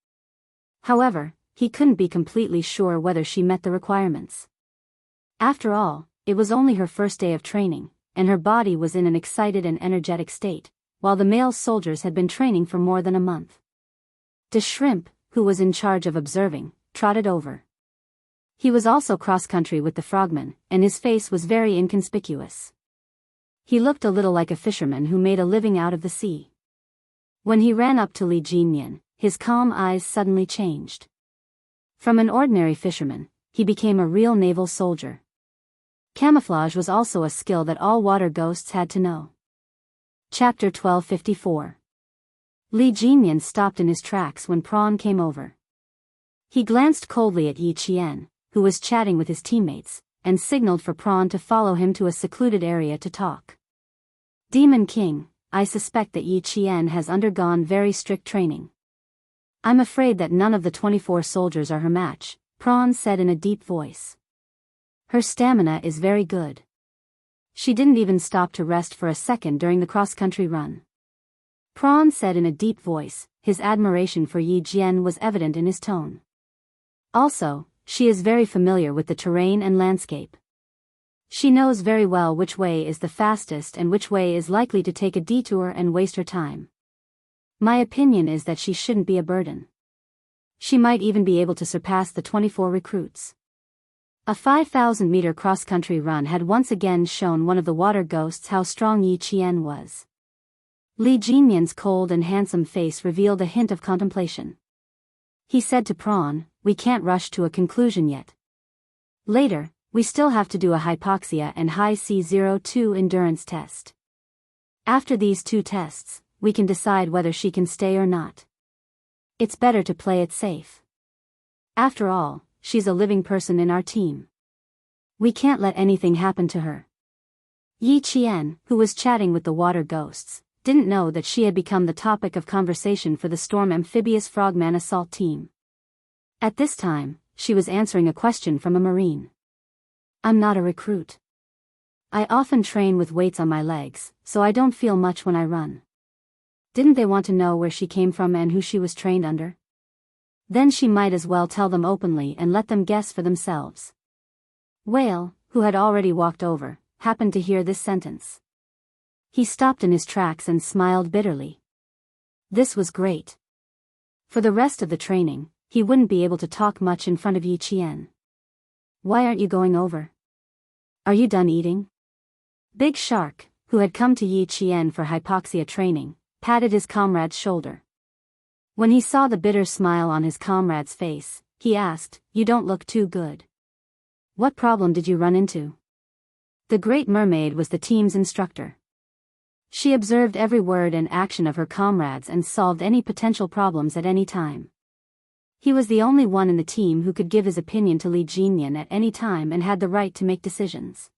However, he couldn't be completely sure whether she met the requirements. After all, it was only her first day of training, and her body was in an excited and energetic state, while the male soldiers had been training for more than a month. De Shrimp, who was in charge of observing, trotted over. He was also cross-country with the frogmen, and his face was very inconspicuous. He looked a little like a fisherman who made a living out of the sea. When he ran up to Li Jinyan, his calm eyes suddenly changed. From an ordinary fisherman, he became a real naval soldier. Camouflage was also a skill that all water ghosts had to know. Chapter 1254. Li Jinyan stopped in his tracks when Prawn came over. He glanced coldly at Yi Qian, who was chatting with his teammates, and signaled for Prawn to follow him to a secluded area to talk. "Demon King, I suspect that Yi Qian has undergone very strict training. I'm afraid that none of the 24 soldiers are her match," Prawn said in a deep voice. "Her stamina is very good. She didn't even stop to rest for a second during the cross-country run." Prawn said in a deep voice, his admiration for Yi Jian was evident in his tone. "Also, she is very familiar with the terrain and landscape. She knows very well which way is the fastest and which way is likely to take a detour and waste her time. My opinion is that she shouldn't be a burden. She might even be able to surpass the 24 recruits." A 5,000-meter cross-country run had once again shown one of the water ghosts how strong Yi Qian was. Li Jinyan's cold and handsome face revealed a hint of contemplation. He said to Prawn, "We can't rush to a conclusion yet. Later, we still have to do a hypoxia and high C02 endurance test. After these two tests, we can decide whether she can stay or not. It's better to play it safe. After all, she's a living person in our team. We can't let anything happen to her." Yi Qian, who was chatting with the water ghosts, didn't know that she had become the topic of conversation for the Storm Amphibious Frogman assault team. At this time, she was answering a question from a marine. "I'm not a recruit. I often train with weights on my legs, so I don't feel much when I run." Didn't they want to know where she came from and who she was trained under? Then she might as well tell them openly and let them guess for themselves. Whale, who had already walked over, happened to hear this sentence. He stopped in his tracks and smiled bitterly. This was great. For the rest of the training, he wouldn't be able to talk much in front of Yi Qian. "Why aren't you going over? Are you done eating?" Big Shark, who had come to Yi Qian for hypoxia training, patted his comrade's shoulder. When he saw the bitter smile on his comrade's face, he asked, "You don't look too good. What problem did you run into? The Great Mermaid was the team's instructor. She observed every word and action of her comrades and solved any potential problems at any time. He was the only one in the team who could give his opinion to Li Jinyan at any time and had the right to make decisions.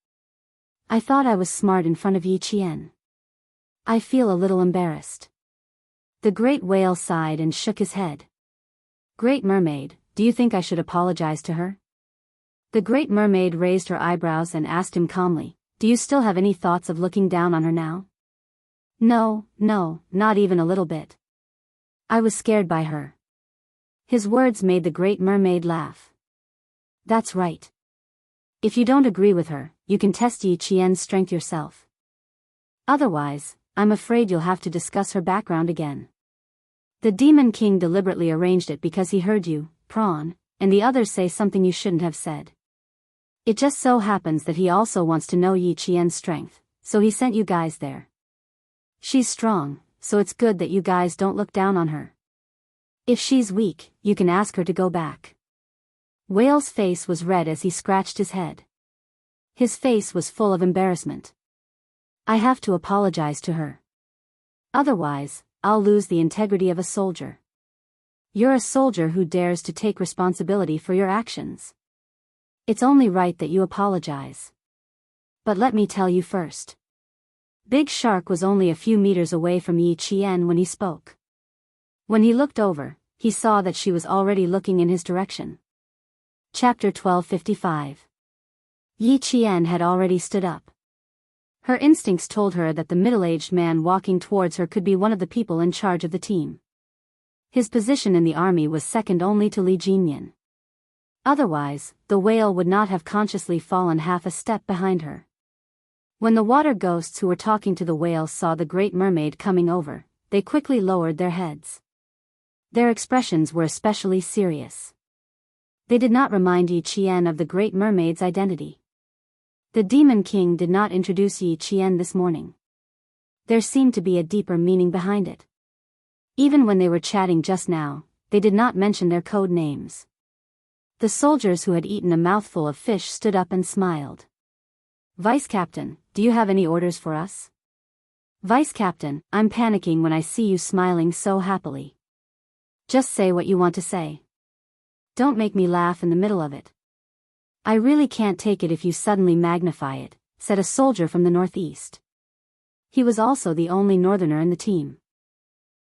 I thought I was smart in front of Yi Qian. I feel a little embarrassed. The great whale sighed and shook his head. Great Mermaid, do you think I should apologize to her? The Great Mermaid raised her eyebrows and asked him calmly, do you still have any thoughts of looking down on her now? No, not even a little bit. I was scared by her. His words made the Great Mermaid laugh. That's right. If you don't agree with her, you can test Yi Qian's strength yourself. Otherwise, I'm afraid you'll have to discuss her background again. The Demon King deliberately arranged it because he heard you, Prawn, and the others say something you shouldn't have said. It just so happens that he also wants to know Yi Qian's strength, so he sent you guys there. She's strong, so it's good that you guys don't look down on her. If she's weak, you can ask her to go back. Whale's face was red as he scratched his head. His face was full of embarrassment. I have to apologize to her. Otherwise, I'll lose the integrity of a soldier. You're a soldier who dares to take responsibility for your actions. It's only right that you apologize. But let me tell you first. Big Shark was only a few meters away from Yi Qian when he spoke. When he looked over, he saw that she was already looking in his direction. Chapter 1255. Yi Qian had already stood up. Her instincts told her that the middle-aged man walking towards her could be one of the people in charge of the team. His position in the army was second only to Li Jinyan. Otherwise, the whale would not have consciously fallen half a step behind her. When the water ghosts who were talking to the whale saw the Great Mermaid coming over, they quickly lowered their heads. Their expressions were especially serious. They did not remind Yi Qian of the Great Mermaid's identity. The Demon King did not introduce Yi Qian this morning. There seemed to be a deeper meaning behind it. Even when they were chatting just now, they did not mention their code names. The soldiers who had eaten a mouthful of fish stood up and smiled. Vice Captain, do you have any orders for us? Vice Captain, I'm panicking when I see you smiling so happily. Just say what you want to say. Don't make me laugh in the middle of it. I really can't take it if you suddenly magnify it, said a soldier from the northeast. He was also the only northerner in the team.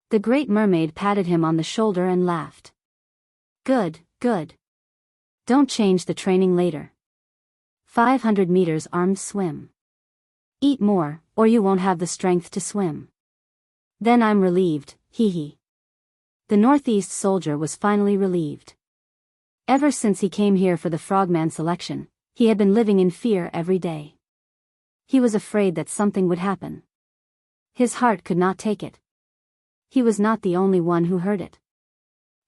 The Great Mermaid patted him on the shoulder and laughed. Good. Don't change the training later. 500 meters armed swim. Eat more, or you won't have the strength to swim. Then I'm relieved, hee. The northeast soldier was finally relieved. Ever since he came here for the frogman selection, he had been living in fear every day. He was afraid that something would happen. His heart could not take it. He was not the only one who heard it.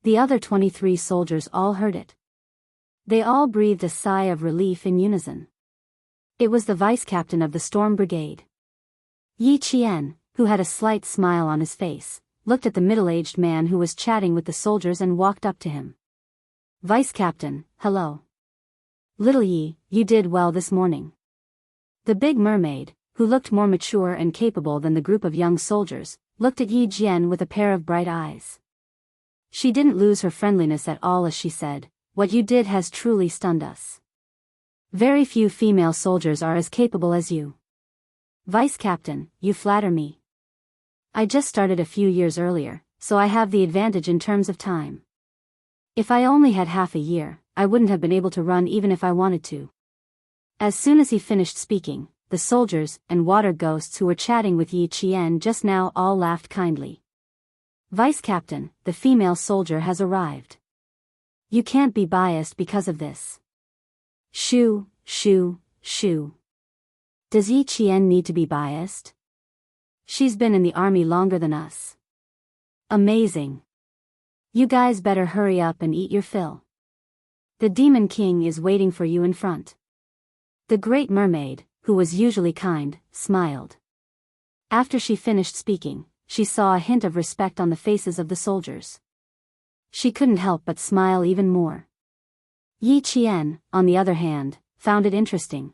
The other 23 soldiers all heard it. They all breathed a sigh of relief in unison. It was the vice captain of the Storm Brigade. Yi Qian, who had a slight smile on his face, looked at the middle-aged man who was chatting with the soldiers and walked up to him. Vice Captain, hello. Little Yi, you did well this morning. The Big Mermaid, who looked more mature and capable than the group of young soldiers, looked at Yi Jian with a pair of bright eyes. She didn't lose her friendliness at all as she said, what you did has truly stunned us. Very few female soldiers are as capable as you. Vice Captain, you flatter me. I just started a few years earlier, so I have the advantage in terms of time. If I only had half a year, I wouldn't have been able to run even if I wanted to. As soon as he finished speaking, the soldiers and water ghosts who were chatting with Yi Qian just now all laughed kindly. Vice Captain, the female soldier has arrived. You can't be biased because of this. Shoo. Does Yi Qian need to be biased? She's been in the army longer than us. Amazing. You guys better hurry up and eat your fill. The Demon King is waiting for you in front. The Great Mermaid, who was usually kind, smiled. After she finished speaking, she saw a hint of respect on the faces of the soldiers. She couldn't help but smile even more. Yi Qian, on the other hand, found it interesting.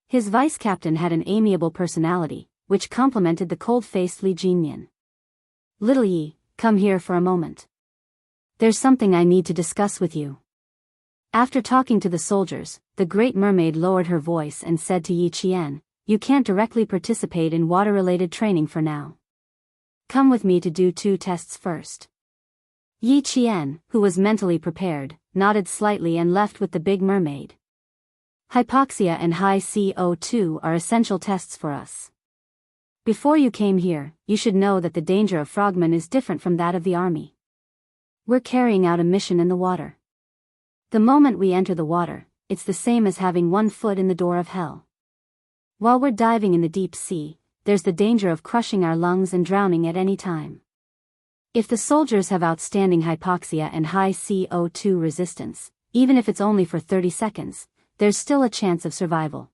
His vice-captain had an amiable personality, which complemented the cold-faced Li Jinyan. "Little Yi, come here for a moment. There's something I need to discuss with you." After talking to the soldiers, the Great Mermaid lowered her voice and said to Yi Qian, "You can't directly participate in water-related training for now. Come with me to do 2 tests first." Yi Qian, who was mentally prepared, nodded slightly and left with the Big Mermaid. "Hypoxia and high CO2 are essential tests for us. Before you came here, you should know that the danger of frogmen is different from that of the army. We're carrying out a mission in the water. The moment we enter the water, it's the same as having 1 foot in the door of hell. While we're diving in the deep sea, there's the danger of crushing our lungs and drowning at any time. If the soldiers have outstanding hypoxia and high CO2 resistance, even if it's only for 30 seconds, there's still a chance of survival."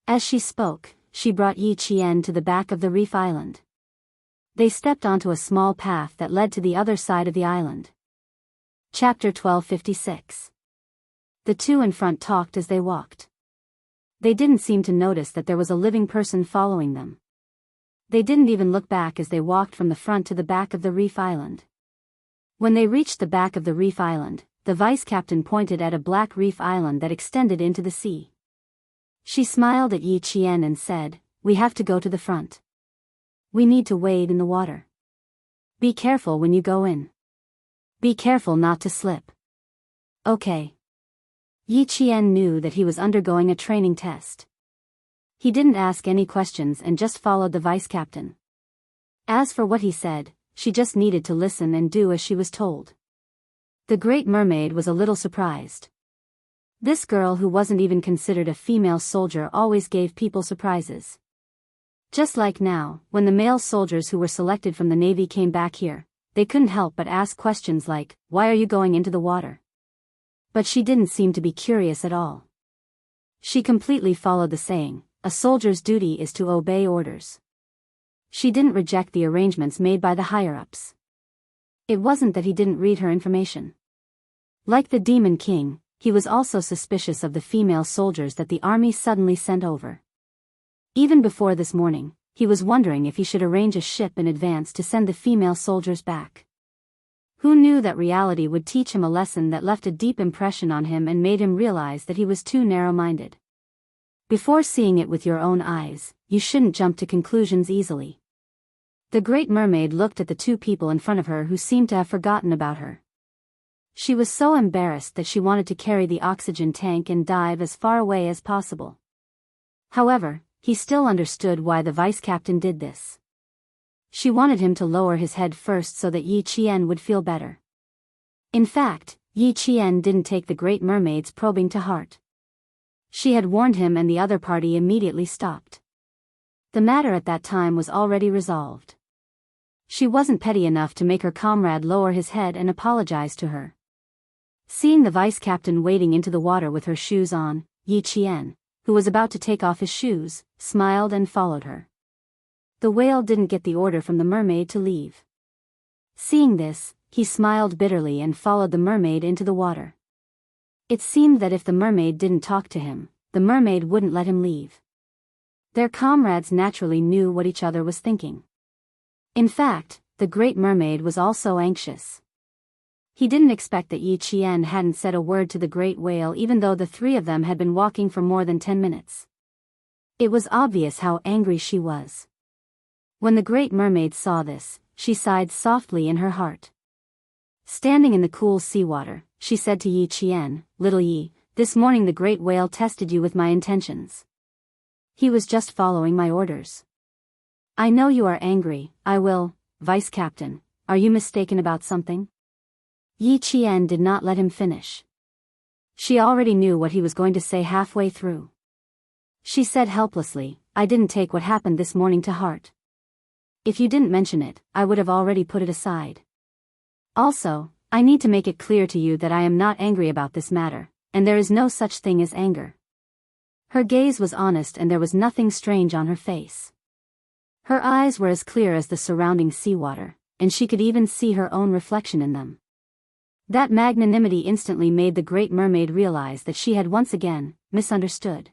As she spoke, she brought Yi Qian to the back of the reef island. They stepped onto a small path that led to the other side of the island. Chapter 1256. The two in front talked as they walked. They didn't seem to notice that there was a living person following them. They didn't even look back as they walked from the front to the back of the reef island. When they reached the back of the reef island, the vice-captain pointed at a black reef island that extended into the sea. She smiled at Yi Qian and said, "We have to go to the front. We need to wade in the water. Be careful when you go in. Be careful not to slip." "Okay." Yi Qian knew that he was undergoing a training test. He didn't ask any questions and just followed the vice-captain. As for what he said, she just needed to listen and do as she was told. The Great Mermaid was a little surprised. This girl who wasn't even considered a female soldier always gave people surprises. Just like now, when the male soldiers who were selected from the Navy came back here, they couldn't help but ask questions like, "Why are you going into the water?" But she didn't seem to be curious at all. She completely followed the saying, "A soldier's duty is to obey orders." She didn't reject the arrangements made by the higher-ups. It wasn't that he didn't read her information. Like the Demon King, he was also suspicious of the female soldiers that the army suddenly sent over. Even before this morning, he was wondering if he should arrange a ship in advance to send the female soldiers back. Who knew that reality would teach him a lesson that left a deep impression on him and made him realize that he was too narrow-minded. Before seeing it with your own eyes, you shouldn't jump to conclusions easily. The Great Mermaid looked at the 2 people in front of her who seemed to have forgotten about her. She was so embarrassed that she wanted to carry the oxygen tank and dive as far away as possible. However, he still understood why the vice-captain did this. She wanted him to lower his head first so that Yi Qian would feel better. In fact, Yi Qian didn't take the Great Mermaid's probing to heart. She had warned him and the other party immediately stopped. The matter at that time was already resolved. She wasn't petty enough to make her comrade lower his head and apologize to her. Seeing the vice-captain wading into the water with her shoes on, Yi Qian, who was about to take off his shoes, smiled and followed her. The whale didn't get the order from the mermaid to leave. Seeing this, he smiled bitterly and followed the mermaid into the water. It seemed that if the mermaid didn't talk to him, the mermaid wouldn't let him leave. Their comrades naturally knew what each other was thinking. In fact, the Great Mermaid was also anxious. He didn't expect that Yi Qian hadn't said a word to the great whale even though the 3 of them had been walking for more than 10 minutes. It was obvious how angry she was. When the Great Mermaid saw this, she sighed softly in her heart. Standing in the cool seawater, she said to Yi Qian, "Little Yi, this morning the great whale tested you with my intentions. He was just following my orders. I know you are angry. Vice-Captain, are you mistaken about something?" Yi Qian did not let him finish. She already knew what he was going to say halfway through. She said helplessly, "I didn't take what happened this morning to heart. If you didn't mention it, I would have already put it aside. Also, I need to make it clear to you that I am not angry about this matter, and there is no such thing as anger." Her gaze was honest and there was nothing strange on her face. Her eyes were as clear as the surrounding seawater, and she could even see her own reflection in them. That magnanimity instantly made the Great Mermaid realize that she had once again misunderstood.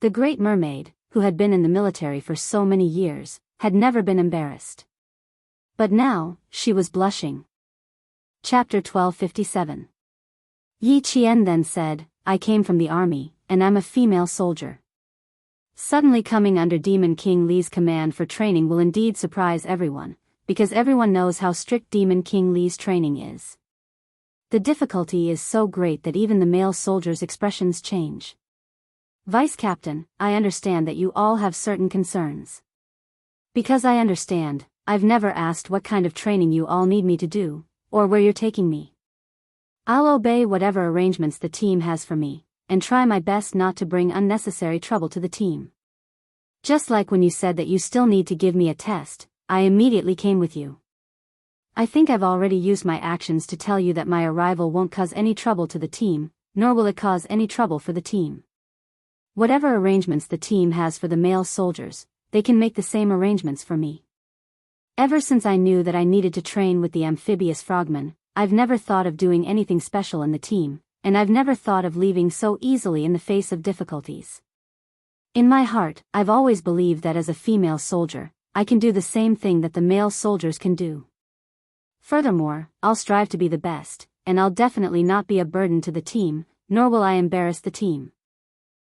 The Great Mermaid, who had been in the military for so many years, had never been embarrassed. But now, she was blushing. Chapter 1257. Yi Qian then said, I came from the army, and I'm a female soldier. Suddenly coming under Demon King Li's command for training will indeed surprise everyone, because everyone knows how strict Demon King Li's training is. The difficulty is so great that even the male soldiers' expressions change. Vice Captain, I understand that you all have certain concerns. Because I understand, I've never asked what kind of training you all need me to do, or where you're taking me. I'll obey whatever arrangements the team has for me, and try my best not to bring unnecessary trouble to the team. Just like when you said that you still need to give me a test, I immediately came with you. I think I've already used my actions to tell you that my arrival won't cause any trouble to the team, nor will it cause any trouble for the team. Whatever arrangements the team has for the male soldiers, they can make the same arrangements for me. Ever since I knew that I needed to train with the amphibious frogmen, I've never thought of doing anything special in the team, and I've never thought of leaving so easily in the face of difficulties. In my heart, I've always believed that as a female soldier, I can do the same thing that the male soldiers can do. Furthermore, I'll strive to be the best, and I'll definitely not be a burden to the team, nor will I embarrass the team.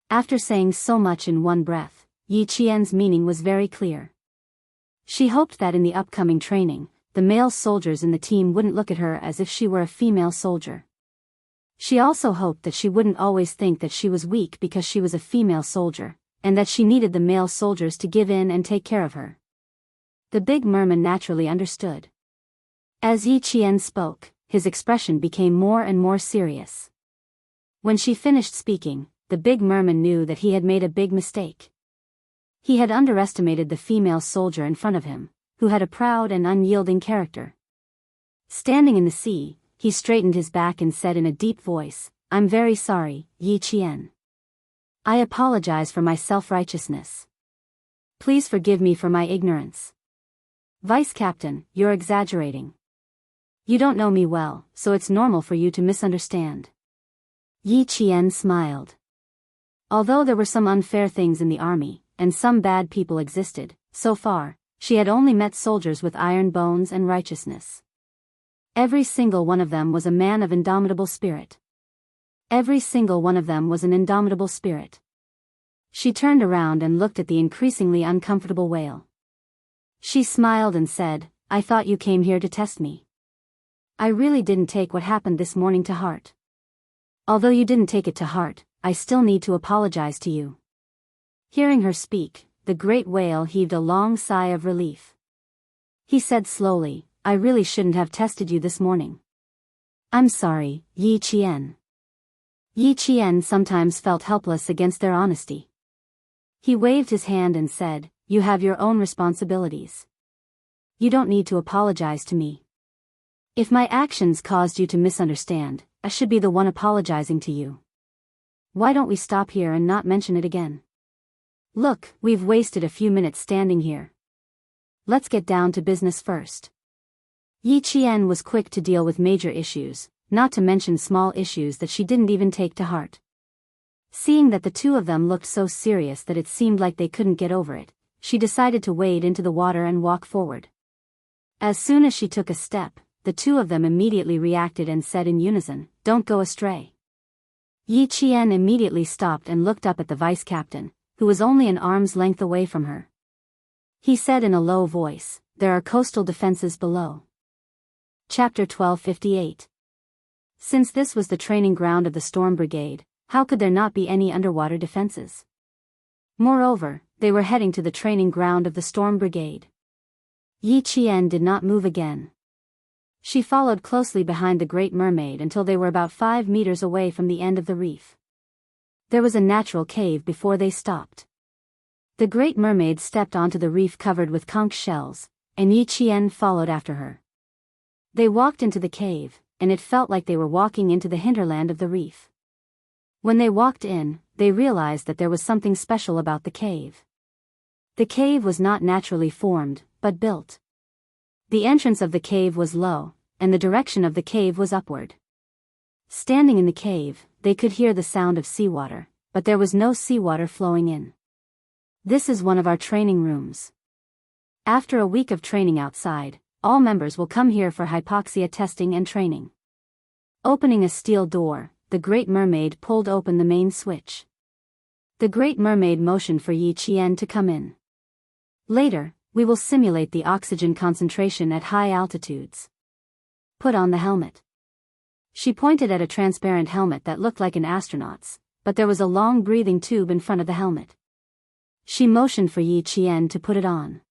After saying so much in one breath, Yi Qian's meaning was very clear. She hoped that in the upcoming training, the male soldiers in the team wouldn't look at her as if she were a female soldier. She also hoped that she wouldn't always think that she was weak because she was a female soldier, and that she needed the male soldiers to give in and take care of her. The big merman naturally understood. As Yi Qian spoke, his expression became more and more serious. When she finished speaking, the big merman knew that he had made a big mistake. He had underestimated the female soldier in front of him, who had a proud and unyielding character. Standing in the sea, he straightened his back and said in a deep voice, I'm very sorry, Yi Qian. I apologize for my self-righteousness. Please forgive me for my ignorance. Vice Captain, you're exaggerating. You don't know me well, so it's normal for you to misunderstand. Yi Qian smiled. Although there were some unfair things in the army, and some bad people existed, so far, she had only met soldiers with iron bones and righteousness. Every single one of them was a man of indomitable spirit. Every single one of them was an indomitable spirit. She turned around and looked at the increasingly uncomfortable whale. She smiled and said, I thought you came here to test me. I really didn't take what happened this morning to heart. Although you didn't take it to heart, I still need to apologize to you. Hearing her speak, the great whale heaved a long sigh of relief. He said slowly, I really shouldn't have tested you this morning. I'm sorry, Yi Qian. Yi Qian sometimes felt helpless against their honesty. He waved his hand and said, You have your own responsibilities. You don't need to apologize to me. If my actions caused you to misunderstand, I should be the one apologizing to you. Why don't we stop here and not mention it again? Look, we've wasted a few minutes standing here. Let's get down to business first. Yi Qian was quick to deal with major issues, not to mention small issues that she didn't even take to heart. Seeing that the two of them looked so serious that it seemed like they couldn't get over it, she decided to wade into the water and walk forward. As soon as she took a step, the two of them immediately reacted and said in unison, Don't go astray. Yi Qian immediately stopped and looked up at the vice captain, who was only an arm's length away from her. He said in a low voice, There are coastal defenses below. Chapter 1258. Since this was the training ground of the Storm Brigade, how could there not be any underwater defenses? Moreover, they were heading to the training ground of the Storm Brigade. Yi Qian did not move again. She followed closely behind the Great Mermaid until they were about 5 meters away from the end of the reef. There was a natural cave before they stopped. The Great Mermaid stepped onto the reef covered with conch shells, and Yi Qian followed after her. They walked into the cave, and it felt like they were walking into the hinterland of the reef. When they walked in, they realized that there was something special about the cave. The cave was not naturally formed, but built. The entrance of the cave was low, and the direction of the cave was upward. Standing in the cave, they could hear the sound of seawater, but there was no seawater flowing in. This is one of our training rooms. After a week of training outside, all members will come here for hypoxia testing and training. Opening a steel door, the Great Mermaid pulled open the main switch. The Great Mermaid motioned for Yi Qian to come in. Later, we will simulate the oxygen concentration at high altitudes. Put on the helmet. She pointed at a transparent helmet that looked like an astronaut's, but there was a long breathing tube in front of the helmet. She motioned for Yi Qian to put it on.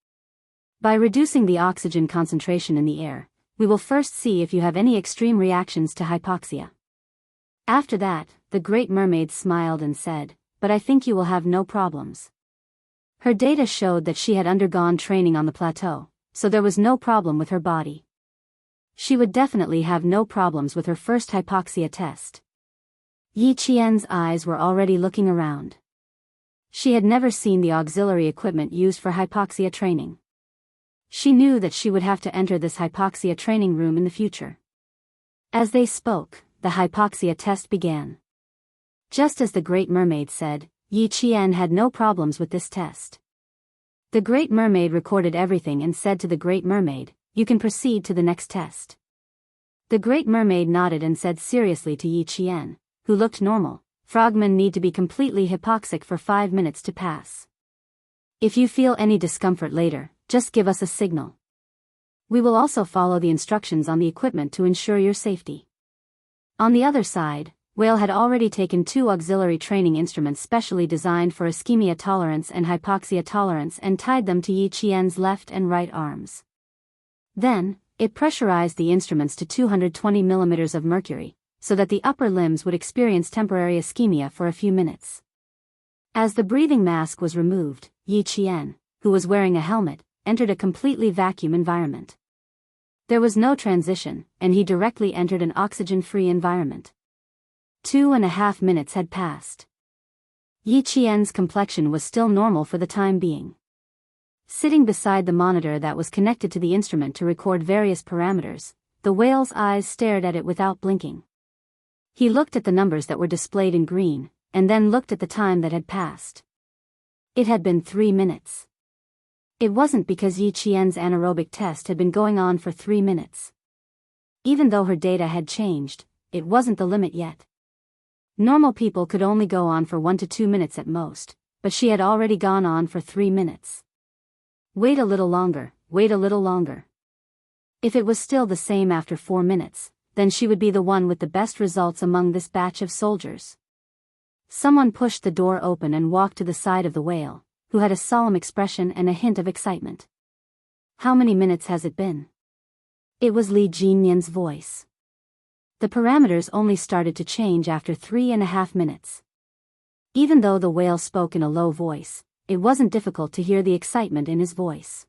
By reducing the oxygen concentration in the air, we will first see if you have any extreme reactions to hypoxia. After that, the Great Mermaid smiled and said, "But I think you will have no problems." Her data showed that she had undergone training on the plateau, so there was no problem with her body. She would definitely have no problems with her first hypoxia test. Yi Qian's eyes were already looking around. She had never seen the auxiliary equipment used for hypoxia training. She knew that she would have to enter this hypoxia training room in the future. As they spoke, the hypoxia test began. Just as the Great Mermaid said, Yi Qian had no problems with this test. The Great Mermaid recorded everything and said to the Great Mermaid, "You can proceed to the next test." The Great Mermaid nodded and said seriously to Yi Qian, who looked normal, "Frogmen need to be completely hypoxic for 5 minutes to pass. If you feel any discomfort later, just give us a signal. We will also follow the instructions on the equipment to ensure your safety." On the other side, Whale had already taken 2 auxiliary training instruments specially designed for ischemia tolerance and hypoxia tolerance and tied them to Yi Qian's left and right arms. Then, it pressurized the instruments to 220 mm of mercury, so that the upper limbs would experience temporary ischemia for a few minutes. As the breathing mask was removed, Yi Qian, who was wearing a helmet, entered a completely vacuum environment. There was no transition, and he directly entered an oxygen-free environment. 2.5 minutes had passed. Yi Qian's complexion was still normal for the time being. Sitting beside the monitor that was connected to the instrument to record various parameters, the whale's eyes stared at it without blinking. He looked at the numbers that were displayed in green, and then looked at the time that had passed. It had been 3 minutes. It wasn't because Yi Qian's anaerobic test had been going on for 3 minutes. Even though her data had changed, it wasn't the limit yet. Normal people could only go on for 1 to 2 minutes at most, but she had already gone on for 3 minutes. Wait a little longer, wait a little longer. If it was still the same after 4 minutes, then she would be the one with the best results among this batch of soldiers. Someone pushed the door open and walked to the side of the whale, who had a solemn expression and a hint of excitement. "How many minutes has it been?" It was Li Jinyan's voice. The parameters only started to change after 3.5 minutes. Even though the whale spoke in a low voice, it wasn't difficult to hear the excitement in his voice.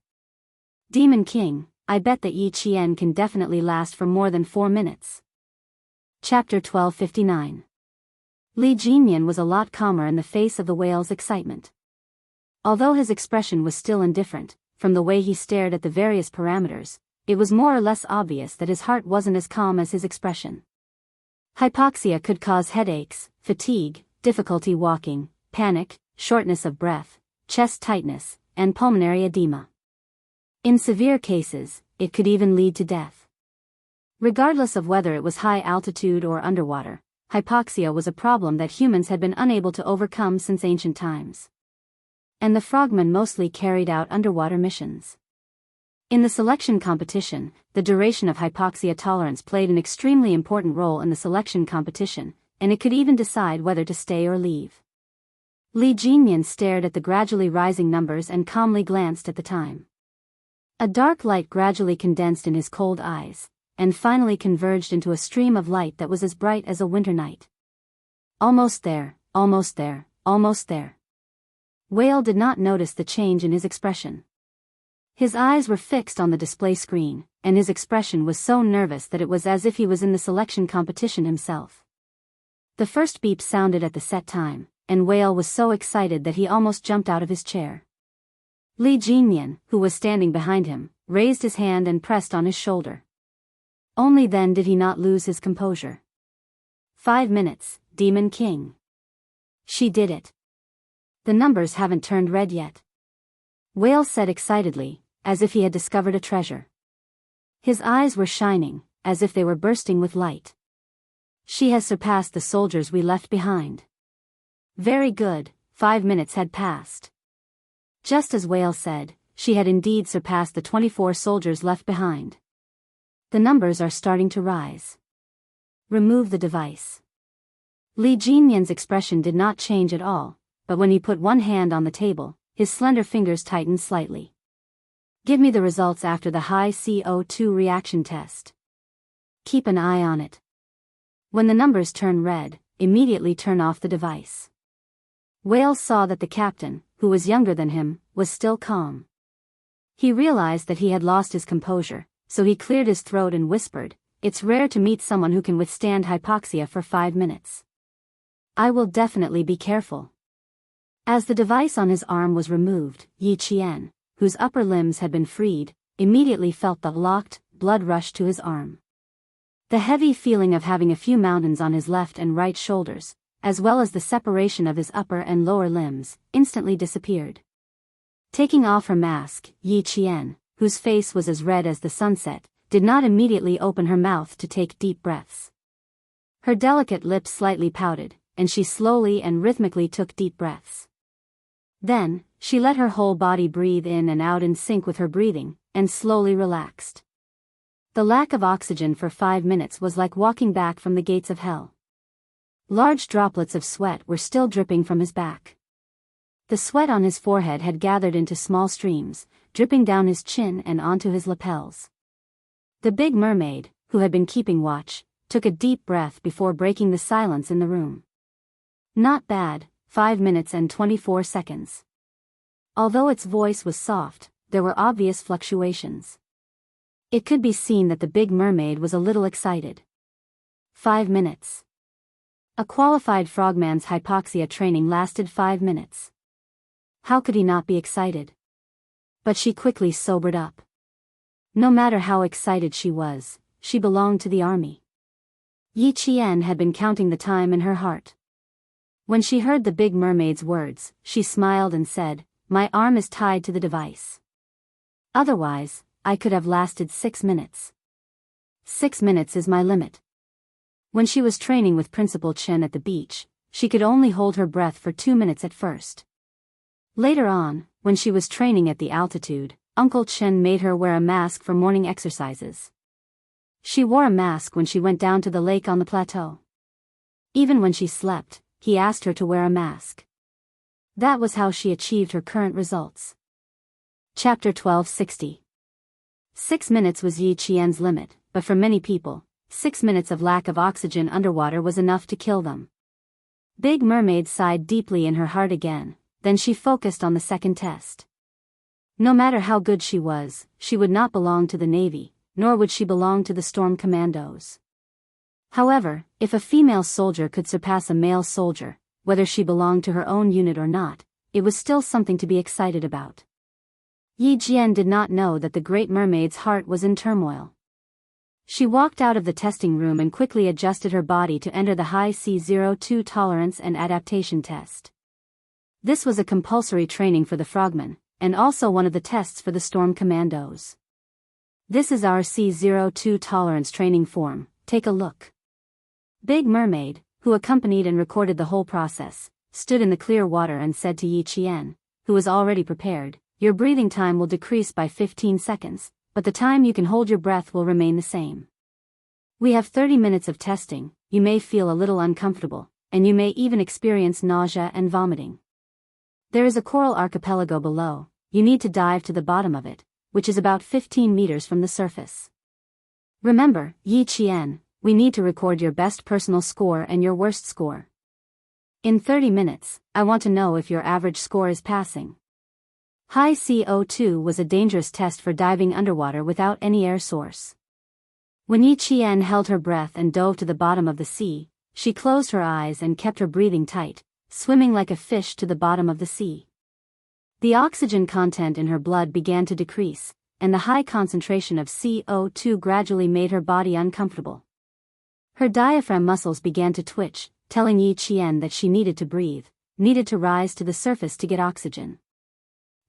"Demon King, I bet that Yi Qian can definitely last for more than 4 minutes." Chapter 1259. Li Jinyan was a lot calmer in the face of the whale's excitement. Although his expression was still indifferent, from the way he stared at the various parameters, it was more or less obvious that his heart wasn't as calm as his expression. Hypoxia could cause headaches, fatigue, difficulty walking, panic, shortness of breath, chest tightness, and pulmonary edema. In severe cases, it could even lead to death. Regardless of whether it was high altitude or underwater, hypoxia was a problem that humans had been unable to overcome since ancient times. And the frogmen mostly carried out underwater missions. In the selection competition, the duration of hypoxia tolerance played an extremely important role in the selection competition, and it could even decide whether to stay or leave. Li Jinyan stared at the gradually rising numbers and calmly glanced at the time. A dark light gradually condensed in his cold eyes, and finally converged into a stream of light that was as bright as a winter night. Almost there, almost there, almost there. Whale did not notice the change in his expression. His eyes were fixed on the display screen, and his expression was so nervous that it was as if he was in the selection competition himself. The first beep sounded at the set time, and Whale was so excited that he almost jumped out of his chair. Li Jinyan, who was standing behind him, raised his hand and pressed on his shoulder. Only then did he not lose his composure. 5 minutes, Demon King. She did it. The numbers haven't turned red yet. Whale said excitedly, as if he had discovered a treasure. His eyes were shining, as if they were bursting with light. She has surpassed the soldiers we left behind. Very good, 5 minutes had passed. Just as Whale said, she had indeed surpassed the 24 soldiers left behind. The numbers are starting to rise. Remove the device. Li Jinyan's expression did not change at all, but when he put one hand on the table, his slender fingers tightened slightly. Give me the results after the high CO2 reaction test. Keep an eye on it. When the numbers turn red, immediately turn off the device. Whale saw that the captain, who was younger than him, was still calm. He realized that he had lost his composure, so he cleared his throat and whispered, "It's rare to meet someone who can withstand hypoxia for 5 minutes. I will definitely be careful." As the device on his arm was removed, Yi Qian, whose upper limbs had been freed, immediately felt the locked blood rush to his arm. The heavy feeling of having a few mountains on his left and right shoulders, as well as the separation of his upper and lower limbs, instantly disappeared. Taking off her mask, Yi Qian, whose face was as red as the sunset, did not immediately open her mouth to take deep breaths. Her delicate lips slightly pouted, and she slowly and rhythmically took deep breaths. Then, she let her whole body breathe in and out in sync with her breathing, and slowly relaxed. The lack of oxygen for 5 minutes was like walking back from the gates of hell. Large droplets of sweat were still dripping from his back. The sweat on his forehead had gathered into small streams, dripping down his chin and onto his lapels. The big mermaid, who had been keeping watch, took a deep breath before breaking the silence in the room. Not bad, 5 minutes and 24 seconds. Although its voice was soft, there were obvious fluctuations. It could be seen that the big mermaid was a little excited. 5 minutes. A qualified frogman's hypoxia training lasted 5 minutes. How could he not be excited? But she quickly sobered up. No matter how excited she was, she belonged to the army. Yi Qian had been counting the time in her heart. When she heard the big mermaid's words, she smiled and said, "My arm is tied to the device. Otherwise, I could have lasted 6 minutes. 6 minutes is my limit." When she was training with Principal Chen at the beach, she could only hold her breath for 2 minutes at first. Later on, when she was training at the altitude, Uncle Chen made her wear a mask for morning exercises. She wore a mask when she went down to the lake on the plateau. Even when she slept, he asked her to wear a mask. That was how she achieved her current results. Chapter 1260. 6 minutes was Yi Qian's limit, but for many people, 6 minutes of lack of oxygen underwater was enough to kill them. Big Mermaid sighed deeply in her heart again, then she focused on the second test. No matter how good she was, she would not belong to the Navy, nor would she belong to the Storm Commandos. However, if a female soldier could surpass a male soldier, whether she belonged to her own unit or not, it was still something to be excited about. Yi Jian did not know that the Great Mermaid's heart was in turmoil. She walked out of the testing room and quickly adjusted her body to enter the high C02 tolerance and adaptation test. This was a compulsory training for the frogmen, and also one of the tests for the Storm Commandos. This is our C02 tolerance training form, take a look. Big Mermaid, who accompanied and recorded the whole process, stood in the clear water and said to Yi Qian, who was already prepared, "Your breathing time will decrease by 15 seconds, but the time you can hold your breath will remain the same. We have 30 minutes of testing, you may feel a little uncomfortable, and you may even experience nausea and vomiting. There is a coral archipelago below, you need to dive to the bottom of it, which is about 15 meters from the surface. Remember, Yi Qian, we need to record your best personal score and your worst score. In 30 minutes, I want to know if your average score is passing." High CO2 was a dangerous test for diving underwater without any air source. When Yi Qian held her breath and dove to the bottom of the sea, she closed her eyes and kept her breathing tight, swimming like a fish to the bottom of the sea. The oxygen content in her blood began to decrease, and the high concentration of CO2 gradually made her body uncomfortable. Her diaphragm muscles began to twitch, telling Yi Qian that she needed to breathe, needed to rise to the surface to get oxygen.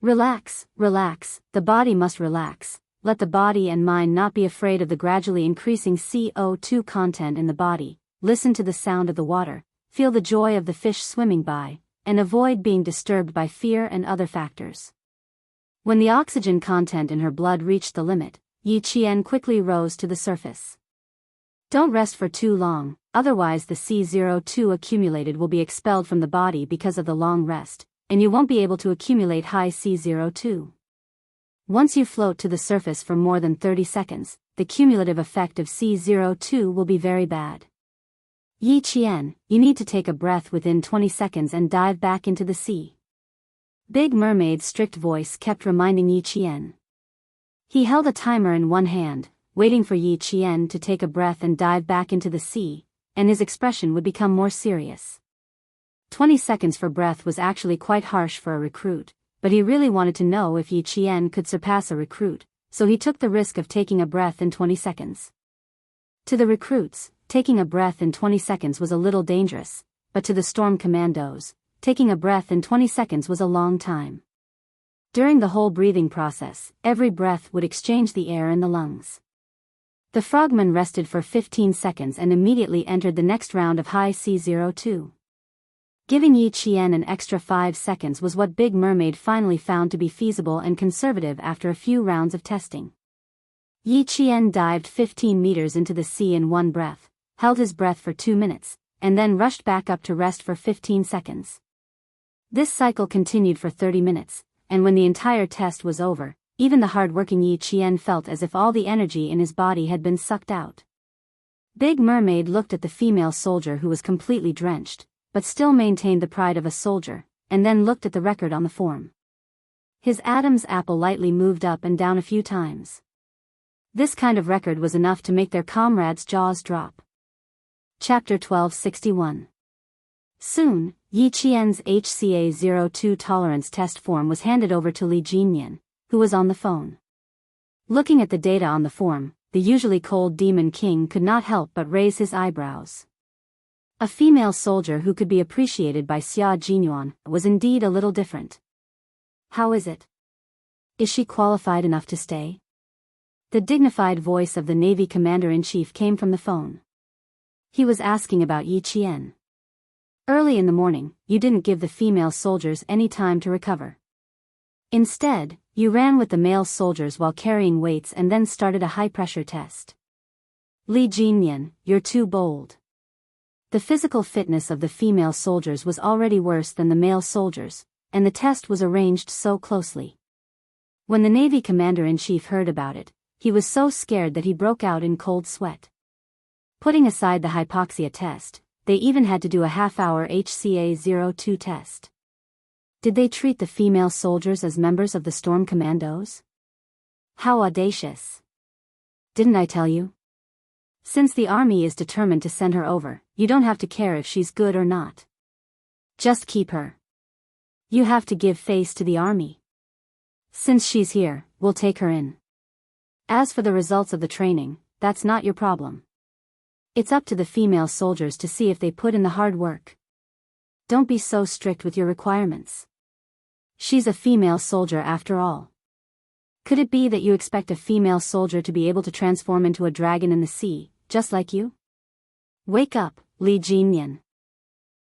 Relax, relax, the body must relax. Let the body and mind not be afraid of the gradually increasing CO2 content in the body. Listen to the sound of the water, feel the joy of the fish swimming by, and avoid being disturbed by fear and other factors. When the oxygen content in her blood reached the limit, Yi Qian quickly rose to the surface. Don't rest for too long, otherwise the CO2 accumulated will be expelled from the body because of the long rest, and you won't be able to accumulate high CO2. Once you float to the surface for more than 30 seconds, the cumulative effect of CO2 will be very bad. Yi Qian, you need to take a breath within 20 seconds and dive back into the sea. Big Mermaid's strict voice kept reminding Yi Qian. He held a timer in one hand, waiting for Yi Qian to take a breath and dive back into the sea, and his expression would become more serious. 20 seconds for breath was actually quite harsh for a recruit, but he really wanted to know if Yi Qian could surpass a recruit, so he took the risk of taking a breath in 20 seconds. To the recruits, taking a breath in 20 seconds was a little dangerous, but to the storm commandos, taking a breath in 20 seconds was a long time. During the whole breathing process, every breath would exchange the air in the lungs. The frogmen rested for 15 seconds and immediately entered the next round of high CO2. Giving Yi Qian an extra 5 seconds was what Big Mermaid finally found to be feasible and conservative after a few rounds of testing. Yi Qian dived 15 meters into the sea in one breath, held his breath for 2 minutes, and then rushed back up to rest for 15 seconds. This cycle continued for 30 minutes, and when the entire test was over, even the hard-working Yi Qian felt as if all the energy in his body had been sucked out. Big Mermaid looked at the female soldier who was completely drenched, but still maintained the pride of a soldier, and then looked at the record on the form. His Adam's apple lightly moved up and down a few times. This kind of record was enough to make their comrades' jaws drop. Chapter 1261. Soon, Yi Qian's HCA02 tolerance test form was handed over to Li Jinyan, who was on the phone. Looking at the data on the form, the usually cold Demon King could not help but raise his eyebrows. A female soldier who could be appreciated by Xia Jinyuan was indeed a little different. How is it? Is she qualified enough to stay? The dignified voice of the Navy Commander-in-Chief came from the phone. He was asking about Yi Qian. Early in the morning, you didn't give the female soldiers any time to recover. Instead, you ran with the male soldiers while carrying weights and then started a high-pressure test. Li Jinyan, you're too bold. The physical fitness of the female soldiers was already worse than the male soldiers, and the test was arranged so closely. When the Navy Commander-in-Chief heard about it, he was so scared that he broke out in cold sweat. Putting aside the hypoxia test, they even had to do a half-hour HCA02 test. Did they treat the female soldiers as members of the Storm Commandos? How audacious. Didn't I tell you? Since the army is determined to send her over, you don't have to care if she's good or not. Just keep her. You have to give face to the army. Since she's here, we'll take her in. As for the results of the training, that's not your problem. It's up to the female soldiers to see if they put in the hard work. Don't be so strict with your requirements. She's a female soldier after all. Could it be that you expect a female soldier to be able to transform into a dragon in the sea, just like you? Wake up, Li Jinyan.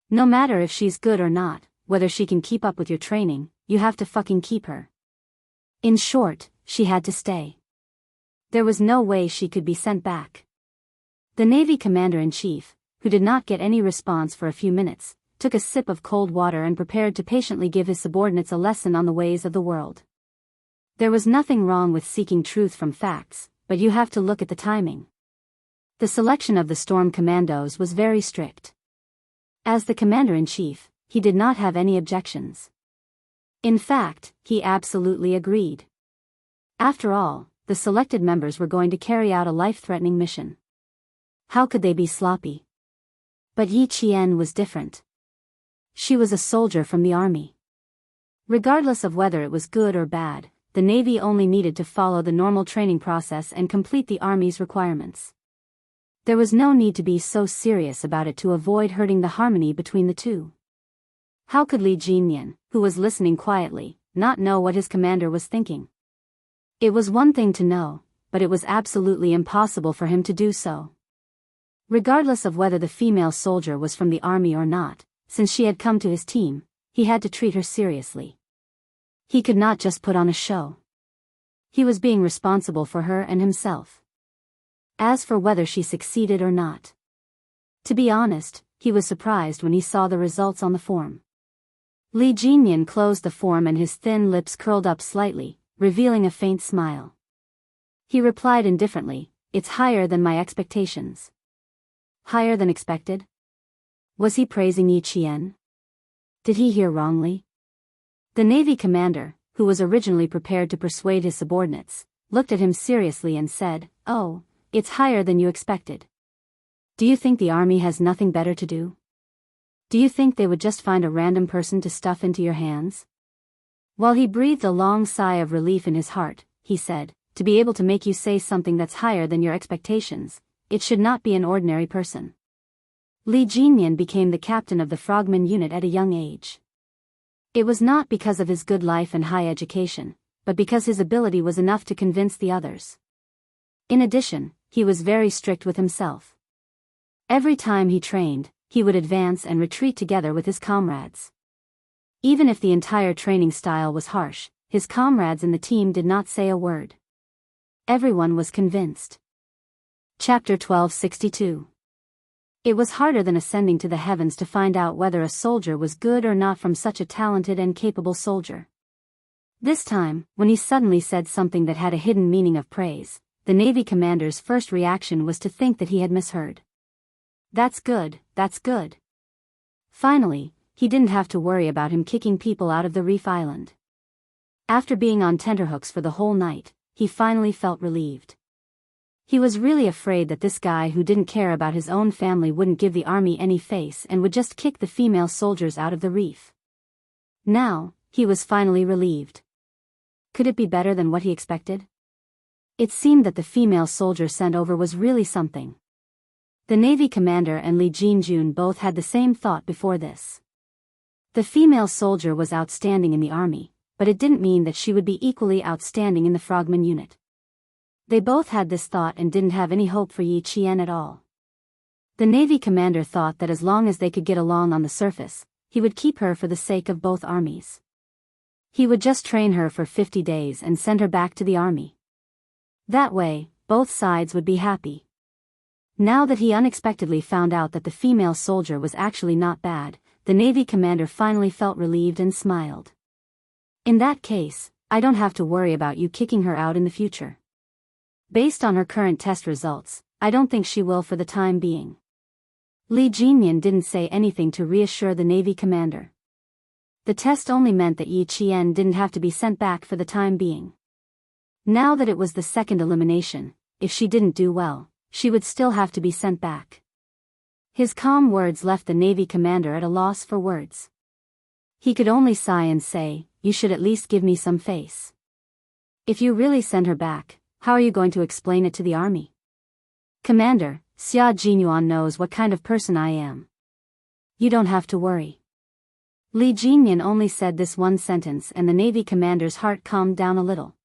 No matter if she's good or not, whether she can keep up with your training, you have to fucking keep her. In short, she had to stay. There was no way she could be sent back. The Navy Commander-in-Chief, who did not get any response for a few minutes, took a sip of cold water and prepared to patiently give his subordinates a lesson on the ways of the world. There was nothing wrong with seeking truth from facts, but you have to look at the timing. The selection of the Storm Commandos was very strict. As the Commander-in-Chief, he did not have any objections. In fact, he absolutely agreed. After all, the selected members were going to carry out a life-threatening mission. How could they be sloppy? But Yi Qian was different. She was a soldier from the army. Regardless of whether it was good or bad, the Navy only needed to follow the normal training process and complete the Army's requirements. There was no need to be so serious about it to avoid hurting the harmony between the two. How could Li Jinyan, who was listening quietly, not know what his commander was thinking? It was one thing to know, but it was absolutely impossible for him to do so. Regardless of whether the female soldier was from the army or not, since she had come to his team, he had to treat her seriously. He could not just put on a show. He was being responsible for her and himself. As for whether she succeeded or not, to be honest, he was surprised when he saw the results on the form. Li Jinyan closed the form and his thin lips curled up slightly, revealing a faint smile. He replied indifferently, "It's higher than my expectations." Higher than expected? Was he praising Yi Qian? Did he hear wrongly? The Navy commander, who was originally prepared to persuade his subordinates, looked at him seriously and said, "Oh, it's higher than you expected. Do you think the army has nothing better to do? Do you think they would just find a random person to stuff into your hands?" While he breathed a long sigh of relief in his heart, he said, "To be able to make you say something that's higher than your expectations, it should not be an ordinary person." Li Jinyan became the captain of the frogman unit at a young age. It was not because of his good life and high education, but because his ability was enough to convince the others. In addition, he was very strict with himself. Every time he trained, he would advance and retreat together with his comrades. Even if the entire training style was harsh, his comrades in the team did not say a word. Everyone was convinced. Chapter 1262. It was harder than ascending to the heavens to find out whether a soldier was good or not from such a talented and capable soldier. This time, when he suddenly said something that had a hidden meaning of praise, the Navy commander's first reaction was to think that he had misheard. That's good, that's good. Finally, he didn't have to worry about him kicking people out of the reef island. After being on tenterhooks for the whole night, he finally felt relieved. He was really afraid that this guy who didn't care about his own family wouldn't give the army any face and would just kick the female soldiers out of the reef. Now, he was finally relieved. Could it be better than what he expected? It seemed that the female soldier sent over was really something. The Navy commander and Li Jinjun both had the same thought before this. The female soldier was outstanding in the army, but it didn't mean that she would be equally outstanding in the frogman unit. They both had this thought and didn't have any hope for Yi Qian at all. The Navy commander thought that as long as they could get along on the surface, he would keep her for the sake of both armies. He would just train her for 50 days and send her back to the army. That way, both sides would be happy. Now that he unexpectedly found out that the female soldier was actually not bad, the Navy commander finally felt relieved and smiled. "In that case, I don't have to worry about you kicking her out in the future. Based on her current test results, I don't think she will for the time being." Li Jinyan didn't say anything to reassure the Navy commander. The test only meant that Yi Qian didn't have to be sent back for the time being. Now that it was the second elimination, if she didn't do well, she would still have to be sent back. His calm words left the Navy commander at a loss for words. He could only sigh and say, "You should at least give me some face. If you really send her back, how are you going to explain it to the army?" "Commander, Xia Jinyuan knows what kind of person I am. You don't have to worry." Li Jinyan only said this one sentence and the Navy commander's heart calmed down a little.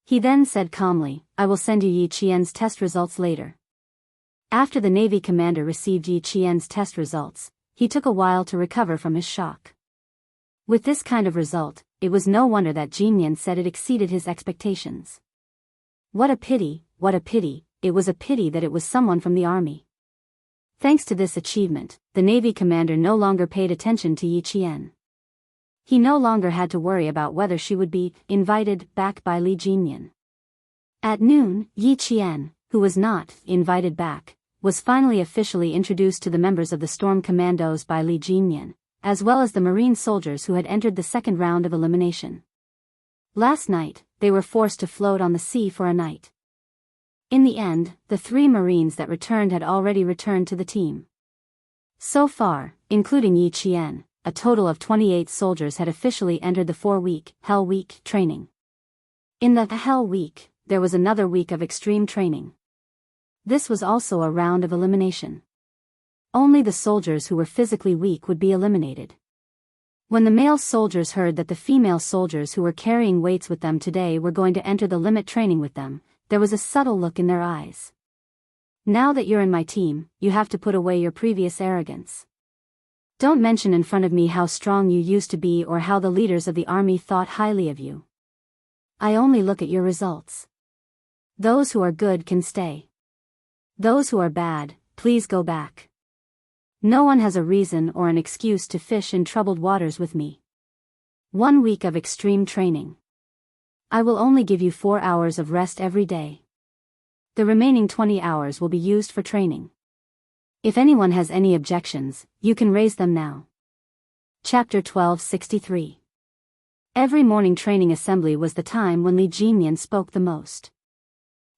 He then said calmly, "I will send you Yi Qian's test results later." After the Navy commander received Yi Qian's test results, he took a while to recover from his shock. With this kind of result, it was no wonder that Jinyan said it exceeded his expectations. What a pity, what a pity, it was a pity that it was someone from the army. Thanks to this achievement, the Navy commander no longer paid attention to Yi Qian. He no longer had to worry about whether she would be invited back by Li Jinyan. At noon, Yi Qian, who was not invited back, was finally officially introduced to the members of the Storm Commandos by Li Jinyan, as well as the Marine soldiers who had entered the second round of elimination. Last night, they were forced to float on the sea for a night. In the end, the 3 Marines that returned had already returned to the team. So far, including Yi Qian, a total of 28 soldiers had officially entered the 4-week, Hell Week, training. In the Hell Week, there was another week of extreme training. This was also a round of elimination. Only the soldiers who were physically weak would be eliminated. When the male soldiers heard that the female soldiers who were carrying weights with them today were going to enter the limit training with them, there was a subtle look in their eyes. Now that you're in my team, you have to put away your previous arrogance. Don't mention in front of me how strong you used to be or how the leaders of the army thought highly of you. I only look at your results. Those who are good can stay. Those who are bad, please go back. No one has a reason or an excuse to fish in troubled waters with me. 1 week of extreme training. I will only give you 4 hours of rest every day. The remaining 20 hours will be used for training. If anyone has any objections, you can raise them now. Chapter 1263. Every morning training assembly was the time when Li Jinyan spoke the most.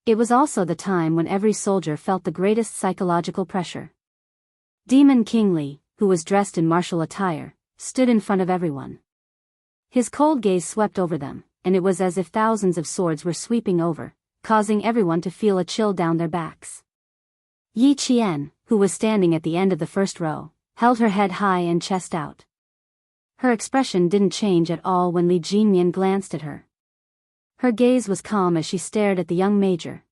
It was also the time when every soldier felt the greatest psychological pressure. Demon King Li, who was dressed in martial attire, stood in front of everyone. His cold gaze swept over them, and it was as if thousands of swords were sweeping over, causing everyone to feel a chill down their backs. Yi Qian, who was standing at the end of the first row, held her head high and chest out. Her expression didn't change at all when Li Jinyan glanced at her. Her gaze was calm as she stared at the young major.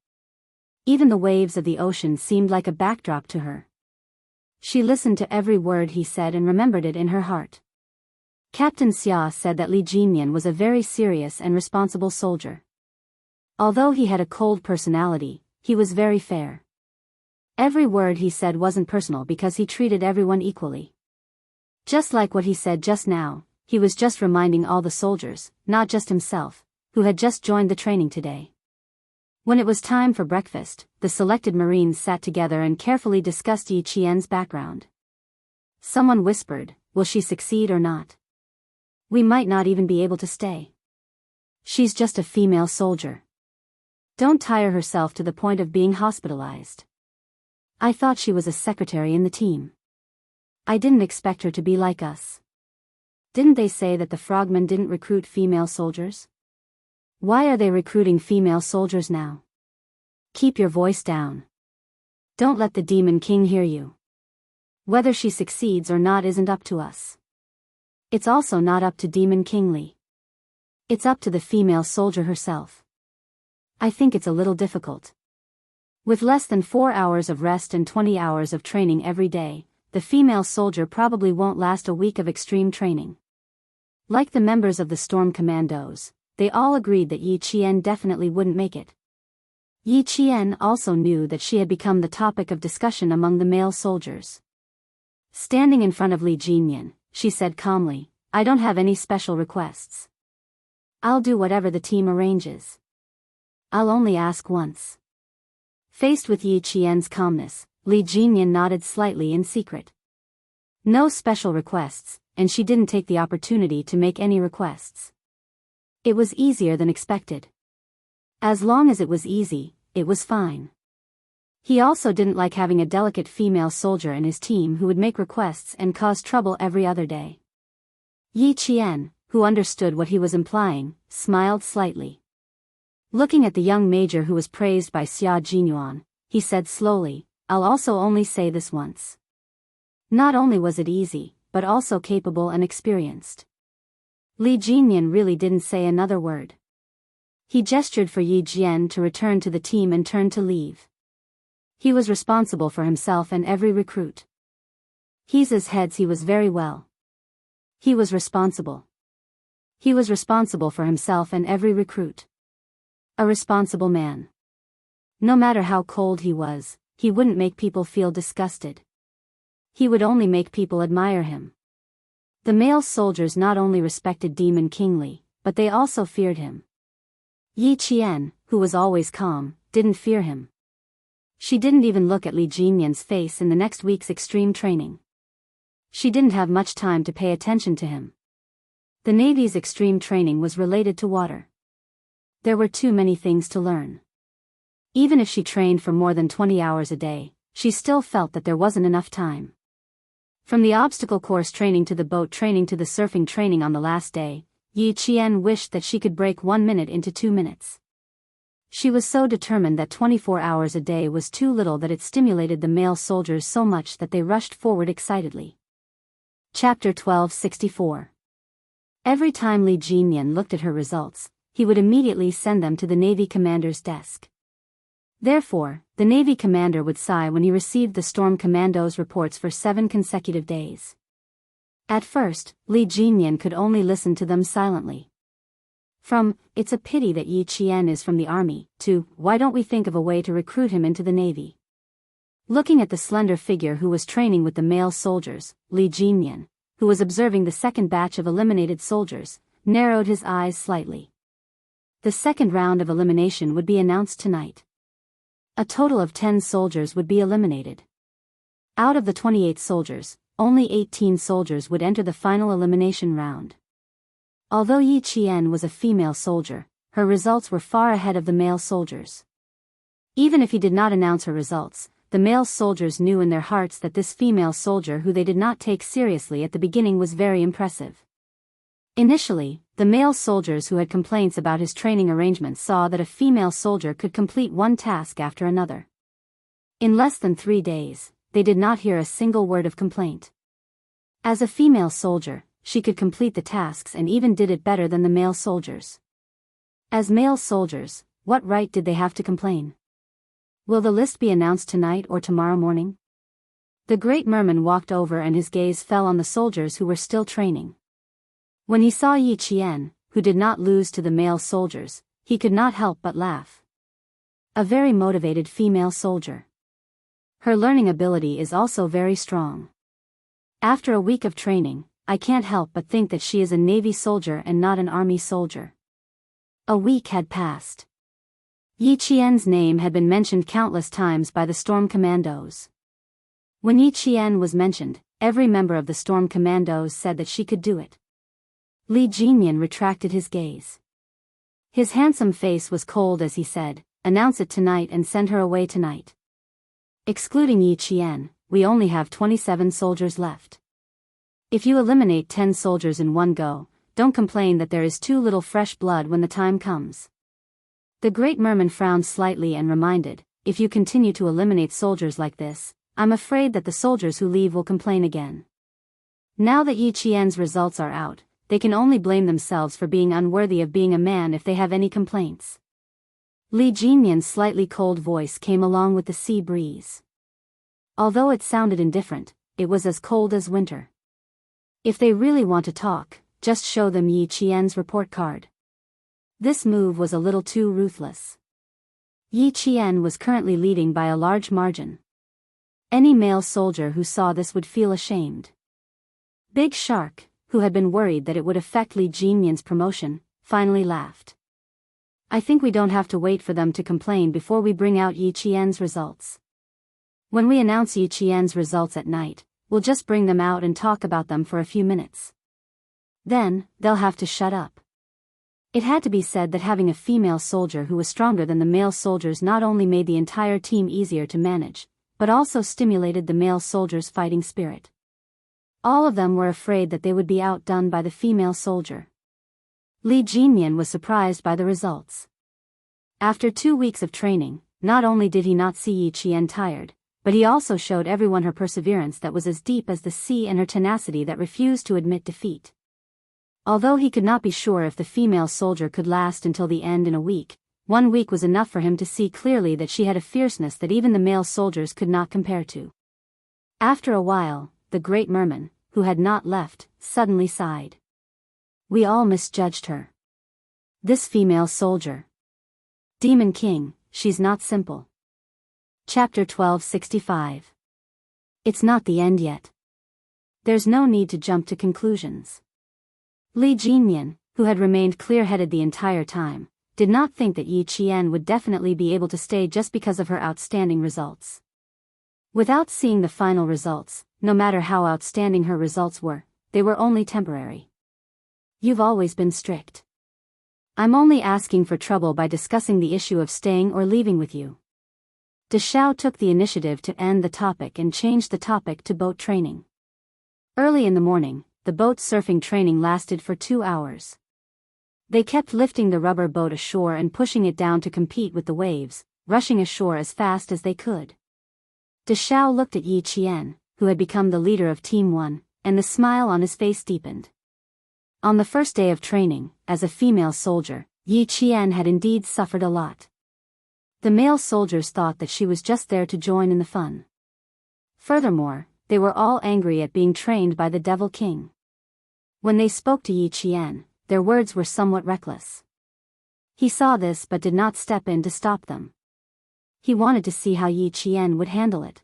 Even the waves of the ocean seemed like a backdrop to her. She listened to every word he said and remembered it in her heart. Captain Xia said that Li Jinyan was a very serious and responsible soldier. Although he had a cold personality, he was very fair. Every word he said wasn't personal because he treated everyone equally. Just like what he said just now, he was just reminding all the soldiers, not just himself, who had just joined the training today. When it was time for breakfast, the selected Marines sat together and carefully discussed Yi Qian's background. Someone whispered, "Will she succeed or not? We might not even be able to stay. She's just a female soldier. Don't tire herself to the point of being hospitalized. I thought she was a secretary in the team. I didn't expect her to be like us. Didn't they say that the frogmen didn't recruit female soldiers? Why are they recruiting female soldiers now? Keep your voice down. Don't let the Demon King hear you. Whether she succeeds or not isn't up to us. It's also not up to Demon King Li. It's up to the female soldier herself. I think it's a little difficult. With less than 4 hours of rest and 20 hours of training every day, the female soldier probably won't last a week of extreme training." Like the members of the Storm Commandos, they all agreed that Yi Qian definitely wouldn't make it. Yi Qian also knew that she had become the topic of discussion among the male soldiers. Standing in front of Li Jinyan, she said calmly, "I don't have any special requests. I'll do whatever the team arranges. I'll only ask once." Faced with Yi Qian's calmness, Li Jinyan nodded slightly in secret. No special requests, and she didn't take the opportunity to make any requests. It was easier than expected. As long as it was easy, it was fine. He also didn't like having a delicate female soldier in his team who would make requests and cause trouble every other day. Yi Qian, who understood what he was implying, smiled slightly. Looking at the young major who was praised by Xia Jinyuan, he said slowly, "I'll also only say this once. Not only was it easy, but also capable and experienced." Li Jinyan really didn't say another word. He gestured for Yi Jian to return to the team and turned to leave. He was responsible for himself and every recruit. He's his heads he was very well. He was responsible. He was responsible for himself and every recruit. A responsible man. No matter how cold he was, he wouldn't make people feel disgusted. He would only make people admire him. The male soldiers not only respected Demon King Li, but they also feared him. Yi Qian, who was always calm, didn't fear him. She didn't even look at Li Jinyan's face in the next week's extreme training. She didn't have much time to pay attention to him. The Navy's extreme training was related to water. There were too many things to learn. Even if she trained for more than 20 hours a day, she still felt that there wasn't enough time. From the obstacle course training to the boat training to the surfing training on the last day, Yi Qian wished that she could break 1 minute into 2 minutes. She was so determined that 24 hours a day was too little that it stimulated the male soldiers so much that they rushed forward excitedly. Chapter 1264. Every time Li Jinyan looked at her results, he would immediately send them to the Navy commander's desk. Therefore, the Navy commander would sigh when he received the Storm Commando's reports for 7 consecutive days. At first, Li Jinyan could only listen to them silently. From, "It's a pity that Yi Qian is from the army," to, "Why don't we think of a way to recruit him into the navy?" Looking at the slender figure who was training with the male soldiers, Li Jinyan, who was observing the second batch of eliminated soldiers, narrowed his eyes slightly. The second round of elimination would be announced tonight. A total of 10 soldiers would be eliminated. Out of the 28 soldiers, only 18 soldiers would enter the final elimination round. Although Yi Qian was a female soldier, her results were far ahead of the male soldiers. Even if he did not announce her results, the male soldiers knew in their hearts that this female soldier who they did not take seriously at the beginning was very impressive. Initially, the male soldiers who had complaints about his training arrangements saw that a female soldier could complete one task after another. In less than 3 days, they did not hear a single word of complaint. As a female soldier, she could complete the tasks and even did it better than the male soldiers. As male soldiers, what right did they have to complain? Will the list be announced tonight or tomorrow morning? The great merman walked over and his gaze fell on the soldiers who were still training. When he saw Yi Qian, who did not lose to the male soldiers, he could not help but laugh. A very motivated female soldier. Her learning ability is also very strong. After a week of training, I can't help but think that she is a Navy soldier and not an Army soldier. A week had passed. Yi Qian's name had been mentioned countless times by the Storm Commandos. When Yi Qian was mentioned, every member of the Storm Commandos said that she could do it. Li Jinyan retracted his gaze. His handsome face was cold as he said, "Announce it tonight and send her away tonight." Excluding Yi Qian, we only have 27 soldiers left. If you eliminate 10 soldiers in one go, don't complain that there is too little fresh blood when the time comes. The great merman frowned slightly and reminded, "If you continue to eliminate soldiers like this, I'm afraid that the soldiers who leave will complain again." Now that Yi Qian's results are out, they can only blame themselves for being unworthy of being a man if they have any complaints. Li Jinyan's slightly cold voice came along with the sea breeze. Although it sounded indifferent, it was as cold as winter. If they really want to talk, just show them Yi Qian's report card. This move was a little too ruthless. Yi Qian was currently leading by a large margin. Any male soldier who saw this would feel ashamed. Big Shark, who had been worried that it would affect Li Jinyan's promotion, finally laughed. "I think we don't have to wait for them to complain before we bring out Yi Qian's results. When we announce Yi Qian's results at night, we'll just bring them out and talk about them for a few minutes. Then, they'll have to shut up." It had to be said that having a female soldier who was stronger than the male soldiers not only made the entire team easier to manage, but also stimulated the male soldiers' fighting spirit. All of them were afraid that they would be outdone by the female soldier. Li Jinyan was surprised by the results. After 2 weeks of training, not only did he not see Yi Qian tired, but he also showed everyone her perseverance that was as deep as the sea and her tenacity that refused to admit defeat. Although he could not be sure if the female soldier could last until the end in a week, 1 week was enough for him to see clearly that she had a fierceness that even the male soldiers could not compare to. After a while, the great merman, who had not left, suddenly sighed. "We all misjudged her. This female soldier. Demon King, she's not simple." Chapter 1265. It's not the end yet. There's no need to jump to conclusions. Li Jinyan, who had remained clear-headed the entire time, did not think that Yi Qian would definitely be able to stay just because of her outstanding results. Without seeing the final results, no matter how outstanding her results were, they were only temporary. "You've always been strict. I'm only asking for trouble by discussing the issue of staying or leaving with you." De Xiao took the initiative to end the topic and changed the topic to boat training. Early in the morning, the boat surfing training lasted for 2 hours. They kept lifting the rubber boat ashore and pushing it down to compete with the waves, rushing ashore as fast as they could. De Xiao looked at Yi Qian, who had become the leader of Team 1, and the smile on his face deepened. On the first day of training, as a female soldier, Yi Qian had indeed suffered a lot. The male soldiers thought that she was just there to join in the fun. Furthermore, they were all angry at being trained by the Devil King. When they spoke to Yi Qian, their words were somewhat reckless. He saw this but did not step in to stop them. He wanted to see how Yi Qian would handle it.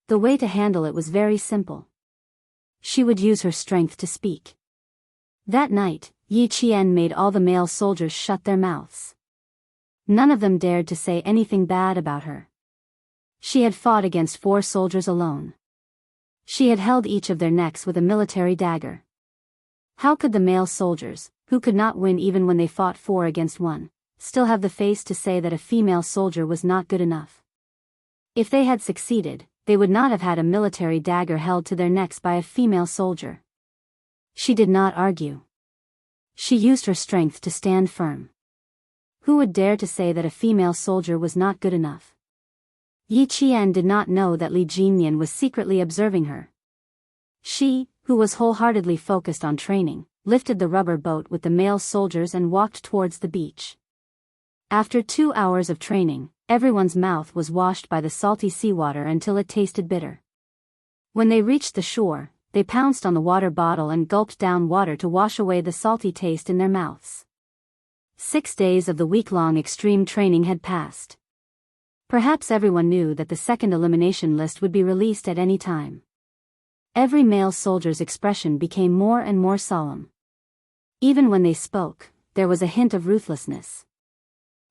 The way to handle it was very simple. She would use her strength to speak. That night, Yi Qian made all the male soldiers shut their mouths. None of them dared to say anything bad about her. She had fought against 4 soldiers alone. She had held each of their necks with a military dagger. How could the male soldiers, who could not win even when they fought 4 against 1, still have the face to say that a female soldier was not good enough? If they had succeeded, they would not have had a military dagger held to their necks by a female soldier. She did not argue. She used her strength to stand firm. Who would dare to say that a female soldier was not good enough? Yi Qian did not know that Li Jinyan was secretly observing her. She, who was wholeheartedly focused on training, lifted the rubber boat with the male soldiers and walked towards the beach. After 2 hours of training, everyone's mouth was washed by the salty seawater until it tasted bitter. When they reached the shore, they pounced on the water bottle and gulped down water to wash away the salty taste in their mouths. 6 days of the week-long extreme training had passed. Perhaps everyone knew that the second elimination list would be released at any time. Every male soldier's expression became more and more solemn. Even when they spoke, there was a hint of ruthlessness.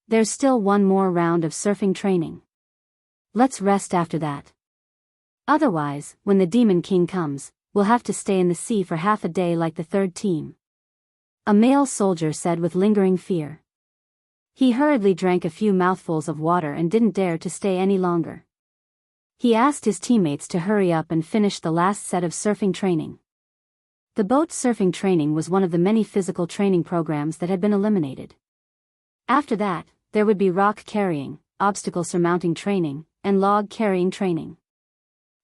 There's still 1 more round of surfing training. Let's rest after that. Otherwise, when the Demon King comes, we'll have to stay in the sea for half a day like the 3rd team. A male soldier said with lingering fear. He hurriedly drank a few mouthfuls of water and didn't dare to stay any longer. He asked his teammates to hurry up and finish the last set of surfing training. The boat surfing training was one of the many physical training programs that had been eliminated. After that, there would be rock carrying, obstacle surmounting training, and log carrying training.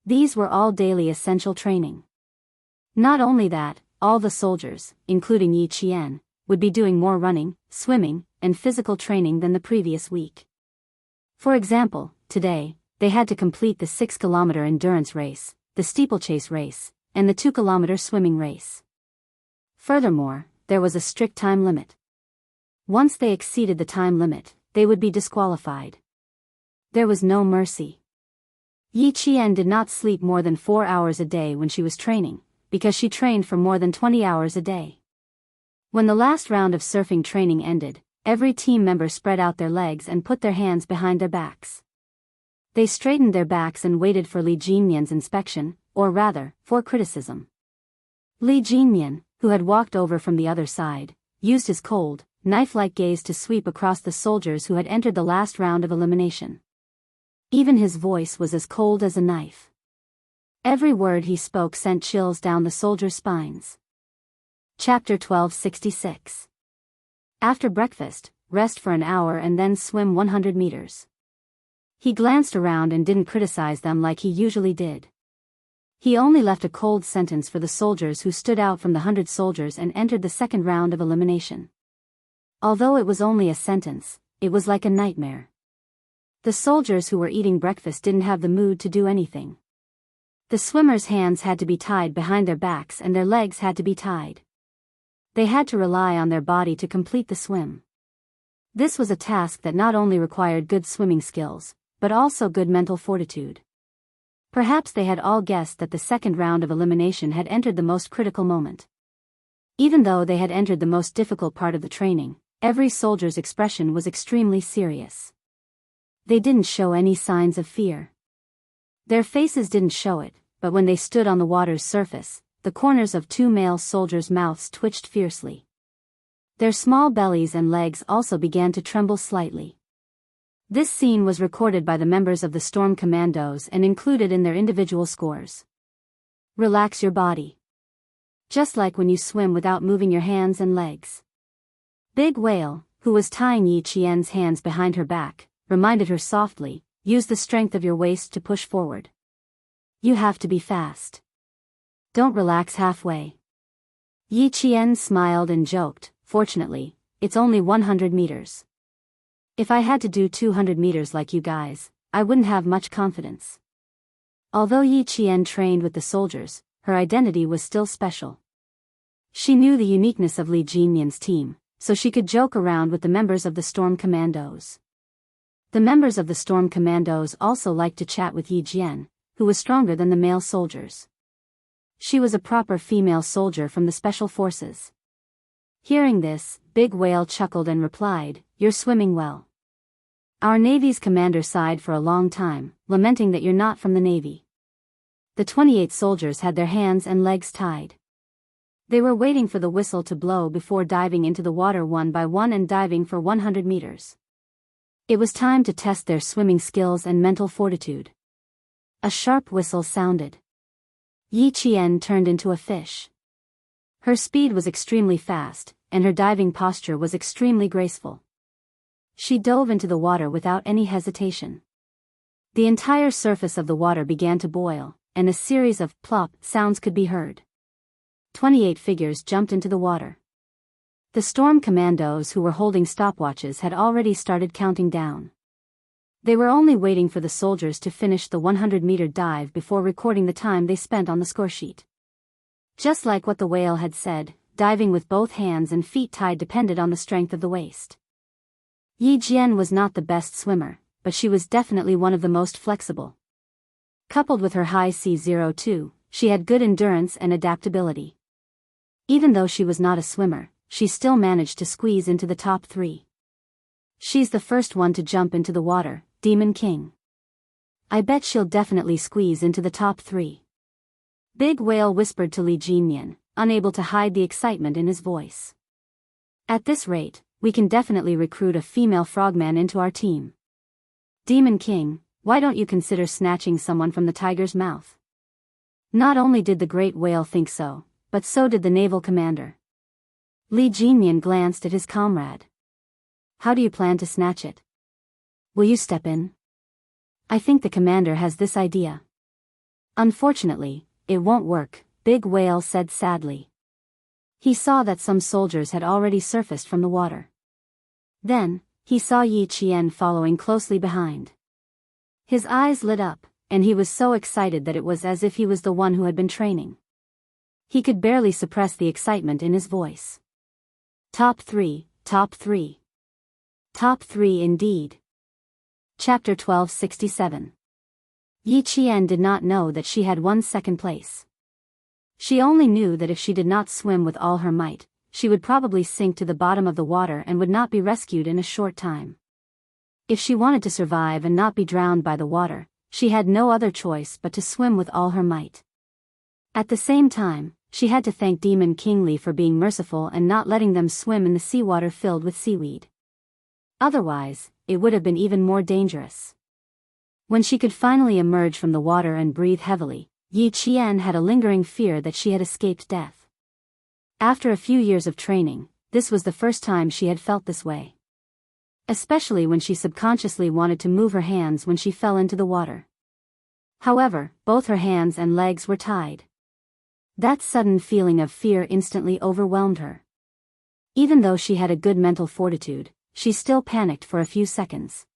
These were all daily essential training. Not only that, all the soldiers, including Yi Qian, would be doing more running, swimming, and physical training than the previous week. For example, today, they had to complete the 6-kilometer endurance race, the steeplechase race, and the 2-kilometer swimming race. Furthermore, there was a strict time limit. Once they exceeded the time limit, they would be disqualified. There was no mercy. Yi Qian did not sleep more than 4 hours a day when she was training, because she trained for more than 20 hours a day. When the last round of surfing training ended, every team member spread out their legs and put their hands behind their backs. They straightened their backs and waited for Li Jinyan's inspection, or rather, for criticism. Li Jinyan, who had walked over from the other side, used his cold, knife-like gaze to sweep across the soldiers who had entered the last round of elimination. Even his voice was as cold as a knife. Every word he spoke sent chills down the soldiers' spines. Chapter 1266. After breakfast, rest for an hour and then swim 100 meters. He glanced around and didn't criticize them like he usually did. He only left a cold sentence for the soldiers who stood out from the 100 soldiers and entered the second round of elimination. Although it was only a sentence, it was like a nightmare. The soldiers who were eating breakfast didn't have the mood to do anything. The swimmers' hands had to be tied behind their backs and their legs had to be tied. They had to rely on their body to complete the swim. This was a task that not only required good swimming skills, but also good mental fortitude. Perhaps they had all guessed that the second round of elimination had entered the most critical moment. Even though they had entered the most difficult part of the training, every soldier's expression was extremely serious. They didn't show any signs of fear. Their faces didn't show it, but when they stood on the water's surface, the corners of 2 male soldiers' mouths twitched fiercely. Their small bellies and legs also began to tremble slightly. This scene was recorded by the members of the Storm Commandos and included in their individual scores. Relax your body. Just like when you swim without moving your hands and legs. Big Whale, who was tying Yi Qian's hands behind her back, reminded her softly, use the strength of your waist to push forward. You have to be fast. Don't relax halfway. Yi Qian smiled and joked, fortunately, it's only 100 meters. If I had to do 200 meters like you guys, I wouldn't have much confidence. Although Yi Qian trained with the soldiers, her identity was still special. She knew the uniqueness of Li Jinyan's team, so she could joke around with the members of the Storm Commandos. The members of the Storm Commandos also liked to chat with Yi Jian, who was stronger than the male soldiers. She was a proper female soldier from the Special Forces. Hearing this, Big Whale chuckled and replied, "You're swimming well." Our Navy's commander sighed for a long time, lamenting that you're not from the Navy. The 28 soldiers had their hands and legs tied. They were waiting for the whistle to blow before diving into the water one by one and diving for 100 meters. It was time to test their swimming skills and mental fortitude. A sharp whistle sounded. Yi Qian turned into a fish. Her speed was extremely fast, and her diving posture was extremely graceful. She dove into the water without any hesitation. The entire surface of the water began to boil, and a series of plop sounds could be heard. 28 figures jumped into the water. The Storm Commandos who were holding stopwatches had already started counting down. They were only waiting for the soldiers to finish the 100-meter dive before recording the time they spent on the scoresheet. Just like what the whale had said, diving with both hands and feet tied depended on the strength of the waist. Yi Jian was not the best swimmer, but she was definitely one of the most flexible. Coupled with her high C02, she had good endurance and adaptability. Even though she was not a swimmer, she still managed to squeeze into the top 3. She's the first one to jump into the water, Demon King. I bet she'll definitely squeeze into the top 3. Big Whale whispered to Li Jinyan, unable to hide the excitement in his voice. At this rate, we can definitely recruit a female frogman into our team. Demon King, why don't you consider snatching someone from the tiger's mouth? Not only did the great whale think so, but so did the naval commander. Li Jinyan glanced at his comrade. How do you plan to snatch it? Will you step in? I think the commander has this idea. Unfortunately, it won't work, Big Whale said sadly. He saw that some soldiers had already surfaced from the water. Then, he saw Yi Qian following closely behind. His eyes lit up, and he was so excited that it was as if he was the one who had been training. He could barely suppress the excitement in his voice. Top 3, top 3. Top 3 indeed. Chapter 1267. Yi Qian did not know that she had won second place. She only knew that if she did not swim with all her might, she would probably sink to the bottom of the water and would not be rescued in a short time. If she wanted to survive and not be drowned by the water, she had no other choice but to swim with all her might. At the same time, she had to thank Demon King Li for being merciful and not letting them swim in the seawater filled with seaweed. Otherwise, it would have been even more dangerous. When she could finally emerge from the water and breathe heavily, Yi Qian had a lingering fear that she had escaped death. After a few years of training, this was the first time she had felt this way. Especially when she subconsciously wanted to move her hands when she fell into the water. However, both her hands and legs were tied. That sudden feeling of fear instantly overwhelmed her. Even though she had a good mental fortitude, she still panicked for a few seconds.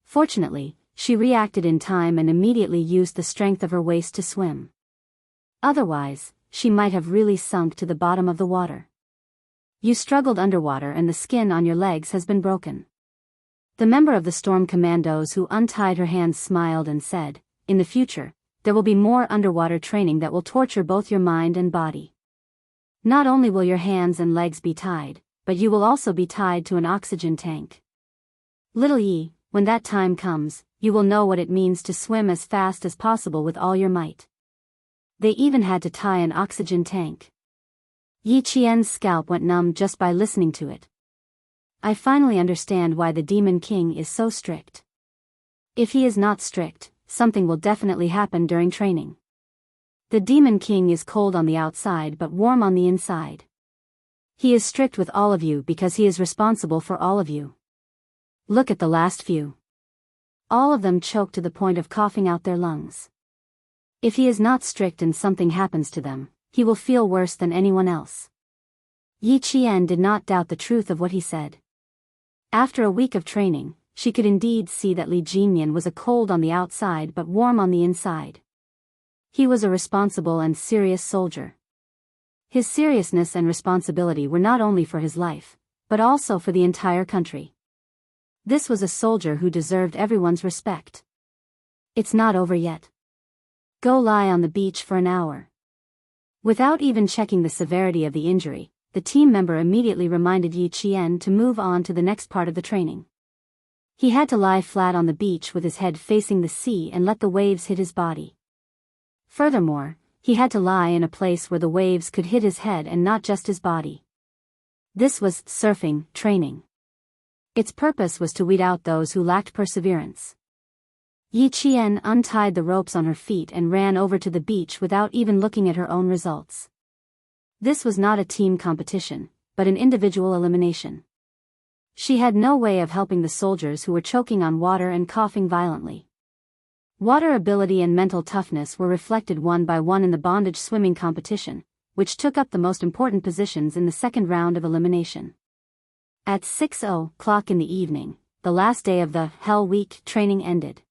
Fortunately, she reacted in time and immediately used the strength of her waist to swim. Otherwise, she might have really sunk to the bottom of the water. You struggled underwater and the skin on your legs has been broken. The member of the Storm Commandos who untied her hands smiled and said, in the future, there will be more underwater training that will torture both your mind and body. Not only will your hands and legs be tied, but you will also be tied to an oxygen tank. Little Yi, when that time comes, you will know what it means to swim as fast as possible with all your might. They even had to tie an oxygen tank. Yi Qian's scalp went numb just by listening to it. I finally understand why the Demon King is so strict. If he is not strict, something will definitely happen during training. The Demon King is cold on the outside but warm on the inside. He is strict with all of you because he is responsible for all of you. Look at the last few. All of them choked to the point of coughing out their lungs. If he is not strict and something happens to them, he will feel worse than anyone else. Yi Qian did not doubt the truth of what he said. After a week of training, she could indeed see that Li Jinyan was a cold on the outside but warm on the inside. He was a responsible and serious soldier. His seriousness and responsibility were not only for his life, but also for the entire country. This was a soldier who deserved everyone's respect. It's not over yet. Go lie on the beach for an hour. Without even checking the severity of the injury, the team member immediately reminded Yi Qian to move on to the next part of the training. He had to lie flat on the beach with his head facing the sea and let the waves hit his body. Furthermore, he had to lie in a place where the waves could hit his head and not just his body. This was surfing training. Its purpose was to weed out those who lacked perseverance. Yi Qian untied the ropes on her feet and ran over to the beach without even looking at her own results. This was not a team competition, but an individual elimination. She had no way of helping the soldiers who were choking on water and coughing violently. Water ability and mental toughness were reflected one by one in the bondage swimming competition, which took up the most important positions in the second round of elimination. At 6:00 in the evening, the last day of the Hell Week training ended.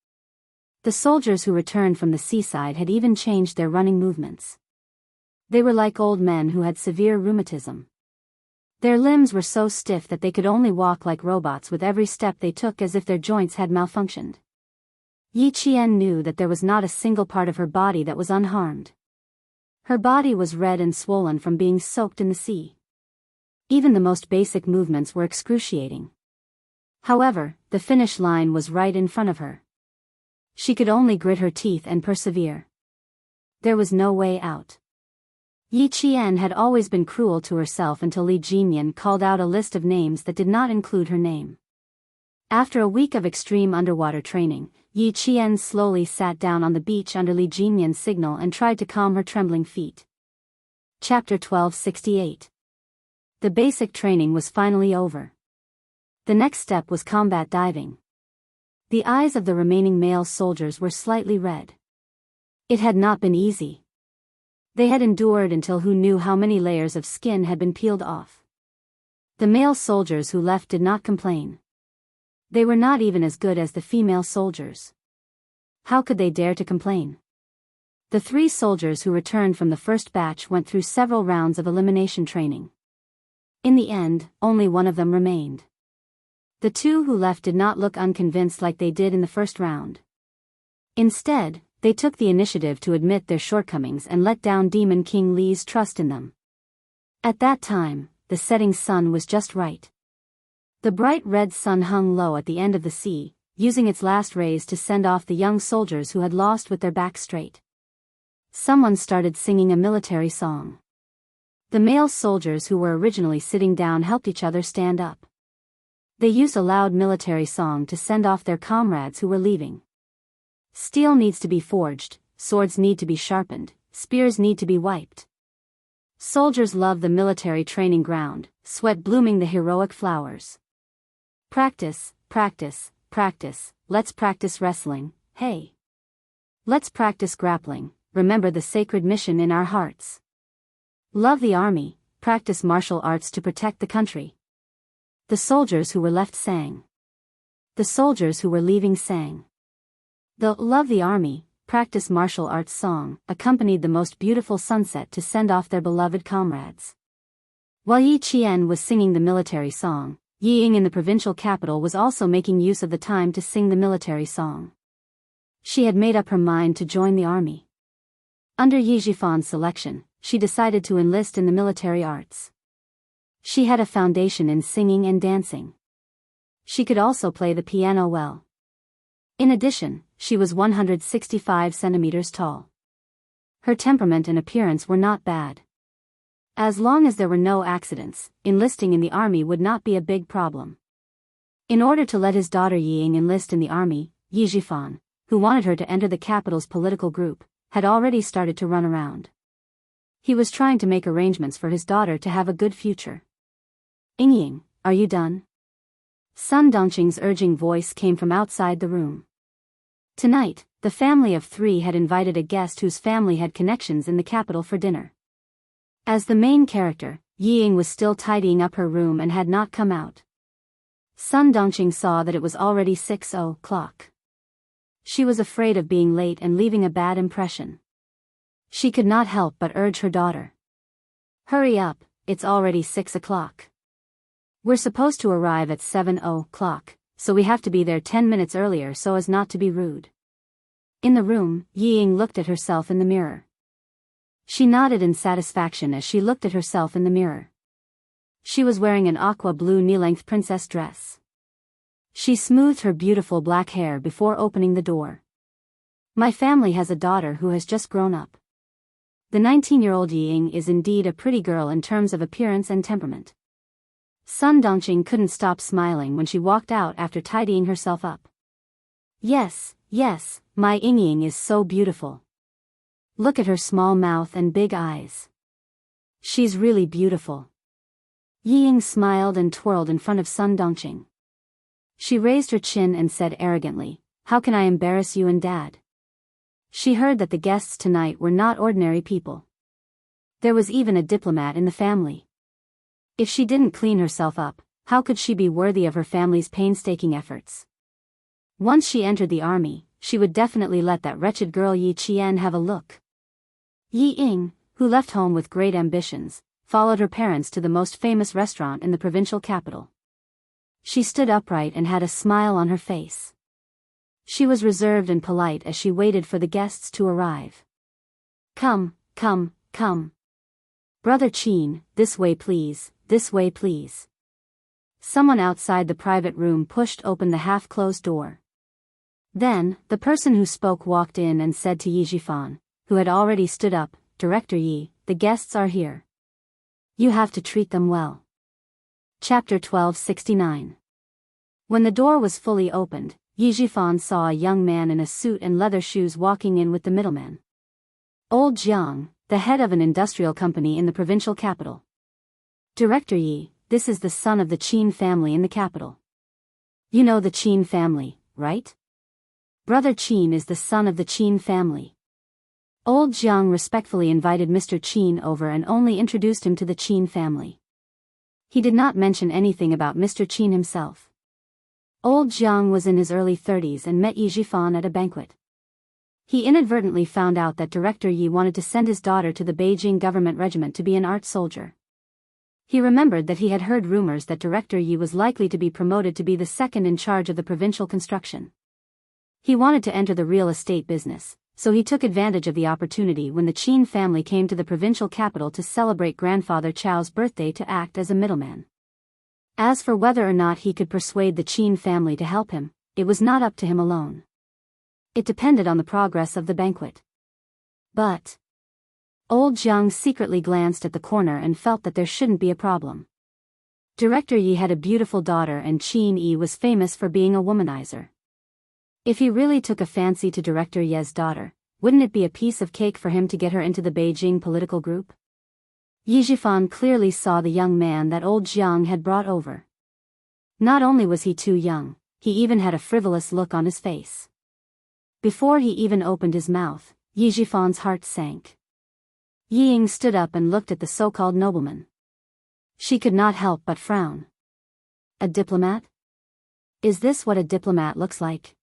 The soldiers who returned from the seaside had even changed their running movements. They were like old men who had severe rheumatism. Their limbs were so stiff that they could only walk like robots with every step they took as if their joints had malfunctioned. Yi Qian knew that there was not a single part of her body that was unharmed. Her body was red and swollen from being soaked in the sea. Even the most basic movements were excruciating. However, the finish line was right in front of her. She could only grit her teeth and persevere. There was no way out. Yi Qian had always been cruel to herself until Li Jinyan called out a list of names that did not include her name. After a week of extreme underwater training, Yi Qian slowly sat down on the beach under Li Jinyan's signal and tried to calm her trembling feet. Chapter 1268. The basic training was finally over. The next step was combat diving. The eyes of the remaining male soldiers were slightly red. It had not been easy. They had endured until who knew how many layers of skin had been peeled off. The male soldiers who left did not complain. They were not even as good as the female soldiers. How could they dare to complain? The 3 soldiers who returned from the first batch went through several rounds of elimination training. In the end, only one of them remained. The 2 who left did not look unconvinced like they did in the first round. Instead, they took the initiative to admit their shortcomings and let down Demon King Li's trust in them. At that time, the setting sun was just right. The bright red sun hung low at the end of the sea, using its last rays to send off the young soldiers who had lost with their backs straight. Someone started singing a military song. The male soldiers who were originally sitting down helped each other stand up. They used a loud military song to send off their comrades who were leaving. Steel needs to be forged, swords need to be sharpened, spears need to be wiped. Soldiers love the military training ground, sweat blooming the heroic flowers. Practice, practice, practice, let's practice wrestling, hey. Let's practice grappling, remember the sacred mission in our hearts. Love the army, practice martial arts to protect the country. The soldiers who were left sang. The soldiers who were leaving sang. The Love the Army, practice martial arts song accompanied the most beautiful sunset to send off their beloved comrades. While Yi Qian was singing the military song, Yi Ying in the provincial capital was also making use of the time to sing the military song. She had made up her mind to join the army. Under Yi Jifan's selection, she decided to enlist in the military arts. She had a foundation in singing and dancing. She could also play the piano well. In addition, she was 165 centimeters tall. Her temperament and appearance were not bad. As long as there were no accidents, enlisting in the army would not be a big problem. In order to let his daughter Yi Ying enlist in the army, Yi Jifan, who wanted her to enter the capital's political group, had already started to run around. He was trying to make arrangements for his daughter to have a good future. Ying, are you done? Sun Dongqing's urging voice came from outside the room. Tonight, the family of 3 had invited a guest whose family had connections in the capital for dinner. As the main character, Ying was still tidying up her room and had not come out. Sun Dongqing saw that it was already 6 o'clock. She was afraid of being late and leaving a bad impression. She could not help but urge her daughter. Hurry up, it's already 6 o'clock. We're supposed to arrive at 7 o'clock, so we have to be there 10 minutes earlier so as not to be rude. In the room, Ying looked at herself in the mirror. She nodded in satisfaction as she looked at herself in the mirror. She was wearing an aqua blue knee-length princess dress. She smoothed her beautiful black hair before opening the door. My family has a daughter who has just grown up. The 19-year-old Ying is indeed a pretty girl in terms of appearance and temperament. Sun Dongqing couldn't stop smiling when she walked out after tidying herself up. Yes, my Ying is so beautiful. Look at her small mouth and big eyes. She's really beautiful. Ying smiled and twirled in front of Sun Dongqing. She raised her chin and said arrogantly, "How can I embarrass you and Dad?" She heard that the guests tonight were not ordinary people. There was even a diplomat in the family. If she didn't clean herself up, how could she be worthy of her family's painstaking efforts? Once she entered the army, she would definitely let that wretched girl Yi Qian have a look. Ying, who left home with great ambitions, followed her parents to the most famous restaurant in the provincial capital. She stood upright and had a smile on her face. She was reserved and polite as she waited for the guests to arrive. Come. Brother Qin, this way please, this way please. Someone outside the private room pushed open the half-closed door. Then, the person who spoke walked in and said to Yi Jifan, who had already stood up, "Director Yi, the guests are here. You have to treat them well." Chapter 1269. When the door was fully opened, Yi Jifan saw a young man in a suit and leather shoes walking in with the middleman. Old Jiang, the head of an industrial company in the provincial capital. "Director Yi, this is the son of the Qin family in the capital. You know the Qin family, right? Brother Qin is the son of the Qin family." Old Jiang respectfully invited Mr. Qin over and only introduced him to the Qin family. He did not mention anything about Mr. Qin himself. Old Jiang was in his early 30s and met Yi Jifan at a banquet. He inadvertently found out that Director Yi wanted to send his daughter to the Beijing government regiment to be an art soldier. He remembered that he had heard rumors that Director Yi was likely to be promoted to be the second in charge of the provincial construction. He wanted to enter the real estate business, so he took advantage of the opportunity when the Qin family came to the provincial capital to celebrate grandfather Chao's birthday to act as a middleman. As for whether or not he could persuade the Qin family to help him, it was not up to him alone. It depended on the progress of the banquet. But old Jiang secretly glanced at the corner and felt that there shouldn't be a problem. Director Yi had a beautiful daughter and Qin Yi was famous for being a womanizer. If he really took a fancy to Director Ye's daughter, wouldn't it be a piece of cake for him to get her into the Beijing political group? Yi Jifan clearly saw the young man that old Jiang had brought over. Not only was he too young, he even had a frivolous look on his face. Before he even opened his mouth, Yi Jifan's heart sank. Ying stood up and looked at the so-called nobleman. She could not help but frown. A diplomat? Is this what a diplomat looks like?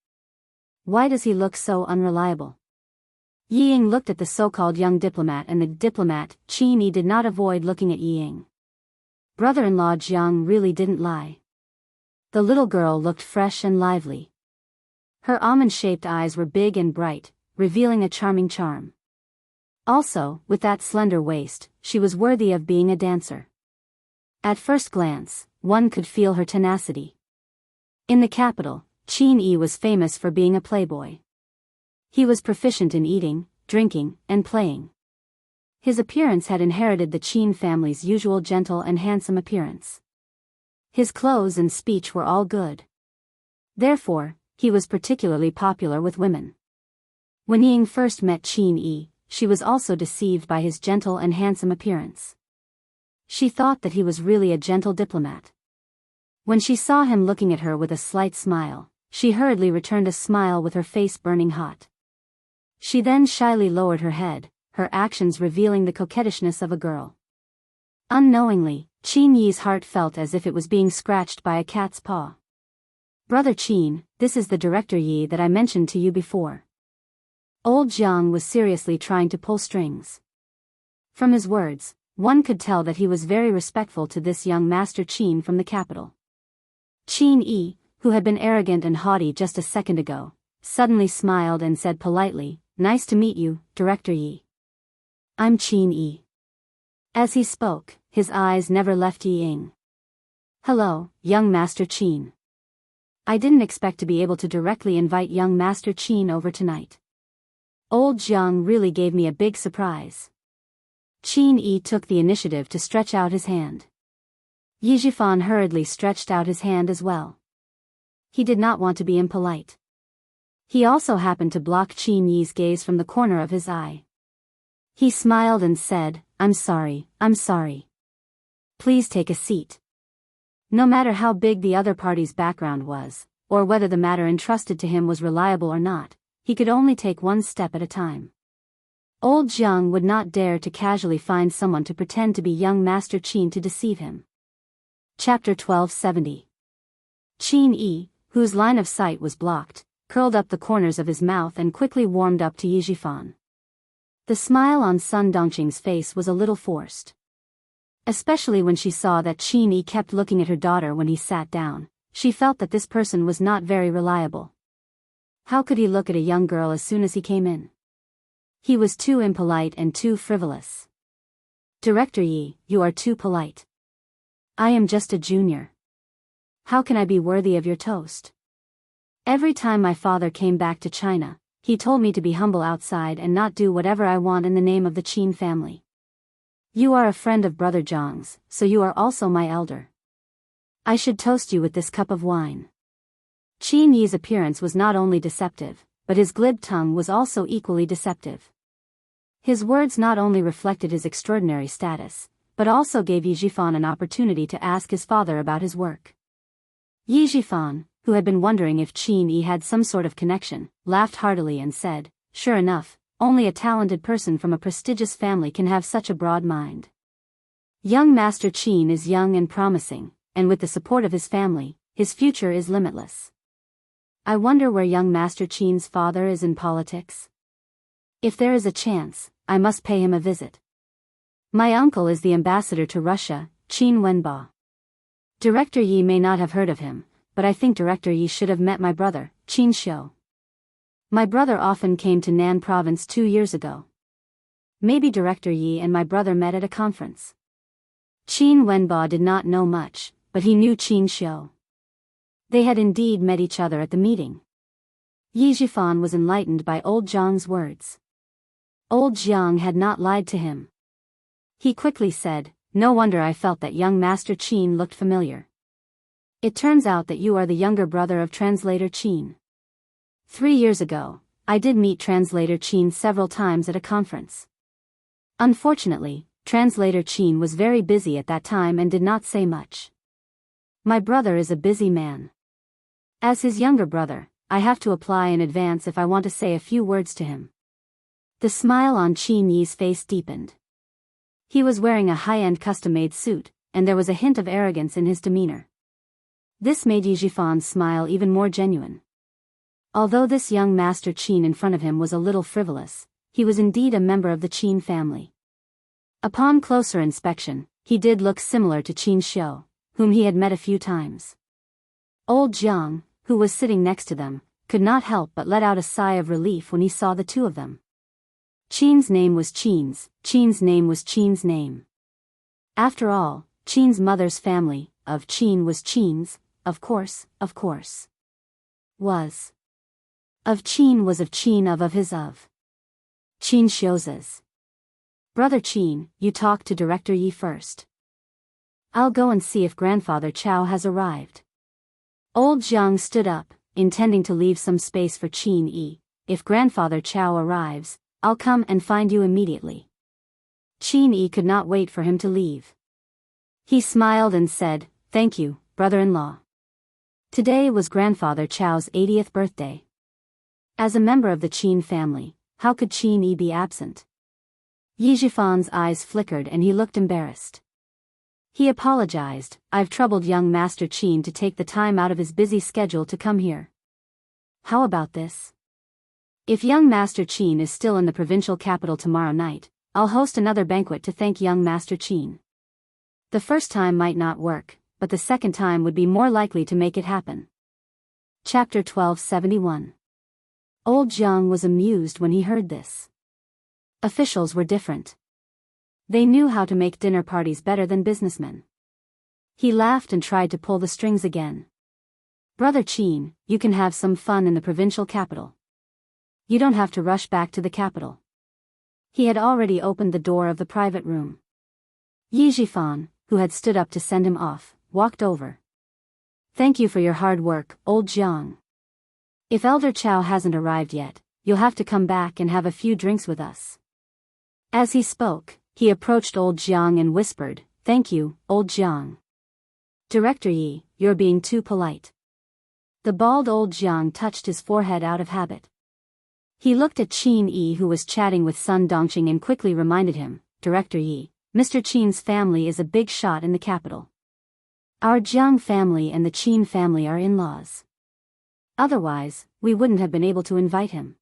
Why does he look so unreliable? Ying looked at the so-called young diplomat and the diplomat, Qin Yi, did not avoid looking at Ying. Brother-in-law Jiang really didn't lie. The little girl looked fresh and lively. Her almond-shaped eyes were big and bright, revealing a charming charm. Also, with that slender waist, she was worthy of being a dancer. At first glance, one could feel her tenacity. In the capital, Qin Yi was famous for being a playboy. He was proficient in eating, drinking, and playing. His appearance had inherited the Qin family's usual gentle and handsome appearance. His clothes and speech were all good. Therefore, he was particularly popular with women. When Ying first met Qin Yi, she was also deceived by his gentle and handsome appearance. She thought that he was really a gentle diplomat. When she saw him looking at her with a slight smile, she hurriedly returned a smile with her face burning hot. She then shyly lowered her head, her actions revealing the coquettishness of a girl. Unknowingly, Qin Yi's heart felt as if it was being scratched by a cat's paw. "Brother Qin, this is the Director Yi that I mentioned to you before." Old Jiang was seriously trying to pull strings. From his words, one could tell that he was very respectful to this young Master Qin from the capital. Qin Yi, who had been arrogant and haughty just a second ago, suddenly smiled and said politely, "Nice to meet you, Director Yi. I'm Qin Yi." As he spoke, his eyes never left Yi Ying. "Hello, young Master Qin. I didn't expect to be able to directly invite young Master Qin over tonight. Old Jiang really gave me a big surprise." Qin Yi took the initiative to stretch out his hand. Yi Zhifan hurriedly stretched out his hand as well. He did not want to be impolite. He also happened to block Qin Yi's gaze from the corner of his eye. He smiled and said, I'm sorry. Please take a seat." No matter how big the other party's background was, or whether the matter entrusted to him was reliable or not, he could only take one step at a time. Old Jiang would not dare to casually find someone to pretend to be young Master Qin to deceive him. Chapter 1270. Qin Yi, whose line of sight was blocked, curled up the corners of his mouth and quickly warmed up to Yi Zhifan. The smile on Sun Dongqing's face was a little forced. Especially when she saw that Qin Yi kept looking at her daughter when he sat down, she felt that this person was not very reliable. How could he look at a young girl as soon as he came in? He was too impolite and too frivolous. "Director Yi, you are too polite. I am just a junior. How can I be worthy of your toast? Every time my father came back to China, he told me to be humble outside and not do whatever I want in the name of the Qin family. You are a friend of Brother Zhang's, so you are also my elder. I should toast you with this cup of wine." Qin Yi's appearance was not only deceptive, but his glib tongue was also equally deceptive. His words not only reflected his extraordinary status, but also gave Yi Zhifan an opportunity to ask his father about his work. Yi Zhifan, who had been wondering if Qin Yi had some sort of connection, laughed heartily and said, "Sure enough, only a talented person from a prestigious family can have such a broad mind. Young Master Qin is young and promising, and with the support of his family, his future is limitless. I wonder where young Master Qin's father is in politics. If there is a chance, I must pay him a visit. My uncle is the ambassador to Russia, Qin Wenba. Director Yi may not have heard of him, but I think Director Yi should have met my brother, Qin Xiu. My brother often came to Nan province 2 years ago. Maybe Director Yi and my brother met at a conference." Qin Wenba did not know much, but he knew Qin Xiu. They had indeed met each other at the meeting. Yi Zhifan was enlightened by old Jiang's words. Old Jiang had not lied to him. He quickly said, "No wonder I felt that young Master Qin looked familiar. It turns out that you are the younger brother of Translator Qin. 3 years ago, I did meet Translator Qin several times at a conference. Unfortunately, Translator Qin was very busy at that time and did not say much. My brother is a busy man. As his younger brother, I have to apply in advance if I want to say a few words to him." The smile on Qin Yi's face deepened. He was wearing a high-end custom-made suit, and there was a hint of arrogance in his demeanor. This made Yi Zhifan's smile even more genuine. Although this young Master Qin in front of him was a little frivolous, he was indeed a member of the Qin family. Upon closer inspection, he did look similar to Qin Xiu, whom he had met a few times. Old Jiang, who was sitting next to them, could not help but let out a sigh of relief when he saw the two of them. Qin's name was Qin's name was Qin's name. After all, Qin's mother's family, of Qin was Qin's, of course. Was. Of Qin was of Qin of his of. Qin Xiu's. Brother Qin, you talk to Director Yi first. I'll go and see if Grandfather Chow has arrived. Old Jiang stood up, intending to leave some space for Qin Yi. If Grandfather Chow arrives, I'll come and find you immediately. Qin Yi could not wait for him to leave. He smiled and said, "Thank you, brother-in-law." Today was grandfather Chao's 80th birthday. As a member of the Qin family, how could Qin Yi be absent? Yi Jifan's eyes flickered and he looked embarrassed. He apologized, "I've troubled young Master Qin to take the time out of his busy schedule to come here. How about this? If young Master Qin is still in the provincial capital tomorrow night, I'll host another banquet to thank young Master Qin. The first time might not work, but the second time would be more likely to make it happen." Chapter 1271. Old Jiang was amused when he heard this. Officials were different. They knew how to make dinner parties better than businessmen. He laughed and tried to pull the strings again. "Brother Qin, you can have some fun in the provincial capital. You don't have to rush back to the capital." He had already opened the door of the private room. Yi Jifan, who had stood up to send him off, walked over. "Thank you for your hard work, old Jiang. If Elder Chao hasn't arrived yet, you'll have to come back and have a few drinks with us." As he spoke, he approached old Jiang and whispered, "Thank you, old Jiang. Director Yi, you're being too polite." The bald old Jiang touched his forehead out of habit. He looked at Qin Yi, who was chatting with Sun Dongqing, and quickly reminded him, "Director Yi, Mr. Qin's family is a big shot in the capital. Our Jiang family and the Qin family are in-laws. Otherwise, we wouldn't have been able to invite him.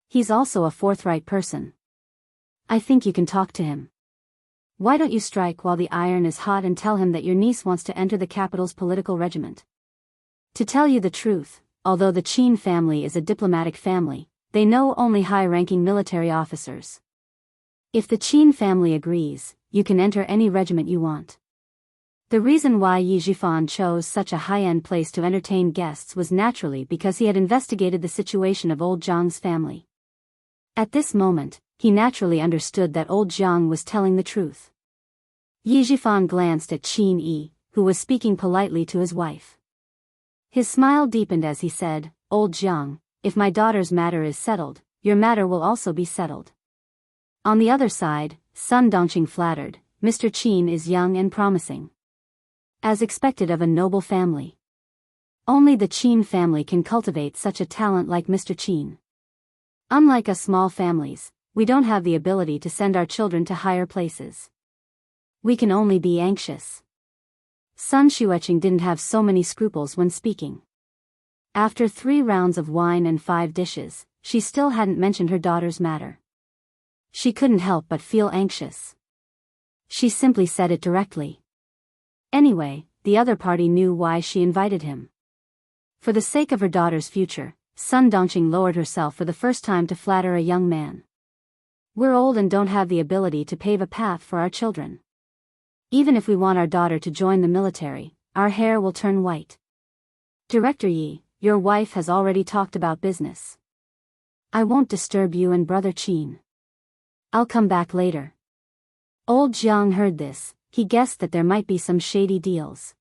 He's also a forthright person. I think you can talk to him. Why don't you strike while the iron is hot and tell him that your niece wants to enter the capital's political regiment? To tell you the truth, although the Qin family is a diplomatic family, they know only high-ranking military officers. If the Qin family agrees, you can enter any regiment you want." The reason why Yi Jifan chose such a high-end place to entertain guests was naturally because he had investigated the situation of old Jiang's family. At this moment, he naturally understood that old Jiang was telling the truth. Yi Jifan glanced at Qin Yi, who was speaking politely to his wife. His smile deepened as he said, "Old Jiang, if my daughter's matter is settled, your matter will also be settled." On the other side, Sun Dongqing flattered, "Mr. Qin is young and promising. As expected of a noble family. Only the Qin family can cultivate such a talent like Mr. Qin. Unlike us small families, we don't have the ability to send our children to higher places. We can only be anxious." Sun Xueqing didn't have so many scruples when speaking. After 3 rounds of wine and 5 dishes, she still hadn't mentioned her daughter's matter. She couldn't help but feel anxious. She simply said it directly. Anyway, the other party knew why she invited him. For the sake of her daughter's future, Sun Dongqing lowered herself for the first time to flatter a young man. "We're old and don't have the ability to pave a path for our children. Even if we want our daughter to join the military, our hair will turn white. Director Yi, your wife has already talked about business. I won't disturb you and Brother Qin. I'll come back later." Old Jiang heard this. He guessed that there might be some shady deals.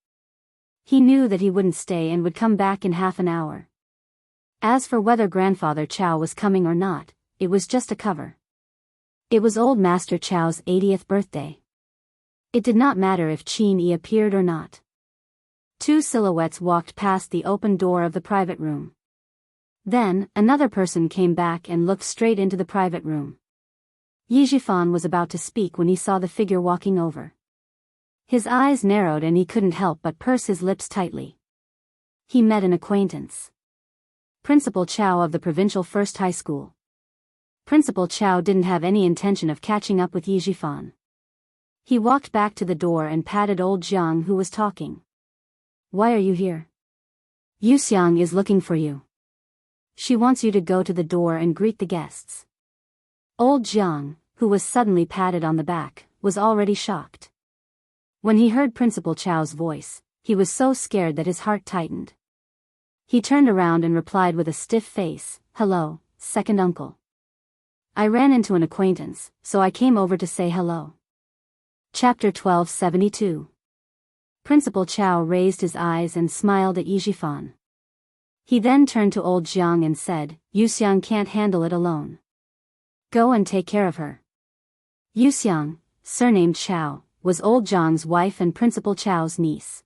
He knew that he wouldn't stay and would come back in half an hour. As for whether grandfather Chao was coming or not, it was just a cover. It was old Master Chao's 80th birthday. It did not matter if Qin Yi appeared or not. 2 silhouettes walked past the open door of the private room. Then, another person came back and looked straight into the private room. Yi Jifan was about to speak when he saw the figure walking over. His eyes narrowed and he couldn't help but purse his lips tightly. He met an acquaintance. Principal Chao of the Provincial First High School. Principal Chao didn't have any intention of catching up with Yi Jifan. He walked back to the door and patted old Jiang, who was talking. "Why are you here? Yuxiang is looking for you. She wants you to go to the door and greet the guests." Old Jiang, who was suddenly patted on the back, was already shocked. When he heard Principal Chao's voice, he was so scared that his heart tightened. He turned around and replied with a stiff face, "Hello, second uncle. I ran into an acquaintance, so I came over to say hello." Chapter 1272. Principal Chao raised his eyes and smiled at Yi Jifan. He then turned to old Jiang and said, "Yuxiang can't handle it alone. Go and take care of her." Yuxiang, surnamed Chao, was old Jiang's wife and Principal Chao's niece.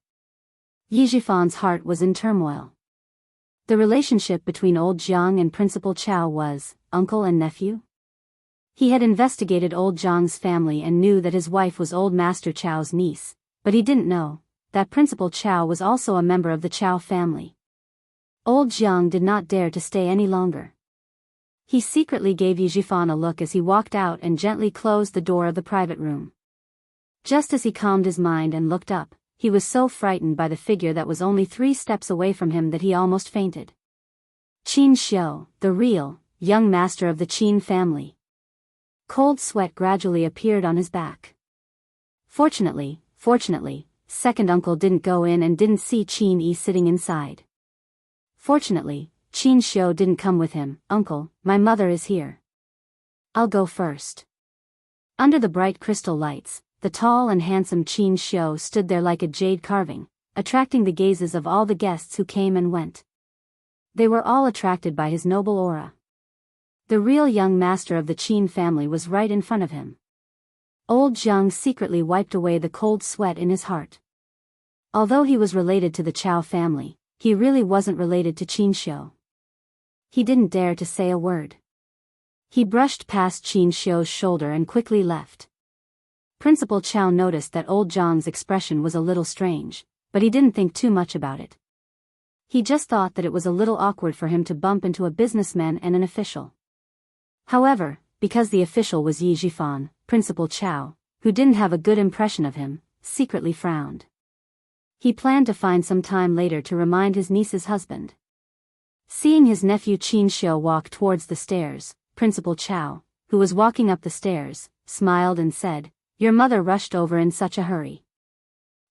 Yi Jifan's heart was in turmoil. The relationship between old Jiang and Principal Chao was uncle and nephew? He had investigated old Jiang's family and knew that his wife was old Master Chao's niece, but he didn't know that Principal Chao was also a member of the Chao family. Old Jiang did not dare to stay any longer. He secretly gave Yi Jifan a look as he walked out and gently closed the door of the private room. Just as he calmed his mind and looked up, he was so frightened by the figure that was only 3 steps away from him that he almost fainted. Qin Xiu, the real, young master of the Qin family. Cold sweat gradually appeared on his back. Fortunately, second uncle didn't go in and didn't see Qin Yi sitting inside. Fortunately, Qin Xiu didn't come with him. Uncle, my mother is here. I'll go first. Under the bright crystal lights, the tall and handsome Qin Xiu stood there like a jade carving, attracting the gazes of all the guests who came and went. They were all attracted by his noble aura. The real young master of the Qin family was right in front of him. Old Jiang secretly wiped away the cold sweat in his heart. Although he was related to the Chao family, he really wasn't related to Qin Xiu. He didn't dare to say a word. He brushed past Qin Xiu's shoulder and quickly left. Principal Chao noticed that old Jiang's expression was a little strange, but he didn't think too much about it. He just thought that it was a little awkward for him to bump into a businessman and an official. However, because the official was Yi Jifan, Principal Chao, who didn't have a good impression of him, secretly frowned. He planned to find some time later to remind his niece's husband. Seeing his nephew Qin Xiu walk towards the stairs, Principal Chao, who was walking up the stairs, smiled and said, "Your mother rushed over in such a hurry.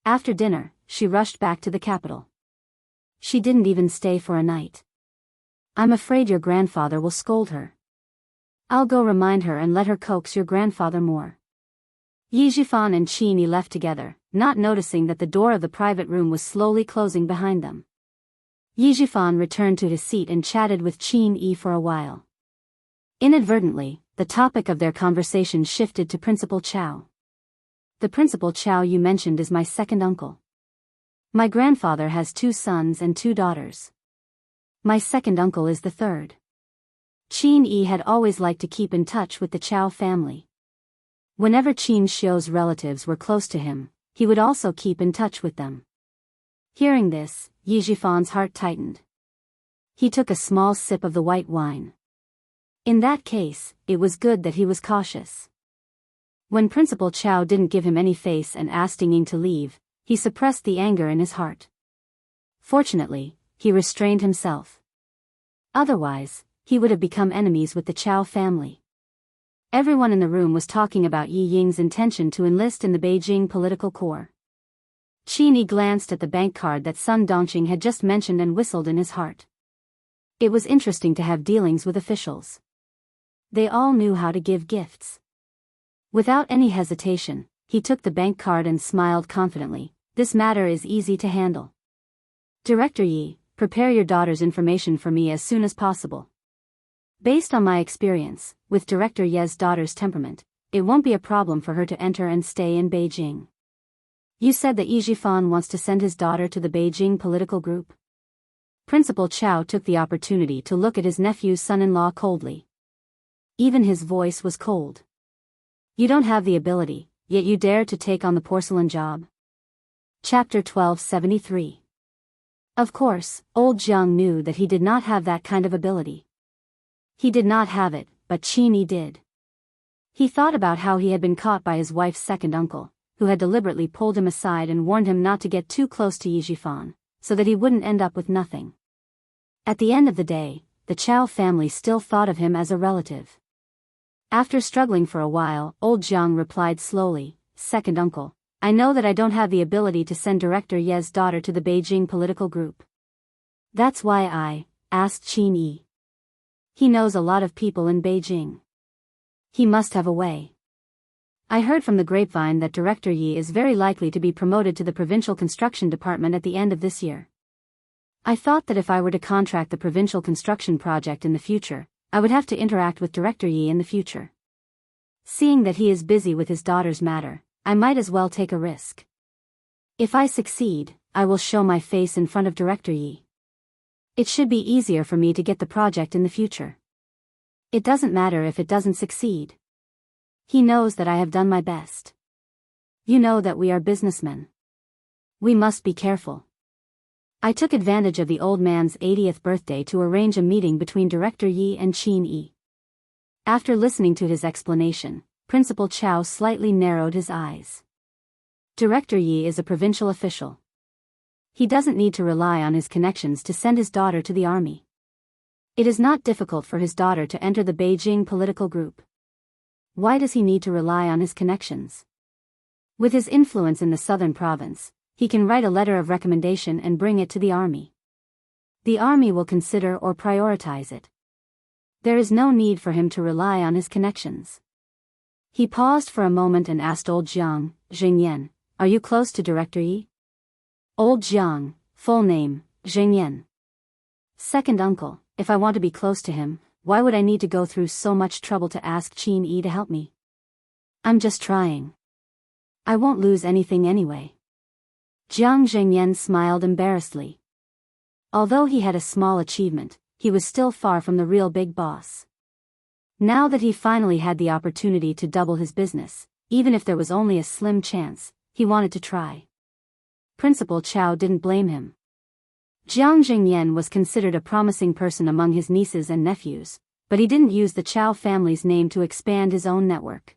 After dinner, she rushed back to the capital. She didn't even stay for a night. I'm afraid your grandfather will scold her. I'll go remind her and let her coax your grandfather more." Yi Jifan and Qin Yi left together, not noticing that the door of the private room was slowly closing behind them. Yi Jifan returned to his seat and chatted with Qin Yi for a while. Inadvertently, the topic of their conversation shifted to Principal Chao. "The Principal Chao you mentioned is my second uncle. My grandfather has 2 sons and 2 daughters. My second uncle is the third." Qin Yi had always liked to keep in touch with the Chao family. Whenever Qin Xiu's relatives were close to him, he would also keep in touch with them. Hearing this, Yi Jifan's heart tightened. He took a small sip of the white wine. In that case, it was good that he was cautious. When Principal Chao didn't give him any face and asked Ying to leave, he suppressed the anger in his heart. Fortunately, he restrained himself. Otherwise, he would have become enemies with the Chao family. Everyone in the room was talking about Yi Ying's intention to enlist in the Beijing political corps. Qin Yi glanced at the bank card that Sun Dongqing had just mentioned and whistled in his heart. It was interesting to have dealings with officials. They all knew how to give gifts. Without any hesitation, he took the bank card and smiled confidently. "This matter is easy to handle. Director Yi, prepare your daughter's information for me as soon as possible. Based on my experience, with Director Ye's daughter's temperament, it won't be a problem for her to enter and stay in Beijing. You said that Yi Jifan wants to send his daughter to the Beijing political group?" Principal Chao took the opportunity to look at his nephew's son-in-law coldly. Even his voice was cold. "You don't have the ability, yet you dare to take on the porcelain job?" Chapter 1273. Of course, old Jiang knew that he did not have that kind of ability. He did not have it, but Qin Yi did. He thought about how he had been caught by his wife's second uncle, who had deliberately pulled him aside and warned him not to get too close to Yi Jifan, so that he wouldn't end up with nothing. At the end of the day, the Chao family still thought of him as a relative. After struggling for a while, old Jiang replied slowly, "Second uncle, I know that I don't have the ability to send Director Ye's daughter to the Beijing political group. That's why I asked Qin Yi. He knows a lot of people in Beijing. He must have a way. I heard from the grapevine that Director Yi is very likely to be promoted to the provincial construction department at the end of this year. I thought that if I were to contract the provincial construction project in the future, I would have to interact with Director Yi in the future. Seeing that he is busy with his daughter's matter, I might as well take a risk. If I succeed, I will show my face in front of Director Yi. It should be easier for me to get the project in the future. It doesn't matter if it doesn't succeed. He knows that I have done my best. You know that we are businessmen. We must be careful. I took advantage of the old man's 80th birthday to arrange a meeting between Director Yi and Qin Yi. After listening to his explanation, Principal Chow slightly narrowed his eyes. Director Yi is a provincial official. He doesn't need to rely on his connections to send his daughter to the army. It is not difficult for his daughter to enter the Beijing political group. Why does he need to rely on his connections? With his influence in the southern province, he can write a letter of recommendation and bring it to the army. The army will consider or prioritize it. There is no need for him to rely on his connections. He paused for a moment and asked old Jiang, Zhengyan, are you close to Director Yi? Old Jiang, full name, Zhengyan. Second uncle, if I want to be close to him, why would I need to go through so much trouble to ask Qin Yi to help me? I'm just trying. I won't lose anything anyway. Jiang Zhengyan smiled embarrassedly. Although he had a small achievement, he was still far from the real big boss. Now that he finally had the opportunity to double his business, even if there was only a slim chance, he wanted to try. Principal Chow didn't blame him. Jiang Zhengyan was considered a promising person among his nieces and nephews, but he didn't use the Chow family's name to expand his own network.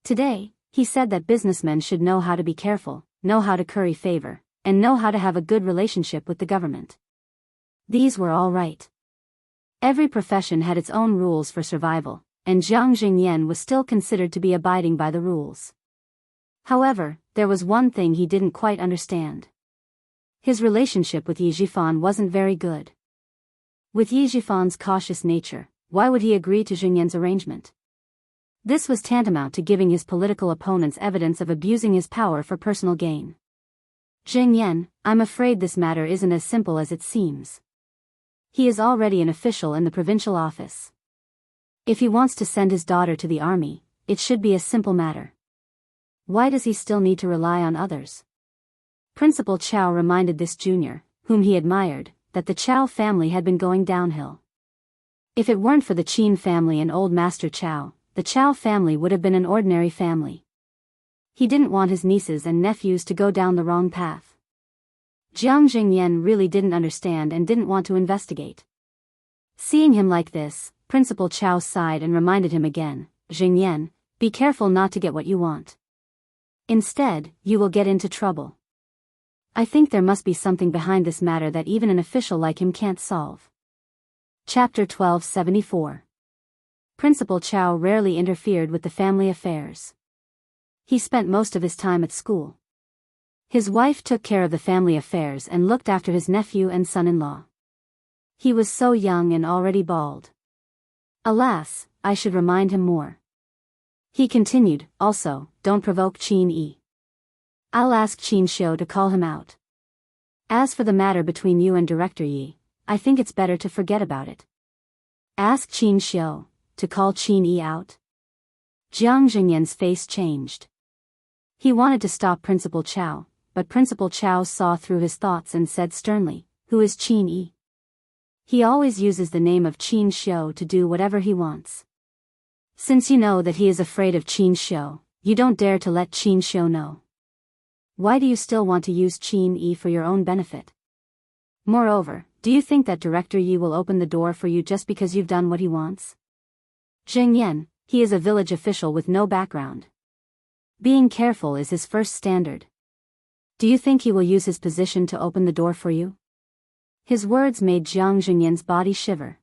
Today, he said that businessmen should know how to be careful, know how to curry favor, and know how to have a good relationship with the government. These were all right. Every profession had its own rules for survival, and Jiang Zhengyan was still considered to be abiding by the rules. However, there was one thing he didn't quite understand. His relationship with Yi Zhifan wasn't very good. With Yi Zhifan's cautious nature, why would he agree to Zhengyan's arrangement? This was tantamount to giving his political opponents evidence of abusing his power for personal gain. Zhengyan, I'm afraid this matter isn't as simple as it seems. He is already an official in the provincial office. If he wants to send his daughter to the army, it should be a simple matter. Why does he still need to rely on others? Principal Chow reminded this junior, whom he admired, that the Chow family had been going downhill. If it weren't for the Qin family and old Master Chow, the Chow family would have been an ordinary family. He didn't want his nieces and nephews to go down the wrong path. Jiang Zhengyan really didn't understand and didn't want to investigate. Seeing him like this, Principal Chow sighed and reminded him again, Zhengyan, be careful not to get what you want. Instead, you will get into trouble. I think there must be something behind this matter that even an official like him can't solve. Chapter 1274. Principal Chow rarely interfered with the family affairs. He spent most of his time at school. His wife took care of the family affairs and looked after his nephew and son-in-law. He was so young and already bald. Alas, I should remind him more. He continued, also, don't provoke Qin Yi. I'll ask Xianxia to call him out. As for the matter between you and Director Yi, I think it's better to forget about it. Ask Xianxia to call Qin Yi out. Jiang Zhengyan's face changed. He wanted to stop Principal Chow, but Principal Chow saw through his thoughts and said sternly, who is Qin Yi? He always uses the name of Xianxia to do whatever he wants. Since you know that he is afraid of Xianxia, you don't dare to let Xianxia know. Why do you still want to use Qin Yi for your own benefit? Moreover, do you think that Director Yi will open the door for you just because you've done what he wants? Zhengyan, he is a village official with no background. Being careful is his first standard. Do you think he will use his position to open the door for you? His words made Jiang Zhengyan's body shiver.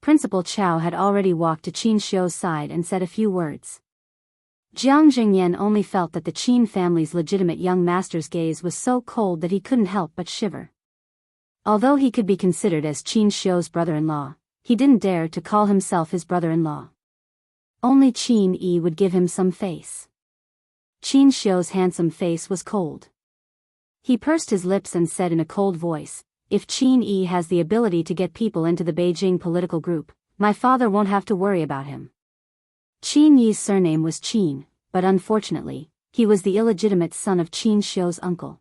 Principal Chow had already walked to Qin Xiu's side and said a few words. Jiang Zhengyan only felt that the Qin family's legitimate young master's gaze was so cold that he couldn't help but shiver. Although he could be considered as Qin Xiu's brother-in-law, he didn't dare to call himself his brother-in-law. Only Qin Yi would give him some face. Qin Xiu's handsome face was cold. He pursed his lips and said in a cold voice, if Qin Yi has the ability to get people into the Beijing political group, my father won't have to worry about him. Qin Yi's surname was Qin, but unfortunately, he was the illegitimate son of Qin Xiu's uncle.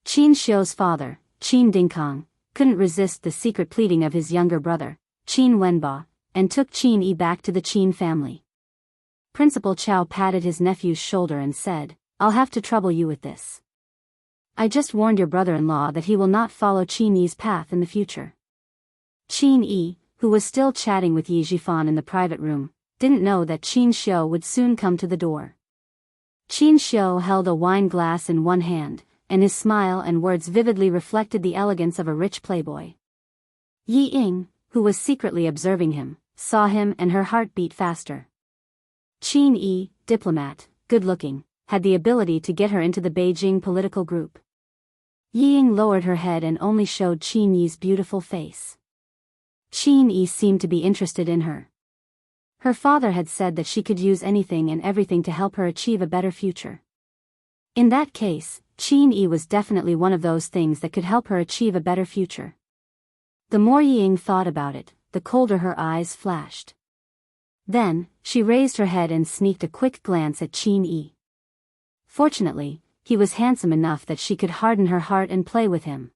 Qin Xiu's father, Qin Dingkang, couldn't resist the secret pleading of his younger brother, Qin Wenba, and took Qin Yi back to the Qin family. Principal Chao patted his nephew's shoulder and said, "I'll have to trouble you with this. I just warned your brother-in-law that he will not follow Qin Yi's path in the future." Qin Yi, who was still chatting with Yi Zhifan in the private room, didn't know that Qin Xiu would soon come to the door. Qin Xiu held a wine glass in one hand, and his smile and words vividly reflected the elegance of a rich playboy. Yi Ying, who was secretly observing him, saw him and her heart beat faster. Qin Yi, diplomat, good-looking, had the ability to get her into the Beijing political group. Yi Ying lowered her head and only showed Qin Yi's beautiful face. Qin Yi seemed to be interested in her. Her father had said that she could use anything and everything to help her achieve a better future. In that case, Qin Yi was definitely one of those things that could help her achieve a better future. The more Yi Ying thought about it, the colder her eyes flashed. Then, she raised her head and sneaked a quick glance at Qin Yi. Fortunately, he was handsome enough that she could harden her heart and play with him.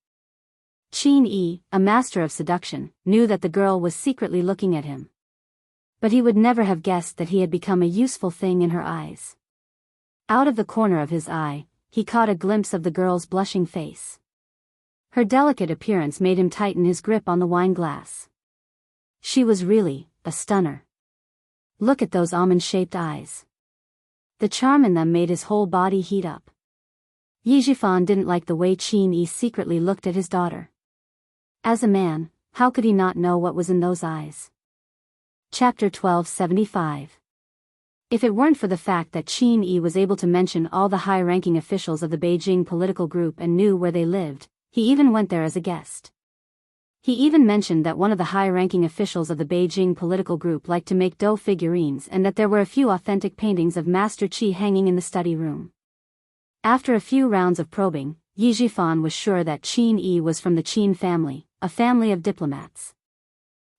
Qin Yi, a master of seduction, knew that the girl was secretly looking at him. But he would never have guessed that he had become a useful thing in her eyes. Out of the corner of his eye, he caught a glimpse of the girl's blushing face. Her delicate appearance made him tighten his grip on the wine glass. She was really a stunner. Look at those almond-shaped eyes. The charm in them made his whole body heat up. Yi Zhifan didn't like the way Qin Yi secretly looked at his daughter. As a man, how could he not know what was in those eyes? Chapter 1275. If it weren't for the fact that Qin Yi was able to mention all the high-ranking officials of the Beijing political group and knew where they lived, he even went there as a guest. He even mentioned that one of the high-ranking officials of the Beijing political group liked to make dough figurines and that there were a few authentic paintings of Master Qi hanging in the study room. After a few rounds of probing, Yi Zhifan was sure that Qin Yi was from the Qin family, a family of diplomats.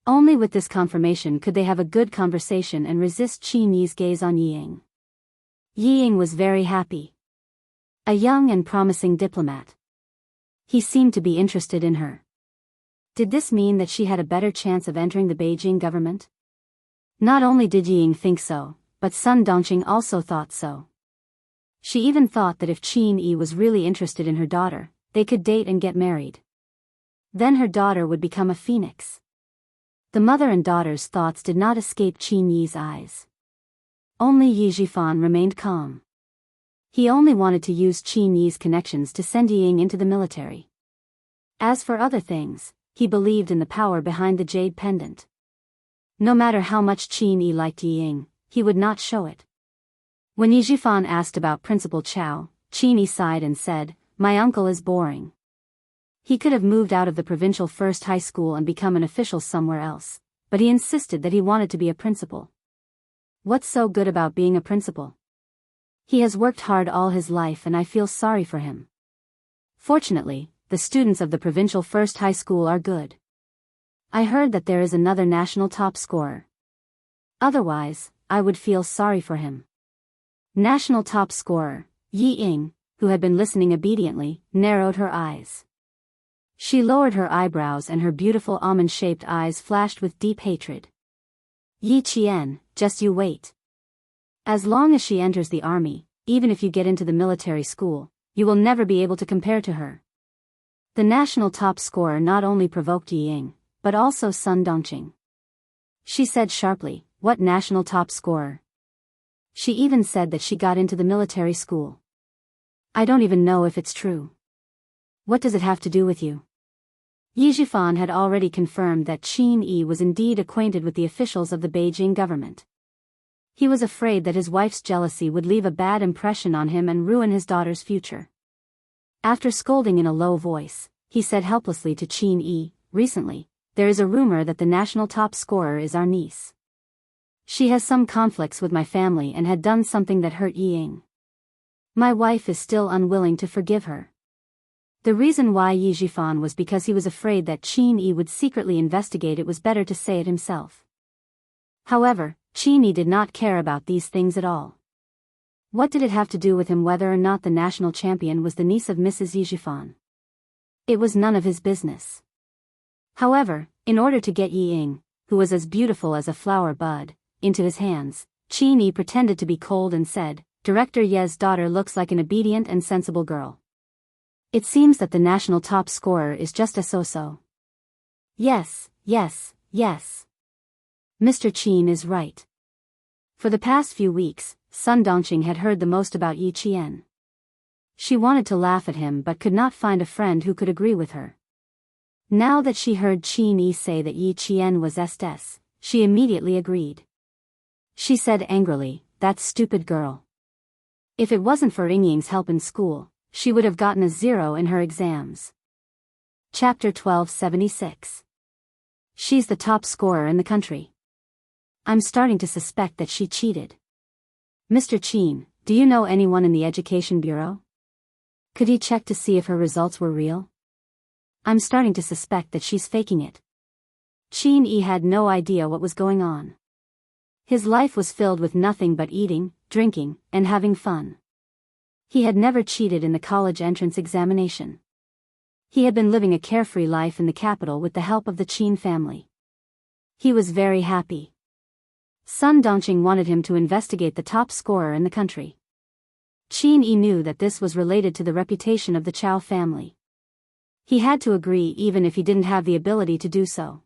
Only with this confirmation could they have a good conversation and resist Qin Yi's gaze on Yi Ying. Yi Ying was very happy. A young and promising diplomat. He seemed to be interested in her. Did this mean that she had a better chance of entering the Beijing government? Not only did Yi Ying think so, but Sun Dongqing also thought so. She even thought that if Qin Yi was really interested in her daughter, they could date and get married. Then her daughter would become a phoenix. The mother and daughter's thoughts did not escape Qin Yi's eyes. Only Yi Zhifan remained calm. He only wanted to use Qin Yi's connections to send Yi Ying into the military. As for other things, he believed in the power behind the jade pendant. No matter how much Qin Yi liked Yi Ying, he would not show it. When Yi Zhifan asked about Principal Chao, Qin Yi sighed and said, "My uncle is boring. He could have moved out of the provincial first high school and become an official somewhere else, but he insisted that he wanted to be a principal. What's so good about being a principal? He has worked hard all his life and I feel sorry for him. Fortunately, the students of the provincial first high school are good. I heard that there is another national top scorer. Otherwise, I would feel sorry for him." National top scorer, Yi Ying, who had been listening obediently, narrowed her eyes. She lowered her eyebrows and her beautiful almond-shaped eyes flashed with deep hatred. "Yi Qian, just you wait. As long as she enters the army, even if you get into the military school, you will never be able to compare to her." The national top scorer not only provoked Yi Ying, but also Sun Dongqing. She said sharply, "What national top scorer?" She even said that she got into the military school. "I don't even know if it's true. What does it have to do with you?" Yi Zhifan had already confirmed that Qin Yi was indeed acquainted with the officials of the Beijing government. He was afraid that his wife's jealousy would leave a bad impression on him and ruin his daughter's future. After scolding in a low voice, he said helplessly to Qin Yi, "Recently, there is a rumor that the national top scorer is our niece. She has some conflicts with my family and had done something that hurt Yi Ying. My wife is still unwilling to forgive her." The reason why Yi Zhifan was because he was afraid that Qin Yi would secretly investigate. It was better to say it himself. However, Qin Yi did not care about these things at all. What did it have to do with him whether or not the national champion was the niece of Mrs. Yijifan? It was none of his business. However, in order to get Yi Ying, who was as beautiful as a flower bud, into his hands, Qin Yi pretended to be cold and said, Director Ye's daughter looks like an obedient and sensible girl. It seems that the national top scorer is just a so-so. Yes, yes, yes. Mr. Qin is right. For the past few weeks, Sun Dongqing had heard the most about Yi Qian. She wanted to laugh at him but could not find a friend who could agree with her. Now that she heard Qin Yi say that Yi Qian was Estes, she immediately agreed. She said angrily, that stupid girl. If it wasn't for Ying Ying's help in school, she would have gotten a 0 in her exams. Chapter 1276. She's the top scorer in the country. I'm starting to suspect that she cheated. Mr. Qin, do you know anyone in the Education Bureau? Could he check to see if her results were real? I'm starting to suspect that she's faking it. Qin Yi had no idea what was going on. His life was filled with nothing but eating, drinking, and having fun. He had never cheated in the college entrance examination. He had been living a carefree life in the capital with the help of the Qin family. He was very happy. Sun Dongqing wanted him to investigate the top scorer in the country. Qin Yi knew that this was related to the reputation of the Chao family. He had to agree even if he didn't have the ability to do so.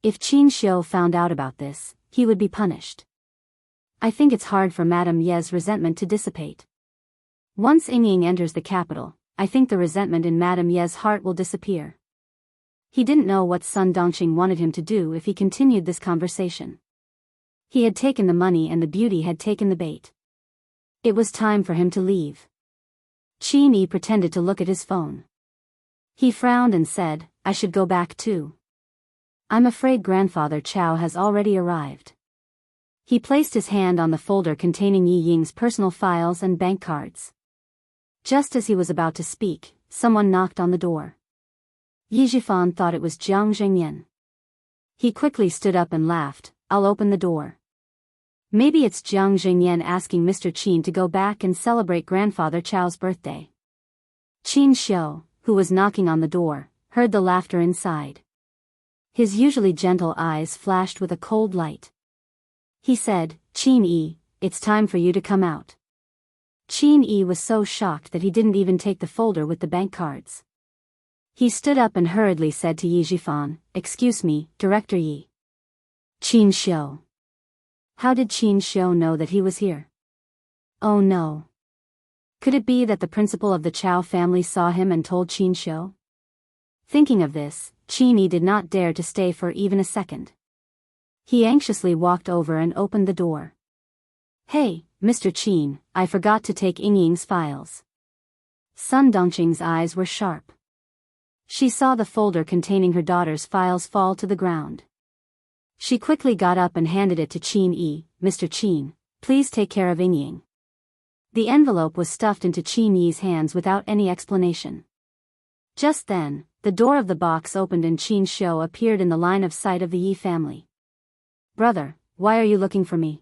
If Qin Xiu found out about this, he would be punished. I think it's hard for Madame Ye's resentment to dissipate. Once Ying Ying enters the capital, I think the resentment in Madame Ye's heart will disappear. He didn't know what Sun Dongqing wanted him to do if he continued this conversation. He had taken the money and the beauty had taken the bait. It was time for him to leave. Qin Yi pretended to look at his phone. He frowned and said, I should go back too. I'm afraid Grandfather Chao has already arrived. He placed his hand on the folder containing Yi Ying's personal files and bank cards. Just as he was about to speak, someone knocked on the door. Yi Jifan thought it was Jiang Zhengyan. He quickly stood up and laughed, I'll open the door. Maybe it's Jiang Zhengyan asking Mr. Qin to go back and celebrate Grandfather Chao's birthday. Qin Xiu, who was knocking on the door, heard the laughter inside. His usually gentle eyes flashed with a cold light. He said, Qin Yi, it's time for you to come out. Qin Yi was so shocked that he didn't even take the folder with the bank cards. He stood up and hurriedly said to Yi Jifan, Excuse me, Director Yi. Qin Xiu. How did Qin Xiu know that he was here? Oh no. Could it be that the principal of the Chao family saw him and told Qin Xiu? Thinking of this, Qin Yi did not dare to stay for even a second. He anxiously walked over and opened the door. Hey, Mr. Qin, I forgot to take Ying Ying's files. Sun Dongqing's eyes were sharp. She saw the folder containing her daughter's files fall to the ground. She quickly got up and handed it to Qin Yi. Mr. Qin, please take care of Ying Ying. The envelope was stuffed into Qin Yi's hands without any explanation. Just then, the door of the box opened and Qin Xiu appeared in the line of sight of the Yi family. Brother, why are you looking for me?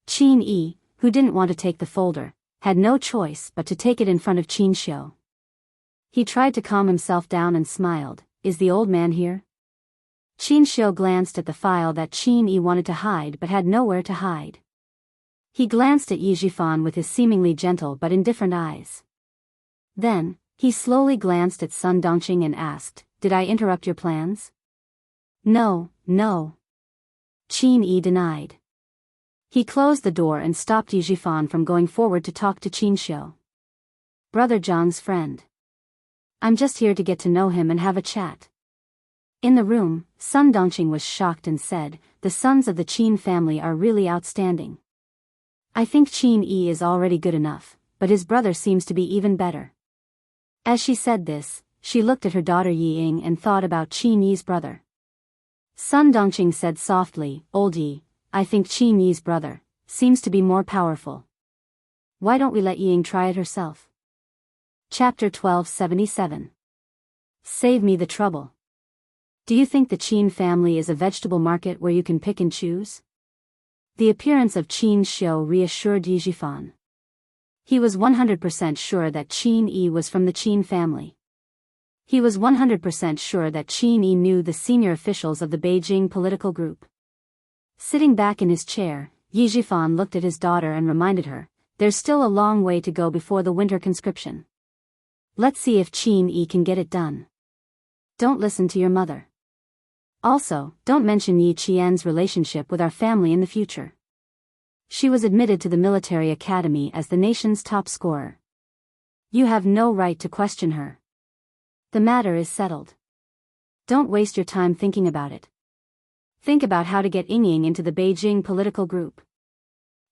Qin Yi, who didn't want to take the folder, had no choice but to take it in front of Qin Xiu. He tried to calm himself down and smiled. Is the old man here? Qin Xiu glanced at the file that Qin Yi wanted to hide but had nowhere to hide. He glanced at Yi Jifan with his seemingly gentle but indifferent eyes. Then, he slowly glanced at Sun Dongqing and asked, Did I interrupt your plans? No, no. Qin Yi denied. He closed the door and stopped Yi Jifan from going forward to talk to Qin Xiu. Brother Zhang's friend. I'm just here to get to know him and have a chat. In the room, Sun Dongqing was shocked and said, The sons of the Qin family are really outstanding. I think Qin Yi is already good enough, but his brother seems to be even better. As she said this, she looked at her daughter Yi Ying and thought about Qin Yi's brother. Sun Dongqing said softly, Old Yi, I think Qin Yi's brother seems to be more powerful. Why don't we let Yi Ying try it herself? Chapter 1277. Save me the trouble. Do you think the Qin family is a vegetable market where you can pick and choose? The appearance of Qin Xiu reassured Yi Jifan. He was 100% sure that Qin Yi was from the Qin family. He was 100% sure that Qin Yi knew the senior officials of the Beijing political group. Sitting back in his chair, Yi Zhifan looked at his daughter and reminded her, there's still a long way to go before the winter conscription. Let's see if Qin Yi can get it done. Don't listen to your mother. Also, don't mention Yi Qian's relationship with our family in the future. She was admitted to the military academy as the nation's top scorer. You have no right to question her. The matter is settled. Don't waste your time thinking about it. Think about how to get Ying into the Beijing political group.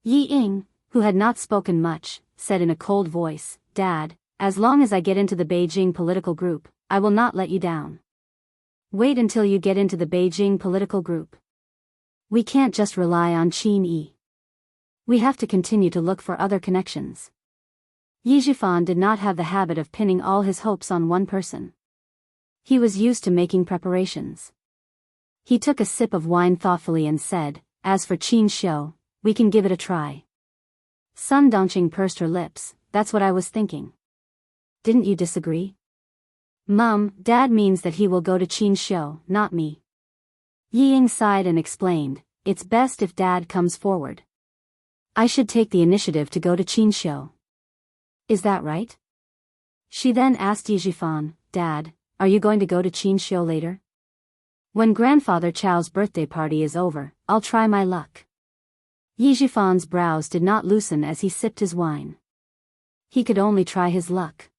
Yi Ying, who had not spoken much, said in a cold voice, Dad, as long as I get into the Beijing political group, I will not let you down. Wait until you get into the Beijing political group. We can't just rely on Qin Yi. We have to continue to look for other connections. Yi Zhifan did not have the habit of pinning all his hopes on one person. He was used to making preparations. He took a sip of wine thoughtfully and said, as for Qin Xiu, we can give it a try. Sun Dongqing pursed her lips, that's what I was thinking. Didn't you disagree? Mum, Dad means that he will go to Qin Xiu, not me. Yi Ying sighed and explained, it's best if Dad comes forward. I should take the initiative to go to Qin Xiu. Is that right? She then asked Yi Zhifan, Dad, are you going to go to Qin Xiu later? When Grandfather Chao's birthday party is over, I'll try my luck. Yi Zhifan's brows did not loosen as he sipped his wine. He could only try his luck.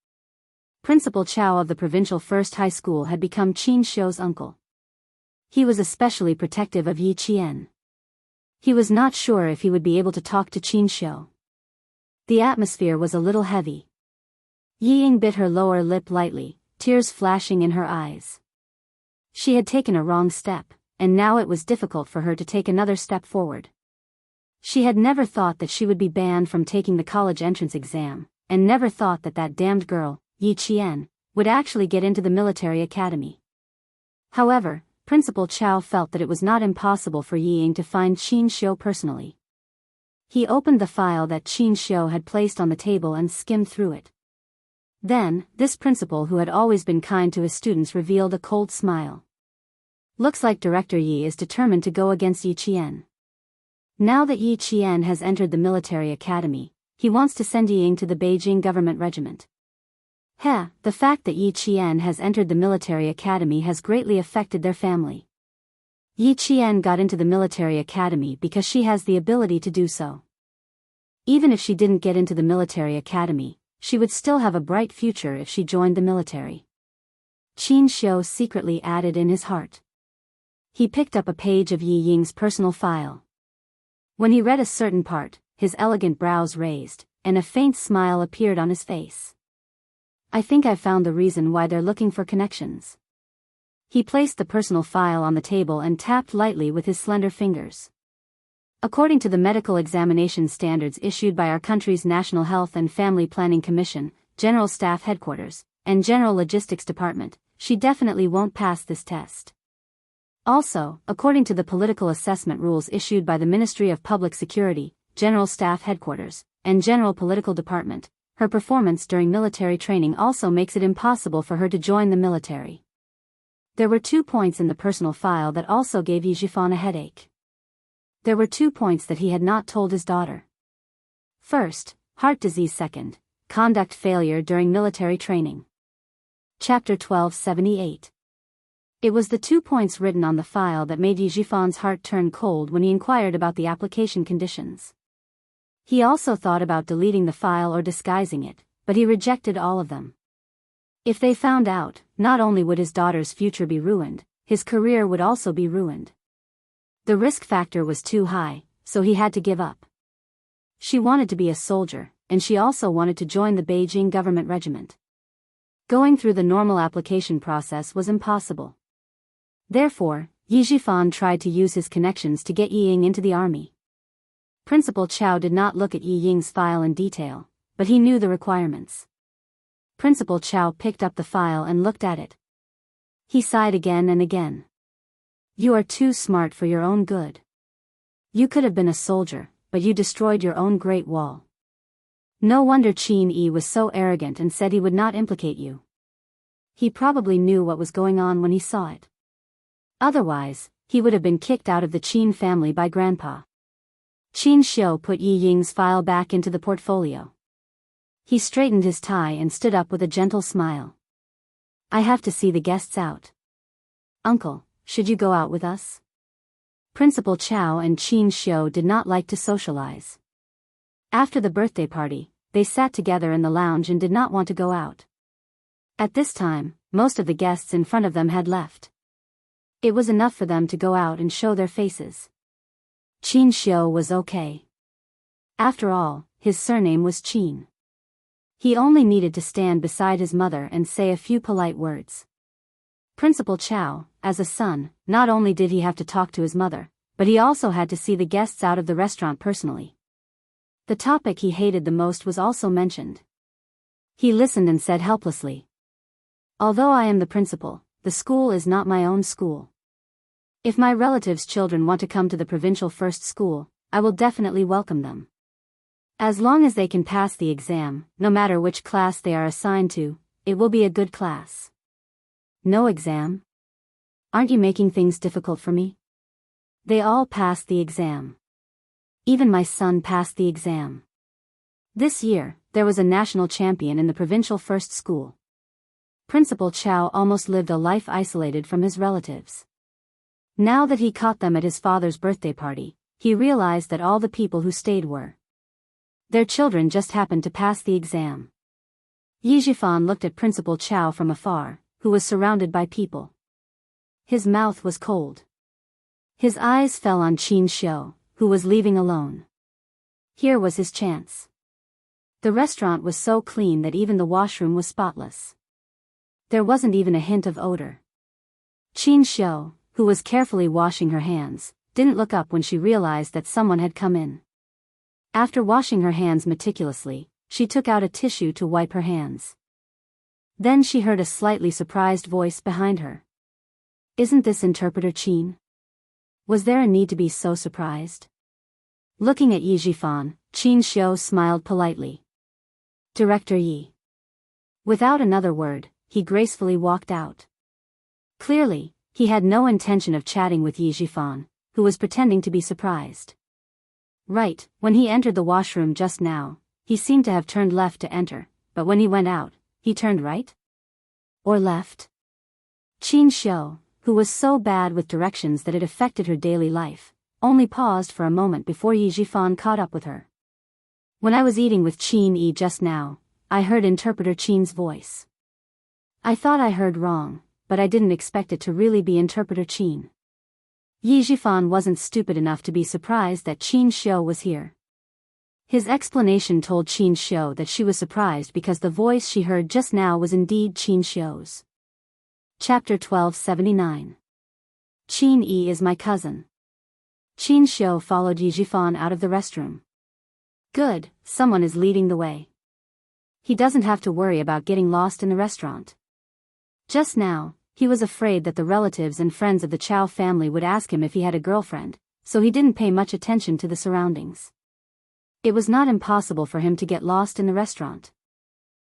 Principal Chao of the provincial first high school had become Qin Xiu's uncle. He was especially protective of Yi Qian. He was not sure if he would be able to talk to Qin Xiu. The atmosphere was a little heavy. Yi Ying bit her lower lip lightly, tears flashing in her eyes. She had taken a wrong step, and now it was difficult for her to take another step forward. She had never thought that she would be banned from taking the college entrance exam, and never thought that that damned girl, Yi Qian, would actually get into the military academy. However, Principal Chao felt that it was not impossible for Yi Ying to find Qin Xiu personally. He opened the file that Qin Xiu had placed on the table and skimmed through it. Then, this principal who had always been kind to his students revealed a cold smile. Looks like Director Yi is determined to go against Yi Qian. Now that Yi Qian has entered the military academy, he wants to send Yi Ying to the Beijing government regiment. The fact that Yi Qian has entered the military academy has greatly affected their family. Yi Qian got into the military academy because she has the ability to do so. Even if she didn't get into the military academy, she would still have a bright future if she joined the military. Qin Xiu secretly added in his heart. He picked up a page of Yi Ying's personal file. When he read a certain part, his elegant brows raised, and a faint smile appeared on his face. I think I've found the reason why they're looking for connections. He placed the personal file on the table and tapped lightly with his slender fingers. According to the medical examination standards issued by our country's National Health and Family Planning Commission, General Staff Headquarters, and General Logistics Department, she definitely won't pass this test. Also, according to the political assessment rules issued by the Ministry of Public Security, General Staff Headquarters, and General Political Department, her performance during military training also makes it impossible for her to join the military. There were 2 points in the personal file that also gave Yi Zhifan a headache. There were 2 points that he had not told his daughter. First, heart disease. Second, conduct failure during military training. Chapter 1278. It was the 2 points written on the file that made Yi Zhifan's heart turn cold when he inquired about the application conditions. He also thought about deleting the file or disguising it, but he rejected all of them. If they found out, not only would his daughter's future be ruined, his career would also be ruined. The risk factor was too high, so he had to give up. She wanted to be a soldier, and she also wanted to join the Beijing government regiment. Going through the normal application process was impossible. Therefore, Yi Zhifan tried to use his connections to get Yi Ying into the army. Principal Chao did not look at Yi Ying's file in detail, but he knew the requirements. Principal Chao picked up the file and looked at it. He sighed again and again. You are too smart for your own good. You could have been a soldier, but you destroyed your own Great Wall. No wonder Qin Yi was so arrogant and said he would not implicate you. He probably knew what was going on when he saw it. Otherwise, he would have been kicked out of the Qin family by Grandpa. Qin Xiu put Yi Ying's file back into the portfolio. He straightened his tie and stood up with a gentle smile. I have to see the guests out. Uncle, should you go out with us? Principal Chao and Qin Xiu did not like to socialize. After the birthday party, they sat together in the lounge and did not want to go out. At this time, most of the guests in front of them had left. It was enough for them to go out and show their faces. Qin Xiu was okay. After all, his surname was Qin. He only needed to stand beside his mother and say a few polite words. Principal Chao, as a son, not only did he have to talk to his mother, but he also had to see the guests out of the restaurant personally. The topic he hated the most was also mentioned. He listened and said helplessly, although I am the principal, the school is not my own school. If my relatives' children want to come to the provincial first school, I will definitely welcome them. As long as they can pass the exam, no matter which class they are assigned to, it will be a good class. No exam? Aren't you making things difficult for me? They all passed the exam. Even my son passed the exam. This year, there was a national champion in the provincial first school. Principal Chao almost lived a life isolated from his relatives. Now that he caught them at his father's birthday party, he realized that all the people who stayed were their children just happened to pass the exam. Yi Zhifan looked at Principal Chao from afar, who was surrounded by people. His mouth was cold. His eyes fell on Qin Xiu, who was leaving alone. Here was his chance. The restaurant was so clean that even the washroom was spotless. There wasn't even a hint of odor. Qin Xiu, who was carefully washing her hands, didn't look up when she realized that someone had come in. After washing her hands meticulously, she took out a tissue to wipe her hands. Then she heard a slightly surprised voice behind her. Isn't this Interpreter Qin? Was there a need to be so surprised? Looking at Yi Zhifan, Qin Xiu smiled politely. Director Yi. Without another word, he gracefully walked out. Clearly, he had no intention of chatting with Yi Zhifan, who was pretending to be surprised. Right, when he entered the washroom just now, he seemed to have turned left to enter, but when he went out, he turned right? Or left? Qin Xiu, who was so bad with directions that it affected her daily life, only paused for a moment before Yi Zhifan caught up with her. When I was eating with Qin Yi just now, I heard Interpreter Qin's voice. I thought I heard wrong, but I didn't expect it to really be Interpreter Qin. Yi Zhifan wasn't stupid enough to be surprised that Qin Xiu was here. His explanation told Qin Xiu that she was surprised because the voice she heard just now was indeed Qin Xiu's. Chapter 1279. Qin Yi is my cousin. Qin Xiu followed Yi Zhifan out of the restroom. Good, someone is leading the way. He doesn't have to worry about getting lost in the restaurant. Just now, he was afraid that the relatives and friends of the Chao family would ask him if he had a girlfriend, so he didn't pay much attention to the surroundings. It was not impossible for him to get lost in the restaurant.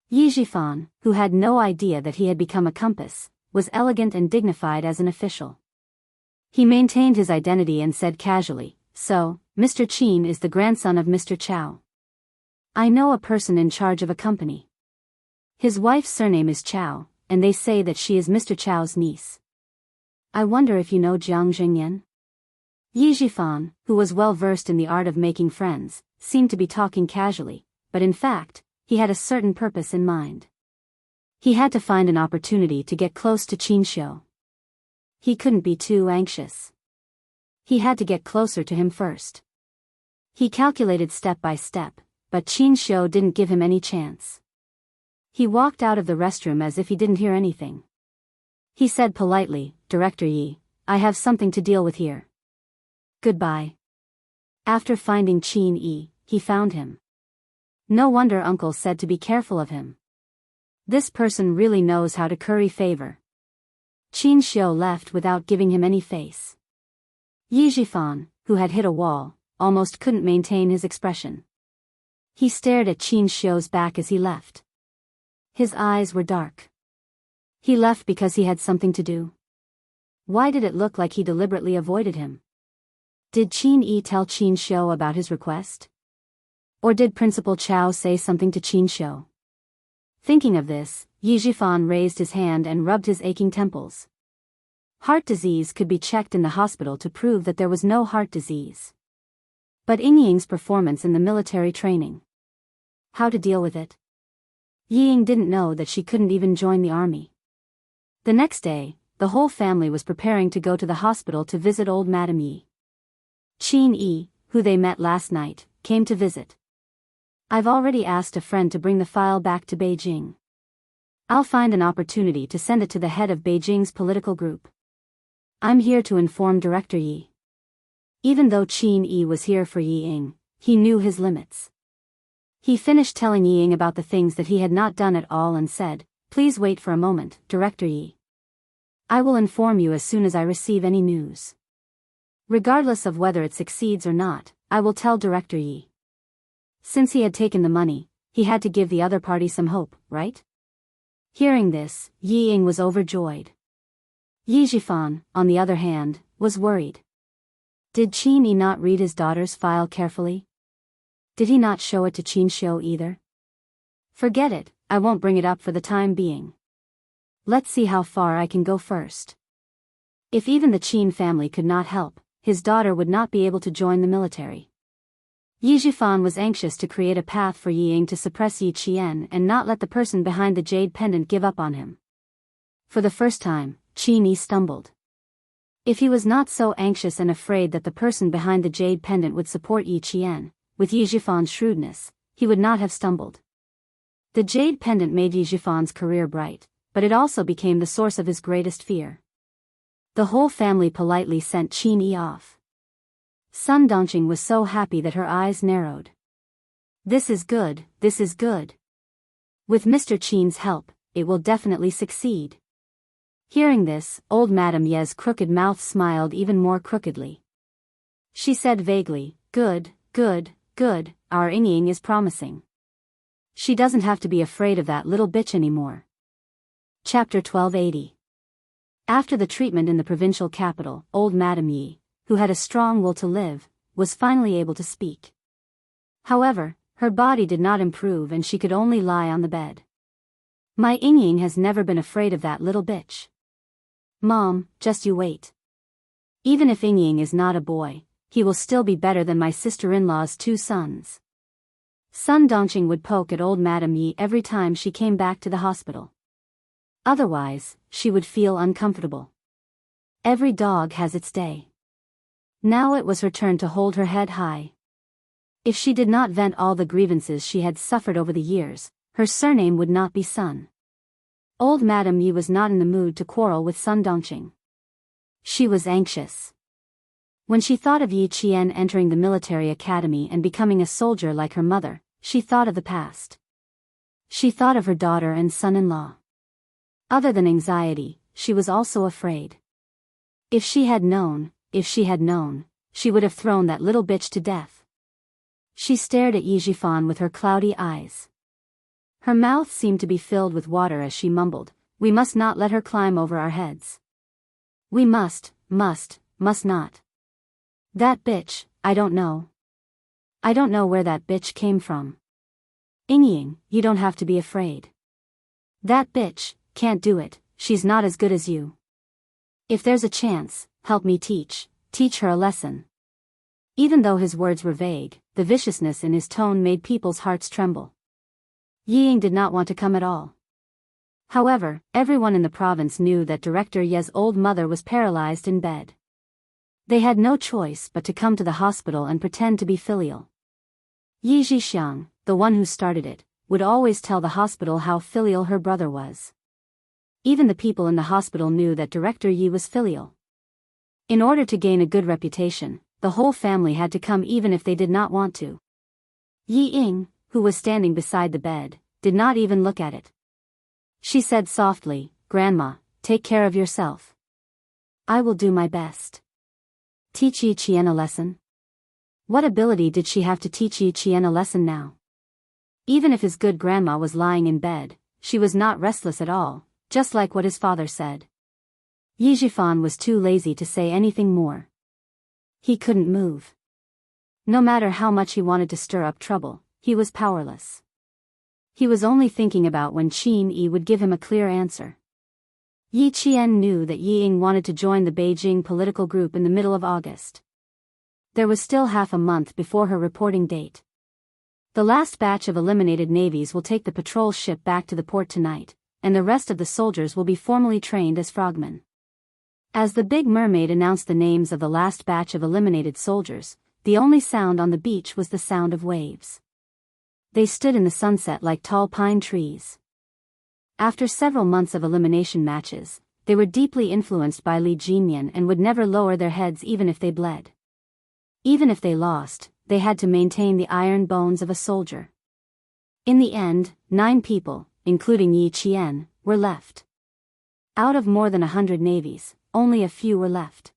Yi Zhifan, who had no idea that he had become a compass, was elegant and dignified as an official. He maintained his identity and said casually, "So, Mr. Qin is the grandson of Mr. Chao. I know a person in charge of a company. His wife's surname is Chao, and they say that she is Mr. Chao's niece. I wonder if you know Jianghu." Yi Zhifan, who was well versed in the art of making friends, seemed to be talking casually, but in fact, he had a certain purpose in mind. He had to find an opportunity to get close to Qin Xiu. He couldn't be too anxious. He had to get closer to him first. He calculated step by step, but Qin Xiu didn't give him any chance. He walked out of the restroom as if he didn't hear anything. He said politely, "Director Yi, I have something to deal with here. Goodbye." After finding Qin Yi, he found him. No wonder Uncle said to be careful of him. This person really knows how to curry favor. Qin Xiu left without giving him any face. Yi Zhifan, who had hit a wall, almost couldn't maintain his expression. He stared at Xianxia's back as he left. His eyes were dark. He left because he had something to do. Why did it look like he deliberately avoided him? Did Qin Yi tell Xianxia about his request? Or did Principal Chao say something to Xianxia? Thinking of this, Yi Zhifan raised his hand and rubbed his aching temples. Heart disease could be checked in the hospital to prove that there was no heart disease. But Yingying's performance in the military training. How to deal with it? Yiying didn't know that she couldn't even join the army. The next day, the whole family was preparing to go to the hospital to visit old Madame Yi. Qin Yi, who they met last night, came to visit. I've already asked a friend to bring the file back to Beijing. I'll find an opportunity to send it to the head of Beijing's political group. I'm here to inform Director Yi. Even though Qin Yi was here for Yiying, he knew his limits. He finished telling Yiying about the things that he had not done at all and said, "Please wait for a moment, Director Yi. I will inform you as soon as I receive any news. Regardless of whether it succeeds or not, I will tell Director Yi." Since he had taken the money, he had to give the other party some hope, right? Hearing this, Yiying was overjoyed. Yi Zhifan, on the other hand, was worried. Did Qin Yi not read his daughter's file carefully? Did he not show it to Xianxia either? Forget it, I won't bring it up for the time being. Let's see how far I can go first. If even the Qin family could not help, his daughter would not be able to join the military. Yi Zhifan was anxious to create a path for Yiying to suppress Yi Qian and not let the person behind the jade pendant give up on him. For the first time, Qin Yi stumbled. If he was not so anxious and afraid that the person behind the jade pendant would support Yi Qian, with Yi Zhifan's shrewdness, he would not have stumbled. The jade pendant made Yi Zhifan's career bright, but it also became the source of his greatest fear. The whole family politely sent Qin Yi off. Sun Dongqing was so happy that her eyes narrowed. This is good, this is good. With Mr. Qin's help, it will definitely succeed. Hearing this, old Madame Ye's crooked mouth smiled even more crookedly. She said vaguely, "Good, good, good, our Yingying is promising. She doesn't have to be afraid of that little bitch anymore." Chapter 1280. After the treatment in the provincial capital, old Madame Yi, who had a strong will to live, was finally able to speak. However, her body did not improve and she could only lie on the bed. "My Yingying has never been afraid of that little bitch. Mom, just you wait. Even if Yingying is not a boy, he will still be better than my sister-in-law's 2 sons. Sun Dongqing would poke at old Madame Yi every time she came back to the hospital. Otherwise, she would feel uncomfortable. Every dog has its day. Now it was her turn to hold her head high. If she did not vent all the grievances she had suffered over the years, her surname would not be Sun. Old Madame Yi was not in the mood to quarrel with Sun Dongqing. She was anxious. When she thought of Yi Qian entering the military academy and becoming a soldier like her mother, she thought of the past. She thought of her daughter and son-in-law. Other than anxiety, she was also afraid. If she had known, she would have thrown that little bitch to death. She stared at Yi Zhifan with her cloudy eyes. Her mouth seemed to be filled with water as she mumbled, "We must not let her climb over our heads. We must not. That bitch, I don't know. I don't know where that bitch came from. Yingying, you don't have to be afraid. That bitch can't do it, she's not as good as you. If there's a chance, help me teach her a lesson." Even though his words were vague, the viciousness in his tone made people's hearts tremble. Yiying did not want to come at all. However, everyone in the province knew that Director Ye's old mother was paralyzed in bed. They had no choice but to come to the hospital and pretend to be filial. Yi Zhixiang, the one who started it, would always tell the hospital how filial her brother was. Even the people in the hospital knew that Director Yi was filial. In order to gain a good reputation, the whole family had to come even if they did not want to. Yi Ying, who was standing beside the bed, did not even look at it. She said softly, "Grandma, take care of yourself. I will do my best." Teach Yi Qian a lesson? What ability did she have to teach Yi Qian a lesson now? Even if his good grandma was lying in bed, she was not restless at all, just like what his father said. Yi Zhifan was too lazy to say anything more. He couldn't move. No matter how much he wanted to stir up trouble, he was powerless. He was only thinking about when Qin Yi would give him a clear answer. Yi Qian knew that Yi Ying wanted to join the Beijing political group in the middle of August. There was still half a month before her reporting date. The last batch of eliminated navies will take the patrol ship back to the port tonight, and the rest of the soldiers will be formally trained as frogmen. As the Big Mermaid announced the names of the last batch of eliminated soldiers, the only sound on the beach was the sound of waves. They stood in the sunset like tall pine trees. After several months of elimination matches, they were deeply influenced by Li Jinyan and would never lower their heads even if they bled. Even if they lost, they had to maintain the iron bones of a soldier. In the end, 9 people, including Yi Qian, were left. Out of more than 100 navies, only a few were left.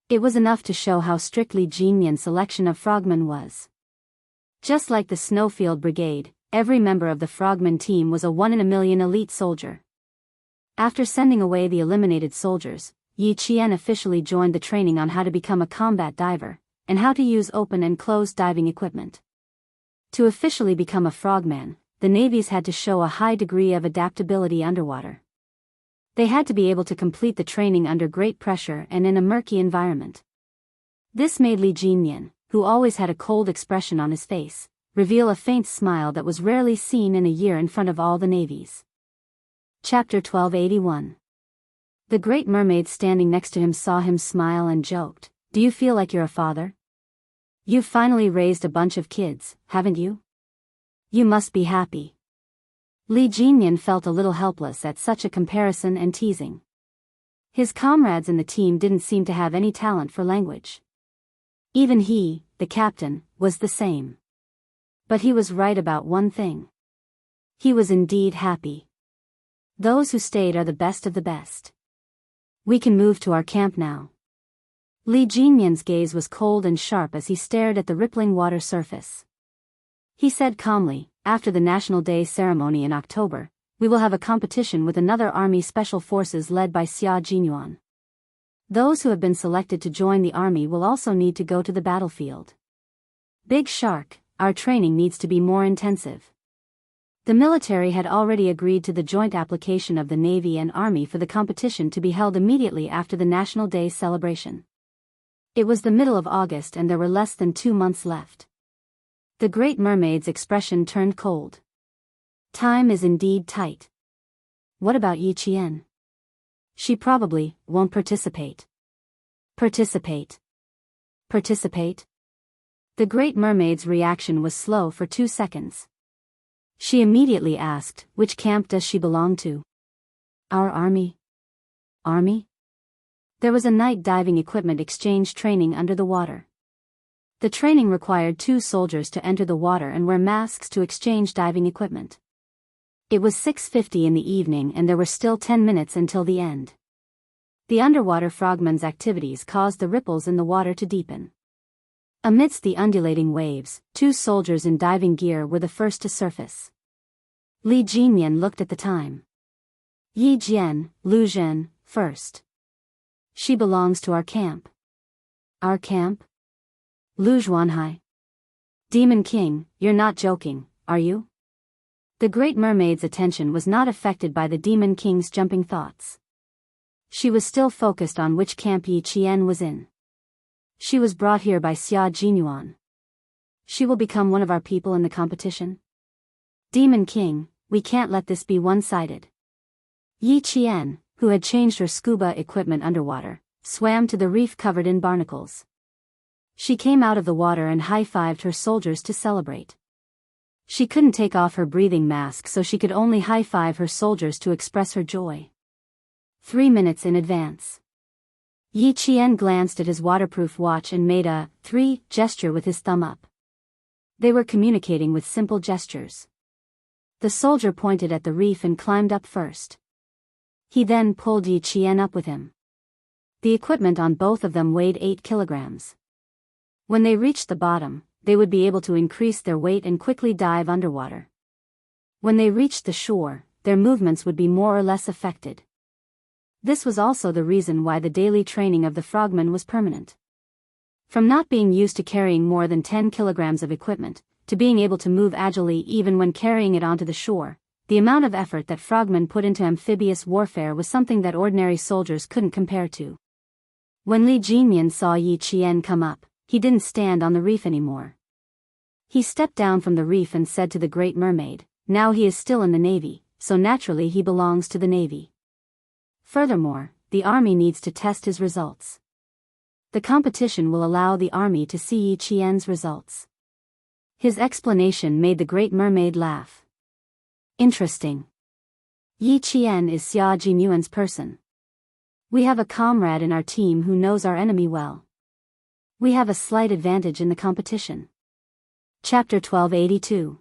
It was enough to show how strict Li Jinyan's selection of frogmen was. Just like the Snowfield Brigade, every member of the frogman team was a 1 in a million elite soldier. After sending away the eliminated soldiers, Yi Qian officially joined the training on how to become a combat diver, and how to use open and closed diving equipment. To officially become a frogman, the navies had to show a high degree of adaptability underwater. They had to be able to complete the training under great pressure and in a murky environment. This made Li Jinyan, who always had a cold expression on his face, reveal a faint smile that was rarely seen in a year in front of all the navies. Chapter 1281. The Great Mermaid standing next to him saw him smile and joked, "Do you feel like you're a father? You've finally raised a bunch of kids, haven't you? You must be happy." Li Jinyan felt a little helpless at such a comparison and teasing. His comrades in the team didn't seem to have any talent for language. Even he, the captain, was the same. But he was right about one thing. He was indeed happy. Those who stayed are the best of the best. "We can move to our camp now." Li Jinyan's gaze was cold and sharp as he stared at the rippling water surface. He said calmly, "After the National Day ceremony in October, we will have a competition with another army special forces led by Xia Jinyuan. Those who have been selected to join the army will also need to go to the battlefield. Big Shark, our training needs to be more intensive." The military had already agreed to the joint application of the Navy and Army for the competition to be held immediately after the National Day celebration. It was the middle of August and there were less than 2 months left. The Great Mermaid's expression turned cold. Time is indeed tight. What about Yi Qian? She probably won't participate. Participate. Participate? The Great Mermaid's reaction was slow for 2 seconds. She immediately asked, "Which camp does she belong to?" "Our army." "Army?" There was a night diving equipment exchange training under the water. The training required 2 soldiers to enter the water and wear masks to exchange diving equipment. It was 6:50 in the evening and there were still 10 minutes until the end. The underwater frogmen's activities caused the ripples in the water to deepen. Amidst the undulating waves, 2 soldiers in diving gear were the first to surface. Li Jinyan looked at the time. "Yi Jian, Lu Zhen, first. She belongs to our camp." "Our camp?" "Lu Zhuanhai." "Demon King, you're not joking, are you?" The Great Mermaid's attention was not affected by the Demon King's jumping thoughts. She was still focused on which camp Yi Qian was in. "She was brought here by Xia Jinyuan. She will become one of our people in the competition." "Demon King, we can't let this be one-sided." Yi Qian, who had changed her scuba equipment underwater, swam to the reef covered in barnacles. She came out of the water and high-fived her soldiers to celebrate. She couldn't take off her breathing mask so she could only high-five her soldiers to express her joy. 3 minutes in advance. Yi Qian glanced at his waterproof watch and made a 3 gesture with his thumb up. They were communicating with simple gestures. The soldier pointed at the reef and climbed up first. He then pulled Yi Qian up with him. The equipment on both of them weighed 8 kilograms. When they reached the bottom, they would be able to increase their weight and quickly dive underwater. When they reached the shore, their movements would be more or less affected. This was also the reason why the daily training of the frogmen was permanent. From not being used to carrying more than 10 kilograms of equipment, to being able to move agilely even when carrying it onto the shore, the amount of effort that frogmen put into amphibious warfare was something that ordinary soldiers couldn't compare to. When Li Jinmian saw Yi Qian come up, he didn't stand on the reef anymore. He stepped down from the reef and said to the Great Mermaid, now he is still in the Navy, so naturally he belongs to the Navy. Furthermore, the Army needs to test his results. The competition will allow the Army to see Yi Qian's results. His explanation made the Great Mermaid laugh. Interesting. Yi Qian is Xia Jimuan's person. We have a comrade in our team who knows our enemy well. We have a slight advantage in the competition. Chapter 1282.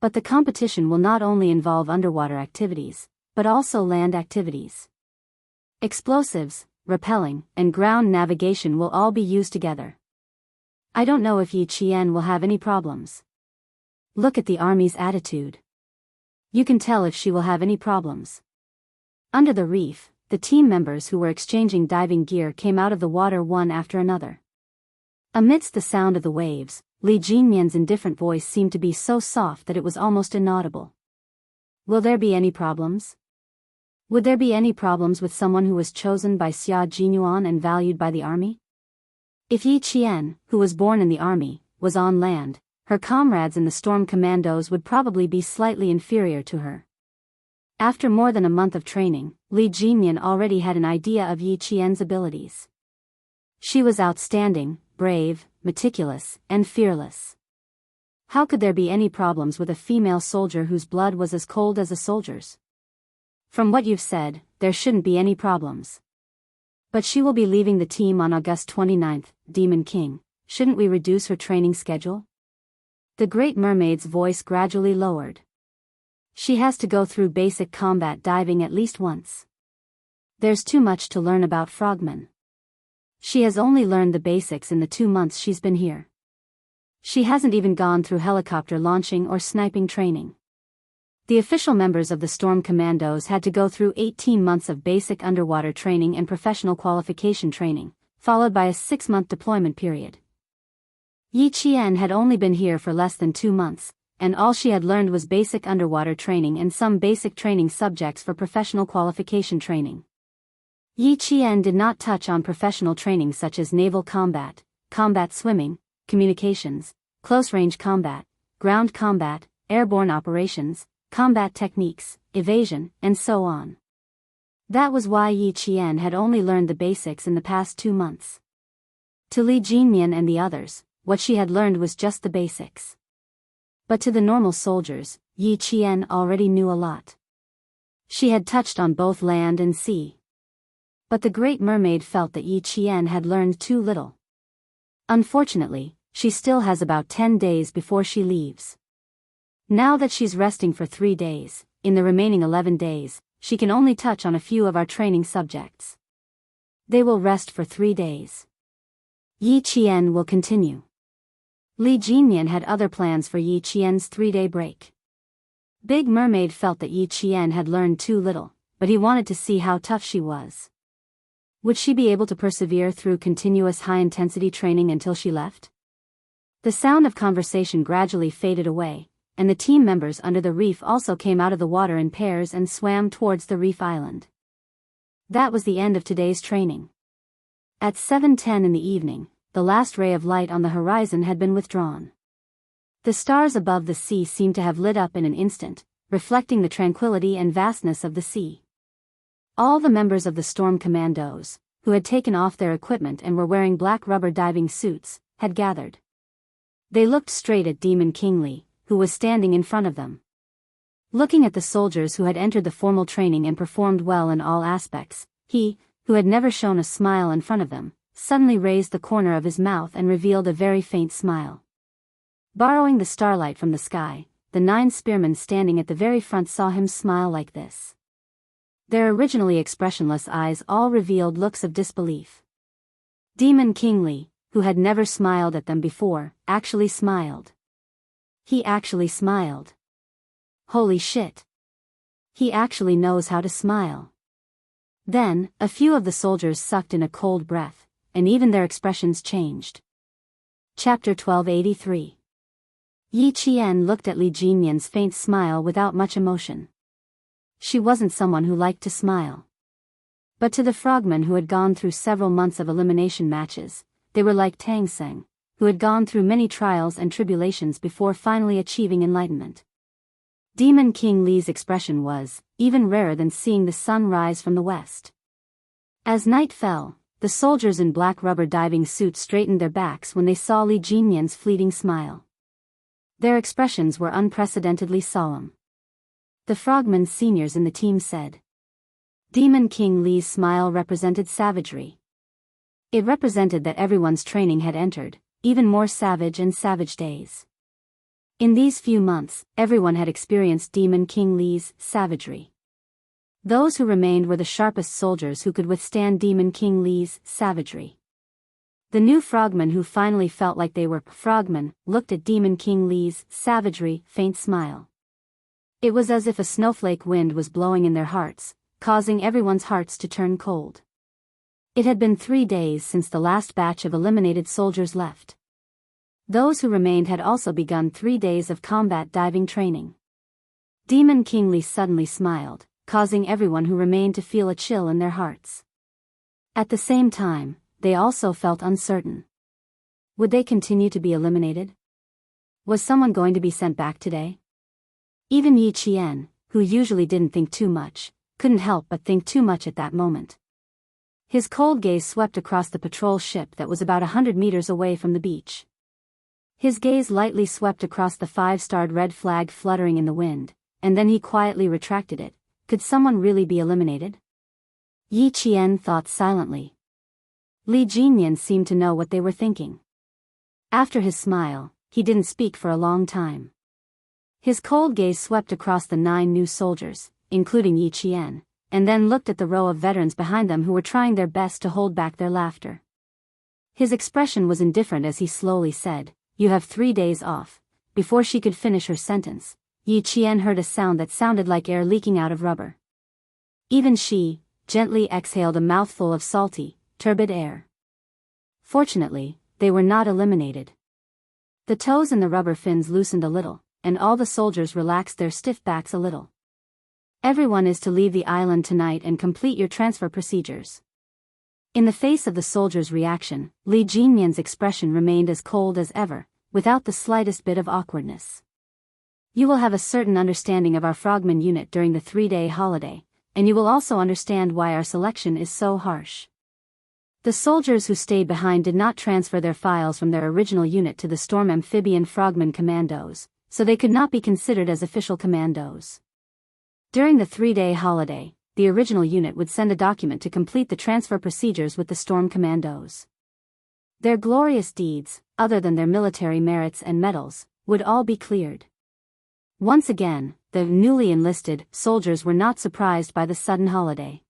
But the competition will not only involve underwater activities, but also land activities. Explosives, rappelling, and ground navigation will all be used together. I don't know if Yi Qian will have any problems. Look at the Army's attitude. You can tell if she will have any problems. Under the reef, the team members who were exchanging diving gear came out of the water one after another. Amidst the sound of the waves, Li Jinmian's indifferent voice seemed to be so soft that it was almost inaudible. Will there be any problems? Would there be any problems with someone who was chosen by Xia Jinyuan and valued by the Army? If Yi Qian, who was born in the Army, was on land, her comrades in the Storm Commandos would probably be slightly inferior to her. After more than a month of training, Li Jinmian already had an idea of Yi Qian's abilities. She was outstanding, brave, meticulous, and fearless. How could there be any problems with a female soldier whose blood was as cold as a soldier's? From what you've said, there shouldn't be any problems. But she will be leaving the team on August 29th, Demon King. Shouldn't we reduce her training schedule? The Great Mermaid's voice gradually lowered. She has to go through basic combat diving at least once. There's too much to learn about frogmen. She has only learned the basics in the 2 months she's been here. She hasn't even gone through helicopter launching or sniping training. The official members of the Storm Commandos had to go through 18 months of basic underwater training and professional qualification training, followed by a 6-month deployment period. Yi Qian had only been here for less than 2 months, and all she had learned was basic underwater training and some basic training subjects for professional qualification training. Yi Qian did not touch on professional training such as naval combat, combat swimming, communications, close-range combat, ground combat, airborne operations, combat techniques, evasion, and so on. That was why Yi Qian had only learned the basics in the past 2 months. To Li Jinmian and the others, what she had learned was just the basics. But to the normal soldiers, Yi Qian already knew a lot. She had touched on both land and sea. But the Great Mermaid felt that Yi Qian had learned too little. Unfortunately, she still has about 10 days before she leaves. Now that she's resting for 3 days, in the remaining 11 days, she can only touch on a few of our training subjects. They will rest for 3 days. Yi Qian will continue. Li Jinmian had other plans for Yi Qian's 3-day break. Big Mermaid felt that Yi Qian had learned too little, but he wanted to see how tough she was. Would she be able to persevere through continuous high-intensity training until she left? The sound of conversation gradually faded away, and the team members under the reef also came out of the water in pairs and swam towards the reef island. That was the end of today's training. At 7:10 in the evening, the last ray of light on the horizon had been withdrawn. The stars above the sea seemed to have lit up in an instant, reflecting the tranquility and vastness of the sea. All the members of the Storm Commandos, who had taken off their equipment and were wearing black rubber diving suits, had gathered. They looked straight at Demon King Li, who was standing in front of them. Looking at the soldiers who had entered the formal training and performed well in all aspects, he, who had never shown a smile in front of them, suddenly raised the corner of his mouth and revealed a very faint smile. Borrowing the starlight from the sky, the 9 spearmen standing at the very front saw him smile like this. Their originally expressionless eyes all revealed looks of disbelief. Demon King Li, who had never smiled at them before, actually smiled. He actually smiled. Holy shit. He actually knows how to smile. Then, a few of the soldiers sucked in a cold breath, and even their expressions changed. Chapter 1283. Yi Qian looked at Li Jinyan's faint smile without much emotion. She wasn't someone who liked to smile. But to the frogmen who had gone through several months of elimination matches, they were like Tang Seng, who had gone through many trials and tribulations before finally achieving enlightenment. Demon King Li's expression was even rarer than seeing the sun rise from the west. As night fell, the soldiers in black rubber diving suits straightened their backs when they saw Li Jinyan's fleeting smile. Their expressions were unprecedentedly solemn. The frogmen seniors in the team said. Demon King Li's smile represented savagery. It represented that everyone's training had entered even more savage and savage days. In these few months, everyone had experienced Demon King Li's savagery. Those who remained were the sharpest soldiers who could withstand Demon King Li's savagery. The new frogmen who finally felt like they were frogmen looked at Demon King Li's savagery, faint smile. It was as if a snowflake wind was blowing in their hearts, causing everyone's hearts to turn cold. It had been 3 days since the last batch of eliminated soldiers left. Those who remained had also begun 3 days of combat diving training. Demon King Li suddenly smiled, causing everyone who remained to feel a chill in their hearts. At the same time, they also felt uncertain. Would they continue to be eliminated? Was someone going to be sent back today? Even Yi Qian, who usually didn't think too much, couldn't help but think too much at that moment. His cold gaze swept across the patrol ship that was about 100 meters away from the beach. His gaze lightly swept across the 5-starred red flag fluttering in the wind, and then he quietly retracted it. Could someone really be eliminated? Yi Qian thought silently. Li Jinyan seemed to know what they were thinking. After his smile, he didn't speak for a long time. His cold gaze swept across the 9 new soldiers, including Yi Qian, and then looked at the row of veterans behind them who were trying their best to hold back their laughter. His expression was indifferent as he slowly said, "You have 3 days off." Before she could finish her sentence, Yi Qian heard a sound that sounded like air leaking out of rubber. Even she gently exhaled a mouthful of salty, turbid air. Fortunately, they were not eliminated. The toes in the rubber fins loosened a little, and all the soldiers relaxed their stiff backs a little. Everyone is to leave the island tonight and complete your transfer procedures. In the face of the soldiers' reaction, Li Jinyan's expression remained as cold as ever, without the slightest bit of awkwardness. You will have a certain understanding of our frogman unit during the 3-day holiday, and you will also understand why our selection is so harsh. The soldiers who stayed behind did not transfer their files from their original unit to the Storm Amphibian Frogman Commandos, so they could not be considered as official commandos. During the 3-day holiday, the original unit would send a document to complete the transfer procedures with the Storm Commandos. Their glorious deeds, other than their military merits and medals, would all be cleared. Once again, the newly enlisted soldiers were not surprised by the sudden holiday.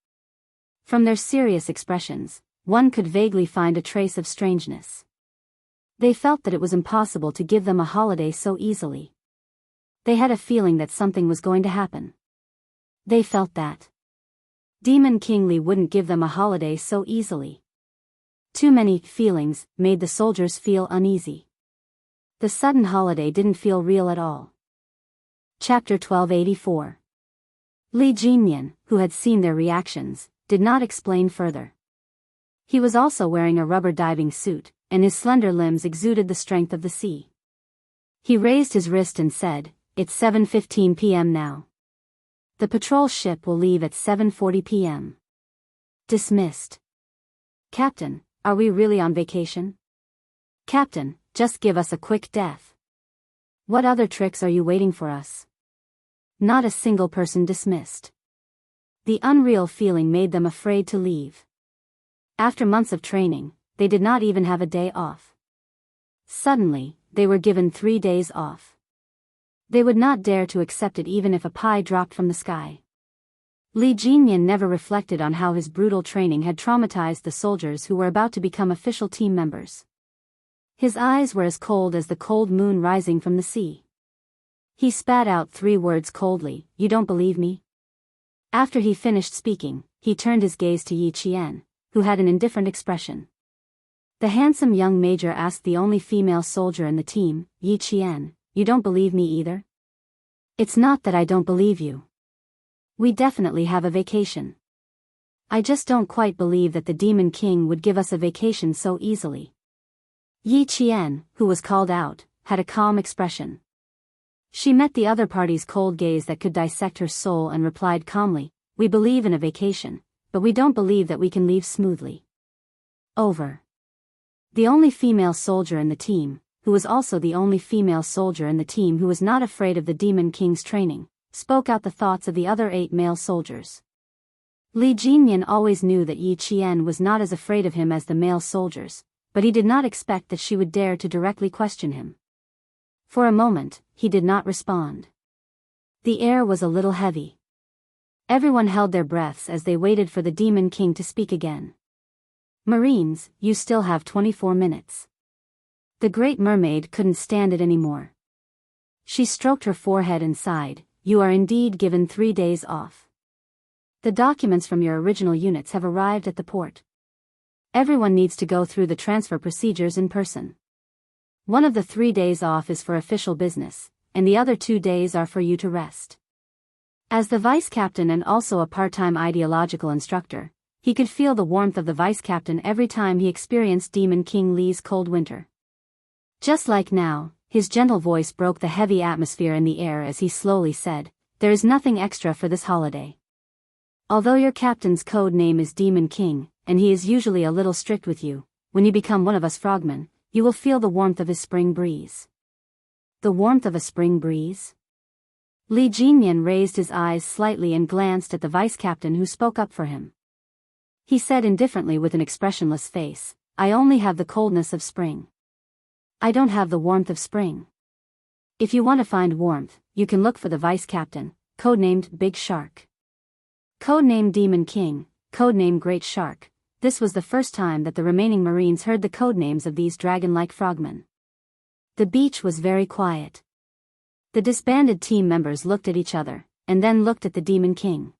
From their serious expressions, one could vaguely find a trace of strangeness. They felt that it was impossible to give them a holiday so easily. They had a feeling that something was going to happen. They felt that Demon King Li wouldn't give them a holiday so easily. Too many feelings made the soldiers feel uneasy. The sudden holiday didn't feel real at all. Chapter 1284. Li Jinyan, who had seen their reactions, did not explain further. He was also wearing a rubber diving suit, and his slender limbs exuded the strength of the sea. He raised his wrist and said, "It's 7:15 p.m. now. The patrol ship will leave at 7:40 p.m. Dismissed." "Captain, are we really on vacation?" "Captain, just give us a quick death. What other tricks are you waiting for us?" Not a single person dismissed. The unreal feeling made them afraid to leave. After months of training, they did not even have a day off. Suddenly, they were given 3 days off. They would not dare to accept it even if a pie dropped from the sky. Li Jinyan never reflected on how his brutal training had traumatized the soldiers who were about to become official team members. His eyes were as cold as the cold moon rising from the sea. He spat out 3 words coldly, "You don't believe me?" After he finished speaking, he turned his gaze to Yi Qian, who had an indifferent expression. The handsome young major asked the only female soldier in the team, "Yi Qian, you don't believe me either?" "It's not that I don't believe you. We definitely have a vacation. I just don't quite believe that the Demon King would give us a vacation so easily." Yi Qian, who was called out, had a calm expression. She met the other party's cold gaze that could dissect her soul and replied calmly, "We believe in a vacation, but we don't believe that we can leave smoothly." Over. The only female soldier in the team, who was also the only female soldier in the team who was not afraid of the Demon King's training, spoke out the thoughts of the other 8 male soldiers. Li Jinyan always knew that Yi Qian was not as afraid of him as the male soldiers, but he did not expect that she would dare to directly question him. For a moment, he did not respond. The air was a little heavy. Everyone held their breaths as they waited for the Demon King to speak again. "Marines, you still have 24 minutes. The Great Mermaid couldn't stand it anymore. She stroked her forehead and sighed, "You are indeed given 3 days off. The documents from your original units have arrived at the port. Everyone needs to go through the transfer procedures in person. One of the 3 days off is for official business, and the other 2 days are for you to rest." As the vice captain and also a part-time ideological instructor, he could feel the warmth of the vice captain every time he experienced Demon King Li's cold winter. Just like now, his gentle voice broke the heavy atmosphere in the air as he slowly said, "There is nothing extra for this holiday. Although your captain's code name is Demon King, and he is usually a little strict with you, when you become one of us frogmen, you will feel the warmth of his spring breeze." The warmth of a spring breeze? Li Jinyan raised his eyes slightly and glanced at the vice captain who spoke up for him. He said indifferently with an expressionless face, "I only have the coldness of spring. I don't have the warmth of spring." If you want to find warmth, you can look for the vice captain, codenamed Big Shark. Codename Demon King, codename Great Shark. This was the first time that the remaining Marines heard the codenames of these dragon-like frogmen. The beach was very quiet. The disbanded team members looked at each other, and then looked at the Demon King.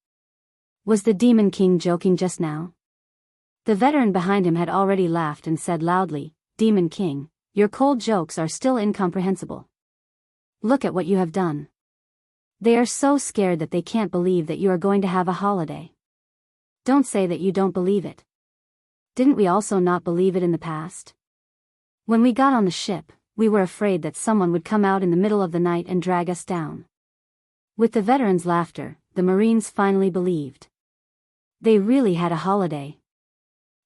Was the Demon King joking just now? The veteran behind him had already laughed and said loudly, "Demon King, your cold jokes are still incomprehensible. Look at what you have done. They are so scared that they can't believe that you are going to have a holiday. Don't say that you don't believe it. Didn't we also not believe it in the past? When we got on the ship, we were afraid that someone would come out in the middle of the night and drag us down." With the veterans' laughter, the Marines finally believed. They really had a holiday.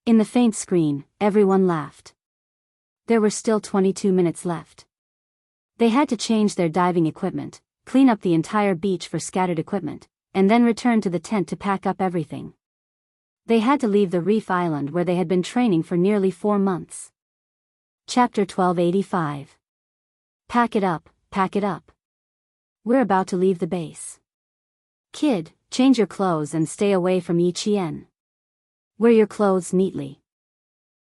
In the faint screen, everyone laughed. There were still 22 minutes left. They had to change their diving equipment, clean up the entire beach for scattered equipment, and then return to the tent to pack up everything. They had to leave the reef island where they had been training for nearly 4 months. Chapter 1285. Pack it up, pack it up. We're about to leave the base. Kid, change your clothes and stay away from Yi Qian. Wear your clothes neatly.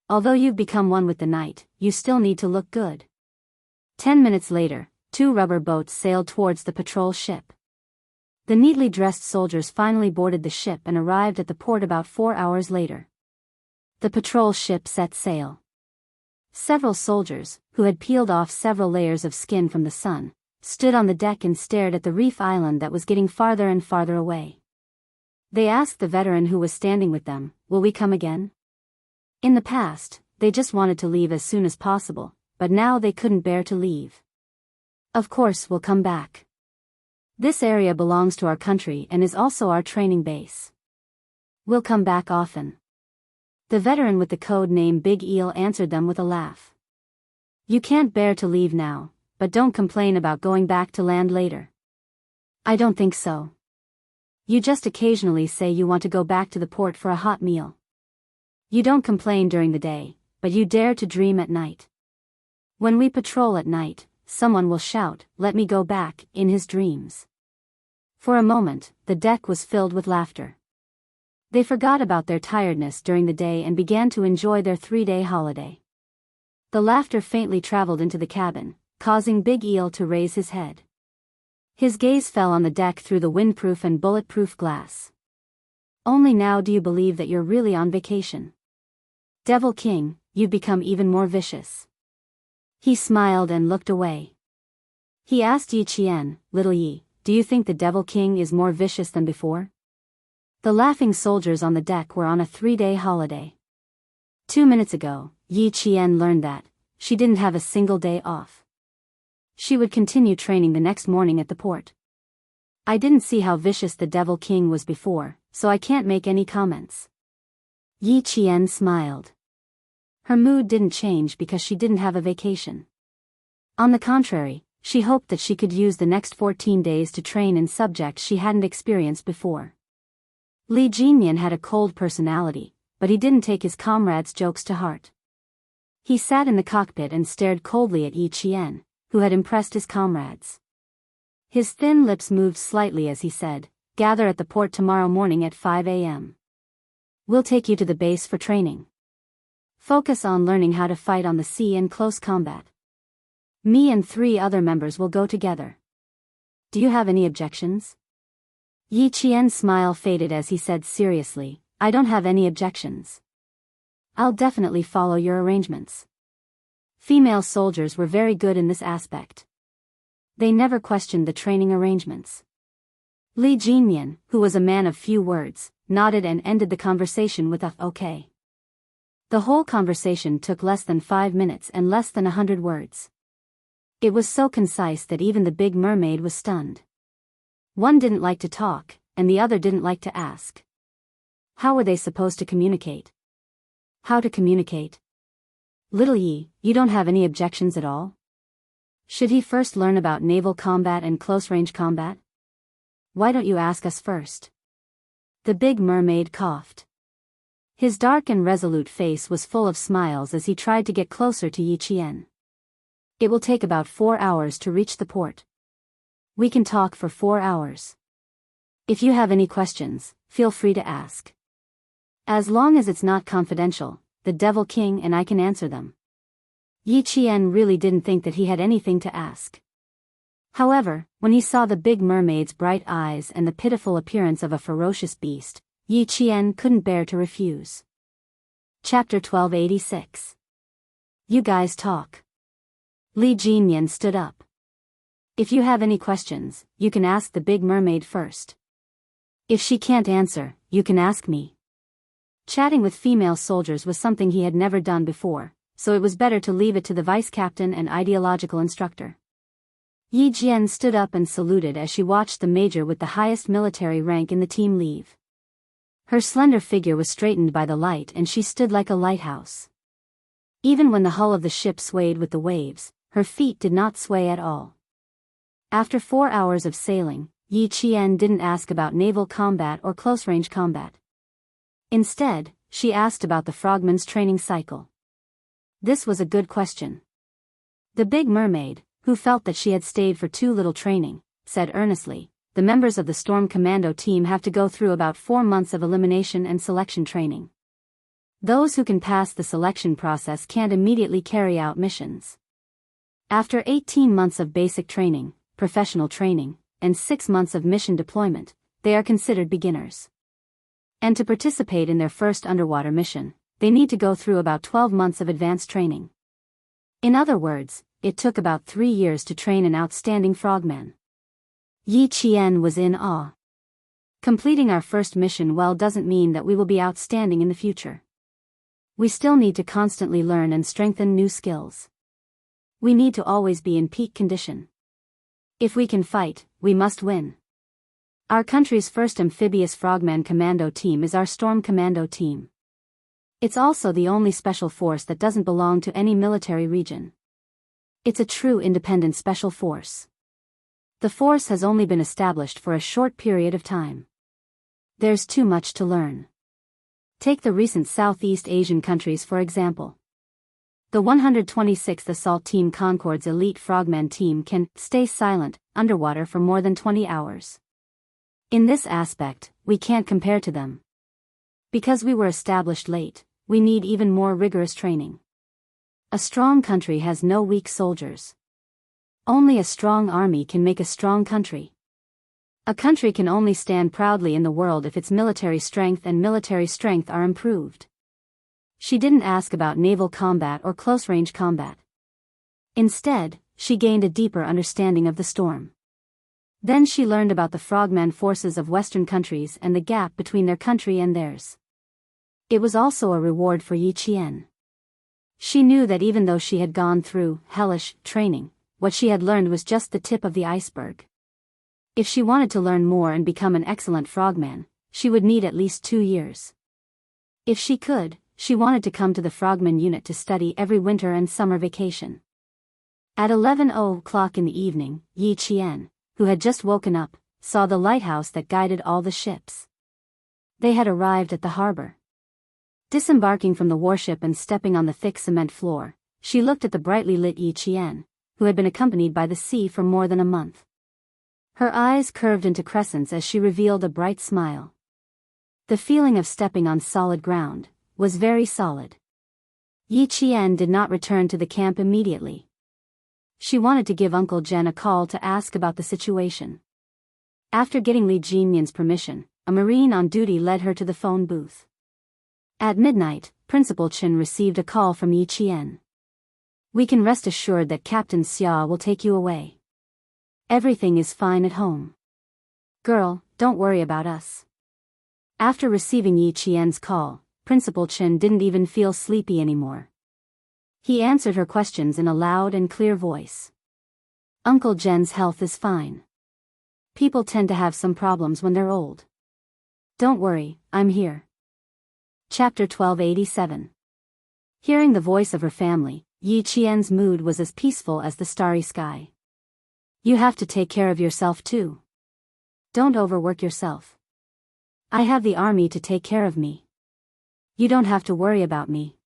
Although you've become one with the night, you still need to look good. 10 minutes later, 2 rubber boats sailed towards the patrol ship. The neatly dressed soldiers finally boarded the ship and arrived at the port about 4 hours later. The patrol ship set sail. Several soldiers, who had peeled off several layers of skin from the sun, stood on the deck and stared at the reef island that was getting farther and farther away. They asked the veteran who was standing with them, "Will we come again?" In the past, they just wanted to leave as soon as possible, but now they couldn't bear to leave. "Of course we'll come back. This area belongs to our country and is also our training base. We'll come back often." The veteran with the code name Big Eel answered them with a laugh. "You can't bear to leave now, but don't complain about going back to land later." "I don't think so. You just occasionally say you want to go back to the port for a hot meal. You don't complain during the day, but you dare to dream at night. When we patrol at night, someone will shout, 'Let me go back,' in his dreams." For a moment, the deck was filled with laughter. They forgot about their tiredness during the day and began to enjoy their 3-day holiday. The laughter faintly traveled into the cabin, causing Big Eel to raise his head. His gaze fell on the deck through the windproof and bulletproof glass. Only now do you believe that you're really on vacation. Devil King, you've become even more vicious. He smiled and looked away. He asked Yi Qian, Little Yi, do you think the Devil King is more vicious than before? The laughing soldiers on the deck were on a 3-day holiday. 2 minutes ago, Yi Qian learned that she didn't have a single day off. She would continue training the next morning at the port. I didn't see how vicious the Devil King was before, so I can't make any comments. Yi Qian smiled. Her mood didn't change because she didn't have a vacation. On the contrary, she hoped that she could use the next 14 days to train in subjects she hadn't experienced before. Li Jinyan had a cold personality, but he didn't take his comrades' jokes to heart. He sat in the cockpit and stared coldly at Yi Qian, who had impressed his comrades. His thin lips moved slightly as he said, gather at the port tomorrow morning at 5 a.m. We'll take you to the base for training. Focus on learning how to fight on the sea and close combat. Me and 3 other members will go together. Do you have any objections? Yi Qian's smile faded as he said seriously, I don't have any objections. I'll definitely follow your arrangements. Female soldiers were very good in this aspect. They never questioned the training arrangements. Li Jinyan, who was a man of few words, nodded and ended the conversation with a okay. The whole conversation took less than 5 minutes and less than 100 words. It was so concise that even the big mermaid was stunned. One didn't like to talk, and the other didn't like to ask. How were they supposed to communicate? How to communicate? Little Yi, you don't have any objections at all? Should he first learn about naval combat and close-range combat? Why don't you ask us first? The big mermaid coughed. His dark and resolute face was full of smiles as he tried to get closer to Yi Qian. It will take about 4 hours to reach the port. We can talk for 4 hours. If you have any questions, feel free to ask. As long as it's not confidential, the Devil King and I can answer them. Yi Qian really didn't think that he had anything to ask. However, when he saw the big mermaid's bright eyes and the pitiful appearance of a ferocious beast, Yi Qian couldn't bear to refuse. Chapter 1286. You guys talk. Li Jinyan stood up. If you have any questions, you can ask the big mermaid first. If she can't answer, you can ask me. Chatting with female soldiers was something he had never done before, so it was better to leave it to the vice captain and ideological instructor. Yi Jian stood up and saluted as she watched the major with the highest military rank in the team leave. Her slender figure was straightened by the light and she stood like a lighthouse. Even when the hull of the ship swayed with the waves, her feet did not sway at all. After 4 hours of sailing, Yi Qian didn't ask about naval combat or close-range combat. Instead, she asked about the frogman's training cycle. This was a good question. The big mermaid, who felt that she had stayed for too little training, said earnestly, the members of the Storm Commando team have to go through about 4 months of elimination and selection training. Those who can pass the selection process can't immediately carry out missions. After 18 months of basic training, professional training, and 6 months of mission deployment, they are considered beginners. And to participate in their first underwater mission, they need to go through about 12 months of advanced training. In other words, it took about 3 years to train an outstanding frogman. Yi Qian was in awe. Completing our first mission well doesn't mean that we will be outstanding in the future. We still need to constantly learn and strengthen new skills. We need to always be in peak condition. If we can fight, we must win. Our country's first amphibious frogman commando team is our Storm Commando team. It's also the only special force that doesn't belong to any military region. It's a true independent special force. The force has only been established for a short period of time. There's too much to learn. Take the recent Southeast Asian countries for example. The 126th Assault Team Concord's elite frogman team can stay silent underwater for more than 20 hours. In this aspect, we can't compare to them. Because we were established late, we need even more rigorous training. A strong country has no weak soldiers. Only a strong army can make a strong country. A country can only stand proudly in the world if its military strength are improved. She didn't ask about naval combat or close-range combat. Instead, she gained a deeper understanding of the storm. Then she learned about the frogman forces of Western countries and the gap between their country and theirs. It was also a reward for Yi Qian. She knew that even though she had gone through hellish training, what she had learned was just the tip of the iceberg. If she wanted to learn more and become an excellent frogman, she would need at least 2 years. If she could, she wanted to come to the frogman unit to study every winter and summer vacation. At 11:00 in the evening, Yi Qian, who had just woken up, saw the lighthouse that guided all the ships. They had arrived at the harbor. Disembarking from the warship and stepping on the thick cement floor, she looked at the brightly lit Yi Qian, who had been accompanied by the sea for more than a month. Her eyes curved into crescents as she revealed a bright smile. The feeling of stepping on solid ground was very solid. Yi Qian did not return to the camp immediately. She wanted to give Uncle Jen a call to ask about the situation. After getting Li Jinyan's permission, a Marine on duty led her to the phone booth. At midnight, Principal Chen received a call from Yi Qian. "We can rest assured that Captain Xia will take you away. Everything is fine at home. Girl, don't worry about us." After receiving Yi Qian's call, Principal Chen didn't even feel sleepy anymore. He answered her questions in a loud and clear voice. "Uncle Jen's health is fine. People tend to have some problems when they're old. Don't worry, I'm here." Chapter 1287. Hearing the voice of her family, Yi Qian's mood was as peaceful as the starry sky. "You have to take care of yourself too. Don't overwork yourself. I have the army to take care of me. You don't have to worry about me.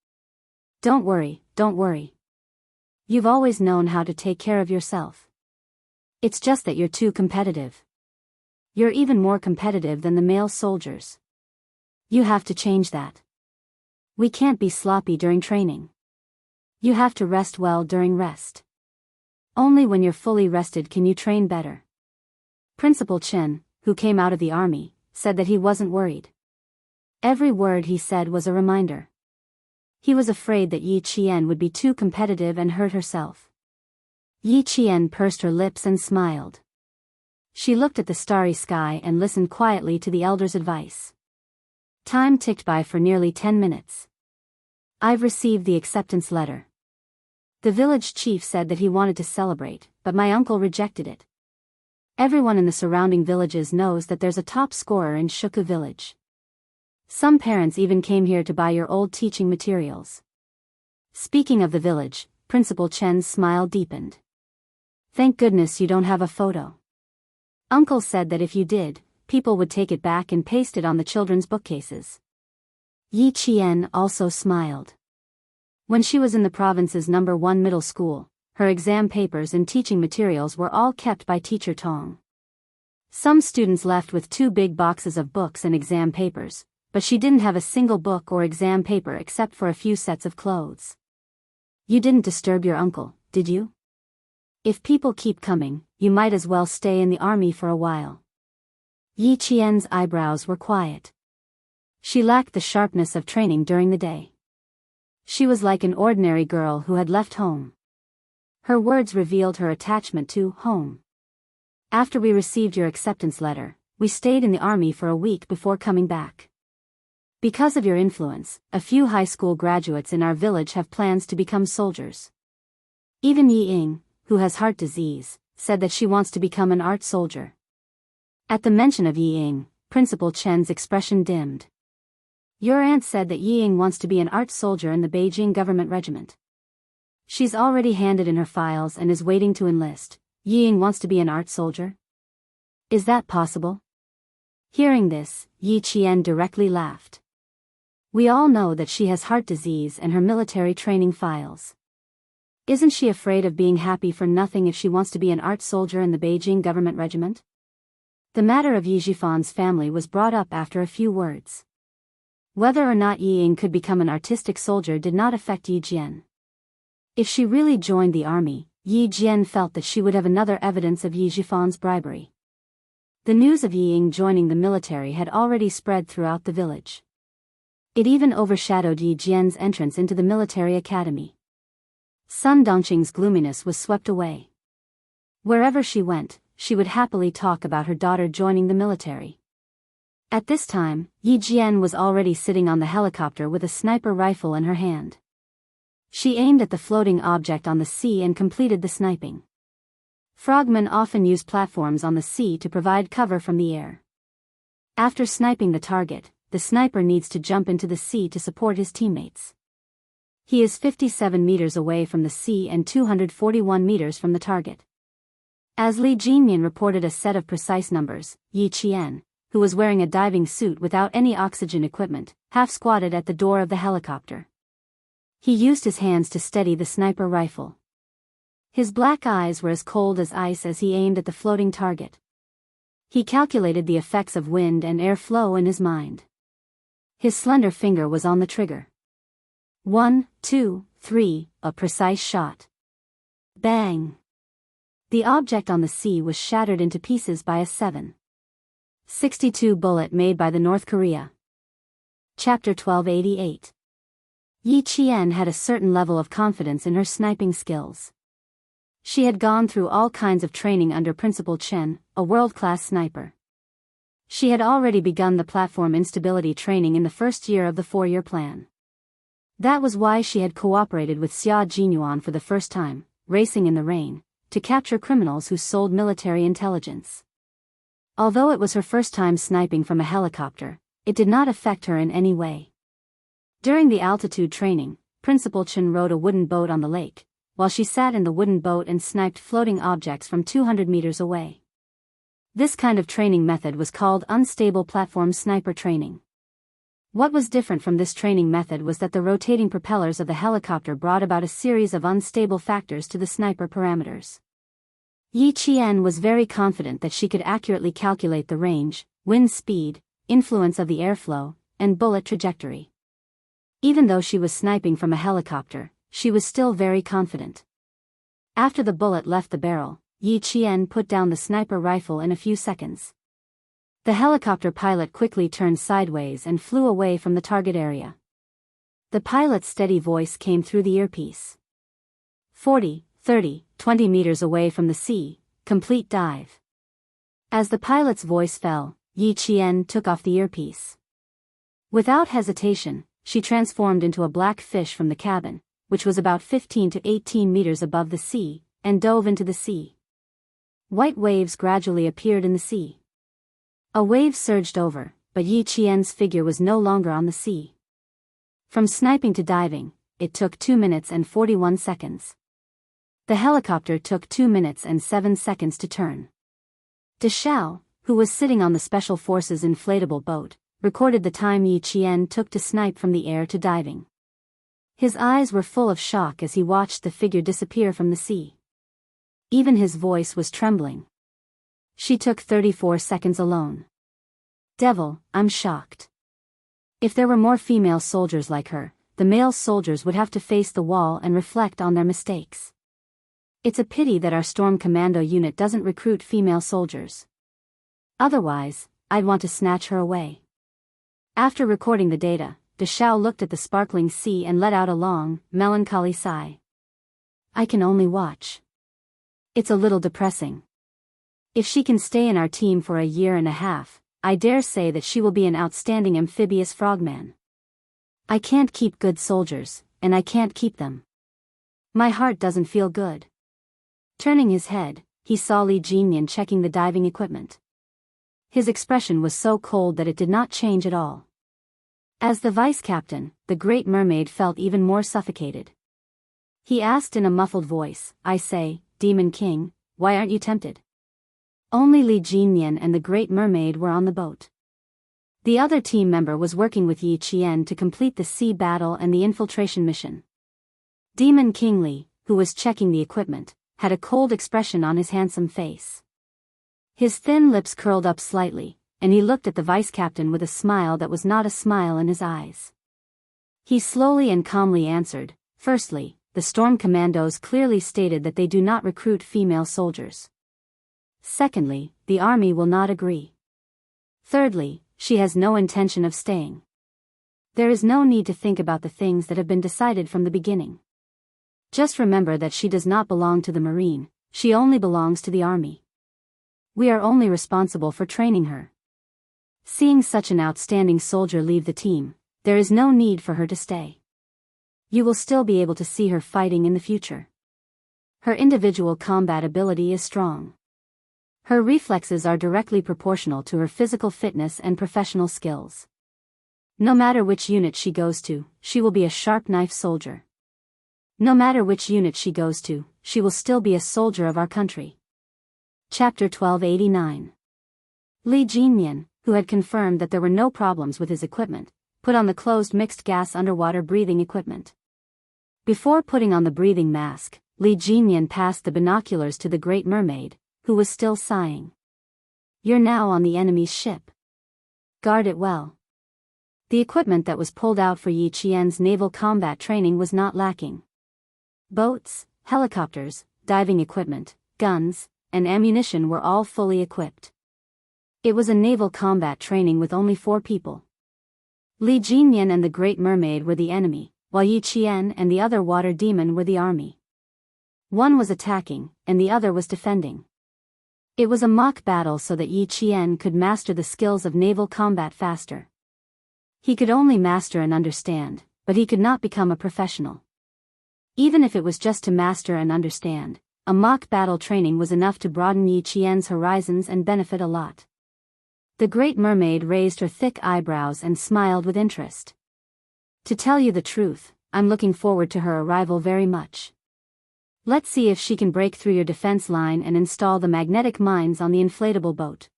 Don't worry, don't worry. You've always known how to take care of yourself. It's just that you're too competitive. You're even more competitive than the male soldiers. You have to change that. We can't be sloppy during training. You have to rest well during rest. Only when you're fully rested can you train better." Principal Chen, who came out of the army, said that he wasn't worried. Every word he said was a reminder. He was afraid that Yi Qian would be too competitive and hurt herself. Yi Qian pursed her lips and smiled. She looked at the starry sky and listened quietly to the elder's advice. Time ticked by for nearly 10 minutes. "I've received the acceptance letter. The village chief said that he wanted to celebrate, but my uncle rejected it. Everyone in the surrounding villages knows that there's a top scorer in Shuku village. Some parents even came here to buy your old teaching materials." Speaking of the village, Principal Chen's smile deepened. "Thank goodness you don't have a photo. Uncle said that if you did, people would take it back and paste it on the children's bookcases." Yi Qian also smiled. When she was in the province's number 1 middle school, her exam papers and teaching materials were all kept by Teacher Tong. Some students left with 2 big boxes of books and exam papers, but she didn't have a single book or exam paper except for a few sets of clothes. "You didn't disturb your uncle, did you? If people keep coming, you might as well stay in the army for a while." Yi Qian's eyebrows were quiet. She lacked the sharpness of training during the day. She was like an ordinary girl who had left home. Her words revealed her attachment to home. "After we received your acceptance letter, we stayed in the army for a week before coming back. Because of your influence, a few high school graduates in our village have plans to become soldiers. Even Yi Ying, who has heart disease, said that she wants to become an art soldier." At the mention of Yi Ying, Principal Chen's expression dimmed. "Your aunt said that Yi Ying wants to be an art soldier in the Beijing government regiment. She's already handed in her files and is waiting to enlist. Yi Ying wants to be an art soldier? Is that possible?" Hearing this, Yi Qian directly laughed. "We all know that she has heart disease and her military training files. Isn't she afraid of being happy for nothing if she wants to be an art soldier in the Beijing government regiment?" The matter of Yi Jifan's family was brought up after a few words. Whether or not Yi Ying could become an artistic soldier did not affect Yi Jian. If she really joined the army, Yi Jian felt that she would have another evidence of Yi Jifan's bribery. The news of Yi Ying joining the military had already spread throughout the village. It even overshadowed Yi Jian's entrance into the military academy. Sun Dongqing's gloominess was swept away. Wherever she went, she would happily talk about her daughter joining the military. At this time, Yi Jian was already sitting on the helicopter with a sniper rifle in her hand. She aimed at the floating object on the sea and completed the sniping. Frogmen often use platforms on the sea to provide cover from the air. After sniping the target, the sniper needs to jump into the sea to support his teammates. He is 57 meters away from the sea and 241 meters from the target. As Li Jinyan reported a set of precise numbers, Yi Qian, who was wearing a diving suit without any oxygen equipment, half-squatted at the door of the helicopter. He used his hands to steady the sniper rifle. His black eyes were as cold as ice as he aimed at the floating target. He calculated the effects of wind and air flow in his mind. His slender finger was on the trigger. 1, 2, 3, a precise shot. Bang! The object on the sea was shattered into pieces by a 7.62 bullet made by the North Korea. Chapter 1288. Yi Qian had a certain level of confidence in her sniping skills. She had gone through all kinds of training under Principal Chen, a world-class sniper. She had already begun the platform instability training in the first year of the 4-year plan. That was why she had cooperated with Xia Jinyuan for the first time, racing in the rain, to capture criminals who sold military intelligence. Although it was her first time sniping from a helicopter, it did not affect her in any way. During the altitude training, Principal Chen rowed a wooden boat on the lake, while she sat in the wooden boat and sniped floating objects from 200 meters away. This kind of training method was called unstable platform sniper training. What was different from this training method was that the rotating propellers of the helicopter brought about a series of unstable factors to the sniper parameters. Yi Qian was very confident that she could accurately calculate the range, wind speed, influence of the airflow, and bullet trajectory. Even though she was sniping from a helicopter, she was still very confident. After the bullet left the barrel, Yi Qian put down the sniper rifle in a few seconds. The helicopter pilot quickly turned sideways and flew away from the target area. The pilot's steady voice came through the earpiece. 40, 30, 20 meters away from the sea, complete dive. As the pilot's voice fell, Yi Qian took off the earpiece. Without hesitation, she transformed into a black fish from the cabin, which was about 15 to 18 meters above the sea, and dove into the sea. White waves gradually appeared in the sea. A wave surged over, but Yi Qian's figure was no longer on the sea. From sniping to diving, it took 2 minutes and 41 seconds. The helicopter took 2 minutes and 7 seconds to turn. De Xiao, who was sitting on the Special Forces inflatable boat, recorded the time Yi Qian took to snipe from the air to diving. His eyes were full of shock as he watched the figure disappear from the sea. Even his voice was trembling. She took 34 seconds alone. Devil, I'm shocked. If there were more female soldiers like her, the male soldiers would have to face the wall and reflect on their mistakes. It's a pity that our Storm Commando unit doesn't recruit female soldiers. Otherwise, I'd want to snatch her away. After recording the data, De Xiao looked at the sparkling sea and let out a long, melancholy sigh. I can only watch. It's a little depressing. If she can stay in our team for 1.5 years, I dare say that she will be an outstanding amphibious frogman. I can't keep good soldiers, and I can't keep them. My heart doesn't feel good. Turning his head, he saw Li Jinyan checking the diving equipment. His expression was so cold that it did not change at all. As the vice captain, the Great Mermaid felt even more suffocated. He asked in a muffled voice, I say, Demon King, why aren't you tempted? Only Li Jinyan and the Great Mermaid were on the boat. The other team member was working with Yi Qian to complete the sea battle and the infiltration mission. Demon King Li, who was checking the equipment, had a cold expression on his handsome face. His thin lips curled up slightly, and he looked at the vice captain with a smile that was not a smile in his eyes. He slowly and calmly answered, firstly, the Storm Commandos clearly stated that they do not recruit female soldiers. Secondly, the army will not agree. Thirdly, she has no intention of staying. There is no need to think about the things that have been decided from the beginning. Just remember that she does not belong to the Marine, she only belongs to the army. We are only responsible for training her. Seeing such an outstanding soldier leave the team, there is no need for her to stay. You will still be able to see her fighting in the future. Her individual combat ability is strong. Her reflexes are directly proportional to her physical fitness and professional skills. No matter which unit she goes to, she will be a sharp knife soldier. No matter which unit she goes to, she will still be a soldier of our country. Chapter 1289. Li Jinmian, who had confirmed that there were no problems with his equipment, put on the closed mixed gas underwater breathing equipment. Before putting on the breathing mask, Li Jinmian passed the binoculars to the Great Mermaid, who was still sighing. You're now on the enemy's ship. Guard it well. The equipment that was pulled out for Yi Qian's naval combat training was not lacking. Boats, helicopters, diving equipment, guns, and ammunition were all fully equipped. It was a naval combat training with only 4 people. Li Jinmian and the Great Mermaid were the enemy, while Yi Qian and the other water demon were the army. One was attacking, and the other was defending. It was a mock battle so that Yi Qian could master the skills of naval combat faster. He could only master and understand, but he could not become a professional. Even if it was just to master and understand, a mock battle training was enough to broaden Yi Qian's horizons and benefit a lot. The Great Mermaid raised her thick eyebrows and smiled with interest. To tell you the truth, I'm looking forward to her arrival very much. Let's see if she can break through your defense line and install the magnetic mines on the inflatable boat.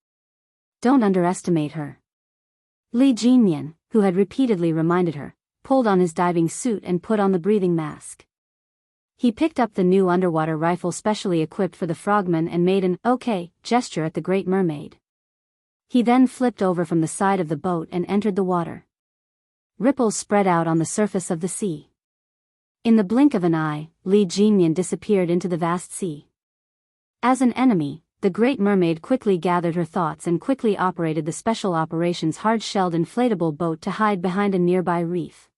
Don't underestimate her. Li Jinmian, who had repeatedly reminded her, pulled on his diving suit and put on the breathing mask. He picked up the new underwater rifle specially equipped for the frogmen and made an "okay" gesture at the Great Mermaid. He then flipped over from the side of the boat and entered the water. Ripples spread out on the surface of the sea. In the blink of an eye, Li Jinmian disappeared into the vast sea. As an enemy, the Great Mermaid quickly gathered her thoughts and quickly operated the Special Operations hard-shelled inflatable boat to hide behind a nearby reef.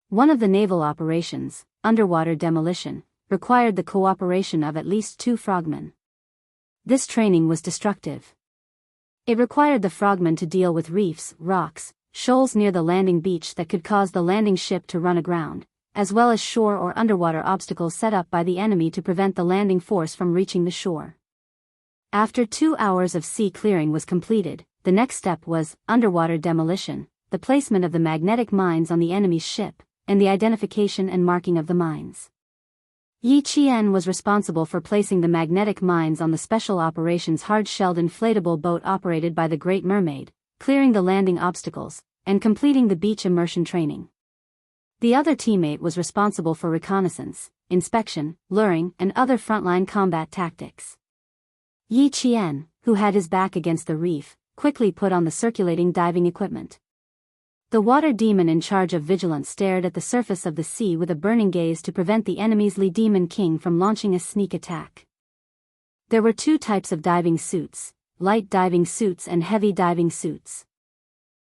One of the naval operations, underwater demolition, required the cooperation of at least 2 frogmen. This training was destructive. It required the frogmen to deal with reefs, rocks, shoals near the landing beach that could cause the landing ship to run aground, as well as shore or underwater obstacles set up by the enemy to prevent the landing force from reaching the shore. After 2 hours of sea clearing was completed, the next step was underwater demolition, the placement of the magnetic mines on the enemy's ship, and the identification and marking of the mines. Yi Qian was responsible for placing the magnetic mines on the Special Operations hard-shelled inflatable boat operated by the Great Mermaid, clearing the landing obstacles, and completing the beach immersion training. The other teammate was responsible for reconnaissance, inspection, luring, and other frontline combat tactics. Yi Qian, who had his back against the reef, quickly put on the circulating diving equipment. The water demon in charge of vigilance stared at the surface of the sea with a burning gaze to prevent the enemy's Li Demon King from launching a sneak attack. There were 2 types of diving suits, light diving suits and heavy diving suits.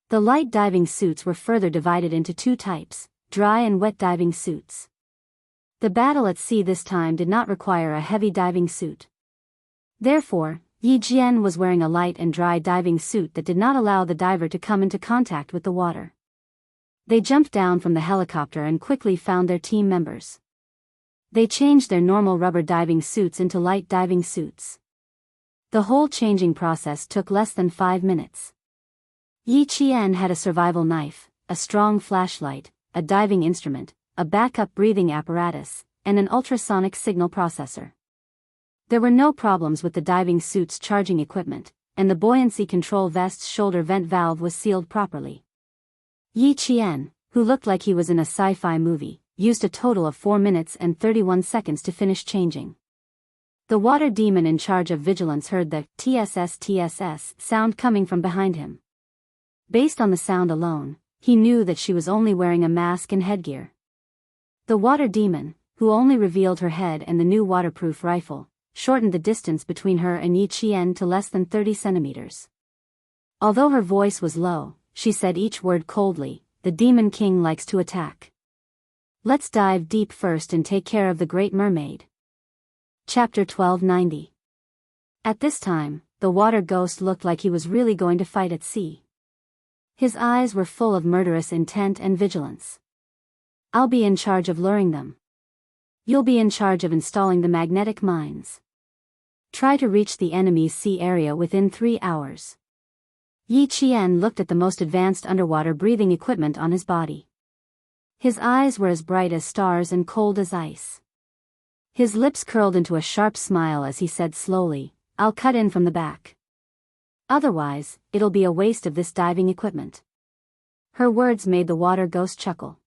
The light diving suits were further divided into 2 types, dry and wet diving suits. The battle at sea this time did not require a heavy diving suit. Therefore, Yi Jian was wearing a light and dry diving suit that did not allow the diver to come into contact with the water. They jumped down from the helicopter and quickly found their team members. They changed their normal rubber diving suits into light diving suits. The whole changing process took less than 5 minutes. Yi Qian had a survival knife, a strong flashlight, a diving instrument, a backup breathing apparatus, and an ultrasonic signal processor. There were no problems with the diving suit's charging equipment, and the buoyancy control vest's shoulder vent valve was sealed properly. Yi Qian, who looked like he was in a sci-fi movie, used a total of 4 minutes and 31 seconds to finish changing. The water demon in charge of vigilance heard the TSS sound coming from behind him. Based on the sound alone, he knew that she was only wearing a mask and headgear. The water demon, who only revealed her head and the new waterproof rifle, shortened the distance between her and Yi Qian to less than 30 centimeters. Although her voice was low, she said each word coldly, "The Demon King likes to attack. Let's dive deep first and take care of the Great Mermaid." Chapter 1290. At this time, the water ghost looked like he was really going to fight at sea. His eyes were full of murderous intent and vigilance. "I'll be in charge of luring them. You'll be in charge of installing the magnetic mines. Try to reach the enemy's sea area within 3 hours." Yi Qian looked at the most advanced underwater breathing equipment on his body. His eyes were as bright as stars and cold as ice. His lips curled into a sharp smile as he said slowly, "I'll cut in from the back. Otherwise, it'll be a waste of this diving equipment." Her words made the water ghost chuckle.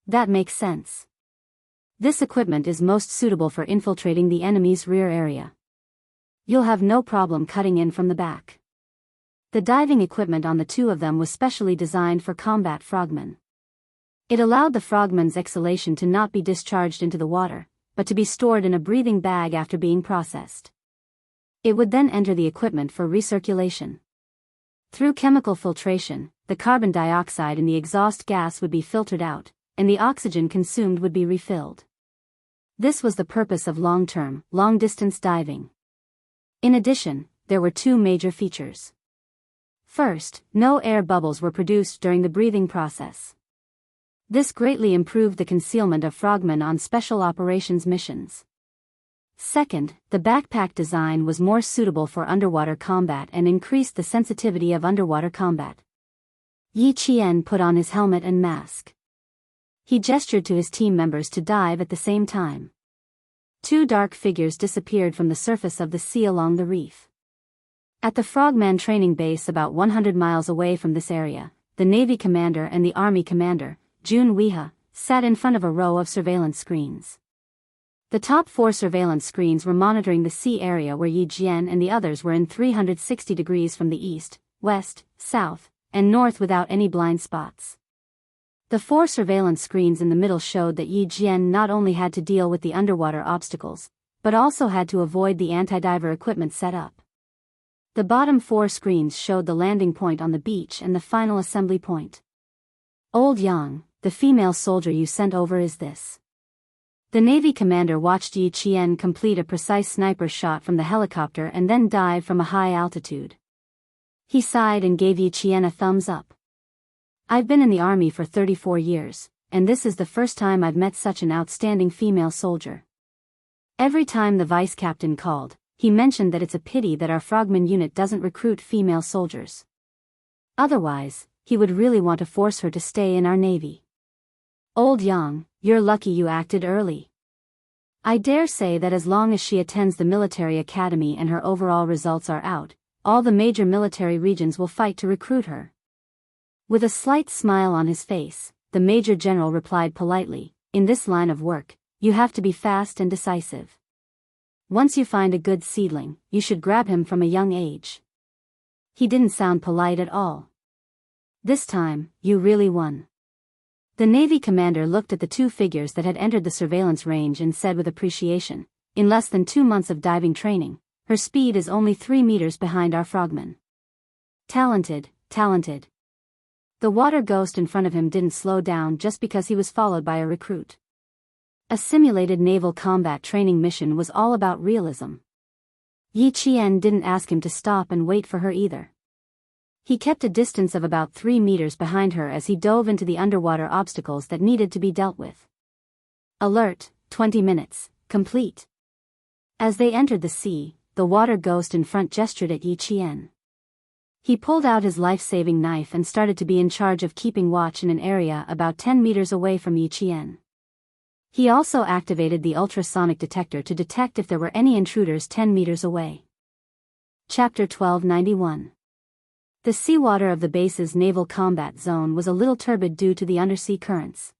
"That makes sense. This equipment is most suitable for infiltrating the enemy's rear area. You'll have no problem cutting in from the back." The diving equipment on the two of them was specially designed for combat frogmen. It allowed the frogman's exhalation to not be discharged into the water, but to be stored in a breathing bag after being processed. It would then enter the equipment for recirculation. Through chemical filtration, the carbon dioxide in the exhaust gas would be filtered out, and the oxygen consumed would be refilled. This was the purpose of long-term, long-distance diving. In addition, there were two major features. First, no air bubbles were produced during the breathing process. This greatly improved the concealment of frogmen on special operations missions. Second, the backpack design was more suitable for underwater combat and increased the sensitivity of underwater combat. Yi Qian put on his helmet and mask. He gestured to his team members to dive at the same time. Two dark figures disappeared from the surface of the sea along the reef. At the Frogman training base about 100 miles away from this area, the Navy commander and the Army commander, Jun Weha, sat in front of a row of surveillance screens. The top 4 surveillance screens were monitoring the sea area where Yi Jian and the others were in 360 degrees from the east, west, south, and north without any blind spots. The 4 surveillance screens in the middle showed that Yi Jian not only had to deal with the underwater obstacles, but also had to avoid the anti-diver equipment set up. The bottom 4 screens showed the landing point on the beach and the final assembly point. "Old Yang, the female soldier you sent over is this." The Navy commander watched Yi Qian complete a precise sniper shot from the helicopter and then dive from a high altitude. He sighed and gave Yi Qian a thumbs up. "I've been in the army for 34 years, and this is the first time I've met such an outstanding female soldier." Every time the vice captain called, he mentioned that it's a pity that our frogman unit doesn't recruit female soldiers. Otherwise, he would really want to force her to stay in our navy. "Old Yang, you're lucky you acted early. I dare say that as long as she attends the military academy and her overall results are out, all the major military regions will fight to recruit her." With a slight smile on his face, the Major General replied politely, "In this line of work, you have to be fast and decisive. Once you find a good seedling, you should grab him from a young age." He didn't sound polite at all. "This time, you really won." The Navy commander looked at the two figures that had entered the surveillance range and said with appreciation, "In less than 2 months of diving training, her speed is only 3 meters behind our frogmen. Talented, talented." The water ghost in front of him didn't slow down just because he was followed by a recruit. A simulated naval combat training mission was all about realism. Yi Qian didn't ask him to stop and wait for her either. He kept a distance of about 3 meters behind her as he dove into the underwater obstacles that needed to be dealt with. Alert, 20 minutes, complete. As they entered the sea, the water ghost in front gestured at Yi Qian. He pulled out his life-saving knife and started to be in charge of keeping watch in an area about 10 meters away from Yi Qian. He also activated the ultrasonic detector to detect if there were any intruders 10 meters away. Chapter 1291. The seawater of the base's naval combat zone was a little turbid due to the undersea currents.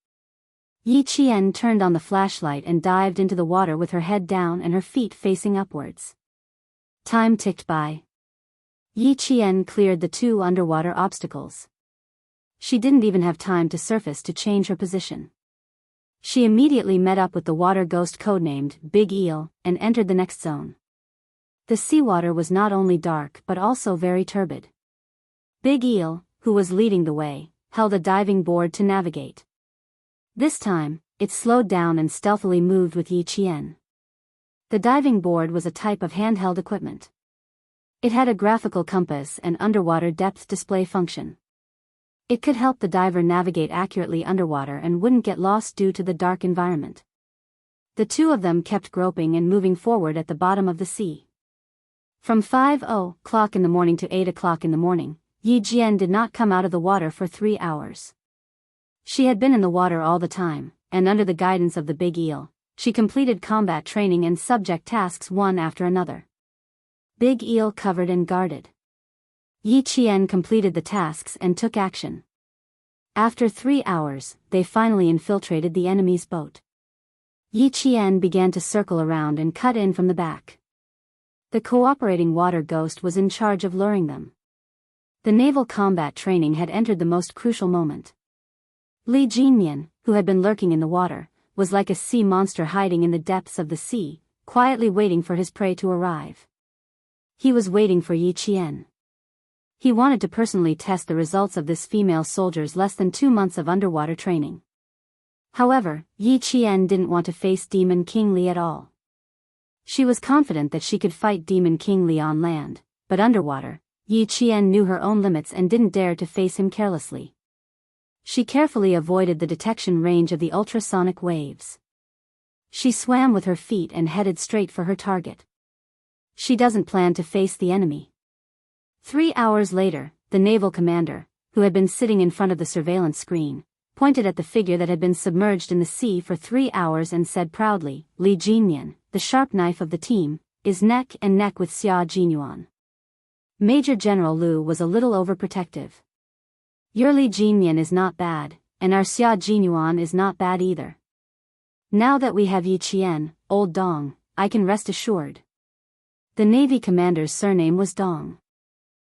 Yi Qian turned on the flashlight and dived into the water with her head down and her feet facing upwards. Time ticked by. Yi Qian cleared the 2 underwater obstacles. She didn't even have time to surface to change her position. She immediately met up with the water ghost codenamed Big Eel and entered the next zone. The seawater was not only dark but also very turbid. Big Eel, who was leading the way, held a diving board to navigate. This time, it slowed down and stealthily moved with Yi Qian. The diving board was a type of handheld equipment. It had a graphical compass and underwater depth display function. It could help the diver navigate accurately underwater and wouldn't get lost due to the dark environment. The two of them kept groping and moving forward at the bottom of the sea. From 5:00 in the morning to 8:00 in the morning, Yi Jian did not come out of the water for 3 hours. She had been in the water all the time, and under the guidance of the Big Eel, she completed combat training and subject tasks one after another. Big Eel covered and guarded. Yi Qian completed the tasks and took action. After 3 hours, they finally infiltrated the enemy's boat. Yi Qian began to circle around and cut in from the back. The cooperating water ghost was in charge of luring them. The naval combat training had entered the most crucial moment. Li Jinmian, who had been lurking in the water, was like a sea monster hiding in the depths of the sea, quietly waiting for his prey to arrive. He was waiting for Yi Qian. He wanted to personally test the results of this female soldier's less than 2 months of underwater training. However, Yi Qian didn't want to face Demon King Li at all. She was confident that she could fight Demon King Li on land, but underwater, Yi Qian knew her own limits and didn't dare to face him carelessly. She carefully avoided the detection range of the ultrasonic waves. She swam with her feet and headed straight for her target. She doesn't plan to face the enemy. 3 hours later, the naval commander, who had been sitting in front of the surveillance screen, pointed at the figure that had been submerged in the sea for 3 hours and said proudly, "Li Jinmian, the sharp knife of the team, is neck and neck with Xia Jinyuan." Major General Lu was a little overprotective. "Your Li Jinmian is not bad, and our Xia Jinyuan is not bad either. Now that we have Yi Qian, old Dong, I can rest assured." The Navy commander's surname was Dong.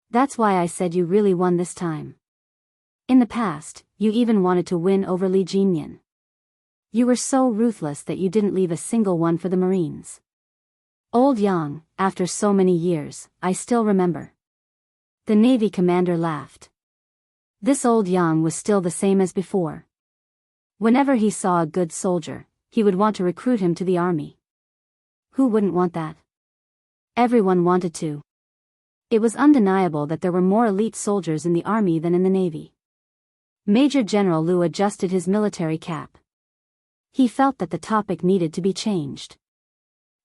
"That's why I said you really won this time. In the past, you even wanted to win over Li Jinmian. You were so ruthless that you didn't leave a single one for the Marines. Old Yang, after so many years, I still remember." The Navy commander laughed. This old Yang was still the same as before. Whenever he saw a good soldier, he would want to recruit him to the army. Who wouldn't want that? Everyone wanted to. It was undeniable that there were more elite soldiers in the army than in the navy. Major General Lu adjusted his military cap. He felt that the topic needed to be changed.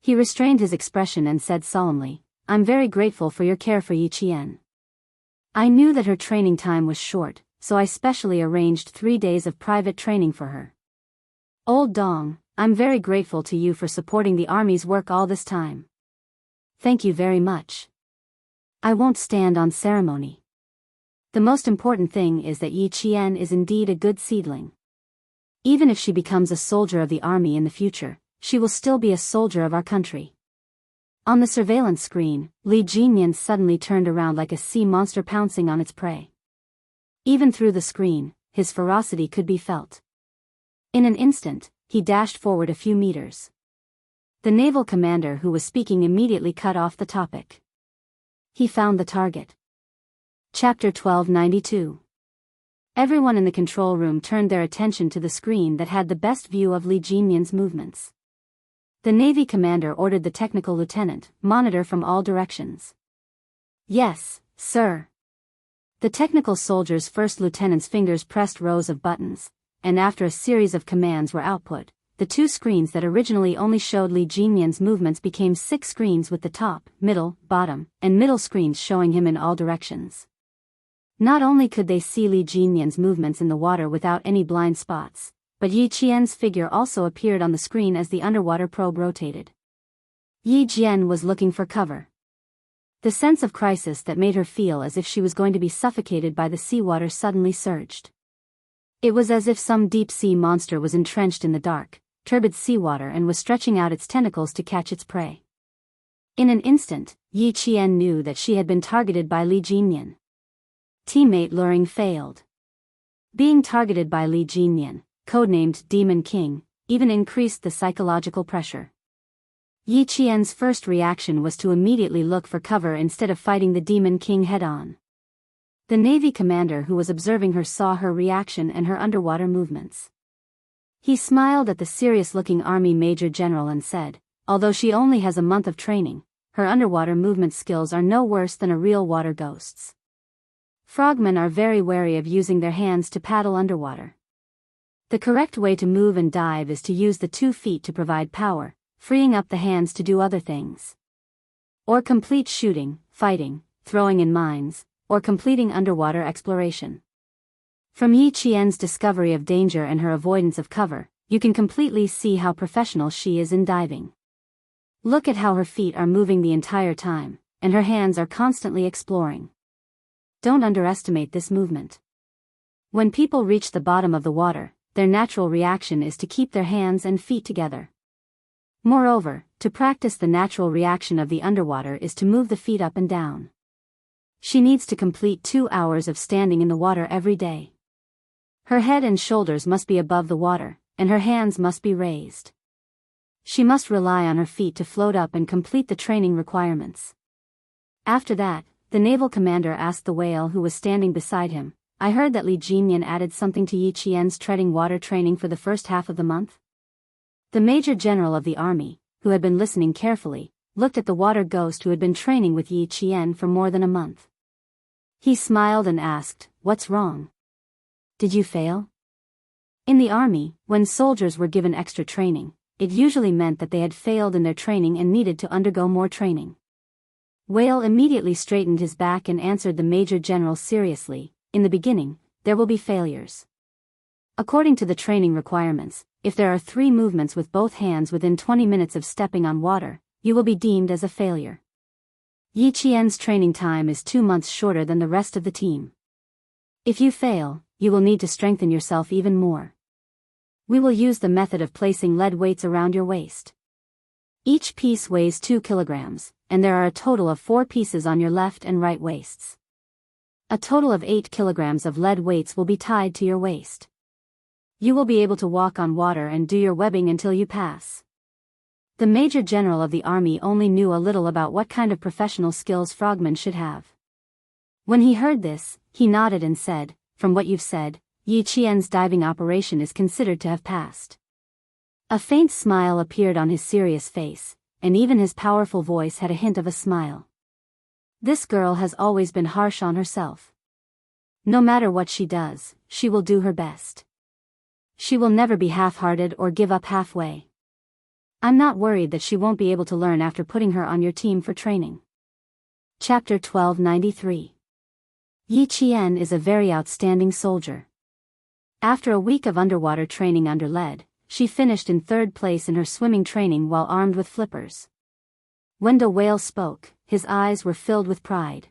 He restrained his expression and said solemnly, "I'm very grateful for your care for Yi Qian. I knew that her training time was short, so I specially arranged 3 days of private training for her. Old Dong, I'm very grateful to you for supporting the army's work all this time. Thank you very much. I won't stand on ceremony. The most important thing is that Yi Qian is indeed a good seedling. Even if she becomes a soldier of the army in the future, she will still be a soldier of our country." On the surveillance screen, Li Jinmian suddenly turned around like a sea monster pouncing on its prey. Even through the screen, his ferocity could be felt. In an instant, he dashed forward a few meters. The naval commander who was speaking immediately cut off the topic. He found the target. Chapter 1292. Everyone in the control room turned their attention to the screen that had the best view of Li Jinmian's movements. The Navy commander ordered the technical lieutenant, "Monitor from all directions." "Yes, sir." The technical soldier's first lieutenant's fingers pressed rows of buttons, and after a series of commands were output, the 2 screens that originally only showed Li Jinmian's movements became 6 screens with the top, middle, bottom, and middle screens showing him in all directions. Not only could they see Li Jinmian's movements in the water without any blind spots, but Yi Qian's figure also appeared on the screen as the underwater probe rotated. Yi Jian was looking for cover. The sense of crisis that made her feel as if she was going to be suffocated by the seawater suddenly surged. It was as if some deep-sea monster was entrenched in the dark, turbid seawater and was stretching out its tentacles to catch its prey. In an instant, Yi Qian knew that she had been targeted by Li Jinmian. Teammate luring failed. Being targeted by Li Jinmian, codenamed Demon King, even increased the psychological pressure. Yi Qian's first reaction was to immediately look for cover instead of fighting the Demon King head-on. The Navy commander who was observing her saw her reaction and her underwater movements. He smiled at the serious-looking Army Major General and said, although she only has a month of training, her underwater movement skills are no worse than a real water ghost's. Frogmen are very wary of using their hands to paddle underwater. The correct way to move and dive is to use the 2 feet to provide power, freeing up the hands to do other things. Or complete shooting, fighting, throwing in mines, or completing underwater exploration. From Yi Qian's discovery of danger and her avoidance of cover, you can completely see how professional she is in diving. Look at how her feet are moving the entire time, and her hands are constantly exploring. Don't underestimate this movement. When people reach the bottom of the water, their natural reaction is to keep their hands and feet together. Moreover, to practice the natural reaction of the underwater is to move the feet up and down. She needs to complete 2 hours of standing in the water every day. Her head and shoulders must be above the water, and her hands must be raised. She must rely on her feet to float up and complete the training requirements. After that, the naval commander asked the whale who was standing beside him, I heard that Li Jinyan added something to Yi Qian's treading water training for the first half of the month? The Major General of the army, who had been listening carefully, looked at the water ghost who had been training with Yi Qian for more than a month. He smiled and asked, what's wrong? Did you fail? In the army, when soldiers were given extra training, it usually meant that they had failed in their training and needed to undergo more training. Whale immediately straightened his back and answered the Major General seriously, in the beginning, there will be failures. According to the training requirements, if there are 3 movements with both hands within 20 minutes of stepping on water, you will be deemed as a failure. Yi Qian's training time is 2 months shorter than the rest of the team. If you fail, you will need to strengthen yourself even more. We will use the method of placing lead weights around your waist. Each piece weighs 2 kilograms, and there are a total of 4 pieces on your left and right waists. A total of 8 kilograms of lead weights will be tied to your waist. You will be able to walk on water and do your webbing until you pass. The Major General of the army only knew a little about what kind of professional skills frogmen should have. When he heard this, he nodded and said, from what you've said, Yi Qian's diving operation is considered to have passed. A faint smile appeared on his serious face, and even his powerful voice had a hint of a smile. This girl has always been harsh on herself. No matter what she does, she will do her best. She will never be half-hearted or give up halfway. I'm not worried that she won't be able to learn after putting her on your team for training. Chapter 1293. Yi Qian is a very outstanding soldier. After a week of underwater training under lead, she finished in 3rd place in her swimming training while armed with flippers. When the whale spoke, his eyes were filled with pride.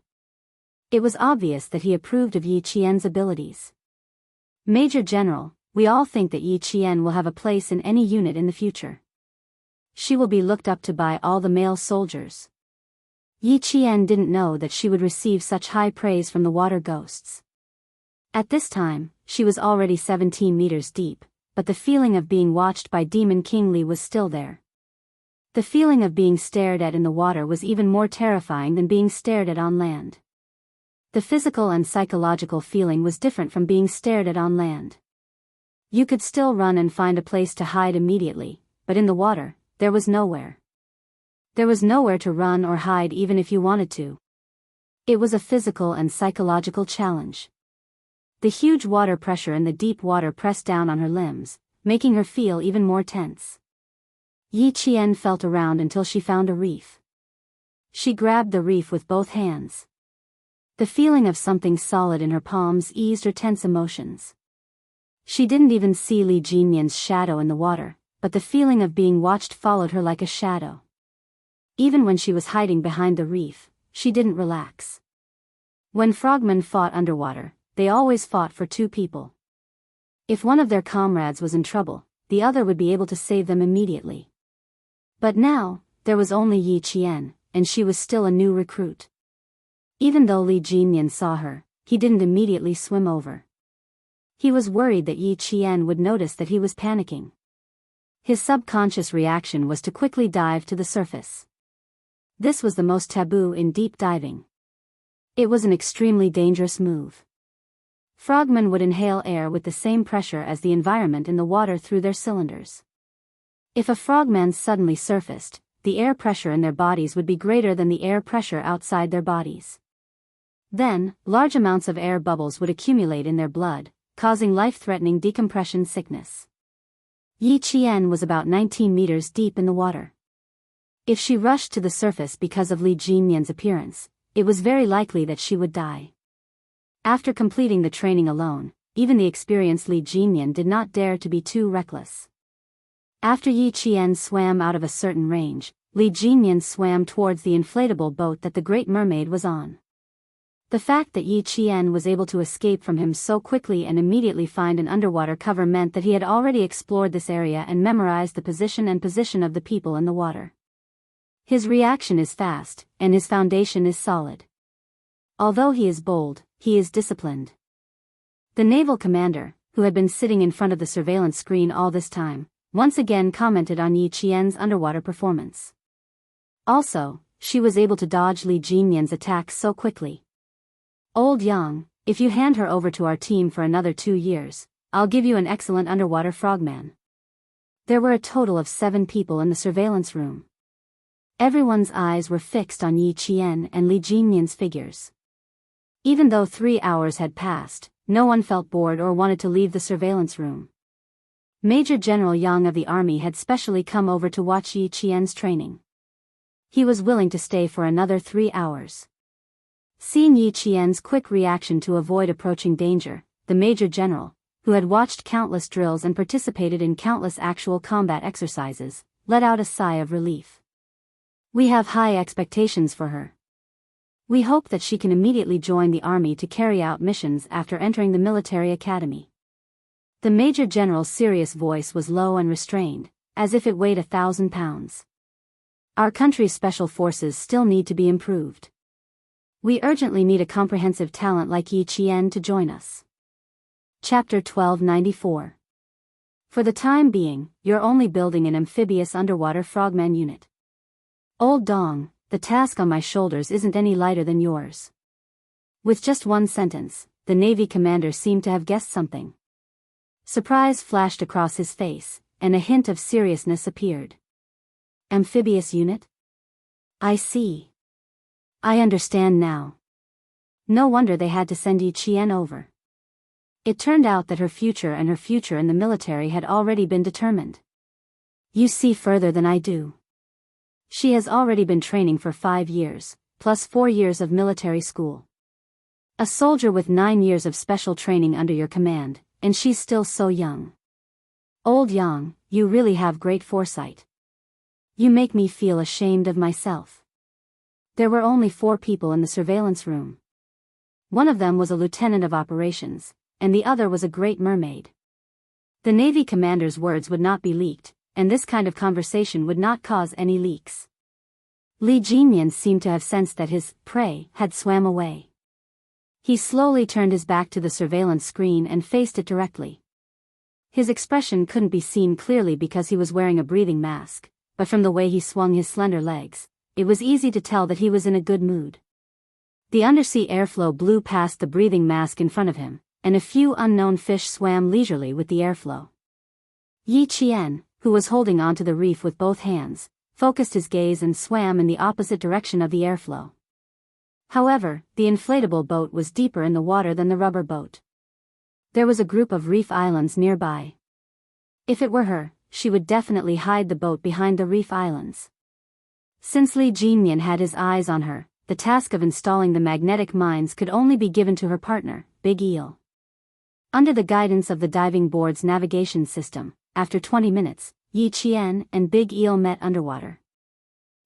It was obvious that he approved of Yi Qian's abilities. Major General, we all think that Yi Qian will have a place in any unit in the future. She will be looked up to by all the male soldiers. Yi Qian didn't know that she would receive such high praise from the water ghosts. At this time, she was already 17 meters deep, but the feeling of being watched by Demon King Li was still there. The feeling of being stared at in the water was even more terrifying than being stared at on land. The physical and psychological feeling was different from being stared at on land. You could still run and find a place to hide immediately, but in the water, there was nowhere. There was nowhere to run or hide even if you wanted to. It was a physical and psychological challenge. The huge water pressure in the deep water pressed down on her limbs, making her feel even more tense. Yi Qian felt around until she found a reef. She grabbed the reef with both hands. The feeling of something solid in her palms eased her tense emotions. She didn't even see Li Jinyan's shadow in the water, but the feeling of being watched followed her like a shadow. Even when she was hiding behind the reef, she didn't relax. When frogmen fought underwater, they always fought for 2 people. If one of their comrades was in trouble, the other would be able to save them immediately. But now, there was only Yi Qian, and she was still a new recruit. Even though Li Jinyan saw her, he didn't immediately swim over. He was worried that Yi Qian would notice that he was panicking. His subconscious reaction was to quickly dive to the surface. This was the most taboo in deep diving. It was an extremely dangerous move. Frogmen would inhale air with the same pressure as the environment in the water through their cylinders. If a frogman suddenly surfaced, the air pressure in their bodies would be greater than the air pressure outside their bodies. Then, large amounts of air bubbles would accumulate in their blood, causing life-threatening decompression sickness. Yi Qian was about 19 meters deep in the water. If she rushed to the surface because of Li Jinyan's appearance, it was very likely that she would die. After completing the training alone, even the experienced Li Jinyan did not dare to be too reckless. After Yi Qian swam out of a certain range, Li Jinyan swam towards the inflatable boat that the Great Mermaid was on. The fact that Yi Qian was able to escape from him so quickly and immediately find an underwater cover meant that he had already explored this area and memorized the position of the people in the water. His reaction is fast, and his foundation is solid. Although he is bold, he is disciplined. The naval commander, who had been sitting in front of the surveillance screen all this time, once again commented on Yi Qian's underwater performance. Also, she was able to dodge Li Jinyan's attacks so quickly. Old Yang, if you hand her over to our team for another 2 years, I'll give you an excellent underwater frogman. There were a total of 7 people in the surveillance room. Everyone's eyes were fixed on Yi Qian and Li Jinyan's figures. Even though 3 hours had passed, no one felt bored or wanted to leave the surveillance room. Major General Yang of the army had specially come over to watch Yi Qian's training. He was willing to stay for another 3 hours. Seeing Yi Qian's quick reaction to avoid approaching danger, the Major General, who had watched countless drills and participated in countless actual combat exercises, let out a sigh of relief. We have high expectations for her. We hope that she can immediately join the army to carry out missions after entering the military academy. The Major General's serious voice was low and restrained, as if it weighed 1,000 pounds. Our country's special forces still need to be improved. We urgently need a comprehensive talent like Yi Qian to join us. Chapter 1294. For the time being, you're only building an amphibious underwater frogman unit. Old Dong, the task on my shoulders isn't any lighter than yours. With just one sentence, the Navy commander seemed to have guessed something. Surprise flashed across his face, and a hint of seriousness appeared. Amphibious unit? I see. I understand now. No wonder they had to send Yi Qian over. It turned out that her future in the military had already been determined. You see further than I do. She has already been training for 5 years, plus 4 years of military school. A soldier with 9 years of special training under your command, and she's still so young. Old Yang, you really have great foresight. You make me feel ashamed of myself. There were only 4 people in the surveillance room. One of them was a lieutenant of operations, and the other was a great mermaid. The Navy commander's words would not be leaked, and this kind of conversation would not cause any leaks. Li Jinyan seemed to have sensed that his prey had swam away. He slowly turned his back to the surveillance screen and faced it directly. His expression couldn't be seen clearly because he was wearing a breathing mask, but from the way he swung his slender legs, it was easy to tell that he was in a good mood. The undersea airflow blew past the breathing mask in front of him, and a few unknown fish swam leisurely with the airflow. Yi Qian, who was holding onto the reef with both hands, focused his gaze and swam in the opposite direction of the airflow. However, the inflatable boat was deeper in the water than the rubber boat. There was a group of reef islands nearby. If it were her, she would definitely hide the boat behind the reef islands. Since Li Jinyan had his eyes on her, the task of installing the magnetic mines could only be given to her partner, Big Eel. Under the guidance of the diving board's navigation system, after 20 minutes, Yi Qian and Big Eel met underwater.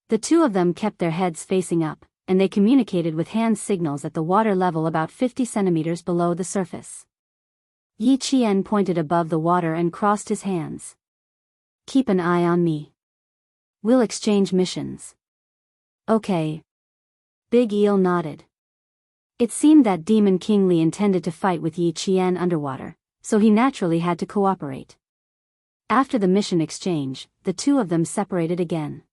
The two of them kept their heads facing up, and they communicated with hand signals at the water level about 50 centimeters below the surface. Yi Qian pointed above the water and crossed his hands. Keep an eye on me. We'll exchange missions. Okay. Big Eel nodded. It seemed that Demon King Li intended to fight with Yi Qian underwater, so he naturally had to cooperate. After the mission exchange, the two of them separated again.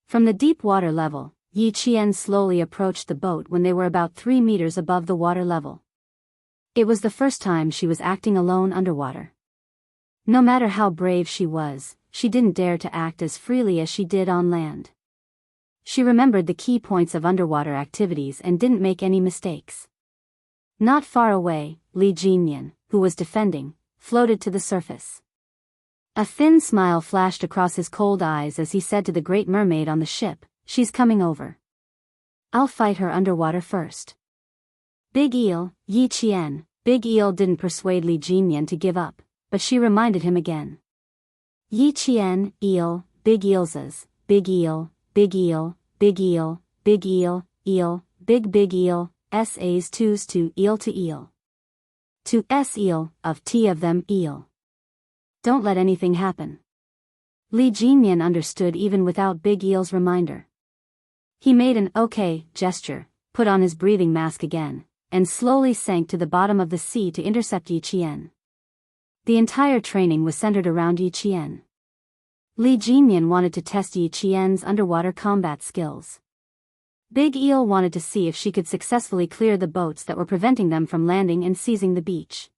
From the deep water level, Yi Qian slowly approached the boat when they were about 3 meters above the water level. It was the first time she was acting alone underwater. No matter how brave she was, she didn't dare to act as freely as she did on land. She remembered the key points of underwater activities and didn't make any mistakes. Not far away, Li Jinyan, who was defending, floated to the surface. A thin smile flashed across his cold eyes as he said to the Great Mermaid on the ship, "She's coming over. I'll fight her underwater first." Big Eel, Yi Qian. Big Eel didn't persuade Li Jinyan to give up, but she reminded him again. Yi Qian, Eel, Big Eel's, Big Eel, Big Eel, Big Eel, Big Eel, Eel, Big Eel, SA's twos to Eel. To S Eel, of T of them Eel. Don't let anything happen. Li Jinyan understood even without Big Eel's reminder. He made an okay gesture, put on his breathing mask again, and slowly sank to the bottom of the sea to intercept Yi Qian. The entire training was centered around Yi Qian. Li Jinyan wanted to test Yi Qian's underwater combat skills. Big Eel wanted to see if she could successfully clear the boats that were preventing them from landing and seizing the beach.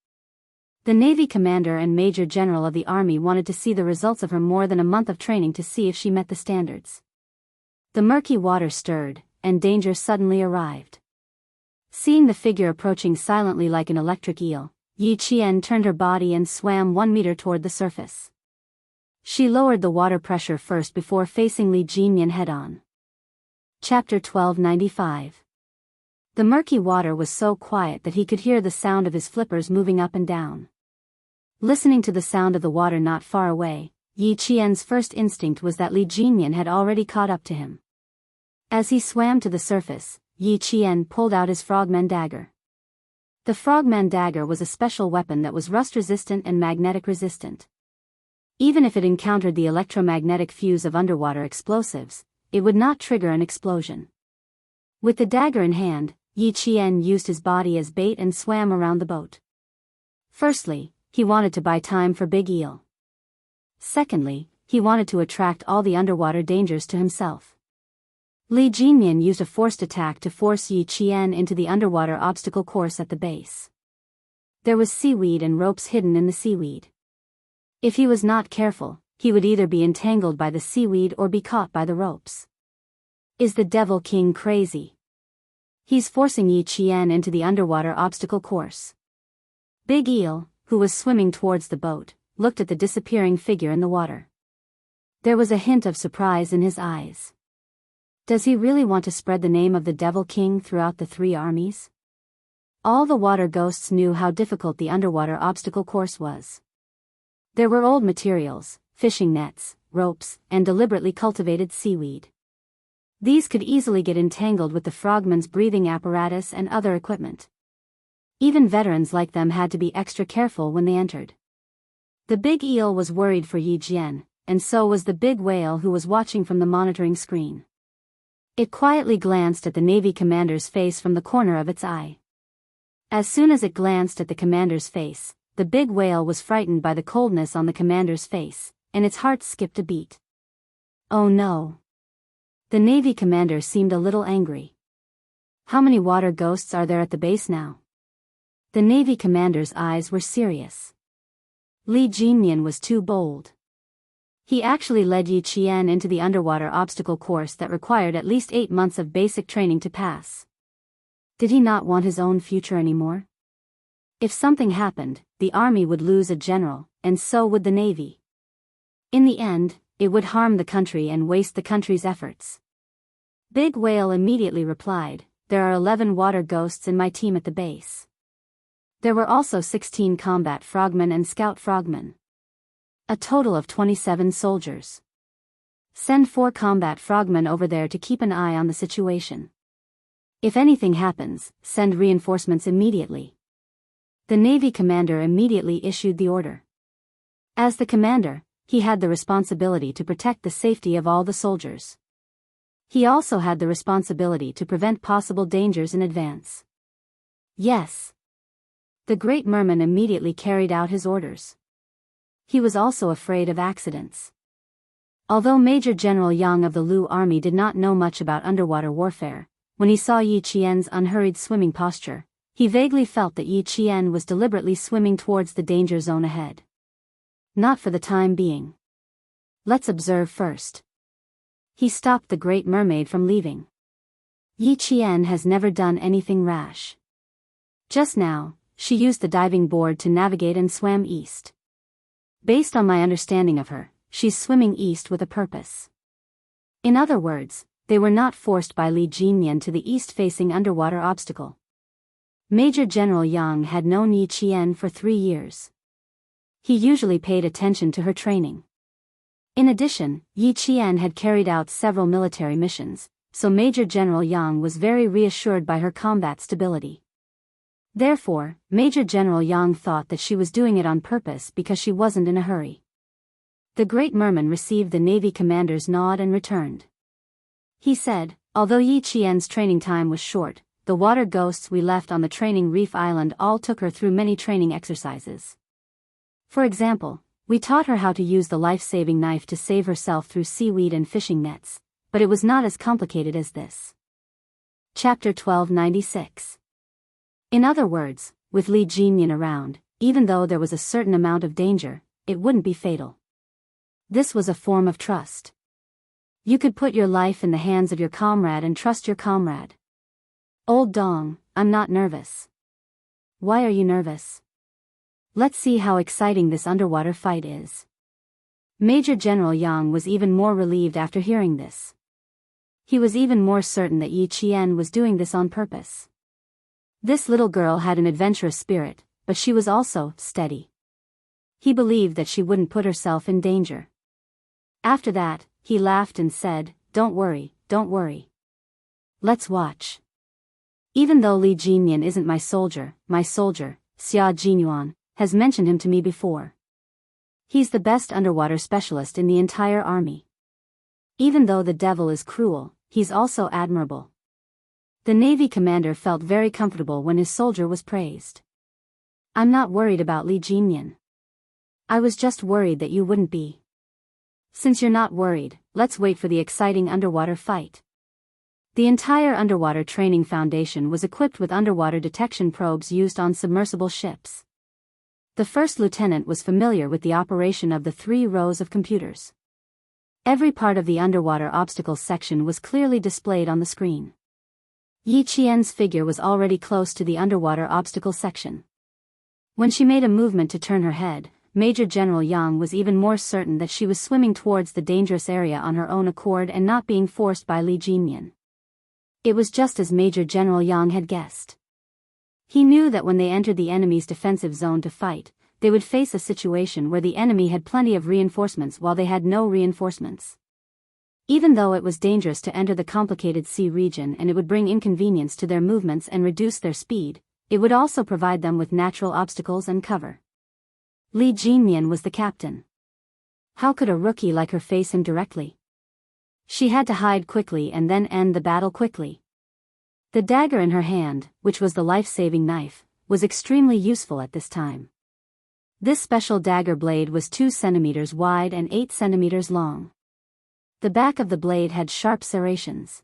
The Navy commander and Major General of the Army wanted to see the results of her more than a month of training to see if she met the standards. The murky water stirred, and danger suddenly arrived. Seeing the figure approaching silently like an electric eel, Yi Qian turned her body and swam 1 meter toward the surface. She lowered the water pressure first before facing Li Jinyan head-on. Chapter 1295. The murky water was so quiet that he could hear the sound of his flippers moving up and down. Listening to the sound of the water not far away, Yi Qian's first instinct was that Li Jinyan had already caught up to him. As he swam to the surface, Yi Qian pulled out his frogman dagger. The frogman dagger was a special weapon that was rust-resistant and magnetic-resistant. Even if it encountered the electromagnetic fuse of underwater explosives, it would not trigger an explosion. With the dagger in hand, Yi Qian used his body as bait and swam around the boat. Firstly, he wanted to buy time for Big Eel. Secondly, he wanted to attract all the underwater dangers to himself. Li Jinyan used a forced attack to force Yi Qian into the underwater obstacle course at the base. There was seaweed and ropes hidden in the seaweed. If he was not careful, he would either be entangled by the seaweed or be caught by the ropes. Is the Devil King crazy? He's forcing Yi Qian into the underwater obstacle course. Big Eel, who was swimming towards the boat, looked at the disappearing figure in the water. There was a hint of surprise in his eyes. Does he really want to spread the name of the Devil King throughout the 3 armies? All the water ghosts knew how difficult the underwater obstacle course was. There were old materials, fishing nets, ropes, and deliberately cultivated seaweed. These could easily get entangled with the frogman's breathing apparatus and other equipment. Even veterans like them had to be extra careful when they entered. The Big Eel was worried for Yi Jian, and so was the big whale who was watching from the monitoring screen. It quietly glanced at the Navy commander's face from the corner of its eye. As soon as it glanced at the commander's face, the big whale was frightened by the coldness on the commander's face, and its heart skipped a beat. Oh no. The Navy commander seemed a little angry. How many water ghosts are there at the base now? The Navy commander's eyes were serious. Li Jinyan was too bold. He actually led Yi Qian into the underwater obstacle course that required at least 8 months of basic training to pass. Did he not want his own future anymore? If something happened, the army would lose a general, and so would the Navy. In the end, it would harm the country and waste the country's efforts. Big Whale immediately replied, "There are 11 water ghosts in my team at the base. There were also 16 combat frogmen and scout frogmen. A total of 27 soldiers. Send 4 combat frogmen over there to keep an eye on the situation. If anything happens, send reinforcements immediately." The Navy commander immediately issued the order. As the commander, he had the responsibility to protect the safety of all the soldiers. He also had the responsibility to prevent possible dangers in advance. Yes. The Great Merman immediately carried out his orders. He was also afraid of accidents. Although Major General Yang of the Lu army did not know much about underwater warfare, when he saw Yi Qian's unhurried swimming posture, he vaguely felt that Yi Qian was deliberately swimming towards the danger zone ahead. Not for the time being. Let's observe first. He stopped the Great Mermaid from leaving. Yi Qian has never done anything rash. Just now, she used the diving board to navigate and swam east. Based on my understanding of her, she's swimming east with a purpose. In other words, they were not forced by Li Jinyan to the east-facing underwater obstacle. Major General Yang had known Yi Qian for 3 years. He usually paid attention to her training. In addition, Yi Qian had carried out several military missions, so Major General Yang was very reassured by her combat stability. Therefore, Major General Yang thought that she was doing it on purpose because she wasn't in a hurry. The Great Merman received the Navy commander's nod and returned. He said, although Yi Qian's training time was short, the water ghosts we left on the training reef island all took her through many training exercises. For example, we taught her how to use the life-saving knife to save herself through seaweed and fishing nets, but it was not as complicated as this. Chapter 1296. In other words, with Li Jinyan around, even though there was a certain amount of danger, it wouldn't be fatal. This was a form of trust. You could put your life in the hands of your comrade and trust your comrade. Old Dong, I'm not nervous. Why are you nervous? Let's see how exciting this underwater fight is. Major General Yang was even more relieved after hearing this. He was even more certain that Yi Qian was doing this on purpose. This little girl had an adventurous spirit, but she was also steady. He believed that she wouldn't put herself in danger. After that, he laughed and said, don't worry, don't worry. Let's watch. Even though Li Jinyan isn't my soldier, Xia Jinyuan, has mentioned him to me before. He's the best underwater specialist in the entire army. Even though the devil is cruel, he's also admirable. The Navy commander felt very comfortable when his soldier was praised. I'm not worried about Li Jinyan. I was just worried that you wouldn't be. Since you're not worried, let's wait for the exciting underwater fight. The entire underwater training foundation was equipped with underwater detection probes used on submersible ships. The first lieutenant was familiar with the operation of the 3 rows of computers. Every part of the underwater obstacles section was clearly displayed on the screen. Yi Qian's figure was already close to the underwater obstacle section. When she made a movement to turn her head, Major General Yang was even more certain that she was swimming towards the dangerous area on her own accord and not being forced by Li Jinyan. It was just as Major General Yang had guessed. He knew that when they entered the enemy's defensive zone to fight, they would face a situation where the enemy had plenty of reinforcements while they had no reinforcements. Even though it was dangerous to enter the complicated sea region and it would bring inconvenience to their movements and reduce their speed, it would also provide them with natural obstacles and cover. Li Jinyan was the captain. How could a rookie like her face him directly? She had to hide quickly and then end the battle quickly. The dagger in her hand, which was the life-saving knife, was extremely useful at this time. This special dagger blade was 2 centimeters wide and 8 centimeters long. The back of the blade had sharp serrations.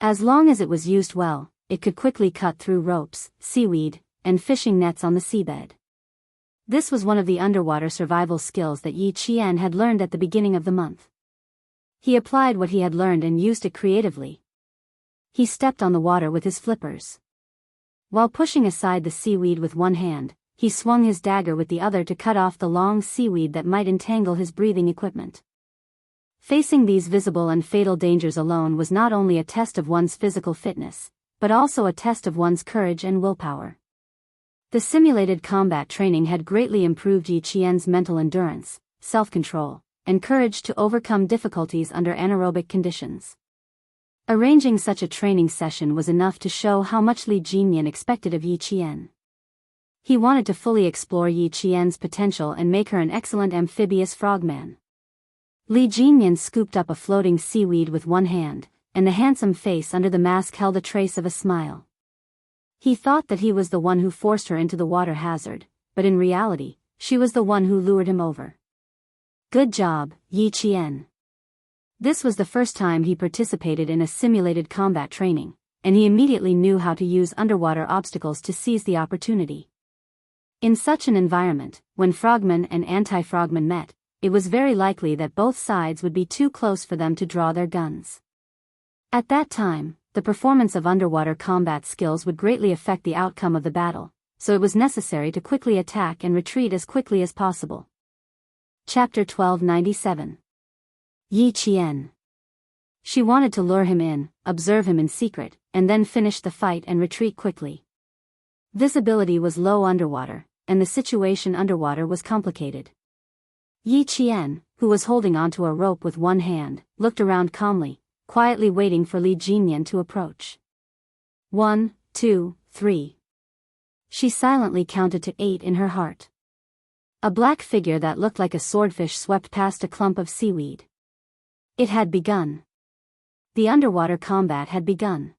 As long as it was used well, it could quickly cut through ropes, seaweed, and fishing nets on the seabed. This was one of the underwater survival skills that Yi Qian had learned at the beginning of the month. He applied what he had learned and used it creatively. He stepped on the water with his flippers. While pushing aside the seaweed with one hand, he swung his dagger with the other to cut off the long seaweed that might entangle his breathing equipment. Facing these visible and fatal dangers alone was not only a test of one's physical fitness, but also a test of one's courage and willpower. The simulated combat training had greatly improved Yi Qian's mental endurance, self-control, and courage to overcome difficulties under anaerobic conditions. Arranging such a training session was enough to show how much Li Jinyan expected of Yi Qian. He wanted to fully explore Yi Qian's potential and make her an excellent amphibious frogman. Li Jinyan scooped up a floating seaweed with one hand, and the handsome face under the mask held a trace of a smile. He thought that he was the one who forced her into the water hazard, but in reality, she was the one who lured him over. Good job, Yi Qian. This was the first time he participated in a simulated combat training, and he immediately knew how to use underwater obstacles to seize the opportunity. In such an environment, when frogmen and anti-frogmen met, it was very likely that both sides would be too close for them to draw their guns. At that time, the performance of underwater combat skills would greatly affect the outcome of the battle, so it was necessary to quickly attack and retreat as quickly as possible. Chapter 1297. Yi Qian. She wanted to lure him in, observe him in secret, and then finish the fight and retreat quickly. Visibility was low underwater, and the situation underwater was complicated. Yi Qian, who was holding onto a rope with one hand, looked around calmly, quietly waiting for Li Jinyan to approach. 1, 2, 3. She silently counted to 8 in her heart. A black figure that looked like a swordfish swept past a clump of seaweed. It had begun. The underwater combat had begun.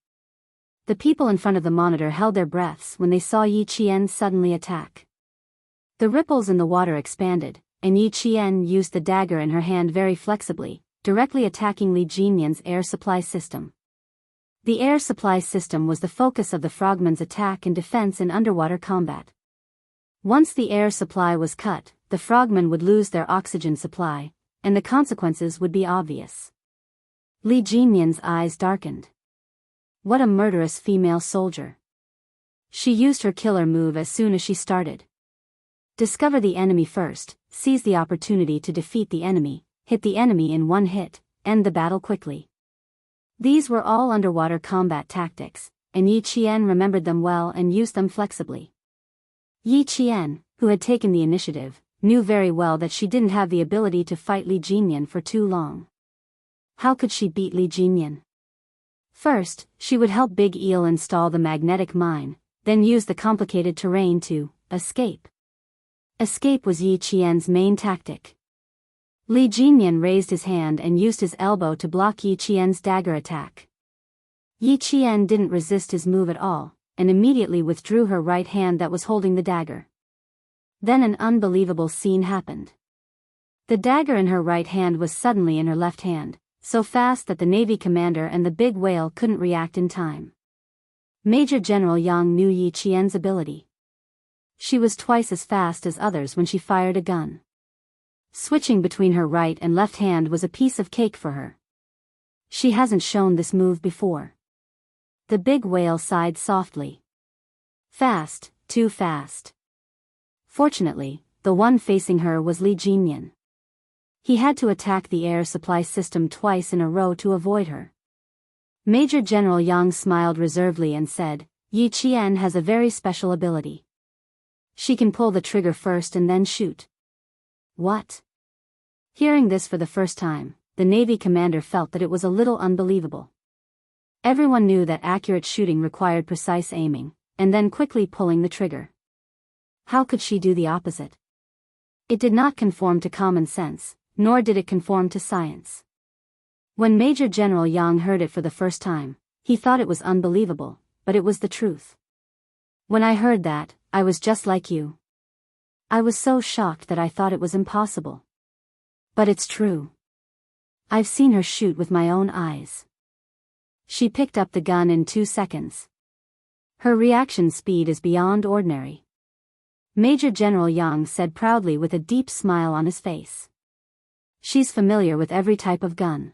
The people in front of the monitor held their breaths when they saw Yi Qian suddenly attack. The ripples in the water expanded, and Yi Qian used the dagger in her hand very flexibly, directly attacking Li Jinyan's air supply system. The air supply system was the focus of the frogmen's attack and defense in underwater combat. Once the air supply was cut, the frogmen would lose their oxygen supply, and the consequences would be obvious. Li Jinyan's eyes darkened. What a murderous female soldier. She used her killer move as soon as she started. Discover the enemy first, seize the opportunity to defeat the enemy, hit the enemy in one hit, end the battle quickly. These were all underwater combat tactics, and Yi Qian remembered them well and used them flexibly. Yi Qian, who had taken the initiative, knew very well that she didn't have the ability to fight Li Jinyan for too long. How could she beat Li Jinyan? First, she would help Big Eel install the magnetic mine, then use the complicated terrain to escape. Escape was Yi Qian's main tactic. Li Jinyan raised his hand and used his elbow to block Yi Qian's dagger attack. Yi Qian didn't resist his move at all, and immediately withdrew her right hand that was holding the dagger. Then an unbelievable scene happened. The dagger in her right hand was suddenly in her left hand, so fast that the Navy commander and the big whale couldn't react in time. Major General Yang knew Yi Qian's ability. She was twice as fast as others when she fired a gun. Switching between her right and left hand was a piece of cake for her. She hasn't shown this move before. The big whale sighed softly. Fast, too fast. Fortunately, the one facing her was Li Jinyan. He had to attack the air supply system twice in a row to avoid her. Major General Yang smiled reservedly and said, Yi Qian has a very special ability. She can pull the trigger first and then shoot. What? Hearing this for the first time, the Navy commander felt that it was a little unbelievable. Everyone knew that accurate shooting required precise aiming, and then quickly pulling the trigger. How could she do the opposite? It did not conform to common sense, nor did it conform to science. When Major General Yang heard it for the first time, he thought it was unbelievable, but it was the truth. When I heard that, I was just like you. I was so shocked that I thought it was impossible. But it's true. I've seen her shoot with my own eyes. She picked up the gun in 2 seconds. Her reaction speed is beyond ordinary. Major General Yang said proudly with a deep smile on his face. She's familiar with every type of gun.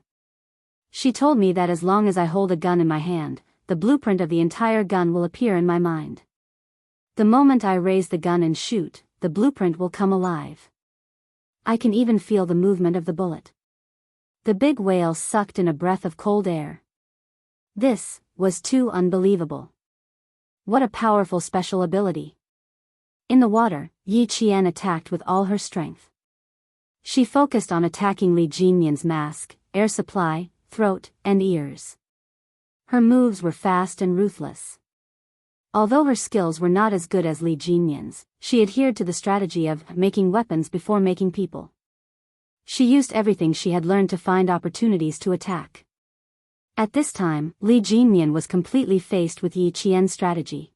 She told me that as long as I hold a gun in my hand, the blueprint of the entire gun will appear in my mind. The moment I raise the gun and shoot, the blueprint will come alive. I can even feel the movement of the bullet. The big whale sucked in a breath of cold air. This was too unbelievable. What a powerful special ability. In the water, Yi Qian attacked with all her strength. She focused on attacking Li Jinyan's mask, air supply, throat, and ears. Her moves were fast and ruthless. Although her skills were not as good as Li Jinyan's, she adhered to the strategy of making weapons before making people. She used everything she had learned to find opportunities to attack. At this time, Li Jinyan was completely faced with Yi Qian's strategy.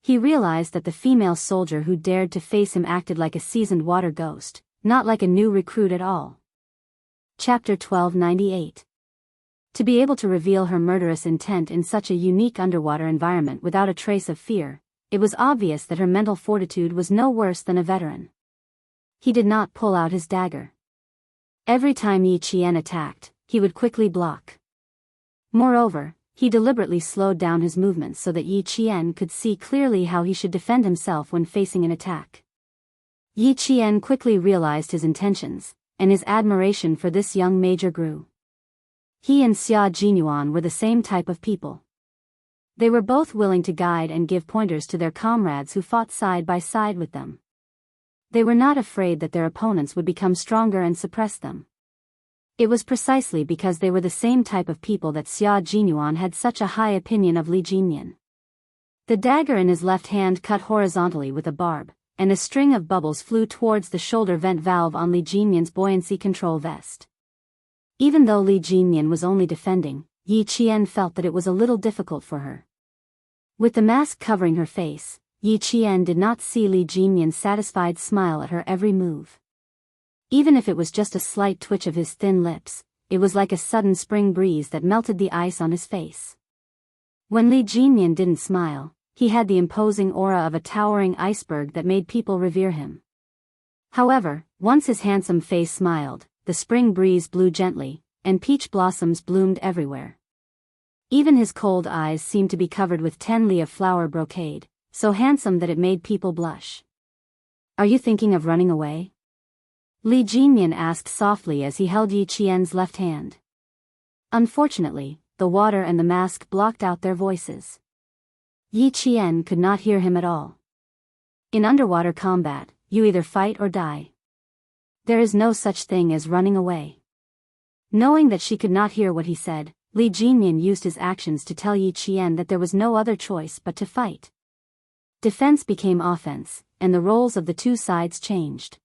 He realized that the female soldier who dared to face him acted like a seasoned water ghost, not like a new recruit at all. Chapter 1298. To be able to reveal her murderous intent in such a unique underwater environment without a trace of fear, it was obvious that her mental fortitude was no worse than a veteran. He did not pull out his dagger. Every time Yi Qian attacked, he would quickly block. Moreover, he deliberately slowed down his movements so that Yi Qian could see clearly how he should defend himself when facing an attack. Yi Qian quickly realized his intentions, and his admiration for this young major grew. He and Xia Jinyuan were the same type of people. They were both willing to guide and give pointers to their comrades who fought side by side with them. They were not afraid that their opponents would become stronger and suppress them. It was precisely because they were the same type of people that Xia Jinyuan had such a high opinion of Li Jinyan. The dagger in his left hand cut horizontally with a barb, and a string of bubbles flew towards the shoulder vent valve on Li Jinyan's buoyancy control vest. Even though Li Jinyan was only defending, Yi Qian felt that it was a little difficult for her. With the mask covering her face, Yi Qian did not see Li Jinyan's satisfied smile at her every move. Even if it was just a slight twitch of his thin lips, it was like a sudden spring breeze that melted the ice on his face. When Li Jinyan didn't smile, he had the imposing aura of a towering iceberg that made people revere him. However, once his handsome face smiled, the spring breeze blew gently, and peach blossoms bloomed everywhere. Even his cold eyes seemed to be covered with 10 li of flower brocade, so handsome that it made people blush. "Are you thinking of running away?" Li Jinyan asked softly as he held Yi Qian's left hand. Unfortunately, the water and the mask blocked out their voices. Yi Qian could not hear him at all. In underwater combat, you either fight or die. There is no such thing as running away. Knowing that she could not hear what he said, Li Jinyan used his actions to tell Yi Qian that there was no other choice but to fight. Defense became offense, and the roles of the two sides changed.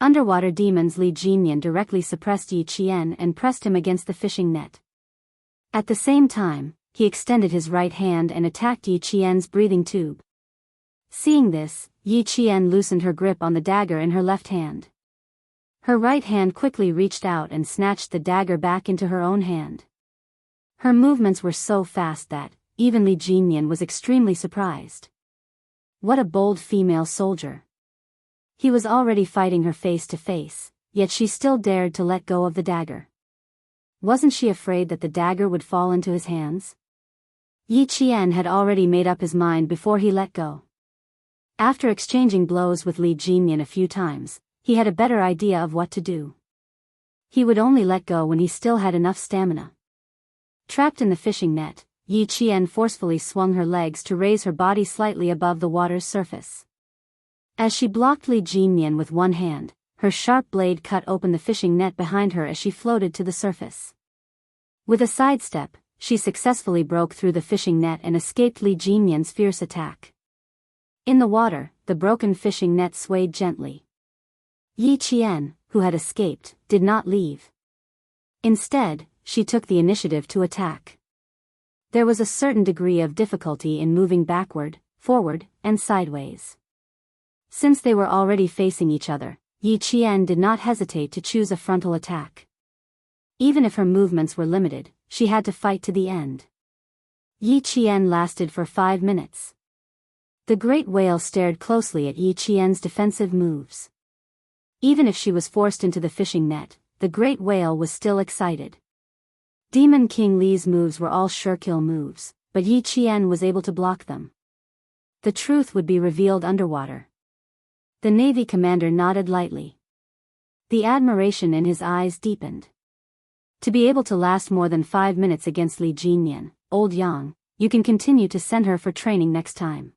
Underwater demons Li Jinyan directly suppressed Yi Qian and pressed him against the fishing net. At the same time, he extended his right hand and attacked Yi Qian's breathing tube. Seeing this, Yi Qian loosened her grip on the dagger in her left hand. Her right hand quickly reached out and snatched the dagger back into her own hand. Her movements were so fast that, even Li Jinyan was extremely surprised. What a bold female soldier. He was already fighting her face to face, yet she still dared to let go of the dagger. Wasn't she afraid that the dagger would fall into his hands? Yi Qian had already made up his mind before he let go. After exchanging blows with Li Jinyan a few times, he had a better idea of what to do. He would only let go when he still had enough stamina. Trapped in the fishing net, Yi Qian forcefully swung her legs to raise her body slightly above the water's surface. As she blocked Li Jinyan with one hand, her sharp blade cut open the fishing net behind her as she floated to the surface. With a sidestep, she successfully broke through the fishing net and escaped Li Jinyan's fierce attack. In the water, the broken fishing net swayed gently. Yi Qian, who had escaped, did not leave. Instead, she took the initiative to attack. There was a certain degree of difficulty in moving backward, forward, and sideways. Since they were already facing each other, Yi Qian did not hesitate to choose a frontal attack. Even if her movements were limited, she had to fight to the end. Yi Qian lasted for 5 minutes. The great whale stared closely at Yi Qian's defensive moves. Even if she was forced into the fishing net, the great whale was still excited. Demon King Li's moves were all sure-kill moves, but Yi Qian was able to block them. The truth would be revealed underwater. The Navy commander nodded lightly. The admiration in his eyes deepened. To be able to last more than 5 minutes against Li Jinyan, old Yang, you can continue to send her for training next time.